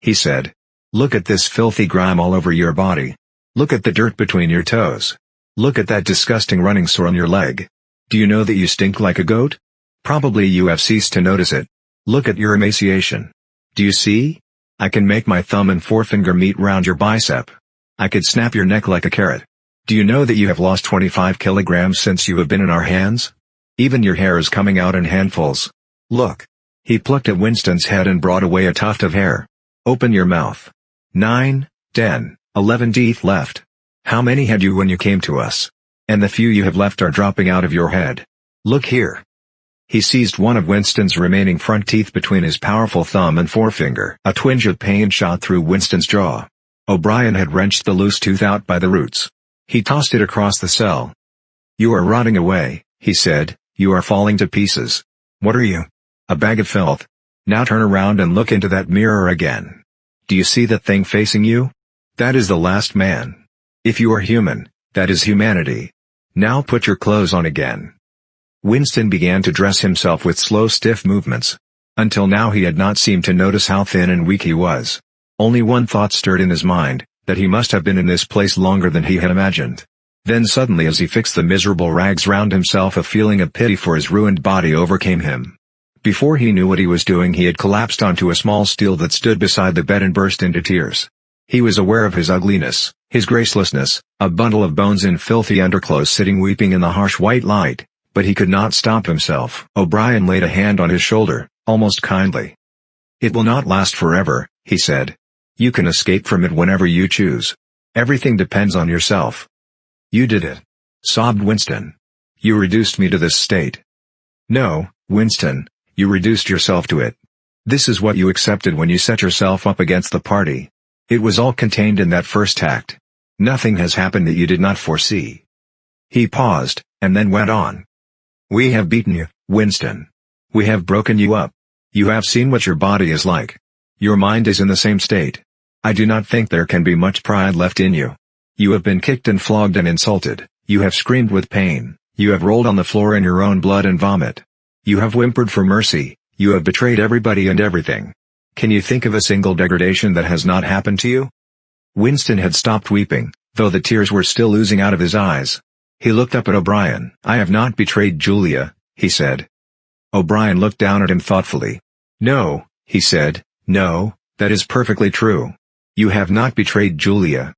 he said. "Look at this filthy grime all over your body. Look at the dirt between your toes. Look at that disgusting running sore on your leg. Do you know that you stink like a goat? Probably you have ceased to notice it. Look at your emaciation. Do you see? I can make my thumb and forefinger meet round your bicep. I could snap your neck like a carrot. Do you know that you have lost 25 kilograms since you have been in our hands? Even your hair is coming out in handfuls. Look." He plucked at Winston's head and brought away a tuft of hair. "Open your mouth. 9, 10, 11 teeth left. How many had you when you came to us? And the few you have left are dropping out of your head. Look here." He seized one of Winston's remaining front teeth between his powerful thumb and forefinger. A twinge of pain shot through Winston's jaw. O'Brien had wrenched the loose tooth out by the roots. He tossed it across the cell. "You are rotting away," he said. "You are falling to pieces. What are you? A bag of filth. Now turn around and look into that mirror again. Do you see that thing facing you? That is the last man. If you are human, that is humanity. Now put your clothes on again." Winston began to dress himself with slow stiff movements. Until now he had not seemed to notice how thin and weak he was. Only one thought stirred in his mind, that he must have been in this place longer than he had imagined. Then suddenly as he fixed the miserable rags round himself a feeling of pity for his ruined body overcame him. Before he knew what he was doing he had collapsed onto a small stool that stood beside the bed and burst into tears. He was aware of his ugliness, his gracelessness, a bundle of bones in filthy underclothes sitting weeping in the harsh white light, but he could not stop himself. O'Brien laid a hand on his shoulder, almost kindly. "It will not last forever," he said. "You can escape from it whenever you choose. Everything depends on yourself." "You did it," sobbed Winston. "You reduced me to this state." "No, Winston, you reduced yourself to it. This is what you accepted when you set yourself up against the party. It was all contained in that first act. Nothing has happened that you did not foresee." He paused, and then went on. "We have beaten you, Winston. We have broken you up. You have seen what your body is like. Your mind is in the same state. I do not think there can be much pride left in you. You have been kicked and flogged and insulted, you have screamed with pain, you have rolled on the floor in your own blood and vomit. You have whimpered for mercy, you have betrayed everybody and everything. Can you think of a single degradation that has not happened to you?" Winston had stopped weeping, though the tears were still oozing out of his eyes. He looked up at O'Brien. "I have not betrayed Julia," he said. O'Brien looked down at him thoughtfully. "No," he said, "no, that is perfectly true. You have not betrayed Julia."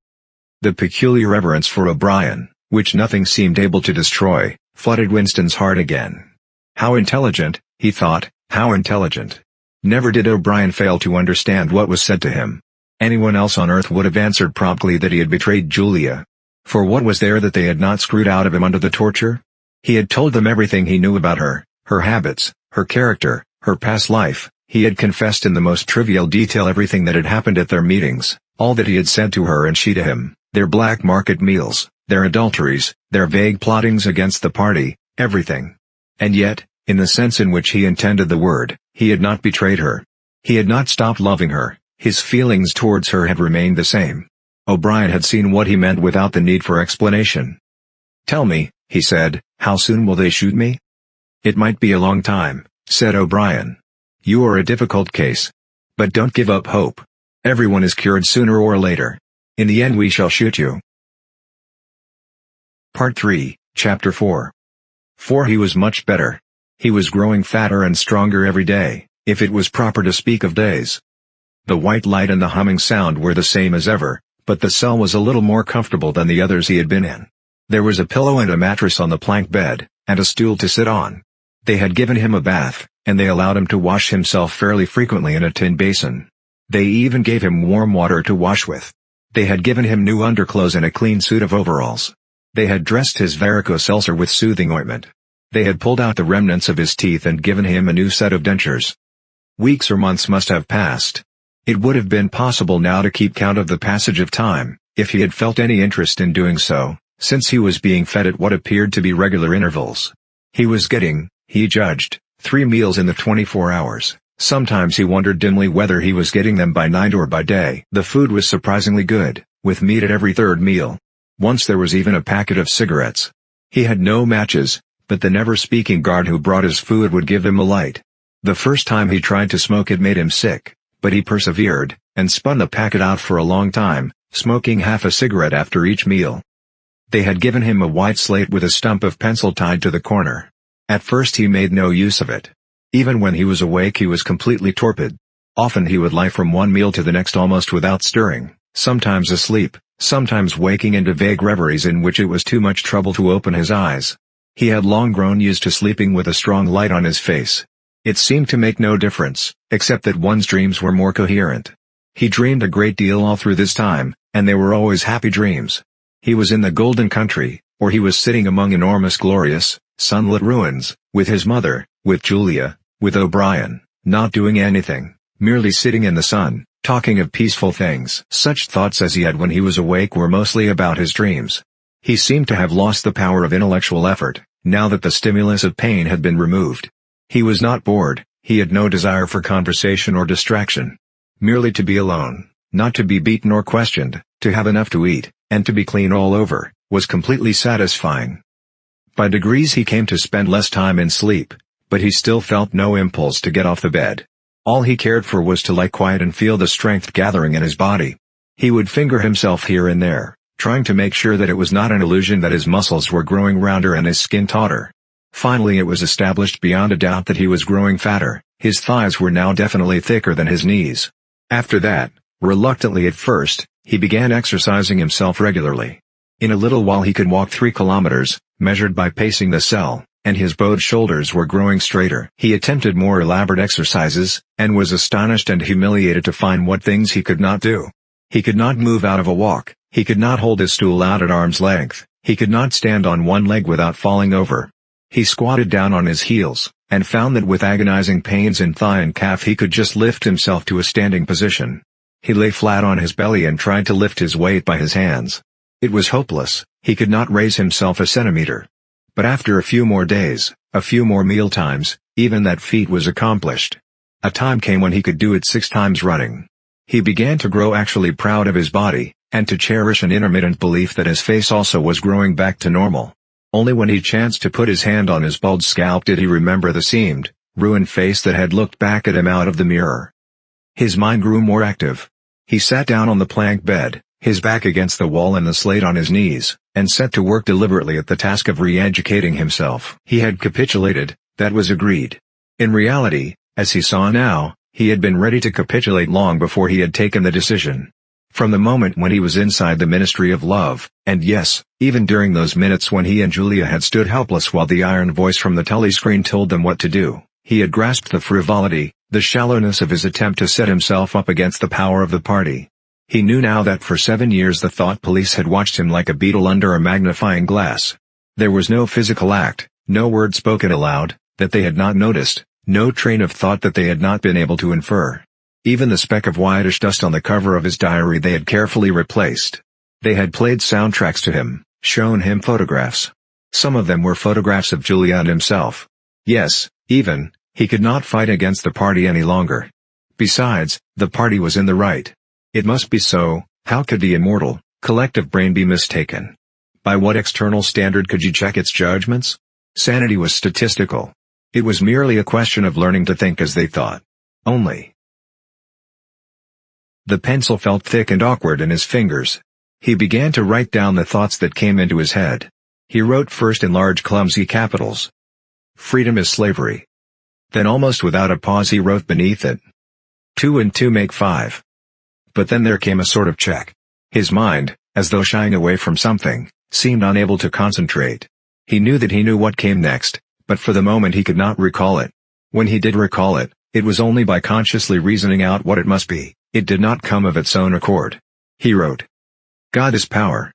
The peculiar reverence for O'Brien, which nothing seemed able to destroy, flooded Winston's heart again. How intelligent, he thought, how intelligent. Never did O'Brien fail to understand what was said to him. Anyone else on earth would have answered promptly that he had betrayed Julia. For what was there that they had not screwed out of him under the torture? He had told them everything he knew about her, her habits, her character, her past life. He had confessed in the most trivial detail everything that had happened at their meetings, all that he had said to her and she to him, their black market meals, their adulteries, their vague plottings against the party, everything. And yet, in the sense in which he intended the word, he had not betrayed her. He had not stopped loving her, his feelings towards her had remained the same. O'Brien had seen what he meant without the need for explanation. "Tell me," he said, "how soon will they shoot me?" "It might be a long time," said O'Brien. "You are a difficult case. But don't give up hope. Everyone is cured sooner or later. In the end we shall shoot you." Part 3, Chapter 4. For he was much better. He was growing fatter and stronger every day, if it was proper to speak of days. The white light and the humming sound were the same as ever, but the cell was a little more comfortable than the others he had been in. There was a pillow and a mattress on the plank bed, and a stool to sit on. They had given him a bath, and they allowed him to wash himself fairly frequently in a tin basin. They even gave him warm water to wash with. They had given him new underclothes and a clean suit of overalls. They had dressed his varicose ulcer with soothing ointment. They had pulled out the remnants of his teeth and given him a new set of dentures. Weeks or months must have passed. It would have been possible now to keep count of the passage of time, if he had felt any interest in doing so, since he was being fed at what appeared to be regular intervals. He was getting, he judged, 3 meals in the 24 hours, Sometimes he wondered dimly whether he was getting them by night or by day. The food was surprisingly good, with meat at every third meal. Once there was even a packet of cigarettes. He had no matches, but the never-speaking guard who brought his food would give him a light. The first time he tried to smoke it made him sick, but he persevered, and spun the packet out for a long time, smoking half a cigarette after each meal. They had given him a white slate with a stump of pencil tied to the corner. At first he made no use of it. Even when he was awake he was completely torpid. Often he would lie from one meal to the next almost without stirring, sometimes asleep, sometimes waking into vague reveries in which it was too much trouble to open his eyes. He had long grown used to sleeping with a strong light on his face. It seemed to make no difference, except that one's dreams were more coherent. He dreamed a great deal all through this time, and they were always happy dreams. He was in the Golden Country, or he was sitting among enormous glorious, sunlit ruins, with his mother, with Julia, with O'Brien, not doing anything, merely sitting in the sun, talking of peaceful things. Such thoughts as he had when he was awake were mostly about his dreams. He seemed to have lost the power of intellectual effort, now that the stimulus of pain had been removed. He was not bored, he had no desire for conversation or distraction. Merely to be alone, not to be beaten or questioned, to have enough to eat, and to be clean all over, was completely satisfying. By degrees he came to spend less time in sleep, but he still felt no impulse to get off the bed. All he cared for was to lie quiet and feel the strength gathering in his body. He would finger himself here and there, trying to make sure that it was not an illusion that his muscles were growing rounder and his skin tauter. Finally it was established beyond a doubt that he was growing fatter. His thighs were now definitely thicker than his knees. After that, reluctantly at first, he began exercising himself regularly. In a little while he could walk 3 kilometers, measured by pacing the cell, and his bowed shoulders were growing straighter. He attempted more elaborate exercises, and was astonished and humiliated to find what things he could not do. He could not move out of a walk, he could not hold his stool out at arm's length, he could not stand on one leg without falling over. He squatted down on his heels, and found that with agonizing pains in thigh and calf he could just lift himself to a standing position. He lay flat on his belly and tried to lift his weight by his hands. It was hopeless, he could not raise himself a centimeter. But after a few more days, a few more mealtimes, even that feat was accomplished. A time came when he could do it 6 times running. He began to grow actually proud of his body, and to cherish an intermittent belief that his face also was growing back to normal. Only when he chanced to put his hand on his bald scalp did he remember the seamed, ruined face that had looked back at him out of the mirror. His mind grew more active. He sat down on the plank bed, his back against the wall and the slate on his knees, and set to work deliberately at the task of re-educating himself. He had capitulated, that was agreed. In reality, as he saw now, he had been ready to capitulate long before he had taken the decision. From the moment when he was inside the Ministry of Love, and yes, even during those minutes when he and Julia had stood helpless while the iron voice from the telescreen told them what to do, he had grasped the frivolity, the shallowness of his attempt to set himself up against the power of the party. He knew now that for 7 years the thought police had watched him like a beetle under a magnifying glass. There was no physical act, no word spoken aloud, that they had not noticed, no train of thought that they had not been able to infer. Even the speck of whitish dust on the cover of his diary they had carefully replaced. They had played soundtracks to him, shown him photographs. Some of them were photographs of Julia and himself. Yes, even, he could not fight against the party any longer. Besides, the party was in the right. It must be so. How could the immortal, collective brain be mistaken? By what external standard could you check its judgments? Sanity was statistical. It was merely a question of learning to think as they thought. Only. The pencil felt thick and awkward in his fingers. He began to write down the thoughts that came into his head. He wrote first in large clumsy capitals. Freedom is slavery. Then almost without a pause he wrote beneath it. 2 and 2 make 5. But then there came a sort of check. His mind, as though shying away from something, seemed unable to concentrate. He knew that he knew what came next, but for the moment he could not recall it. When he did recall it, it was only by consciously reasoning out what it must be. It did not come of its own accord. He wrote. God is power.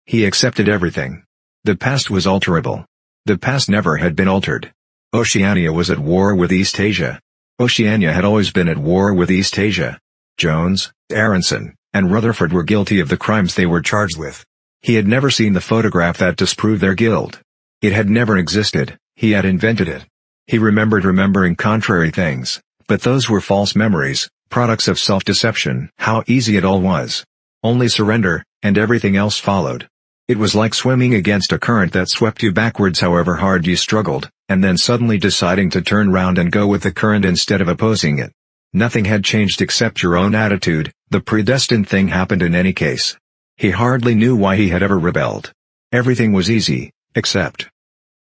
He accepted everything. The past was alterable. The past never had been altered. Oceania was at war with East Asia. Oceania had always been at war with East Asia. Jones, Aronson, and Rutherford were guilty of the crimes they were charged with. He had never seen the photograph that disproved their guilt. It had never existed, he had invented it. He remembered remembering contrary things, But those were false memories, products of self-deception. How easy it all was. Only surrender, and everything else followed. It was like swimming against a current that swept you backwards however hard you struggled, and then suddenly deciding to turn round and go with the current instead of opposing it. Nothing had changed except your own attitude. The predestined thing happened in any case. He hardly knew why he had ever rebelled. Everything was easy, except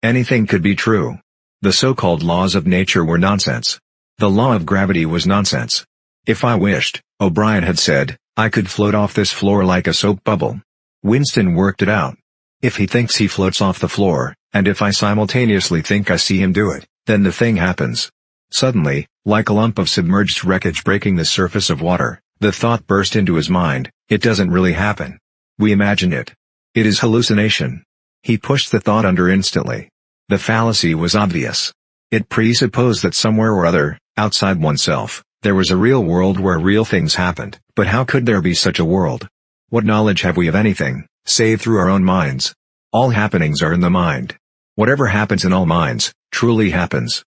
anything could be true. The so-called laws of nature were nonsense. The law of gravity was nonsense. If I wished, O'Brien had said, I could float off this floor like a soap bubble. Winston worked it out. If he thinks he floats off the floor, and if I simultaneously think I see him do it, then the thing happens. Suddenly, like a lump of submerged wreckage breaking the surface of water, the thought burst into his mind, it doesn't really happen. We imagine it. It is hallucination. He pushed the thought under instantly. The fallacy was obvious. It presupposed that somewhere or other, outside oneself, there was a real world where real things happened. But how could there be such a world? What knowledge have we of anything, save through our own minds? All happenings are in the mind. Whatever happens in all minds, truly happens.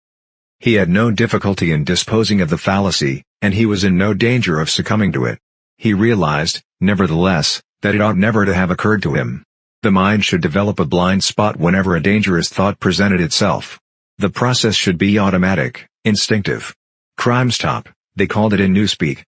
He had no difficulty in disposing of the fallacy, and he was in no danger of succumbing to it. He realized, nevertheless, that it ought never to have occurred to him. The mind should develop a blind spot whenever a dangerous thought presented itself. The process should be automatic, instinctive. Crime stop, they called it in Newspeak.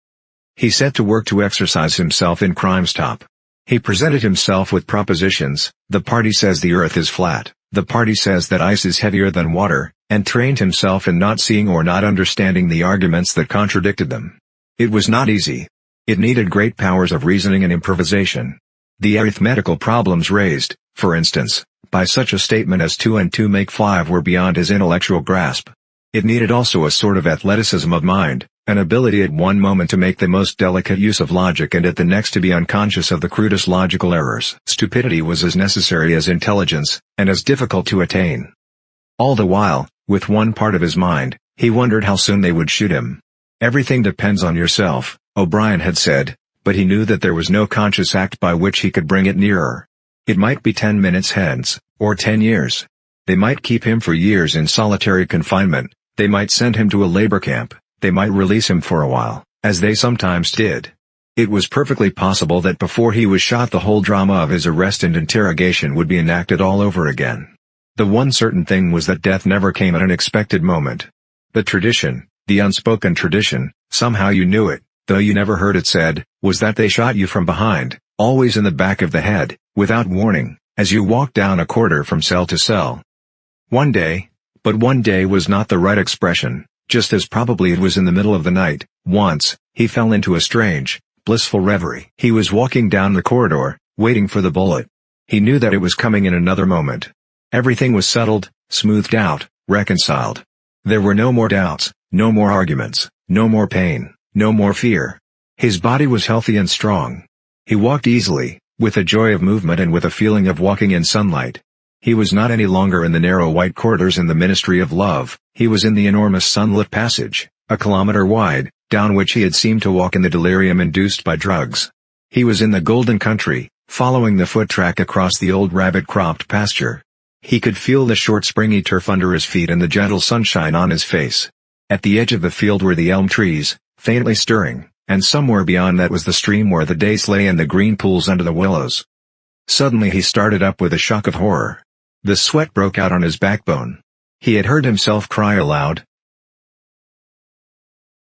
He set to work to exercise himself in crime stop. He presented himself with propositions. The party says the earth is flat, the party says that ice is heavier than water, and trained himself in not seeing or not understanding the arguments that contradicted them. It was not easy. It needed great powers of reasoning and improvisation. The arithmetical problems raised, for instance, by such a statement as 2 and 2 make 5 were beyond his intellectual grasp. It needed also a sort of athleticism of mind, an ability at one moment to make the most delicate use of logic and at the next to be unconscious of the crudest logical errors. Stupidity was as necessary as intelligence, and as difficult to attain. All the while, with one part of his mind, he wondered how soon they would shoot him. Everything depends on yourself, O'Brien had said, but he knew that there was no conscious act by which he could bring it nearer. It might be 10 minutes hence, or 10 years. They might keep him for years in solitary confinement, they might send him to a labor camp, they might release him for a while, as they sometimes did. It was perfectly possible that before he was shot the whole drama of his arrest and interrogation would be enacted all over again. The one certain thing was that death never came at an expected moment. The tradition, the unspoken tradition, somehow you knew it, though you never heard it said, was that they shot you from behind, always in the back of the head, without warning, as you walked down a corridor from cell to cell. One day, but one day was not the right expression, just as probably it was in the middle of the night, once, he fell into a strange, blissful reverie. He was walking down the corridor, waiting for the bullet. He knew that it was coming in another moment. Everything was settled, smoothed out, reconciled. There were no more doubts, no more arguments, no more pain, no more fear. His body was healthy and strong. He walked easily, with a joy of movement and with a feeling of walking in sunlight. He was not any longer in the narrow white corridors in the Ministry of Love, he was in the enormous sunlit passage, a kilometer wide, down which he had seemed to walk in the delirium induced by drugs. He was in the golden country, following the foot track across the old rabbit-cropped pasture. He could feel the short springy turf under his feet and the gentle sunshine on his face. At the edge of the field were the elm trees, faintly stirring, and somewhere beyond that was the stream where the dace lay and the green pools under the willows. Suddenly he started up with a shock of horror. The sweat broke out on his backbone. He had heard himself cry aloud.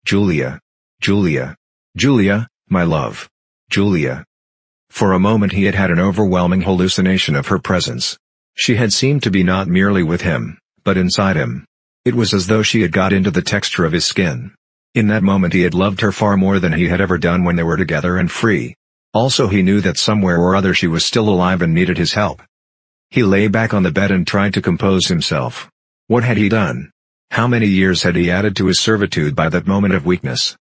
Julia. Julia. Julia, my love. Julia. For a moment he had had an overwhelming hallucination of her presence. She had seemed to be not merely with him, but inside him. It was as though she had got into the texture of his skin. In that moment he had loved her far more than he had ever done when they were together and free. Also he knew that somewhere or other she was still alive and needed his help. He lay back on the bed and tried to compose himself. What had he done? How many years had he added to his servitude by that moment of weakness?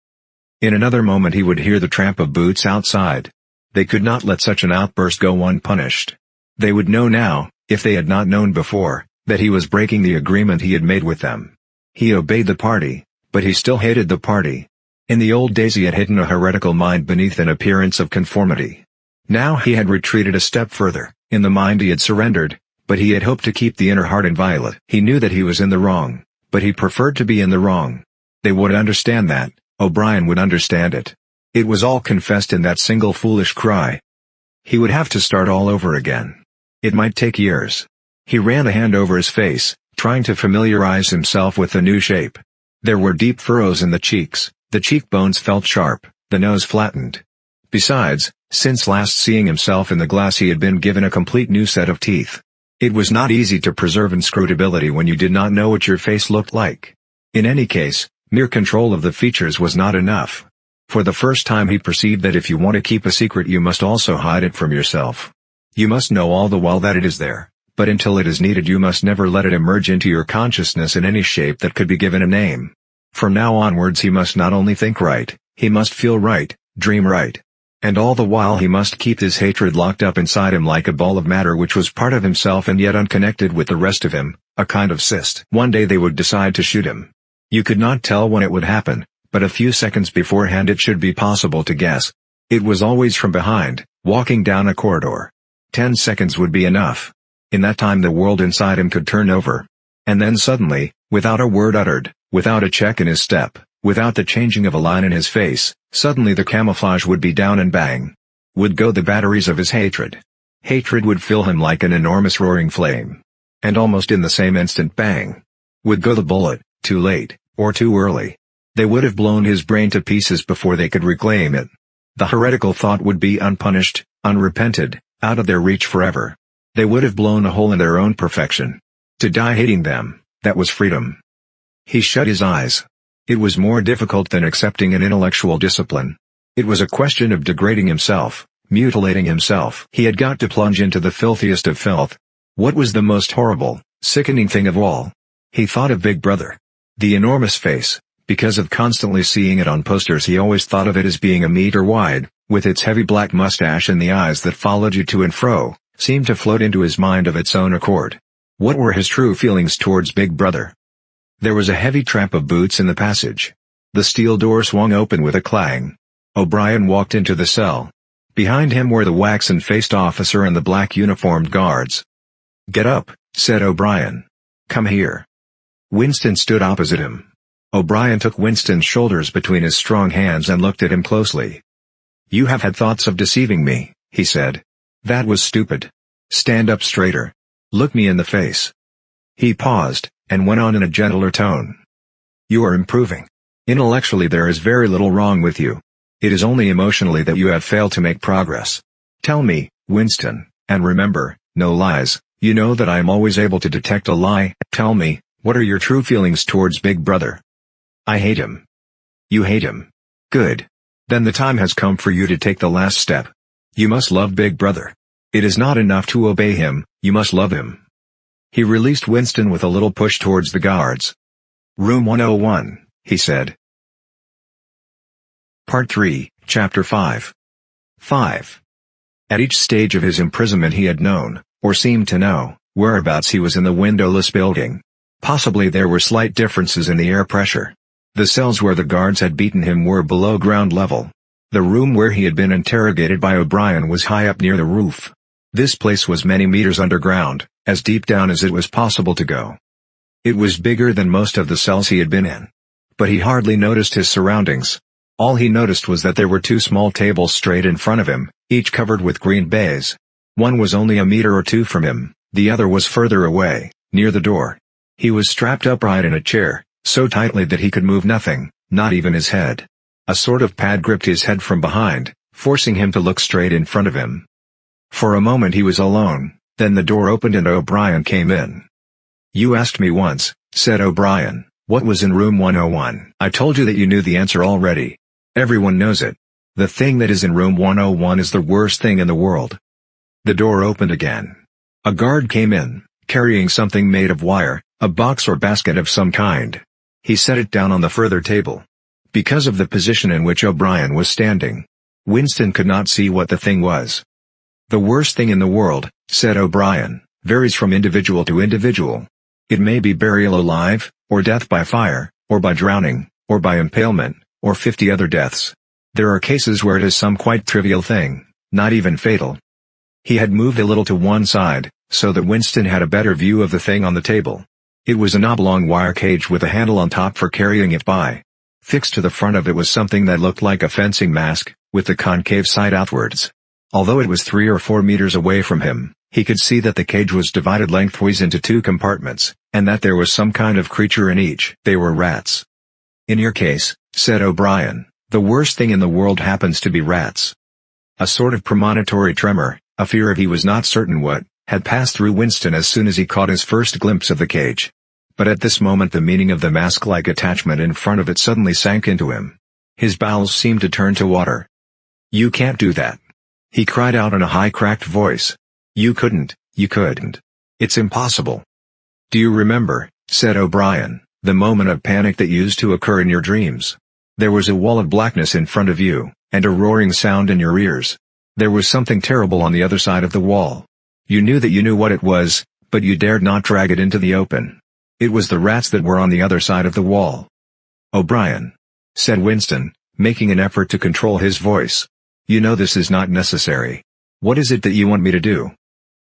In another moment he would hear the tramp of boots outside. They could not let such an outburst go unpunished. They would know now, if they had not known before, that he was breaking the agreement he had made with them. He obeyed the party, but he still hated the party. In the old days he had hidden a heretical mind beneath an appearance of conformity. Now he had retreated a step further. In the mind he had surrendered, but he had hoped to keep the inner heart inviolate. He knew that he was in the wrong, but he preferred to be in the wrong. They would understand that. O'Brien would understand it. It was all confessed in that single foolish cry. He would have to start all over again. It might take years. He ran a hand over his face, trying to familiarize himself with the new shape. There were deep furrows in the cheeks, the cheekbones felt sharp, the nose flattened. Besides, since last seeing himself in the glass he had been given a complete new set of teeth. It was not easy to preserve inscrutability when you did not know what your face looked like. In any case, mere control of the features was not enough. For the first time he perceived that if you want to keep a secret you must also hide it from yourself. You must know all the while that it is there, but until it is needed you must never let it emerge into your consciousness in any shape that could be given a name. From now onwards he must not only think right, he must feel right, dream right. And all the while he must keep this hatred locked up inside him like a ball of matter which was part of himself and yet unconnected with the rest of him, a kind of cyst. One day they would decide to shoot him. You could not tell when it would happen, but a few seconds beforehand it should be possible to guess. It was always from behind, walking down a corridor. 10 seconds would be enough. In that time the world inside him could turn over. And then suddenly, without a word uttered, without a check in his step, without the changing of a line in his face, suddenly the camouflage would be down and bang. Would go the batteries of his hatred. Hatred would fill him like an enormous roaring flame. And almost in the same instant bang. Would go the bullet, too late, or too early. They would have blown his brain to pieces before they could reclaim it. The heretical thought would be unpunished, unrepented, out of their reach forever. They would have blown a hole in their own perfection. To die hating them, that was freedom. He shut his eyes. It was more difficult than accepting an intellectual discipline. It was a question of degrading himself, mutilating himself. He had got to plunge into the filthiest of filth. What was the most horrible, sickening thing of all? He thought of Big Brother. The enormous face, because of constantly seeing it on posters he always thought of it as being a meter wide, with its heavy black mustache and the eyes that followed you to and fro, seemed to float into his mind of its own accord. What were his true feelings towards Big Brother? There was a heavy tramp of boots in the passage. The steel door swung open with a clang. O'Brien walked into the cell. Behind him were the waxen-faced officer and the black-uniformed guards. "Get up," said O'Brien. "Come here." Winston stood opposite him. O'Brien took Winston's shoulders between his strong hands and looked at him closely. "You have had thoughts of deceiving me," he said. "That was stupid. Stand up straighter. Look me in the face." He paused, and went on in a gentler tone. "You are improving. Intellectually there is very little wrong with you. It is only emotionally that you have failed to make progress. Tell me, Winston, and remember, no lies, you know that I am always able to detect a lie. Tell me, what are your true feelings towards Big Brother?" "I hate him." "You hate him. Good. Then the time has come for you to take the last step. You must love Big Brother. It is not enough to obey him, you must love him." He released Winston with a little push towards the guards. "Room 101, he said. Part 3, Chapter 5. 5. At each stage of his imprisonment he had known, or seemed to know, whereabouts he was in the windowless building. Possibly there were slight differences in the air pressure. The cells where the guards had beaten him were below ground level. The room where he had been interrogated by O'Brien was high up near the roof. This place was many meters underground, as deep down as it was possible to go. It was bigger than most of the cells he had been in. But he hardly noticed his surroundings. All he noticed was that there were 2 small tables straight in front of him, each covered with green baize. One was only a meter or 2 from him, the other was further away, near the door. He was strapped upright in a chair, so tightly that he could move nothing, not even his head. A sort of pad gripped his head from behind, forcing him to look straight in front of him. For a moment he was alone, then the door opened and O'Brien came in. "You asked me once," said O'Brien, "what was in room 101. I told you that you knew the answer already. Everyone knows it. The thing that is in room 101 is the worst thing in the world." The door opened again. A guard came in, carrying something made of wire, a box or basket of some kind. He set it down on the further table. Because of the position in which O'Brien was standing, Winston could not see what the thing was. "The worst thing in the world," said O'Brien, "varies from individual to individual. It may be burial alive, or death by fire, or by drowning, or by impalement, or 50 other deaths. There are cases where it is some quite trivial thing, not even fatal." He had moved a little to one side, so that Winston had a better view of the thing on the table. It was an oblong wire cage with a handle on top for carrying it by. Fixed to the front of it was something that looked like a fencing mask, with the concave side outwards. Although it was 3 or 4 meters away from him, he could see that the cage was divided lengthways into 2 compartments, and that there was some kind of creature in each. They were rats. "In your case," said O'Brien, "the worst thing in the world happens to be rats." A sort of premonitory tremor, a fear of he was not certain what, had passed through Winston as soon as he caught his first glimpse of the cage. But at this moment the meaning of the mask-like attachment in front of it suddenly sank into him. His bowels seemed to turn to water. "You can't do that," he cried out in a high cracked voice. You couldn't. It's impossible." "Do you remember," said O'Brien, "the moment of panic that used to occur in your dreams? There was a wall of blackness in front of you, and a roaring sound in your ears. There was something terrible on the other side of the wall. You knew that you knew what it was, but you dared not drag it into the open. It was the rats that were on the other side of the wall." "O'Brien," said Winston, making an effort to control his voice. "You know this is not necessary. What is it that you want me to do?"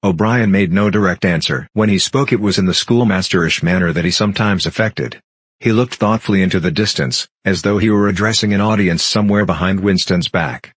O'Brien made no direct answer. When he spoke it was in the schoolmasterish manner that he sometimes affected. He looked thoughtfully into the distance, as though he were addressing an audience somewhere behind Winston's back.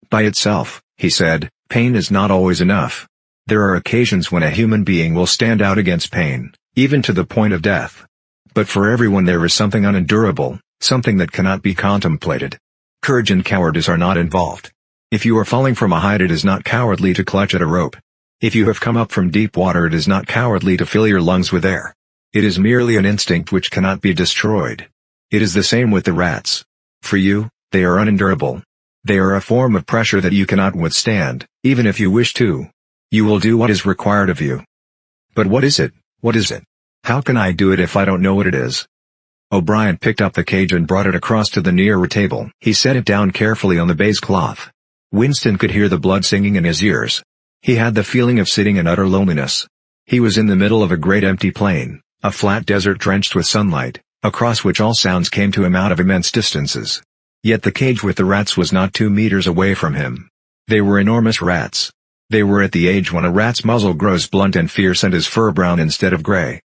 "By itself," he said, "pain is not always enough. There are occasions when a human being will stand out against pain, even to the point of death. But for everyone there is something unendurable, something that cannot be contemplated. Courage and cowardice are not involved. If you are falling from a height it is not cowardly to clutch at a rope. If you have come up from deep water it is not cowardly to fill your lungs with air. It is merely an instinct which cannot be destroyed. It is the same with the rats. For you, they are unendurable. They are a form of pressure that you cannot withstand, even if you wish to. You will do what is required of you." "But what is it? What is it? How can I do it if I don't know what it is?" O'Brien picked up the cage and brought it across to the nearer table. He set it down carefully on the baize cloth. Winston could hear the blood singing in his ears. He had the feeling of sitting in utter loneliness. He was in the middle of a great empty plain, a flat desert drenched with sunlight, across which all sounds came to him out of immense distances. Yet the cage with the rats was not 2 meters away from him. They were enormous rats. They were at the age when a rat's muzzle grows blunt and fierce and his fur brown instead of gray.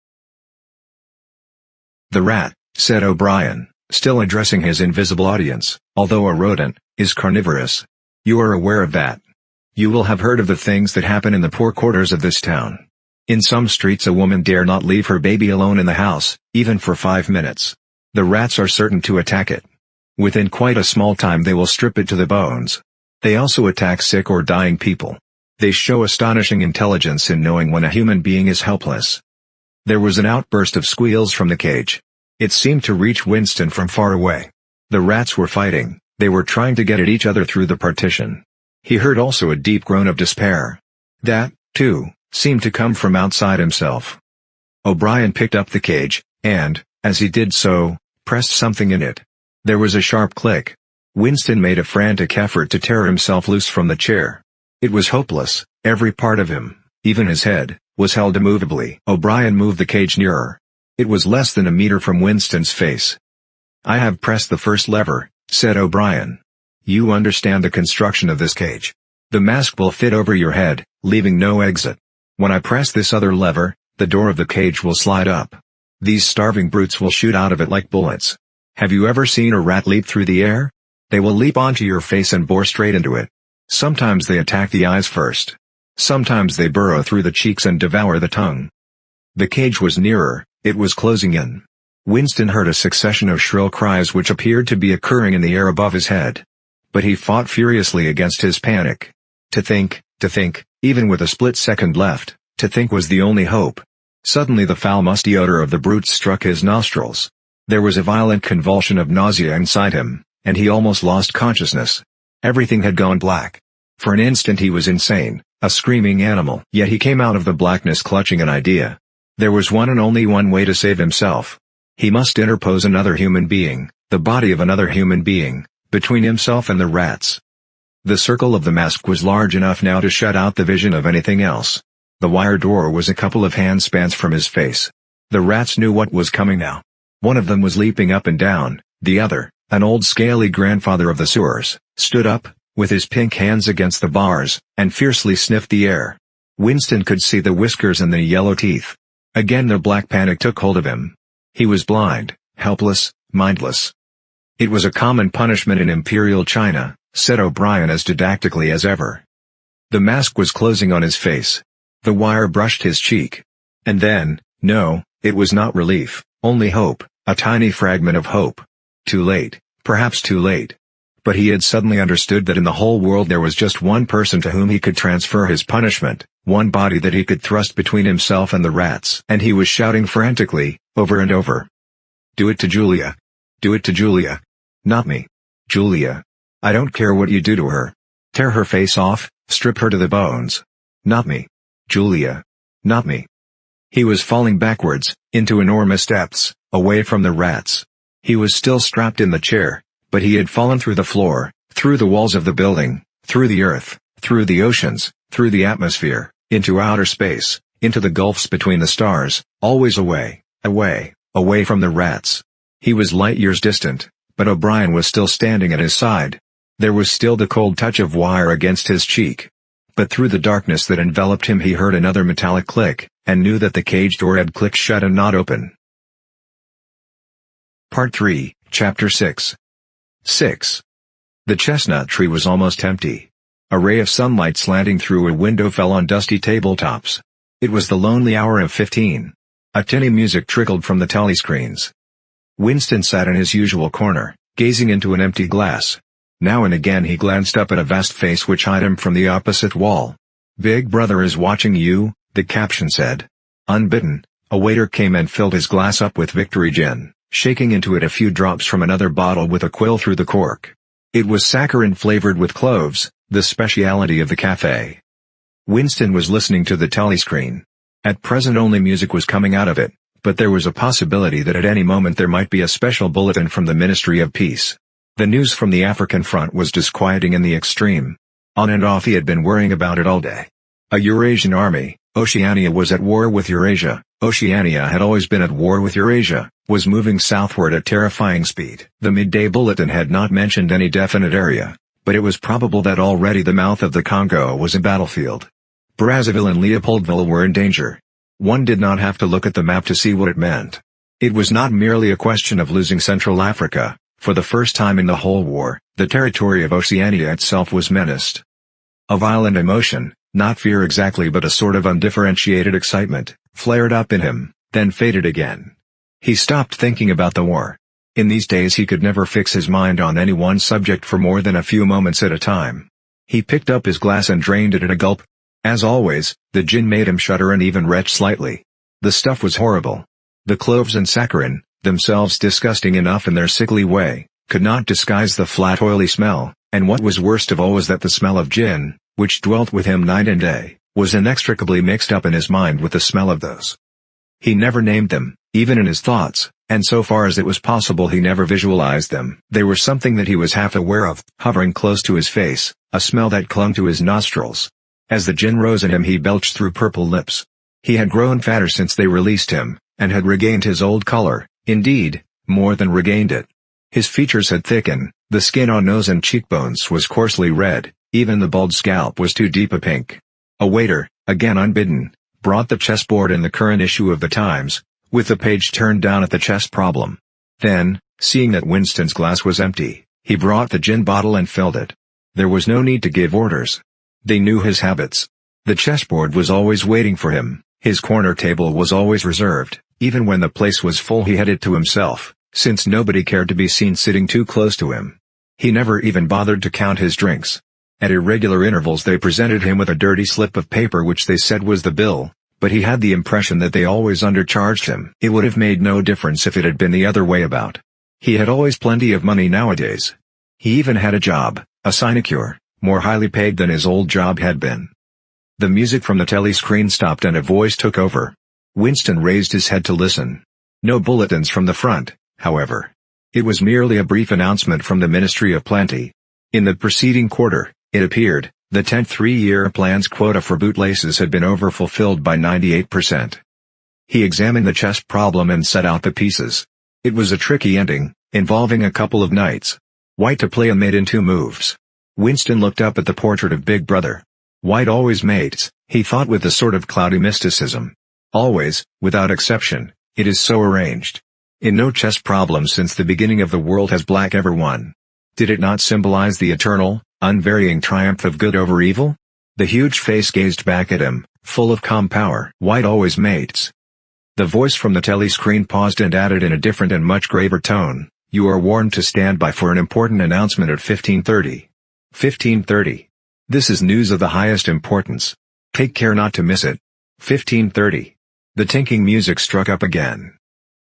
"The rat," said O'Brien, still addressing his invisible audience, "although a rodent, is carnivorous. You are aware of that. You will have heard of the things that happen in the poor quarters of this town. In some streets a woman dare not leave her baby alone in the house, even for 5 minutes. The rats are certain to attack it. Within quite a small time they will strip it to the bones. They also attack sick or dying people. They show astonishing intelligence in knowing when a human being is helpless." There was an outburst of squeals from the cage. It seemed to reach Winston from far away. The rats were fighting, they were trying to get at each other through the partition. He heard also a deep groan of despair. That, too, seemed to come from outside himself. O'Brien picked up the cage, and, as he did so, pressed something in it. There was a sharp click. Winston made a frantic effort to tear himself loose from the chair. It was hopeless. Every part of him, even his head, was held immovably. O'Brien moved the cage nearer. It was less than a meter from Winston's face. "I have pressed the first lever," said O'Brien. "You understand the construction of this cage. The mask will fit over your head, leaving no exit. When I press this other lever, the door of the cage will slide up. These starving brutes will shoot out of it like bullets. Have you ever seen a rat leap through the air? They will leap onto your face and bore straight into it. Sometimes they attack the eyes first. Sometimes they burrow through the cheeks and devour the tongue." The cage was nearer, it was closing in. Winston heard a succession of shrill cries which appeared to be occurring in the air above his head. But he fought furiously against his panic. To think, even with a split second left, to think was the only hope. Suddenly the foul musty odor of the brutes struck his nostrils. There was a violent convulsion of nausea inside him, and he almost lost consciousness. Everything had gone black. For an instant he was insane, a screaming animal. Yet he came out of the blackness clutching an idea. There was one and only one way to save himself. He must interpose another human being, the body of another human being, between himself and the rats. The circle of the mask was large enough now to shut out the vision of anything else. The wire door was a couple of handspans from his face. The rats knew what was coming now. One of them was leaping up and down, the other, an old scaly grandfather of the sewers, stood up, with his pink hands against the bars, and fiercely sniffed the air. Winston could see the whiskers and the yellow teeth. Again the black panic took hold of him. He was blind, helpless, mindless. It was a common punishment in Imperial China, said O'Brien as didactically as ever. The mask was closing on his face. The wire brushed his cheek. And then, no, it was not relief, only hope, a tiny fragment of hope. Too late, perhaps too late. But he had suddenly understood that in the whole world there was just one person to whom he could transfer his punishment, one body that he could thrust between himself and the rats. And he was shouting frantically, over and over. Do it to Julia. Do it to Julia. Not me. Julia. I don't care what you do to her. Tear her face off, strip her to the bones. Not me. Julia. Not me. He was falling backwards, into enormous depths, away from the rats. He was still strapped in the chair, but he had fallen through the floor, through the walls of the building, through the earth, through the oceans, through the atmosphere, into outer space, into the gulfs between the stars, always away, away, away from the rats. He was light years distant, but O'Brien was still standing at his side. There was still the cold touch of wire against his cheek. But through the darkness that enveloped him he heard another metallic click, and knew that the cage door had clicked shut and not open. Part 3, Chapter 6. 6. The chestnut tree was almost empty. A ray of sunlight slanting through a window fell on dusty tabletops. It was the lonely hour of 15. A tinny music trickled from the telescreens. Winston sat in his usual corner, gazing into an empty glass. Now and again he glanced up at a vast face which eyed him from the opposite wall. "Big Brother is watching you," the caption said. Unbidden, a waiter came and filled his glass up with Victory Gin, shaking into it a few drops from another bottle with a quill through the cork. It was saccharin flavored with cloves, the speciality of the cafe. Winston was listening to the telescreen. At present only music was coming out of it, but there was a possibility that at any moment there might be a special bulletin from the Ministry of Peace. The news from the African front was disquieting in the extreme. On and off he had been worrying about it all day. A Eurasian army, Oceania was at war with Eurasia, Oceania had always been at war with Eurasia, was moving southward at terrifying speed. The midday bulletin had not mentioned any definite area, but it was probable that already the mouth of the Congo was a battlefield. Brazzaville and Leopoldville were in danger. One did not have to look at the map to see what it meant. It was not merely a question of losing Central Africa. For the first time in the whole war, the territory of Oceania itself was menaced. A violent emotion, not fear exactly but a sort of undifferentiated excitement, flared up in him, then faded again. He stopped thinking about the war. In these days he could never fix his mind on any one subject for more than a few moments at a time. He picked up his glass and drained it at a gulp. As always, the gin made him shudder and even retch slightly. The stuff was horrible. The cloves and saccharin, themselves disgusting enough in their sickly way, could not disguise the flat oily smell, and what was worst of all was that the smell of gin, which dwelt with him night and day, was inextricably mixed up in his mind with the smell of those. He never named them, even in his thoughts, and so far as it was possible he never visualized them. They were something that he was half aware of, hovering close to his face, a smell that clung to his nostrils. As the gin rose in him he belched through purple lips. He had grown fatter since they released him, and had regained his old color. Indeed, more than regained it. His features had thickened, the skin on nose and cheekbones was coarsely red, even the bald scalp was too deep a pink. A waiter, again unbidden, brought the chessboard in the current issue of the Times, with the page turned down at the chess problem. Then, seeing that Winston's glass was empty, he brought the gin bottle and filled it. There was no need to give orders. They knew his habits. The chessboard was always waiting for him, his corner table was always reserved. Even when the place was full he had it to himself, since nobody cared to be seen sitting too close to him. He never even bothered to count his drinks. At irregular intervals they presented him with a dirty slip of paper which they said was the bill, but he had the impression that they always undercharged him. It would have made no difference if it had been the other way about. He had always plenty of money nowadays. He even had a job, a sinecure, more highly paid than his old job had been. The music from the telescreen stopped and a voice took over. Winston raised his head to listen. No bulletins from the front, however. It was merely a brief announcement from the Ministry of Plenty. In the preceding quarter, it appeared, the 10th three-year plan's quota for bootlaces had been overfulfilled by 98%. He examined the chess problem and set out the pieces. It was a tricky ending, involving a couple of knights. White to play a mate in 2 moves. Winston looked up at the portrait of Big Brother. White always mates, he thought with a sort of cloudy mysticism. Always, without exception, it is so arranged. In no chess problem since the beginning of the world has black ever won. Did it not symbolize the eternal, unvarying triumph of good over evil? The huge face gazed back at him, full of calm power. White always mates. The voice from the telescreen paused and added in a different and much graver tone, "You are warned to stand by for an important announcement at 15:30. 15:30. This is news of the highest importance. Take care not to miss it. 15:30. The tinking music struck up again.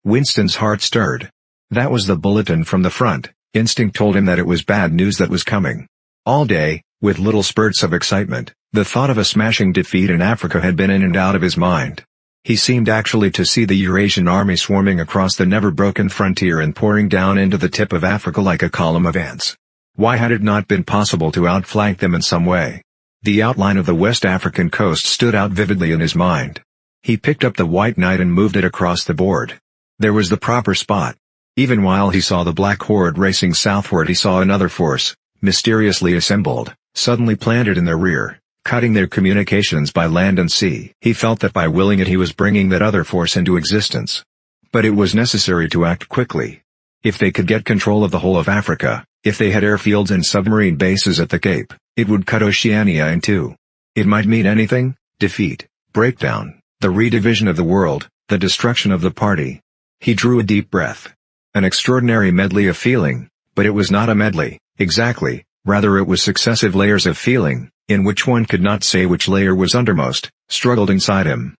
Winston's heart stirred. That was the bulletin from the front. Instinct told him that it was bad news that was coming. All day, with little spurts of excitement, the thought of a smashing defeat in Africa had been in and out of his mind. He seemed actually to see the Eurasian army swarming across the never-broken frontier and pouring down into the tip of Africa like a column of ants. Why had it not been possible to outflank them in some way? The outline of the West African coast stood out vividly in his mind. He picked up the white knight and moved it across the board. There was the proper spot. Even while he saw the black horde racing southward, he saw another force, mysteriously assembled, suddenly planted in their rear, cutting their communications by land and sea. He felt that by willing it he was bringing that other force into existence. But it was necessary to act quickly. If they could get control of the whole of Africa, if they had airfields and submarine bases at the Cape, it would cut Oceania in two. It might mean anything: defeat, breakdown, the redivision of the world, the destruction of the party. He drew a deep breath. An extraordinary medley of feeling, but it was not a medley, exactly, rather it was successive layers of feeling, in which one could not say which layer was undermost, struggled inside him.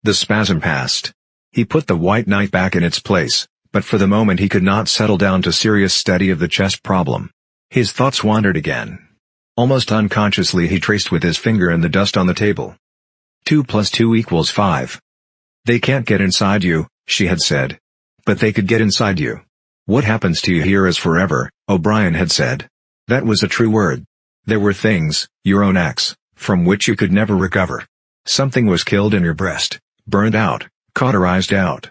The spasm passed. He put the white knight back in its place, but for the moment he could not settle down to serious study of the chess problem. His thoughts wandered again. Almost unconsciously he traced with his finger in the dust on the table. 2 + 2 = 5. They can't get inside you, she had said. But they could get inside you. What happens to you here is forever, O'Brien had said. That was a true word. There were things, your own acts, from which you could never recover. Something was killed in your breast, burned out, cauterized out.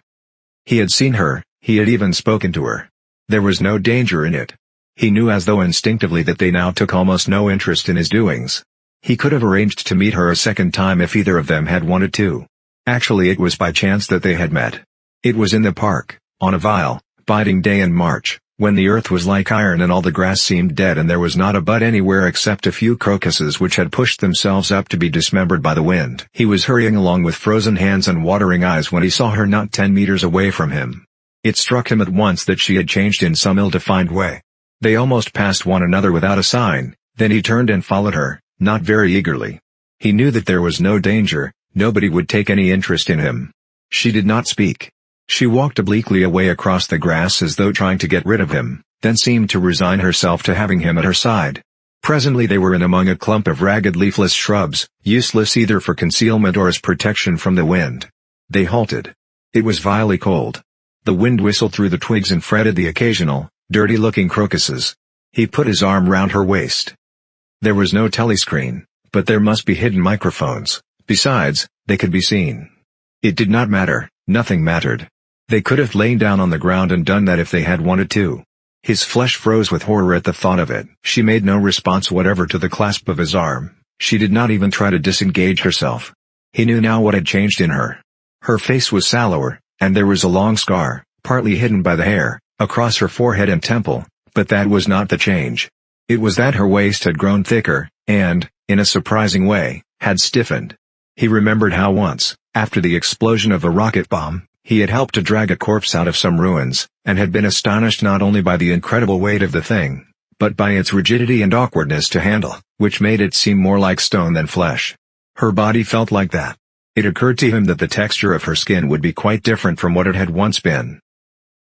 He had seen her, he had even spoken to her. There was no danger in it. He knew as though instinctively that they now took almost no interest in his doings. He could have arranged to meet her a second time if either of them had wanted to. Actually it was by chance that they had met. It was in the park, on a vile, biting day in March, when the earth was like iron and all the grass seemed dead and there was not a bud anywhere except a few crocuses which had pushed themselves up to be dismembered by the wind. He was hurrying along with frozen hands and watering eyes when he saw her not 10 meters away from him. It struck him at once that she had changed in some ill-defined way. They almost passed one another without a sign, then he turned and followed her, not very eagerly. He knew that there was no danger, nobody would take any interest in him. She did not speak. She walked obliquely away across the grass as though trying to get rid of him, then seemed to resign herself to having him at her side. Presently they were in among a clump of ragged leafless shrubs, useless either for concealment or as protection from the wind. They halted. It was vilely cold. The wind whistled through the twigs and fretted the occasional, dirty-looking crocuses. He put his arm round her waist. There was no telescreen, but there must be hidden microphones. Besides, they could be seen. It did not matter, nothing mattered. They could have lain down on the ground and done that if they had wanted to. His flesh froze with horror at the thought of it. She made no response whatever to the clasp of his arm. She did not even try to disengage herself. He knew now what had changed in her. Her face was sallower, and there was a long scar, partly hidden by the hair, across her forehead and temple, but that was not the change. It was that her waist had grown thicker, and, in a surprising way, had stiffened. He remembered how once, after the explosion of a rocket bomb, he had helped to drag a corpse out of some ruins, and had been astonished not only by the incredible weight of the thing, but by its rigidity and awkwardness to handle, which made it seem more like stone than flesh. Her body felt like that. It occurred to him that the texture of her skin would be quite different from what it had once been.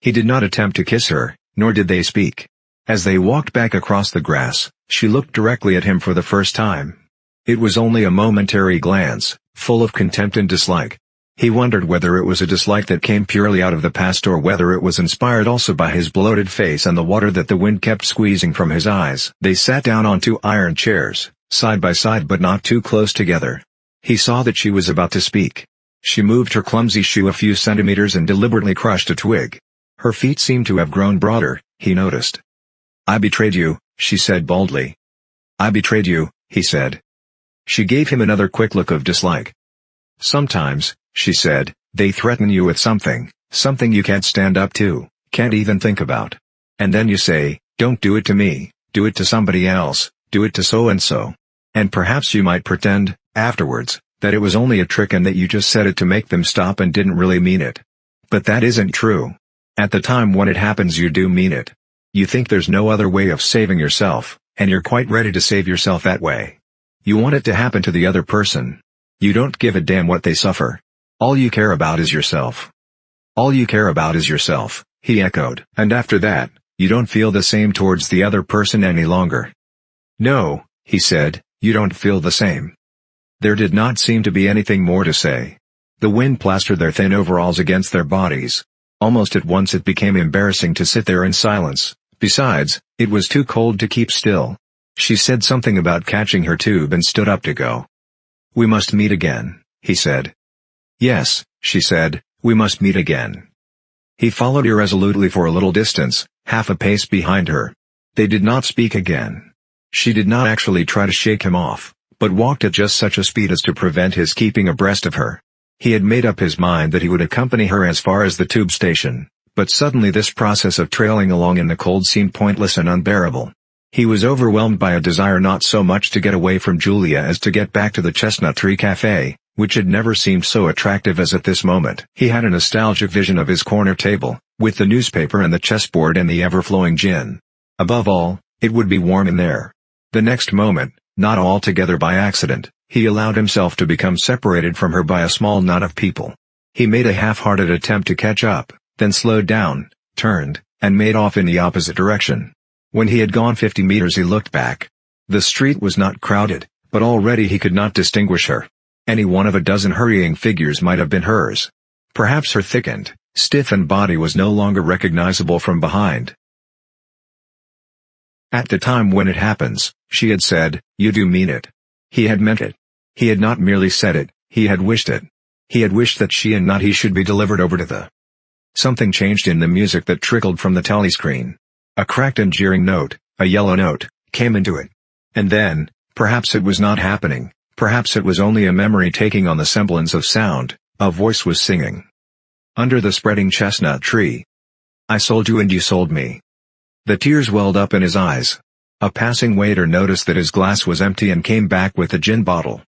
He did not attempt to kiss her, nor did they speak. As they walked back across the grass, she looked directly at him for the first time. It was only a momentary glance, full of contempt and dislike. He wondered whether it was a dislike that came purely out of the past or whether it was inspired also by his bloated face and the water that the wind kept squeezing from his eyes. They sat down on 2 iron chairs, side by side but not too close together. He saw that she was about to speak. She moved her clumsy shoe a few centimeters and deliberately crushed a twig. Her feet seemed to have grown broader, he noticed. "I betrayed you," she said boldly. "I betrayed you," he said. She gave him another quick look of dislike. "Sometimes," she said, They threaten you with something you can't stand up to, can't even think about. And then you say, don't do it to me, do it to somebody else, do it to so-and-so. And perhaps you might pretend, afterwards, that it was only a trick and that you just said it to make them stop and didn't really mean it. But that isn't true. At the time when it happens you do mean it. You think there's no other way of saving yourself, and you're quite ready to save yourself that way. You want it to happen to the other person. You don't give a damn what they suffer. All you care about is yourself. All you care about is yourself, he echoed. And after that, you don't feel the same towards the other person any longer. No, he said, you don't feel the same. There did not seem to be anything more to say. The wind plastered their thin overalls against their bodies. Almost at once it became embarrassing to sit there in silence. Besides, it was too cold to keep still. She said something about catching her tube and stood up to go. We must meet again, he said. Yes, she said, we must meet again. He followed irresolutely for a little distance, half a pace behind her. They did not speak again. She did not actually try to shake him off, but walked at just such a speed as to prevent his keeping abreast of her. He had made up his mind that he would accompany her as far as the tube station, but suddenly this process of trailing along in the cold seemed pointless and unbearable. He was overwhelmed by a desire not so much to get away from Julia as to get back to the Chestnut Tree Cafe, which had never seemed so attractive as at this moment. He had a nostalgic vision of his corner table, with the newspaper and the chessboard and the ever-flowing gin. Above all, it would be warm in there. The next moment, not altogether by accident, he allowed himself to become separated from her by a small knot of people. He made a half-hearted attempt to catch up, then slowed down, turned, and made off in the opposite direction. When he had gone 50 meters he looked back. The street was not crowded, but already he could not distinguish her. Any one of a dozen hurrying figures might have been hers. Perhaps her thickened, stiffened body was no longer recognizable from behind. At the time when it happens, she had said, you do mean it. He had meant it. He had not merely said it, he had wished it. He had wished that she and not he should be delivered over to the... Something changed in the music that trickled from the telescreen. A cracked and jeering note, a yellow note, came into it. And then, perhaps it was not happening, perhaps it was only a memory taking on the semblance of sound, a voice was singing. Under the spreading chestnut tree. I sold you and you sold me. The tears welled up in his eyes. A passing waiter noticed that his glass was empty and came back with the gin bottle.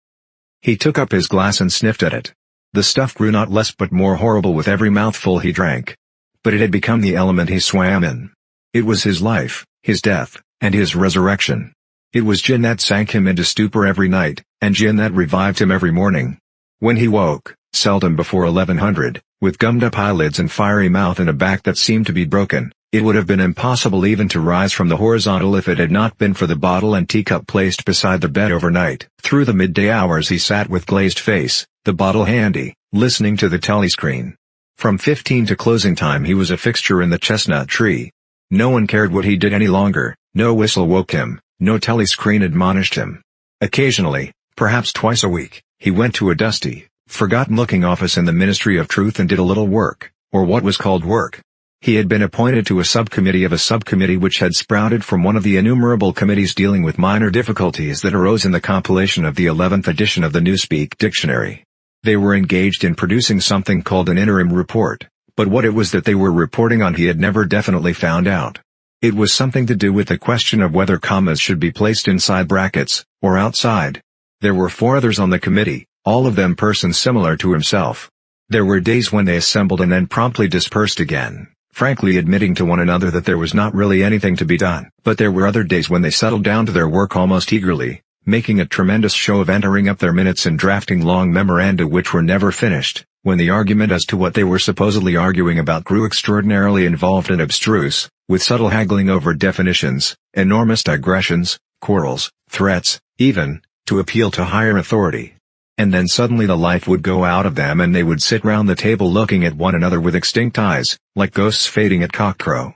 He took up his glass and sniffed at it. The stuff grew not less but more horrible with every mouthful he drank. But it had become the element he swam in. It was his life, his death, and his resurrection. It was gin that sank him into stupor every night, and gin that revived him every morning. When he woke, seldom before 1100, with gummed-up eyelids and fiery mouth and a back that seemed to be broken, it would have been impossible even to rise from the horizontal if it had not been for the bottle and teacup placed beside the bed overnight. Through the midday hours he sat with glazed face, the bottle handy, listening to the telescreen. From 15 to closing time he was a fixture in the chestnut tree. No one cared what he did any longer, no whistle woke him, no telescreen admonished him. Occasionally, perhaps twice a week, he went to a dusty, forgotten-looking office in the Ministry of Truth and did a little work, or what was called work. He had been appointed to a subcommittee of a subcommittee which had sprouted from one of the innumerable committees dealing with minor difficulties that arose in the compilation of the 11th edition of the Newspeak Dictionary. They were engaged in producing something called an interim report, but what it was that they were reporting on he had never definitely found out. It was something to do with the question of whether commas should be placed inside brackets, or outside. There were 4 others on the committee, all of them persons similar to himself. There were days when they assembled and then promptly dispersed again, frankly admitting to one another that there was not really anything to be done. But there were other days when they settled down to their work almost eagerly, making a tremendous show of entering up their minutes and drafting long memoranda which were never finished, when the argument as to what they were supposedly arguing about grew extraordinarily involved and abstruse, with subtle haggling over definitions, enormous digressions, quarrels, threats, even, to appeal to higher authority. And then suddenly the life would go out of them and they would sit round the table looking at one another with extinct eyes, like ghosts fading at cockcrow.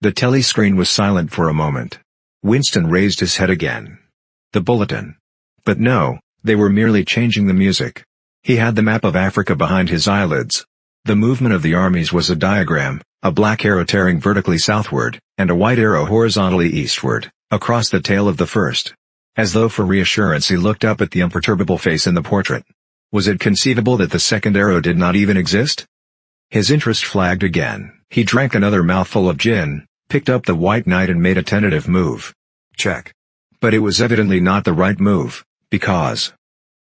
The telescreen was silent for a moment. Winston raised his head again. The bulletin. But no, they were merely changing the music. He had the map of Africa behind his eyelids. The movement of the armies was a diagram, a black arrow tearing vertically southward, and a white arrow horizontally eastward, across the tail of the first. As though for reassurance he looked up at the imperturbable face in the portrait. Was it conceivable that the second arrow did not even exist? His interest flagged again. He drank another mouthful of gin, picked up the white knight and made a tentative move. Check. But it was evidently not the right move, because,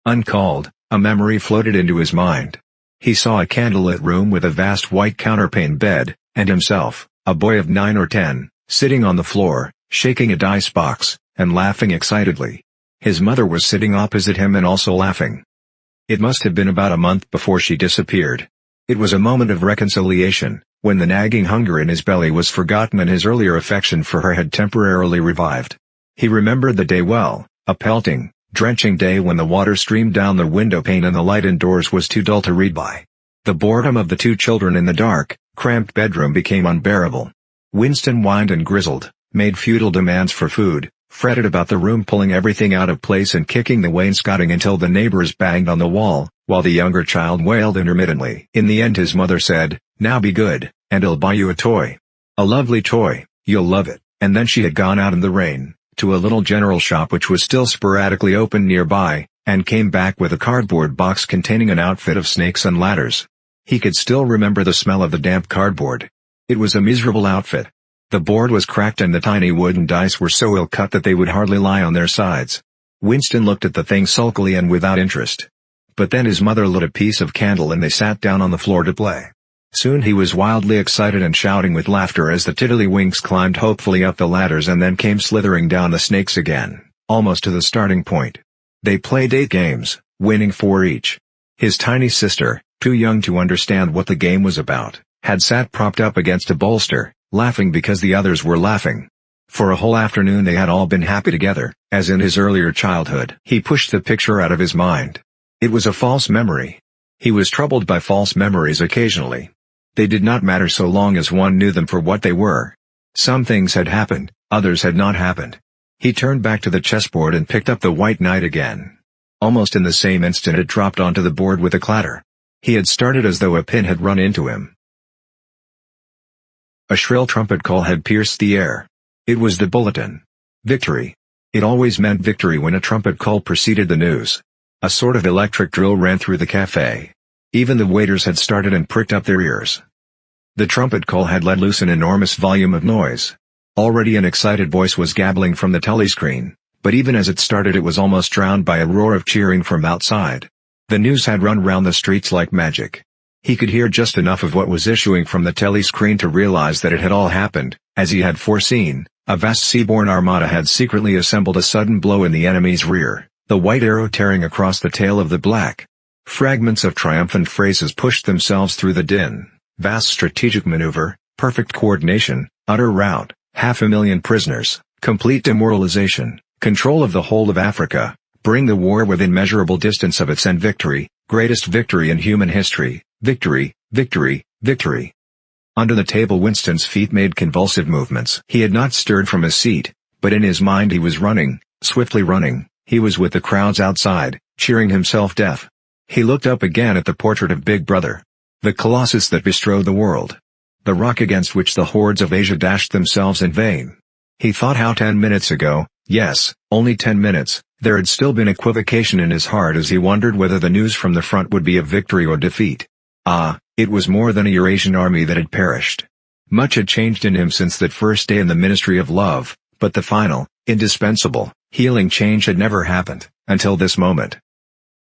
uncalled, a memory floated into his mind. He saw a candlelit room with a vast white counterpane bed, and himself, a boy of 9 or 10, sitting on the floor, shaking a dice box, and laughing excitedly. His mother was sitting opposite him and also laughing. It must have been about a month before she disappeared. It was a moment of reconciliation, when the nagging hunger in his belly was forgotten and his earlier affection for her had temporarily revived. He remembered the day well, a pelting, drenching day when the water streamed down the window pane and the light indoors was too dull to read by. The boredom of the two children in the dark, cramped bedroom became unbearable. Winston whined and grizzled, made futile demands for food, fretted about the room, pulling everything out of place and kicking the wainscoting until the neighbors banged on the wall, while the younger child wailed intermittently. In the end his mother said, "Now be good, and I'll buy you a toy. A lovely toy, you'll love it." And then she had gone out in the rain, to a little general shop which was still sporadically open nearby, and came back with a cardboard box containing an outfit of snakes and ladders. He could still remember the smell of the damp cardboard. It was a miserable outfit. The board was cracked and the tiny wooden dice were so ill-cut that they would hardly lie on their sides. Winston looked at the thing sulkily and without interest. But then his mother lit a piece of candle and they sat down on the floor to play. Soon he was wildly excited and shouting with laughter as the tiddlywinks climbed hopefully up the ladders and then came slithering down the snakes again, almost to the starting point. They played 8 games, winning 4 each. His tiny sister, too young to understand what the game was about, had sat propped up against a bolster, laughing because the others were laughing. For a whole afternoon they had all been happy together, as in his earlier childhood. He pushed the picture out of his mind. It was a false memory. He was troubled by false memories occasionally. They did not matter so long as one knew them for what they were. Some things had happened, others had not happened. He turned back to the chessboard and picked up the white knight again. Almost in the same instant it dropped onto the board with a clatter. He had started as though a pin had run into him. A shrill trumpet call had pierced the air. It was the bulletin. Victory. It always meant victory when a trumpet call preceded the news. A sort of electric drill ran through the cafe. Even the waiters had started and pricked up their ears. The trumpet call had let loose an enormous volume of noise. Already an excited voice was gabbling from the telescreen, but even as it started it was almost drowned by a roar of cheering from outside. The news had run round the streets like magic. He could hear just enough of what was issuing from the telescreen to realize that it had all happened, as he had foreseen. A vast seaborne armada had secretly assembled a sudden blow in the enemy's rear, the white arrow tearing across the tail of the black. Fragments of triumphant phrases pushed themselves through the din. Vast strategic maneuver, perfect coordination, utter rout, 500,000 prisoners, complete demoralization, control of the whole of Africa, bring the war within measurable distance of its end, victory, greatest victory in human history, victory, victory, victory. Under the table Winston's feet made convulsive movements. He had not stirred from his seat, but in his mind he was running, swiftly running. He was with the crowds outside, cheering himself deaf. He looked up again at the portrait of Big Brother. The colossus that bestrode the world. The rock against which the hordes of Asia dashed themselves in vain. He thought how 10 minutes ago, yes, only 10 minutes, there had still been equivocation in his heart as he wondered whether the news from the front would be of victory or defeat. Ah, it was more than a Eurasian army that had perished. Much had changed in him since that first day in the ministry of love, but the final, indispensable, healing change had never happened, until this moment.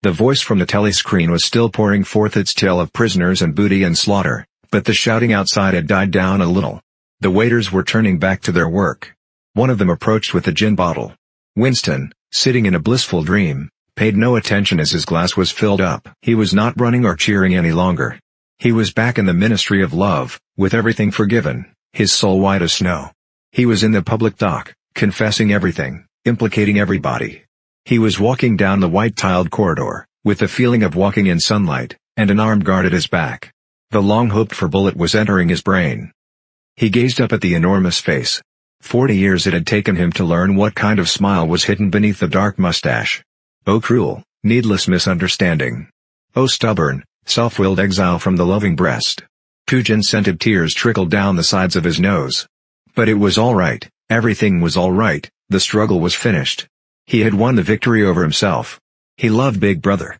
The voice from the telescreen was still pouring forth its tale of prisoners and booty and slaughter, but the shouting outside had died down a little. The waiters were turning back to their work. One of them approached with a gin bottle. Winston, sitting in a blissful dream, paid no attention as his glass was filled up. He was not running or cheering any longer. He was back in the ministry of love, with everything forgiven, his soul white as snow. He was in the public dock, confessing everything, implicating everybody. He was walking down the white-tiled corridor, with the feeling of walking in sunlight, and an armed guard at his back. The long-hoped-for bullet was entering his brain. He gazed up at the enormous face. 40 years it had taken him to learn what kind of smile was hidden beneath the dark mustache. Oh cruel, needless misunderstanding. Oh stubborn, self-willed exile from the loving breast. 2 gin-scented tears trickled down the sides of his nose. But it was all right, everything was all right, the struggle was finished. He had won the victory over himself. He loved Big Brother.